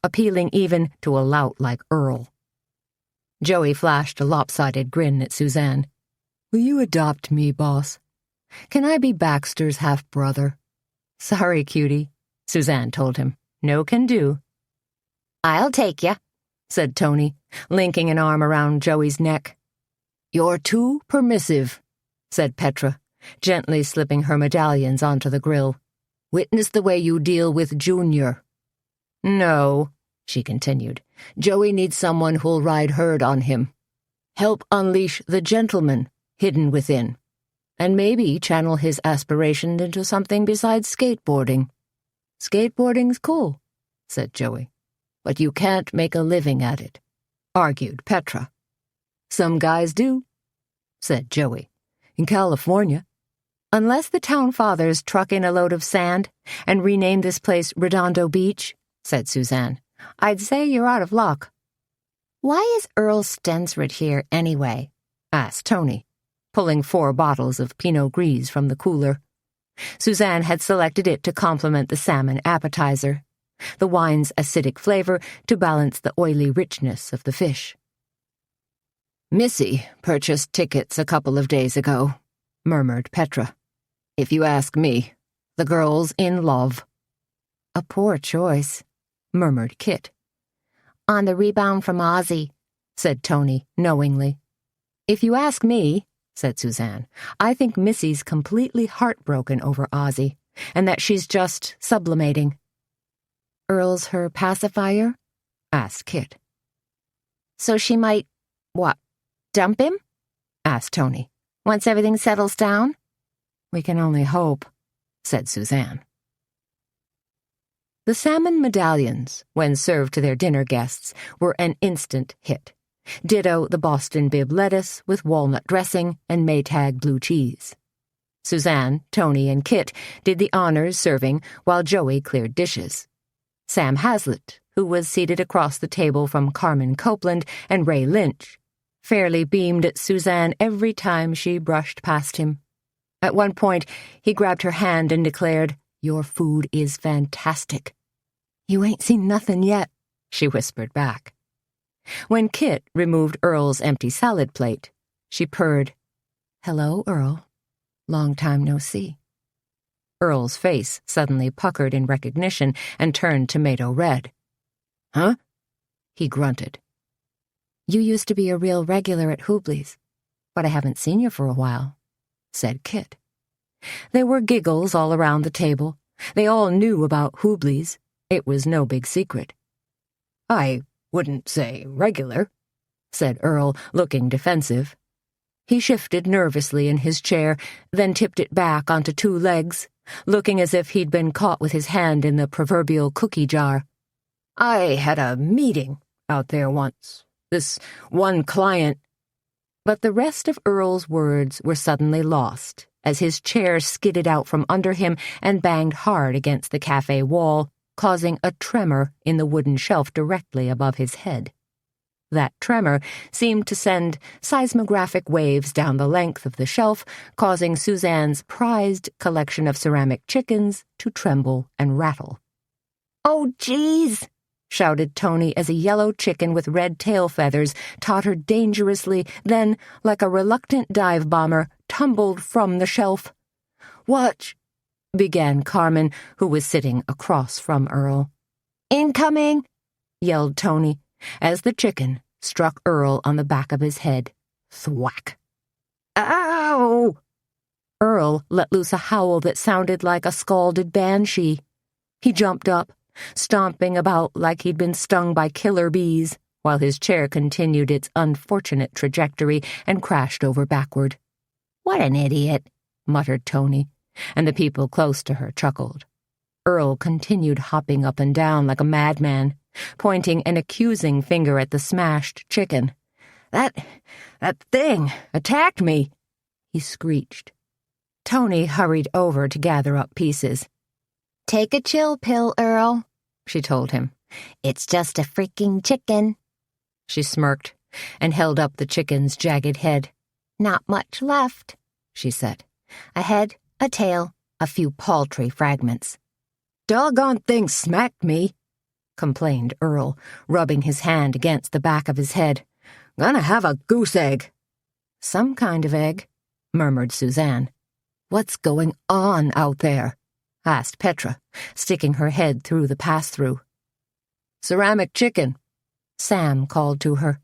appealing even to a lout like Earl. Joey flashed a lopsided grin at Suzanne. Will you adopt me, boss? Can I be Baxter's half-brother? Sorry, cutie, Suzanne told him. No can do. I'll take ya, said Toni, linking an arm around Joey's neck. You're too permissive, said Petra, gently slipping her medallions onto the grill. Witness the way you deal with Junior. No, she continued. Joey needs someone who'll ride herd on him. Help unleash the gentleman hidden within. And maybe channel his aspiration into something besides skateboarding. Skateboarding's cool, said Joey. But you can't make a living at it, argued Petra. Some guys do, said Joey. In California. Unless the town fathers truck in a load of sand and rename this place Redondo Beach, said Suzanne, I'd say you're out of luck. Why is Earl Stensrud here anyway? Asked Toni, pulling 4 bottles of Pinot Gris from the cooler. Suzanne had selected it to complement the salmon appetizer, the wine's acidic flavor to balance the oily richness of the fish. Missy purchased tickets a couple of days ago, murmured Petra. If you ask me, the girl's in love. A poor choice, murmured Kit. On the rebound from Ozzie, said Toni knowingly. If you ask me, said Suzanne, I think Missy's completely heartbroken over Ozzie, and that she's just sublimating. Earl's her pacifier? Asked Kit. So she might, dump him? Asked Toni. Once everything settles down? We can only hope, said Suzanne. The salmon medallions, when served to their dinner guests, were an instant hit. Ditto the Boston bib lettuce with walnut dressing and Maytag blue cheese. Suzanne, Toni, and Kit did the honors serving while Joey cleared dishes. Sam Hazlitt, who was seated across the table from Carmen Copeland and Ray Lynch, fairly beamed at Suzanne every time she brushed past him. At one point, he grabbed her hand and declared, Your food is fantastic. You ain't seen nothing yet, she whispered back. When Kit removed Earl's empty salad plate, she purred, Hello, Earl. Long time no see. Earl's face suddenly puckered in recognition and turned tomato red. Huh? He grunted. You used to be a real regular at Hubley's, but I haven't seen you for a while," said Kit. There were giggles all around the table. They all knew about Hubley's. It was no big secret. "I wouldn't say regular," said Earl, looking defensive. He shifted nervously in his chair, then tipped it back onto two legs, looking as if he'd been caught with his hand in the proverbial cookie jar. "I had a meeting out there once. This one client—" But the rest of Earl's words were suddenly lost as his chair skidded out from under him and banged hard against the cafe wall, causing a tremor in the wooden shelf directly above his head. That tremor seemed to send seismographic waves down the length of the shelf, causing Suzanne's prized collection of ceramic chickens to tremble and rattle. "Oh, geez!" shouted Toni as a yellow chicken with red tail feathers tottered dangerously, then, like a reluctant dive bomber, tumbled from the shelf. "Watch," began Carmen, who was sitting across from Earl. "Incoming!" yelled Toni, as the chicken struck Earl on the back of his head. Thwack! "Ow!" Earl let loose a howl that sounded like a scalded banshee. He jumped up, stomping about like he'd been stung by killer bees, while his chair continued its unfortunate trajectory and crashed over backward. "What an idiot," muttered Toni, and the people close to her chuckled. Earl continued hopping up and down like a madman, pointing an accusing finger at the smashed chicken. That thing attacked me," he screeched. Toni hurried over to gather up pieces. "Take a chill pill, Earl," she told him. "It's just a freaking chicken." She smirked and held up the chicken's jagged head. "Not much left," she said. "A head, a tail, a few paltry fragments." "Doggone thing smacked me," complained Earl, rubbing his hand against the back of his head. "Gonna have a goose egg." "Some kind of egg," murmured Suzanne. "What's going on out there?" asked Petra, sticking her head through the pass-through. "Ceramic chicken," Sam called to her.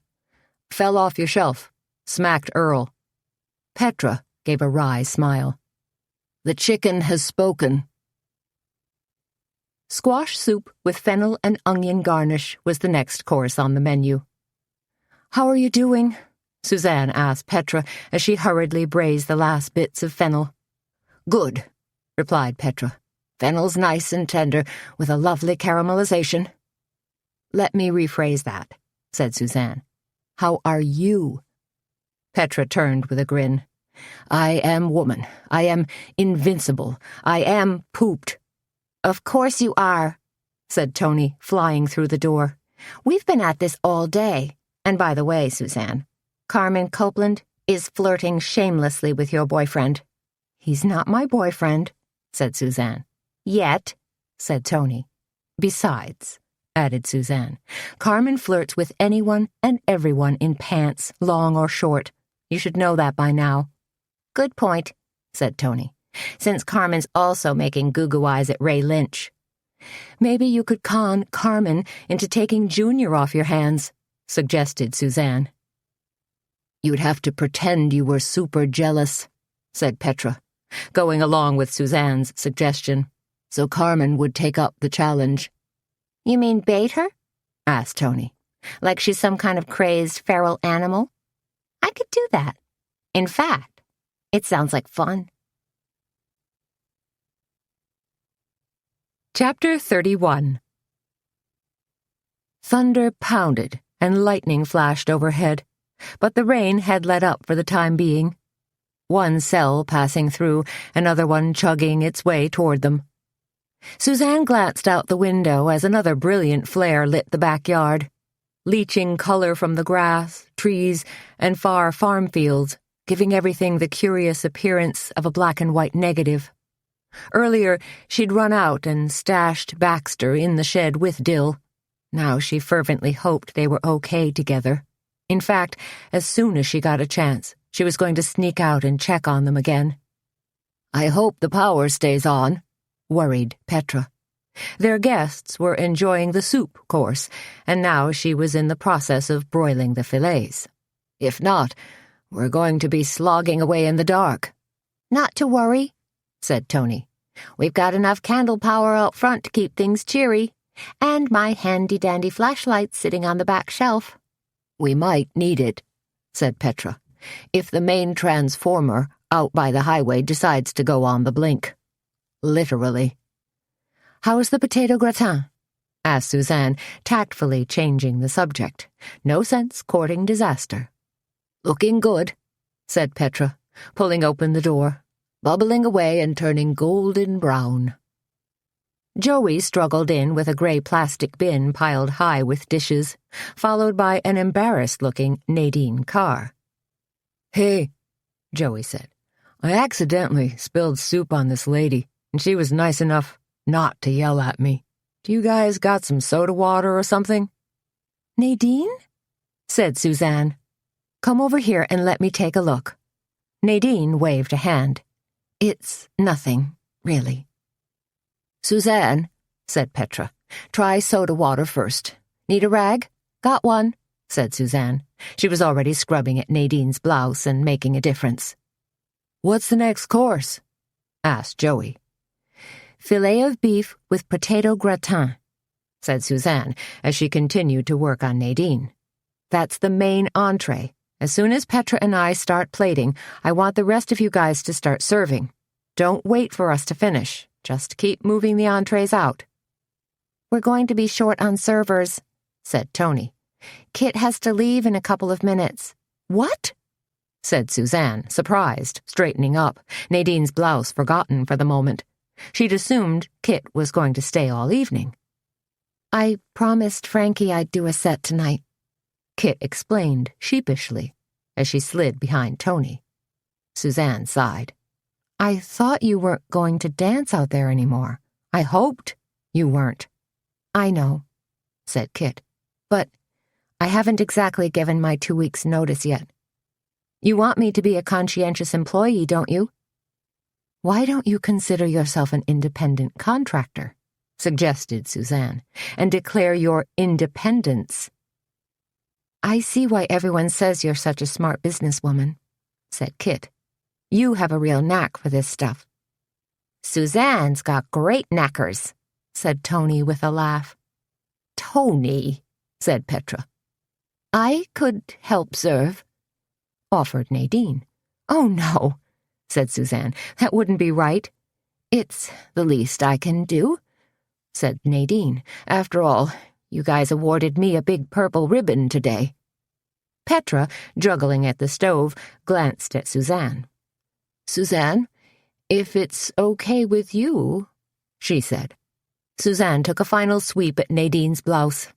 "Fell off your shelf. Smacked Earl." Petra gave a wry smile. "The chicken has spoken." Squash soup with fennel and onion garnish was the next course on the menu. "How are you doing?" Suzanne asked Petra as she hurriedly braised the last bits of fennel. "Good," replied Petra. "Fennel's nice and tender, with a lovely caramelization." "Let me rephrase that," said Suzanne. "How are you?" Petra turned with a grin. "I am woman. I am invincible. I am pooped." "Of course you are," said Toni, flying through the door. "We've been at this all day. And by the way, Suzanne, Carmen Copeland is flirting shamelessly with your boyfriend." "He's not my boyfriend," said Suzanne. "Yet," said Toni. "Besides," added Suzanne, "Carmen flirts with anyone and everyone in pants, long or short. You should know that by now." "Good point," said Toni, "since Carmen's also making goo-goo eyes at Ray Lynch." "Maybe you could con Carmen into taking Junior off your hands," suggested Suzanne. "You'd have to pretend you were super jealous," said Petra, going along with Suzanne's suggestion, so Carmen would take up the challenge. "You mean bait her?" asked Toni. "Like she's some kind of crazed feral animal?" "I could do that. In fact, it sounds like fun." Chapter 31. Thunder pounded and lightning flashed overhead, but the rain had let up for the time being. One cell passing through, another one chugging its way toward them. Suzanne glanced out the window as another brilliant flare lit the backyard, leaching color from the grass, trees, and far farm fields, giving everything the curious appearance of a black-and-white negative. Earlier, she'd run out and stashed Baxter in the shed with Dill. Now she fervently hoped they were okay together. In fact, as soon as she got a chance, she was going to sneak out and check on them again. "I hope the power stays on," worried Petra. Their guests were enjoying the soup course, and now she was in the process of broiling the fillets. If not, we're going to be slogging away in the dark. Not to worry, said Toni. We've got enough candle power out front to keep things cheery, and my handy-dandy flashlight sitting on the back shelf. We might need it, said Petra, if the main transformer out by the highway decides to go on the blink. Literally. How's the potato gratin? Asked Suzanne, tactfully changing the subject. No sense courting disaster. Looking good, said Petra, pulling open the door, bubbling away and turning golden brown. Joey struggled in with a gray plastic bin piled high with dishes, followed by an embarrassed-looking Nadine Carr. "Hey," Joey said, "I accidentally spilled soup on this lady, and she was nice enough not to yell at me. Do you guys got some soda water or something?" "Nadine?" said Suzanne. "Come over here and let me take a look." Nadine waved a hand. "It's nothing, really." "Suzanne," said Petra, "try soda water first. Need a rag?" "Got one," said Suzanne. She was already scrubbing at Nadine's blouse and making a difference. "What's the next course?" asked Joey. "Filet of beef with potato gratin," said Suzanne as she continued to work on Nadine. "That's the main entree. As soon as Petra and I start plating, I want the rest of you guys to start serving. Don't wait for us to finish. Just keep moving the entrees out." "We're going to be short on servers," said Toni. "Kit has to leave in a couple of minutes." "What?" said Suzanne, surprised, straightening up, Nadine's blouse forgotten for the moment. She'd assumed Kit was going to stay all evening. "I promised Frankie I'd do a set tonight," Kit explained sheepishly as she slid behind Toni. Suzanne sighed. "I thought you weren't going to dance out there anymore. I hoped you weren't." "I know," said Kit, "but I haven't exactly given my 2 weeks' notice yet." "You want me to be a conscientious employee, don't you?" "Why don't you consider yourself an independent contractor?" suggested Suzanne, "and declare your independence." "I see why everyone says you're such a smart businesswoman," said Kit. "You have a real knack for this stuff." "Suzanne's got great knackers," said Toni with a laugh. "Toni," said Petra. "I could help serve," offered Nadine. "Oh, no," said Suzanne. "That wouldn't be right." "It's the least I can do," said Nadine. "After all, you guys awarded me a big purple ribbon today." Petra, juggling at the stove, glanced at Suzanne. "Suzanne, if it's okay with you," she said. Suzanne took a final sweep at Nadine's blouse.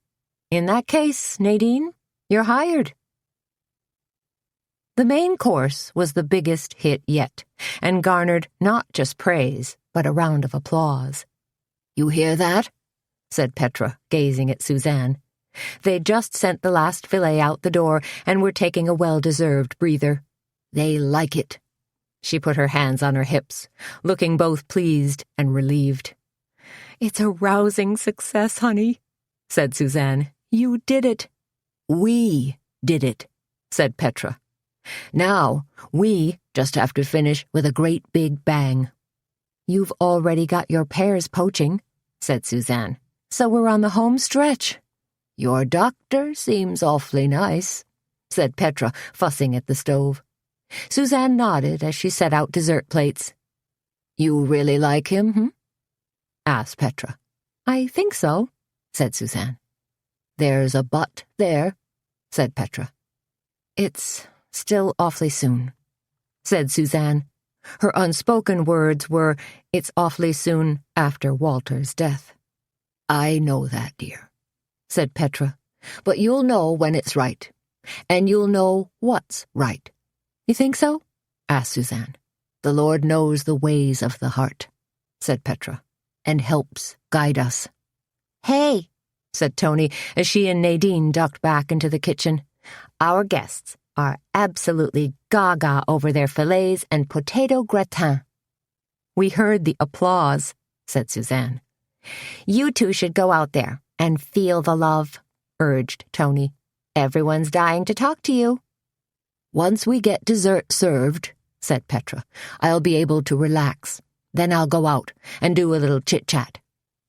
"In that case, Nadine, you're hired." The main course was the biggest hit yet, and garnered not just praise, but a round of applause. "You hear that?" said Petra, gazing at Suzanne. They'd just sent the last fillet out the door and were taking a well-deserved breather. "They like it." She put her hands on her hips, looking both pleased and relieved. "It's a rousing success, honey," said Suzanne. "You did it." "We did it," said Petra. "Now, we just have to finish with a great big bang." "You've already got your pears poaching," said Suzanne. "So we're on the home stretch." "Your doctor seems awfully nice," said Petra, fussing at the stove. Suzanne nodded as she set out dessert plates. "You really like him, asked Petra. "I think so," said Suzanne. "There's a but there," said Petra. "It's still awfully soon," said Suzanne. Her unspoken words were, "It's awfully soon after Walter's death." "I know that, dear," said Petra. "But you'll know when it's right. And you'll know what's right." "You think so?" asked Suzanne. "The Lord knows the ways of the heart," said Petra, "and helps guide us." "Hey," said Toni as she and Nadine ducked back into the kitchen. "Our guests are absolutely gaga over their fillets and potato gratin." "We heard the applause," said Suzanne. You two should go out there and feel the love, urged Toni. Everyone's dying to talk to you. Once we get dessert served, said Petra, I'll be able to relax. Then I'll go out and do a little chit-chat.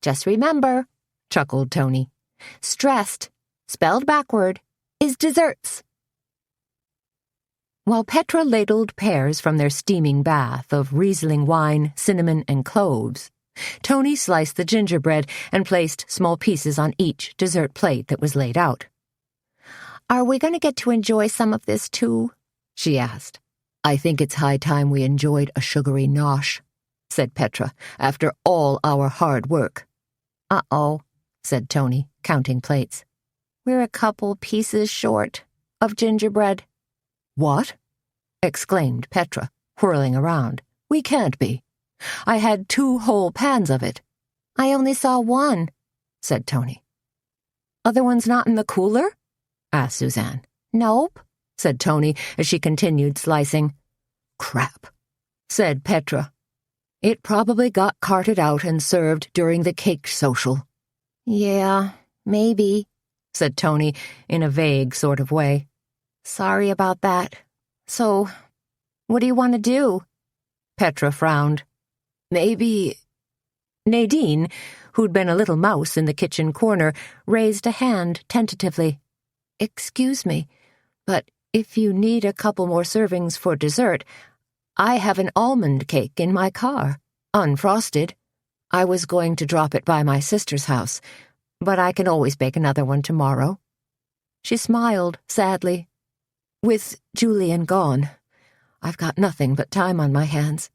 Just remember, chuckled Toni, stressed, spelled backward, is desserts. While Petra ladled pears from their steaming bath of Riesling wine, cinnamon, and cloves, Toni sliced the gingerbread and placed small pieces on each dessert plate that was laid out. Are we going to get to enjoy some of this too? She asked. I think it's high time we enjoyed a sugary nosh, said Petra, after all our hard work. Uh-oh, said Toni, counting plates. We're a couple pieces short of gingerbread. What? Exclaimed Petra, whirling around. We can't be. I had 2 whole pans of it. I only saw 1, said Toni. Other one's not in the cooler? Asked Suzanne. Nope, said Toni as she continued slicing. Crap, said Petra. It probably got carted out and served during the cake social. Yeah, maybe, said Toni in a vague sort of way. Sorry about that. So, what do you want to do? Petra frowned. Maybe... Nadine, who'd been a little mouse in the kitchen corner, raised a hand tentatively. Excuse me, but if you need a couple more servings for dessert, I have an almond cake in my car, unfrosted. I was going to drop it by my sister's house, but I can always bake another one tomorrow. She smiled sadly. With Julian gone, I've got nothing but time on my hands.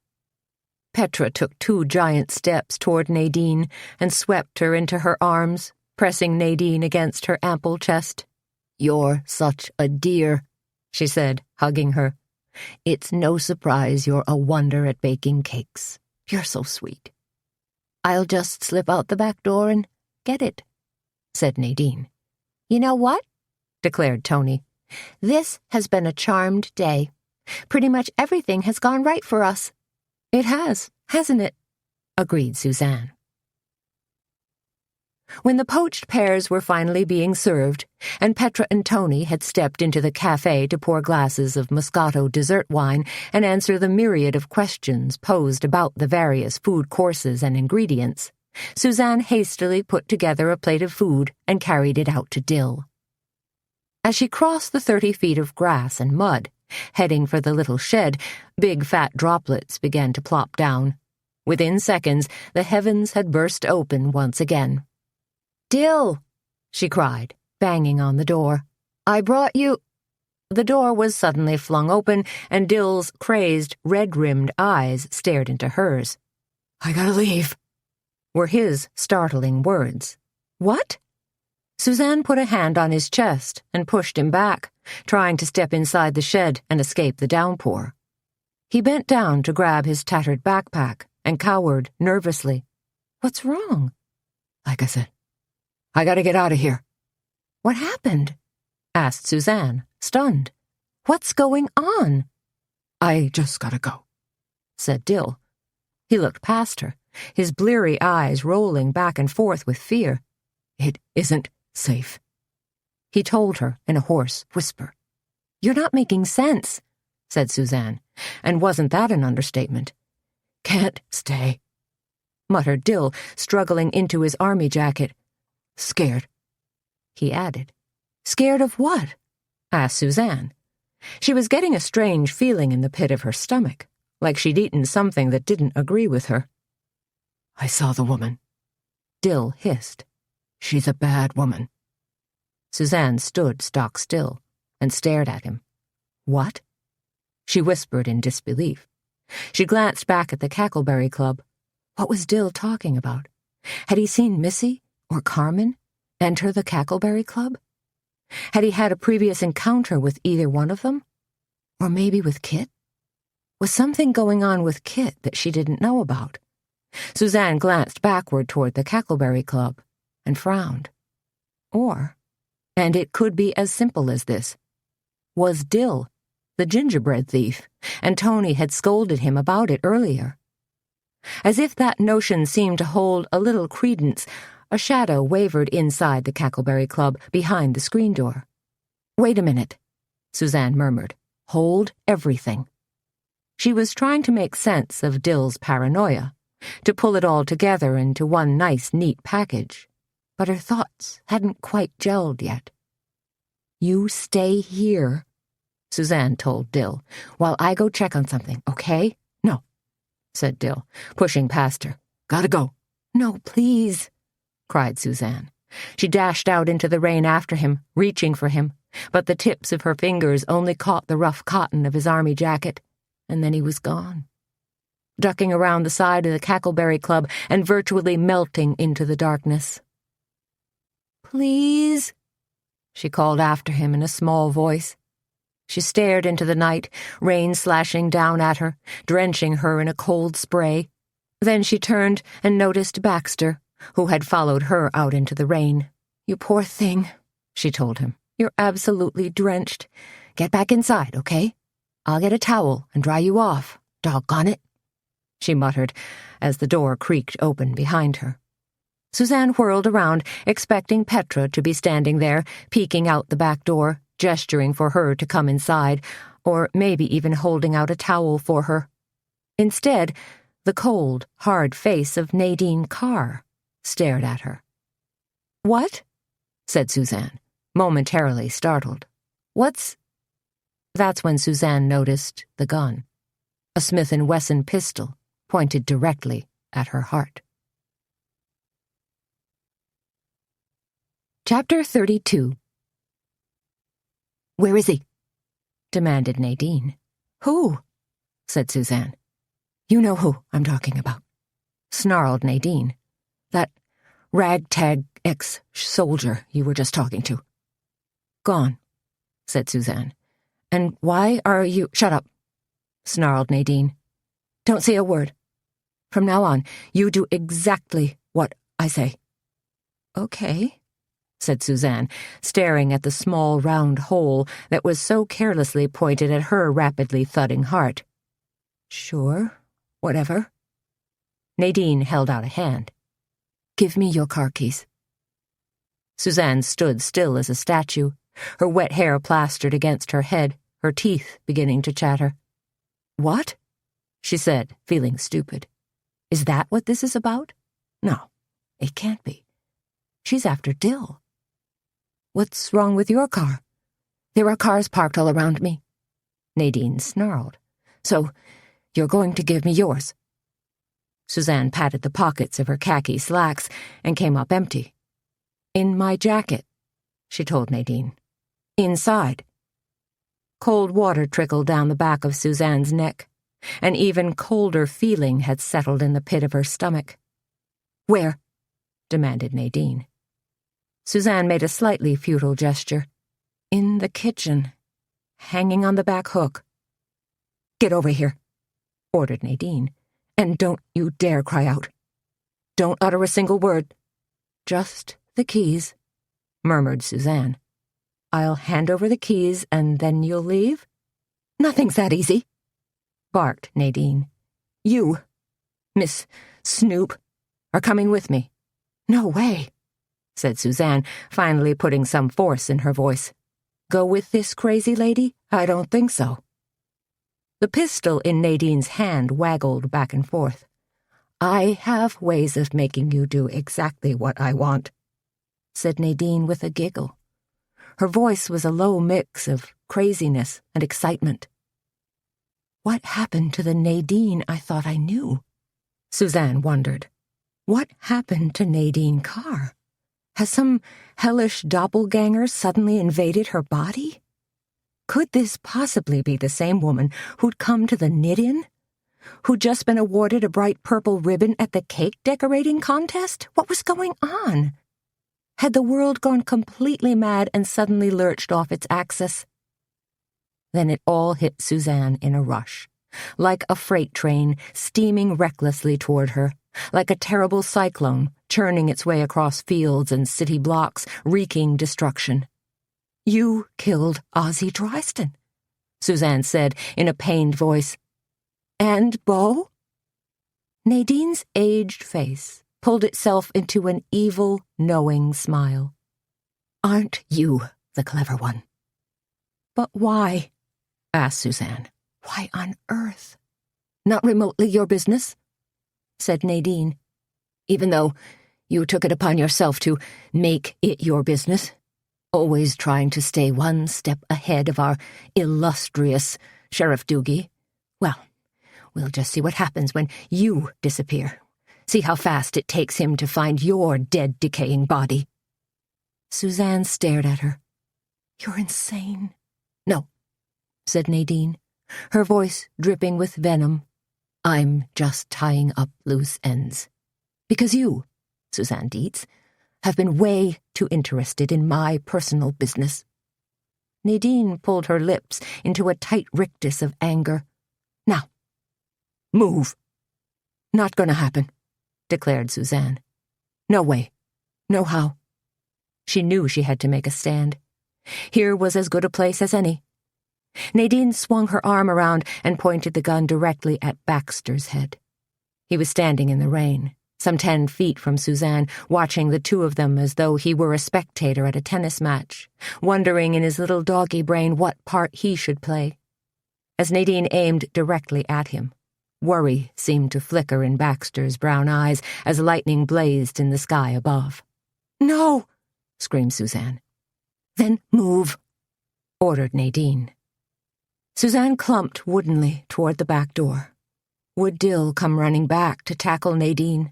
Petra took 2 giant steps toward Nadine and swept her into her arms, pressing Nadine against her ample chest. You're such a dear, she said, hugging her. It's no surprise you're a wonder at baking cakes. You're so sweet. I'll just slip out the back door and get it, said Nadine. You know what? Declared Toni. This has been a charmed day. Pretty much everything has gone right for us. It has, hasn't it? Agreed Suzanne. When the poached pears were finally being served, and Petra and Toni had stepped into the café to pour glasses of Moscato dessert wine and answer the myriad of questions posed about the various food courses and ingredients, Suzanne hastily put together a plate of food and carried it out to Dill. As she crossed the 30 feet of grass and mud, heading for the little shed, big fat droplets began to plop down. Within seconds, the heavens had burst open once again. "Dill!" she cried, banging on the door. "I brought you—" The door was suddenly flung open, and Dill's crazed, red-rimmed eyes stared into hers. "I gotta leave," were his startling words. "What?" Suzanne put a hand on his chest and pushed him back, trying to step inside the shed and escape the downpour. He bent down to grab his tattered backpack and cowered nervously. "What's wrong?" "Like I said, I gotta get out of here." "What happened?" asked Suzanne, stunned. "What's going on?" "I just gotta go," said Dill. He looked past her, his bleary eyes rolling back and forth with fear. "It isn't safe," he told her in a hoarse whisper. "You're not making sense," said Suzanne, and wasn't that an understatement? "Can't stay," muttered Dill, struggling into his army jacket. "Scared," he added. "Scared of what?" asked Suzanne. She was getting a strange feeling in the pit of her stomach, like she'd eaten something that didn't agree with her. "I saw the woman," Dill hissed. "She's a bad woman." Suzanne stood stock still and stared at him. "What?" she whispered in disbelief. She glanced back at the Cackleberry Club. What was Dill talking about? Had he seen Missy or Carmen enter the Cackleberry Club? Had he had a previous encounter with either one of them? Or maybe with Kit? Was something going on with Kit that she didn't know about? Suzanne glanced backward toward the Cackleberry Club and frowned. Or, and it could be as simple as this, was Dill the gingerbread thief, and Toni had scolded him about it earlier. As if that notion seemed to hold a little credence, a shadow wavered inside the Cackleberry Club behind the screen door. "Wait a minute," Suzanne murmured. "Hold everything." She was trying to make sense of Dill's paranoia, to pull it all together into one nice, neat package, but her thoughts hadn't quite gelled yet. "You stay here," Suzanne told Dill, "while I go check on something, okay?" "No," said Dill, pushing past her. "Gotta go." "No, please," cried Suzanne. She dashed out into the rain after him, reaching for him, but the tips of her fingers only caught the rough cotton of his army jacket, and then he was gone, ducking around the side of the Cackleberry Club and virtually melting into the darkness. "Please," she called after him in a small voice. She stared into the night, rain slashing down at her, drenching her in a cold spray. Then she turned and noticed Baxter, who had followed her out into the rain. "You poor thing," she told him. "You're absolutely drenched. Get back inside, okay? I'll get a towel and dry you off. Doggone it," she muttered as the door creaked open behind her. Suzanne whirled around, expecting Petra to be standing there, peeking out the back door, gesturing for her to come inside, or maybe even holding out a towel for her. Instead, the cold, hard face of Nadine Carr stared at her. "What?" said Suzanne, momentarily startled. "What's—" That's when Suzanne noticed the gun, a Smith & Wesson pistol pointed directly at her heart. Chapter 32. "Where is he?" demanded Nadine. "Who?" said Suzanne. "You know who I'm talking about," snarled Nadine. "That ragtag ex-soldier you were just talking to." "Gone," said Suzanne. "And why are you—" "Shut up," snarled Nadine. "Don't say a word. From now on, you do exactly what I say." "Okay," said Suzanne, staring at the small round hole that was so carelessly pointed at her rapidly thudding heart. "Sure, whatever." Nadine held out a hand. "Give me your car keys." Suzanne stood still as a statue, her wet hair plastered against her head, her teeth beginning to chatter. "What?" she said, feeling stupid. "Is that what this is about? No, it can't be. She's after Dill." "What's wrong with your car?" "There are cars parked all around me," Nadine snarled. "So, you're going to give me yours." Suzanne patted the pockets of her khaki slacks and came up empty. "In my jacket," she told Nadine. "Inside." Cold water trickled down the back of Suzanne's neck. An even colder feeling had settled in the pit of her stomach. "Where?" demanded Nadine. Suzanne made a slightly futile gesture. "In the kitchen, hanging on the back hook." "Get over here," ordered Nadine. "And don't you dare cry out. Don't utter a single word." "Just the keys," murmured Suzanne. "I'll hand over the keys and then you'll leave?" "Nothing's that easy," barked Nadine. "You, Miss Snoop, are coming with me." "No way," said Suzanne, finally putting some force in her voice. "Go with this crazy lady? I don't think so." The pistol in Nadine's hand waggled back and forth. "I have ways of making you do exactly what I want," said Nadine with a giggle. Her voice was a low mix of craziness and excitement. What happened to the Nadine I thought I knew? Suzanne wondered. What happened to Nadine Carr? Has some hellish doppelganger suddenly invaded her body? Could this possibly be the same woman who'd come to the knit-in? Who'd just been awarded a bright purple ribbon at the cake decorating contest? What was going on? Had the world gone completely mad and suddenly lurched off its axis? Then it all hit Suzanne in a rush, like a freight train steaming recklessly toward her, like a terrible cyclone churning its way across fields and city blocks, wreaking destruction. "You killed Ozzie Driesden," Suzanne said in a pained voice. "And Beau?" Nadine's aged face pulled itself into an evil, knowing smile. Aren't you the clever one? But why? Asked Suzanne. Why on earth? Not remotely your business, said Nadine. Even though you took it upon yourself to make it your business, always trying to stay one step ahead of our illustrious Sheriff Doogie. Well, we'll just see what happens when you disappear. See how fast it takes him to find your dead, decaying body. Suzanne stared at her. You're insane. No, said Nadine, her voice dripping with venom. I'm just tying up loose ends. Because you, Suzanne Dietz, have been way too interested in my personal business. Nadine pulled her lips into a tight rictus of anger. Now, move. Not gonna happen, declared Suzanne. No way. No how. She knew she had to make a stand. Here was as good a place as any. Nadine swung her arm around and pointed the gun directly at Baxter's head. He was standing in the rain, some 10 feet from Suzanne, watching the two of them as though he were a spectator at a tennis match, wondering in his little doggy brain what part he should play. As Nadine aimed directly at him, worry seemed to flicker in Baxter's brown eyes as lightning blazed in the sky above. No! Screamed Suzanne. Then move, ordered Nadine. Suzanne clumped woodenly toward the back door. Would Dill come running back to tackle Nadine?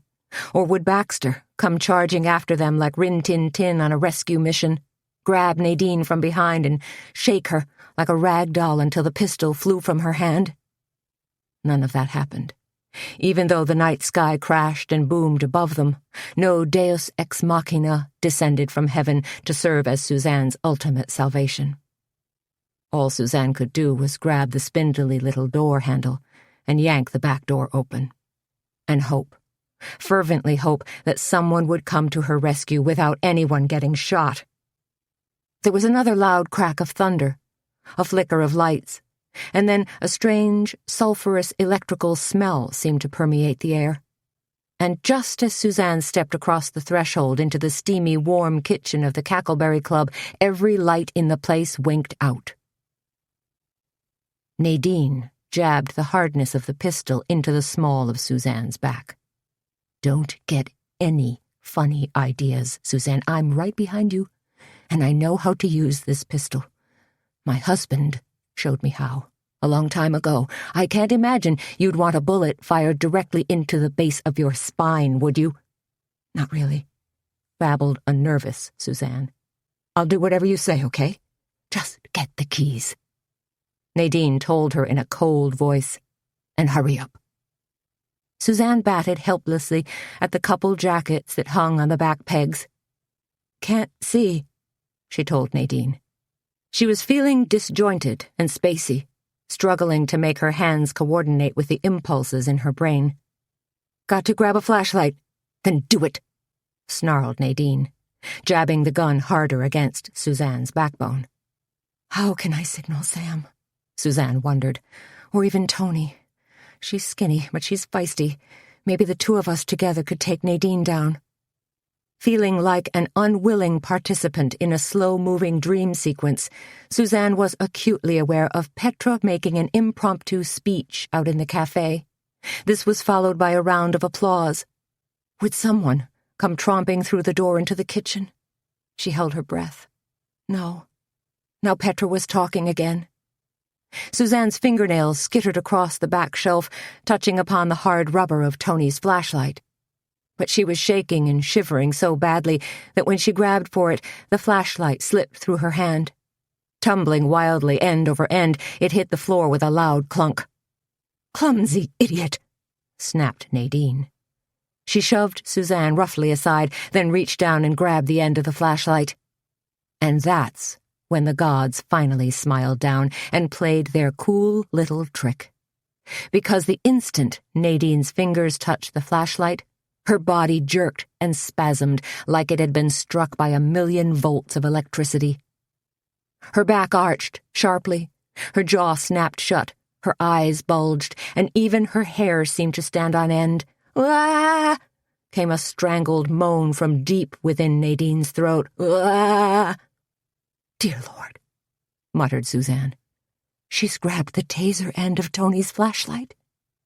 Or would Baxter come charging after them like Rin Tin Tin on a rescue mission, grab Nadine from behind and shake her like a rag doll until the pistol flew from her hand? None of that happened. Even though the night sky crashed and boomed above them, no deus ex machina descended from heaven to serve as Suzanne's ultimate salvation. All Suzanne could do was grab the spindly little door handle and yank the back door open. And hope, fervently hope, that someone would come to her rescue without anyone getting shot. There was another loud crack of thunder, a flicker of lights, and then a strange, sulphurous electrical smell seemed to permeate the air. And just as Suzanne stepped across the threshold into the steamy, warm kitchen of the Cackleberry Club, every light in the place winked out. Nadine jabbed the hardness of the pistol into the small of Suzanne's back. Don't get any funny ideas, Suzanne. I'm right behind you, and I know how to use this pistol. My husband showed me how, a long time ago. I can't imagine you'd want a bullet fired directly into the base of your spine, would you? Not really, babbled a nervous Suzanne. I'll do whatever you say, okay? Just get the keys, Nadine told her in a cold voice, and hurry up. Suzanne batted helplessly at the couple jackets that hung on the back pegs. Can't see, she told Nadine. She was feeling disjointed and spacey, struggling to make her hands coordinate with the impulses in her brain. Got to grab a flashlight. Then do it, snarled Nadine, jabbing the gun harder against Suzanne's backbone. How can I signal Sam? Suzanne wondered. Or even Toni. She's skinny, but she's feisty. Maybe the two of us together could take Nadine down. Feeling like an unwilling participant in a slow-moving dream sequence, Suzanne was acutely aware of Petra making an impromptu speech out in the café. This was followed by a round of applause. Would someone come tromping through the door into the kitchen? She held her breath. No. Now Petra was talking again. Suzanne's fingernails skittered across the back shelf, touching upon the hard rubber of Toni's flashlight. But she was shaking and shivering so badly that when she grabbed for it, the flashlight slipped through her hand. Tumbling wildly end over end, it hit the floor with a loud clunk. Clumsy idiot, snapped Nadine. She shoved Suzanne roughly aside, then reached down and grabbed the end of the flashlight. And that's when the gods finally smiled down and played their cool little trick. Because the instant Nadine's fingers touched the flashlight, her body jerked and spasmed like it had been struck by 1,000,000 volts of electricity. Her back arched sharply, her jaw snapped shut, her eyes bulged, and even her hair seemed to stand on end, "Ah!" came a strangled moan from deep within Nadine's throat. "Ah!" "Dear Lord," muttered Suzanne. "She's grabbed the taser end of Tony's flashlight."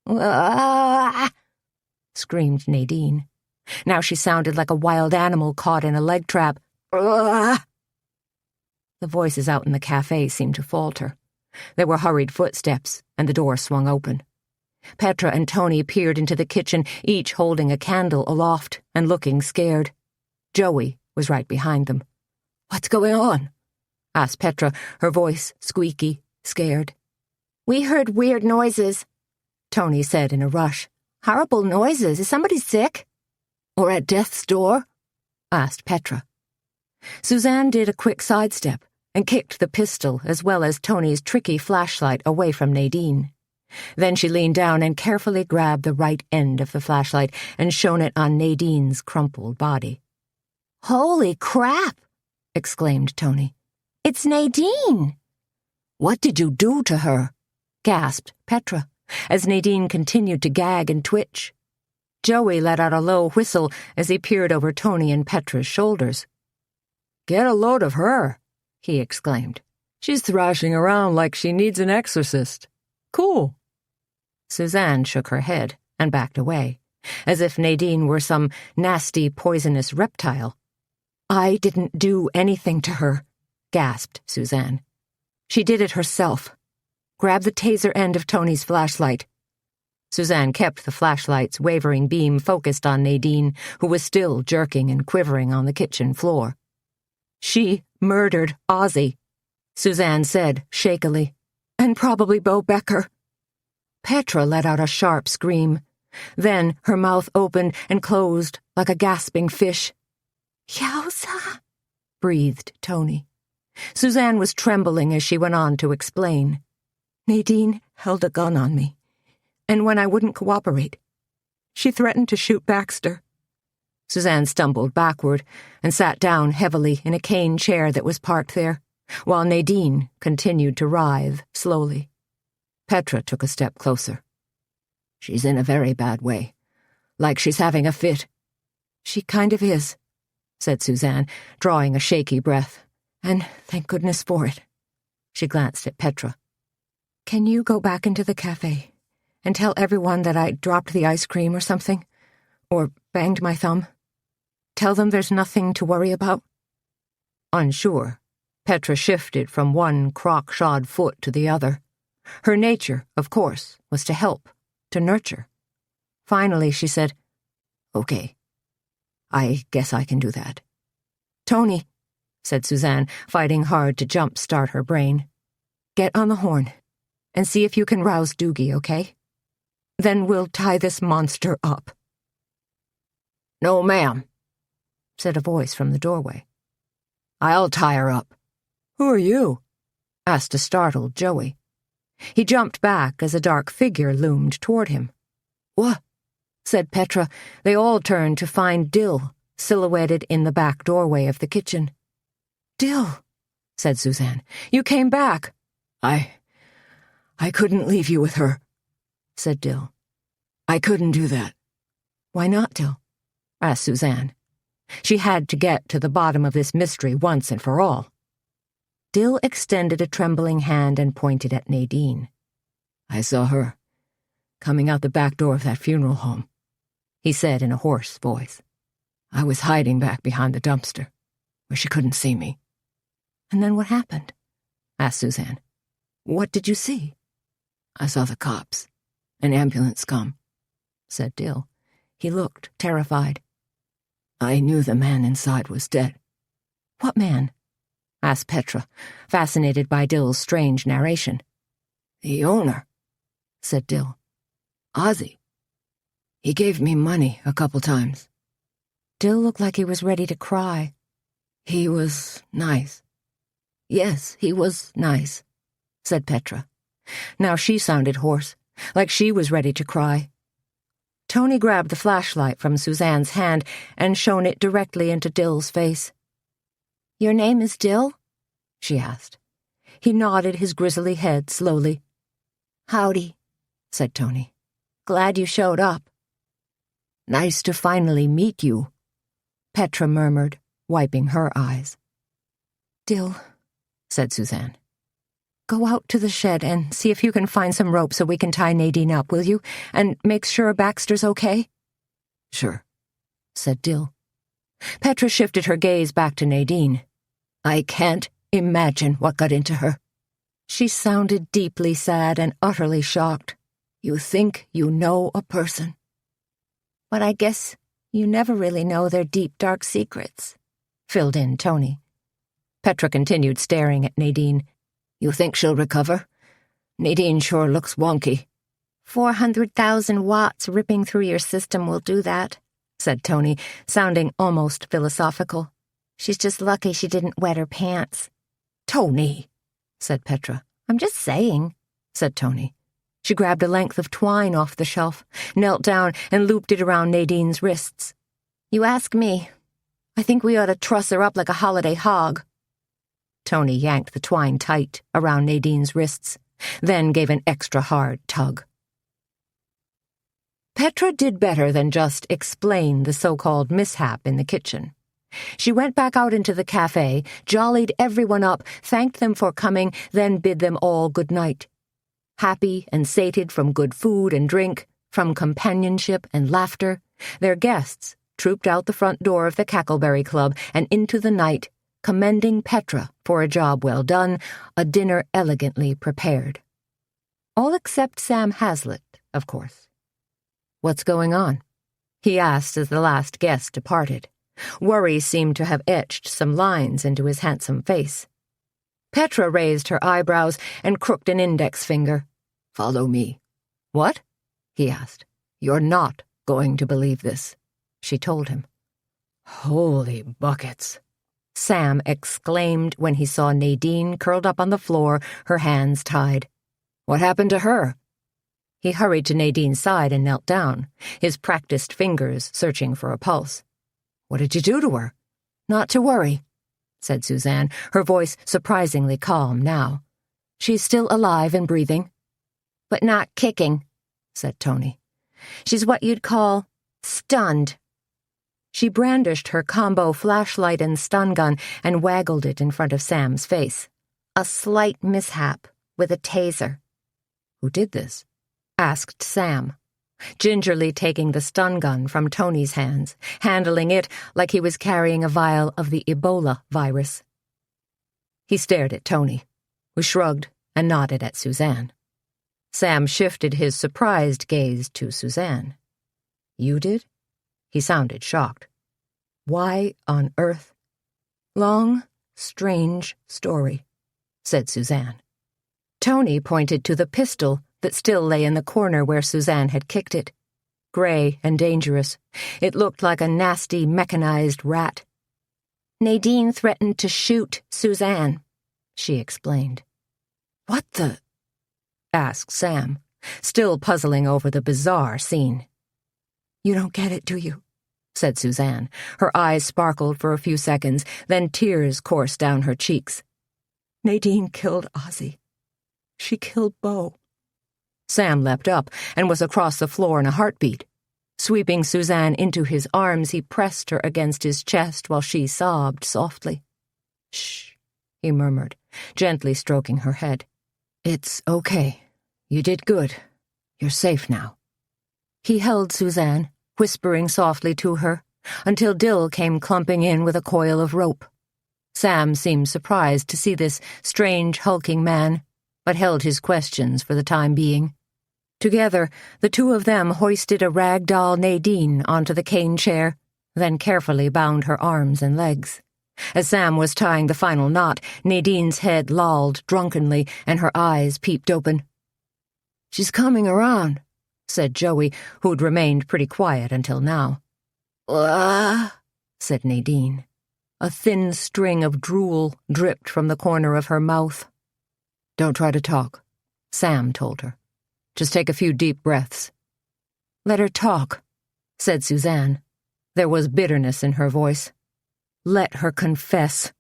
"Ah!" screamed Nadine. Now she sounded like a wild animal caught in a leg trap. "Ah!" The voices out in the café seemed to falter. There were hurried footsteps, and the door swung open. Petra and Toni peered into the kitchen, each holding a candle aloft and looking scared. Joey was right behind them. "What's going on?" asked Petra, her voice squeaky, scared. "We heard weird noises," Toni said in a rush. "Horrible noises. Is somebody sick?" "Or at death's door?" asked Petra. Suzanne did a quick sidestep and kicked the pistol as well as Tony's tricky flashlight away from Nadine. Then she leaned down and carefully grabbed the right end of the flashlight and shone it on Nadine's crumpled body. "Holy crap!" exclaimed Toni. "It's Nadine!" "What did you do to her?" gasped Petra, as Nadine continued to gag and twitch. Joey let out a low whistle as he peered over Toni and Petra's shoulders. "Get a load of her," he exclaimed. "She's thrashing around like she needs an exorcist. Cool." Suzanne shook her head and backed away, as if Nadine were some nasty, poisonous reptile. "I didn't do anything to her," gasped Suzanne. "She did it herself. Grab the taser end of Tony's flashlight." Suzanne kept the flashlight's wavering beam focused on Nadine, who was still jerking and quivering on the kitchen floor. "She murdered Ozzie," Suzanne said shakily, "and probably Bo Becker." Petra let out a sharp scream. Then her mouth opened and closed like a gasping fish. "Yowza," breathed Toni. Suzanne was trembling as she went on to explain. "Nadine held a gun on me, and when I wouldn't cooperate, she threatened to shoot Baxter." Suzanne stumbled backward and sat down heavily in a cane chair that was parked there, while Nadine continued to writhe slowly. Petra took a step closer. "She's in a very bad way, like she's having a fit." "She kind of is," said Suzanne, drawing a shaky breath. "And thank goodness for it." She glanced at Petra. "Can you go back into the café and tell everyone that I dropped the ice cream or something? Or banged my thumb? Tell them there's nothing to worry about?" Unsure, Petra shifted from one crock-shod foot to the other. Her nature, of course, was to help, to nurture. Finally, she said, "Okay, I guess I can do that." "Toni," said Suzanne, fighting hard to jump-start her brain, "get on the horn and see if you can rouse Doogie, okay? Then we'll tie this monster up." "No, ma'am," said a voice from the doorway. "I'll tie her up." "Who are you?" asked a startled Joey. He jumped back as a dark figure loomed toward him. "What?" said Petra. They all turned to find Dill, silhouetted in the back doorway of the kitchen. "Dill," said Suzanne, "you came back." I couldn't leave you with her," said Dill. "I couldn't do that." "Why not, Dill?" asked Suzanne. She had to get to the bottom of this mystery once and for all. Dill extended a trembling hand and pointed at Nadine. "I saw her coming out the back door of that funeral home," he said in a hoarse voice. "I was hiding back behind the dumpster, where she couldn't see me." "And then what happened?" asked Suzanne. "What did you see?" "I saw the cops. An ambulance come," said Dill. He looked terrified. "I knew the man inside was dead." "What man?" asked Petra, fascinated by Dill's strange narration. "The owner," said Dill. "Ozzie. He gave me money a couple times." Dill looked like he was ready to cry. "He was nice." "Yes, he was nice," said Petra. Now she sounded hoarse, like she was ready to cry. Toni grabbed the flashlight from Suzanne's hand and shone it directly into Dill's face. "Your name is Dill?" she asked. He nodded his grizzly head slowly. "Howdy," said Toni. "Glad you showed up." Nice to finally meet you," Petra murmured, wiping her eyes. "Dill," said Suzanne. "Go out to the shed and see if you can find some rope so we can tie Nadine up, will you? And make sure Baxter's okay?" "Sure," said Dill. Petra shifted her gaze back to Nadine. "I can't imagine what got into her." She sounded deeply sad and utterly shocked. "You think you know a person." "But I guess you never really know their deep, dark secrets," filled in Toni. Petra continued staring at Nadine. "You think she'll recover? Nadine sure looks wonky." 400,000 watts ripping through your system will do that," said Toni, sounding almost philosophical. "She's just lucky she didn't wet her pants." "Toni," said Petra. "I'm just saying," said Toni. She grabbed a length of twine off the shelf, knelt down, and looped it around Nadine's wrists. "You ask me. I think we ought to truss her up like a holiday hog." Toni yanked the twine tight around Nadine's wrists, then gave an extra hard tug. Petra did better than just explain the so-called mishap in the kitchen. She went back out into the café, jollied everyone up, thanked them for coming, then bid them all good night. Happy and sated from good food and drink, from companionship and laughter, their guests trooped out the front door of the Cackleberry Club and into the night, commending Petra for a job well done, a dinner elegantly prepared. All except Sam Hazlitt, of course. "What's going on?" he asked as the last guest departed. Worry seemed to have etched some lines into his handsome face. Petra raised her eyebrows and crooked an index finger. "Follow me." "What?" he asked. "You're not going to believe this," she told him. "Holy buckets," Sam exclaimed when he saw Nadine curled up on the floor, her hands tied. "What happened to her?" He hurried to Nadine's side and knelt down, his practiced fingers searching for a pulse. "What did you do to her?" "Not to worry," said Suzanne, her voice surprisingly calm now. "She's still alive and breathing." "But not kicking," said Toni. "She's what you'd call stunned." She brandished her combo flashlight and stun gun and waggled it in front of Sam's face. "A slight mishap with a taser." "Who did this?" asked Sam, gingerly taking the stun gun from Toni's hands, handling it like he was carrying a vial of the Ebola virus. He stared at Toni, who shrugged and nodded at Suzanne. Sam shifted his surprised gaze to Suzanne. "You did?" He sounded shocked. "Why on earth?" "Long, strange story," said Suzanne. Toni pointed to the pistol that still lay in the corner where Suzanne had kicked it. Gray and dangerous, it looked like a nasty mechanized rat. "Nadine threatened to shoot Suzanne," she explained. "What the?" asked Sam, still puzzling over the bizarre scene. "You don't get it, do you?" said Suzanne. Her eyes sparkled for a few seconds, then tears coursed down her cheeks. "Nadine killed Ozzie. She killed Beau." Sam leapt up and was across the floor in a heartbeat. Sweeping Suzanne into his arms, he pressed her against his chest while she sobbed softly. "Shh," he murmured, gently stroking her head. "It's okay. You did good. You're safe now." He held Suzanne, whispering softly to her, until Dill came clumping in with a coil of rope. Sam seemed surprised to see this strange, hulking man, but held his questions for the time being. Together, the two of them hoisted a rag-doll Nadine onto the cane chair, then carefully bound her arms and legs. As Sam was tying the final knot, Nadine's head lolled drunkenly and her eyes peeped open. "She's coming around," said Joey, who'd remained pretty quiet until now. Said Nadine. A thin string of drool dripped from the corner of her mouth. "Don't try to talk," Sam told her. "Just take a few deep breaths." "Let her talk," said Suzanne. There was bitterness in her voice. "Let her confess."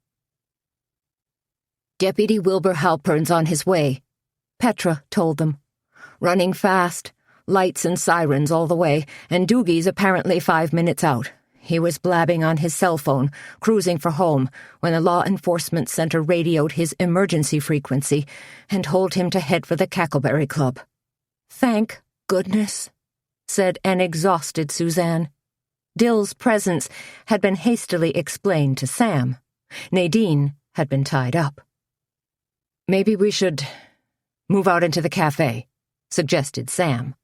"Deputy Wilbur Halpern's on his way," Petra told them. "Running fast, Lights and sirens all the way, and Doogie's apparently 5 minutes out. He was blabbing on his cell phone, cruising for home, when the law enforcement center radioed his emergency frequency and told him to head for the Cackleberry Club. "Thank goodness," said an exhausted Suzanne. Dill's presence had been hastily explained to Sam. Nadine had been tied up. "Maybe we should move out into the café," suggested Sam.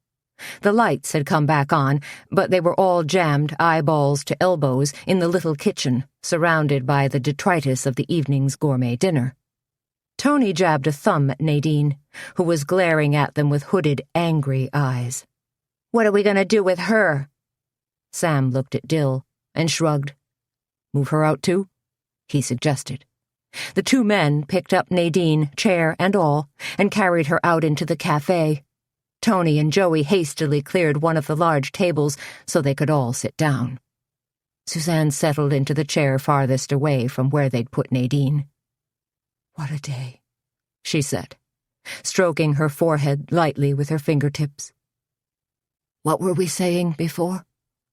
The lights had come back on, but they were all jammed eyeballs to elbows in the little kitchen, surrounded by the detritus of the evening's gourmet dinner. Toni jabbed a thumb at Nadine, who was glaring at them with hooded, angry eyes. "What are we going to do with her?" Sam looked at Dill and shrugged. "Move her out too?" he suggested. The two men picked up Nadine, chair and all, and carried her out into the café. Toni and Joey hastily cleared one of the large tables so they could all sit down. Suzanne settled into the chair farthest away from where they'd put Nadine. "What a day," she said, stroking her forehead lightly with her fingertips. "What were we saying before?"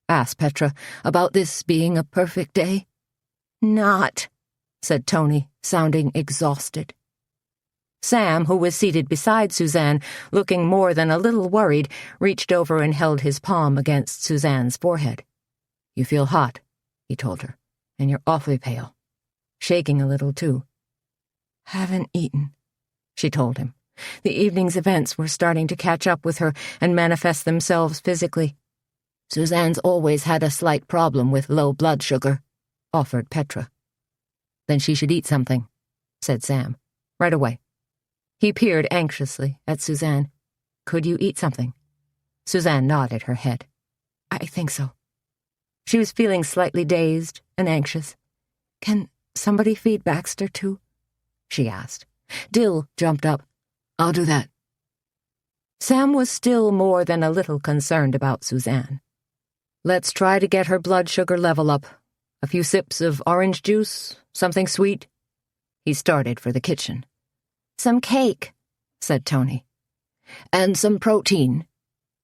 asked Petra, "about this being a perfect day?" "Not," said Toni, sounding exhausted. Sam, who was seated beside Suzanne, looking more than a little worried, reached over and held his palm against Suzanne's forehead. "You feel hot," he told her, "and you're awfully pale. Shaking a little, too." "Haven't eaten," she told him. The evening's events were starting to catch up with her and manifest themselves physically. "Suzanne's always had a slight problem with low blood sugar," offered Petra. "Then she should eat something," said Sam. "Right away." He peered anxiously at Suzanne. "Could you eat something?" Suzanne nodded her head. "I think so." She was feeling slightly dazed and anxious. "Can somebody feed Baxter, too?" she asked. Dill jumped up. "I'll do that." Sam was still more than a little concerned about Suzanne. "Let's try to get her blood sugar level up. A few sips of orange juice, something sweet." He started for the kitchen. "Some cake," said Toni. "And some protein?"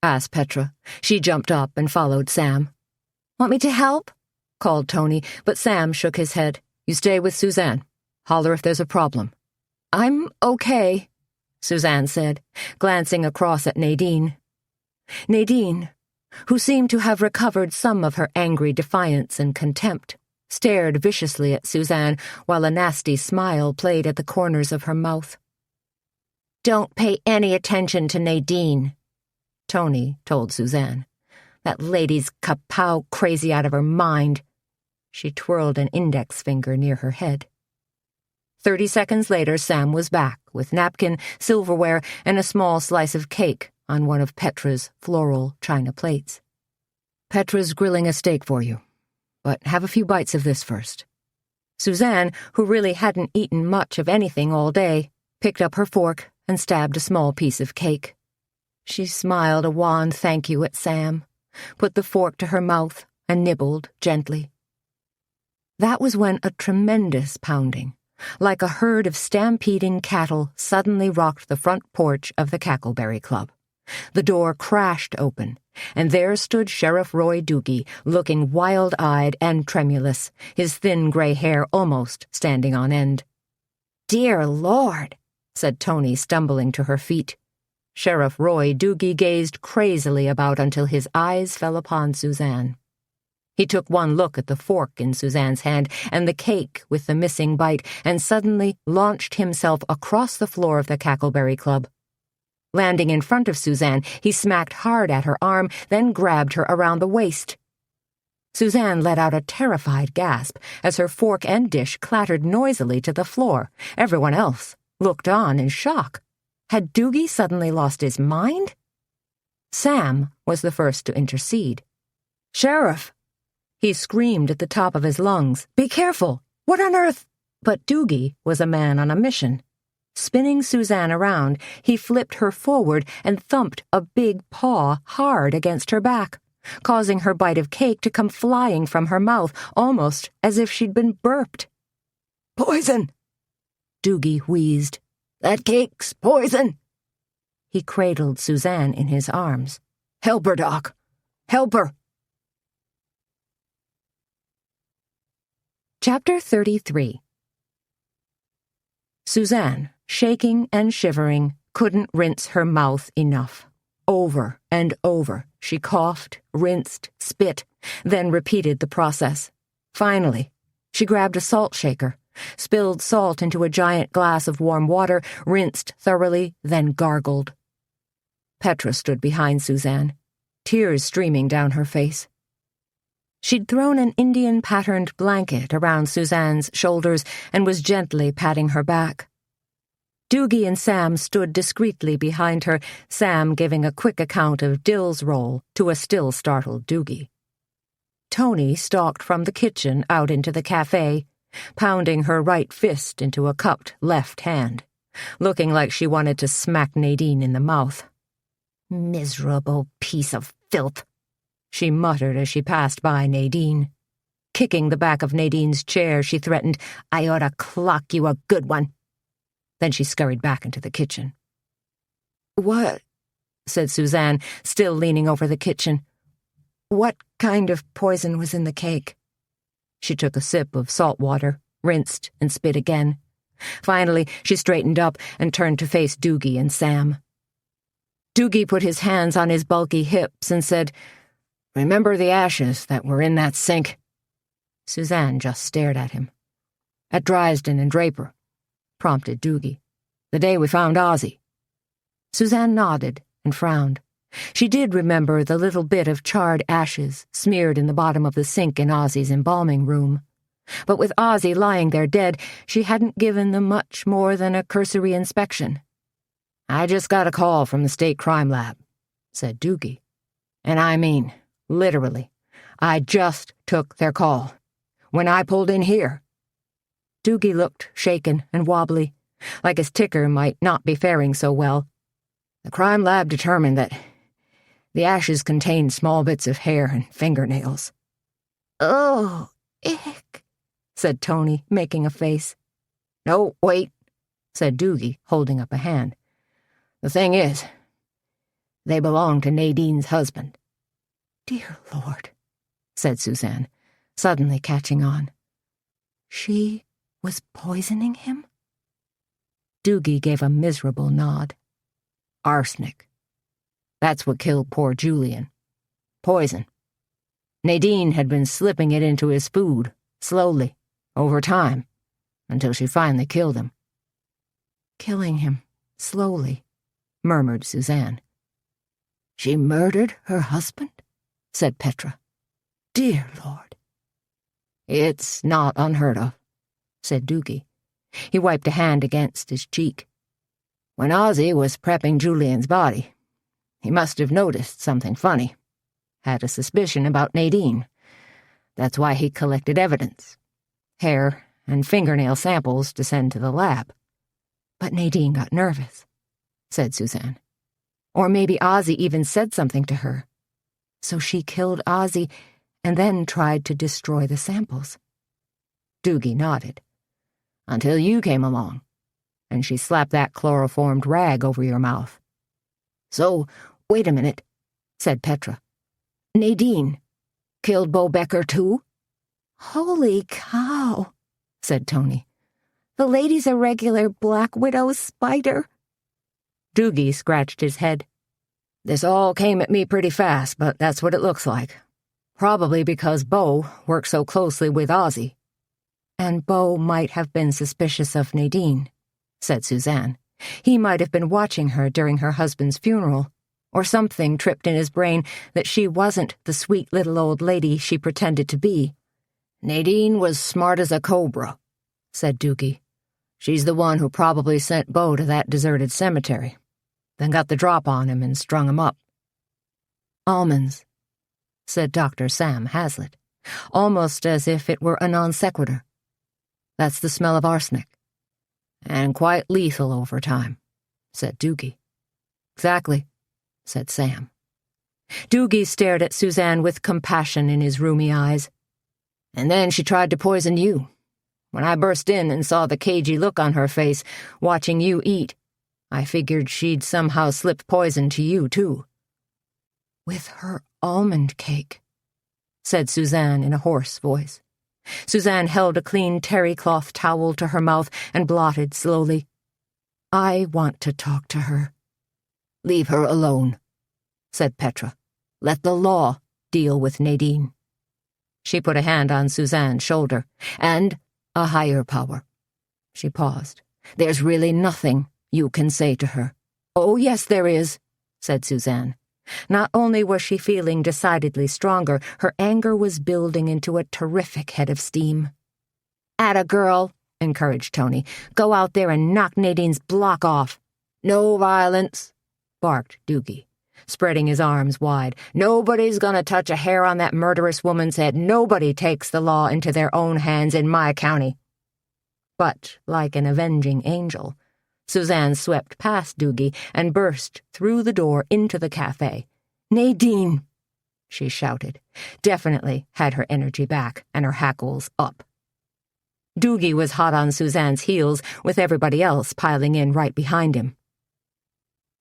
asked Petra. She jumped up and followed Sam. "Want me to help?" called Toni, but Sam shook his head. "You stay with Suzanne. Holler if there's a problem." "I'm okay," Suzanne said, glancing across at Nadine. Nadine, who seemed to have recovered some of her angry defiance and contempt, stared viciously at Suzanne while a nasty smile played at the corners of her mouth. "Don't pay any attention to Nadine," Toni told Suzanne. "That lady's kapow crazy out of her mind." She twirled an index finger near her head. 30 seconds later, Sam was back with napkin, silverware, and a small slice of cake on one of Petra's floral china plates. "Petra's grilling a steak for you, but have a few bites of this first." Suzanne, who really hadn't eaten much of anything all day, picked up her fork and stabbed a small piece of cake. She smiled a wan thank you at Sam, put the fork to her mouth, and nibbled gently. That was when a tremendous pounding, like a herd of stampeding cattle, suddenly rocked the front porch of the Cackleberry Club. The door crashed open, and there stood Sheriff Roy Doogie, looking wild-eyed and tremulous, his thin gray hair almost standing on end. "Dear Lord," said Toni, stumbling to her feet. Sheriff Roy Doogie gazed crazily about until his eyes fell upon Suzanne. He took one look at the fork in Suzanne's hand and the cake with the missing bite, and suddenly launched himself across the floor of the Cackleberry Club. Landing in front of Suzanne, he smacked hard at her arm, then grabbed her around the waist. Suzanne let out a terrified gasp as her fork and dish clattered noisily to the floor. Everyone else looked on in shock. Had Doogie suddenly lost his mind? Sam was the first to intercede. "Sheriff!" He screamed at the top of his lungs. "Be careful! What on earth?" But Doogie was a man on a mission. Spinning Suzanne around, he flipped her forward and thumped a big paw hard against her back, causing her bite of cake to come flying from her mouth, almost as if she'd been burped. "Poison!" Doogie wheezed. "That cake's poison!" He cradled Suzanne in his arms. Help her, Doc. Help her. Chapter 33. Suzanne, shaking and shivering, couldn't rinse her mouth enough. Over and over, she coughed, rinsed, spit, then repeated the process. Finally, she grabbed a salt shaker, spilled salt into a giant glass of warm water, rinsed thoroughly, then gargled. Petra stood behind Suzanne, tears streaming down her face. She'd thrown an Indian-patterned blanket around Suzanne's shoulders and was gently patting her back. Doogie and Sam stood discreetly behind her, Sam giving a quick account of Dill's role to a still startled Doogie. Toni stalked from the kitchen out into the café, pounding her right fist into a cupped left hand, looking like she wanted to smack Nadine in the mouth. "Miserable piece of filth," she muttered as she passed by Nadine. Kicking the back of Nadine's chair, she threatened, "I ought to clock you a good one." Then she scurried back into the kitchen. "What?" said Suzanne, still leaning over the kitchen. "What kind of poison was in the cake?" She took a sip of salt water, rinsed, and spit again. Finally, she straightened up and turned to face Doogie and Sam. Doogie put his hands on his bulky hips and said, "Remember the ashes that were in that sink?" Suzanne just stared at him. "At Driesden and Draper," prompted Doogie. "The day we found Ozzie." Suzanne nodded and frowned. She did remember the little bit of charred ashes smeared in the bottom of the sink in Ozzie's embalming room. But with Ozzie lying there dead, she hadn't given them much more than a cursory inspection. "I just got a call from the state crime lab," said Doogie. "And I mean, literally, I just took their call. When I pulled in here." Doogie looked shaken and wobbly, like his ticker might not be faring so well. "The crime lab determined that the ashes contained small bits of hair and fingernails." "Oh, ick," said Toni, making a face. "No, wait," said Doogie, holding up a hand. "The thing is, they belong to Nadine's husband." "Dear Lord," said Suzanne, suddenly catching on. "She was poisoning him?" Doogie gave a miserable nod. "Arsenic. That's what killed poor Julian. Poison. Nadine had been slipping it into his food, slowly, over time, until she finally killed him." "Killing him, slowly," murmured Suzanne. "She murdered her husband?" said Petra. "Dear Lord." "It's not unheard of," said Doogie. He wiped a hand against his cheek. "When Ozzie was prepping Julian's body, he must have noticed something funny. Had a suspicion about Nadine. That's why he collected evidence. Hair and fingernail samples to send to the lab." "But Nadine got nervous," said Suzanne. "Or maybe Ozzie even said something to her. So she killed Ozzie and then tried to destroy the samples." Doogie nodded. "Until you came along, and she slapped that chloroformed rag over your mouth." "So, wait a minute," said Petra. "Nadine killed Bo Becker too?" "Holy cow," said Toni. "The lady's a regular Black Widow spider." Doogie scratched his head. "This all came at me pretty fast, but that's what it looks like. Probably because Bo worked so closely with Ozzie." "And Bo might have been suspicious of Nadine," said Suzanne. "He might have been watching her during her husband's funeral, or something tripped in his brain that she wasn't the sweet little old lady she pretended to be." "Nadine was smart as a cobra," said Doogie. "She's the one who probably sent Bo to that deserted cemetery, then got the drop on him and strung him up." "Almonds," said Dr. Sam Hazlitt, almost as if it were a non sequitur. "That's the smell of arsenic." "And quite lethal over time," said Doogie. "Exactly," said Sam. Doogie stared at Suzanne with compassion in his rheumy eyes. "And then she tried to poison you. When I burst in and saw the cagey look on her face, watching you eat, I figured she'd somehow slip poison to you, too." With her almond cake, said Suzanne in a hoarse voice. Suzanne held a clean terry-cloth towel to her mouth and blotted slowly. I want to talk to her. Leave her alone, said Petra. Let the law deal with Nadine. She put a hand on Suzanne's shoulder. And a higher power. She paused. There's really nothing you can say to her. Oh, yes, there is, said Suzanne. Not only was she feeling decidedly stronger, her anger was building into a terrific head of steam. Atta girl, encouraged Toni. Go out there and knock Nadine's block off. No violence, barked Doogie, spreading his arms wide. Nobody's gonna touch a hair on that murderous woman's head. Nobody takes the law into their own hands in my county. But, like an avenging angel, Suzanne swept past Doogie and burst through the door into the café. Nadine, she shouted, definitely had her energy back and her hackles up. Doogie was hot on Suzanne's heels, with everybody else piling in right behind him.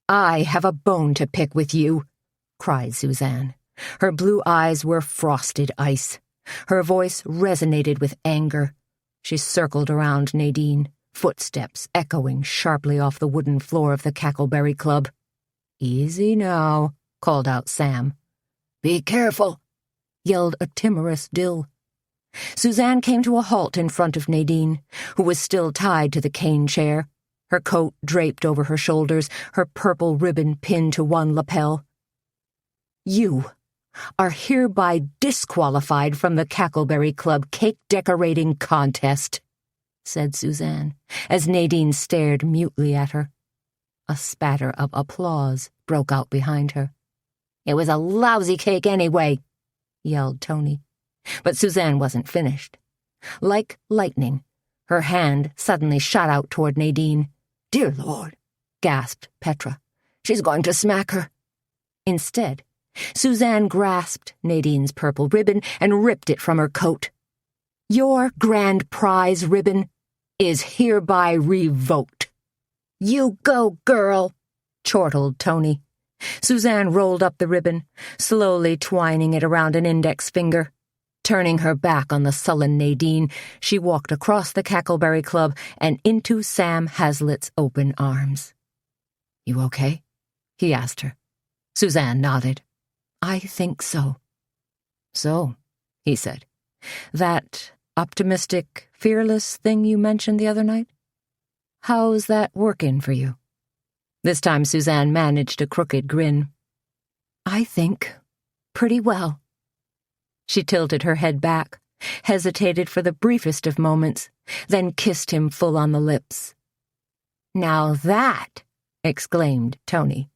I have a bone to pick with you, cried Suzanne. Her blue eyes were frosted ice. Her voice resonated with anger. She circled around Nadine, footsteps echoing sharply off the wooden floor of the Cackleberry Club. Easy now, called out Sam. Be careful, yelled a timorous Dill. Suzanne came to a halt in front of Nadine, who was still tied to the cane chair, her coat draped over her shoulders, her purple ribbon pinned to one lapel. You are hereby disqualified from the Cackleberry Club cake decorating contest, said Suzanne, as Nadine stared mutely at her. A spatter of applause broke out behind her. It was a lousy cake anyway, yelled Toni. But Suzanne wasn't finished. Like lightning, her hand suddenly shot out toward Nadine. Dear Lord, gasped Petra. She's going to smack her. Instead, Suzanne grasped Nadine's purple ribbon and ripped it from her coat. Your grand prize ribbon is hereby revoked. You go, girl, chortled Toni. Suzanne rolled up the ribbon, slowly twining it around an index finger. Turning her back on the sullen Nadine, she walked across the Cackleberry Club and into Sam Hazlitt's open arms. You okay? He asked her. Suzanne nodded. I think so. So, he said, that optimistic, fearless thing you mentioned the other night? How's that working for you? This time Suzanne managed a crooked grin. I think pretty well. She tilted her head back, hesitated for the briefest of moments, then kissed him full on the lips. Now that, exclaimed Toni,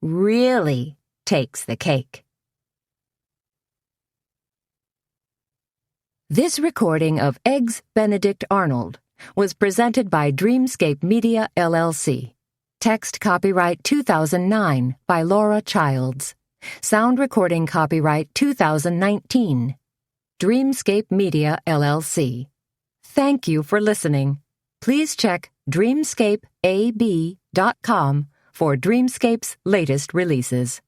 really takes the cake. This recording of Eggs Benedict Arnold was presented by Dreamscape Media, LLC. Text copyright 2009 by Laura Childs. Sound recording copyright 2019. Dreamscape Media, LLC. Thank you for listening. Please check dreamscapeab.com for Dreamscape's latest releases.